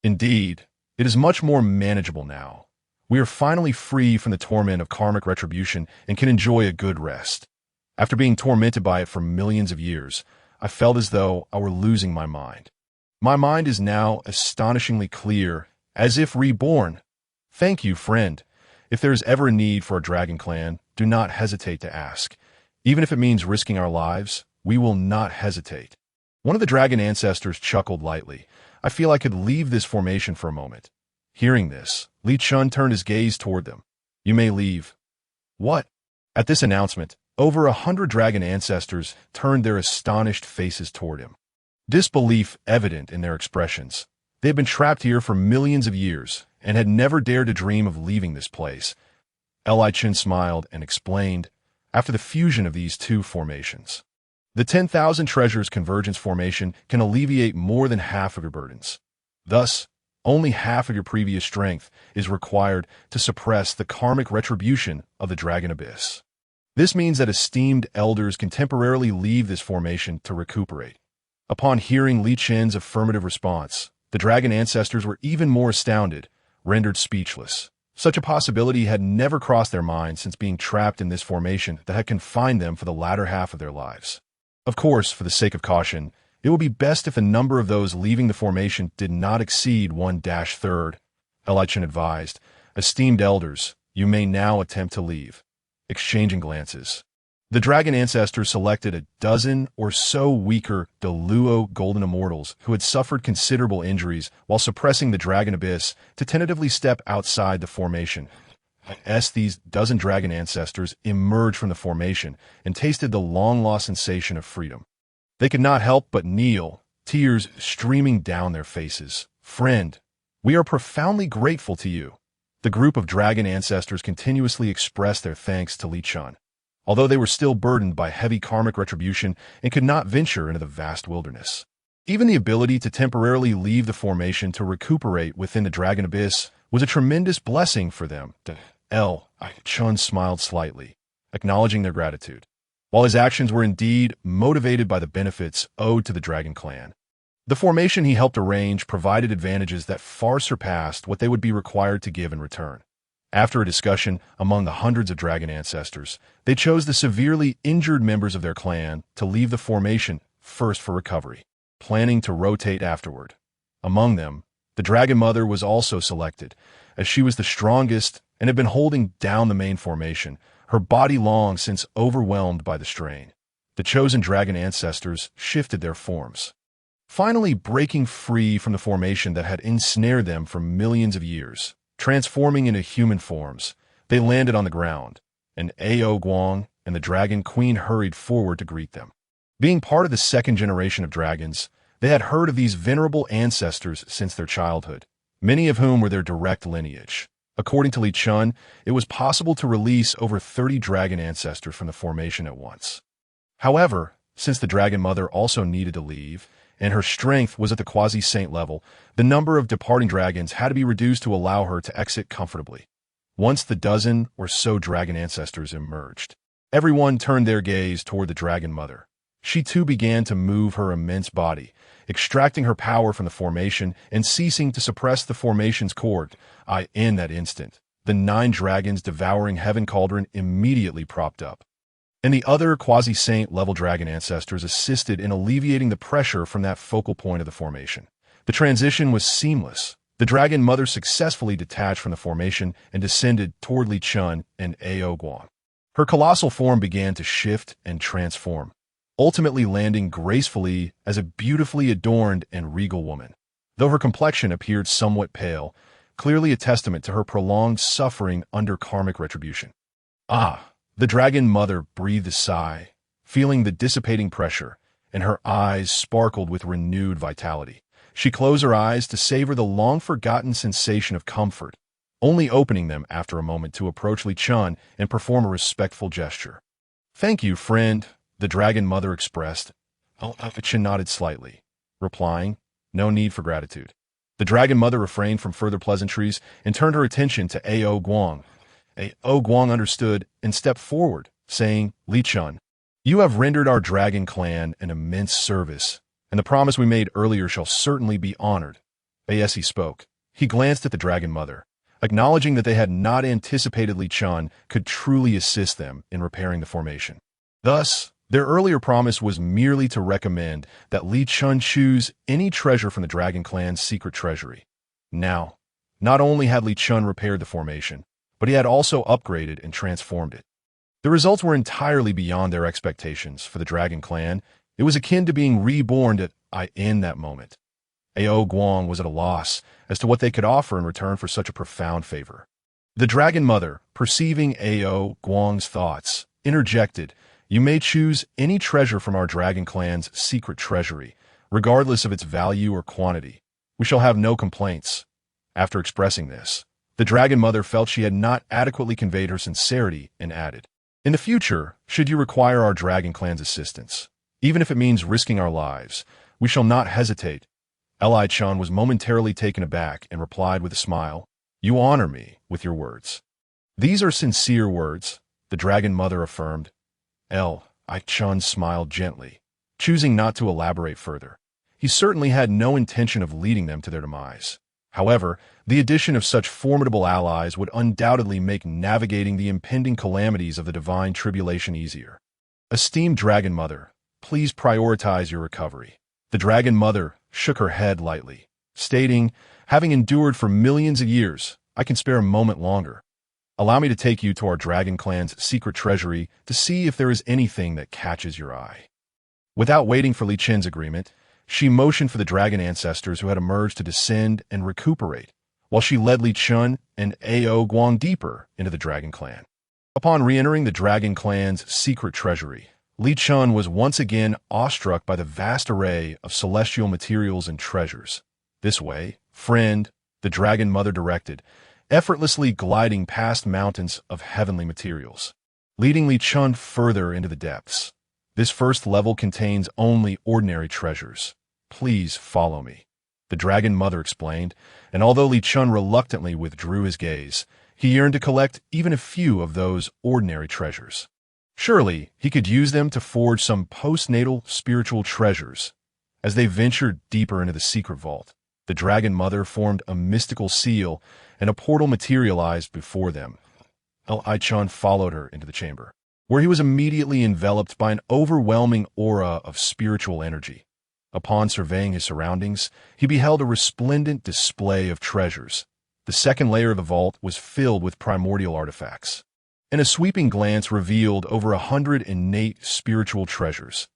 A: "Indeed, it is much more manageable now. We are finally free from the torment of karmic retribution and can enjoy a good rest. After being tormented by it for millions of years, I felt as though I were losing my mind. My mind is now astonishingly clear, as if reborn. Thank you, friend. If there is ever a need for a Dragon Clan, do not hesitate to ask. Even if it means risking our lives, we will not hesitate." One of the dragon ancestors chuckled lightly. "I feel I could leave this formation for a moment." Hearing this, Li Chun turned his gaze toward them. "You may leave." "What?" At this announcement, over 100 dragon ancestors turned their astonished faces toward him, disbelief evident in their expressions. They had been trapped here for millions of years and had never dared to dream of leaving this place. Li Chun smiled and explained, "After the fusion of these 2 formations, the 10,000 Treasures Convergence Formation can alleviate more than half of your burdens. Thus, only half of your previous strength is required to suppress the karmic retribution of the Dragon Abyss. This means that esteemed elders can temporarily leave this formation to recuperate." Upon hearing Li Chun's affirmative response, the dragon ancestors were even more astounded, rendered speechless. Such a possibility had never crossed their minds since being trapped in this formation that had confined them for the latter half of their lives. Of course, for the sake of caution, it would be best if the number of those leaving the formation did not exceed 1/3. Li Chun advised, "Esteemed elders, you may now attempt to leave." Exchanging glances, the dragon ancestors selected a dozen or so weaker Deluo golden immortals who had suffered considerable injuries while suppressing the Dragon Abyss to tentatively step outside the formation. As these dozen dragon ancestors emerged from the formation and tasted the long-lost sensation of freedom, they could not help but kneel, tears streaming down their faces. "Friend, we are profoundly grateful to you." the group of dragon ancestors continuously expressed their thanks to Li Chun, although they were still burdened by heavy karmic retribution and could not venture into the vast wilderness. Even the ability to temporarily leave the formation to recuperate within the dragon abyss was a tremendous blessing for them. Chun smiled slightly, acknowledging their gratitude. While his actions were indeed motivated by the benefits owed to the dragon clan, the formation he helped arrange provided advantages that far surpassed what they would be required to give in return. After a discussion among the hundreds of dragon ancestors, they chose the severely injured members of their clan to leave the formation first for recovery, planning to rotate afterward. Among them, the Dragon Mother was also selected, as she was the strongest and had been holding down the main formation, her body long since overwhelmed by the strain. The chosen dragon ancestors shifted their forms, finally breaking free from the formation that had ensnared them for millions of years. Transforming into human forms, they landed on the ground, and Ao Guang and the Dragon Queen hurried forward to greet them. Being part of the second generation of dragons, they had heard of these venerable ancestors since their childhood, many of whom were their direct lineage. According to Li Chun, it was possible to release over 30 dragon ancestors from the formation at once. However, since the Dragon Mother also needed to leave, and her strength was at the quasi-saint level, the number of departing dragons had to be reduced to allow her to exit comfortably. Once the dozen or so dragon ancestors emerged, everyone turned their gaze toward the Dragon Mother. She too began to move her immense body, extracting her power from the formation and ceasing to suppress the formation's cord. In that instant, the 9 dragons devouring Heaven Cauldron immediately propped up, and the other quasi-saint level dragon ancestors assisted in alleviating the pressure from that focal point of the formation. The transition was seamless. The Dragon Mother successfully detached from the formation and descended toward Li Chun and Ao Guang. Her colossal form began to shift and transform, ultimately landing gracefully as a beautifully adorned and regal woman. Though her complexion appeared somewhat pale, clearly a testament to her prolonged suffering under karmic retribution. The Dragon Mother breathed a sigh, feeling the dissipating pressure, and her eyes sparkled with renewed vitality. She closed her eyes to savor the long-forgotten sensation of comfort, only opening them after a moment to approach Li Chun and perform a respectful gesture. "Thank you, friend," the Dragon Mother expressed. Chen nodded slightly, replying, "No need for gratitude." The Dragon Mother refrained from further pleasantries and turned her attention to Ao Guang. Ao Guang understood and stepped forward, saying, "Li Chun, you have rendered our dragon clan an immense service, and the promise we made earlier shall certainly be honored." As he spoke, he glanced at the Dragon Mother, acknowledging that they had not anticipated Li Chun could truly assist them in repairing the formation. Thus, their earlier promise was merely to recommend that Li Chun choose any treasure from the Dragon Clan's secret treasury. Now, not only had Li Chun repaired the formation, but he had also upgraded and transformed it. The results were entirely beyond their expectations for the Dragon Clan. It was akin to being reborn in that moment. Ao Guang was at a loss as to what they could offer in return for such a profound favor. The Dragon Mother, perceiving Ao Guang's thoughts, interjected, "You may choose any treasure from our Dragon Clan's secret treasury, regardless of its value or quantity. We shall have no complaints." After expressing this, the Dragon Mother felt she had not adequately conveyed her sincerity and added, "In the future, should you require our Dragon Clan's assistance, even if it means risking our lives, we shall not hesitate." Li Chun was momentarily taken aback and replied with a smile, "You honor me with your words." "These are sincere words," the Dragon Mother affirmed. Li Chun smiled gently, choosing not to elaborate further. He certainly had no intention of leading them to their demise. However, the addition of such formidable allies would undoubtedly make navigating the impending calamities of the divine tribulation easier. "Esteemed Dragon Mother, please prioritize your recovery." The Dragon Mother shook her head lightly, stating, "Having endured for millions of years, I can spare a moment longer. Allow me to take you to our Dragon Clan's secret treasury to see if there is anything that catches your eye." Without waiting for Li Chen's agreement, she motioned for the dragon ancestors who had emerged to descend and recuperate, while she led Li Chun and Ao Guang deeper into the Dragon Clan. Upon re-entering the Dragon Clan's secret treasury, Li Chun was once again awestruck by the vast array of celestial materials and treasures. "This way, friend," the Dragon Mother directed, effortlessly gliding past mountains of heavenly materials, leading Li Chun further into the depths. This first level contains only ordinary treasures. Please follow me, the Dragon Mother explained, and although Li Chun reluctantly withdrew his gaze, he yearned to collect even a few of those ordinary treasures. Surely, he could use them to forge some postnatal spiritual treasures. As they ventured deeper into the secret vault, the Dragon Mother formed a mystical seal, and a portal materialized before them. Li Chun followed her into the chamber, where he was immediately enveloped by an overwhelming aura of spiritual energy. Upon surveying his surroundings, he beheld a resplendent display of treasures. The second layer of the vault was filled with primordial artifacts, and a sweeping glance revealed over 100 innate spiritual treasures.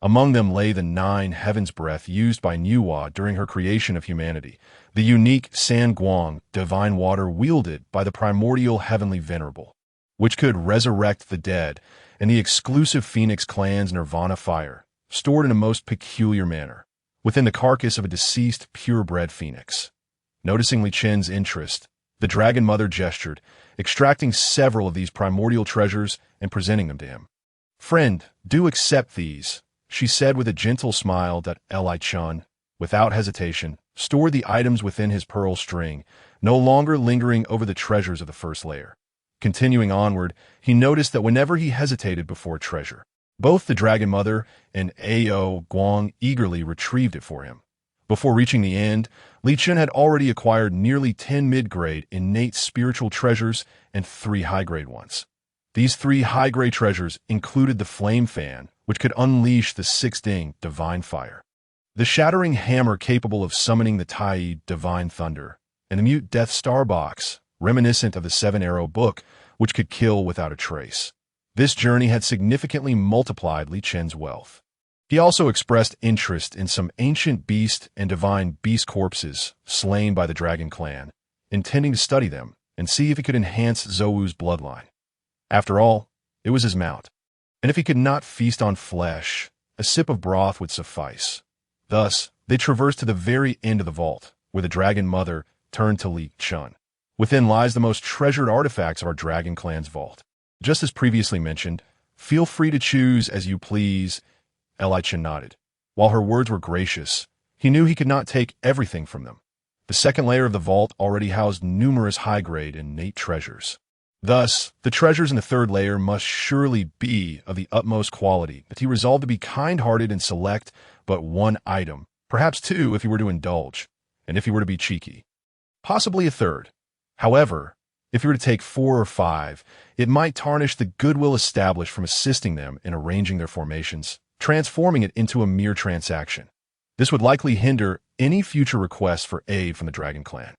A: Among them lay the 9 heaven's breath used by Nuwa during her creation of humanity, the unique San Guang divine water wielded by the primordial heavenly venerable, which could resurrect the dead, and the exclusive Phoenix clan's nirvana fire, stored in a most peculiar manner, within the carcass of a deceased purebred phoenix. Noticing Li Chen's interest, the Dragon Mother gestured, extracting several of these primordial treasures and presenting them to him. "Friend, do accept these," she said with a gentle smile. That Li Chun, without hesitation, stored the items within his pearl string, no longer lingering over the treasures of the first layer. Continuing onward, he noticed that whenever he hesitated before a treasure, both the Dragon Mother and Ao Guang eagerly retrieved it for him. Before reaching the end, Li Chen had already acquired nearly 10 mid-grade innate spiritual treasures and 3 high-grade ones. These 3 high-grade treasures included the Flame Fan, which could unleash the 6-ding divine fire, the Shattering Hammer capable of summoning the Tai divine thunder, and the Mute Death Star Box, reminiscent of the 7-arrow book, which could kill without a trace. This journey had significantly multiplied Li Chen's wealth. He also expressed interest in some ancient beast and divine beast corpses slain by the Dragon Clan, intending to study them and see if he could enhance Zhou's bloodline. After all, it was his mount, and if he could not feast on flesh, a sip of broth would suffice. Thus, they traversed to the very end of the vault, where the Dragon Mother turned to Li Chun. "Within lies the most treasured artifacts of our Dragon Clan's vault. Just as previously mentioned, feel free to choose as you please." Li Chun nodded. While her words were gracious, he knew he could not take everything from them. The second layer of the vault already housed numerous high-grade innate treasures. Thus, the treasures in the third layer must surely be of the utmost quality, but he resolved to be kind-hearted and select but 1 item, perhaps 2 if he were to indulge, and if he were to be cheeky, possibly a third. However, if he were to take 4 or 5, it might tarnish the goodwill established from assisting them in arranging their formations, transforming it into a mere transaction. This would likely hinder any future requests for aid from the Dragon Clan.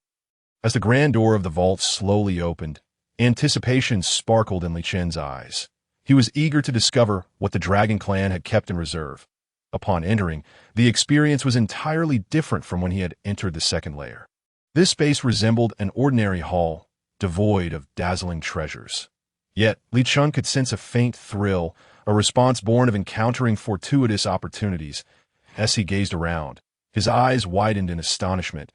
A: As the grand door of the vault slowly opened, anticipation sparkled in Li Chen's eyes. He was eager to discover what the Dragon Clan had kept in reserve. Upon entering, the experience was entirely different from when he had entered the second layer. This space resembled an ordinary hall, devoid of dazzling treasures. Yet, Li Chun could sense a faint thrill, a response born of encountering fortuitous opportunities. As he gazed around, his eyes widened in astonishment.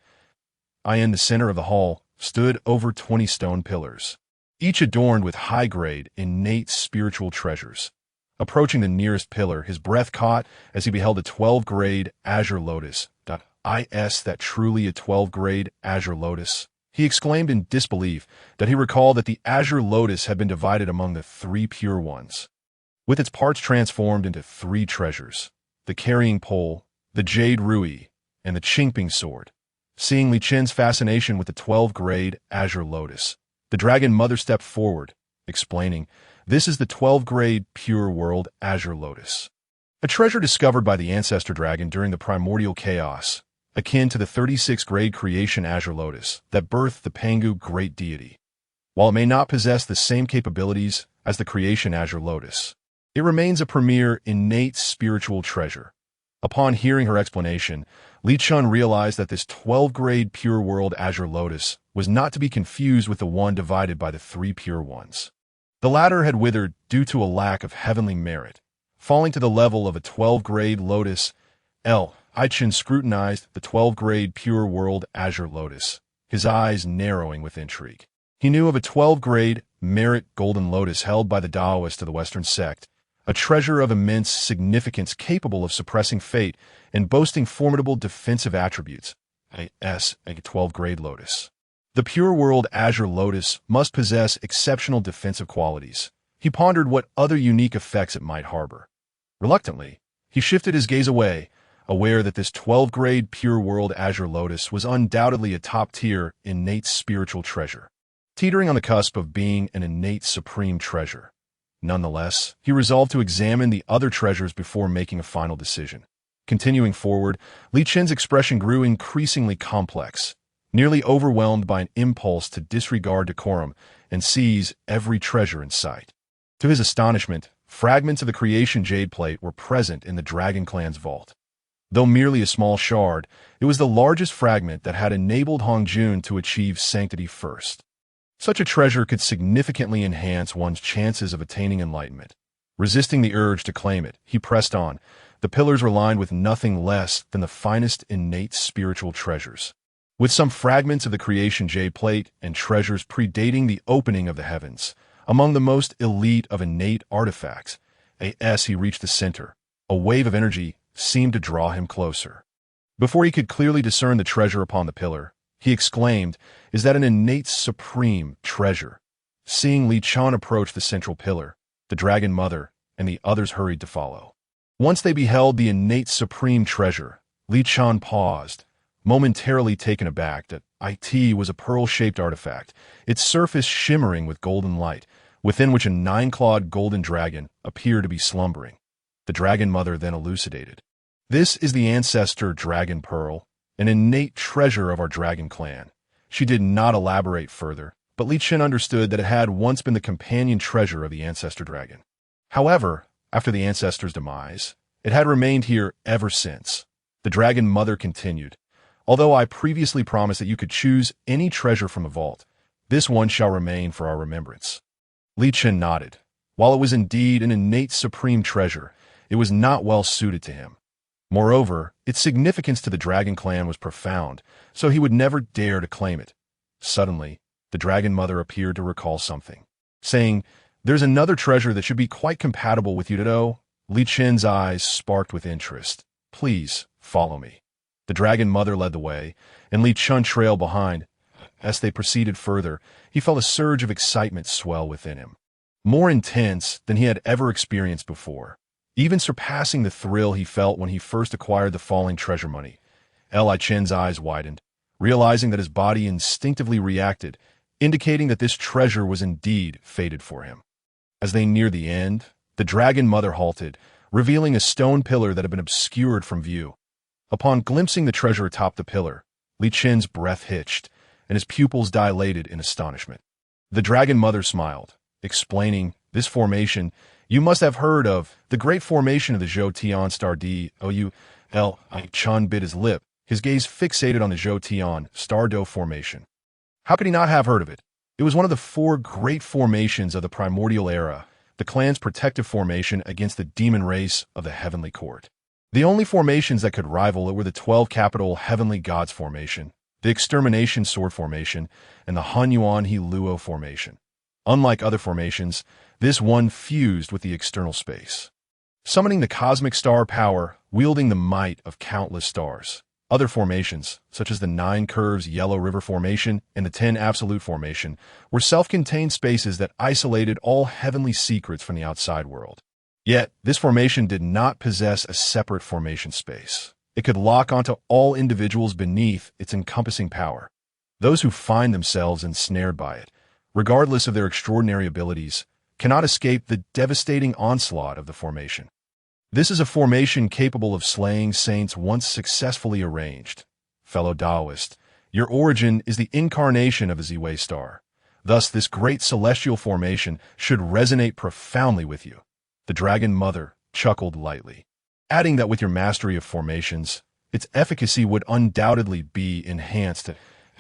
A: In the center of the hall stood over 20 stone pillars, each adorned with high-grade, innate spiritual treasures. Approaching the nearest pillar, his breath caught as he beheld a 12-grade azure lotus. Is that truly a 12-grade azure lotus? He exclaimed in disbelief that he recalled that the azure lotus had been divided among the 3 pure ones, with its parts transformed into 3 treasures: the carrying pole, the jade rui, and the Qingping sword. Seeing Li Chen's fascination with the 12-grade azure lotus, the Dragon Mother stepped forward, explaining, "This is the 12-grade pure world azure lotus, a treasure discovered by the ancestor dragon during the primordial chaos, akin to the 36-grade creation azure lotus that birthed the Pangu great deity. While it may not possess the same capabilities as the creation azure lotus, it remains a premier innate spiritual treasure." Upon hearing her explanation, Li Chun realized that this 12-grade pure world azure lotus was not to be confused with the one divided by the 3 pure ones. The latter had withered due to a lack of heavenly merit, falling to the level of a 12-grade lotus. Li Chun scrutinized the 12-grade pure world azure lotus, his eyes narrowing with intrigue. He knew of a 12-grade merit golden lotus held by the Taoists of the Western sect, a treasure of immense significance capable of suppressing fate and boasting formidable defensive attributes. A 12-grade lotus. The pure world azure lotus must possess exceptional defensive qualities. He pondered what other unique effects it might harbor. Reluctantly, he shifted his gaze away, aware that this 12-grade pure world azure lotus was undoubtedly a top-tier innate spiritual treasure, teetering on the cusp of being an innate supreme treasure. Nonetheless, he resolved to examine the other treasures before making a final decision. Continuing forward, Li Chen's expression grew increasingly complex, nearly overwhelmed by an impulse to disregard decorum and seize every treasure in sight. To his astonishment, fragments of the creation jade plate were present in the Dragon Clan's vault. Though merely a small shard, it was the largest fragment that had enabled Hong Jun to achieve sanctity first. Such a treasure could significantly enhance one's chances of attaining enlightenment. Resisting the urge to claim it, he pressed on. The pillars were lined with nothing less than the finest innate spiritual treasures. With some fragments of the creation jade plate and treasures predating the opening of the heavens, among the most elite of innate artifacts, as he reached the center, a wave of energy seemed to draw him closer. Before he could clearly discern the treasure upon the pillar, he exclaimed, "Is that an innate supreme treasure?" Seeing Li Chen approach the central pillar, the Dragon Mother and the others hurried to follow. Once they beheld the innate supreme treasure, Li Chen paused, momentarily taken aback that it was a pearl-shaped artifact, its surface shimmering with golden light, within which a 9-clawed golden dragon appeared to be slumbering. The Dragon Mother then elucidated. "This is the ancestor dragon pearl, an innate treasure of our dragon clan." She did not elaborate further, but Li Chen understood that it had once been the companion treasure of the ancestor dragon. However, after the ancestor's demise, it had remained here ever since. The Dragon Mother continued, "Although I previously promised that you could choose any treasure from the vault, this one shall remain for our remembrance." Li Chen nodded. While it was indeed an innate supreme treasure, it was not well suited to him. Moreover, its significance to the Dragon Clan was profound, so he would never dare to claim it. Suddenly, the Dragon Mother appeared to recall something, saying, "There's another treasure that should be quite compatible with you, Dado." Li Chen's eyes sparked with interest. "Please, follow me." The Dragon Mother led the way, and Li Chen trailed behind. As they proceeded further, he felt a surge of excitement swell within him, more intense than he had ever experienced before, even surpassing the thrill he felt when he first acquired the falling treasure money. Li Chen's eyes widened, realizing that his body instinctively reacted, indicating that this treasure was indeed fated for him. As they neared the end, the Dragon Mother halted, revealing a stone pillar that had been obscured from view. Upon glimpsing the treasure atop the pillar, Li Chen's breath hitched, and his pupils dilated in astonishment. The Dragon Mother smiled, explaining, "This formation you must have heard of, the great formation of the Zhou Tian Star Doul." Li Chen bit his lip, his gaze fixated on the Zhou Tian Star Doul formation. How could he not have heard of it? It was one of the 4 great formations of the Primordial era, the clan's protective formation against the demon race of the Heavenly Court. The only formations that could rival it were the 12 capital Heavenly Gods formation, the Extermination Sword formation, and the Hanyuan He Luo formation. Unlike other formations, this one fused with the external space, summoning the cosmic star power, wielding the might of countless stars. Other formations, such as the 9 Curves Yellow River formation and the 10 Absolute formation, were self-contained spaces that isolated all heavenly secrets from the outside world. Yet, this formation did not possess a separate formation space. It could lock onto all individuals beneath its encompassing power. Those who find themselves ensnared by it, regardless of their extraordinary abilities, cannot escape the devastating onslaught of the formation. This is a formation capable of slaying saints once successfully arranged. Fellow Taoist, your origin is the incarnation of a Zi Wei Star. Thus, this great celestial formation should resonate profoundly with you. The Dragon Mother chuckled lightly, adding that with your mastery of formations, its efficacy would undoubtedly be enhanced.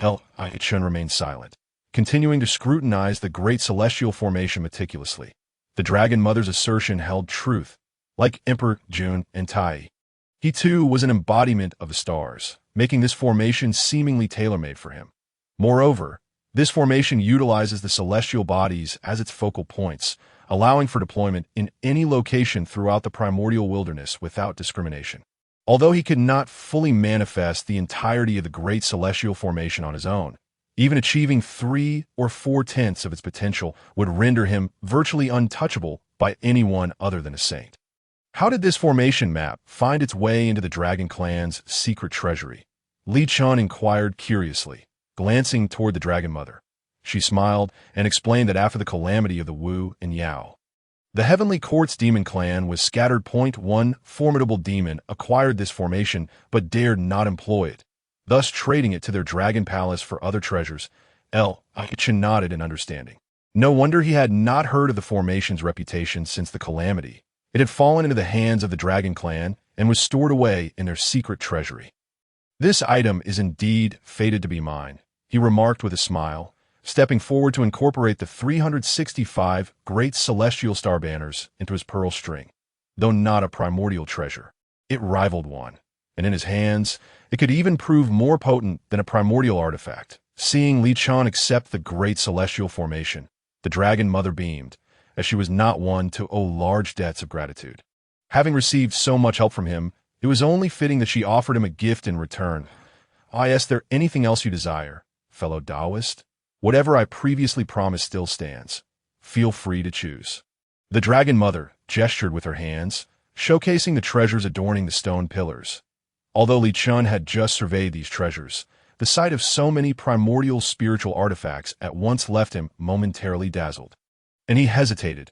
A: Li Chen remained silent, continuing to scrutinize the great celestial formation meticulously. The Dragon Mother's assertion held truth. Like Emperor Jun and Tai, he too was an embodiment of the stars, making this formation seemingly tailor-made for him. Moreover, this formation utilizes the celestial bodies as its focal points, allowing for deployment in any location throughout the primordial wilderness without discrimination. Although he could not fully manifest the entirety of the great celestial formation on his own, even achieving 3 or 4/10 of its potential would render him virtually untouchable by anyone other than a saint. How did this formation map find its way into the Dragon Clan's secret treasury? Li Chen inquired curiously, glancing toward the Dragon Mother. She smiled and explained that after the calamity of the Wu and Yao, the Heavenly Court's demon clan was scattered. One formidable demon acquired this formation but dared not employ it, thus trading it to their dragon palace for other treasures. Chen nodded in understanding. No wonder he had not heard of the formation's reputation since the calamity. It had fallen into the hands of the Dragon Clan and was stored away in their secret treasury. This item is indeed fated to be mine, he remarked with a smile, stepping forward to incorporate the 365 great celestial star banners into his pearl string. Though not a primordial treasure, it rivaled one, and in his hands, it could even prove more potent than a primordial artifact. Seeing Li Chen accept the great celestial formation, the Dragon Mother beamed, as she was not one to owe large debts of gratitude. Having received so much help from him, it was only fitting that she offered him a gift in return. Is there anything else you desire, fellow Taoist? Whatever I previously promised still stands. Feel free to choose. The Dragon Mother gestured with her hands, showcasing the treasures adorning the stone pillars. Although Li Chen had just surveyed these treasures, the sight of so many primordial spiritual artifacts at once left him momentarily dazzled. And he hesitated.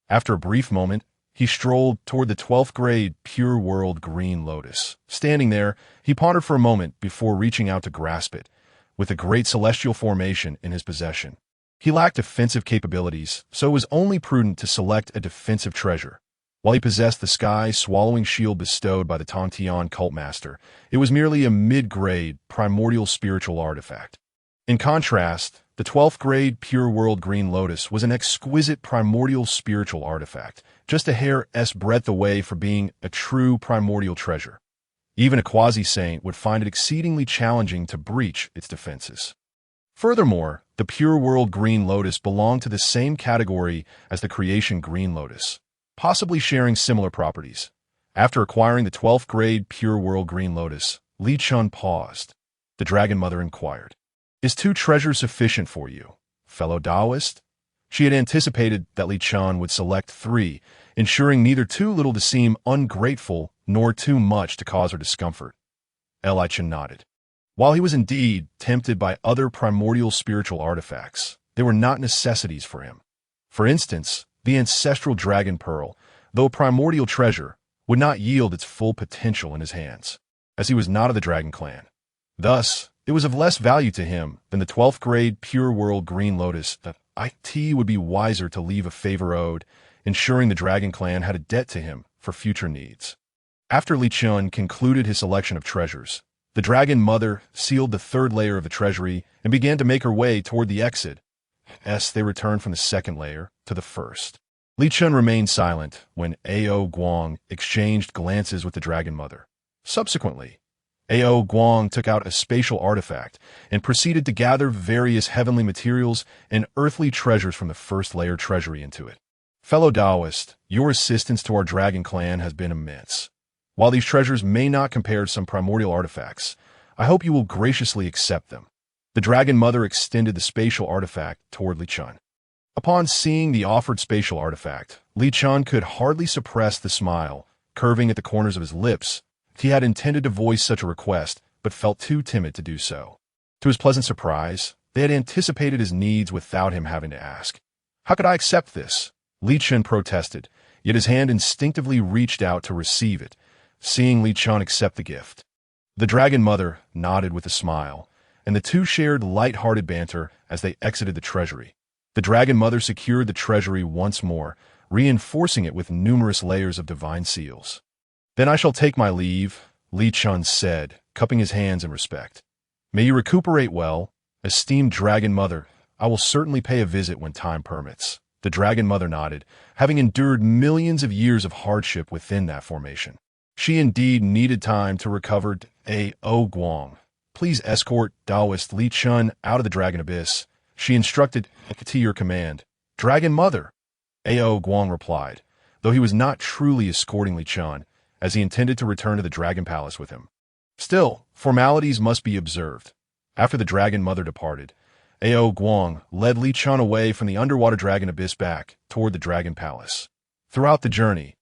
A: After a brief moment, he strolled toward the 12th grade Pure World Green Lotus. Standing there, he pondered for a moment before reaching out to grasp it. With the great celestial formation in his possession, he lacked offensive capabilities, so it was only prudent to select a defensive treasure. While he possessed the sky-swallowing shield bestowed by the Tongtian cult master, it was merely a mid-grade, primordial spiritual artifact. In contrast, the 12th grade Pure World Green Lotus was an exquisite primordial spiritual artifact, just a hair's breadth away from being a true primordial treasure. Even a quasi-saint would find it exceedingly challenging to breach its defenses. Furthermore, the Pure World Green Lotus belonged to the same category as the Creation Green Lotus, possibly sharing similar properties. After acquiring the 12th grade Pure World Green Lotus, Li Chen paused. The Dragon Mother inquired, "Is 2 treasures sufficient for you, fellow Taoist?" She had anticipated that Li Chen would select 3, ensuring neither too little to seem ungrateful nor too much to cause her discomfort. Li Chen nodded. While he was indeed tempted by other primordial spiritual artifacts, they were not necessities for him. For instance, the ancestral dragon pearl, though a primordial treasure, would not yield its full potential in his hands, as he was not of the Dragon Clan. Thus, it was of less value to him than the 12th grade Pure World Green Lotus. It would be wiser to leave a favor owed, ensuring the Dragon Clan had a debt to him for future needs. After Li Chen concluded his selection of treasures, the Dragon Mother sealed the 3rd layer of the treasury and began to make her way toward the exit. They returned from the 2nd layer to the 1st. Li Chen remained silent when Ao Guang exchanged glances with the Dragon Mother. Subsequently, Ao Guang took out a spatial artifact and proceeded to gather various heavenly materials and earthly treasures from the 1st layer treasury into it. Fellow Taoist, your assistance to our Dragon Clan has been immense. While these treasures may not compare to some primordial artifacts, I hope you will graciously accept them. The Dragon Mother extended the spatial artifact toward Li Chen. Upon seeing the offered spatial artifact, Li Chen could hardly suppress the smile, curving at the corners of his lips. He had intended to voice such a request, but felt too timid to do so. To his pleasant surprise, they had anticipated his needs without him having to ask. "How could I accept this?" Li Chen protested, yet his hand instinctively reached out to receive it, seeing Li Chen accept the gift. The Dragon Mother nodded with a smile, and the two shared light-hearted banter as they exited the treasury. The Dragon Mother secured the treasury once more, reinforcing it with numerous layers of divine seals. "Then I shall take my leave," Li Chen said, cupping his hands in respect. "May you recuperate well, esteemed Dragon Mother. I will certainly pay a visit when time permits." The Dragon Mother nodded, having endured millions of years of hardship within that formation. She indeed needed time to recover. Ao Guang please escort Taoist Li Chun out of the Dragon Abyss. She instructed, to your command. Dragon Mother, Ao Guang replied, though he was not truly escorting Li Chun, as he intended to return to the Dragon Palace with him. Still, formalities must be observed. After the Dragon Mother departed, Ao Guang led Li Chun away from the underwater Dragon Abyss back toward the Dragon Palace. Throughout the journey,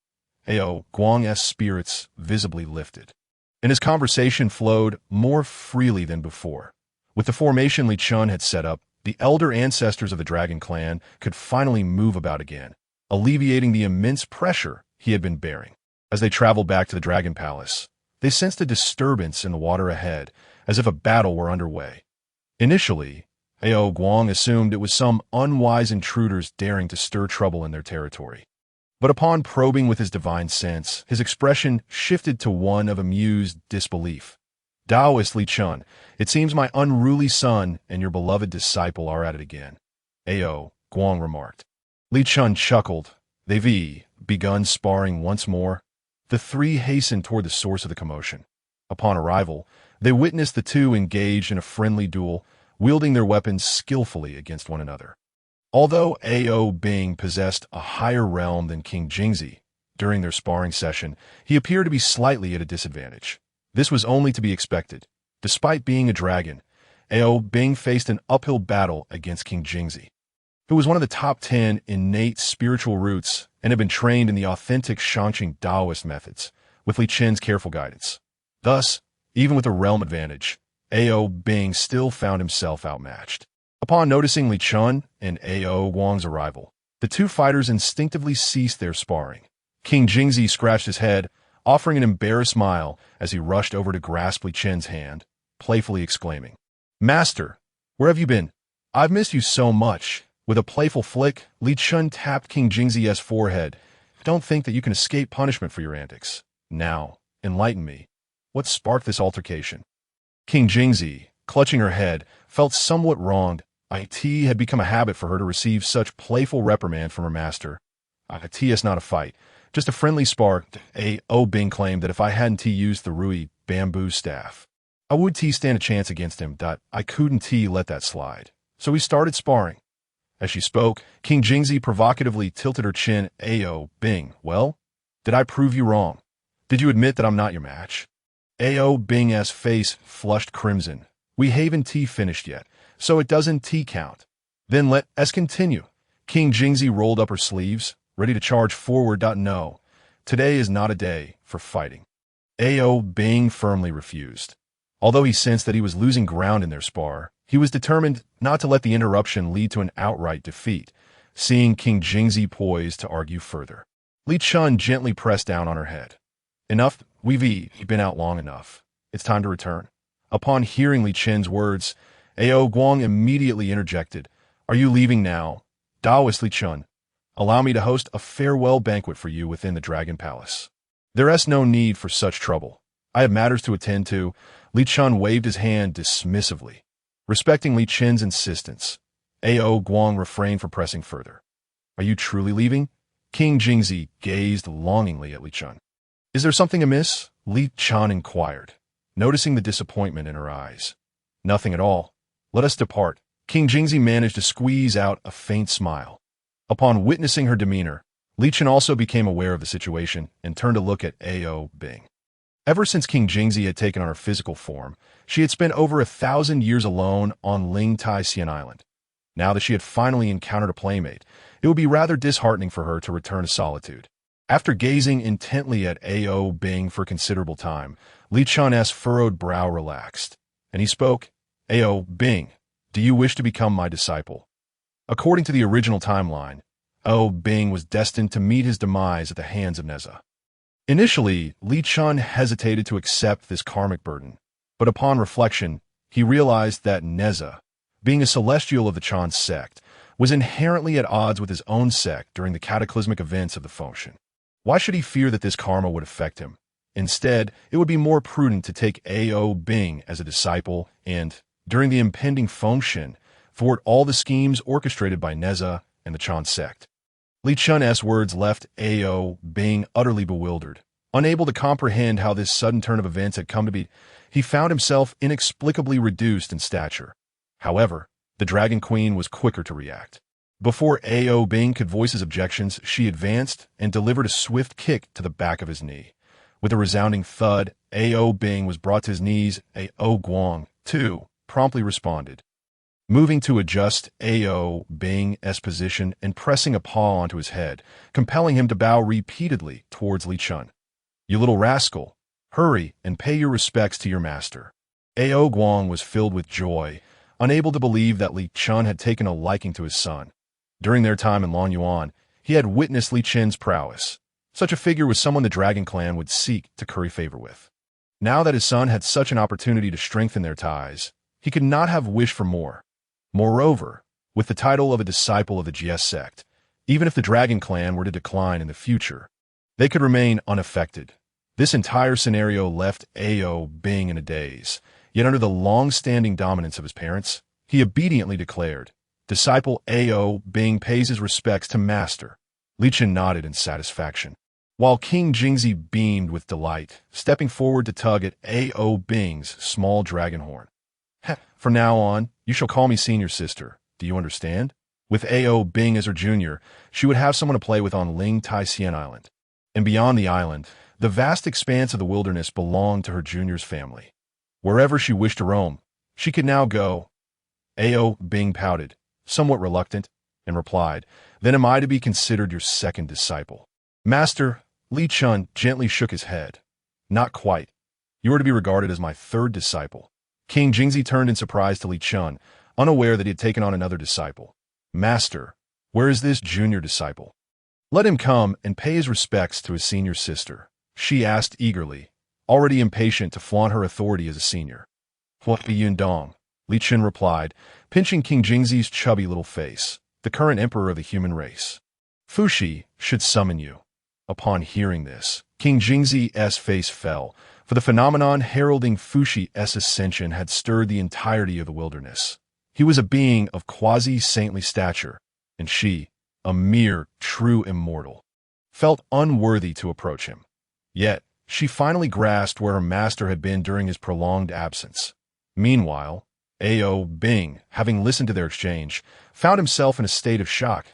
A: Ao Guang's spirits visibly lifted, and his conversation flowed more freely than before. With the formation Li Chun had set up, the elder ancestors of the Dragon Clan could finally move about again, alleviating the immense pressure he had been bearing. As they traveled back to the Dragon Palace, they sensed a disturbance in the water ahead, as if a battle were underway. Initially, Ao Guang assumed it was some unwise intruders daring to stir trouble in their territory. But upon probing with his divine sense, his expression shifted to one of amused disbelief. Taoist Li Chun, it seems my unruly son and your beloved disciple are at it again, Ao Guang remarked. Li Chun chuckled. They've begun sparring once more. The three hastened toward the source of the commotion. Upon arrival, they witnessed the two engaged in a friendly duel, wielding their weapons skillfully against one another. Although Ao Bing possessed a higher realm than King Jingzi, during their sparring session, he appeared to be slightly at a disadvantage. This was only to be expected. Despite being a dragon, Ao Bing faced an uphill battle against King Jingzi, who was one of the top 10 innate spiritual roots and had been trained in the authentic Shangqing Taoist methods, with Li Chen's careful guidance. Thus, even with a realm advantage, Ao Bing still found himself outmatched. Upon noticing Li Chun and Ao Guang's arrival, the two fighters instinctively ceased their sparring. King Jingzi scratched his head, offering an embarrassed smile as he rushed over to grasp Li Chen's hand, playfully exclaiming, "Master, where have you been? I've missed you so much." With a playful flick, Li Chun tapped King Jingzi's forehead. "Don't think that you can escape punishment for your antics. Now, enlighten me. What sparked this altercation?" King Jingzi, clutching her head, felt somewhat wronged. It had become a habit for her to receive such playful reprimand from her master. It is not a fight, just a friendly spar. Ao Bing claimed that if I hadn't used the Rui bamboo staff, I would stand a chance against him. I couldn't let that slide. So we started sparring. As she spoke, King Jingzi provocatively tilted her chin. Ao Bing, well, did I prove you wrong? Did you admit that I'm not your match? Ao Bing's face flushed crimson. We haven't finished yet, so it doesn't count. Then let us continue. King Jingzi rolled up her sleeves, ready to charge forward. No, today is not a day for fighting. Ao Bing firmly refused. Although he sensed that he was losing ground in their spar, he was determined not to let the interruption lead to an outright defeat, seeing King Jingzi poised to argue further. Li Chun gently pressed down on her head. Enough, we've been out long enough. It's time to return. Upon hearing Li Chen's words, Ao Guang immediately interjected. Are you leaving now? Taoist Li Chun, allow me to host a farewell banquet for you within the Dragon Palace. There is no need for such trouble. I have matters to attend to. Li Chun waved his hand dismissively. Respecting Li Chen's insistence, Ao Guang refrained from pressing further. Are you truly leaving? King Jingzi gazed longingly at Li Chun. Is there something amiss? Li Chun inquired, noticing the disappointment in her eyes. Nothing at all. Let us depart. King Jingzi managed to squeeze out a faint smile. Upon witnessing her demeanor, Li Chun also became aware of the situation and turned to look at Ao Bing. Ever since King Jingzi had taken on her physical form, she had spent over 1,000 years alone on Ling Tai Xian Island. Now that she had finally encountered a playmate, it would be rather disheartening for her to return to solitude. After gazing intently at Ao Bing for considerable time, Li Chun's furrowed brow relaxed, and he spoke. Ao Bing, do you wish to become my disciple? According to the original timeline, Ao Bing was destined to meet his demise at the hands of Neza. Initially, Li Chun hesitated to accept this karmic burden, but upon reflection, he realized that Neza, being a celestial of the Chan sect, was inherently at odds with his own sect during the cataclysmic events of the Feng Shen. Why should he fear that this karma would affect him? Instead, it would be more prudent to take Ao Bing as a disciple and, during the impending Feng Shen, thwart all the schemes orchestrated by Neza and the Chan sect. Li Chun's words left Ao Bing utterly bewildered, Unable to comprehend how this sudden turn of events had come to be, he found himself inexplicably reduced in stature. However, the Dragon Queen was quicker to react. Before Ao Bing could voice his objections, she advanced and delivered a swift kick to the back of his knee. With a resounding thud, Ao Bing was brought to his knees. Ao Guang, too, promptly responded, moving to adjust Ao Bing's position and pressing a paw onto his head, compelling him to bow repeatedly towards Li Chun. "You little rascal, hurry and pay your respects to your master." Ao Guang was filled with joy, unable to believe that Li Chun had taken a liking to his son. During their time in Longyuan, he had witnessed Li Chun's prowess. Such a figure was someone the Dragon Clan would seek to curry favor with. Now that his son had such an opportunity to strengthen their ties, he could not have wished for more. Moreover, with the title of a disciple of the Jie sect, even if the Dragon Clan were to decline in the future, they could remain unaffected. This entire scenario left Ao Bing in a daze, yet under the long-standing dominance of his parents, he obediently declared, "Disciple Ao Bing pays his respects to master." Li Chun nodded in satisfaction, while King Jingzi beamed with delight, stepping forward to tug at Ao Bing's small dragon horn. "From now on, you shall call me senior sister. Do you understand?" With Ao Bing as her junior, she would have someone to play with on Ling Tai Xian Island. And beyond the island, the vast expanse of the wilderness belonged to her junior's family. Wherever she wished to roam, she could now go. Ao Bing pouted, somewhat reluctant, and replied, "Then am I to be considered your second disciple?" "Master," Li Chun gently shook his head. "Not quite. You are to be regarded as my third disciple." King Jingzi turned in surprise to Li Chun, unaware that he had taken on another disciple. "Master, where is this junior disciple?" "Let him come and pay his respects to his senior sister," she asked eagerly, already impatient to flaunt her authority as a senior. "What Yun Dong?" Li Chun replied, pinching King Jingzi's chubby little face, "the current emperor of the human race. Fuxi should summon you." Upon hearing this, King Jingzi's face fell, for the phenomenon heralding Fuxi's ascension had stirred the entirety of the wilderness. He was a being of quasi-saintly stature, and she, a mere true immortal, felt unworthy to approach him. Yet, she finally grasped where her master had been during his prolonged absence. Meanwhile, Ao Bing, having listened to their exchange, found himself in a state of shock.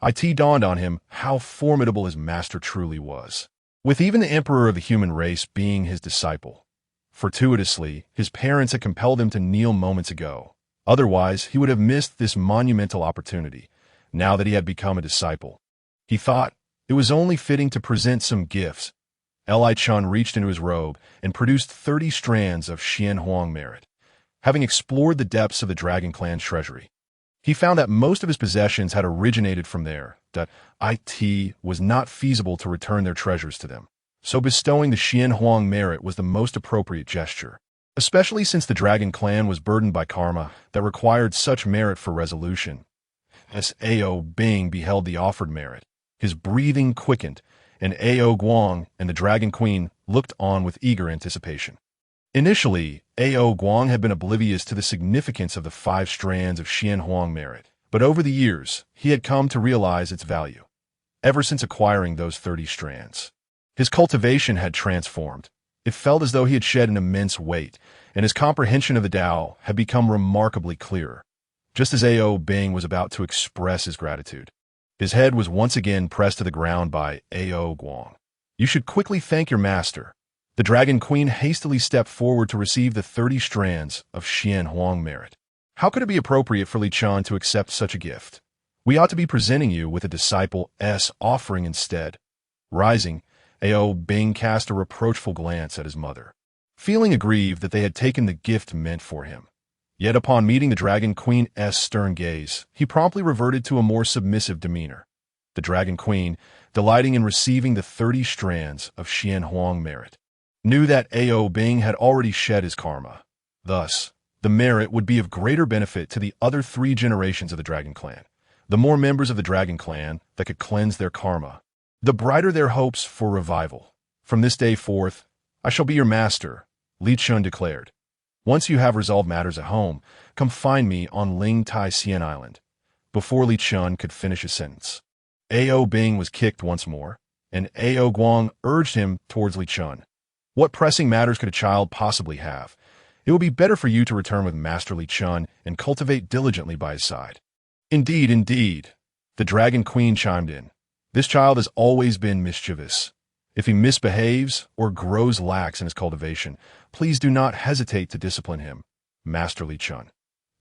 A: It dawned on him how formidable his master truly was, with even the emperor of the human race being his disciple. Fortuitously, his parents had compelled him to kneel moments ago. Otherwise, he would have missed this monumental opportunity, now that he had become a disciple. He thought it was only fitting to present some gifts. Li Chun reached into his robe and produced 30 strands of Xian Huang merit. Having explored the depths of the Dragon Clan's treasury, he found that most of his possessions had originated from there, that it was not feasible to return their treasures to them. So bestowing the Xian Huang merit was the most appropriate gesture, especially since the Dragon Clan was burdened by karma that required such merit for resolution. As Ao Bing beheld the offered merit, his breathing quickened, and Ao Guang and the Dragon Queen looked on with eager anticipation. Initially, Ao Guang had been oblivious to the significance of the 5 strands of Xian Huang merit, but over the years, he had come to realize its value. Ever since acquiring those 30 strands, his cultivation had transformed. It felt as though he had shed an immense weight, and his comprehension of the Tao had become remarkably clearer. Just as Ao Bing was about to express his gratitude, his head was once again pressed to the ground by Ao Guang. "You should quickly thank your master." The Dragon Queen hastily stepped forward to receive the 30 strands of Xian Huang merit. "How could it be appropriate for Li Chun to accept such a gift? We ought to be presenting you with a disciple's offering instead." Rising, Ao Bing cast a reproachful glance at his mother, feeling aggrieved that they had taken the gift meant for him. Yet upon meeting the Dragon Queen's stern gaze, he promptly reverted to a more submissive demeanor. The Dragon Queen, delighting in receiving the 30 strands of Xian Huang merit, knew that Ao Bing had already shed his karma. Thus, the merit would be of greater benefit to the other 3 generations of the Dragon Clan. The more members of the Dragon Clan that could cleanse their karma, the brighter their hopes for revival. "From this day forth, I shall be your master," Li Chun declared. "Once you have resolved matters at home, come find me on Ling Tai Xian Island." Before Li Chun could finish his sentence, Ao Bing was kicked once more, and Ao Guang urged him towards Li Chun. What pressing matters could a child possibly have? It would be better for you to return with Master Li Chun and cultivate diligently by his side. Indeed, indeed, the Dragon Queen chimed in. This child has always been mischievous. If he misbehaves or grows lax in his cultivation, please do not hesitate to discipline him, Master Li Chun.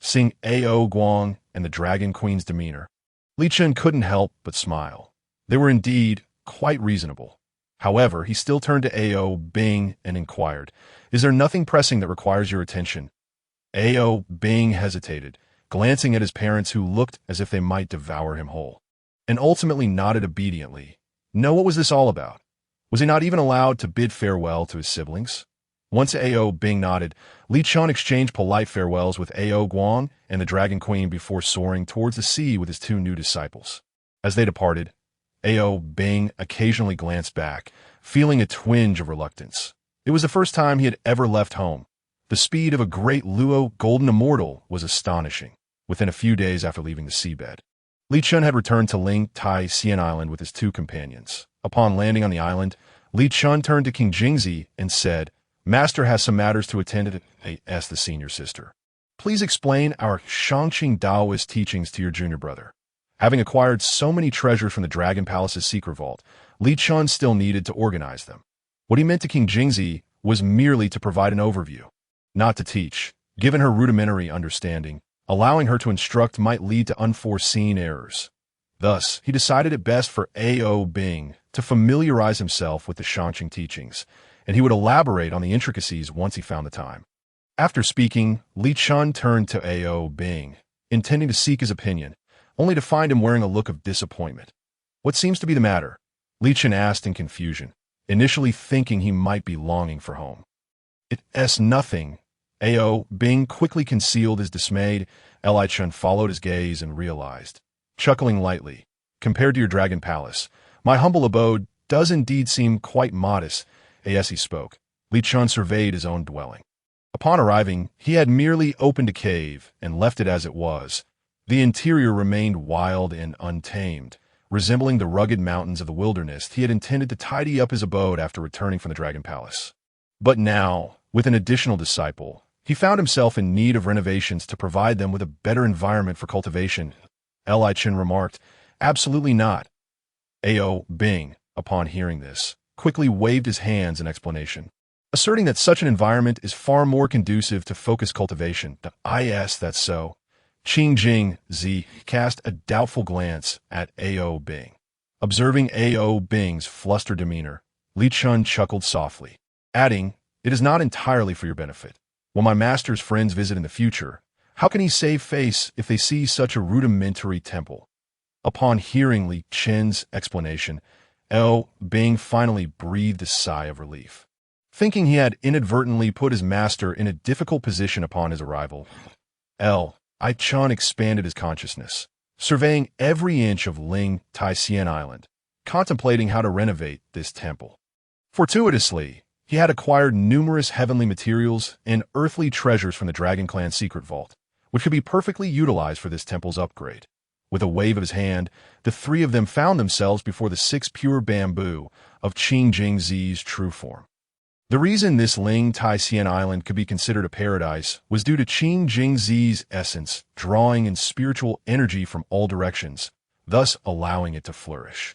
A: Seeing Ao Guang and the Dragon Queen's demeanor, Li Chun couldn't help but smile. They were indeed quite reasonable. However, he still turned to Ao Bing and inquired, "Is there nothing pressing that requires your attention?" Ao Bing hesitated, glancing at his parents who looked as if they might devour him whole, and ultimately nodded obediently. No, what was this all about? Was he not even allowed to bid farewell to his siblings? Once Ao Bing nodded, Li Chun exchanged polite farewells with Ao Guang and the Dragon Queen before soaring towards the sea with his two new disciples. As they departed, Ao Bing occasionally glanced back, feeling a twinge of reluctance. It was the first time he had ever left home. The speed of a great Luo golden immortal was astonishing. Within a few days after leaving the seabed, Li Chun had returned to Ling Tai Sian Island with his two companions. Upon landing on the island, Li Chun turned to King Jingzi and said, "Master has some matters to attend to," asked the senior sister. "Please explain our Shangqing Taoist teachings to your junior brother." Having acquired so many treasures from the Dragon Palace's secret vault, Li Chun still needed to organize them. What he meant to King Jingzi was merely to provide an overview, not to teach. Given her rudimentary understanding, allowing her to instruct might lead to unforeseen errors. Thus, he decided it best for Ao Bing to familiarize himself with the Shangqing teachings, and he would elaborate on the intricacies once he found the time. After speaking, Li Chun turned to Ao Bing, intending to seek his opinion, only to find him wearing a look of disappointment. "What seems to be the matter?" Li Chun asked in confusion, initially thinking he might be longing for home. "It's nothing." Ao Bing quickly concealed his dismay. Li Chun followed his gaze and realized, chuckling lightly, "Compared to your Dragon Palace, my humble abode does indeed seem quite modest." As he spoke, Li Chun surveyed his own dwelling. Upon arriving, he had merely opened a cave and left it as it was. The interior remained wild and untamed, resembling the rugged mountains of the wilderness he had intended to tidy up his abode after returning from the Dragon Palace. But now, with an additional disciple, he found himself in need of renovations to provide them with a better environment for cultivation. Li Chun remarked, "Absolutely not." Ao Bing, upon hearing this, quickly waved his hands in explanation, asserting that such an environment is far more conducive to focused cultivation. Yes, that's so. Qing Jing Zi cast a doubtful glance at Ao Bing. Observing Ao Bing's flustered demeanor, Li Chun chuckled softly, adding, "It is not entirely for your benefit. When my master's friends visit in the future, how can he save face if they see such a rudimentary temple?" Upon hearing Li Chun's explanation, Ao Bing finally breathed a sigh of relief. Thinking he had inadvertently put his master in a difficult position upon his arrival, Li Chun expanded his consciousness, surveying every inch of Ling Tai Sian Island, contemplating how to renovate this temple. Fortuitously, he had acquired numerous heavenly materials and earthly treasures from the Dragon Clan's secret vault, which could be perfectly utilized for this temple's upgrade. With a wave of his hand, the three of them found themselves before the 6 pure bamboo of Qing Jing Zi's true form. The reason this Ling Tai Sian Island could be considered a paradise was due to Qing Jing Zi's essence drawing in spiritual energy from all directions, thus allowing it to flourish.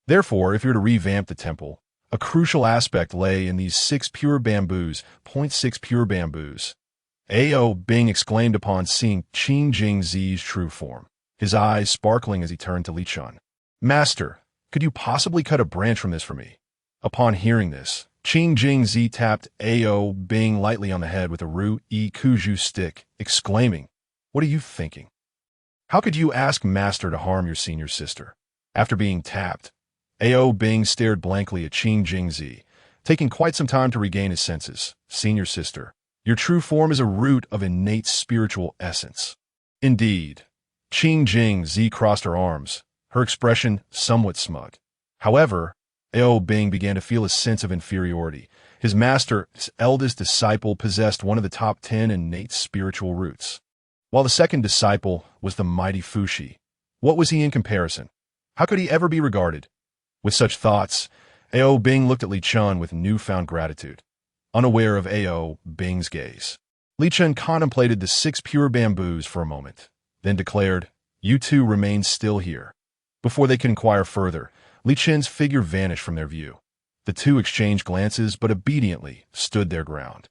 A: Therefore, if you were to revamp the temple, a crucial aspect lay in these 6 pure bamboos, 0.6 pure bamboos. Ao Bing exclaimed upon seeing Qing Jing Zi's true form, his eyes sparkling as he turned to Li Chun. "Master, could you possibly cut a branch from this for me?" Upon hearing this, Qing Jing Zi tapped Ao Bing lightly on the head with a Ru-E Kuju stick, exclaiming, "What are you thinking? How could you ask Master to harm your senior sister?" After being tapped, Ao Bing stared blankly at Qing Jing Zi, taking quite some time to regain his senses. "Senior sister, your true form is a root of innate spiritual essence." Indeed. Qing Jing Zi crossed her arms, her expression somewhat smug. However, Ao Bing began to feel a sense of inferiority. His master's eldest disciple possessed one of the top 10 innate spiritual roots, while the second disciple was the mighty Fushi. What was he in comparison? How could he ever be regarded? With such thoughts, Ao Bing looked at Li Chun with newfound gratitude, unaware of Ao Bing's gaze. Li Chun contemplated the 6 pure bamboos for a moment, then declared, "You two remain still here." Before they could inquire further, Li Chun's figure vanished from their view. The two exchanged glances but obediently stood their ground.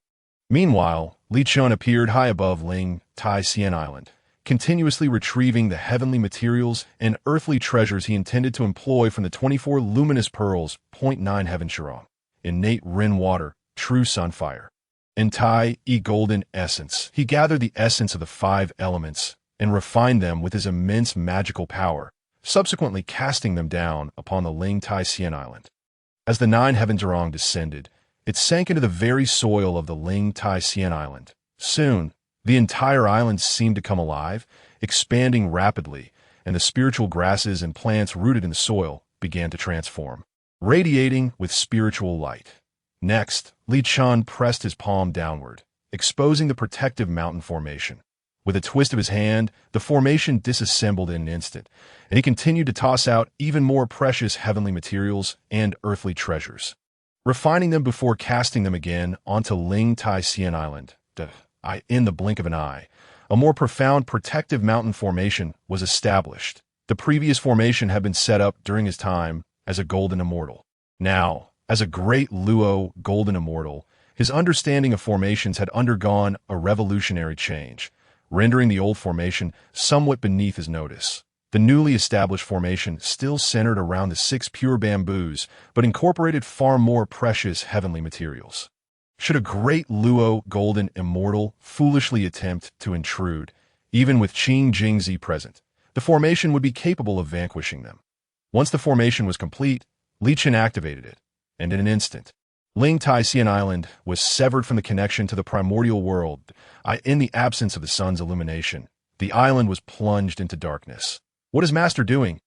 A: Meanwhile, Li Chun appeared high above Ling Tai Sien Island, continuously retrieving the heavenly materials and earthly treasures he intended to employ from the 24 luminous pearls, 0.9 heaven shirong, innate Rin water, true sunfire, and Tai E golden essence. He gathered the essence of the 5 elements and refined them with his immense magical power, subsequently casting them down upon the Ling Tai Sien Island. As the 9 heaven shirong descended, it sank into the very soil of the Ling Tai Sien Island. Soon, the entire island seemed to come alive, expanding rapidly, and the spiritual grasses and plants rooted in the soil began to transform, radiating with spiritual light. Next, Li Chun pressed his palm downward, exposing the protective mountain formation. With a twist of his hand, the formation disassembled in an instant, and he continued to toss out even more precious heavenly materials and earthly treasures, refining them before casting them again onto Ling Tai Sien Island. In the blink of an eye, a more profound protective mountain formation was established. The previous formation had been set up during his time as a golden immortal. Now, as a great Luo golden immortal, his understanding of formations had undergone a revolutionary change, rendering the old formation somewhat beneath his notice. The newly established formation still centered around the 6 pure bamboos, but incorporated far more precious heavenly materials. Should a great Luo golden immortal foolishly attempt to intrude, even with Qing Jingzi present, the formation would be capable of vanquishing them. Once the formation was complete, Li Chun activated it, and in an instant, Ling Tai Sien Island was severed from the connection to the primordial world. In the absence of the sun's illumination, the island was plunged into darkness. "What is Master doing?"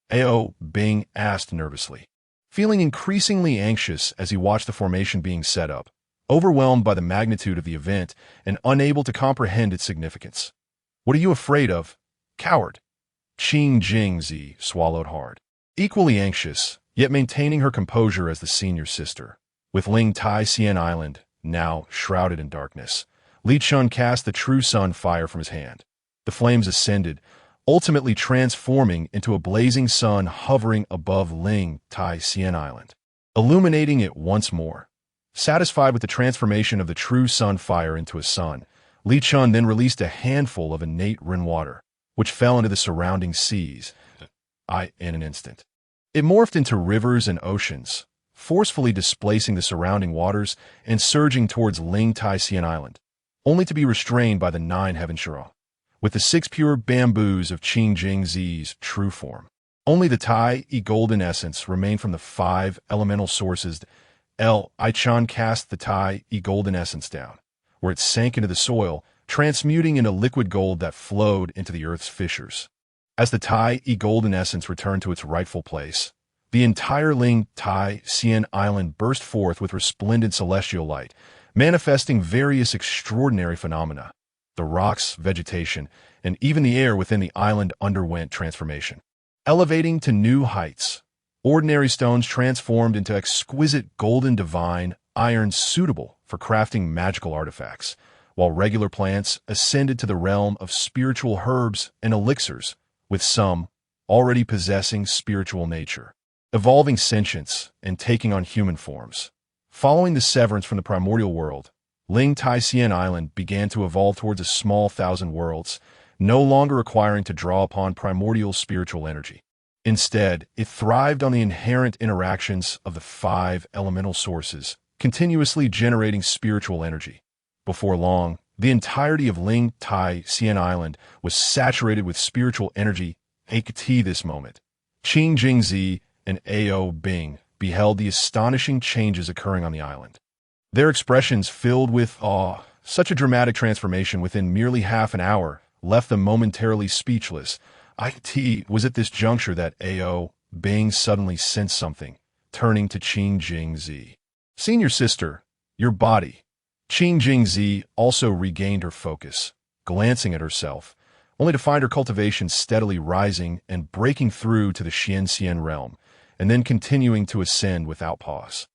A: Ao Bing asked nervously, feeling increasingly anxious as he watched the formation being set up, overwhelmed by the magnitude of the event and unable to comprehend its significance. "What are you afraid of, coward?" Qing Jingzi swallowed hard, equally anxious, yet maintaining her composure as the senior sister. With Ling Tai Sien Island now shrouded in darkness, Li Chun cast the true sun fire from his hand. The flames ascended, ultimately transforming into a blazing sun hovering above Ling Tai Sien Island, illuminating it once more. Satisfied with the transformation of the true sun fire into a sun, Li Chun then released a handful of innate Rin water, which fell into the surrounding seas. In an instant, it morphed into rivers and oceans, forcefully displacing the surrounding waters and surging towards Ling Tai Sien Island, only to be restrained by the 9 heaven shirong. With the 6 pure bamboos of Qing Jingzi's true form, only the Tai E golden essence remained from the 5 elemental sources. Li Chun cast the Tai E golden essence down, where it sank into the soil, transmuting into liquid gold that flowed into the earth's fissures. As the Tai E golden essence returned to its rightful place, the entire Ling Tai Sien Island burst forth with resplendent celestial light, manifesting various extraordinary phenomena. The rocks, vegetation, and even the air within the island underwent transformation, elevating to new heights. Ordinary stones transformed into exquisite golden divine irons suitable for crafting magical artifacts, while regular plants ascended to the realm of spiritual herbs and elixirs, with some already possessing spiritual nature, evolving sentience and taking on human forms. Following the severance from the primordial world, Ling Tai Sien Island began to evolve towards a small 1,000 worlds, no longer requiring to draw upon primordial spiritual energy. Instead, it thrived on the inherent interactions of the 5 elemental sources, continuously generating spiritual energy. Before long, the entirety of Ling Tai Sien Island was saturated with spiritual energy. This moment, Qing Jingzi and Ao Bing beheld the astonishing changes occurring on the island. Their expressions filled with awe. Such a dramatic transformation within merely half an hour left them momentarily speechless. It was at this juncture that Ao Bing suddenly sensed something, turning to Qing Jingzi. "Senior sister, your body." Qing Jingzi also regained her focus, glancing at herself, only to find her cultivation steadily rising and breaking through to the Xianxian realm, and then continuing to ascend without pause.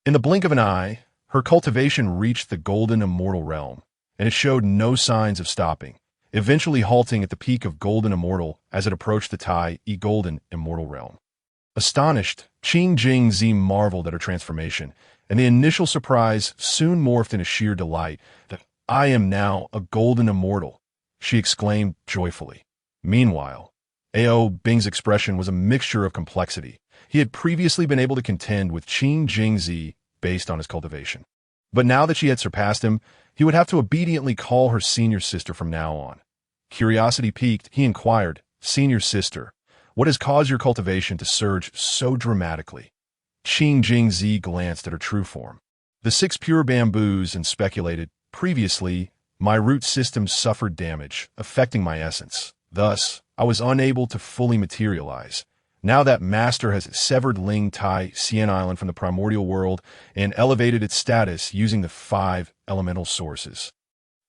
A: In the blink of an eye, her cultivation reached the golden immortal realm, and it showed no signs of stopping, eventually halting at the peak of golden immortal as it approached the Tai golden immortal realm. Astonished, Qing Jing Zi marveled at her transformation, and the initial surprise soon morphed into sheer delight. That I am now a golden immortal, she exclaimed joyfully. Meanwhile, Ao Bing's expression was a mixture of complexity. He had previously been able to contend with Qing Jing Zi based on his cultivation. But now that she had surpassed him, he would have to obediently call her senior sister from now on. Curiosity piqued, he inquired, "Senior sister, what has caused your cultivation to surge so dramatically?" Qing Jing Zi glanced at her true form. The 6 pure bamboos and speculated, "Previously, my root system suffered damage, affecting my essence. Thus, I was unable to fully materialize. Now that Master has severed Ling Tai Xian Island from the primordial world and elevated its status using the 5 elemental sources,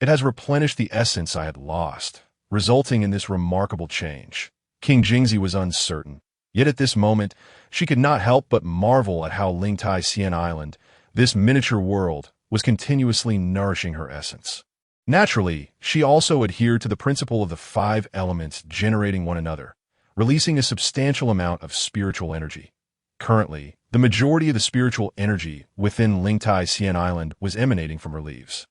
A: it has replenished the essence I had lost, resulting in this remarkable change." King Jingzi was uncertain. Yet at this moment, she could not help but marvel at how Ling Tai Xian Island, this miniature world, was continuously nourishing her essence. Naturally, she also adhered to the principle of the 5 elements generating one another, releasing a substantial amount of spiritual energy. Currently, the majority of the spiritual energy within Ling Tai Xian Island was emanating from her leaves.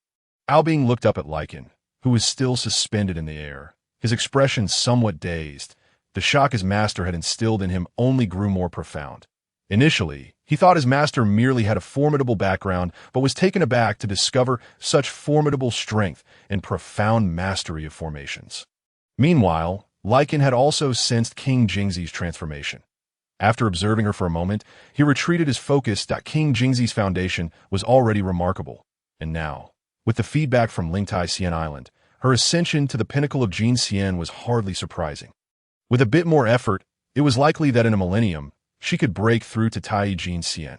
A: Ao Bing looked up at Lycan, who was still suspended in the air, his expression somewhat dazed. The shock his master had instilled in him only grew more profound. Initially, he thought his master merely had a formidable background, but was taken aback to discover such formidable strength and profound mastery of formations. Meanwhile, Lycan had also sensed King Jingzi's transformation. After observing her for a moment, he retreated his focus that King Jingzi's foundation was already remarkable. And now, with the feedback from Ling Tai Xian Island, her ascension to the pinnacle of Jin Xian was hardly surprising. With a bit more effort, it was likely that in a millennium, she could break through to Tai Jin Xian.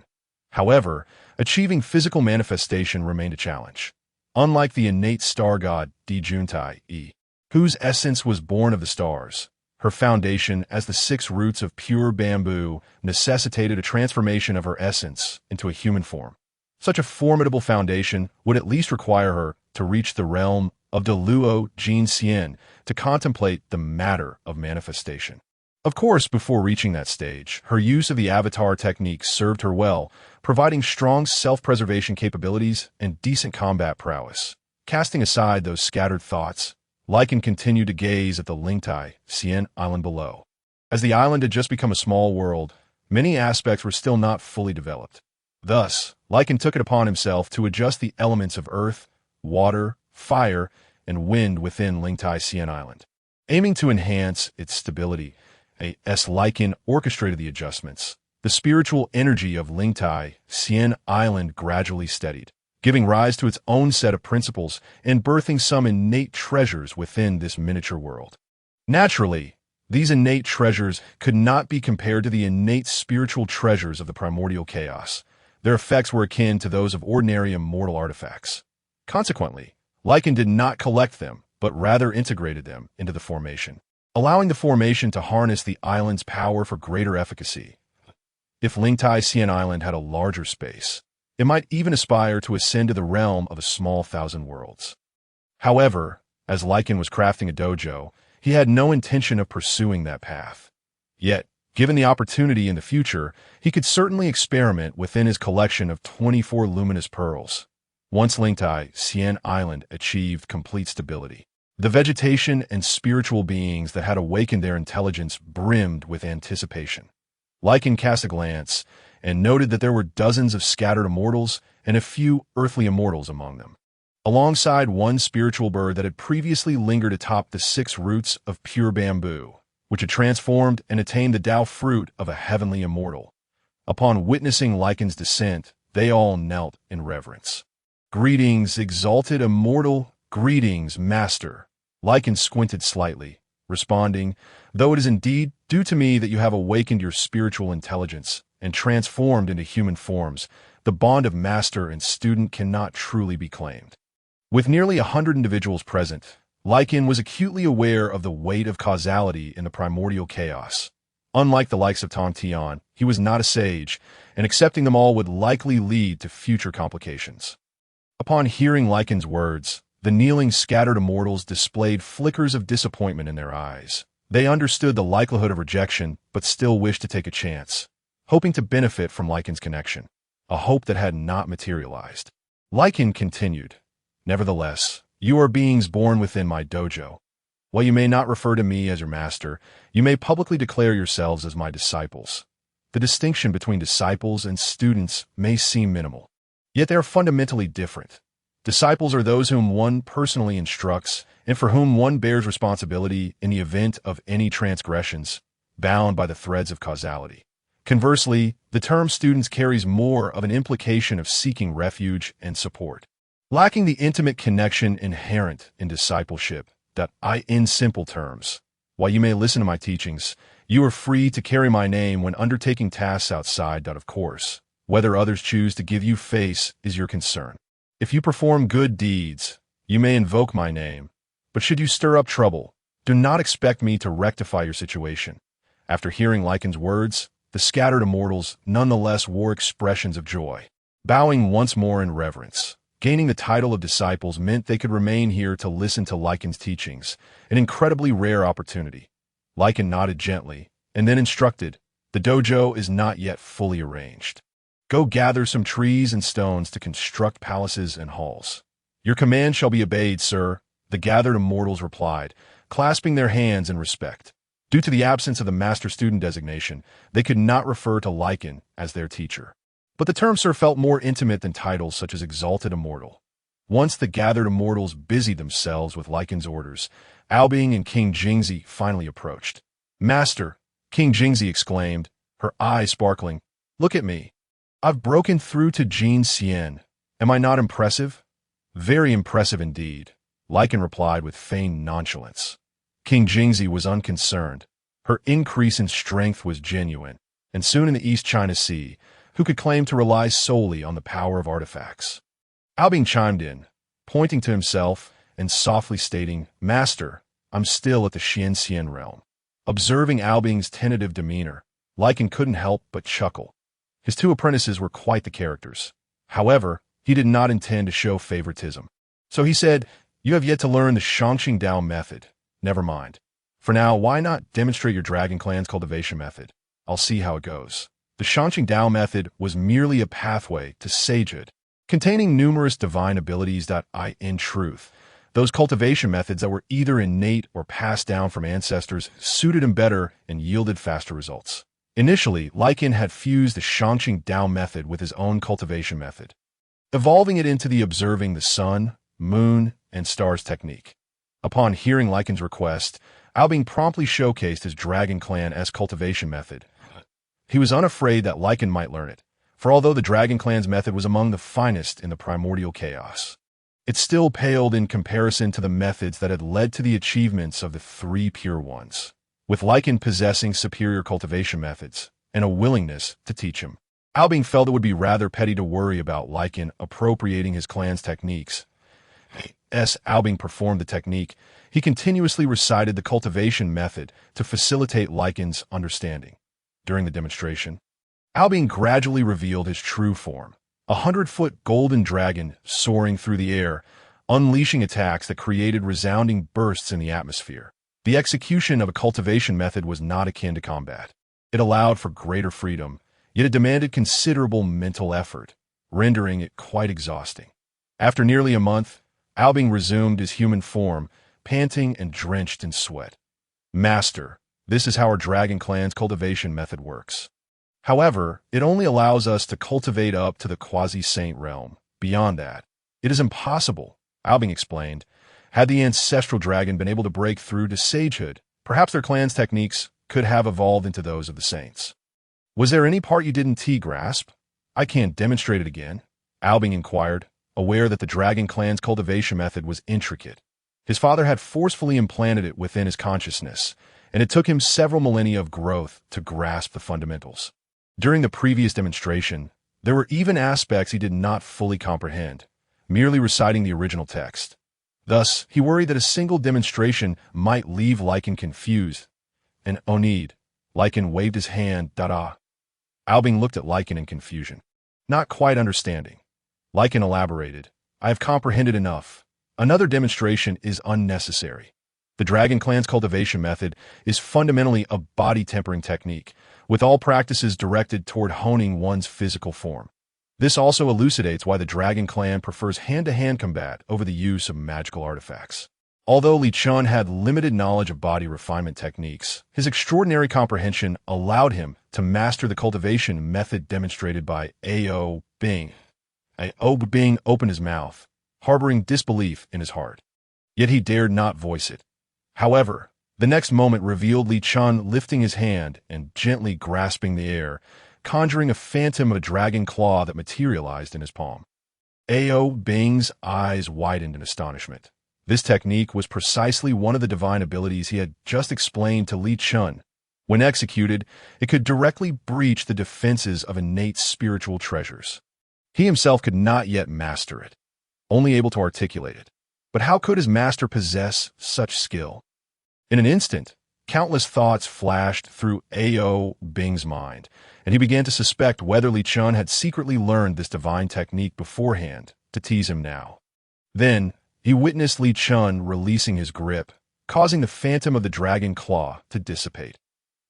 A: However, achieving physical manifestation remained a challenge. Unlike the innate star god Di Juntai, whose essence was born of the stars, her foundation as the 6 roots of pure bamboo necessitated a transformation of her essence into a human form. Such a formidable foundation would at least require her to reach the realm of De Luo Jin Xian to contemplate the matter of manifestation. Of course, before reaching that stage, her use of the avatar technique served her well, providing strong self-preservation capabilities and decent combat prowess. Casting aside those scattered thoughts, Lycan continued to gaze at the Ling Tai Xian Island below. As the island had just become a small world, many aspects were still not fully developed. Thus, Lycan took it upon himself to adjust the elements of earth, water, fire, and wind within Ling Tai Xian Island. Aiming to enhance its stability, Lycan orchestrated the adjustments. The spiritual energy of Ling Tai Xian Island gradually steadied, giving rise to its own set of principles and birthing some innate treasures within this miniature world. Naturally, these innate treasures could not be compared to the innate spiritual treasures of the primordial chaos. Their effects were akin to those of ordinary immortal artifacts. Consequently, Lycan did not collect them, but rather integrated them into the formation, allowing the formation to harness the island's power for greater efficacy. If Ling Tai Xian Island had a larger space, it might even aspire to ascend to the realm of a small 1,000 worlds. However, as Lycan was crafting a dojo, he had no intention of pursuing that path. Yet, given the opportunity in the future, he could certainly experiment within his collection of 24 luminous pearls. Once Ling Tai Xian Island achieved complete stability, the vegetation and spiritual beings that had awakened their intelligence brimmed with anticipation. Lycan cast a glance and noted that there were dozens of scattered immortals and a few earthly immortals among them, alongside one spiritual bird that had previously lingered atop the 6 roots of pure bamboo, which had transformed and attained the Tao fruit of a heavenly immortal. Upon witnessing Lycan's descent, they all knelt in reverence. "Greetings, exalted immortal, greetings, master." Lycan squinted slightly, responding, "Though it is indeed due to me that you have awakened your spiritual intelligence and transformed into human forms, the bond of master and student cannot truly be claimed." With nearly 100 individuals present, Lycan was acutely aware of the weight of causality in the primordial chaos. Unlike the likes of Tong Tian, he was not a sage, and accepting them all would likely lead to future complications. Upon hearing Lycan's words, the kneeling scattered immortals displayed flickers of disappointment in their eyes. They understood the likelihood of rejection, but still wished to take a chance, hoping to benefit from Lycan's connection, a hope that had not materialized. Lycan continued, "Nevertheless, you are beings born within my dojo. While you may not refer to me as your master, you may publicly declare yourselves as my disciples. The distinction between disciples and students may seem minimal, yet they are fundamentally different. Disciples are those whom one personally instructs and for whom one bears responsibility in the event of any transgressions, bound by the threads of causality. Conversely, the term students carries more of an implication of seeking refuge and support, lacking the intimate connection inherent in discipleship. In simple terms, while you may listen to my teachings, you are free to carry my name when undertaking tasks outside. Of course, whether others choose to give you face is your concern. If you perform good deeds, you may invoke my name, but should you stir up trouble, do not expect me to rectify your situation." After hearing Lycan's words, the scattered immortals nonetheless wore expressions of joy, bowing once more in reverence. Gaining the title of disciples meant they could remain here to listen to Lycan's teachings, an incredibly rare opportunity. Lycan nodded gently, and then instructed, "The dojo is not yet fully arranged. Go gather some trees and stones to construct palaces and halls." "Your command shall be obeyed, sir," the gathered immortals replied, clasping their hands in respect. Due to the absence of the master-student designation, they could not refer to Lycan as their teacher. But the term sir felt more intimate than titles such as exalted immortal. Once the gathered immortals busied themselves with Lycan's orders, Albing and King Jingzi finally approached. "Master," King Jingzi exclaimed, her eyes sparkling, "look at me. I've broken through to Jin Xian. Am I not impressive?" "Very impressive indeed," Lycan replied with feigned nonchalance. King Jingzi was unconcerned. Her increase in strength was genuine, and soon in the East China Sea, who could claim to rely solely on the power of artifacts. Albing chimed in, pointing to himself and softly stating, "Master, I'm still at the Xian realm." Observing Albing's tentative demeanor, Lycan couldn't help but chuckle. His two apprentices were quite the characters. However, he did not intend to show favoritism. So he said, "You have yet to learn the Shangqing Dao method. Never mind. For now, why not demonstrate your dragon clan's cultivation method? I'll see how it goes." The Shangqing Dao method was merely a pathway to sagehood, containing numerous divine abilities. In truth, those cultivation methods that were either innate or passed down from ancestors suited him better and yielded faster results. Initially, Lycan had fused the Shangqing Dao method with his own cultivation method, evolving it into the observing the sun, moon, and stars technique. Upon hearing Lycan's request, Albing promptly showcased his Dragon Clan-esque cultivation method. He was unafraid that Lycan might learn it, for although the Dragon Clan's method was among the finest in the primordial chaos, it still paled in comparison to the methods that had led to the achievements of the three pure ones. With Lycan possessing superior cultivation methods and a willingness to teach him, Albing felt it would be rather petty to worry about Lycan appropriating his clan's techniques. As Albing performed the technique, he continuously recited the cultivation method to facilitate Lycan's understanding. During the demonstration, Albing gradually revealed his true form, a 100-foot golden dragon soaring through the air, unleashing attacks that created resounding bursts in the atmosphere. The execution of a cultivation method was not akin to combat. It allowed for greater freedom, yet it demanded considerable mental effort, rendering it quite exhausting. After nearly a month, Albing resumed his human form, panting and drenched in sweat. "Master, this is how our Dragon Clan's cultivation method works. However, it only allows us to cultivate up to the quasi-saint realm. Beyond that, it is impossible," Albing explained. Had the ancestral dragon been able to break through to sagehood, perhaps their clan's techniques could have evolved into those of the saints. "Was there any part you didn't grasp? I can't demonstrate it again," Albing inquired, aware that the Dragon Clan's cultivation method was intricate. His father had forcefully implanted it within his consciousness, and it took him several millennia of growth to grasp the fundamentals. During the previous demonstration, there were even aspects he did not fully comprehend, merely reciting the original text. Thus, he worried that a single demonstration might leave Lycan confused. And oh need, Lycan waved his hand, da-da. Albing looked at Lycan in confusion, not quite understanding. Lycan elaborated, I have comprehended enough. Another demonstration is unnecessary. The Dragon Clan's cultivation method is fundamentally a body-tempering technique, with all practices directed toward honing one's physical form. This also elucidates why the Dragon Clan prefers hand-to-hand combat over the use of magical artifacts. Although Li Chun had limited knowledge of body refinement techniques, his extraordinary comprehension allowed him to master the cultivation method demonstrated by A.O. Bing. A.O. Bing opened his mouth, harboring disbelief in his heart. Yet he dared not voice it. However, the next moment revealed Li Chun lifting his hand and gently grasping the air, conjuring a phantom of a dragon claw that materialized in his palm. A.O. Bing's eyes widened in astonishment. This technique was precisely one of the divine abilities he had just explained to Li Chun. When executed, it could directly breach the defenses of innate spiritual treasures. He himself could not yet master it, only able to articulate it. But how could his master possess such skill? In an instant, countless thoughts flashed through A.O. Bing's mind, and he began to suspect whether Li Chun had secretly learned this divine technique beforehand to tease him now. Then, he witnessed Li Chun releasing his grip, causing the phantom of the dragon claw to dissipate.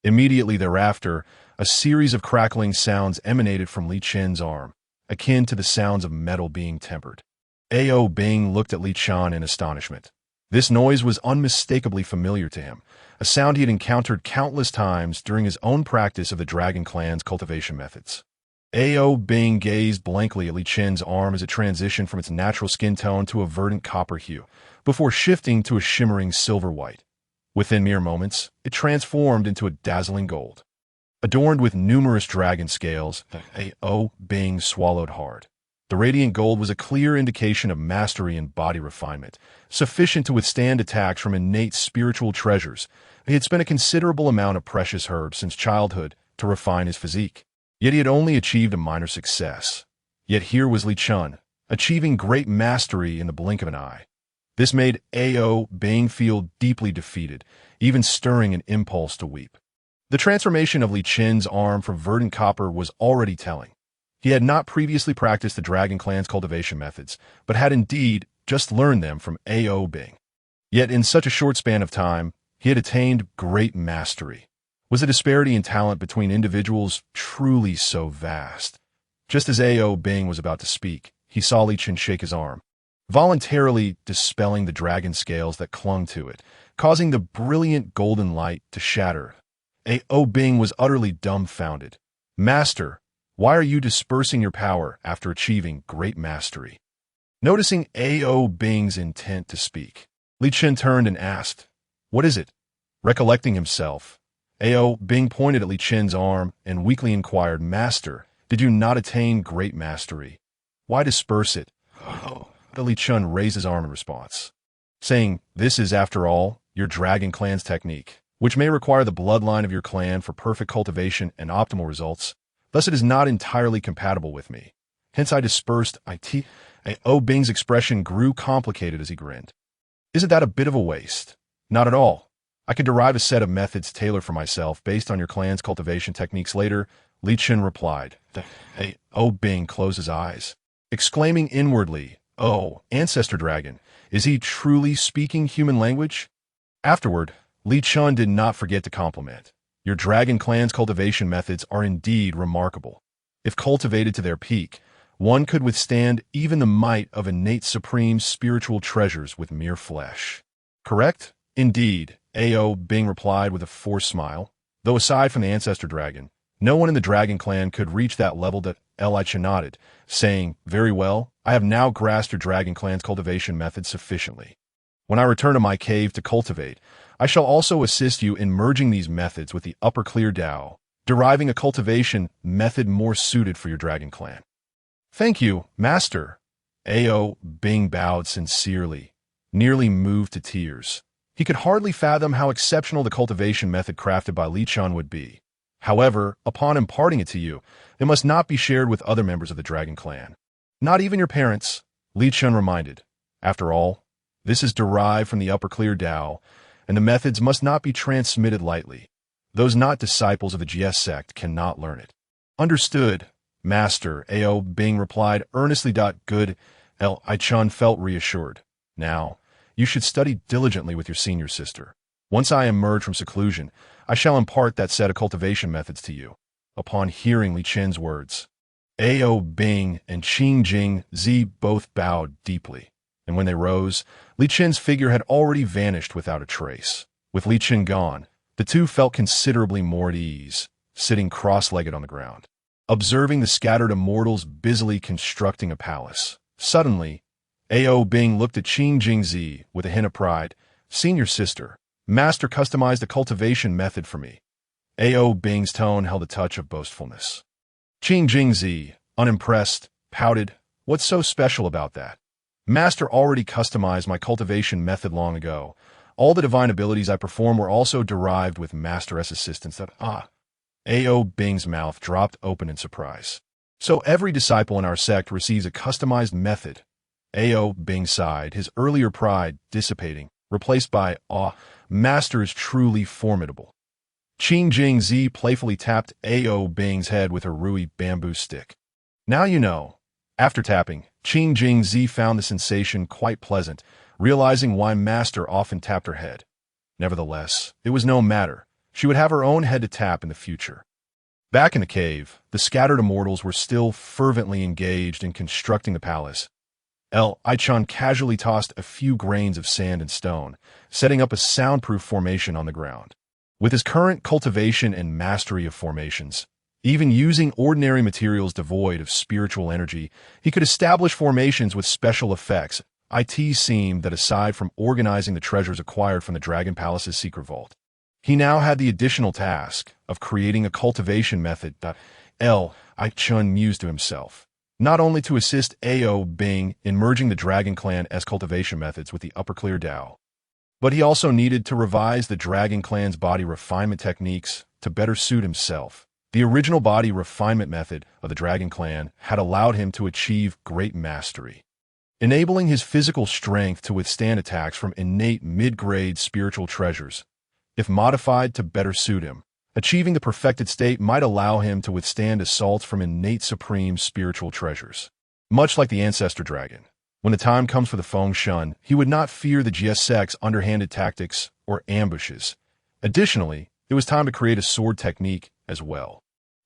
A: Immediately thereafter, a series of crackling sounds emanated from Li Chun's arm, akin to the sounds of metal being tempered. A.O. Bing looked at Li Chun in astonishment. This noise was unmistakably familiar to him, a sound he had encountered countless times during his own practice of the Dragon Clan's cultivation methods. A.O. Bing gazed blankly at Li Chun's arm as it transitioned from its natural skin tone to a verdant copper hue, before shifting to a shimmering silver white. Within mere moments, it transformed into a dazzling gold. Adorned with numerous dragon scales, A.O. Bing swallowed hard. The radiant gold was a clear indication of mastery and body refinement, sufficient to withstand attacks from innate spiritual treasures. He had spent a considerable amount of precious herbs since childhood to refine his physique. Yet he had only achieved a minor success. Yet here was Li Chun, achieving great mastery in the blink of an eye. This made A.O. Bing feel deeply defeated, even stirring an impulse to weep. The transformation of Li Chun's arm from verdant copper was already telling. He had not previously practiced the Dragon Clan's cultivation methods, but had indeed just learned them from A.O. Bing. Yet in such a short span of time, he had attained great mastery. Was the disparity in talent between individuals truly so vast? Just as A.O. Bing was about to speak, he saw Li Chun shake his arm, voluntarily dispelling the dragon scales that clung to it, causing the brilliant golden light to shatter. A.O. Bing was utterly dumbfounded. Master, why are you dispersing your power after achieving great mastery? Noticing A.O. Bing's intent to speak, Li Chun turned and asked, What is it? Recollecting himself, A.O. Bing pointed at Li Chun's arm and weakly inquired, Master, did you not attain great mastery? Why disperse it? Oh. Li Chun raised his arm in response, saying, This is, after all, your Dragon Clan's technique, which may require the bloodline of your clan for perfect cultivation and optimal results. Thus it is not entirely compatible with me. Hence I dispersed it. A.O. Bing's expression grew complicated as he grinned. Isn't that a bit of a waste? Not at all. I could derive a set of methods tailored for myself based on your clan's cultivation techniques later, Li Chun replied. A.O. Bing closed his eyes, exclaiming inwardly, Oh, Ancestor Dragon, is he truly speaking human language? Afterward, Li Chun did not forget to compliment. Your Dragon Clan's cultivation methods are indeed remarkable. If cultivated to their peak, one could withstand even the might of innate supreme spiritual treasures with mere flesh. Correct? Indeed, A.O. Bing replied with a forced smile. Though aside from the Ancestor Dragon, no one in the Dragon Clan could reach that level that Li Chun nodded, saying, Very well, I have now grasped your Dragon Clan's cultivation methods sufficiently. When I return to my cave to cultivate, I shall also assist you in merging these methods with the Upper Clear Dao, deriving a cultivation method more suited for your Dragon Clan. Thank you, Master. A.O. Bing bowed sincerely, nearly moved to tears. He could hardly fathom how exceptional the cultivation method crafted by Li Chun would be. However, upon imparting it to you, it must not be shared with other members of the Dragon Clan. Not even your parents, Li Chun reminded. After all, this is derived from the Upper Clear Dao, and the methods must not be transmitted lightly. Those not disciples of the Jie sect cannot learn it. Understood, Master, Ao Bing replied earnestly. Good, I Chun felt reassured. Now, you should study diligently with your senior sister. Once I emerge from seclusion, I shall impart that set of cultivation methods to you. Upon hearing Li Chen's words, Ao Bing and Qing Jing Zi both bowed deeply, and when they rose, Li Chen's figure had already vanished without a trace. With Li Chen gone, the two felt considerably more at ease, sitting cross-legged on the ground, observing the scattered immortals busily constructing a palace. Suddenly, Ao Bing looked at Qing Jing Zi with a hint of pride. Senior sister, Master customized a cultivation method for me. Ao Bing's tone held a touch of boastfulness. Qing Jing Zi, unimpressed, pouted. What's so special about that? Master already customized my cultivation method long ago. All the divine abilities I perform were also derived with Master's assistance. Ao Bing's mouth dropped open in surprise. So every disciple in our sect receives a customized method. Ao Bing sighed, his earlier pride dissipating, replaced by awe. Master is truly formidable. Qing Jing Zi playfully tapped Ao Bing's head with her Rui bamboo stick. Now you know. After tapping, Qing Jing Zi found the sensation quite pleasant, realizing why Master often tapped her head. Nevertheless, it was no matter. She would have her own head to tap in the future. Back in the cave, the scattered immortals were still fervently engaged in constructing the palace. I Chun casually tossed a few grains of sand and stone, setting up a soundproof formation on the ground. With his current cultivation and mastery of formations, even using ordinary materials devoid of spiritual energy, he could establish formations with special effects. It seemed that aside from organizing the treasures acquired from the Dragon Palace's secret vault, he now had the additional task of creating a cultivation method. I Chun mused to himself, not only to assist Ao Bing in merging the Dragon Clan's cultivation methods with the Upper Clear Dao, but he also needed to revise the Dragon Clan's body refinement techniques to better suit himself. The original body refinement method of the Dragon Clan had allowed him to achieve great mastery, enabling his physical strength to withstand attacks from innate mid-grade spiritual treasures. If modified to better suit him, achieving the perfected state might allow him to withstand assaults from innate supreme spiritual treasures. Much like the ancestor dragon, when the time comes for the Feng Shen, he would not fear the Jie sect's underhanded tactics or ambushes. Additionally, it was time to create a sword technique as well.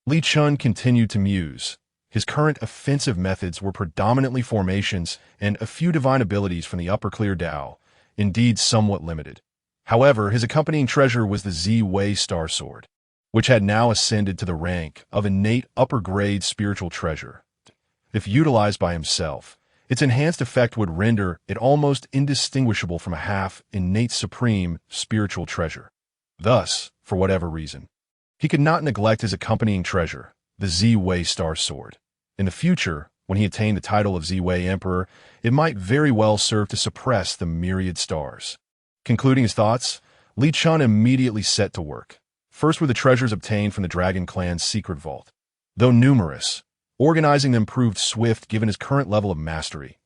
A: Li Chun continued to muse. His current offensive methods were predominantly formations and a few divine abilities from the Upper Clear Dao, indeed somewhat limited. However, his accompanying treasure was the Zi Wei Star sword, which had now ascended to the rank of innate upper-grade spiritual treasure. If utilized by himself, its enhanced effect would render it almost indistinguishable from a half-innate supreme spiritual treasure. Thus, for whatever reason, he could not neglect his accompanying treasure, the Zi Wei Star sword. In the future, when he attained the title of Zi Wei Emperor, it might very well serve to suppress the myriad stars. Concluding his thoughts, Li Chun immediately set to work. First were the treasures obtained from the Dragon Clan's secret vault. Though numerous, organizing them proved swift given his current level of mastery.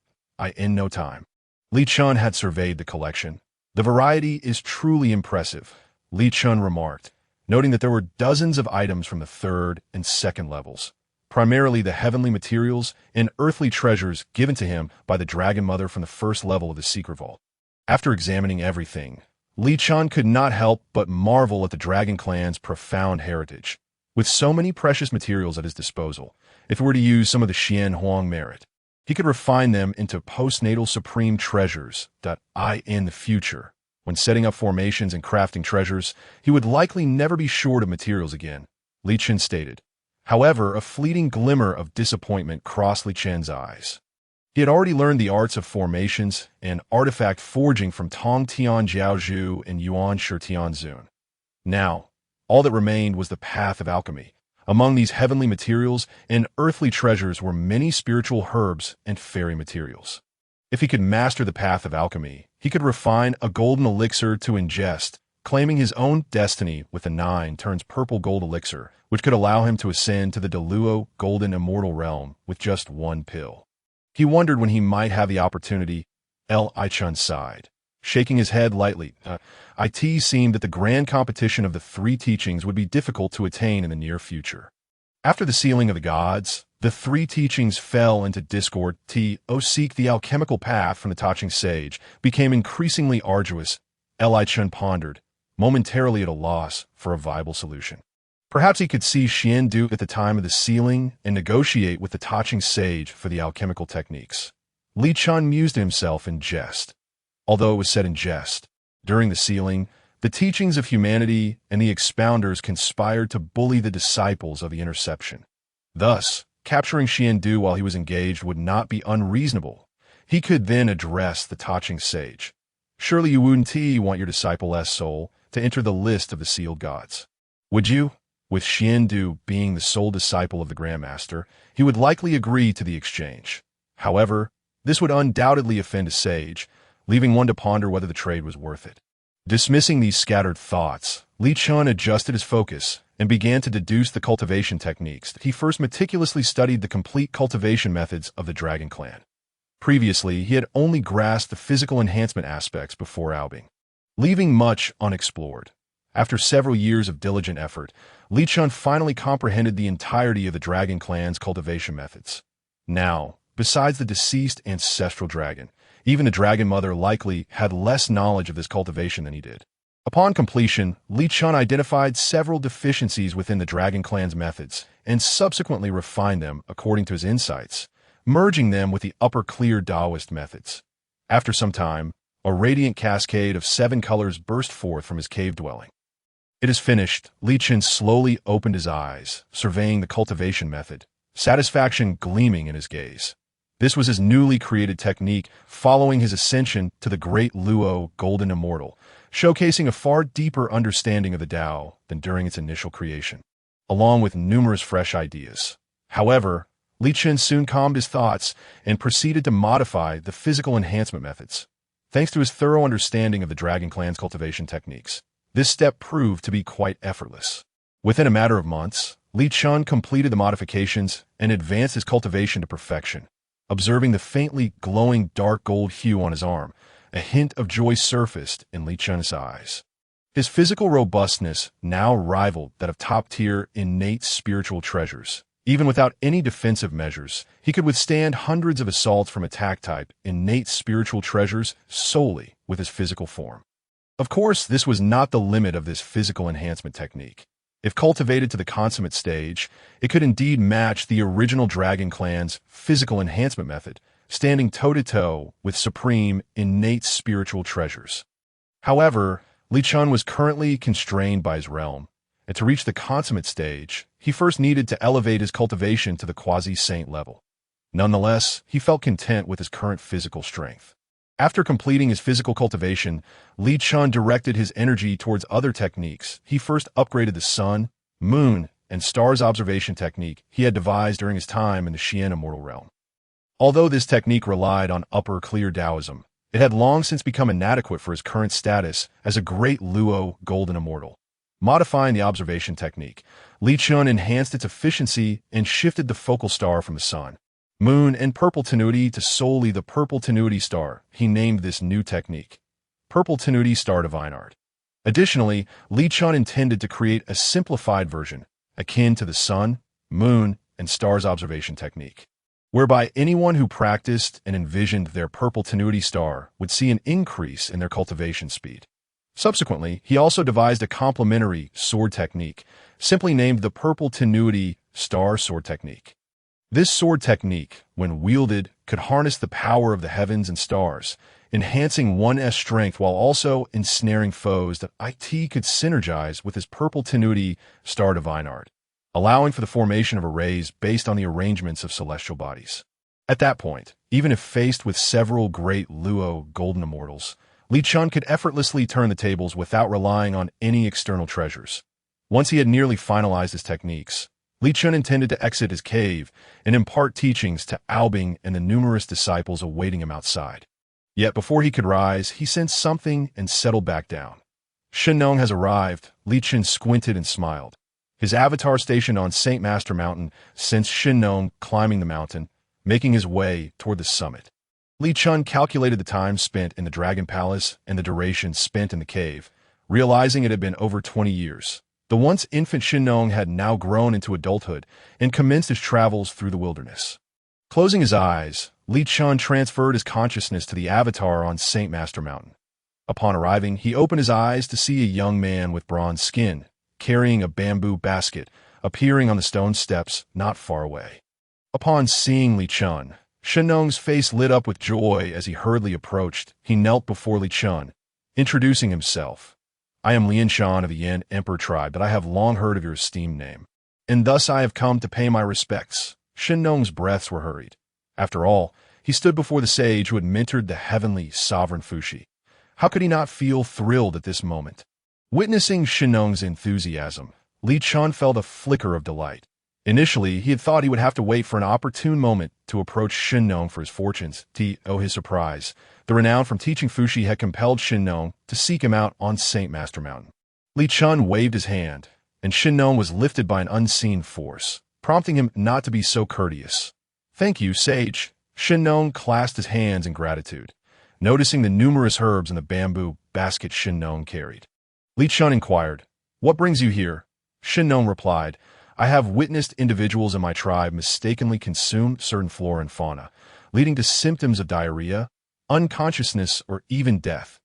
A: In no time, Li Chun had surveyed the collection. The variety is truly impressive, Li Chun remarked, noting that there were dozens of items from the third and second levels, primarily the heavenly materials and earthly treasures given to him by the Dragon Mother from the first level of the secret vault. After examining everything, Li Chun could not help but marvel at the Dragon Clan's profound heritage. With so many precious materials at his disposal, if he were to use some of the Xian Huang merit, he could refine them into postnatal supreme treasures. In the future, when setting up formations and crafting treasures, he would likely never be short of materials again, Li Chen stated. However, a fleeting glimmer of disappointment crossed Li Chen's eyes. He had already learned the arts of formations and artifact forging from Tong Tian Jiao Zhu and Yuan Shi Tian Zun. Now, all that remained was the path of alchemy. Among these heavenly materials and earthly treasures were many spiritual herbs and fairy materials. If he could master the path of alchemy, he could refine a golden elixir to ingest, claiming his own destiny with the 9 turns purple gold elixir, which could allow him to ascend to the Deluo golden immortal realm with just one pill. He wondered when he might have the opportunity. I Chun sighed. shaking his head lightly. It seemed that the grand competition of the three teachings would be difficult to attain in the near future. After the sealing of the gods, the three teachings fell into discord. Seek the alchemical path from the touching sage became increasingly arduous. Chen pondered, momentarily at a loss for a viable solution. Perhaps he could see Xian Du at the time of the sealing and negotiate with the touching sage for the alchemical techniques. Li Chun mused to himself in jest. Although it was said in jest, during the sealing, the teachings of humanity and the expounders conspired to bully the disciples of the interception. Thus, capturing Xian Du while he was engaged would not be unreasonable. He could then address the touching sage. Surely you wouldn't want your disciple-less soul to enter the list of the sealed gods. Would you? With Xian Du being the sole disciple of the Grandmaster, he would likely agree to the exchange. However, this would undoubtedly offend a sage, leaving one to ponder whether the trade was worth it. Dismissing these scattered thoughts, Li Chun adjusted his focus and began to deduce the cultivation techniques. He first meticulously studied the complete cultivation methods of the Dragon Clan. Previously, he had only grasped the physical enhancement aspects before albing, leaving much unexplored. After several years of diligent effort, Li Chun finally comprehended the entirety of the Dragon Clan's cultivation methods. Now, besides the deceased ancestral dragon, even the Dragon Mother likely had less knowledge of this cultivation than he did. Upon completion, Li Chun identified several deficiencies within the Dragon Clan's methods and subsequently refined them according to his insights, merging them with the upper clear Taoist methods. After some time, a radiant cascade of 7 colors burst forth from his cave dwelling. It is finished. Li Chun slowly opened his eyes, surveying the cultivation method, satisfaction gleaming in his gaze. This was his newly created technique following his ascension to the great Luo Golden Immortal, showcasing a far deeper understanding of the Tao than during its initial creation, along with numerous fresh ideas. However, Li Chun soon calmed his thoughts and proceeded to modify the physical enhancement methods. Thanks to his thorough understanding of the Dragon Clan's cultivation techniques, this step proved to be quite effortless. Within a matter of months, Li Chun completed the modifications and advanced his cultivation to perfection. Observing the faintly glowing dark gold hue on his arm, a hint of joy surfaced in Li Chun's eyes. His physical robustness now rivaled that of top-tier innate spiritual treasures. Even without any defensive measures, he could withstand hundreds of assaults from attack-type innate spiritual treasures solely with his physical form. Of course, this was not the limit of this physical enhancement technique. If cultivated to the consummate stage, it could indeed match the original Dragon Clan's physical enhancement method, standing toe-to-toe with supreme, innate spiritual treasures. However, Li Chun was currently constrained by his realm, and to reach the consummate stage, he first needed to elevate his cultivation to the quasi-saint level. Nonetheless, he felt content with his current physical strength. After completing his physical cultivation, Li Chun directed his energy towards other techniques. He first upgraded the sun, moon, and stars observation technique he had devised during his time in the Xian immortal realm. Although this technique relied on upper clear Taoism, it had long since become inadequate for his current status as a great Luo golden immortal. Modifying the observation technique, Li Chun enhanced its efficiency and shifted the focal star from the sun, moon, and purple tenuity to solely the purple tenuity star. He named this new technique Purple Tenuity Star Divine Art. Additionally, Li Chun intended to create a simplified version, akin to the sun, moon, and stars observation technique, whereby anyone who practiced and envisioned their purple tenuity star would see an increase in their cultivation speed. Subsequently, he also devised a complementary sword technique, simply named the Purple Tenuity Star Sword Technique. This sword technique, when wielded, could harness the power of the heavens and stars, enhancing one's strength while also ensnaring foes that it could synergize with his Purple Tenuity Star Divine Art, allowing for the formation of arrays based on the arrangements of celestial bodies. At that point, even if faced with several great Luo golden immortals, Li Chun could effortlessly turn the tables without relying on any external treasures. Once he had nearly finalized his techniques, Li Chun intended to exit his cave and impart teachings to Albing and the numerous disciples awaiting him outside. Yet before he could rise, he sensed something and settled back down. Shen Nong has arrived. Li Chun squinted and smiled. His avatar stationed on Saint Master Mountain sensed Shen Nong climbing the mountain, making his way toward the summit. Li Chun calculated the time spent in the Dragon Palace and the duration spent in the cave, realizing it had been over 20 years. The once infant Shen Nong had now grown into adulthood and commenced his travels through the wilderness. Closing his eyes, Li Chun transferred his consciousness to the avatar on Saint Master Mountain. Upon arriving, he opened his eyes to see a young man with bronze skin, carrying a bamboo basket, appearing on the stone steps not far away. Upon seeing Li Chun, Shen Nong's face lit up with joy as he hurriedly approached. He knelt before Li Chun, introducing himself. "I am Lian Shan of the Yan Emperor tribe, but I have long heard of your esteemed name, and thus I have come to pay my respects." Shen Nong's breaths were hurried. After all, he stood before the sage who had mentored the heavenly sovereign Fuxi. How could he not feel thrilled at this moment? Witnessing Shen Nong's enthusiasm, Li Chun felt a flicker of delight. Initially, he had thought he would have to wait for an opportune moment to approach Shen Nong for his fortunes. To his surprise, the renown from teaching Fuxi had compelled Shen Nong to seek him out on Saint Master Mountain. Li Chun waved his hand, and Shen Nong was lifted by an unseen force, prompting him not to be so courteous. "Thank you, sage." Shen Nong clasped his hands in gratitude, noticing the numerous herbs in the bamboo basket Shen Nong carried. Li Chun inquired, "What brings you here?" Shen Nong replied, "I have witnessed individuals in my tribe mistakenly consume certain flora and fauna, leading to symptoms of diarrhea, unconsciousness, or even death.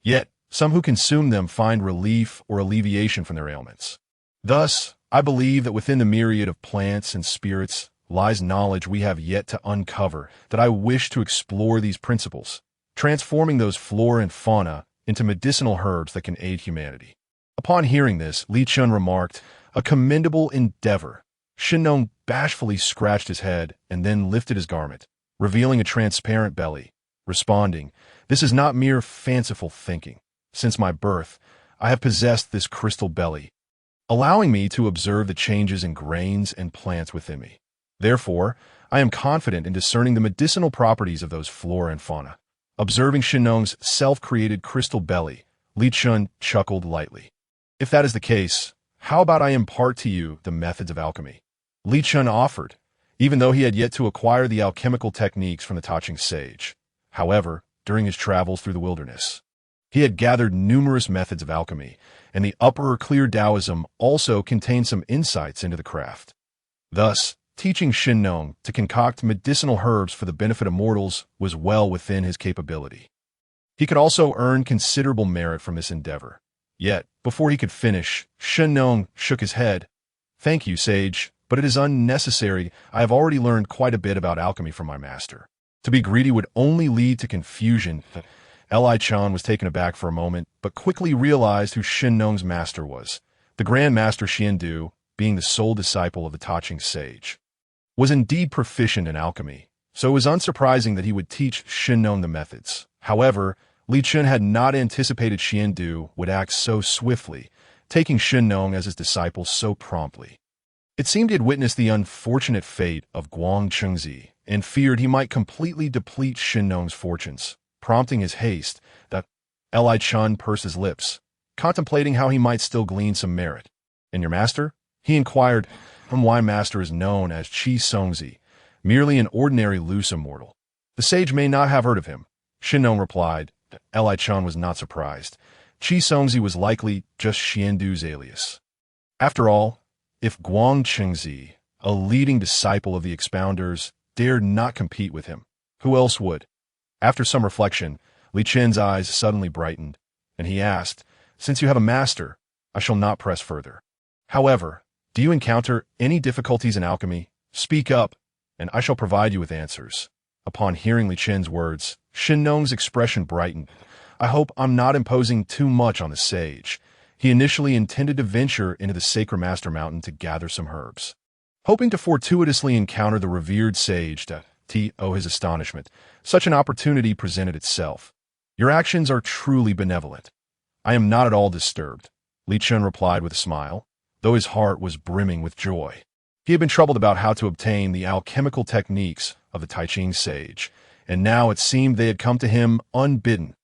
A: Yet, some who consume them find relief or alleviation from their ailments. Thus, I believe that within the myriad of plants and spirits lies knowledge we have yet to uncover, that I wish to explore these principles, transforming those flora and fauna into medicinal herbs that can aid humanity." Upon hearing this, Li Chun remarked, "A commendable endeavor." Shen Nong bashfully scratched his head and then lifted his garment, revealing a transparent belly, responding, "This is not mere fanciful thinking. Since my birth, I have possessed this crystal belly, allowing me to observe the changes in grains and plants within me. Therefore, I am confident in discerning the medicinal properties of those flora and fauna." Observing Shen Nong's self-created crystal belly, Li Chun chuckled lightly. "If that is the case, how about I impart to you the methods of alchemy?" Li Chun offered, even though he had yet to acquire the alchemical techniques from the Taching sage. However, during his travels through the wilderness, he had gathered numerous methods of alchemy, and the upper or clear Taoism also contained some insights into the craft. Thus, teaching Shen Nong to concoct medicinal herbs for the benefit of mortals was well within his capability. He could also earn considerable merit from this endeavor. Yet, before he could finish, Shen Nong shook his head. "Thank you, sage, but it is unnecessary. I have already learned quite a bit about alchemy from my master. To be greedy would only lead to confusion." Li Chan was taken aback for a moment, but quickly realized who Shen Nong's master was. The Grand Master Xiandu, being the sole disciple of the Taching sage, was indeed proficient in alchemy, so it was unsurprising that he would teach Shen Nong the methods. However, Li Chun had not anticipated Xiandu would act so swiftly, taking Shen Nong as his disciple so promptly. It seemed he had witnessed the unfortunate fate of Guang Chengzi and feared he might completely deplete Shen Nong's fortunes, prompting his haste. That Li Chun pursed his lips, contemplating how he might still glean some merit. "And your master?" he inquired. "My master is known as Qi Songzi, merely an ordinary loose immortal. The sage may not have heard of him." Shen Nong replied. Li Chun was not surprised. Qi Songzi was likely just Xiandu's alias. After all, if Guang Chengzi, a leading disciple of the expounders, dared not compete with him, who else would? After some reflection, Li Chen's eyes suddenly brightened, and he asked, "Since you have a master, I shall not press further. However, do you encounter any difficulties in alchemy? Speak up, and I shall provide you with answers." Upon hearing Li Chen's words, Shen Nong's expression brightened. "I hope I'm not imposing too much on the sage." He initially intended to venture into the Sacred Master Mountain to gather some herbs, hoping to fortuitously encounter the revered sage. To his astonishment, such an opportunity presented itself. "Your actions are truly benevolent. I am not at all disturbed," Li Chun replied with a smile, though his heart was brimming with joy. He had been troubled about how to obtain the alchemical techniques of the Taiching sage, and now it seemed they had come to him unbidden.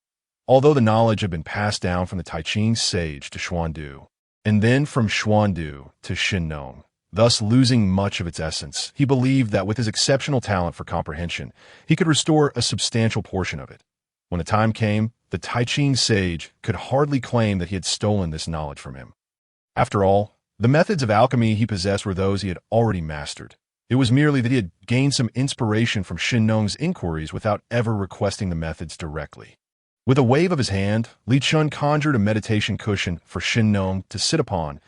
A: Although the knowledge had been passed down from the Taiching sage to Xuandu, and then from Xuandu to Shen Nong, thus losing much of its essence. He believed that with his exceptional talent for comprehension, he could restore a substantial portion of it. When the time came, the Taiqing sage could hardly claim that he had stolen this knowledge from him. After all, the methods of alchemy he possessed were those he had already mastered. It was merely that he had gained some inspiration from Shen Nong's inquiries without ever requesting the methods directly. With a wave of his hand, Li Chun conjured a meditation cushion for Shen Nong to sit upon.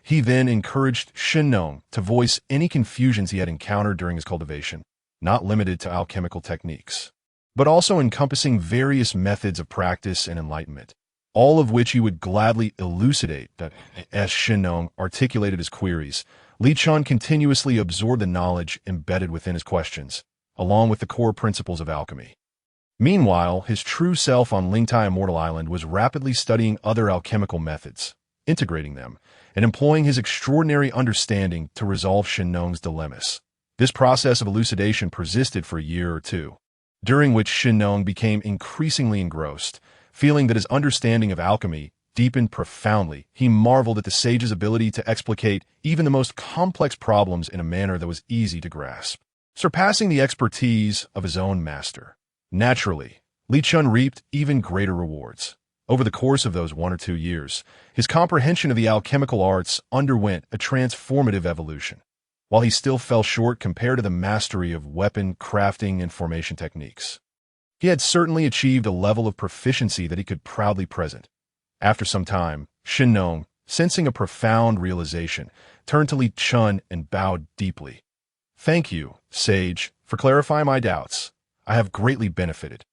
A: He then encouraged Shen Nong to voice any confusions he had encountered during his cultivation, not limited to alchemical techniques, but also encompassing various methods of practice and enlightenment, all of which he would gladly elucidate. As Shen Nong articulated his queries, Li Chun continuously absorbed the knowledge embedded within his questions, along with the core principles of alchemy. Meanwhile, his true self on Lingtai Immortal Island was rapidly studying other alchemical methods, integrating them, and employing his extraordinary understanding to resolve Shen Nong's dilemmas. This process of elucidation persisted for a year or two, during which Shen Nong became increasingly engrossed. Feeling that his understanding of alchemy deepened profoundly, he marveled at the sage's ability to explicate even the most complex problems in a manner that was easy to grasp, surpassing the expertise of his own master. Naturally, Li Chun reaped even greater rewards. Over the course of those 1 or 2 years, his comprehension of the alchemical arts underwent a transformative evolution. While he still fell short compared to the mastery of weapon crafting and formation techniques, he had certainly achieved a level of proficiency that he could proudly present. After some time, Shen Nong, sensing a profound realization, turned to Li Chun and bowed deeply. "Thank you, sage, for clarifying my doubts. I have greatly benefited."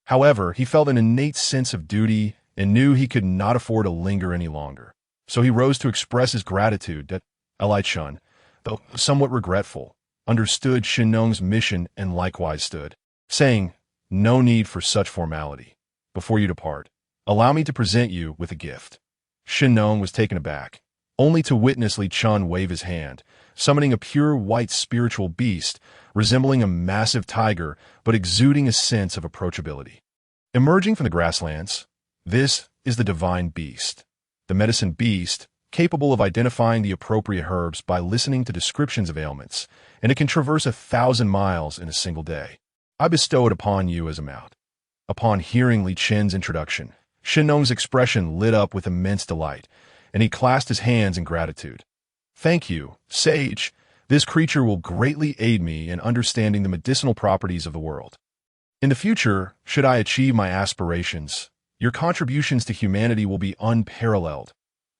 A: However, he felt an innate sense of duty and knew he could not afford to linger any longer. So he rose to express his gratitude that Li Chun, though somewhat regretful, understood Shen Nong's mission and likewise stood, saying, "No need for such formality. Before you depart, allow me to present you with a gift." Shen Nong was taken aback, only to witness Li Chun wave his hand, summoning a pure white spiritual beast, resembling a massive tiger but exuding a sense of approachability. Emerging from the grasslands, this is the divine beast, the medicine beast, capable of identifying the appropriate herbs by listening to descriptions of ailments, and it can traverse 1,000 miles in a single day. I bestow it upon you as a mount. Upon hearing Li Chen's introduction, Shen Nong's expression lit up with immense delight, and he clasped his hands in gratitude. "Thank you, sage. This creature will greatly aid me in understanding the medicinal properties of the world. In the future, should I achieve my aspirations, your contributions to humanity will be unparalleled."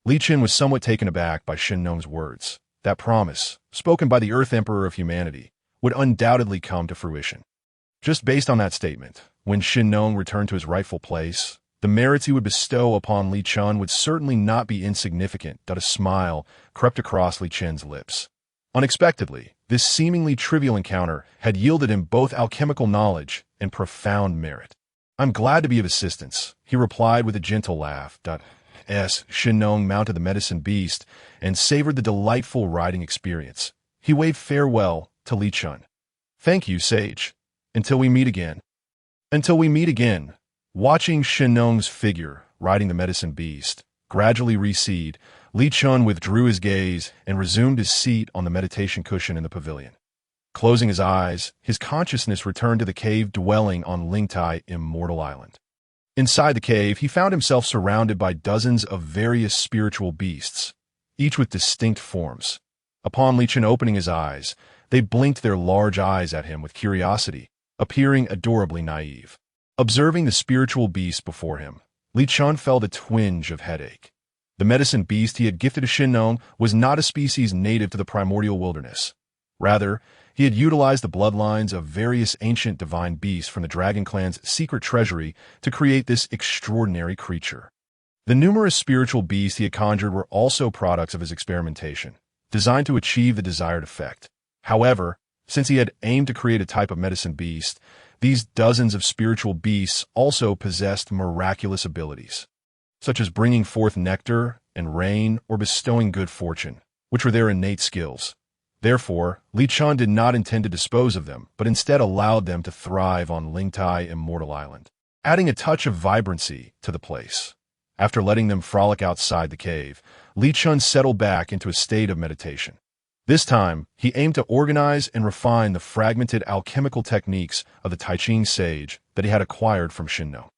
A: Li Chen was somewhat taken aback by Shen Nong's words. That promise, spoken by the Earth Emperor of humanity, would undoubtedly come to fruition. Just based on that statement, when Shen Nong returned to his rightful place, the merits he would bestow upon Li Chun would certainly not be insignificant. A smile crept across Li Chen's lips. Unexpectedly, this seemingly trivial encounter had yielded him both alchemical knowledge and profound merit. "I'm glad to be of assistance," he replied with a gentle laugh. As Shen Nong mounted the medicine beast and savored the delightful riding experience, he waved farewell to Li Chun. "Thank you, sage. Until we meet again." Until we meet again. Watching Shen Nong's figure riding the medicine beast gradually recede, Li Chun withdrew his gaze and resumed his seat on the meditation cushion in the pavilion. Closing his eyes, his consciousness returned to the cave dwelling on Lingtai Immortal Island. Inside the cave, he found himself surrounded by dozens of various spiritual beasts, each with distinct forms. Upon Li Chun opening his eyes, they blinked their large eyes at him with curiosity, appearing adorably naive. Observing the spiritual beast before him, Li Chun felt a twinge of headache. The medicine beast he had gifted to Shen Nong was not a species native to the primordial wilderness. Rather, he had utilized the bloodlines of various ancient divine beasts from the Dragon Clan's secret treasury to create this extraordinary creature. The numerous spiritual beasts he had conjured were also products of his experimentation, designed to achieve the desired effect. However, since he had aimed to create a type of medicine beast, these dozens of spiritual beasts also possessed miraculous abilities, such as bringing forth nectar and rain or bestowing good fortune, which were their innate skills. Therefore, Li Chun did not intend to dispose of them, but instead allowed them to thrive on Lingtai Immortal Island, adding a touch of vibrancy to the place. After letting them frolic outside the cave, Li Chun settled back into a state of meditation. This time, he aimed to organize and refine the fragmented alchemical techniques of the Taiching sage that he had acquired from Shinno.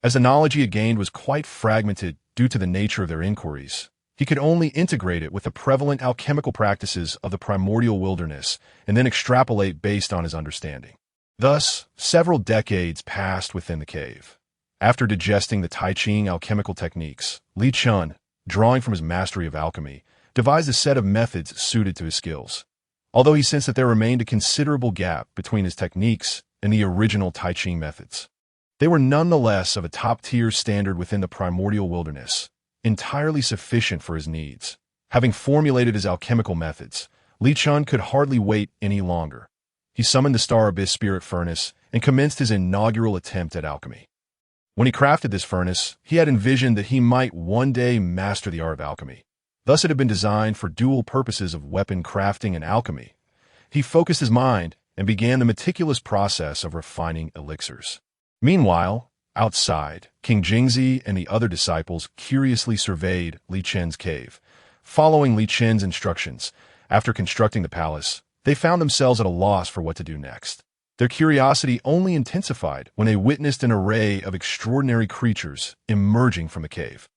A: As the knowledge he had gained was quite fragmented due to the nature of their inquiries, he could only integrate it with the prevalent alchemical practices of the primordial wilderness and then extrapolate based on his understanding. Thus, several decades passed within the cave. After digesting the Taiching alchemical techniques, Li Chun, drawing from his mastery of alchemy, devised a set of methods suited to his skills. Although he sensed that there remained a considerable gap between his techniques and the original Taiching methods, they were nonetheless of a top-tier standard within the primordial wilderness, entirely sufficient for his needs. Having formulated his alchemical methods, Li Chun could hardly wait any longer. He summoned the Star Abyss Spirit Furnace and commenced his inaugural attempt at alchemy. When he crafted this furnace, he had envisioned that he might one day master the art of alchemy. Thus it had been designed for dual purposes of weapon crafting and alchemy. He focused his mind and began the meticulous process of refining elixirs. Meanwhile, outside, King Jingzi and the other disciples curiously surveyed Li Chen's cave. Following Li Chen's instructions, after constructing the palace, they found themselves at a loss for what to do next. Their curiosity only intensified when they witnessed an array of extraordinary creatures emerging from the cave.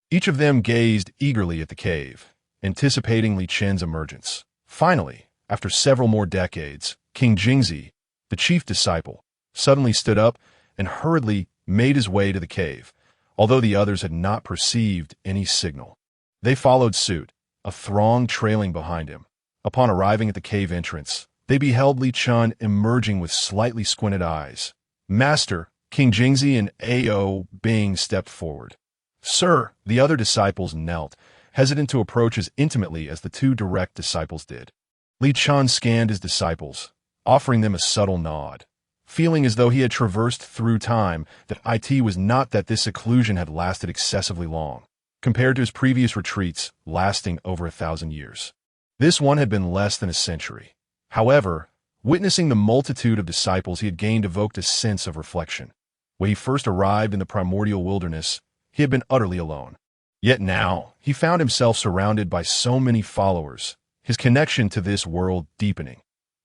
A: Each of them gazed eagerly at the cave, anticipating Li Chen's emergence. Finally, after several more decades, King Jingzi, the chief disciple, suddenly stood up and hurriedly made his way to the cave, although the others had not perceived any signal. They followed suit, a throng trailing behind him. Upon arriving at the cave entrance, they beheld Li Chun emerging with slightly squinted eyes. Master, King Jingzi and A.O. Bing stepped forward. Sir, the other disciples knelt, hesitant to approach as intimately as the two direct disciples did. Li Chun scanned his disciples, offering them a subtle nod, feeling as though he had traversed through time, that it was not that this seclusion had lasted excessively long, compared to his previous retreats lasting over 1,000 years. This one had been less than a century. However, witnessing the multitude of disciples he had gained evoked a sense of reflection. When he first arrived in the primordial wilderness, he had been utterly alone. Yet now, he found himself surrounded by so many followers, his connection to this world deepening.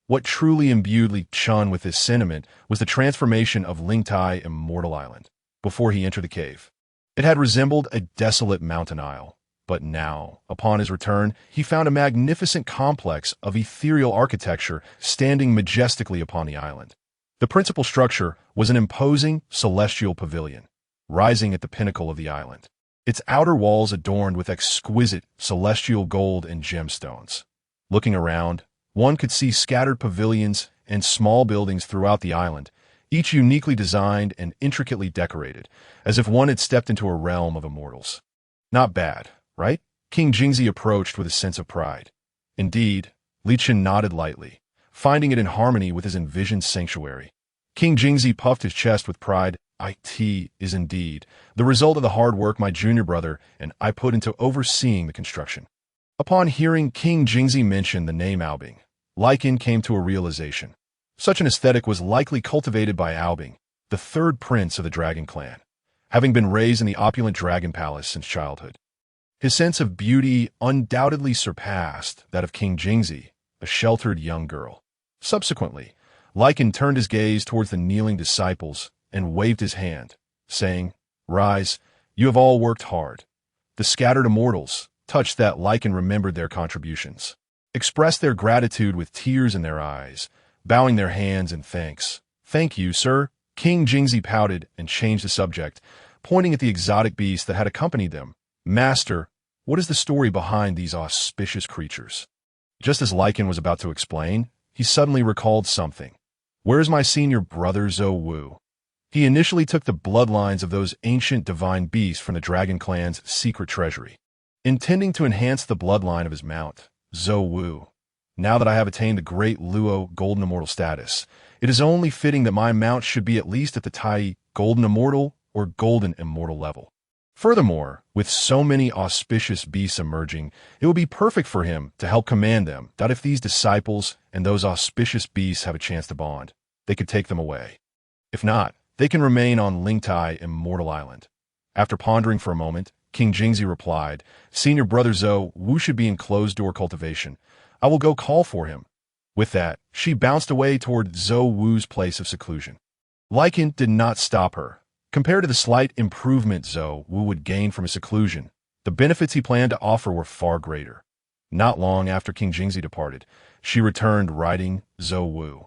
A: What truly imbued Li Chun with this sentiment was the transformation of Lingtai Immortal Island. Before he entered the cave, it had resembled a desolate mountain isle. But now, upon his return, he found a magnificent complex of ethereal architecture standing majestically upon the island. The principal structure was an imposing celestial pavilion, rising at the pinnacle of the island, its outer walls adorned with exquisite celestial gold and gemstones. Looking around, one could see scattered pavilions and small buildings throughout the island, each uniquely designed and intricately decorated, as if one had stepped into a realm of immortals. Not bad, right? King Jingzi approached with a sense of pride. Indeed, Li Chun nodded lightly, finding it in harmony with his envisioned sanctuary. King Jingzi puffed his chest with pride. It is indeed the result of the hard work my junior brother and I put into overseeing the construction. Upon hearing King Jingzi mention the name Aobing, Lycan came to a realization. Such an aesthetic was likely cultivated by Aobing, the third prince of the dragon clan, having been raised in the opulent dragon palace since childhood. His sense of beauty undoubtedly surpassed that of King Jingzi, a sheltered young girl. Subsequently, Lycan turned his gaze towards the kneeling disciples and waved his hand, saying, "Rise, you have all worked hard." The scattered immortals, touched that Lycan remembered their contributions, expressed their gratitude with tears in their eyes, bowing their hands in thanks. "Thank you, sir." King Jingzi pouted and changed the subject, pointing at the exotic beasts that had accompanied them. "Master, what is the story behind these auspicious creatures?" Just as Lycan was about to explain, he suddenly recalled something. "Where is my senior brother Zhou Wu?" He initially took the bloodlines of those ancient divine beasts from the Dragon Clan's secret treasury, intending to enhance the bloodline of his mount, Zhou Wu. Now that I have attained the great Luo Golden Immortal status, it is only fitting that my mount should be at least at the Tai Golden Immortal or Golden Immortal level. Furthermore, with so many auspicious beasts emerging, it would be perfect for him to help command them, that if these disciples and those auspicious beasts have a chance to bond, they could take them away. If not, they can remain on Lingtai Immortal Island. After pondering for a moment, King Jingzi replied, "Senior brother Zhou Wu should be in closed-door cultivation. I will go call for him." With that, she bounced away toward Zhou Wu's place of seclusion. Lycan did not stop her. Compared to the slight improvement Zhou Wu would gain from his seclusion, the benefits he planned to offer were far greater. Not long after King Jingzi departed, she returned riding Zhou Wu,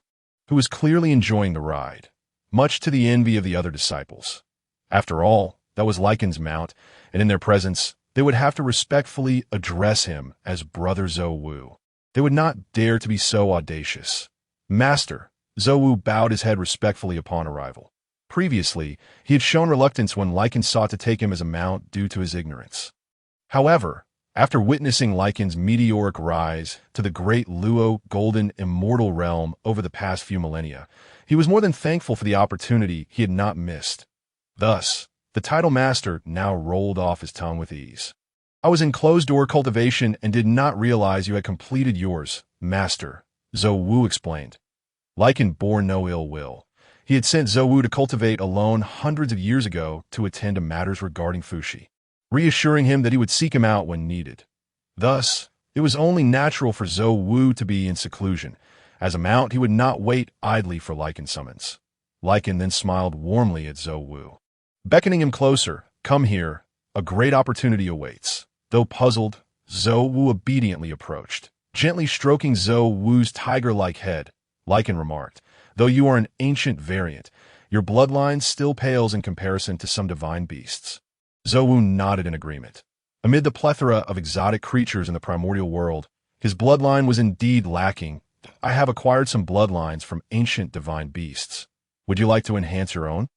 A: who was clearly enjoying the ride, much to the envy of the other disciples. After all, that was Lycan's mount, and in their presence, they would have to respectfully address him as Brother Zhou Wu. They would not dare to be so audacious. "Master," Zhou Wu bowed his head respectfully upon arrival. Previously, he had shown reluctance when Lycan sought to take him as a mount due to his ignorance. However, after witnessing Lycan's meteoric rise to the great Luo golden immortal realm over the past few millennia, he was more than thankful for the opportunity he had not missed. Thus, the title master now rolled off his tongue with ease. "I was in closed-door cultivation and did not realize you had completed yours, master," Zhou Wu explained. Lycan bore no ill will. He had sent Zhou Wu to cultivate alone hundreds of years ago to attend to matters regarding Fuxi, reassuring him that he would seek him out when needed. Thus, it was only natural for Zhou Wu to be in seclusion. As a mount, he would not wait idly for Lycan's summons. Lycan then smiled warmly at Zhou Wu, beckoning him closer. "Come here, a great opportunity awaits." Though puzzled, Zhou Wu obediently approached. Gently stroking Zhou Wu's tiger-like head, Lycan remarked, "Though you are an ancient variant, your bloodline still pales in comparison to some divine beasts." Zhou Wu nodded in agreement. Amid the plethora of exotic creatures in the primordial world, his bloodline was indeed lacking. "I have acquired some bloodlines from ancient divine beasts. Would you like to enhance your own?"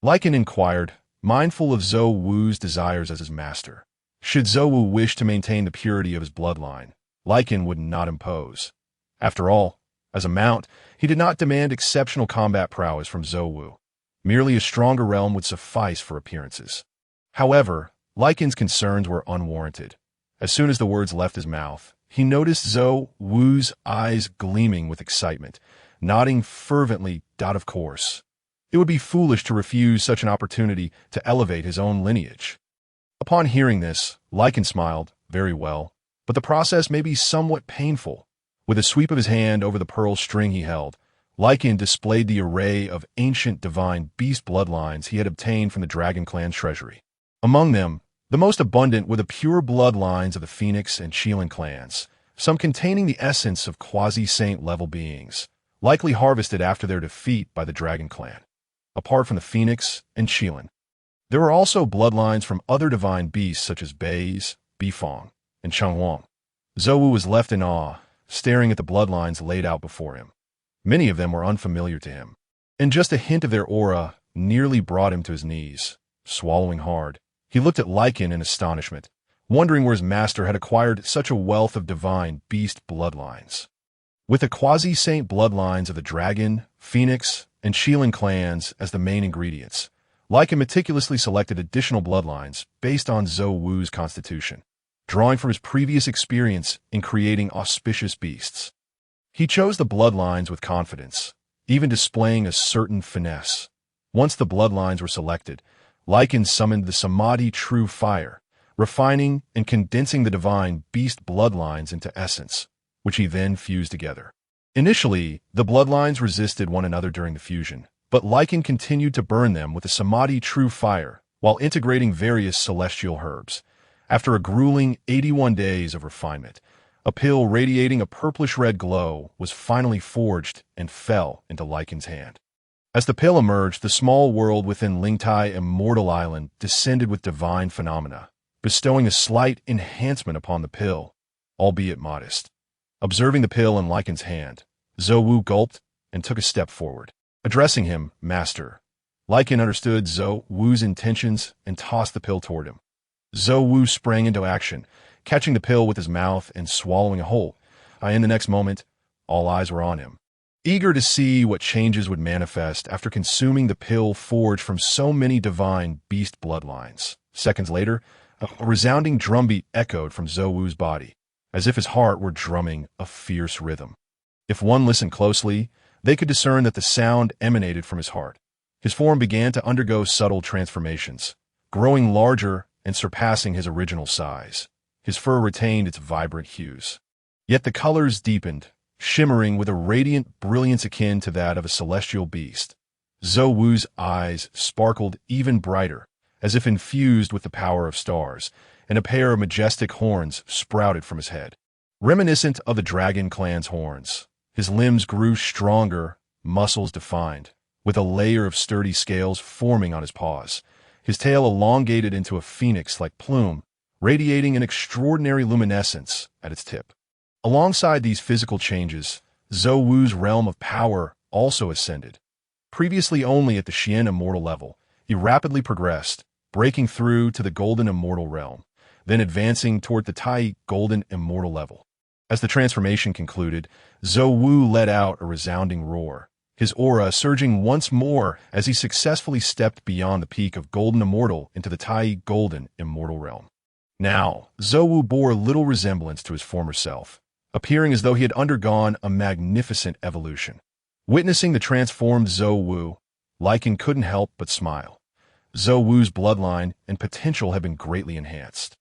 A: Lycan inquired, mindful of Zhou Wu's desires as his master. Should Zhou Wu wish to maintain the purity of his bloodline, Lycan would not impose. After all, as a mount, he did not demand exceptional combat prowess from Zhou Wu. Merely a stronger realm would suffice for appearances. However, Lycan's concerns were unwarranted. As soon as the words left his mouth, he noticed Zhou Wu's eyes gleaming with excitement, nodding fervently. Of course. It would be foolish to refuse such an opportunity to elevate his own lineage. Upon hearing this, Lycan smiled. "Very well, but the process may be somewhat painful." With a sweep of his hand over the pearl string he held, Lycan displayed the array of ancient divine beast bloodlines he had obtained from the Dragon Clan's treasury. Among them, the most abundant were the pure bloodlines of the Phoenix and Qilin clans, some containing the essence of quasi-saint level beings, likely harvested after their defeat by the Dragon Clan. Apart from the Phoenix and Qilin, there were also bloodlines from other divine beasts such as Bei's, Bifong, and Changwang. Zhou Wu was left in awe, staring at the bloodlines laid out before him. Many of them were unfamiliar to him, and just a hint of their aura nearly brought him to his knees. Swallowing hard, he looked at Lycan in astonishment, wondering where his master had acquired such a wealth of divine beast bloodlines. With the quasi-saint bloodlines of the Dragon, Phoenix, and Qilin clans as the main ingredients, Lycan meticulously selected additional bloodlines based on Zhou Wu's constitution, drawing from his previous experience in creating auspicious beasts. He chose the bloodlines with confidence, even displaying a certain finesse. Once the bloodlines were selected, Lycan summoned the Samadhi True Fire, refining and condensing the divine beast bloodlines into essence, which he then fused together. Initially, the bloodlines resisted one another during the fusion, but Lycan continued to burn them with the Samadhi True Fire while integrating various celestial herbs. After a grueling 81 days of refinement, a pill radiating a purplish-red glow was finally forged and fell into Lycan's hand. As the pill emerged, the small world within Lingtai Immortal Island descended with divine phenomena, bestowing a slight enhancement upon the pill, albeit modest. Observing the pill in Lycan's hand, Zhou Wu gulped and took a step forward. Addressing him, "Master." Lycan understood Zhou Wu's intentions and tossed the pill toward him. Zhou Wu sprang into action, catching the pill with his mouth and swallowing a whole. In the next moment, all eyes were on him, eager to see what changes would manifest after consuming the pill forged from so many divine beast bloodlines. Seconds later, a resounding drumbeat echoed from Zhou Wu's body, as if his heart were drumming a fierce rhythm. If one listened closely, they could discern that the sound emanated from his heart. His form began to undergo subtle transformations, growing larger and surpassing his original size. His fur retained its vibrant hues. Yet the colors deepened, shimmering with a radiant brilliance akin to that of a celestial beast. Zhou Wu's eyes sparkled even brighter, as if infused with the power of stars, and a pair of majestic horns sprouted from his head. Reminiscent of the dragon clan's horns, his limbs grew stronger, muscles defined, with a layer of sturdy scales forming on his paws. His tail elongated into a phoenix-like plume, radiating an extraordinary luminescence at its tip. Alongside these physical changes, Zhou Wu's realm of power also ascended. Previously only at the Xian immortal level, he rapidly progressed, breaking through to the golden immortal realm, then advancing toward the Tai golden immortal level. As the transformation concluded, Zhou Wu let out a resounding roar, his aura surging once more as he successfully stepped beyond the peak of golden immortal into the Tai golden immortal realm. Now, Zhou Wu bore little resemblance to his former self, appearing as though he had undergone a magnificent evolution. Witnessing the transformed Zhou Wu, Lycan couldn't help but smile. Zhou Wu's bloodline and potential had been greatly enhanced.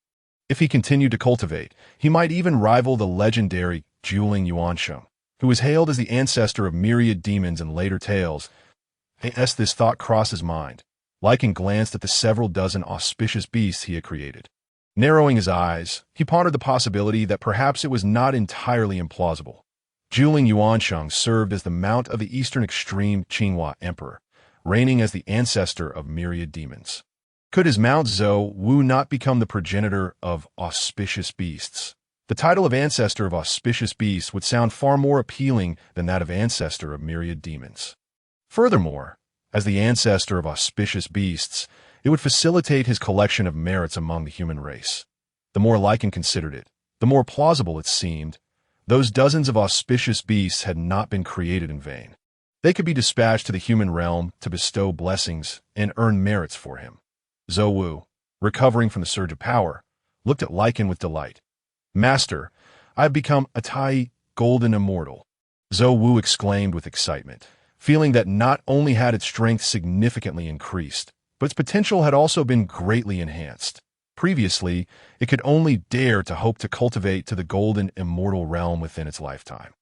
A: If he continued to cultivate, he might even rival the legendary Juling Yuansheng, who was hailed as the ancestor of myriad demons in later tales. As this thought crossed his mind, Lycan glanced at the several dozen auspicious beasts he had created. Narrowing his eyes, he pondered the possibility that perhaps it was not entirely implausible. Juling Yuansheng served as the mount of the eastern extreme Qinghua Emperor, reigning as the ancestor of myriad demons. Could his Mount Zhou Wu not become the progenitor of auspicious beasts? The title of ancestor of auspicious beasts would sound far more appealing than that of ancestor of myriad demons. Furthermore, as the ancestor of auspicious beasts, it would facilitate his collection of merits among the human race. The more Lycan considered it, the more plausible it seemed. Those dozens of auspicious beasts had not been created in vain. They could be dispatched to the human realm to bestow blessings and earn merits for him. Zhou Wu, recovering from the surge of power, looked at Lycan with delight. "Master, I have become a Tai golden immortal," Zhou Wu exclaimed with excitement, feeling that not only had its strength significantly increased, but its potential had also been greatly enhanced. Previously, it could only dare to hope to cultivate to the golden immortal realm within its lifetime.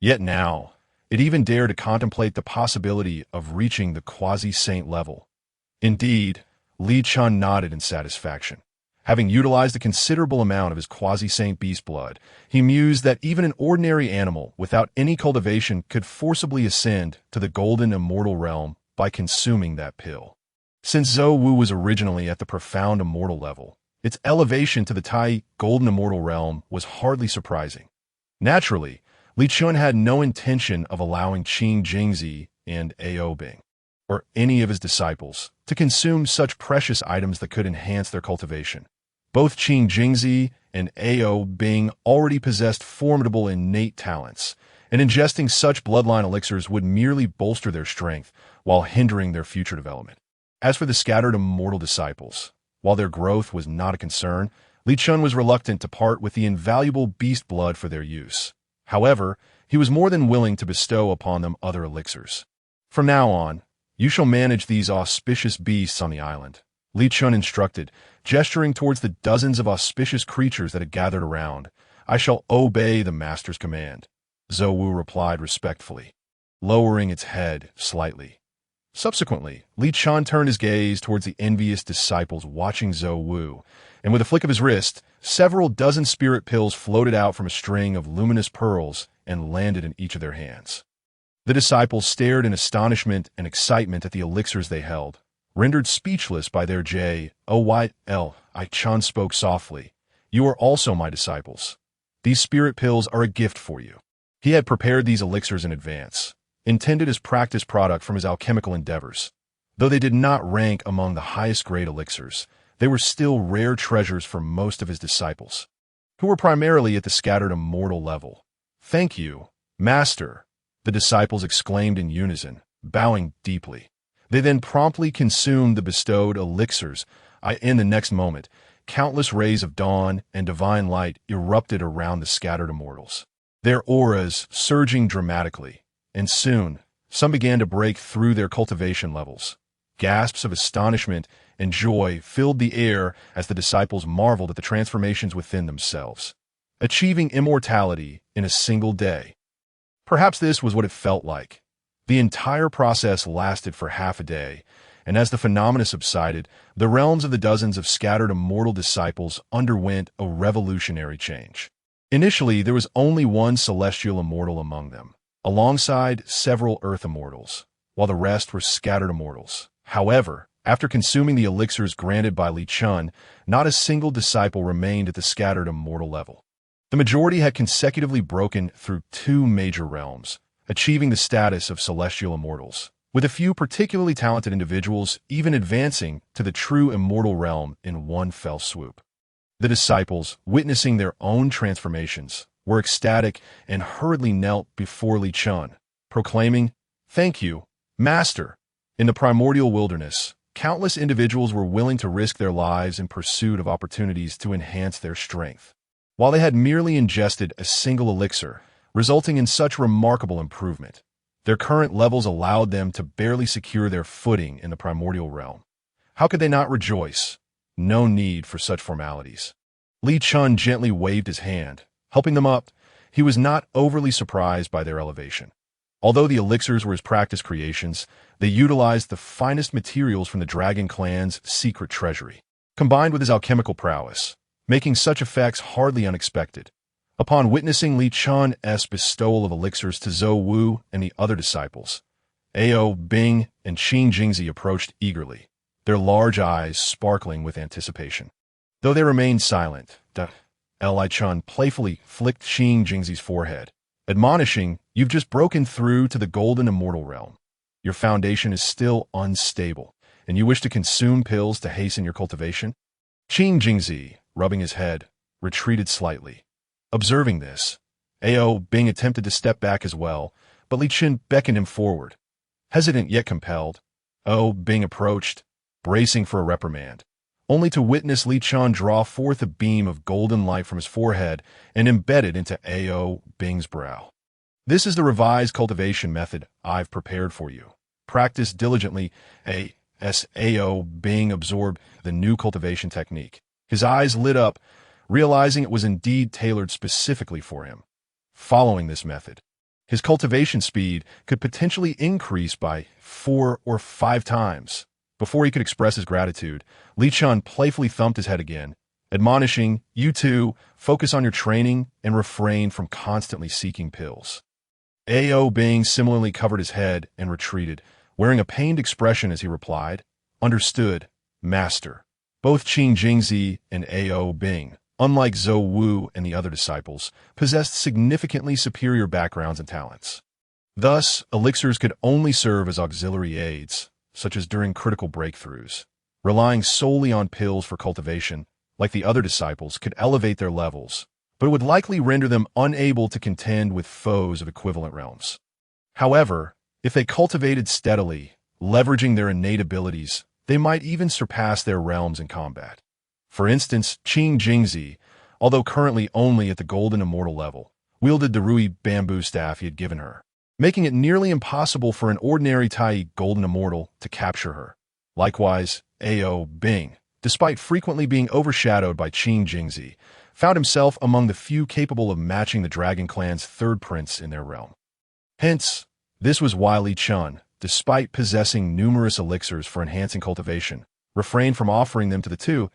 A: Yet now, it even dared to contemplate the possibility of reaching the quasi-saint level. Indeed, Li Chen nodded in satisfaction. Having utilized a considerable amount of his quasi-saint beast blood, he mused that even an ordinary animal without any cultivation could forcibly ascend to the golden immortal realm by consuming that pill. Since Zhou Wu was originally at the profound immortal level, its elevation to the Tai golden immortal realm was hardly surprising. Naturally, Li Chun had no intention of allowing Qing Jingzi and Ao Bing, or any of his disciples, to consume such precious items that could enhance their cultivation. Both Qing Jingzi and Ao Bing already possessed formidable innate talents, and ingesting such bloodline elixirs would merely bolster their strength while hindering their future development. As for the scattered immortal disciples, while their growth was not a concern, Li Chun was reluctant to part with the invaluable beast blood for their use. However, he was more than willing to bestow upon them other elixirs. "From now on, you shall manage these auspicious beasts on the island," Li Chun instructed, gesturing towards the dozens of auspicious creatures that had gathered around. "I shall obey the master's command," Zhou Wu replied respectfully, lowering its head slightly. Subsequently, Li Chun turned his gaze towards the envious disciples watching Zhou Wu, and with a flick of his wrist, several dozen spirit pills floated out from a string of luminous pearls and landed in each of their hands. The disciples stared in astonishment and excitement at the elixirs they held, rendered speechless by their Jiao. Chan spoke softly. "You are also my disciples. These spirit pills are a gift for you." He had prepared these elixirs in advance, intended as practice product from his alchemical endeavors. Though they did not rank among the highest grade elixirs, they were still rare treasures for most of his disciples, who were primarily at the scattered immortal level. "Thank you, Master," the disciples exclaimed in unison, bowing deeply. They then promptly consumed the bestowed elixirs. In the next moment, countless rays of dawn and divine light erupted around the scattered immortals, their auras surging dramatically. And soon, some began to break through their cultivation levels. Gasps of astonishment and joy filled the air as the disciples marveled at the transformations within themselves. achieving immortality in a single day. Perhaps this was what it felt like. The entire process lasted for half a day, and as the phenomena subsided, the realms of the dozens of scattered immortal disciples underwent a revolutionary change. Initially, there was only one celestial immortal among them, alongside several earth immortals, while the rest were scattered immortals. However, after consuming the elixirs granted by Li Chun, not a single disciple remained at the scattered immortal level. The majority had consecutively broken through two major realms, achieving the status of celestial immortals, with a few particularly talented individuals even advancing to the true immortal realm in one fell swoop. The disciples, witnessing their own transformations, were ecstatic and hurriedly knelt before Li Chun, proclaiming, "Thank you, Master." In the primordial wilderness, countless individuals were willing to risk their lives in pursuit of opportunities to enhance their strength. While they had merely ingested a single elixir, resulting in such remarkable improvement, their current levels allowed them to barely secure their footing in the primordial realm. How could they not rejoice? No need for such formalities. Li Chun gently waved his hand, helping them up. He was not overly surprised by their elevation. Although the elixirs were his practice creations, they utilized the finest materials from the Dragon Clan's secret treasury, combined with his alchemical prowess, making such effects hardly unexpected. Upon witnessing Li Chun's bestowal of elixirs to Zhou Wu and the other disciples, Ao Bing and Qing Jingzi approached eagerly, their large eyes sparkling with anticipation. Though they remained silent, Li Chun playfully flicked Qing Jingzi's forehead, admonishing, "You've just broken through to the golden immortal realm. Your foundation is still unstable, and you wish to consume pills to hasten your cultivation?" Qing Jingzi, rubbing his head, retreated slightly. Observing this, Ao Bing attempted to step back as well, but Li Chun beckoned him forward. Hesitant yet compelled, Ao Bing approached, bracing for a reprimand, only to witness Li Chun draw forth a beam of golden light from his forehead and embed it into Ao Bing's brow. "This is the revised cultivation method I've prepared for you. Practice diligently." Ao Bing absorbed the new cultivation technique. His eyes lit up, realizing it was indeed tailored specifically for him. Following this method, his cultivation speed could potentially increase by 4 or 5 times. Before he could express his gratitude, Li Chun playfully thumped his head again, admonishing, "You two, focus on your training and refrain from constantly seeking pills." Ao Bing similarly covered his head and retreated, wearing a pained expression as he replied, "Understood, Master." Both Qing Jingzi and Ao Bing, unlike Zhou Wu and the other disciples, possessed significantly superior backgrounds and talents. Thus, elixirs could only serve as auxiliary aids, such as during critical breakthroughs. Relying solely on pills for cultivation, like the other disciples, could elevate their levels, but it would likely render them unable to contend with foes of equivalent realms. However, if they cultivated steadily, leveraging their innate abilities, they might even surpass their realms in combat. For instance, Qing Jingzi, although currently only at the golden immortal level, wielded the Rui bamboo staff he had given her, making it nearly impossible for an ordinary Tai golden immortal to capture her. Likewise, Ao Bing, despite frequently being overshadowed by Qing Jingzi, found himself among the few capable of matching the Dragon Clan's third prince in their realm. Hence, this was why Li Chun, despite possessing numerous elixirs for enhancing cultivation, refrained from offering them to the two.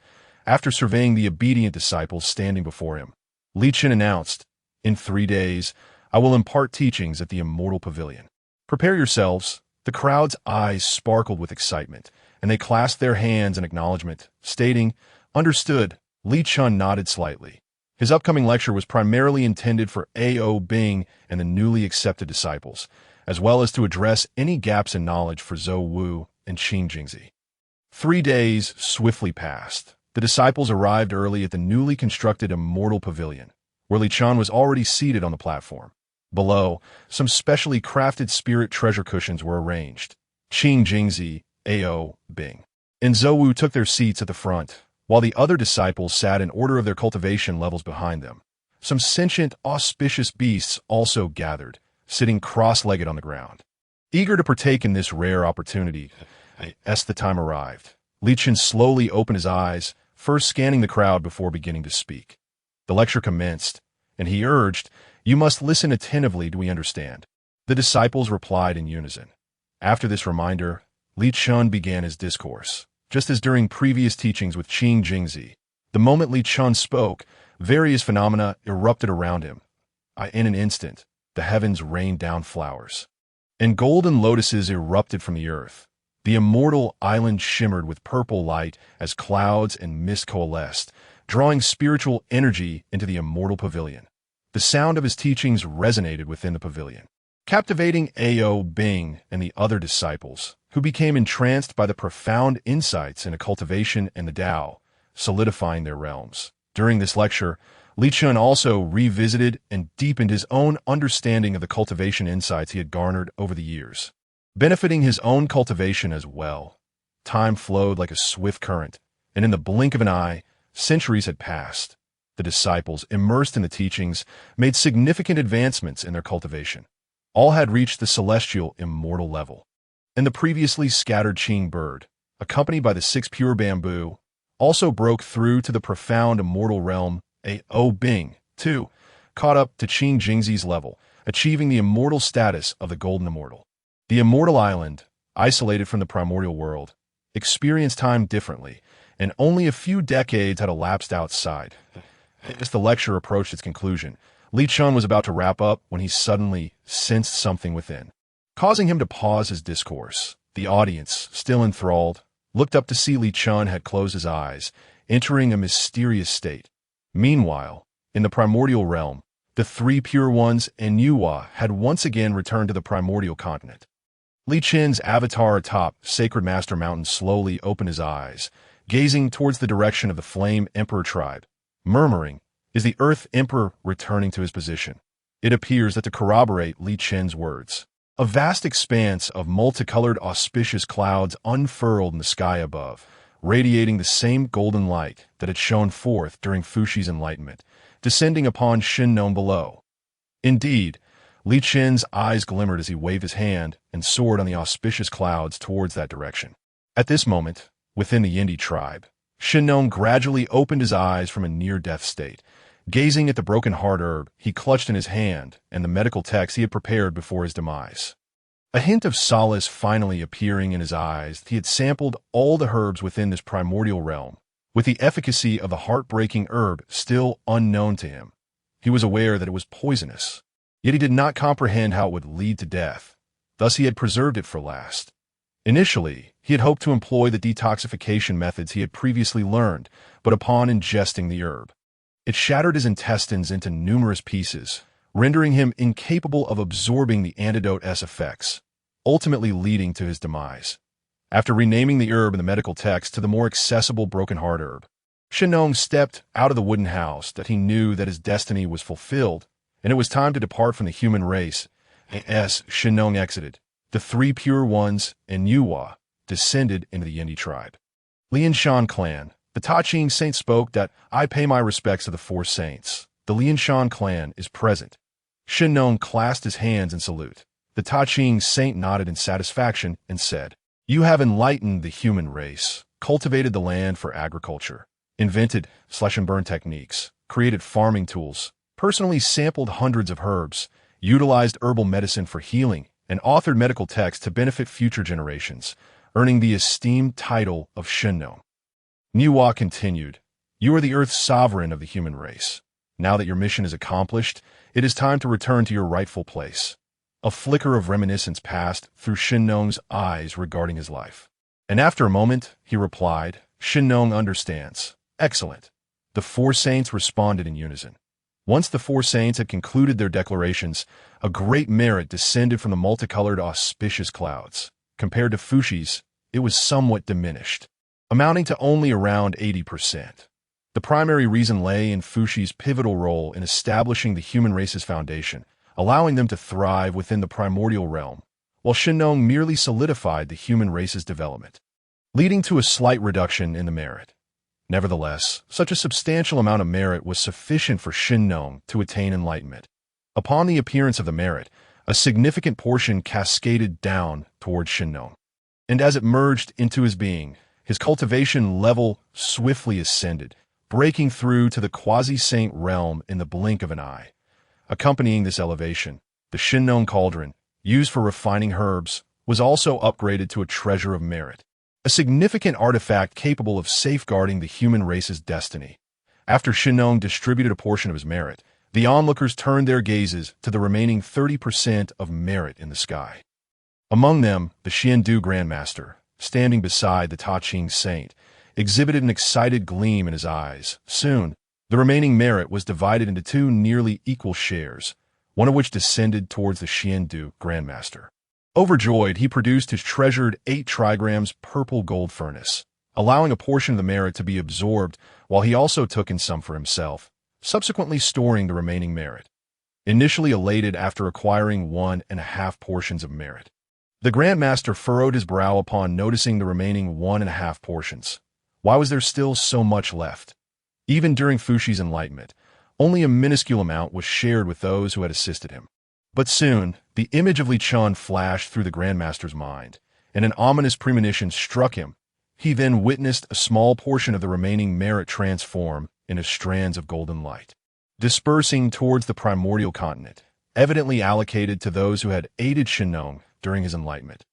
A: After surveying the obedient disciples standing before him, Li Chun announced, "In 3 days, I will impart teachings at the Immortal Pavilion. Prepare yourselves." The crowd's eyes sparkled with excitement, and they clasped their hands in acknowledgement, stating, "Understood." Li Chun nodded slightly. His upcoming lecture was primarily intended for Ao Bing and the newly accepted disciples, as well as to address any gaps in knowledge for Zhou Wu and Qing Jingzi. 3 days swiftly passed. The disciples arrived early at the newly constructed Immortal Pavilion, where Li Chun was already seated on the platform. Below, some specially crafted spirit treasure cushions were arranged. Qing Jingzi, Ao Bing, and Zhou Wu took their seats at the front, while the other disciples sat in order of their cultivation levels behind them. Some sentient, auspicious beasts also gathered, sitting cross-legged on the ground. Eager to partake in this rare opportunity, as the time arrived, Li Chun slowly opened his eyes, first scanning the crowd before beginning to speak. The lecture commenced, and he urged, "You must listen attentively, do we understand?" The disciples replied in unison. After this reminder, Li Chun began his discourse, just as during previous teachings with Qing Jingzi. The moment Li Chun spoke, various phenomena erupted around him. In an instant, the heavens rained down flowers, and golden lotuses erupted from the earth. The immortal island shimmered with purple light as clouds and mist coalesced, drawing spiritual energy into the immortal pavilion. The sound of his teachings resonated within the pavilion, captivating Ao Bing and the other disciples, who became entranced by the profound insights into cultivation and the Tao, solidifying their realms. During this lecture, Li Chun also revisited and deepened his own understanding of the cultivation insights he had garnered over the years, benefiting his own cultivation as well. Time flowed like a swift current, and in the blink of an eye, centuries had passed. The disciples, immersed in the teachings, made significant advancements in their cultivation. All had reached the celestial immortal level. And the previously scattered Qing bird, accompanied by the 6 pure bamboo, also broke through to the profound immortal realm. Ao Bing, too, caught up to Qing Jingzi's level, achieving the immortal status of the golden immortal. The immortal island, isolated from the primordial world, experienced time differently, and only a few decades had elapsed outside. As the lecture approached its conclusion, Li Chun was about to wrap up when he suddenly sensed something within, causing him to pause his discourse. The audience, still enthralled, looked up to see Li Chun had closed his eyes, entering a mysterious state. Meanwhile, in the primordial realm, the 3 pure ones and Yuhua had once again returned to the primordial continent. Li Chun's avatar atop Sacred Master Mountain slowly opened his eyes, gazing towards the direction of the Flame Emperor tribe, murmuring, "Is the Earth Emperor returning to his position?" It appears that to corroborate Li Chun's words, a vast expanse of multicolored auspicious clouds unfurled in the sky above, radiating the same golden light that had shone forth during Fushi's enlightenment, descending upon Shinnong below. Indeed, Li Chun's eyes glimmered as he waved his hand and soared on the auspicious clouds towards that direction. At this moment, within the Yindi tribe, Shinnong gradually opened his eyes from a near-death state, gazing at the broken heart herb he clutched in his hand and the medical text he had prepared before his demise. A hint of solace finally appearing in his eyes, he had sampled all the herbs within this primordial realm, with the efficacy of the heartbreaking herb still unknown to him. He was aware that it was poisonous, yet he did not comprehend how it would lead to death. Thus he had preserved it for last. Initially, he had hoped to employ the detoxification methods he had previously learned, but upon ingesting the herb, it shattered his intestines into numerous pieces, rendering him incapable of absorbing the antidote's effects, ultimately leading to his demise. After renaming the herb in the medical text to the more accessible broken heart herb, Shinnong stepped out of the wooden house that he knew that his destiny was fulfilled, and it was time to depart from the human race. As Shinnong exited, the 3 pure ones and Yuhua descended into the Yindi tribe. Lianshan clan. The Ta-Ching saint spoke that, "I pay my respects to the 4 saints. The Lianshan clan is present." Shinnong clasped his hands in salute. The Ta-Ching saint nodded in satisfaction and said, "You have enlightened the human race, cultivated the land for agriculture, invented slash-and-burn techniques, created farming tools, personally sampled hundreds of herbs, utilized herbal medicine for healing, and authored medical texts to benefit future generations, earning the esteemed title of Shinnong." Niwa continued, "You are the Earth's sovereign of the human race. Now that your mission is accomplished, it is time to return to your rightful place." A flicker of reminiscence passed through Shinnong's eyes regarding his life. And after a moment, he replied, "Shinnong understands." "Excellent." The 4 saints responded in unison. Once the 4 saints had concluded their declarations, a great merit descended from the multicolored auspicious clouds. Compared to Fushi's, it was somewhat diminished, amounting to only around 80%. The primary reason lay in Fushi's pivotal role in establishing the human race's foundation, allowing them to thrive within the primordial realm, while Shinnong merely solidified the human race's development, leading to a slight reduction in the merit. Nevertheless, such a substantial amount of merit was sufficient for Shinnong to attain enlightenment. Upon the appearance of the merit, a significant portion cascaded down towards Shinnong, and as it merged into his being, his cultivation level swiftly ascended, breaking through to the quasi-saint realm in the blink of an eye. Accompanying this elevation, the Shinnong cauldron, used for refining herbs, was also upgraded to a treasure of merit, a significant artifact capable of safeguarding the human race's destiny. After Shinnong distributed a portion of his merit, the onlookers turned their gazes to the remaining 30% of merit in the sky. Among them, the Xiandu Grandmaster, standing beside the Ta Ching Saint, exhibited an excited gleam in his eyes. Soon, the remaining merit was divided into two nearly equal shares, one of which descended towards the Xiandu Grandmaster. Overjoyed, he produced his treasured 8 trigrams purple gold furnace, allowing a portion of the merit to be absorbed while he also took in some for himself, subsequently storing the remaining merit. Initially elated after acquiring 1.5 portions of merit, the Grandmaster furrowed his brow upon noticing the remaining 1.5 portions. Why was there still so much left? Even during Fushi's enlightenment, only a minuscule amount was shared with those who had assisted him. But soon, the image of Li Chun flashed through the Grandmaster's mind, and an ominous premonition struck him. He then witnessed a small portion of the remaining merit transform into strands of golden light, dispersing towards the primordial continent, evidently allocated to those who had aided Shinnong during his enlightenment.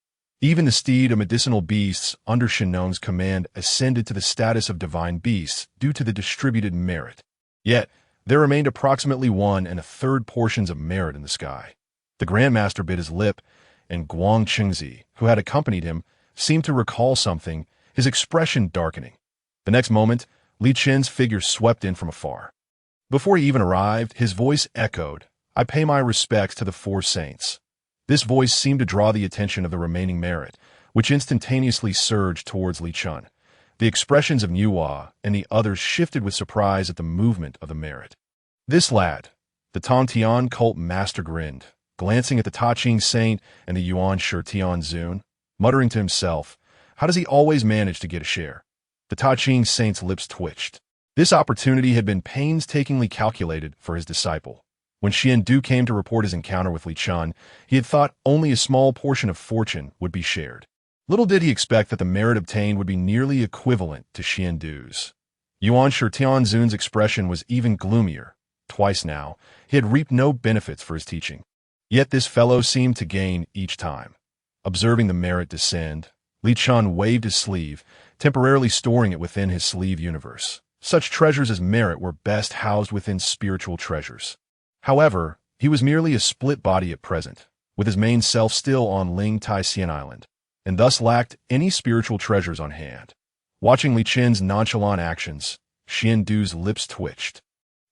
A: Even the steed of medicinal beasts under Shinnong's command ascended to the status of divine beasts due to the distributed merit. Yet, there remained approximately 1.3 portions of merit in the sky. The Grandmaster bit his lip, and Guang Qingzi, who had accompanied him, seemed to recall something, his expression darkening. The next moment, Li Chen's figure swept in from afar. Before he even arrived, his voice echoed, "I pay my respects to the 4 saints." This voice seemed to draw the attention of the remaining merit, which instantaneously surged towards Li Chun. The expressions of Nuwa and the others shifted with surprise at the movement of the merit. "This lad," the Tongtian cult master grinned, glancing at the Ta Ching Saint and the Yuan Shi Tian Zun, muttering to himself, "How does he always manage to get a share?" The Ta Ching Saint's lips twitched. This opportunity had been painstakingly calculated for his disciple. When Xiandu came to report his encounter with Li Chun, he had thought only a small portion of fortune would be shared. Little did he expect that the merit obtained would be nearly equivalent to Xiandu's. Yuan Shi Tianzun's expression was even gloomier. Twice now, he had reaped no benefits for his teaching. Yet this fellow seemed to gain each time. Observing the merit descend, Li Chun waved his sleeve, temporarily storing it within his sleeve universe. Such treasures as merit were best housed within spiritual treasures. However, he was merely a split body at present, with his main self still on Ling Tai Sian Island, and thus lacked any spiritual treasures on hand. Watching Li Chen's nonchalant actions, Xiandu's lips twitched.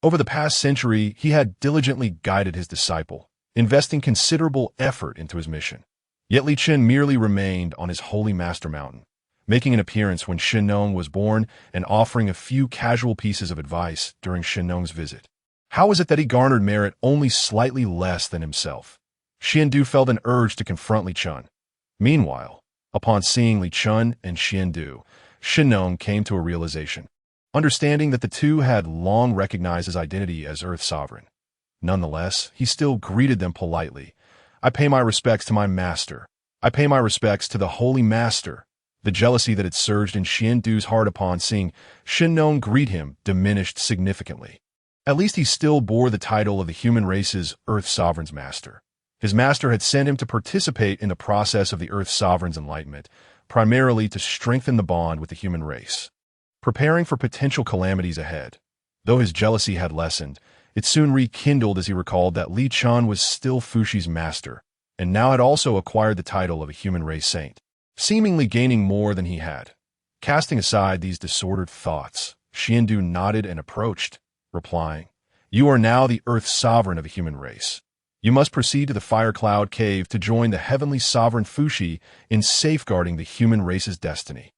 A: Over the past century, he had diligently guided his disciple, investing considerable effort into his mission. Yet Li Chen merely remained on his holy master mountain, making an appearance when Shinnong was born and offering a few casual pieces of advice during Shinnong's visit. How was it that he garnered merit only slightly less than himself? Xiandu felt an urge to confront Li Chun. Meanwhile, upon seeing Li Chun and Xiandu, Shinnong came to a realization, understanding that the two had long recognized his identity as Earth Sovereign. Nonetheless, he still greeted them politely. "I pay my respects to my master. I pay my respects to the Holy Master." The jealousy that had surged in Xiandu's heart upon seeing Shinnong greet him diminished significantly. At least he still bore the title of the human race's Earth Sovereign's master. His master had sent him to participate in the process of the Earth Sovereign's enlightenment, primarily to strengthen the bond with the human race. Preparing for potential calamities ahead, though his jealousy had lessened, it soon rekindled as he recalled that Li Chun was still Fushi's master, and now had also acquired the title of a human race saint, seemingly gaining more than he had. Casting aside these disordered thoughts, Xiandu nodded and approached, replying, "You are now the Earth Sovereign of a human race. You must proceed to the Fire Cloud Cave to join the Heavenly Sovereign Fushi in safeguarding the human race's destiny,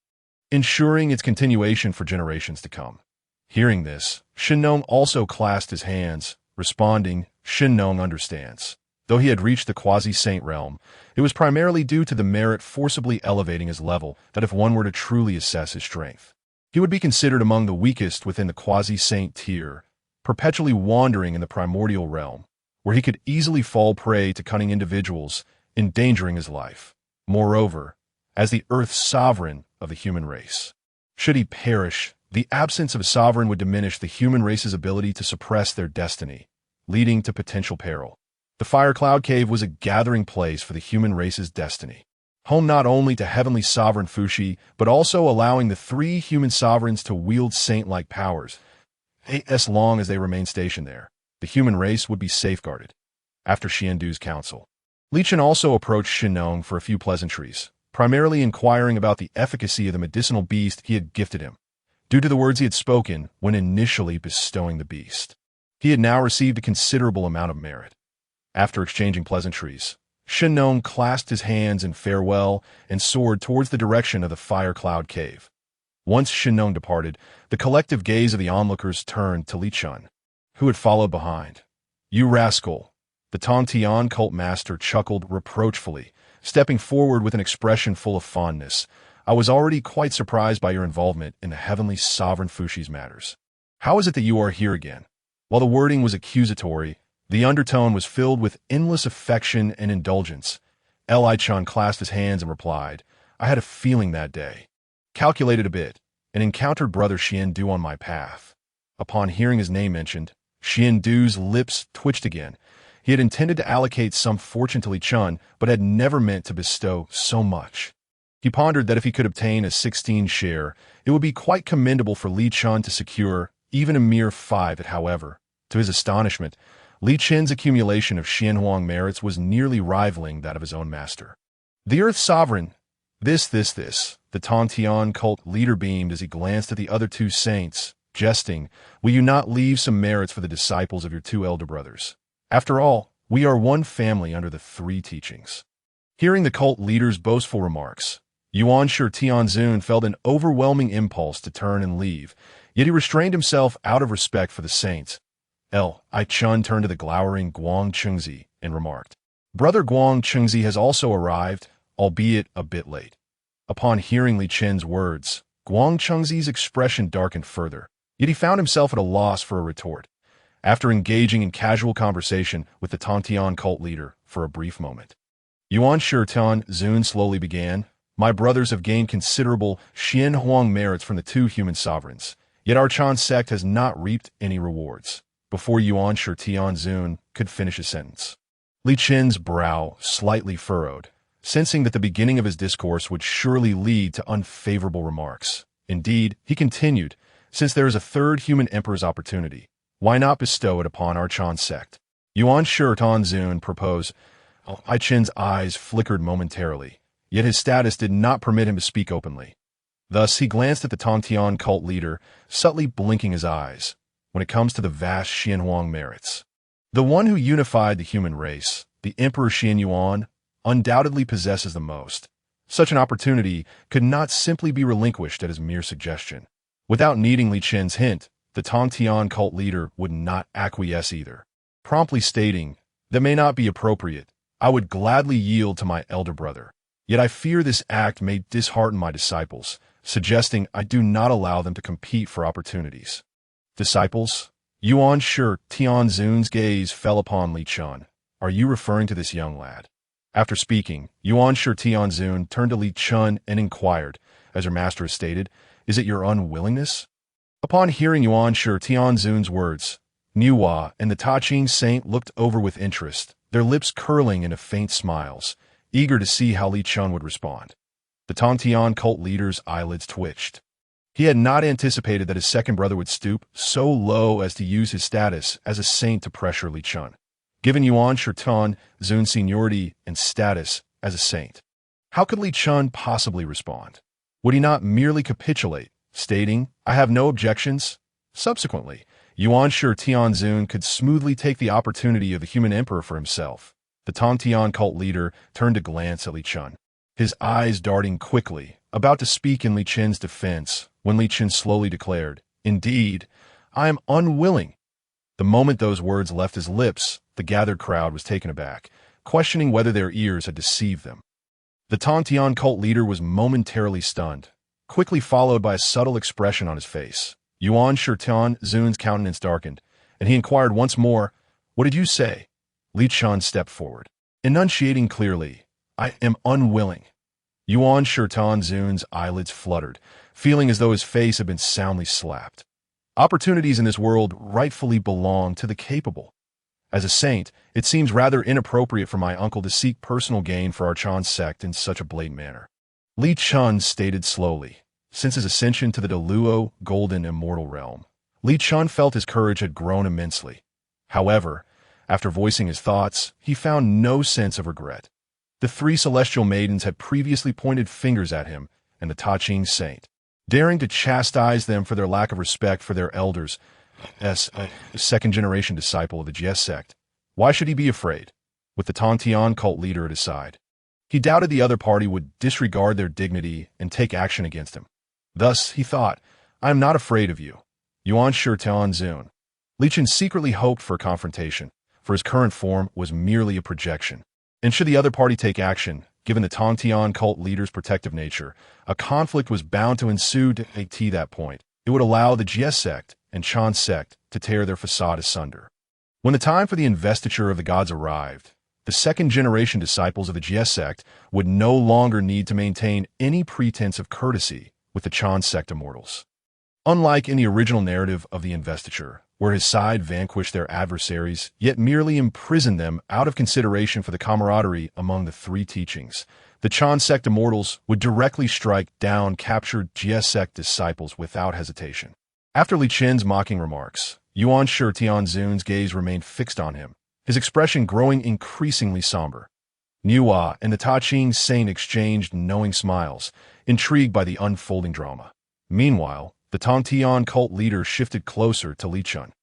A: ensuring its continuation for generations to come." Hearing this, Shinnong also clasped his hands, responding, "Shinnong understands." Though he had reached the quasi-saint realm, it was primarily due to the merit forcibly elevating his level that if one were to truly assess his strength, he would be considered among the weakest within the quasi-saint tier, perpetually wandering in the primordial realm, where he could easily fall prey to cunning individuals, endangering his life. Moreover, as the Earth Sovereign of the human race, should he perish The absence of a sovereign would diminish the human race's ability to suppress their destiny, leading to potential peril. The Fire Cloud Cave was a gathering place for the human race's destiny, home not only to heavenly sovereign Fuxi, but also allowing the three human sovereigns to wield saint-like powers. As long as they remain stationed there, the human race would be safeguarded. After Xiandu's counsel, Li Chen also approached Shinnong for a few pleasantries, primarily inquiring about the efficacy of the medicinal beast he had gifted him, due to the words he had spoken when initially bestowing the beast. He had now received a considerable amount of merit. After exchanging pleasantries, Shinnong clasped his hands in farewell and soared towards the direction of the Fire Cloud Cave. Once Shinnong departed, the collective gaze of the onlookers turned to Li Chen, who had followed behind. "You rascal!" The Tongtian cult master chuckled reproachfully, stepping forward with an expression full of fondness. "I was already quite surprised by your involvement in the heavenly sovereign Fuxi's matters. How is it that you are here again?" While the wording was accusatory, the undertone was filled with endless affection and indulgence. Li Chen clasped his hands and replied, "I had a feeling that day. Calculated a bit, and encountered Brother Xiandu on my path." Upon hearing his name mentioned, Xiandu's lips twitched again. He had intended to allocate some fortune to Li Chen, but had never meant to bestow so much. He pondered that if he could obtain a 16 share, it would be quite commendable for Li Chen to secure even a mere 5. However, to his astonishment, Li Chen's accumulation of Xianhuang merits was nearly rivaling that of his own master. "The Earth Sovereign, this, the Tongtian cult leader beamed as he glanced at the other two saints, jesting, "Will you not leave some merits for the disciples of your two elder brothers? After all, we are one family under the three teachings." Hearing the cult leader's boastful remarks, Yuan Shi Tianzun felt an overwhelming impulse to turn and leave, yet he restrained himself out of respect for the saints. Li Chen turned to the glowering Guang Chengzi and remarked, "Brother Guang Chengzi has also arrived, albeit a bit late." Upon hearing Li Chen's words, Guang Chengzi's expression darkened further, yet he found himself at a loss for a retort. After engaging in casual conversation with the Tongtian cult leader for a brief moment, Yuan Shi Tianzun slowly began, "My brothers have gained considerable Xianhuang merits from the two human sovereigns, yet our Chan sect has not reaped any rewards." Before Yuan Shi Tianzun could finish his sentence, Li Chen's brow slightly furrowed, sensing that the beginning of his discourse would surely lead to unfavorable remarks. Indeed, he continued, "Since there is a third human emperor's opportunity, why not bestow it upon our Chan sect?" Yuan Shi Tianzun proposed. Li Chen's eyes flickered momentarily, yet his status did not permit him to speak openly. Thus, he glanced at the Tongtian cult leader, subtly blinking his eyes. When it comes to the vast Xianhuang merits, the one who unified the human race, the Emperor Xianyuan, undoubtedly possesses the most. Such an opportunity could not simply be relinquished at his mere suggestion. Without needing Li Chen's hint, the Tongtian cult leader would not acquiesce either, promptly stating, "That may not be appropriate. I would gladly yield to my elder brother. Yet I fear this act may dishearten my disciples, suggesting I do not allow them to compete for opportunities." Disciples? Yuan Shi Tianzun's gaze fell upon Li Chen. "Are you referring to this young lad?" After speaking, Yuan Shi Tianzun turned to Li Chen and inquired, "As your master has stated, is it your unwillingness?" Upon hearing Yuan Shi Tianzun's words, Niuhua and the Taqing saint looked over with interest, their lips curling into faint smiles, eager to see how Li Chen would respond. The Tongtian cult leader's eyelids twitched. He had not anticipated that his second brother would stoop so low as to use his status as a saint to pressure Li Chen, given Yuan Shi Tianzun's seniority and status as a saint. How could Li Chen possibly respond? Would he not merely capitulate, stating, "I have no objections"? Subsequently, Yuan Shi Tianzun could smoothly take the opportunity of the human emperor for himself. The Tongtian cult leader turned to glance at Li Chen, his eyes darting quickly, about to speak in Li Chen's defense, when Li Chen slowly declared, "Indeed, I am unwilling." The moment those words left his lips, the gathered crowd was taken aback, questioning whether their ears had deceived them. The Tongtian cult leader was momentarily stunned, quickly followed by a subtle expression on his face. Yuan Shi Tianzun's countenance darkened, and he inquired once more, "What did you say?" Li Chen stepped forward, enunciating clearly, "I am unwilling." Yuan Shirtan Zun's eyelids fluttered, feeling as though his face had been soundly slapped. Opportunities in this world rightfully belong to the capable. As a saint, it seems rather inappropriate for my uncle to seek personal gain for our Chan sect in such a blatant manner. Li Chun stated slowly. Since his ascension to the Deluo golden immortal realm, Li Chun felt his courage had grown immensely. However, after voicing his thoughts, he found no sense of regret. The three celestial maidens had previously pointed fingers at him and the Ta Ching saint, daring to chastise them for their lack of respect for their elders as a second-generation disciple of the Jie sect. Why should he be afraid? With the Tongtian cult leader at his side, he doubted the other party would disregard their dignity and take action against him. Thus, he thought, I am not afraid of you. Yuan Shirtan Zun. Li Chen secretly hoped for a confrontation, for his current form was merely a projection. And should the other party take action, given the Tongtian cult leader's protective nature, a conflict was bound to ensue to that point. It would allow the Jie sect and Chan sect to tear their facade asunder. When the time for the investiture of the gods arrived, the second-generation disciples of the Jie sect would no longer need to maintain any pretense of courtesy with the Chan sect immortals. Unlike in the original narrative of the investiture, where his side vanquished their adversaries, yet merely imprisoned them out of consideration for the camaraderie among the three teachings, the Chan sect immortals would directly strike down captured Jie sect disciples without hesitation. After Li Chen's mocking remarks, Yuan Shirtan Zun's gaze remained fixed on him, his expression growing increasingly somber. Niuhua and the Ta Ching saint exchanged knowing smiles, intrigued by the unfolding drama. Meanwhile, the Tongtian cult leader shifted closer to Li Chun,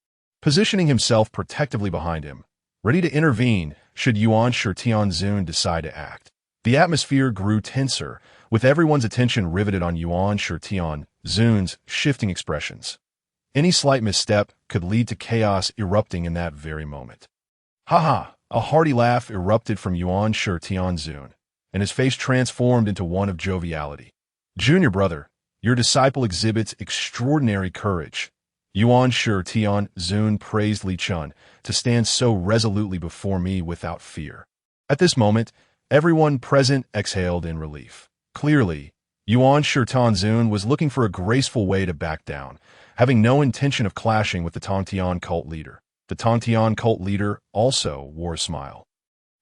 A: positioning himself protectively behind him, ready to intervene should Yuan Shirtan Zun decide to act. The atmosphere grew tenser, with everyone's attention riveted on Yuan Shirtan Zun's shifting expressions. Any slight misstep could lead to chaos erupting in that very moment. Ha! A hearty laugh erupted from Yuan Shirtan Zun, and his face transformed into one of joviality. Junior brother, your disciple exhibits extraordinary courage. Yuan Shirtan Zun praised Li Chun to stand so resolutely before me without fear. At this moment, everyone present exhaled in relief. Clearly, Yuan Shirtan Zun was looking for a graceful way to back down, having no intention of clashing with the Tongtian cult leader. The Tongtian cult leader also wore a smile,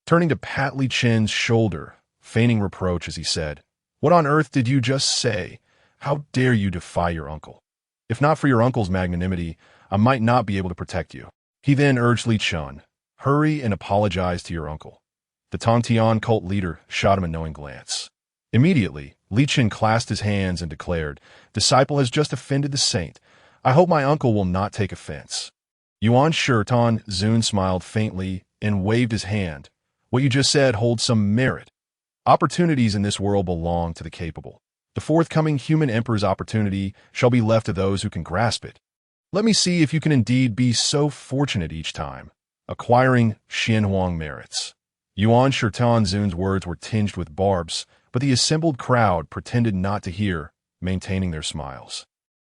A: turning to pat Li Chen's shoulder, feigning reproach as he said, What on earth did you just say? How dare you defy your uncle? If not for your uncle's magnanimity, I might not be able to protect you. He then urged Li Chun, hurry and apologize to your uncle. The Tongtian cult leader shot him a knowing glance. Immediately, Li Chun clasped his hands and declared, Disciple has just offended the saint. I hope my uncle will not take offense. Yuan Shirtan Zun smiled faintly and waved his hand. What you just said holds some merit. Opportunities in this world belong to the capable. The forthcoming human emperor's opportunity shall be left to those who can grasp it. Let me see if you can indeed be so fortunate each time, acquiring Xianhuang merits. Yuan Shirtan Zun's words were tinged with barbs, but the assembled crowd pretended not to hear, maintaining their smiles.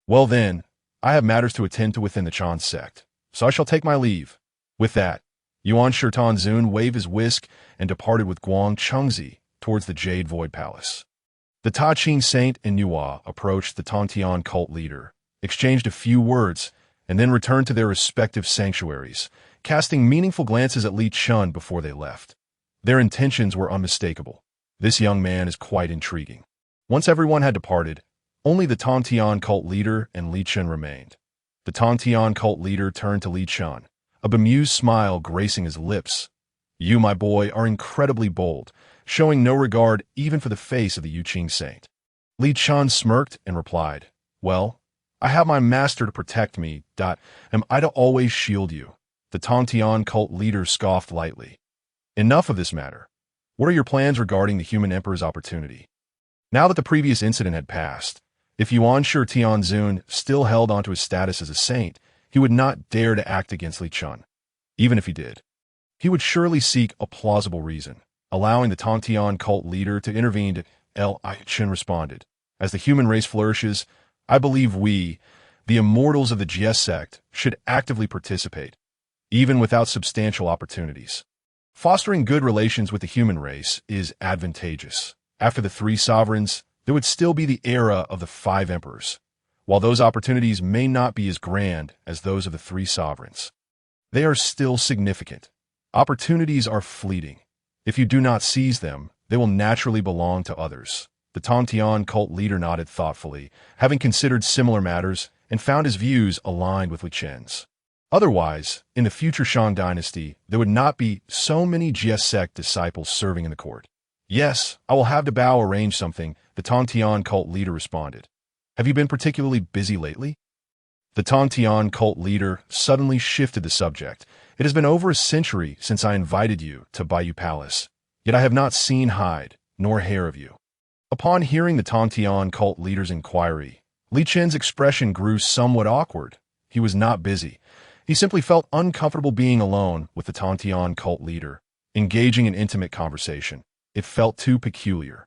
A: Well then, I have matters to attend to within the Chan sect, so I shall take my leave. With that, Yuan Shirtan Zun waved his whisk and departed with Guang Chengzi towards the Jade Void Palace. The Ta Ching saint and Niuhua approached the Tongtian cult leader, exchanged a few words, and then returned to their respective sanctuaries, casting meaningful glances at Li Chun before they left. Their intentions were unmistakable. This young man is quite intriguing. Once everyone had departed, only the Tongtian cult leader and Li Chun remained. The Tongtian cult leader turned to Li Chun, a bemused smile gracing his lips. You, my boy, are incredibly bold, showing no regard even for the face of the Yuqing saint. Li Chun smirked and replied, Well, I have my master to protect me. Am I to always shield you? The Tongtian cult leader scoffed lightly. Enough of this matter. What are your plans regarding the human emperor's opportunity? Now that the previous incident had passed, if Yuan Shirtan Zun still held onto his status as a saint, he would not dare to act against Li Chun. Even if he did, he would surely seek a plausible reason, allowing the Tongtian cult leader to intervene. Chen responded, As the human race flourishes, I believe we, the immortals of the Jie sect, should actively participate, even without substantial opportunities. Fostering good relations with the human race is advantageous, After the three sovereigns, there would still be the era of the five emperors. While those opportunities may not be as grand as those of the three sovereigns, they are still significant. Opportunities are fleeting. If you do not seize them, they will naturally belong to others. The Tongtian cult leader nodded thoughtfully, having considered similar matters and found his views aligned with Li Chen's. Otherwise, in the future Shang dynasty, there would not be so many Jie sect disciples serving in the court. Yes, I will have Bao arrange something, the Tongtian cult leader responded. Have you been particularly busy lately? The Tongtian cult leader suddenly shifted the subject. It has been over a century since I invited you to Bayou Palace, yet I have not seen hide nor hair of you. Upon hearing the Tongtian cult leader's inquiry, Li Chen's expression grew somewhat awkward. He was not busy. He simply felt uncomfortable being alone with the Tongtian cult leader, engaging in intimate conversation. It felt too peculiar.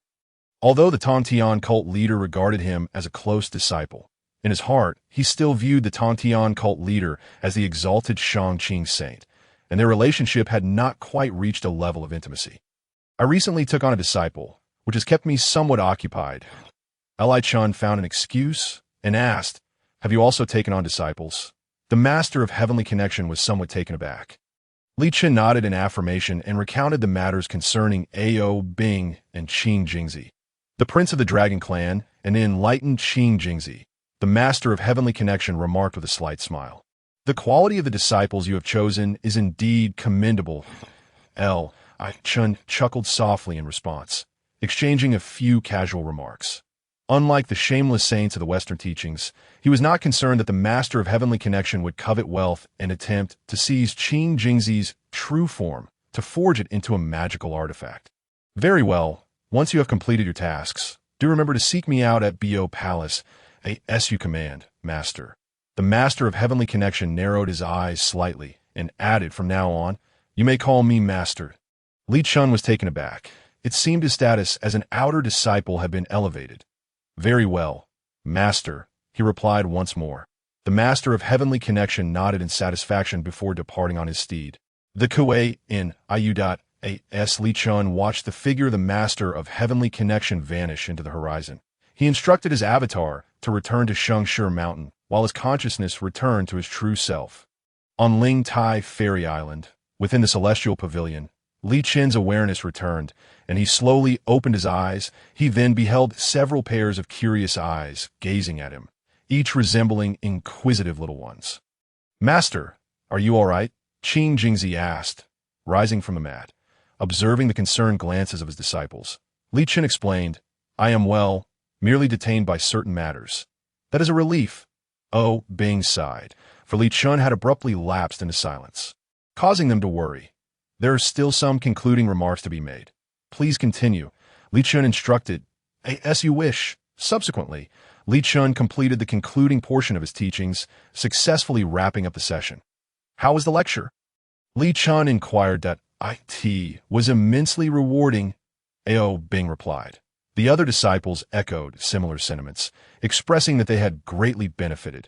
A: Although the Tongtian cult leader regarded him as a close disciple, in his heart, he still viewed the Tongtian cult leader as the exalted Shangqing saint, and their relationship had not quite reached a level of intimacy. I recently took on a disciple, which has kept me somewhat occupied. Li Chen found an excuse and asked, have you also taken on disciples? The master of heavenly connection was somewhat taken aback. Li Chen nodded in affirmation and recounted the matters concerning Ao Bing and Qing Jingzi, the prince of the dragon clan, and the enlightened Qing Jingzi. The master of heavenly connection remarked with a slight smile. The quality of the disciples you have chosen is indeed commendable. Li Chen chuckled softly in response, exchanging a few casual remarks. Unlike the shameless saints of the Western teachings, he was not concerned that the master of heavenly connection would covet wealth and attempt to seize Qing Jingzi's true form to forge it into a magical artifact. Very well, once you have completed your tasks, do remember to seek me out at Bo Palace, as you command, master. The master of heavenly connection narrowed his eyes slightly and added, from now on, you may call me master. Li Chen was taken aback. It seemed his status as an outer disciple had been elevated. Very well, master, he replied once more. The master of heavenly connection nodded in satisfaction before departing on his steed. The Kuei in Iu.as Li Chen watched the figure of the master of heavenly connection vanish into the horizon. He instructed his avatar to return to Shengshi Mountain, while his consciousness returned to his true self. On Ling Tai Fairy Island, within the celestial pavilion, Li Chen's awareness returned, and he slowly opened his eyes. He then beheld several pairs of curious eyes gazing at him, each resembling inquisitive little ones. Master, are you all right? Qing Jingzi asked, rising from the mat. Observing the concerned glances of his disciples, Li Chen explained, I am well, merely detained by certain matters. That is a relief. Oh, Bing sighed, for Li Chen had abruptly lapsed into silence, causing them to worry. There are still some concluding remarks to be made. Please continue, Li Chen instructed. As you wish. Subsequently, Li Chen completed the concluding portion of his teachings, successfully wrapping up the session. How was the lecture? Li Chen inquired. That it was immensely rewarding, Ao Bing replied. The other disciples echoed similar sentiments, expressing that they had greatly benefited.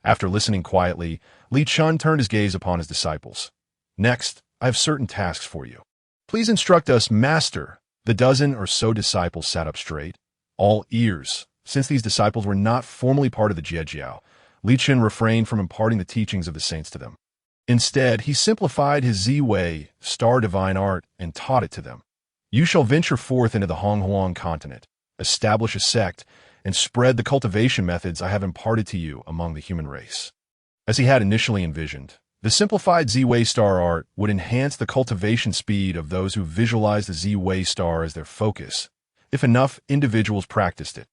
A: After listening quietly, Li Chen turned his gaze upon his disciples. Next, I have certain tasks for you. Please instruct us, master. The dozen or so disciples sat up straight, all ears. Since these disciples were not formally part of the Jie Jiao, Li Chen refrained from imparting the teachings of the saints to them. Instead, he simplified his Zi Wei Star divine art and taught it to them. You shall venture forth into the Honghuang continent, establish a sect, and spread the cultivation methods I have imparted to you among the human race. As he had initially envisioned, the simplified Zi Wei Star art would enhance the cultivation speed of those who visualize the Zi Wei Star as their focus. If enough individuals practiced it,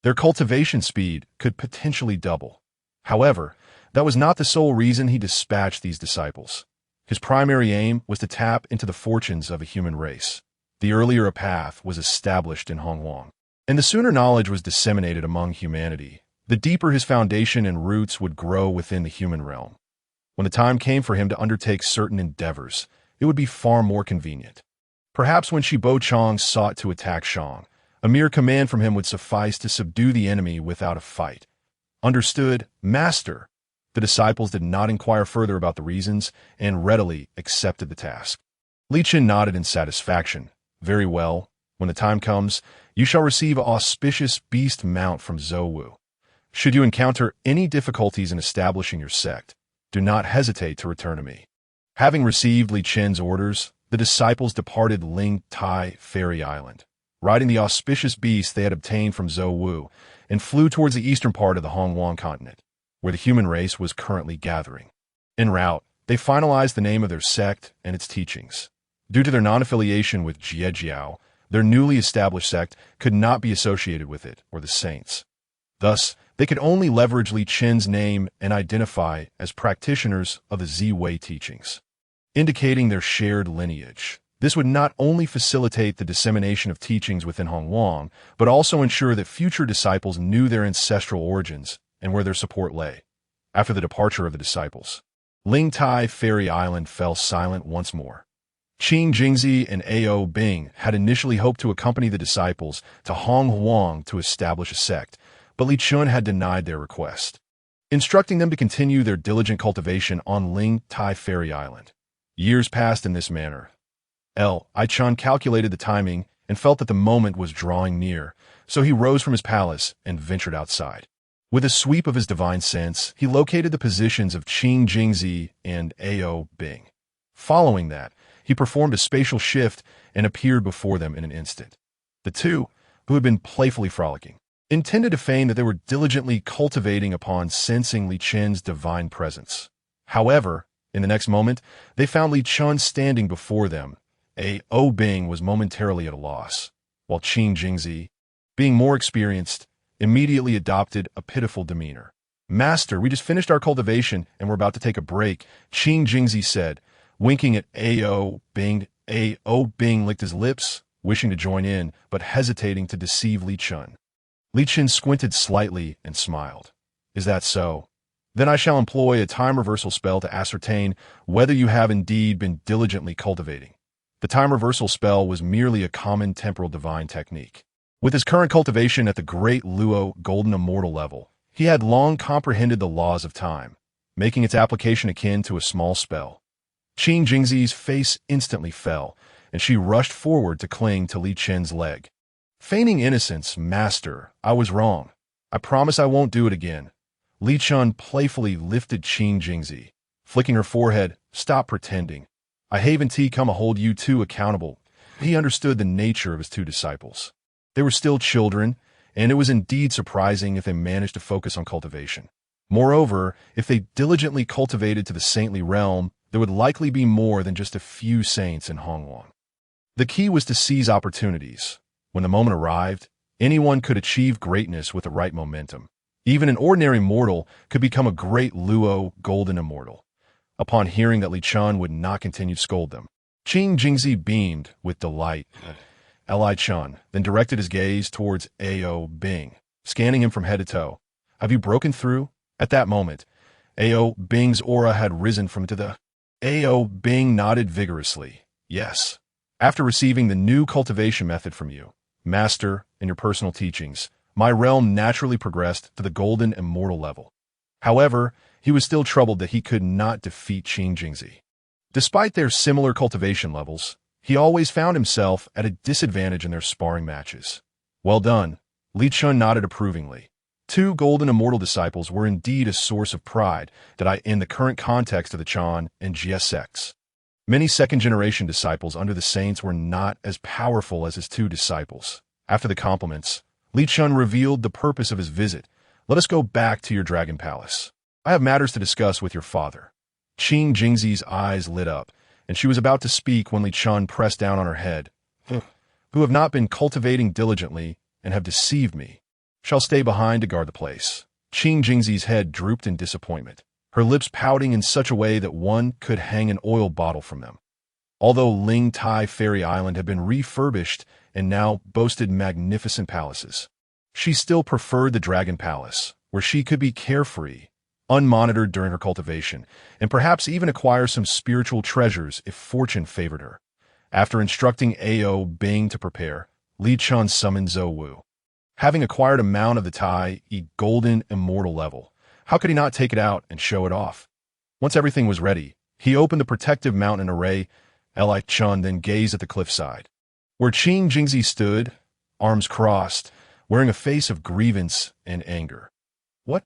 A: their cultivation speed could potentially double. However, that was not the sole reason he dispatched these disciples. His primary aim was to tap into the fortunes of a human race. The earlier a path was established in Honghuang, and the sooner knowledge was disseminated among humanity, the deeper his foundation and roots would grow within the human realm. When the time came for him to undertake certain endeavors, it would be far more convenient. Perhaps when Shibo Chong sought to attack Shang, a mere command from him would suffice to subdue the enemy without a fight. Understood, master. The disciples did not inquire further about the reasons and readily accepted the task. Li Chen nodded in satisfaction. Very well, When the time comes, you shall receive an auspicious beast mount from Zi Wei. Should you encounter any difficulties in establishing your sect, do not hesitate to return to me." Having received Li Chen's orders, the disciples departed Ling Tai Fairy Island, riding the auspicious beast they had obtained from Zi Wei, and flew towards the eastern part of the Hongguang continent, where the human race was currently gathering. En route, they finalized the name of their sect and its teachings. Due to their non-affiliation with Jie Jiao, their newly established sect could not be associated with it or the saints. Thus, they could only leverage Li Chen's name and identify as practitioners of the Zi Wei teachings, indicating their shared lineage. This would not only facilitate the dissemination of teachings within Hongguang, but also ensure that future disciples knew their ancestral origins and where their support lay. After the departure of the disciples, Ling Tai Fairy Island fell silent once more. Qing Jingzi and Ao Bing had initially hoped to accompany the disciples to Hongguang to establish a sect, but Li Chun had denied their request, instructing them to continue their diligent cultivation on Ling Tai Fairy Island. Years passed in this manner. Li Chun calculated the timing and felt that the moment was drawing near, so he rose from his palace and ventured outside. With a sweep of his divine sense, he located the positions of Qing Jingzi and Ao Bing. Following that, he performed a spatial shift and appeared before them in an instant. The two, who had been playfully frolicking, intended to feign that they were diligently cultivating upon sensing Li Chen's divine presence. However, in the next moment, they found Li Chun standing before them. Ao Bing was momentarily at a loss, while Qing Jingzi, being more experienced, immediately adopted a pitiful demeanor. "Master, we just finished our cultivation and we're about to take a break," Qing Jingzi said, winking at Ao Bing. Ao Bing licked his lips, wishing to join in, but hesitating to deceive Li Chun. Li Chun squinted slightly and smiled. "Is that so? Then I shall employ a time reversal spell to ascertain whether you have indeed been diligently cultivating." The time reversal spell was merely a common temporal divine technique. With his current cultivation at the Great Luo Golden Immortal level, he had long comprehended the laws of time, making its application akin to a small spell. Qing Jingzi's face instantly fell, and she rushed forward to cling to Li Chen's leg. Feigning innocence, "Master, I was wrong. I promise I won't do it again." Li Chun playfully lifted Qing Jingzi, flicking her forehead. "Stop pretending. I haven't come to hold you two accountable." He understood the nature of his two disciples. They were still children, and it was indeed surprising if they managed to focus on cultivation. Moreover, if they diligently cultivated to the saintly realm, there would likely be more than just a few saints in Hongguang. The key was to seize opportunities. When the moment arrived, anyone could achieve greatness with the right momentum. Even an ordinary mortal could become a great Luo Golden Immortal. Upon hearing that Li Chun would not continue to scold them, Qing Jingzi beamed with delight. Li Chun then directed his gaze towards Ao Bing, scanning him from head to toe. "Have you broken through?" At that moment, Ao Bing's aura had risen from to the... Ao Bing nodded vigorously. "Yes. After receiving the new cultivation method from you, Master, and your personal teachings, my realm naturally progressed to the Golden Immortal level." However, he was still troubled that he could not defeat Qing Jingzi. Despite their similar cultivation levels, he always found himself at a disadvantage in their sparring matches. "Well done." Li Chun nodded approvingly. Two Golden Immortal disciples were indeed a source of pride in the current context of the Chan and Jie sects. Many second-generation disciples under the saints were not as powerful as his two disciples. After the compliments, Li Chun revealed the purpose of his visit. "Let us go back to your dragon palace. I have matters to discuss with your father." Qing Jingzi's eyes lit up, and she was about to speak when Li Chun pressed down on her head. "Who have not been cultivating diligently and have deceived me, shall stay behind to guard the place." Qing Jingzi's head drooped in disappointment, her lips pouting in such a way that one could hang an oil bottle from them. Although Ling Tai Fairy Island had been refurbished and now boasted magnificent palaces, she still preferred the Dragon Palace, where she could be carefree, unmonitored during her cultivation, and perhaps even acquire some spiritual treasures if fortune favored her. After instructing Ao Bing to prepare, Li Chun summoned Zi Wei. Having acquired a mount of the Tai Golden Immortal level, how could he not take it out and show it off? Once everything was ready, he opened the protective mount in array. Li Chun then gazed at the cliffside. where Qing Jingzi stood, arms crossed, wearing a face of grievance and anger. "What?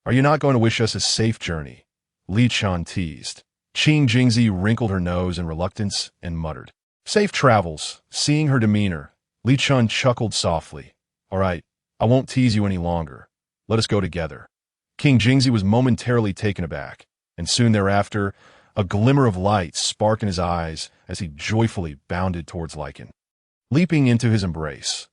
A: Are you not going to wish us a safe journey?" Li Chan teased. Qing Jingzi wrinkled her nose in reluctance and muttered, "Safe travels." Seeing her demeanor, Li Chan chuckled softly. "All right, I won't tease you any longer. Let us go together." King Jingzi was momentarily taken aback, and soon thereafter, a glimmer of light sparked in his eyes as he joyfully bounded towards Lycan. Leaping into his embrace,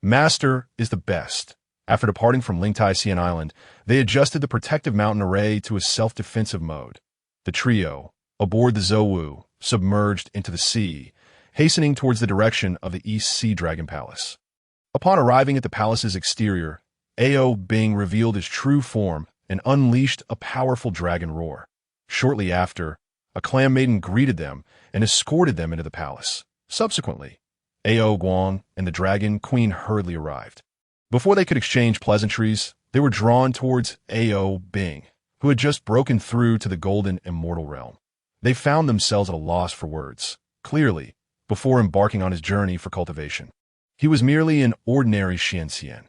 A: Master is the best. After departing from Lingtai Xian Island, they adjusted the protective mountain array to a self-defensive mode. The trio, aboard the Zhouwu, submerged into the sea, hastening towards the direction of the East Sea Dragon Palace. Upon arriving at the palace's exterior, Ao Bing revealed his true form and unleashed a powerful dragon roar. Shortly after, a clam maiden greeted them and escorted them into the palace. Subsequently, Ao Guang and the dragon queen hurriedly arrived. Before they could exchange pleasantries, they were drawn towards Ao Bing, who had just broken through to the golden immortal realm. They found themselves at a loss for words. Clearly, before embarking on his journey for cultivation, he was merely an ordinary Xianxian.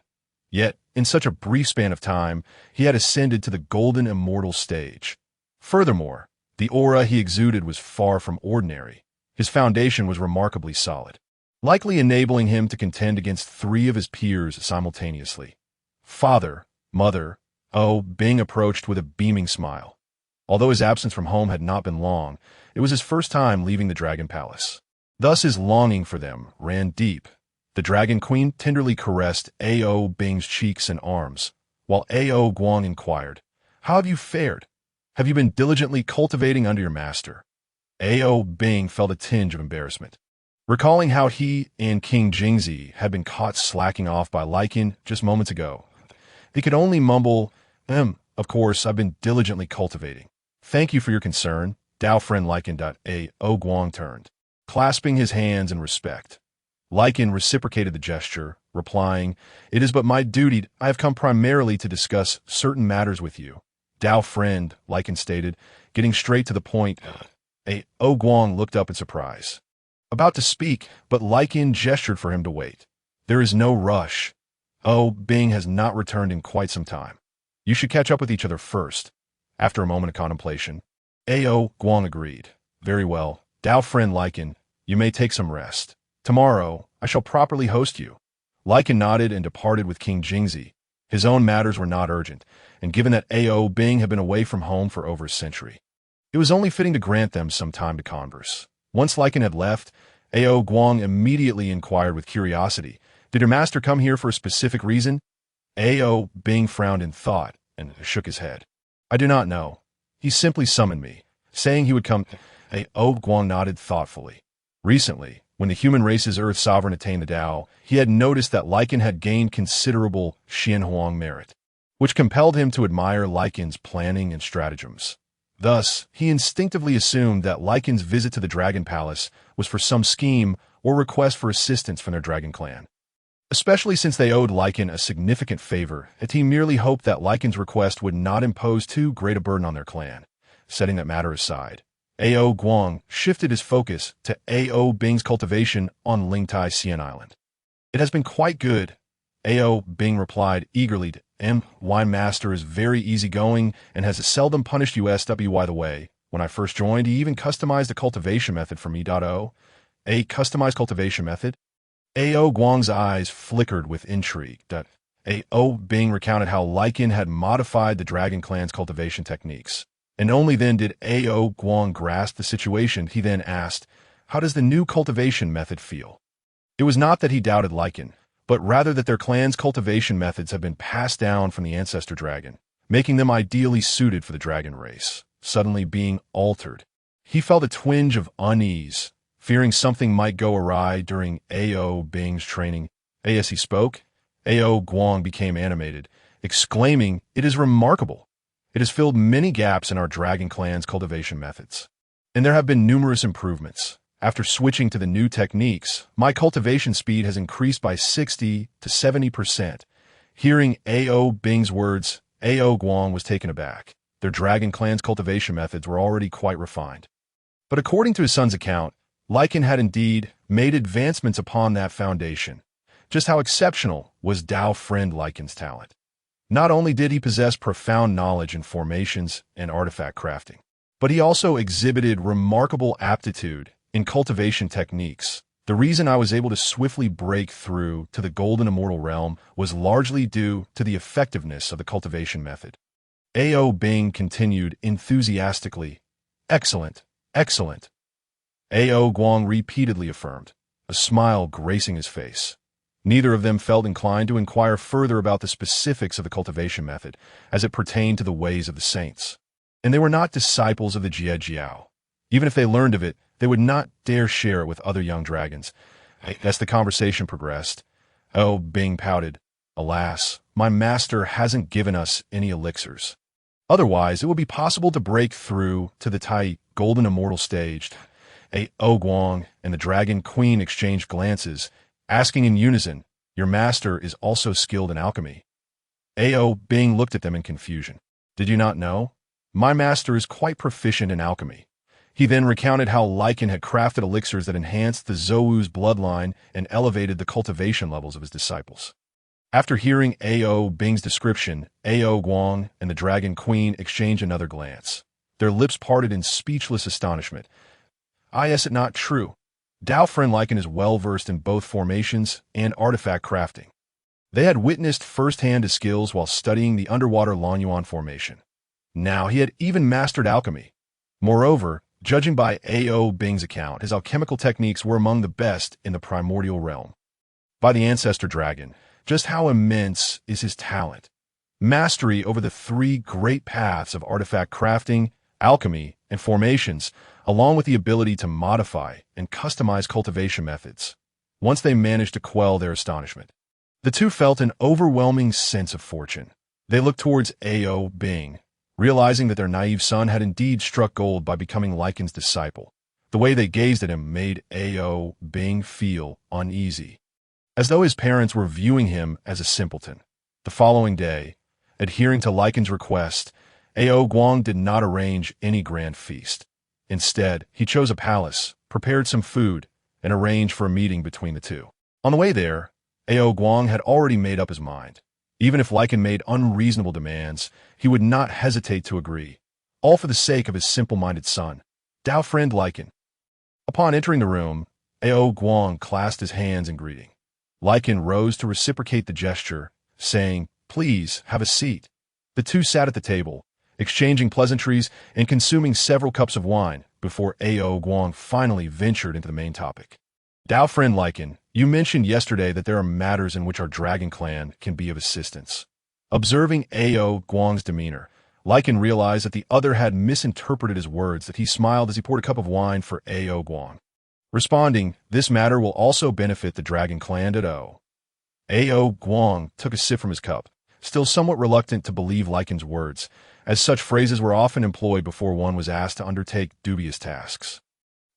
A: Yet, in such a brief span of time, he had ascended to the golden immortal stage. Furthermore, the aura he exuded was far from ordinary. His foundation was remarkably solid, likely enabling him to contend against 3 of his peers simultaneously. Father, mother, Bing approached with a beaming smile. Although his absence from home had not been long, it was his first time leaving the Dragon Palace. Thus his longing for them ran deep. The Dragon Queen tenderly caressed Ao Bing's cheeks and arms, while Ao Guang inquired, "How have you fared? Have you been diligently cultivating under your master?" Ao Bing felt a tinge of embarrassment, recalling how he and King Jingzi had been caught slacking off by Lycan just moments ago. He could only mumble, "Of course, I've been diligently cultivating. Thank you for your concern." Dao friend Lycan. Ao Guang turned, clasping his hands in respect. Lycan reciprocated the gesture, replying, "It is but my duty. I have come primarily to discuss certain matters with you." "Dao friend," Lycan stated, getting straight to the point. Ao Guang looked up in surprise, about to speak, but Lycan gestured for him to wait. "There is no rush. Bing has not returned in quite some time. You should catch up with each other first." After a moment of contemplation, Ao Guang agreed. "Very well. Dao friend Lycan, you may take some rest. Tomorrow, I shall properly host you." Lycan nodded and departed with King Jingzi. His own matters were not urgent, and given that Ao Bing had been away from home for over a century, it was only fitting to grant them some time to converse. Once Lycan had left, Ao Guang immediately inquired with curiosity, "Did your master come here for a specific reason?" Ao Bing frowned in thought and shook his head. "I do not know. He simply summoned me, saying he would come." Ao Guang nodded thoughtfully. Recently, when the human race's Earth Sovereign attained the Tao, he had noticed that Lycan had gained considerable Xianhuang merit, which compelled him to admire Lycan's planning and stratagems. Thus, he instinctively assumed that Lycan's visit to the Dragon Palace was for some scheme or request for assistance from their dragon clan. Especially since they owed Lycan a significant favor, and he merely hoped that Lycan's request would not impose too great a burden on their clan. Setting that matter aside, Ao Guang shifted his focus to Ao Bing's cultivation on Lingtai Xian Island. "It has been quite good," Ao Bing replied eagerly. Wine Master is very easygoing and has seldom punished you. By the way, when I first joined, he even customized a cultivation method for me. A customized cultivation method? Ao Guang's eyes flickered with intrigue. Ao Bing recounted how Lycan had modified the Dragon Clan's cultivation techniques. And only then did Ao Guang grasp the situation. He then asked, "How does the new cultivation method feel?" It was not that he doubted Lycan, but rather that their clan's cultivation methods have been passed down from the ancestor dragon, making them ideally suited for the dragon race. Suddenly being altered, he felt a twinge of unease, fearing something might go awry during Ao Bing's training. As he spoke, Ao Guang became animated, exclaiming, "It is remarkable. It has filled many gaps in our Dragon Clan's cultivation methods, and there have been numerous improvements. After switching to the new techniques, my cultivation speed has increased by 60 to 70%. Hearing Ao Bing's words, Ao Guang was taken aback. Their Dragon Clan's cultivation methods were already quite refined. But according to his son's account, Lycan had indeed made advancements upon that foundation. Just how exceptional was Dao Friend Lycan's talent? Not only did he possess profound knowledge in formations and artifact crafting, but he also exhibited remarkable aptitude in cultivation techniques. The reason I was able to swiftly break through to the golden immortal realm was largely due to the effectiveness of the cultivation method. A.O. Bing continued enthusiastically. Excellent, excellent. A.O. Guang repeatedly affirmed, a smile gracing his face. Neither of them felt inclined to inquire further about the specifics of the cultivation method as it pertained to the ways of the saints. And they were not disciples of the Jie Jiao. Even if they learned of it, they would not dare share it with other young dragons. As the conversation progressed, Oh Bing pouted, Alas, my master hasn't given us any elixirs. Otherwise, it would be possible to break through to the Tai Golden Immortal stage. Oh Guang and the Dragon Queen exchanged glances, asking in unison, Your master is also skilled in alchemy. Oh Bing looked at them in confusion. Did you not know? My master is quite proficient in alchemy. He then recounted how Lycan had crafted elixirs that enhanced the Zhou's bloodline and elevated the cultivation levels of his disciples. After hearing A.O. Bing's description, A.O. Guang and the Dragon Queen exchanged another glance. Their lips parted in speechless astonishment. Is it not true? Dao Friend Lycan is well versed in both formations and artifact crafting. They had witnessed firsthand his skills while studying the underwater Lanyuan formation. Now he had even mastered alchemy. Moreover, judging by A.O. Bing's account, his alchemical techniques were among the best in the primordial realm. By the ancestor dragon, just how immense is his talent? Mastery over the three great paths of artifact crafting, alchemy, and formations, along with the ability to modify and customize cultivation methods. Once they managed to quell their astonishment, the two felt an overwhelming sense of fortune. They looked towards A.O. Bing, realizing that their naive son had indeed struck gold by becoming Lycan's disciple. The way they gazed at him made A.O. Bing feel uneasy, as though his parents were viewing him as a simpleton. The following day, adhering to Lycan's request, A.O. Guang did not arrange any grand feast. Instead, he chose a palace, prepared some food, and arranged for a meeting between the two. On the way there, A.O. Guang had already made up his mind. Even if Lycan made unreasonable demands, he would not hesitate to agree, all for the sake of his simple-minded son, Dao Friend Lycan. Upon entering the room, A.O. Guang clasped his hands in greeting. Lycan rose to reciprocate the gesture, saying, Please, have a seat. The two sat at the table, exchanging pleasantries and consuming several cups of wine before A.O. Guang finally ventured into the main topic. Dao Friend Lycan, you mentioned yesterday that there are matters in which our dragon clan can be of assistance. Observing A.O. Guang's demeanor, Lycan realized that the other had misinterpreted his words, that he smiled as he poured a cup of wine for A.O. Guang. Responding, this matter will also benefit the dragon clan at O. A.O. Guang took a sip from his cup, still somewhat reluctant to believe Lycan's words, as such phrases were often employed before one was asked to undertake dubious tasks.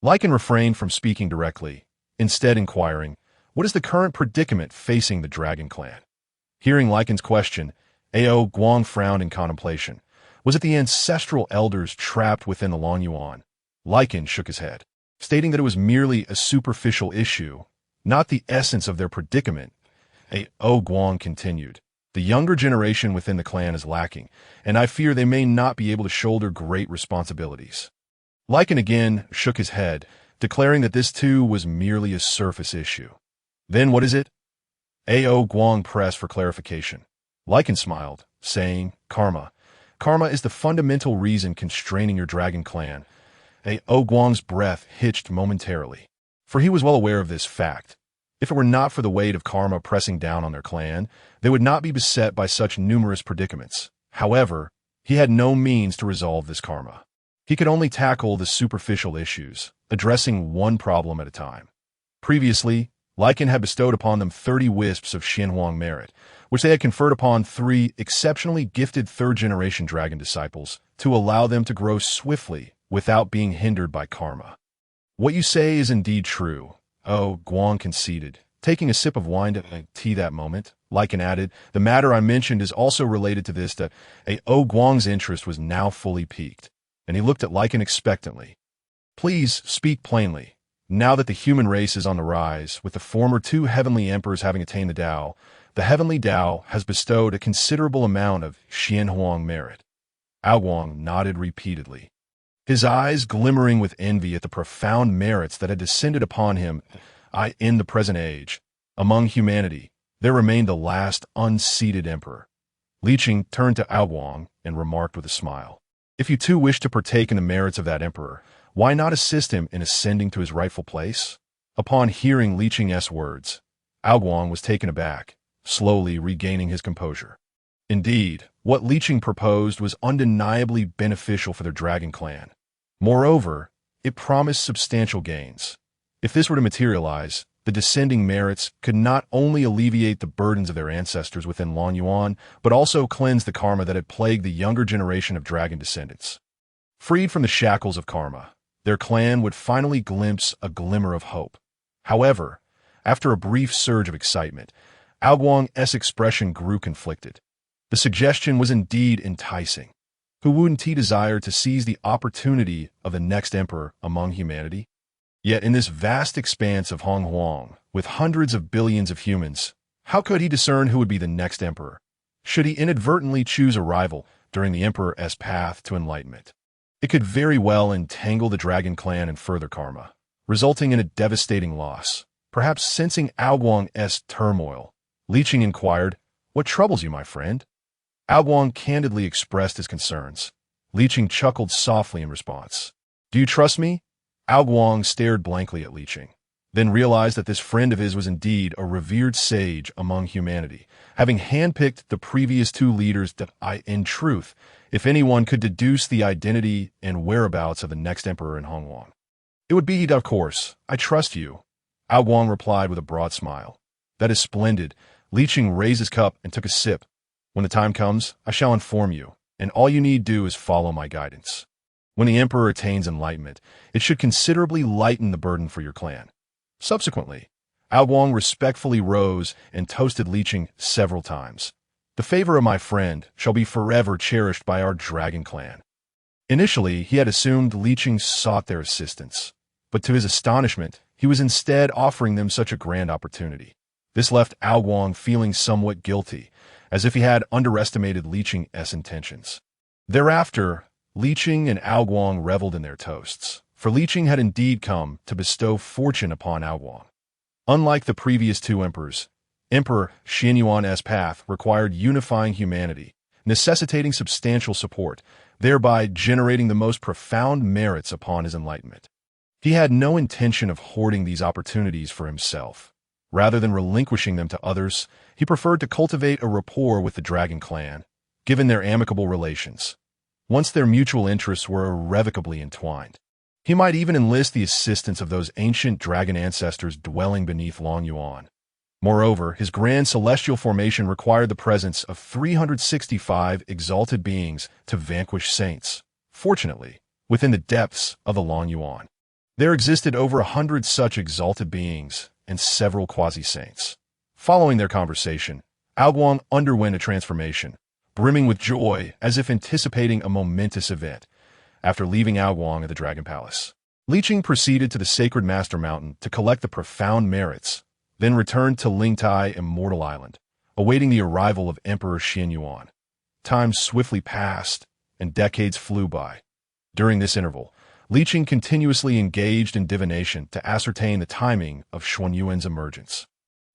A: Lycan refrained from speaking directly, instead inquiring, What is the current predicament facing the dragon clan? Hearing Lycan's question, A.O. Guang frowned in contemplation. Was it the ancestral elders trapped within the Lanyuan? Lycan shook his head, stating that it was merely a superficial issue, not the essence of their predicament. A.O. Guang continued, The younger generation within the clan is lacking, and I fear they may not be able to shoulder great responsibilities. Lycan again shook his head, declaring that this too was merely a surface issue. Then what is it? A.O. Guang pressed for clarification. Lycan smiled, saying, Karma. Karma is the fundamental reason constraining your dragon clan. A.O. Guang's breath hitched momentarily, for he was well aware of this fact. If it were not for the weight of karma pressing down on their clan, they would not be beset by such numerous predicaments. However, he had no means to resolve this karma. He could only tackle the superficial issues, addressing one problem at a time. Previously, Lycan had bestowed upon them 30 wisps of Xianhuang merit, which they had conferred upon 3 exceptionally gifted third-generation dragon disciples to allow them to grow swiftly without being hindered by karma. What you say is indeed true, Oh, Guang conceded. Taking a sip of wine to tea that moment, Lycan added, The matter I mentioned is also related to this that A.O. Guang's interest was now fully piqued, and he looked at Lycan expectantly. Please speak plainly. Now that the human race is on the rise, with the former two heavenly emperors having attained the Tao, the heavenly Tao has bestowed a considerable amount of Xianhuang merit. Aoguang nodded repeatedly, his eyes glimmering with envy at the profound merits that had descended upon him. In the present age, among humanity, there remained the last unseated emperor. Li Qing turned to Aoguang and remarked with a smile, "If you too wish to partake in the merits of that emperor, why not assist him in ascending to his rightful place?" Upon hearing Li Qing's words, Aoguang was taken aback, slowly regaining his composure. Indeed, what Li Qing proposed was undeniably beneficial for their dragon clan. Moreover, it promised substantial gains. If this were to materialize, the descending merits could not only alleviate the burdens of their ancestors within Long Yuan, but also cleanse the karma that had plagued the younger generation of dragon descendants. Freed from the shackles of karma, their clan would finally glimpse a glimmer of hope. However, after a brief surge of excitement, Aoguang's expression grew conflicted. The suggestion was indeed enticing. Who wouldn't he desire to seize the opportunity of the next emperor among humanity? Yet in this vast expanse of Honghuang, with hundreds of billions of humans, how could he discern who would be the next emperor? Should he inadvertently choose a rival during the emperor's path to enlightenment? It could very well entangle the dragon clan in further karma, resulting in a devastating loss. Perhaps sensing Aoguang's turmoil, Li Qing inquired, "What troubles you, my friend?" Aoguang candidly expressed his concerns. Li Qing chuckled softly in response. "Do you trust me?" Aoguang stared blankly at Li Qing, then realized that this friend of his was indeed a revered sage among humanity, having handpicked the previous two leaders that in truth, if anyone could deduce the identity and whereabouts of the next emperor in Honghuang, it would be he, of course. "I trust you," Aoguang replied with a broad smile. "That is splendid." Li Qing raised his cup and took a sip. "When the time comes, I shall inform you, and all you need do is follow my guidance. When the emperor attains enlightenment, it should considerably lighten the burden for your clan." Subsequently, Aoguang respectfully rose and toasted Li Qing several times. "The favor of my friend shall be forever cherished by our dragon clan." Initially, he had assumed Li Qing sought their assistance, but to his astonishment, he was instead offering them such a grand opportunity. This left Aoguang feeling somewhat guilty, as if he had underestimated Li Qing's intentions. Thereafter, Li Qing and Aoguang reveled in their toasts, for Li Qing had indeed come to bestow fortune upon Aoguang. Unlike the previous two emperors, Emperor Xianyuan's path required unifying humanity, necessitating substantial support, thereby generating the most profound merits upon his enlightenment. He had no intention of hoarding these opportunities for himself. Rather than relinquishing them to others, he preferred to cultivate a rapport with the dragon clan, given their amicable relations. Once their mutual interests were irrevocably entwined, he might even enlist the assistance of those ancient dragon ancestors dwelling beneath Long Yuan. Moreover, his grand celestial formation required the presence of 365 exalted beings to vanquish saints. Fortunately, within the depths of the Long Yuan, there existed over 100 such exalted beings and several quasi-saints. Following their conversation, Aoguang underwent a transformation, brimming with joy as if anticipating a momentous event. After leaving Aoguang at the Dragon Palace, Li Qing proceeded to the Sacred Master Mountain to collect the profound merits, then returned to Lingtai Immortal Island, awaiting the arrival of Emperor Xianyuan. Time swiftly passed, and decades flew by. During this interval, Li Qing continuously engaged in divination to ascertain the timing of Xuanyuan's emergence.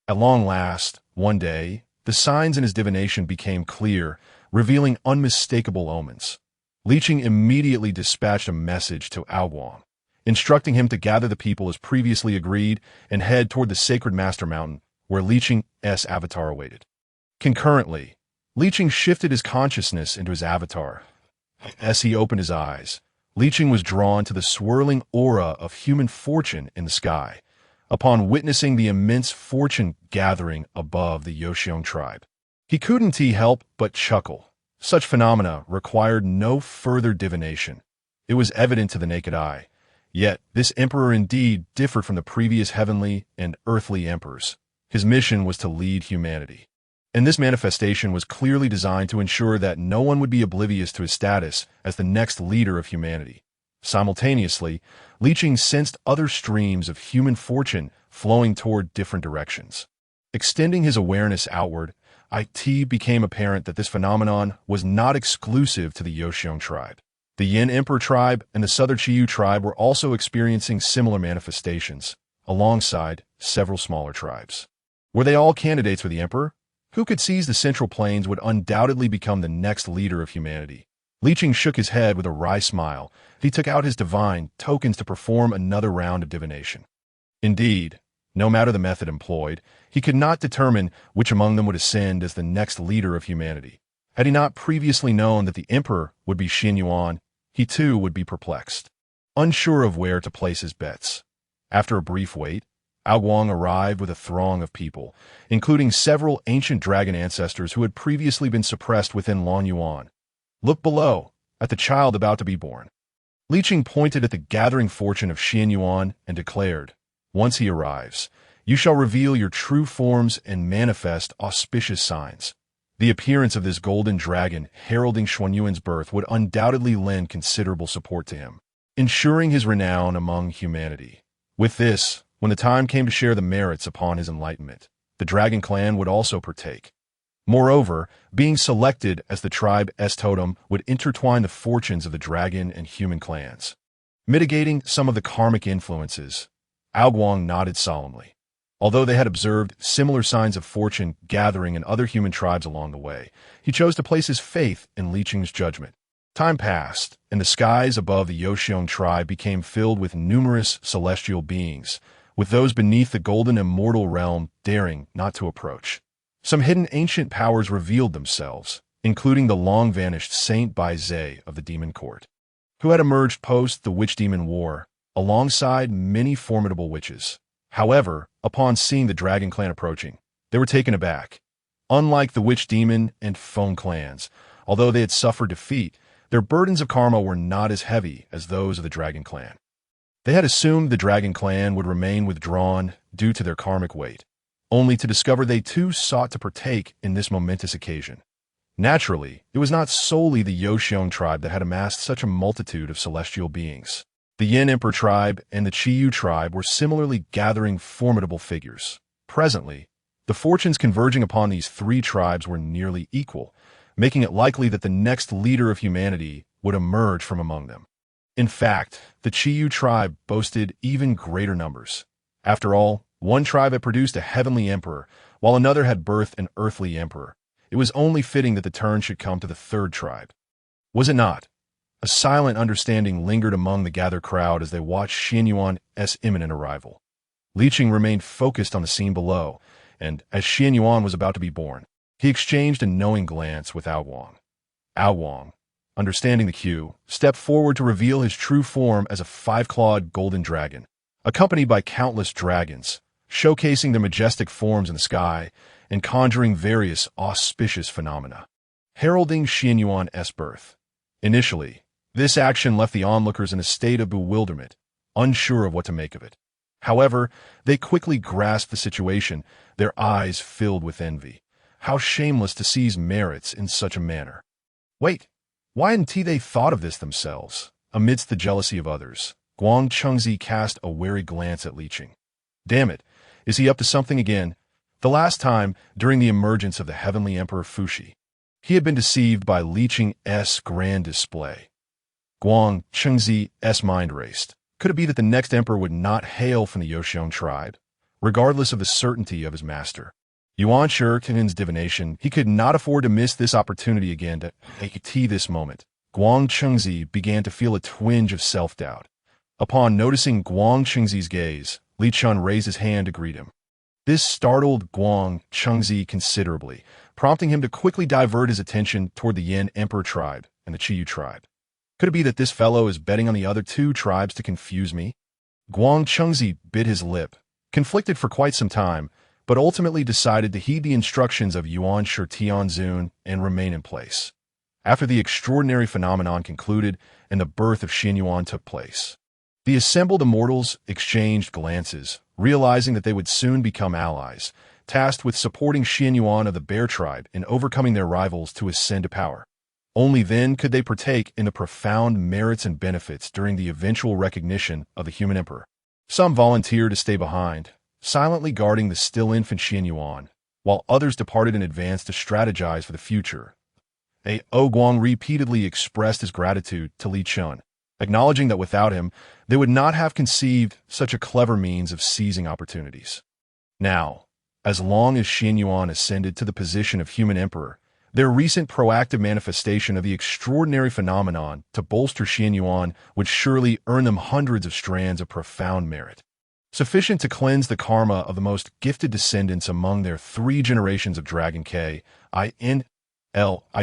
A: At long last, one day, the signs in his divination became clear, revealing unmistakable omens. Li Qing immediately dispatched a message to Aoguang, instructing him to gather the people as previously agreed and head toward the Sacred Master Mountain, where Li Qing's avatar awaited. Concurrently, Li Qing shifted his consciousness into his avatar. As he opened his eyes, Li Qing was drawn to the swirling aura of human fortune in the sky, upon witnessing the immense fortune gathering above the Yoxiong tribe. He couldn't help but chuckle. Such phenomena required no further divination. It was evident to the naked eye. Yet, this emperor indeed differed from the previous heavenly and earthly emperors. His mission was to lead humanity. And this manifestation was clearly designed to ensure that no one would be oblivious to his status as the next leader of humanity. Simultaneously, Li Qing sensed other streams of human fortune flowing toward different directions. Extending his awareness outward, it became apparent that this phenomenon was not exclusive to the Yoxiong tribe. The Yin Emperor tribe and the Southern Qiyu tribe were also experiencing similar manifestations, alongside several smaller tribes. Were they all candidates for the Emperor? Who could seize the Central Plains would undoubtedly become the next leader of humanity. Li Qing shook his head with a wry smile. He took out his divine tokens to perform another round of divination. Indeed, no matter the method employed, he could not determine which among them would ascend as the next leader of humanity. Had he not previously known that the Emperor would be Xin Yuan, he too would be perplexed, unsure of where to place his bets. After a brief wait, Guang arrived with a throng of people, including several ancient dragon ancestors who had previously been suppressed within Long Yuan. Look below, at the child about to be born. Li Qing pointed at the gathering fortune of Xin Yuan and declared, once he arrives, you shall reveal your true forms and manifest auspicious signs. The appearance of this golden dragon heralding Xuanyuan's birth would undoubtedly lend considerable support to him, ensuring his renown among humanity. With this, when the time came to share the merits upon his enlightenment, the dragon clan would also partake. Moreover, being selected as the tribe's totem would intertwine the fortunes of the dragon and human clans, mitigating some of the karmic influences. Guang nodded solemnly. Although they had observed similar signs of fortune gathering in other human tribes along the way, he chose to place his faith in Li Qing's judgment. Time passed, and the skies above the Yoxiong tribe became filled with numerous celestial beings, with those beneath the golden immortal realm daring not to approach. Some hidden ancient powers revealed themselves, including the long-vanished Saint Bai Zhe of the Demon Court, who had emerged post the Witch-Demon War, alongside many formidable witches. However, upon seeing the Dragon Clan approaching, they were taken aback. Unlike the Witch Demon and Feng clans, although they had suffered defeat, their burdens of karma were not as heavy as those of the Dragon Clan. They had assumed the Dragon Clan would remain withdrawn due to their karmic weight, only to discover they too sought to partake in this momentous occasion. Naturally, it was not solely the Yoxiong tribe that had amassed such a multitude of celestial beings. The Yin Emperor tribe and the Qiyu tribe were similarly gathering formidable figures. Presently, the fortunes converging upon these three tribes were nearly equal, making it likely that the next leader of humanity would emerge from among them. In fact, the Qiyu tribe boasted even greater numbers. After all, one tribe had produced a heavenly emperor, while another had birthed an earthly emperor. It was only fitting that the turn should come to the third tribe. Was it not? A silent understanding lingered among the gathered crowd as they watched Xin Yuan's imminent arrival. Li Qing remained focused on the scene below, and as Xin Yuan was about to be born, he exchanged a knowing glance with Guang. Guang, understanding the cue, stepped forward to reveal his true form as a five-clawed golden dragon, accompanied by countless dragons, showcasing their majestic forms in the sky and conjuring various auspicious phenomena, heralding Xin Yuan's birth. Initially, this action left the onlookers in a state of bewilderment, unsure of what to make of it. However, they quickly grasped the situation, their eyes filled with envy. How shameless to seize merits in such a manner. Wait, why hadn't they thought of this themselves? Amidst the jealousy of others, Guang Chengzi cast a wary glance at Li Qing. Damn it, is he up to something again? The last time, during the emergence of the heavenly Emperor Fuxi, he had been deceived by Li Qing's grand display. Guang Chengzi's mind raced. Could it be that the next emperor would not hail from the Yoxiong tribe, regardless of the certainty of his master? Yuan Shikin's divination, he could not afford to miss this opportunity again to AT this moment. Guang Chengzi began to feel a twinge of self-doubt. Upon noticing Guang Chengzi's gaze, Li Chun raised his hand to greet him. This startled Guang Chengzi considerably, prompting him to quickly divert his attention toward the Yin Emperor tribe and the Qiyu tribe. Could it be that this fellow is betting on the other two tribes to confuse me? Guang Chengzi bit his lip, conflicted for quite some time, but ultimately decided to heed the instructions of Yuan Shi Tianzun and remain in place. After the extraordinary phenomenon concluded and the birth of Xin Yuan took place, the assembled immortals exchanged glances, realizing that they would soon become allies, tasked with supporting Xin Yuan of the Bear tribe in overcoming their rivals to ascend to power. Only then could they partake in the profound merits and benefits during the eventual recognition of the human emperor. Some volunteered to stay behind, silently guarding the still infant Xianyuan, while others departed in advance to strategize for the future. Guang repeatedly expressed his gratitude to Li Chun, acknowledging that without him, they would not have conceived such a clever means of seizing opportunities. Now, as long as Xianyuan ascended to the position of human emperor, their recent proactive manifestation of the extraordinary phenomenon to bolster Xianyuan would surely earn them hundreds of strands of profound merit, sufficient to cleanse the karma of the most gifted descendants among their 3 generations of Dragon K.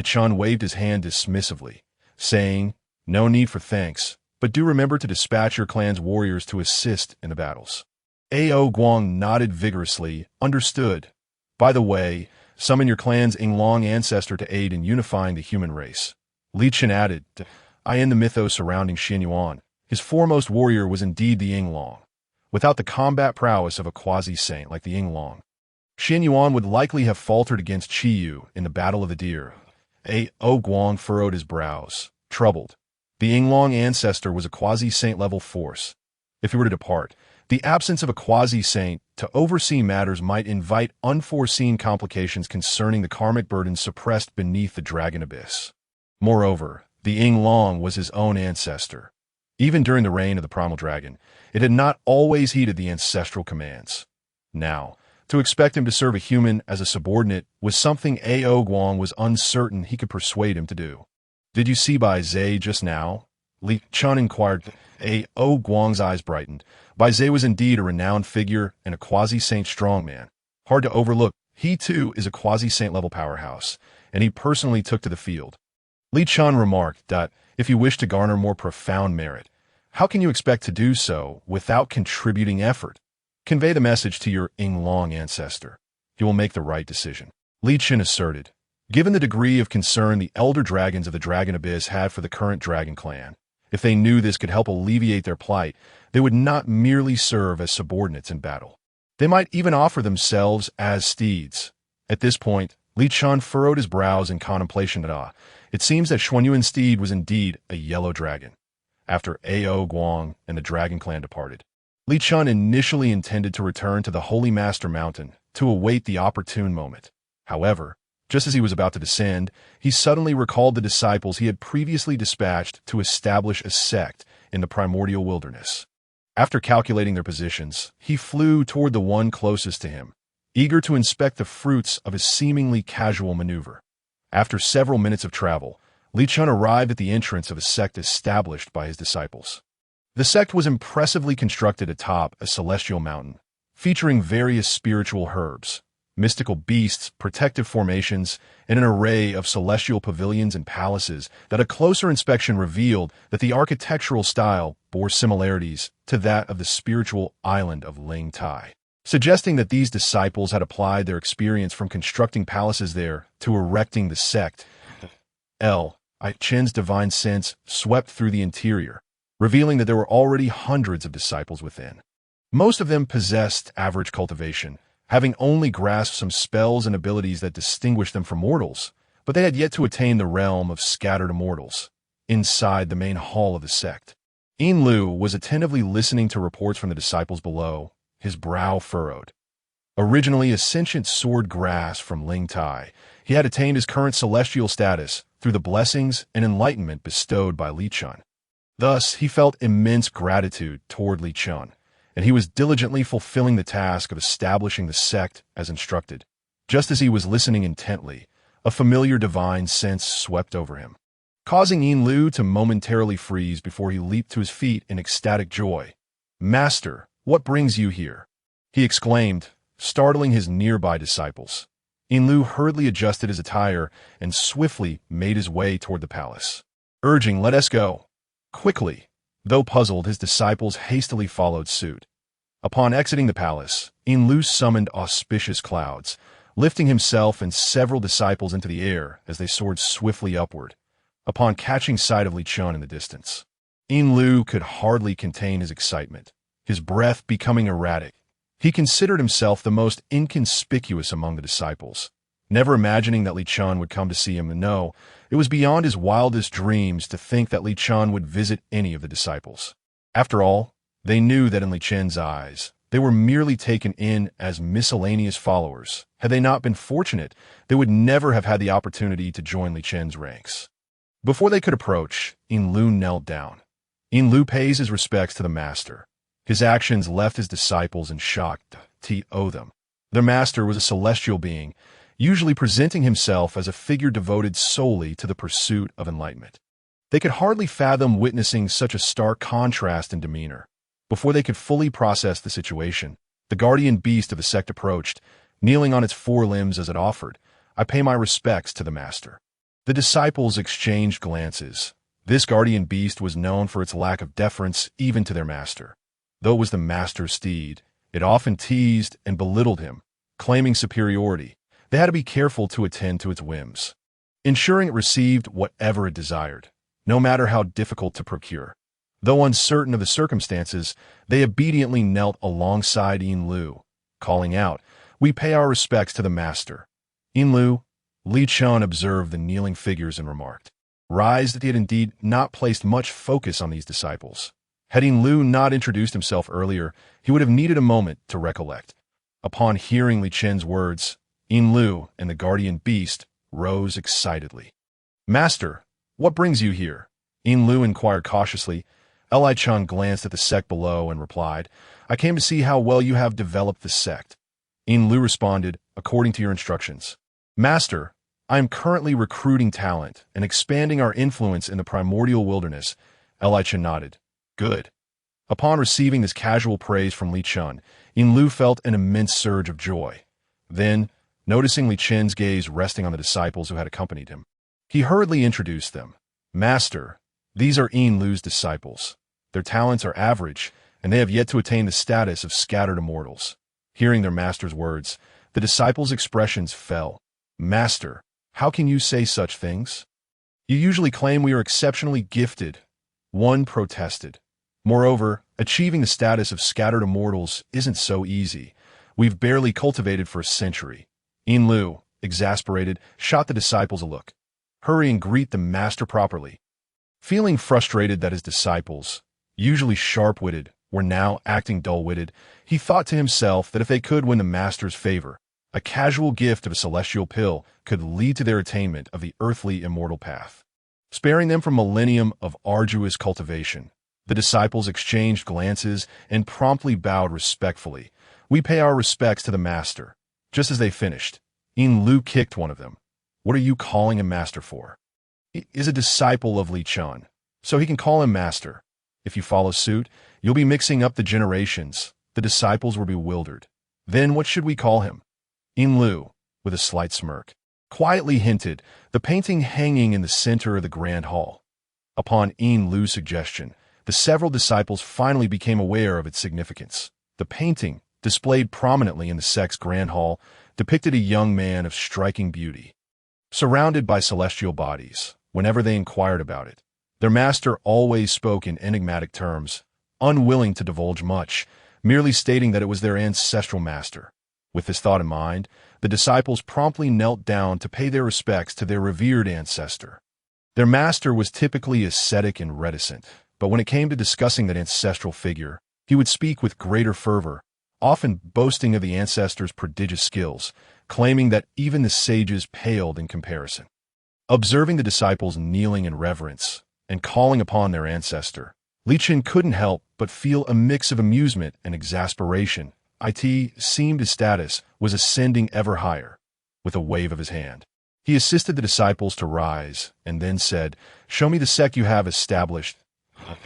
A: Chun waved his hand dismissively, saying, "No need for thanks, but do remember to dispatch your clan's warriors to assist in the battles." Guang nodded vigorously, understood. By the way, summon your clan's Yinglong ancestor to aid in unifying the human race. Li Chen added, in the mythos surrounding Xianyuan, his foremost warrior was indeed the Yinglong. Without the combat prowess of a quasi-saint like the Yinglong, Xianyuan would likely have faltered against Qiyu in the Battle of the Deer. Guang furrowed his brows, troubled. The Yinglong ancestor was a quasi-saint level force. If he were to depart, the absence of a quasi-saint to oversee matters might invite unforeseen complications concerning the karmic burdens suppressed beneath the dragon abyss. Moreover, the Yinglong was his own ancestor. Even during the reign of the primal dragon, it had not always heeded the ancestral commands. Now, to expect him to serve a human as a subordinate was something Guang was uncertain he could persuade him to do. "Did you see Bai Zhe just now?" Li Chun inquired. Guang's eyes brightened. Bai Zhe was indeed a renowned figure and a quasi-saint strongman. Hard to overlook, he too is a quasi-saint level powerhouse, and he personally took to the field. Li Chun remarked that, if you wish to garner more profound merit, how can you expect to do so without contributing effort? Convey the message to your Yinglong ancestor. He will make the right decision. Li Chen asserted, given the degree of concern the elder dragons of the Dragon Abyss had for the current dragon clan, if they knew this could help alleviate their plight, they would not merely serve as subordinates in battle. They might even offer themselves as steeds. At this point, Li Chun furrowed his brows in contemplation. It seems that Xuanyuan's steed was indeed a yellow dragon. After Guang and the dragon clan departed, Li Chun initially intended to return to the Holy Master Mountain to await the opportune moment. However, just as he was about to descend, he suddenly recalled the disciples he had previously dispatched to establish a sect in the primordial wilderness. After calculating their positions, he flew toward the one closest to him, eager to inspect the fruits of his seemingly casual maneuver. After several minutes of travel, Li Chun arrived at the entrance of a sect established by his disciples. The sect was impressively constructed atop a celestial mountain, featuring various spiritual herbs, mystical beasts, protective formations, and an array of celestial pavilions and palaces that a closer inspection revealed that the architectural style bore similarities to that of the spiritual island of Ling Tai, suggesting that these disciples had applied their experience from constructing palaces there to erecting the sect. Chen's divine sense swept through the interior, revealing that there were already hundreds of disciples within. Most of them possessed average cultivation, having only grasped some spells and abilities that distinguished them from mortals, but they had yet to attain the realm of scattered immortals. Inside the main hall of the sect, Yin Lu was attentively listening to reports from the disciples below, his brow furrowed. Originally a sentient sword grass from Ling Tai, he had attained his current celestial status through the blessings and enlightenment bestowed by Li Chun. Thus, he felt immense gratitude toward Li Chun, and he was diligently fulfilling the task of establishing the sect as instructed. Just as he was listening intently, a familiar divine sense swept over him, causing Yin Lu to momentarily freeze before he leaped to his feet in ecstatic joy. "Master, what brings you here?" he exclaimed, startling his nearby disciples. Yin Lu hurriedly adjusted his attire and swiftly made his way toward the palace, urging, "Let us go." Quickly, though puzzled, his disciples hastily followed suit. Upon exiting the palace, Yin Lu summoned auspicious clouds, lifting himself and several disciples into the air as they soared swiftly upward. Upon catching sight of Li Chun in the distance, Yin Lu could hardly contain his excitement, his breath becoming erratic. He considered himself the most inconspicuous among the disciples. never imagining that Li Chun would come to see him. And no, it was beyond his wildest dreams to think that Li Chun would visit any of the disciples. After all, they knew that in Li Chen's eyes, they were merely taken in as miscellaneous followers. Had they not been fortunate, they would never have had the opportunity to join Li Chen's ranks. Before they could approach, Yin Lu knelt down. Yin Lu pays his respects to the master. His actions left his disciples in shock to owe them. Their master was a celestial being, usually presenting himself as a figure devoted solely to the pursuit of enlightenment. They could hardly fathom witnessing such a stark contrast in demeanor. Before they could fully process the situation, the guardian beast of the sect approached, kneeling on its four limbs as it offered, "I pay my respects to the master." The disciples exchanged glances. This guardian beast was known for its lack of deference even to their master. Though it was the master's steed, it often teased and belittled him, claiming superiority. They had to be careful to attend to its whims, ensuring it received whatever it desired, no matter how difficult to procure. Though uncertain of the circumstances, they obediently knelt alongside Yin Lu, calling out, "We pay our respects to the master." Yin Lu, Li Chun observed the kneeling figures and remarked, "Rise that he had indeed not placed much focus on these disciples. Had Yin Lu not introduced himself earlier, he would have needed a moment to recollect." Upon hearing Li Chen's words, Yin Lu and the guardian beast rose excitedly. "Master, what brings you here?" Yin Lu inquired cautiously. Li Chun glanced at the sect below and replied, "I came to see how well you have developed the sect." Yin Lu responded, "According to your instructions." "Master, I am currently recruiting talent and expanding our influence in the primordial wilderness." Li Chun nodded. "Good." Upon receiving this casual praise from Li Chun, Yin Lu felt an immense surge of joy. Then, noticing Li Chen's gaze resting on the disciples who had accompanied him, he hurriedly introduced them. "Master, these are Yin Lu's disciples. Their talents are average, and they have yet to attain the status of scattered immortals." Hearing their master's words, the disciples' expressions fell. "Master, how can you say such things? You usually claim we are exceptionally gifted." One protested. "Moreover, achieving the status of scattered immortals isn't so easy. We've barely cultivated for a century." Yin Lu, exasperated, shot the disciples a look. "Hurry and greet the master properly." Feeling frustrated that his disciples, usually sharp-witted, were now acting dull-witted, he thought to himself that if they could win the master's favor, a casual gift of a celestial pill could lead to their attainment of the earthly immortal path, sparing them from millennium of arduous cultivation. The disciples exchanged glances and promptly bowed respectfully. "We pay our respects to the master." Just as they finished, Yin Lu kicked one of them. "What are you calling him master for?" "He is a disciple of Li Chun, so he can call him master. If you follow suit, you'll be mixing up the generations." The disciples were bewildered. "Then what should we call him?" Yin Lu, with a slight smirk, quietly hinted, "The painting hanging in the center of the grand hall." Upon Yin Lu's suggestion, the several disciples finally became aware of its significance. The painting, displayed prominently in the sect's grand hall, depicted a young man of striking beauty, surrounded by celestial bodies. Whenever they inquired about it, their master always spoke in enigmatic terms, unwilling to divulge much, merely stating that it was their ancestral master. With this thought in mind, the disciples promptly knelt down to pay their respects to their revered ancestor. Their master was typically ascetic and reticent, but when it came to discussing that ancestral figure, he would speak with greater fervor, often boasting of the ancestor's prodigious skills, claiming that even the sages paled in comparison. Observing the disciples kneeling in reverence and calling upon their ancestor, Li Chen couldn't help but feel a mix of amusement and exasperation. It seemed his status was ascending ever higher. With a wave of his hand, he assisted the disciples to rise and then said, "Show me the sect you have established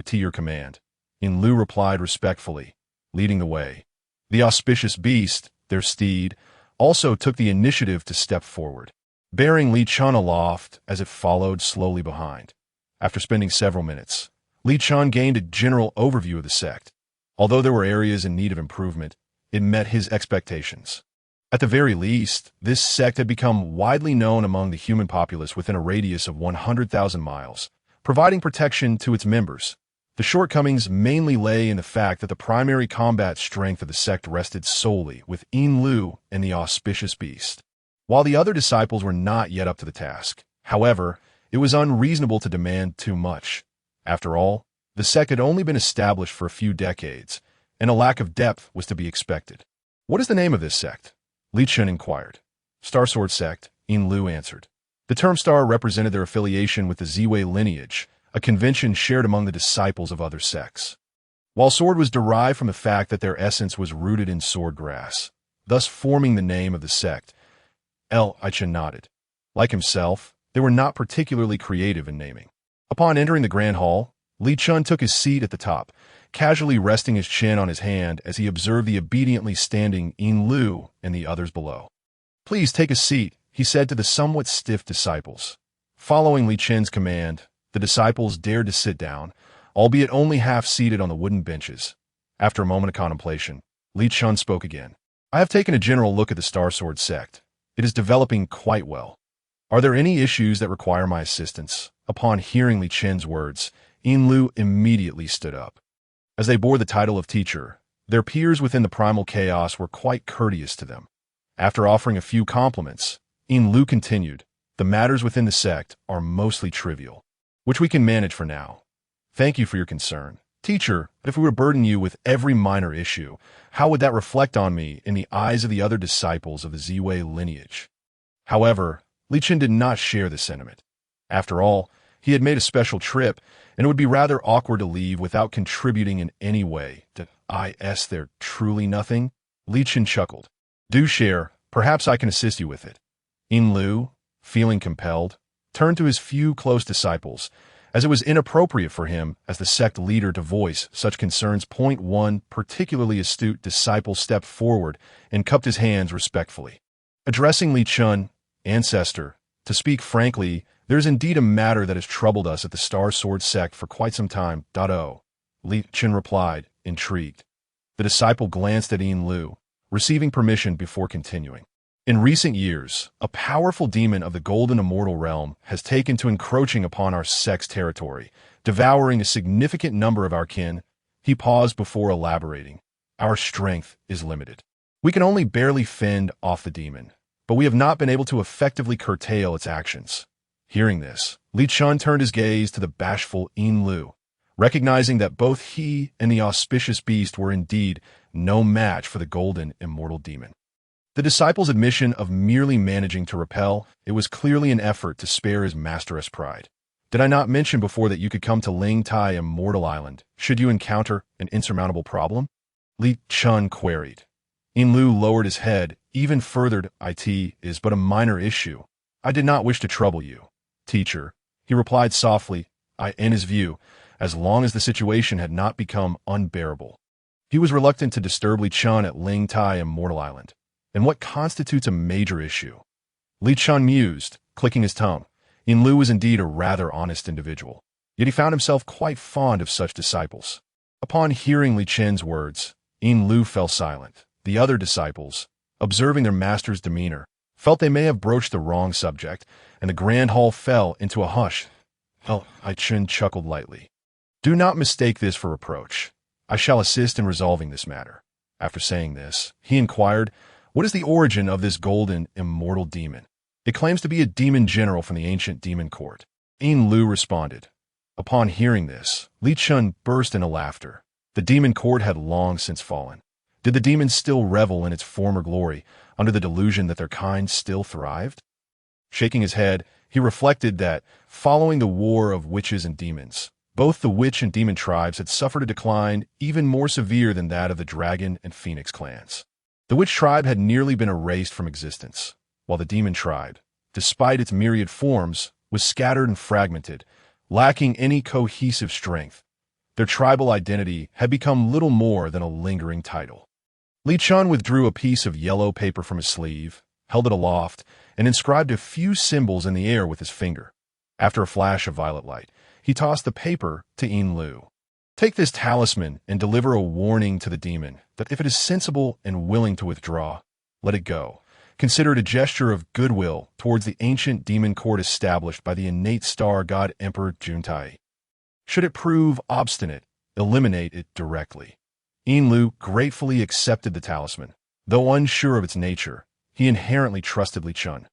A: to your command." Yin Lu replied respectfully, leading the way. The auspicious beast, their steed, also took the initiative to step forward, bearing Li Chun aloft as it followed slowly behind. After spending several minutes, Li Chun gained a general overview of the sect. Although there were areas in need of improvement, it met his expectations. At the very least, this sect had become widely known among the human populace within a radius of 100,000 miles, providing protection to its members. The shortcomings mainly lay in the fact that the primary combat strength of the sect rested solely with Yin Lu and the auspicious beast. while the other disciples were not yet up to the task. However, it was unreasonable to demand too much. After all, the sect had only been established for a few decades, and a lack of depth was to be expected. "What is the name of this sect?" Li Chen inquired. "Star Sword Sect," Yin Lu answered. The term star represented their affiliation with the Zi Wei lineage, a convention shared among the disciples of other sects. While sword was derived from the fact that their essence was rooted in swordgrass, thus forming the name of the sect. Li Chen nodded. Like himself, they were not particularly creative in naming. Upon entering the grand hall, Li Chen took his seat at the top, casually resting his chin on his hand as he observed the obediently standing Yin Lu and the others below. "Please take a seat," he said to the somewhat stiff disciples. Following Li Chen's command, the disciples dared to sit down, albeit only half-seated on the wooden benches. After a moment of contemplation, Li Chen spoke again. "I have taken a general look at the Star Sword sect. It is developing quite well. Are there any issues that require my assistance?" Upon hearing Li Chen's words, Yin Lu immediately stood up. As they bore the title of teacher, their peers within the primal chaos were quite courteous to them. After offering a few compliments, Yin Lu continued, "The matters within the sect are mostly trivial, which we can manage for now. Thank you for your concern. Teacher, if we were to burden you with every minor issue, how would that reflect on me in the eyes of the other disciples of the Zi Wei lineage?" However, Li Chen did not share the sentiment. After all, he had made a special trip, and it would be rather awkward to leave without contributing in any way. "Is there truly nothing?" Li Chen chuckled. "Do share. Perhaps I can assist you with it." Yin Lu, feeling compelled, turned to his few close disciples, as it was inappropriate for him as the sect leader to voice such concerns. One particularly astute disciple stepped forward and cupped his hands respectfully. Addressing Li Chen, "Ancestor, to speak frankly, there is indeed a matter that has troubled us at the Star Sword sect for quite some time." Li Chen replied, intrigued. The disciple glanced at Yin Lu, receiving permission before continuing. "In recent years, a powerful demon of the golden immortal realm has taken to encroaching upon our sect's territory, devouring a significant number of our kin." He paused before elaborating. "Our strength is limited. We can only barely fend off the demon, but we have not been able to effectively curtail its actions." Hearing this, Li Chen turned his gaze to the bashful Yin Lu, recognizing that both he and the auspicious beast were indeed no match for the golden immortal demon. The disciple's admission of merely managing to repel, it was clearly an effort to spare his master's pride. "Did I not mention before that you could come to Ling Tai Immortal Island, should you encounter an insurmountable problem?" Li Chen queried. Yin Lu lowered his head even further. "It is but a minor issue. I did not wish to trouble you, teacher," he replied softly. In his view, as long as the situation had not become unbearable, he was reluctant to disturb Li Chen at Ling Tai Immortal Island. "And what constitutes a major issue?" Li Chen mused, clicking his tongue. Yin Lu was indeed a rather honest individual, yet he found himself quite fond of such disciples. Upon hearing Li Chen's words, Yin Lu fell silent. The other disciples, observing their master's demeanor, felt they may have broached the wrong subject, and the grand hall fell into a hush. Chen chuckled lightly. "Do not mistake this for reproach. I shall assist in resolving this matter." After saying this, he inquired, "What is the origin of this golden, immortal demon?" "It claims to be a demon general from the ancient demon court," Yin Lu responded. Upon hearing this, Li Chen burst into laughter. The demon court had long since fallen. Did the demons still revel in its former glory, under the delusion that their kind still thrived? Shaking his head, he reflected that, following the war of witches and demons, both the witch and demon tribes had suffered a decline even more severe than that of the dragon and phoenix clans. The witch tribe had nearly been erased from existence, while the demon tribe, despite its myriad forms, was scattered and fragmented, lacking any cohesive strength. Their tribal identity had become little more than a lingering title. Li Chen withdrew a piece of yellow paper from his sleeve, held it aloft, and inscribed a few symbols in the air with his finger. After a flash of violet light, he tossed the paper to Yin Lu. "Take this talisman and deliver a warning to the demon that if it is sensible and willing to withdraw, let it go. Consider it a gesture of goodwill towards the ancient demon court established by the innate star god Emperor Juntai. Should it prove obstinate, eliminate it directly." Yin Lu gratefully accepted the talisman. Though unsure of its nature, he inherently trusted Li Chun.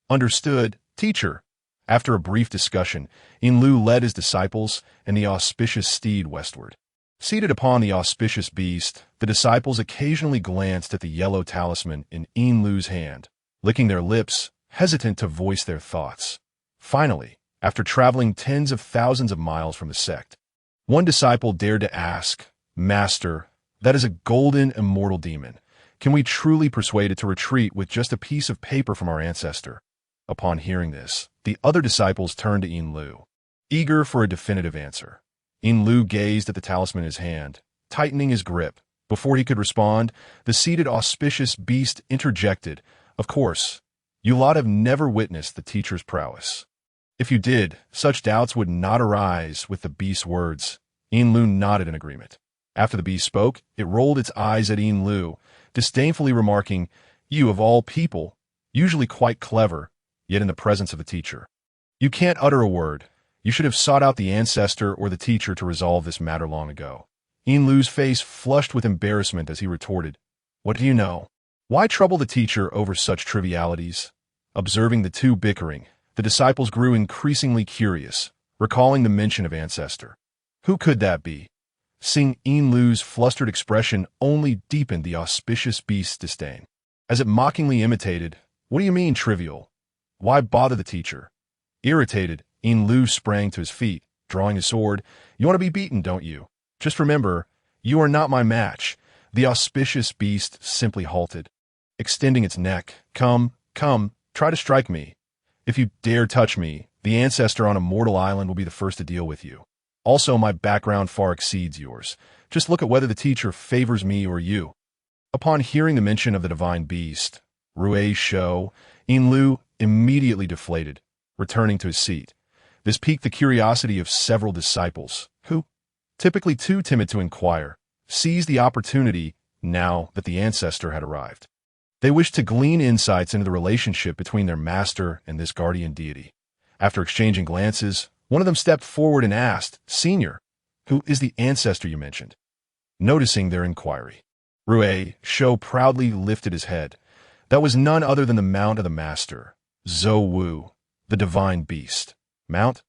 A: Understood, teacher. After a brief discussion, Yin Lu led his disciples and the auspicious steed westward. Seated upon the auspicious beast, the disciples occasionally glanced at the yellow talisman in Yin Lu's hand, licking their lips, hesitant to voice their thoughts. Finally, after traveling tens of thousands of miles from the sect, one disciple dared to ask, "Master, that is a golden immortal demon. Can we truly persuade it to retreat with just a piece of paper from our ancestor?" Upon hearing this, the other disciples turned to Yin Lu, eager for a definitive answer. Yin Lu gazed at the talisman in his hand, tightening his grip. Before he could respond, the seated auspicious beast interjected, "Of course, you lot have never witnessed the teacher's prowess. If you did, such doubts would not arise." With the beast's words, Yin Lu nodded in agreement. After the beast spoke, it rolled its eyes at Yin Lu, disdainfully remarking, "You of all people, usually quite clever, yet in the presence of a teacher, you can't utter a word. You should have sought out the ancestor or the teacher to resolve this matter long ago." Yin Lu's face flushed with embarrassment as he retorted, "What do you know? Why trouble the teacher over such trivialities?" Observing the two bickering, the disciples grew increasingly curious, recalling the mention of ancestor. Who could that be? Seeing Yin Lu's flustered expression only deepened the auspicious beast's disdain. As it mockingly imitated, "What do you mean, trivial? Why bother the teacher?" Irritated, Yin Lu sprang to his feet, drawing his sword. "You want to be beaten, don't you? Just remember, you are not my match." The auspicious beast simply halted, extending its neck. Come, try to strike me. If you dare touch me, the ancestor on a mortal island will be the first to deal with you. Also, my background far exceeds yours. Just look at whether the teacher favors me or you." Upon hearing the mention of the divine beast, Rui's show, Yin Lu immediately deflated, returning to his seat. This piqued the curiosity of several disciples, who, typically too timid to inquire, seized the opportunity now that the ancestor had arrived. They wished to glean insights into the relationship between their master and this guardian deity. After exchanging glances, one of them stepped forward and asked, "Senior, who is the ancestor you mentioned?" Noticing their inquiry, Rui's show proudly lifted his head. That was none other than the mount of the master, Zhou Wu, the divine beast. "Mount?"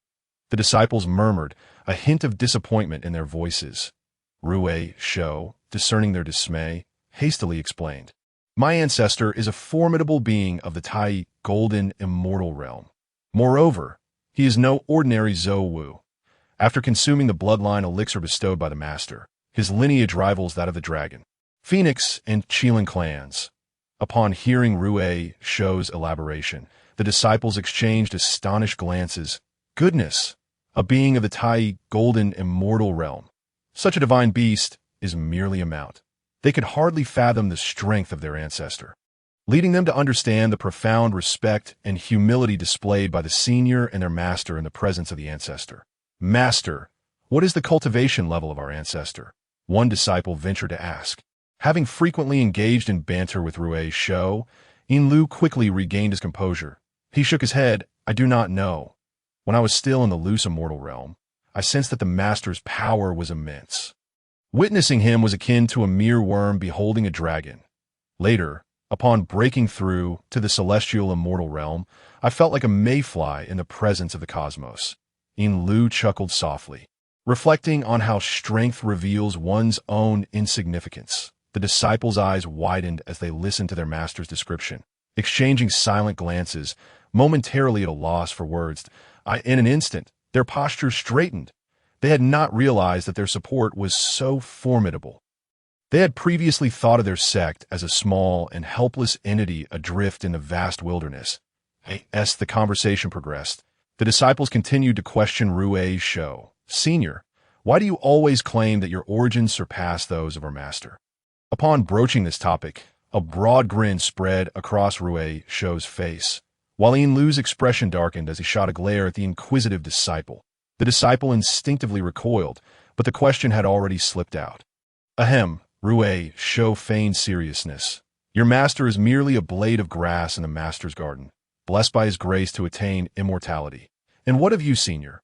A: The disciples murmured, a hint of disappointment in their voices. Rui's show, discerning their dismay, hastily explained, "My ancestor is a formidable being of the Tai golden immortal realm. Moreover, he is no ordinary Zhou Wu. After consuming the bloodline elixir bestowed by the master, his lineage rivals that of the dragon, Phoenix, and Qilin clans." Upon hearing Rui's show's elaboration, the disciples exchanged astonished glances. Goodness! A being of the Tai golden immortal realm. Such a divine beast is merely a mount. They could hardly fathom the strength of their ancestor, leading them to understand the profound respect and humility displayed by the senior and their master in the presence of the ancestor. "Master, what is the cultivation level of our ancestor?" one disciple ventured to ask. Having frequently engaged in banter with Rui's show, Yin Lu quickly regained his composure. He shook his head. "I do not know. When I was still in the loose immortal realm, I sensed that the master's power was immense. Witnessing him was akin to a mere worm beholding a dragon. Later, upon breaking through to the celestial immortal realm, I felt like a mayfly in the presence of the cosmos." Yin Lu chuckled softly, reflecting on how strength reveals one's own insignificance. The disciples' eyes widened as they listened to their master's description, exchanging silent glances, momentarily at a loss for words. In an instant, their postures straightened. They had not realized that their support was so formidable. They had previously thought of their sect as a small and helpless entity adrift in the vast wilderness. As the conversation progressed, the disciples continued to question Rui's show. "Senior, why do you always claim that your origins surpass those of our master?" Upon broaching this topic, a broad grin spread across Rui's show's face, while Yin Lu's expression darkened as he shot a glare at the inquisitive disciple. The disciple instinctively recoiled, but the question had already slipped out. "Ahem," Rui's show feigned seriousness. "Your master is merely a blade of grass in the master's garden, blessed by his grace to attain immortality. And what of you, senior?"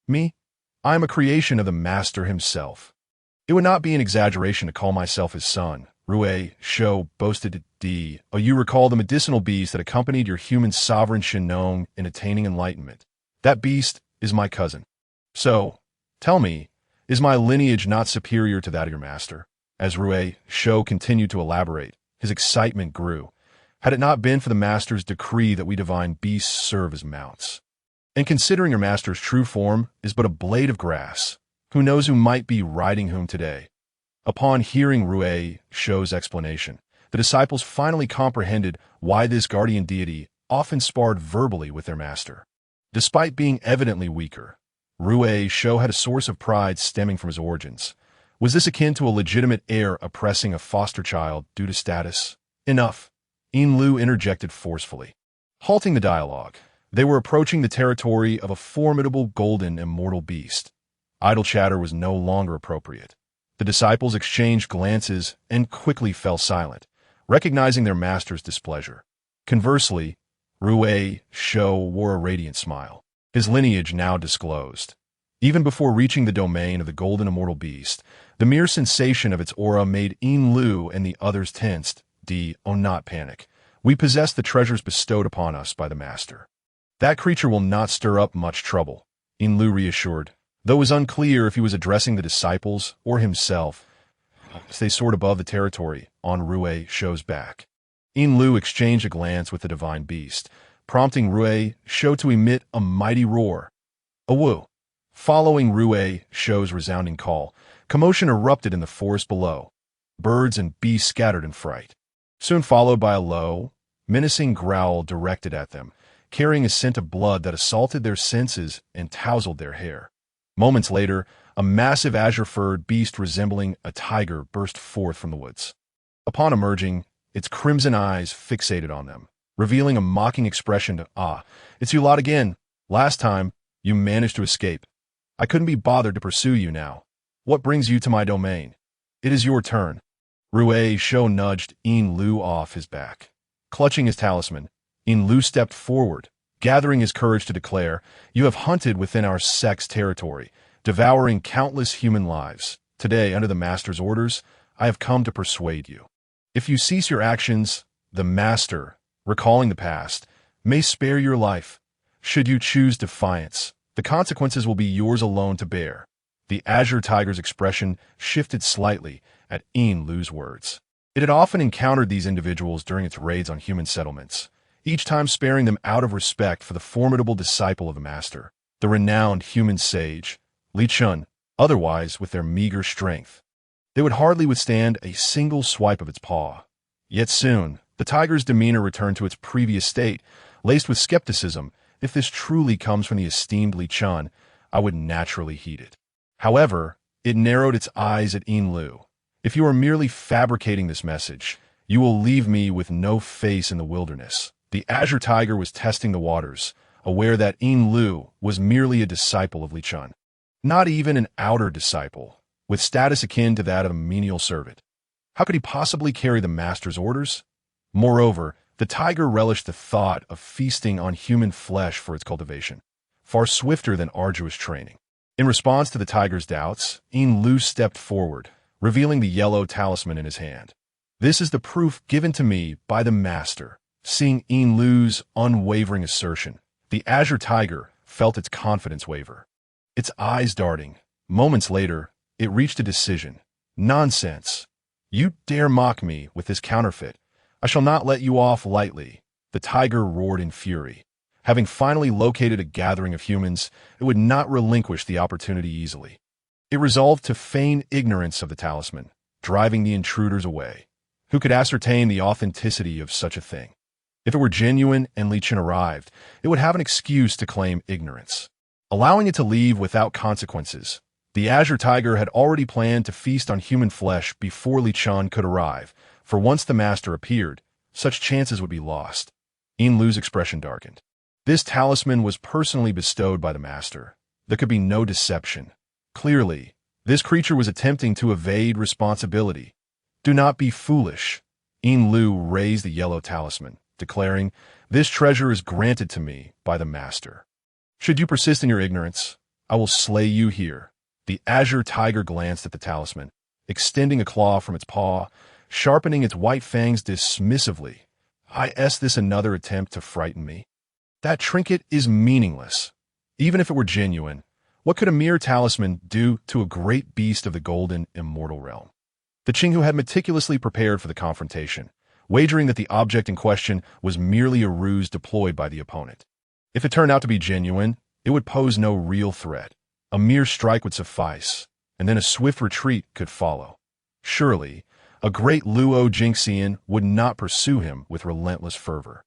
A: "Me? I am a creation of the master himself. It would not be an exaggeration to call myself his son," Rui Shou boasted. Oh, you recall the medicinal beast that accompanied your human sovereign Shen in attaining enlightenment. That beast is my cousin. So, tell me, is my lineage not superior to that of your master? As Rui Shou continued to elaborate, his excitement grew. Had it not been for the master's decree that we divine beasts serve as mounts. And considering your master's true form is but a blade of grass, who knows who might be riding whom today? Upon hearing Rui Shou's explanation, the disciples finally comprehended why this guardian deity often sparred verbally with their master. Despite being evidently weaker, Rui Shou had a source of pride stemming from his origins. Was this akin to a legitimate heir oppressing a foster child due to status? Enough, Yin Lu interjected forcefully. Halting the dialogue, they were approaching the territory of a formidable golden immortal beast. Idle chatter was no longer appropriate. The disciples exchanged glances and quickly fell silent, recognizing their master's displeasure. Conversely, Rui Shou wore a radiant smile, his lineage now disclosed. Even before reaching the domain of the golden immortal beast, the mere sensation of its aura made Yin Lu and the others tensed. Oh, not panic. We possess the treasures bestowed upon us by the master. That creature will not stir up much trouble, Yin Lu reassured, though it was unclear if he was addressing the disciples or himself. As they soared above the territory on Rui Shou's back, Yin Lu exchanged a glance with the divine beast, prompting Rui Shou to emit a mighty roar. A woo! Following Rui Shou's resounding call, commotion erupted in the forest below. Birds and beasts scattered in fright, soon followed by a low, menacing growl directed at them, carrying a scent of blood that assaulted their senses and tousled their hair. Moments later, a massive azure-furred beast resembling a tiger burst forth from the woods. Upon emerging, its crimson eyes fixated on them, revealing a mocking expression to, it's you lot again. Last time, you managed to escape. I couldn't be bothered to pursue you now. What brings you to my domain? It is your turn. Rui Shou nudged Yin Lu off his back. Clutching his talisman, Yin Lu stepped forward, gathering his courage to declare, you have hunted within our sect's territory, devouring countless human lives. Today, under the master's orders, I have come to persuade you. If you cease your actions, the master, recalling the past, may spare your life. Should you choose defiance, the consequences will be yours alone to bear. The azure tiger's expression shifted slightly at Yin Lu's words. It had often encountered these individuals during its raids on human settlements, each time sparing them out of respect for the formidable disciple of the master, the renowned human sage, Li Chen. Otherwise, with their meager strength, they would hardly withstand a single swipe of its paw. Yet soon, the tiger's demeanor returned to its previous state, laced with skepticism. If this truly comes from the esteemed Li Chen, I would naturally heed it. However, it narrowed its eyes at Yin Lu. If you are merely fabricating this message, you will leave me with no face in the wilderness. The azure tiger was testing the waters, aware that Yin Lu was merely a disciple of Li Chen. Not even an outer disciple, with status akin to that of a menial servant. How could he possibly carry the master's orders? Moreover, the tiger relished the thought of feasting on human flesh for its cultivation, far swifter than arduous training. In response to the tiger's doubts, Yin Lu stepped forward, revealing the yellow talisman in his hand. This is the proof given to me by the master. Seeing Yin Lu's unwavering assertion, the azure tiger felt its confidence waver. Its eyes darting. Moments later, it reached a decision. Nonsense. You dare mock me with this counterfeit. I shall not let you off lightly. The tiger roared in fury. Having finally located a gathering of humans, it would not relinquish the opportunity easily. It resolved to feign ignorance of the talisman, driving the intruders away. Who could ascertain the authenticity of such a thing? If it were genuine and Li Chen arrived, it would have an excuse to claim ignorance. Allowing it to leave without consequences, the azure tiger had already planned to feast on human flesh before Li Chen could arrive, for once the master appeared, such chances would be lost. Yin Lu's expression darkened. This talisman was personally bestowed by the master. There could be no deception. Clearly, this creature was attempting to evade responsibility. Do not be foolish. Yin Lu raised the yellow talisman, declaring, this treasure is granted to me by the master. Should you persist in your ignorance, I will slay you here. The azure tiger glanced at the talisman, extending a claw from its paw, sharpening its white fangs dismissively. Is this another attempt to frighten me? That trinket is meaningless. Even if it were genuine, what could a mere talisman do to a great beast of the golden, immortal realm? The Qinghu had meticulously prepared for the confrontation, wagering that the object in question was merely a ruse deployed by the opponent. If it turned out to be genuine, it would pose no real threat. A mere strike would suffice, and then a swift retreat could follow. Surely, a great Luo Jingxian would not pursue him with relentless fervor.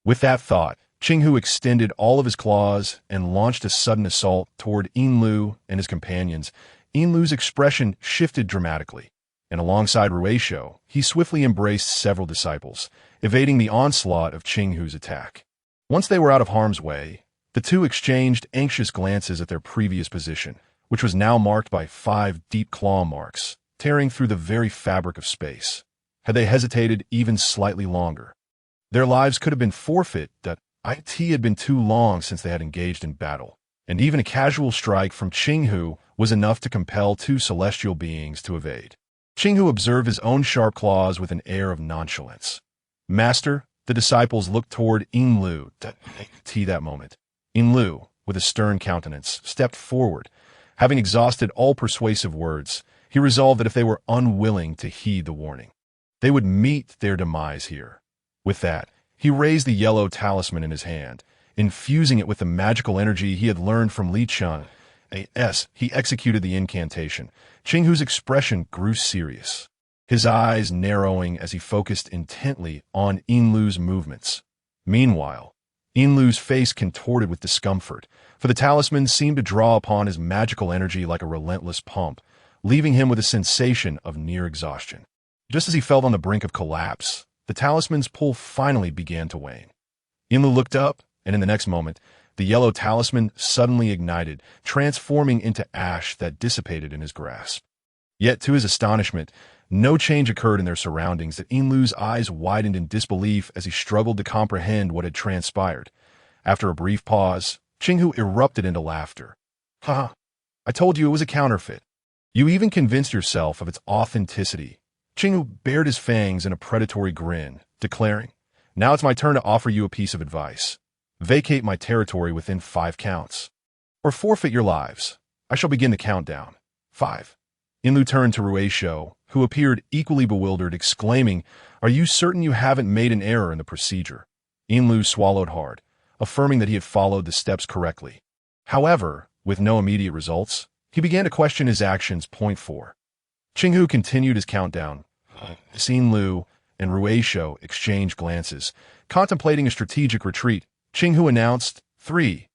A: With that thought, Qinghu extended all of his claws and launched a sudden assault toward Yinlu and his companions. Yinlu's expression shifted dramatically, and alongside Rueisho, he swiftly embraced several disciples, evading the onslaught of Qinghu's attack. Once they were out of harm's way, the two exchanged anxious glances at their previous position, which was now marked by 5 deep claw marks, tearing through the very fabric of space. Had they hesitated even slightly longer, their lives could have been forfeit. That it had been too long since they had engaged in battle, and even a casual strike from Qinghu was enough to compel 2 celestial beings to evade. Qinghu observed his own sharp claws with an air of nonchalance. Master, the disciples looked toward Yinlu. That moment, Yinlu, with a stern countenance, stepped forward. Having exhausted all persuasive words, he resolved that if they were unwilling to heed the warning, they would meet their demise here. With that, he raised the yellow talisman in his hand, infusing it with the magical energy he had learned from Li Chen. He executed the incantation. Qinghu's expression grew serious, his eyes narrowing as he focused intently on Yinlu's movements. Meanwhile, Yinlu's face contorted with discomfort, for the talisman seemed to draw upon his magical energy like a relentless pump, leaving him with a sensation of near exhaustion. Just as he felt on the brink of collapse, the talisman's pull finally began to wane. Yinlu looked up, and in the next moment, the yellow talisman suddenly ignited, transforming into ash that dissipated in his grasp. Yet, to his astonishment, no change occurred in their surroundings. That Yinlu's eyes widened in disbelief as he struggled to comprehend what had transpired. After a brief pause, Qinghu erupted into laughter. Ha! I told you it was a counterfeit. You even convinced yourself of its authenticity. Qinghu bared his fangs in a predatory grin, declaring, "Now it's my turn to offer you a piece of advice. Vacate my territory within 5 counts, or forfeit your lives. I shall begin the countdown. 5. Yinlu turned to Rueisho, who appeared equally bewildered, exclaiming, "Are you certain you haven't made an error in the procedure?" Yinlu swallowed hard, affirming that he had followed the steps correctly. However, with no immediate results, he began to question his actions. Point 4. Qinghu continued his countdown. Yinlu and Rueisho exchanged glances, contemplating a strategic retreat. Qinghu announced, 3.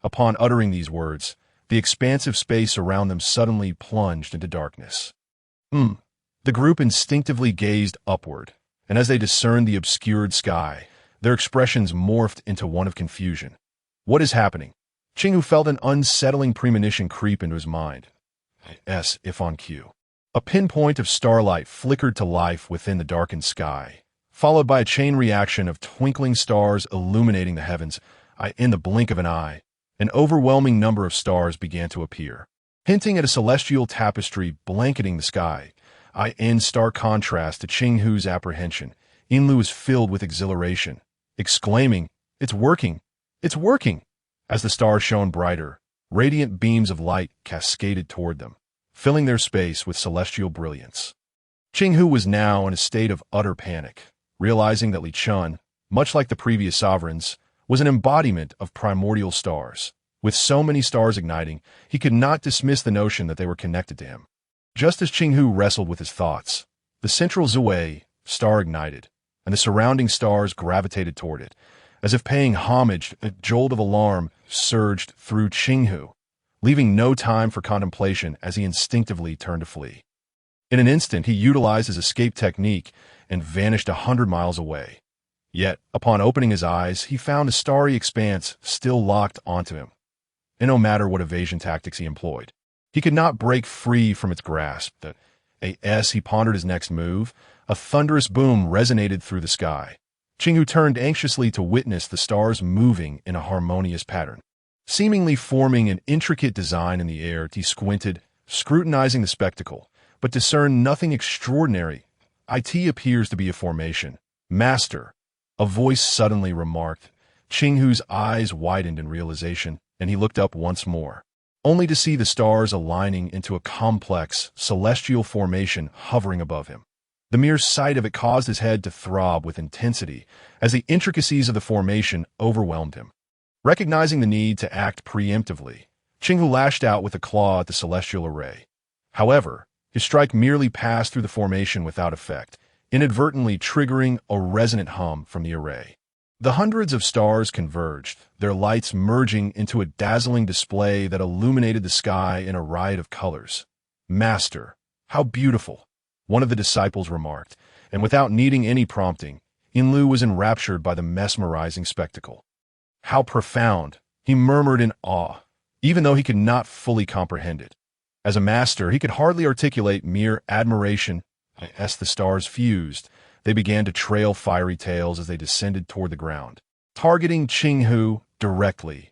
A: Upon uttering these words, the expansive space around them suddenly plunged into darkness. The group instinctively gazed upward, and as they discerned the obscured sky, their expressions morphed into one of confusion. What is happening? Qinghu felt an unsettling premonition creep into his mind. If on cue. A pinpoint of starlight flickered to life within the darkened sky, followed by a chain reaction of twinkling stars illuminating the heavens. In the blink of an eye, an overwhelming number of stars began to appear, hinting at a celestial tapestry blanketing the sky. In stark contrast to Qinghu's apprehension, Yinlu was filled with exhilaration, exclaiming, "It's working! It's working!" As the stars shone brighter, radiant beams of light cascaded toward them, filling their space with celestial brilliance. Qinghu was now in a state of utter panic, realizing that Li Chen, much like the previous sovereigns, was an embodiment of primordial stars. With so many stars igniting, he could not dismiss the notion that they were connected to him. Just as Qinghu wrestled with his thoughts, the central Zi Wei Star ignited, and the surrounding stars gravitated toward it. As if paying homage, a jolt of alarm surged through Qinghu, leaving no time for contemplation as he instinctively turned to flee. In an instant, he utilized his escape technique and vanished 100 miles away. Yet, upon opening his eyes, he found a starry expanse still locked onto him. And no matter what evasion tactics he employed, he could not break free from its grasp. As he pondered his next move, a thunderous boom resonated through the sky. Qinghu turned anxiously to witness the stars moving in a harmonious pattern, seemingly forming an intricate design in the air. He squinted, scrutinizing the spectacle, but discerned nothing extraordinary. It appears to be a formation. Master, a voice suddenly remarked. Qinghu's eyes widened in realization, and he looked up once more, only to see the stars aligning into a complex, celestial formation hovering above him. The mere sight of it caused his head to throb with intensity as the intricacies of the formation overwhelmed him. Recognizing the need to act preemptively, Qinghu lashed out with a claw at the celestial array. However, his strike merely passed through the formation without effect, inadvertently triggering a resonant hum from the array. The hundreds of stars converged, their lights merging into a dazzling display that illuminated the sky in a riot of colors. "Master, how beautiful!" one of the disciples remarked, and without needing any prompting, Yinlu was enraptured by the mesmerizing spectacle. "How profound!" he murmured in awe, even though he could not fully comprehend it. As a master, he could hardly articulate mere admiration. As the stars fused, they began to trail fiery tails as they descended toward the ground, targeting Qinghu directly.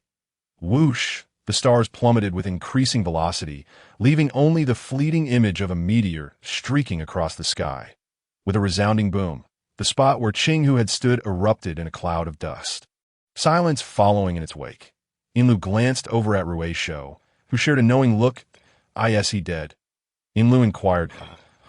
A: Whoosh! The stars plummeted with increasing velocity, leaving only the fleeting image of a meteor streaking across the sky. With a resounding boom, the spot where Qinghu had stood erupted in a cloud of dust, silence following in its wake. Yinlu glanced over at Wei Star, who shared a knowing look. "Is he dead?" Yinlu inquired.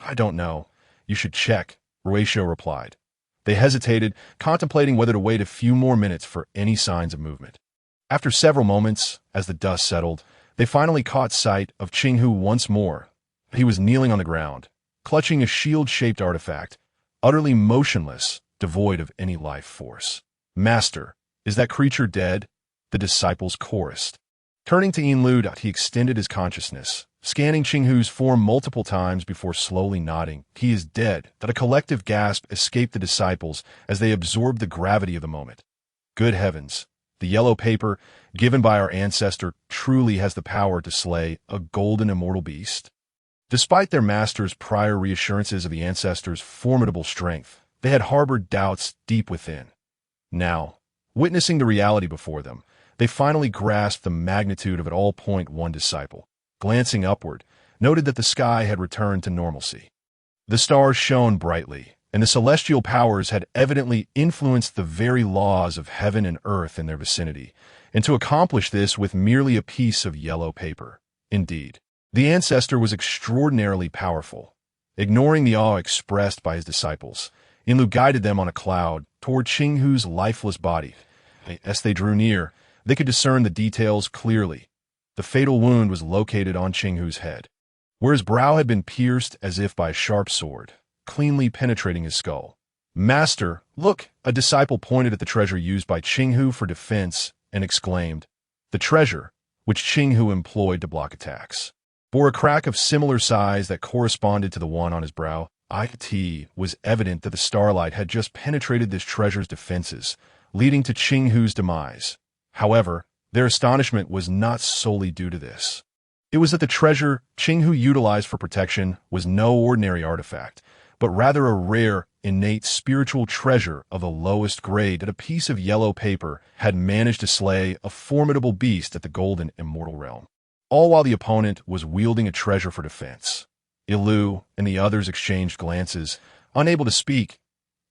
A: "I don't know. You should check," Wei Star replied. They hesitated, contemplating whether to wait a few more minutes for any signs of movement. After several moments, as the dust settled, they finally caught sight of Qinghu once more. He was kneeling on the ground, clutching a shield-shaped artifact, utterly motionless, devoid of any life force. "Master, is that creature dead?" the disciples chorused. Turning to Yinlu, he extended his consciousness, scanning Qinghu's form multiple times before slowly nodding. "He is dead." That a collective gasp escaped the disciples as they absorbed the gravity of the moment. Good heavens! The yellow paper, given by our ancestor, truly has the power to slay a golden immortal beast? Despite their master's prior reassurances of the ancestor's formidable strength, they had harbored doubts deep within. Now, witnessing the reality before them, they finally grasped the magnitude of it all. One disciple, glancing upward, noted that the sky had returned to normalcy. The stars shone brightly, and the celestial powers had evidently influenced the very laws of heaven and earth in their vicinity, and to accomplish this with merely a piece of yellow paper. Indeed, the ancestor was extraordinarily powerful. Ignoring the awe expressed by his disciples, Yinlu guided them on a cloud toward Qinghu's lifeless body. As they drew near, they could discern the details clearly. The fatal wound was located on Qinghu's head, where his brow had been pierced as if by a sharp sword, cleanly penetrating his skull. "Master, look!" A disciple pointed at the treasure used by Qinghu for defense and exclaimed. The treasure, which Qinghu employed to block attacks, bore a crack of similar size that corresponded to the one on his brow. It was evident that the starlight had just penetrated this treasure's defenses, leading to Qinghu's demise. However, their astonishment was not solely due to this. It was that the treasure Qinghu utilized for protection was no ordinary artifact, but rather a rare, innate spiritual treasure of the lowest grade. That a piece of yellow paper had managed to slay a formidable beast at the golden immortal realm, all while the opponent was wielding a treasure for defense. Yinlu and the others exchanged glances, unable to speak.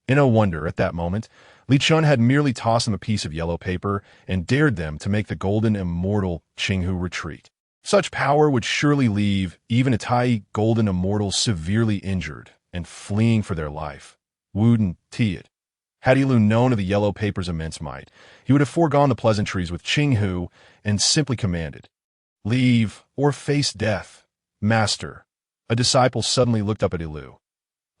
A: In no wonder, at that moment, Li Chun had merely tossed them a piece of yellow paper and dared them to make the golden immortal Qinghu retreat. Such power would surely leave even a Tai golden immortal severely injured and fleeing for their life. Wouldn't it? Had Yinlu known of the yellow paper's immense might, he would have foregone the pleasantries with Qinghu and simply commanded, "Leave or face death." "Master." A disciple suddenly looked up at Yinlu.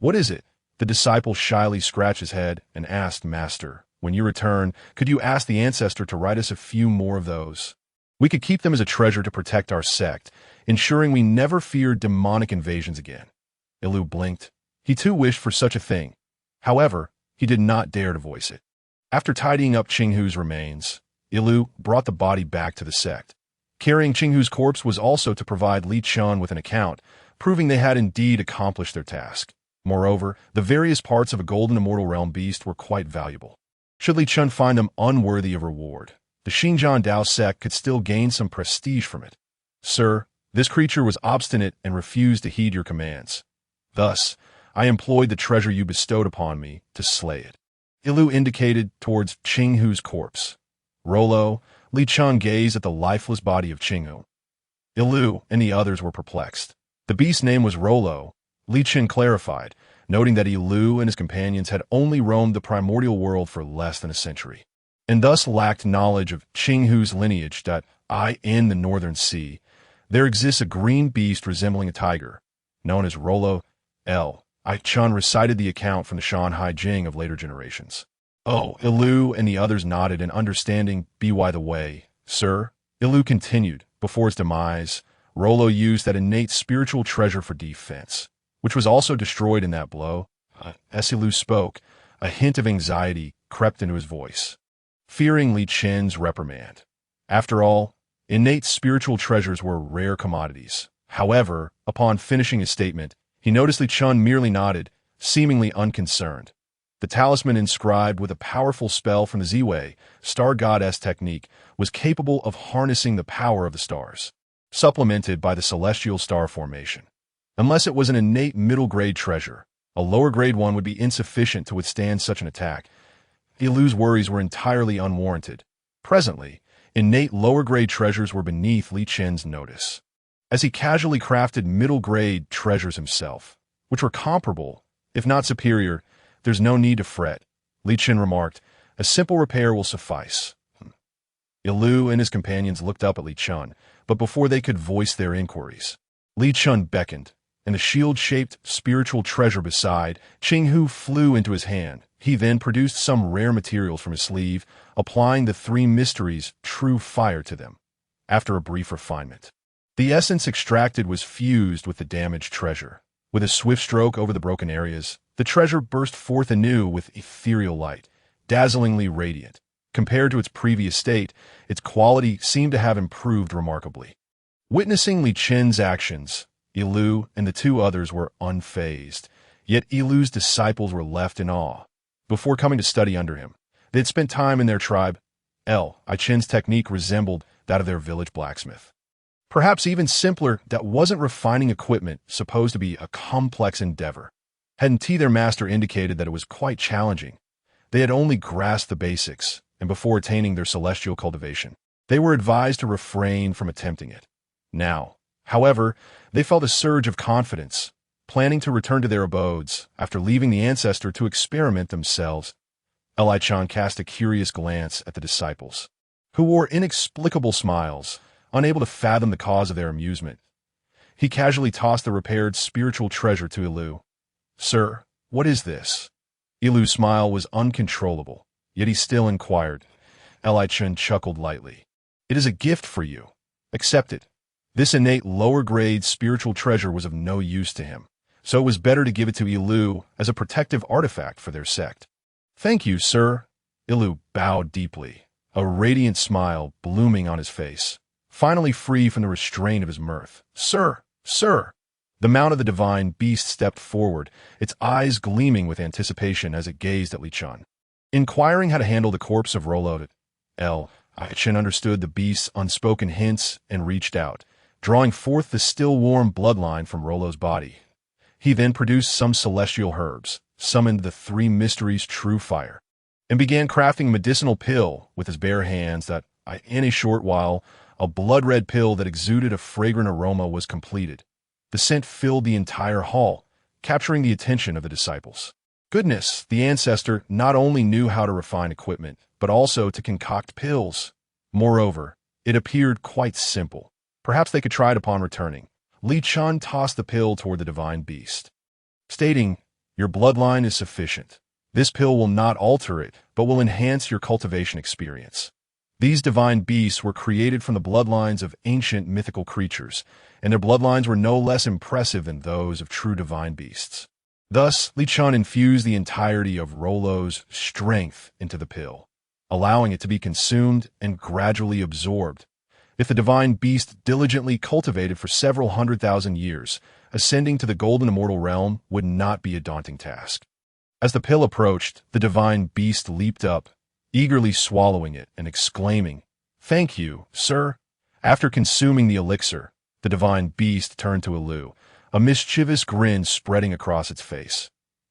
A: "What is it?" The disciple shyly scratched his head and asked, "Master, when you return, could you ask the ancestor to write us a few more of those? We could keep them as a treasure to protect our sect, ensuring we never fear demonic invasions again." Yinlu blinked. He too wished for such a thing. However, he did not dare to voice it. After tidying up Qinghu's remains, Yinlu brought the body back to the sect. Carrying Qinghu's corpse was also to provide Li Chun with an account, proving they had indeed accomplished their task. Moreover, the various parts of a golden immortal realm beast were quite valuable. Should Li Chun find them unworthy of reward, the Xinjiang Dao sect could still gain some prestige from it. "Sir, this creature was obstinate and refused to heed your commands. Thus, I employed the treasure you bestowed upon me to slay it. Ilu indicated towards Qinghu's corpse. Rollo, Li Chun gazed at the lifeless body of Qinghu. Ilu and the others were perplexed. The beast's name was Rollo, Li Chen clarified, noting that Ilu and his companions had only roamed the primordial world for less than a century, and thus lacked knowledge of Qinghu's lineage. In the northern sea, there exists a green beast resembling a tiger, known as Rollo. Chun recited the account from the Shanhai Jing of later generations. Oh, Ilu and the others nodded in understanding. By the way, sir, Ilu continued, before his demise, Rollo used that innate spiritual treasure for defense, which was also destroyed in that blow. As Ilu spoke, a hint of anxiety crept into his voice, fearing Li Chen's reprimand. After all, innate spiritual treasures were rare commodities. However, upon finishing his statement, he noticed Li Chun merely nodded, seemingly unconcerned. The talisman inscribed with a powerful spell from the Zi Wei Star goddess technique was capable of harnessing the power of the stars, supplemented by the celestial star formation. Unless it was an innate middle-grade treasure, a lower-grade one would be insufficient to withstand such an attack. Ilu's worries were entirely unwarranted. Presently, innate lower-grade treasures were beneath Li Chen's notice, as he casually crafted middle-grade treasures himself, which were comparable, if not superior. There's no need to fret, Li Chen remarked. A simple repair will suffice. Ilu and his companions looked up at Li Chun, but before they could voice their inquiries, Li Chun beckoned, and the shield-shaped spiritual treasure beside Qinghu flew into his hand. He then produced some rare materials from his sleeve, applying the three mysteries' true fire to them. After a brief refinement, the essence extracted was fused with the damaged treasure. With a swift stroke over the broken areas, the treasure burst forth anew with ethereal light, dazzlingly radiant. Compared to its previous state, its quality seemed to have improved remarkably. Witnessing Li Chen's actions, Ilu and the two others were unfazed, yet Ilu's disciples were left in awe. Before coming to study under him, they had spent time in their tribe. Chen's technique resembled that of their village blacksmith. Perhaps even simpler, that wasn't refining equipment supposed to be a complex endeavor. Hadn't their master indicated that it was quite challenging? They had only grasped the basics, and before attaining their celestial cultivation, they were advised to refrain from attempting it. Now, however, they felt a surge of confidence, planning to return to their abodes after leaving the ancestor to experiment themselves. Chan cast a curious glance at the disciples, who wore inexplicable smiles, unable to fathom the cause of their amusement. He casually tossed the repaired spiritual treasure to Ilu. Sir, what is this? Ilu's smile was uncontrollable, yet he still inquired. Chen chuckled lightly. It is a gift for you. Accept it. This innate lower-grade spiritual treasure was of no use to him, so it was better to give it to Ilu as a protective artifact for their sect. Thank you, sir. Ilu bowed deeply, a radiant smile blooming on his face, finally free from the restraint of his mirth. Sir, sir! The mount of the divine beast stepped forward, its eyes gleaming with anticipation as it gazed at Li Chun. Inquiring how to handle the corpse of Rollo, Chen understood the beast's unspoken hints and reached out, drawing forth the still-warm bloodline from Rollo's body. He then produced some celestial herbs, summoned the three mysteries' true fire, and began crafting a medicinal pill with his bare hands. In a short while, a blood-red pill that exuded a fragrant aroma was completed. The scent filled the entire hall, capturing the attention of the disciples. Goodness, the ancestor not only knew how to refine equipment, but also to concoct pills. Moreover, it appeared quite simple. Perhaps they could try it upon returning. Li Chun tossed the pill toward the divine beast, stating, Your bloodline is sufficient. This pill will not alter it, but will enhance your cultivation experience. These divine beasts were created from the bloodlines of ancient mythical creatures, and their bloodlines were no less impressive than those of true divine beasts. Thus, Li Chun infused the entirety of Rollo's strength into the pill, allowing it to be consumed and gradually absorbed. If the divine beast diligently cultivated for several 100,000 years, ascending to the golden immortal realm would not be a daunting task. As the pill approached, the divine beast leaped up, eagerly swallowing it and exclaiming, Thank you, sir. After consuming the elixir, the divine beast turned to Ilu, a mischievous grin spreading across its face.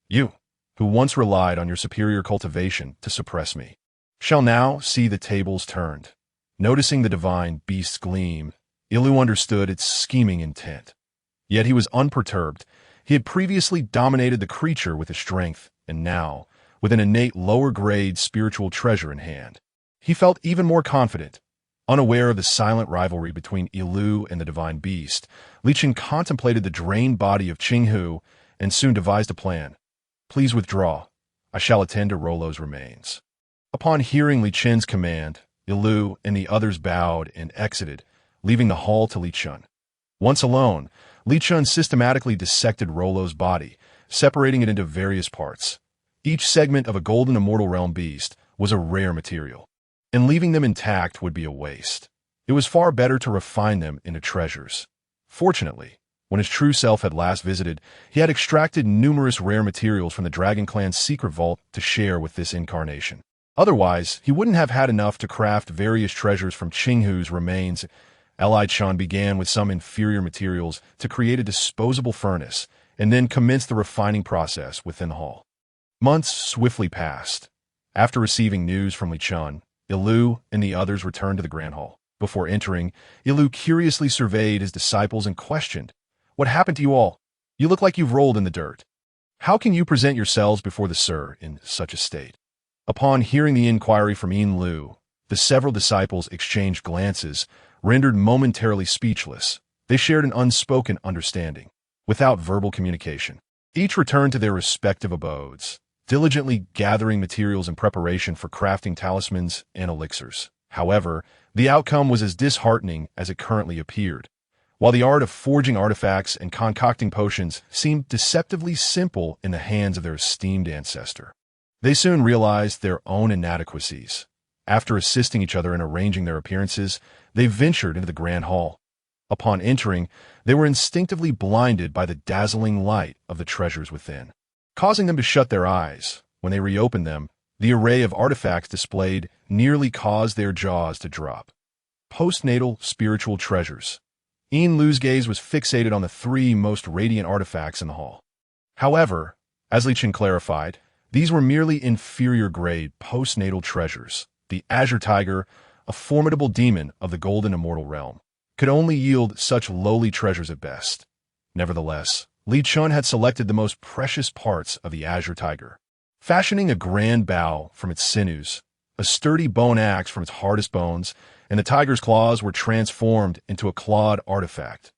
A: You, who once relied on your superior cultivation to suppress me, shall now see the tables turned. Noticing the divine beast's gleam, Ilu understood its scheming intent. Yet he was unperturbed. He had previously dominated the creature with his strength, and now, with an innate lower-grade spiritual treasure in hand, he felt even more confident. Unaware of the silent rivalry between Ilu and the divine beast, Li Chen contemplated the drained body of Qinghu and soon devised a plan. Please withdraw. I shall attend to Rollo's remains. Upon hearing Li Chen's command, Ilu and the others bowed and exited, leaving the hall to Li Chen. Once alone, Li Chen systematically dissected Rollo's body, separating it into various parts. Each segment of a golden immortal realm beast was a rare material, and leaving them intact would be a waste. It was far better to refine them into treasures. Fortunately, when his true self had last visited, he had extracted numerous rare materials from the Dragon Clan's secret vault to share with this incarnation. Otherwise, he wouldn't have had enough to craft various treasures from Qinghu's remains. Li Chen began with some inferior materials to create a disposable furnace, and then commenced the refining process within the hall. Months swiftly passed. After receiving news from Li Chen, Ilu and the others returned to the Grand Hall. Before entering, Ilu curiously surveyed his disciples and questioned, "What happened to you all? You look like you've rolled in the dirt. How can you present yourselves before the Sir in such a state?" Upon hearing the inquiry from Lu, the several disciples exchanged glances, rendered momentarily speechless. They shared an unspoken understanding, without verbal communication. Each returned to their respective abodes, diligently gathering materials in preparation for crafting talismans and elixirs. However, the outcome was as disheartening as it currently appeared. While the art of forging artifacts and concocting potions seemed deceptively simple in the hands of their esteemed ancestor, they soon realized their own inadequacies. After assisting each other in arranging their appearances, they ventured into the Grand Hall. Upon entering, they were instinctively blinded by the dazzling light of the treasures within, causing them to shut their eyes. When they reopened them, the array of artifacts displayed nearly caused their jaws to drop. Postnatal spiritual treasures. Lu's gaze was fixated on the three most radiant artifacts in the hall. However, as Li Chen clarified, these were merely inferior-grade postnatal treasures. The Azure Tiger, a formidable demon of the golden immortal realm, could only yield such lowly treasures at best. Nevertheless, Li Chen had selected the most precious parts of the Azure Tiger, fashioning a grand bow from its sinews, a sturdy bone axe from its hardest bones, and the tiger's claws were transformed into a clawed artifact.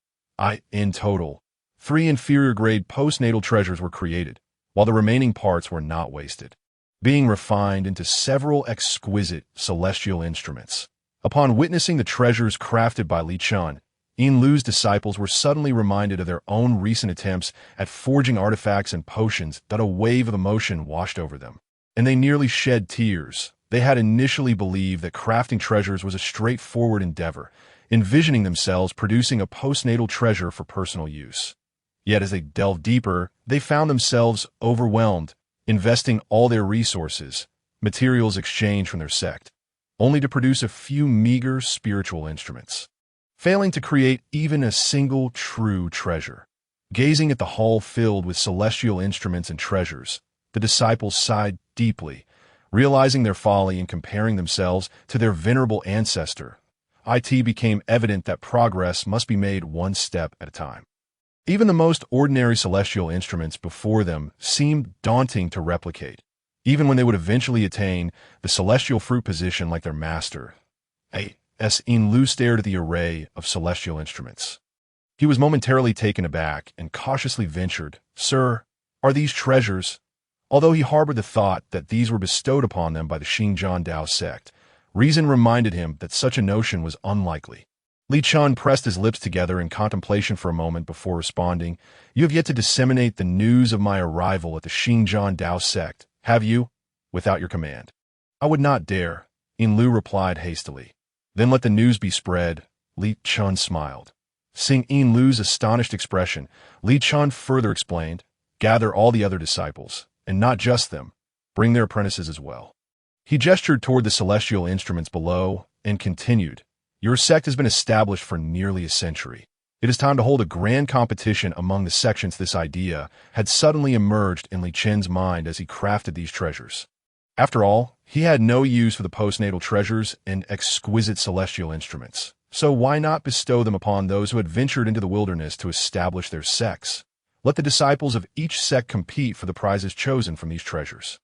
A: In total, 3 inferior-grade postnatal treasures were created, while the remaining parts were not wasted, being refined into several exquisite celestial instruments. Upon witnessing the treasures crafted by Li Chen, Lu's disciples were suddenly reminded of their own recent attempts at forging artifacts and potions that a wave of emotion washed over them, and they nearly shed tears. They had initially believed that crafting treasures was a straightforward endeavor, envisioning themselves producing a postnatal treasure for personal use. Yet as they delved deeper, they found themselves overwhelmed, investing all their resources, materials exchanged from their sect, only to produce a few meager spiritual instruments, failing to create even a single true treasure. Gazing at the hall filled with celestial instruments and treasures, the disciples sighed deeply, realizing their folly in comparing themselves to their venerable ancestor. It became evident that progress must be made one step at a time. Even the most ordinary celestial instruments before them seemed daunting to replicate, even when they would eventually attain the celestial fruit position like their master. Lu stared at the array of celestial instruments. He was momentarily taken aback and cautiously ventured, "Sir, are these treasures?" Although he harbored the thought that these were bestowed upon them by the Xinjiang Dao sect, reason reminded him that such a notion was unlikely. Li Chen pressed his lips together in contemplation for a moment before responding, "You have yet to disseminate the news of my arrival at the Xinjiang Dao sect, have you? Without your command." "I would not dare," Lu replied hastily. "Then let the news be spread." Li Chen smiled. Seeing Lu's astonished expression, Li Chen further explained, "Gather all the other disciples, and not just them, bring their apprentices as well." He gestured toward the celestial instruments below and continued, "Your sect has been established for nearly a century. It is time to hold a grand competition among the sections. This idea had suddenly emerged in Li Chen's mind as he crafted these treasures. After all, he had no use for the postnatal treasures and exquisite celestial instruments, so why not bestow them upon those who had ventured into the wilderness to establish their sects? Let the disciples of each sect compete for the prizes chosen from these treasures.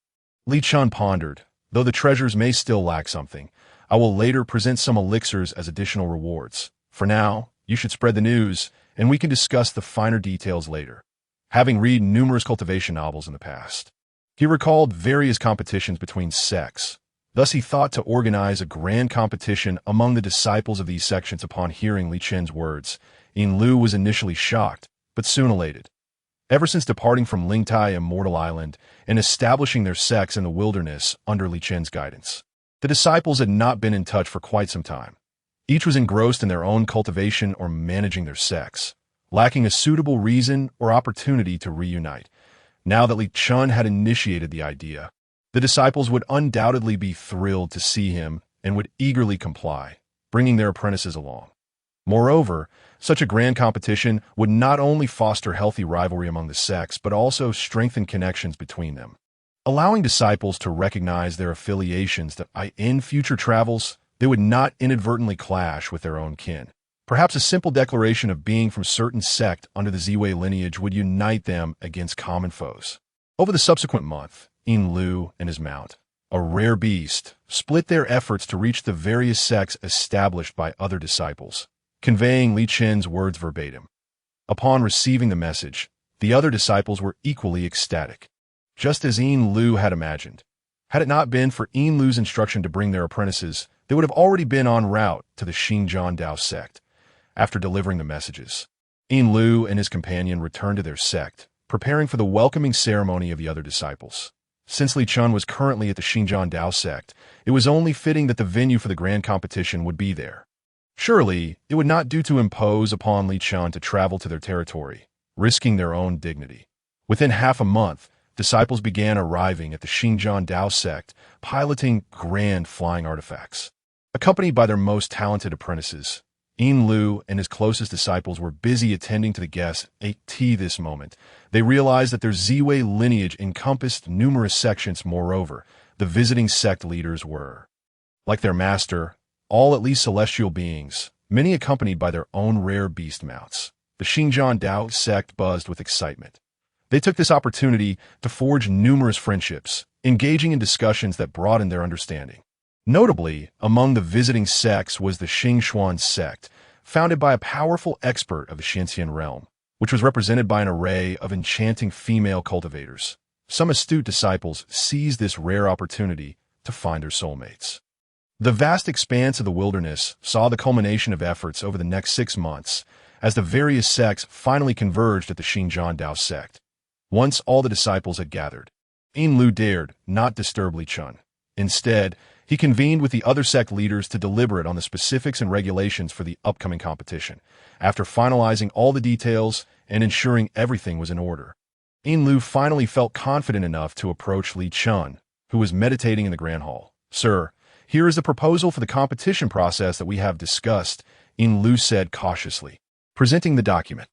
A: Li Chen pondered, though the treasures may still lack something, I will later present some elixirs as additional rewards. For now, you should spread the news, and we can discuss the finer details later. Having read numerous cultivation novels in the past, he recalled various competitions between sects. Thus he thought to organize a grand competition among the disciples of these sections. Upon hearing Li Chen's words, Yin Lu was initially shocked, but soon elated. Ever since departing from Lingtai Immortal Island and establishing their sects in the wilderness under Li Chen's guidance, the disciples had not been in touch for quite some time. Each was engrossed in their own cultivation or managing their sects, lacking a suitable reason or opportunity to reunite. Now that Li Chen had initiated the idea, the disciples would undoubtedly be thrilled to see him and would eagerly comply, bringing their apprentices along. Moreover, such a grand competition would not only foster healthy rivalry among the sects but also strengthen connections between them, allowing disciples to recognize their affiliations that in future travels they would not inadvertently clash with their own kin. Perhaps a simple declaration of being from certain sect under the Zi Wei lineage would unite them against common foes. Over the subsequent month, Yin Lu and his mount, a rare beast, split their efforts to reach the various sects established by other disciples, conveying Li Chen's words verbatim. Upon receiving the message, the other disciples were equally ecstatic, just as Yin Lu had imagined. Had it not been for Yin Lu's instruction to bring their apprentices, they would have already been en route to the Xinjiang Dao sect. After delivering the messages, Yin Lu and his companion returned to their sect, preparing for the welcoming ceremony of the other disciples. Since Li Chen was currently at the Xinjiang Dao sect, it was only fitting that the venue for the grand competition would be there. Surely, it would not do to impose upon Li Chen to travel to their territory, risking their own dignity. Within half a month, disciples began arriving at the Xinjiang Dao sect, piloting grand flying artifacts. Accompanied by their most talented apprentices, Yin Lu and his closest disciples were busy attending to the guests at this moment. They realized that their Zi Wei lineage encompassed numerous sections. Moreover, the visiting sect leaders were, like their master, all at least celestial beings, many accompanied by their own rare beast mounts. The Xinjiang Dao sect buzzed with excitement. They took this opportunity to forge numerous friendships, engaging in discussions that broadened their understanding. Notably, among the visiting sects was the Xingxuan sect, founded by a powerful expert of the Xianxian realm, which was represented by an array of enchanting female cultivators. Some astute disciples seized this rare opportunity to find their soulmates. The vast expanse of the wilderness saw the culmination of efforts over the next 6 months, as the various sects finally converged at the Xinjiang Dao sect. Once all the disciples had gathered, Yin Lu dared not disturb Li Chen. Instead, he convened with the other sect leaders to deliberate on the specifics and regulations for the upcoming competition. After finalizing all the details and ensuring everything was in order, Yin Lu finally felt confident enough to approach Li Chen, who was meditating in the grand hall. "Sir, here is the proposal for the competition process that we have discussed," Yin Lu said cautiously, presenting the document.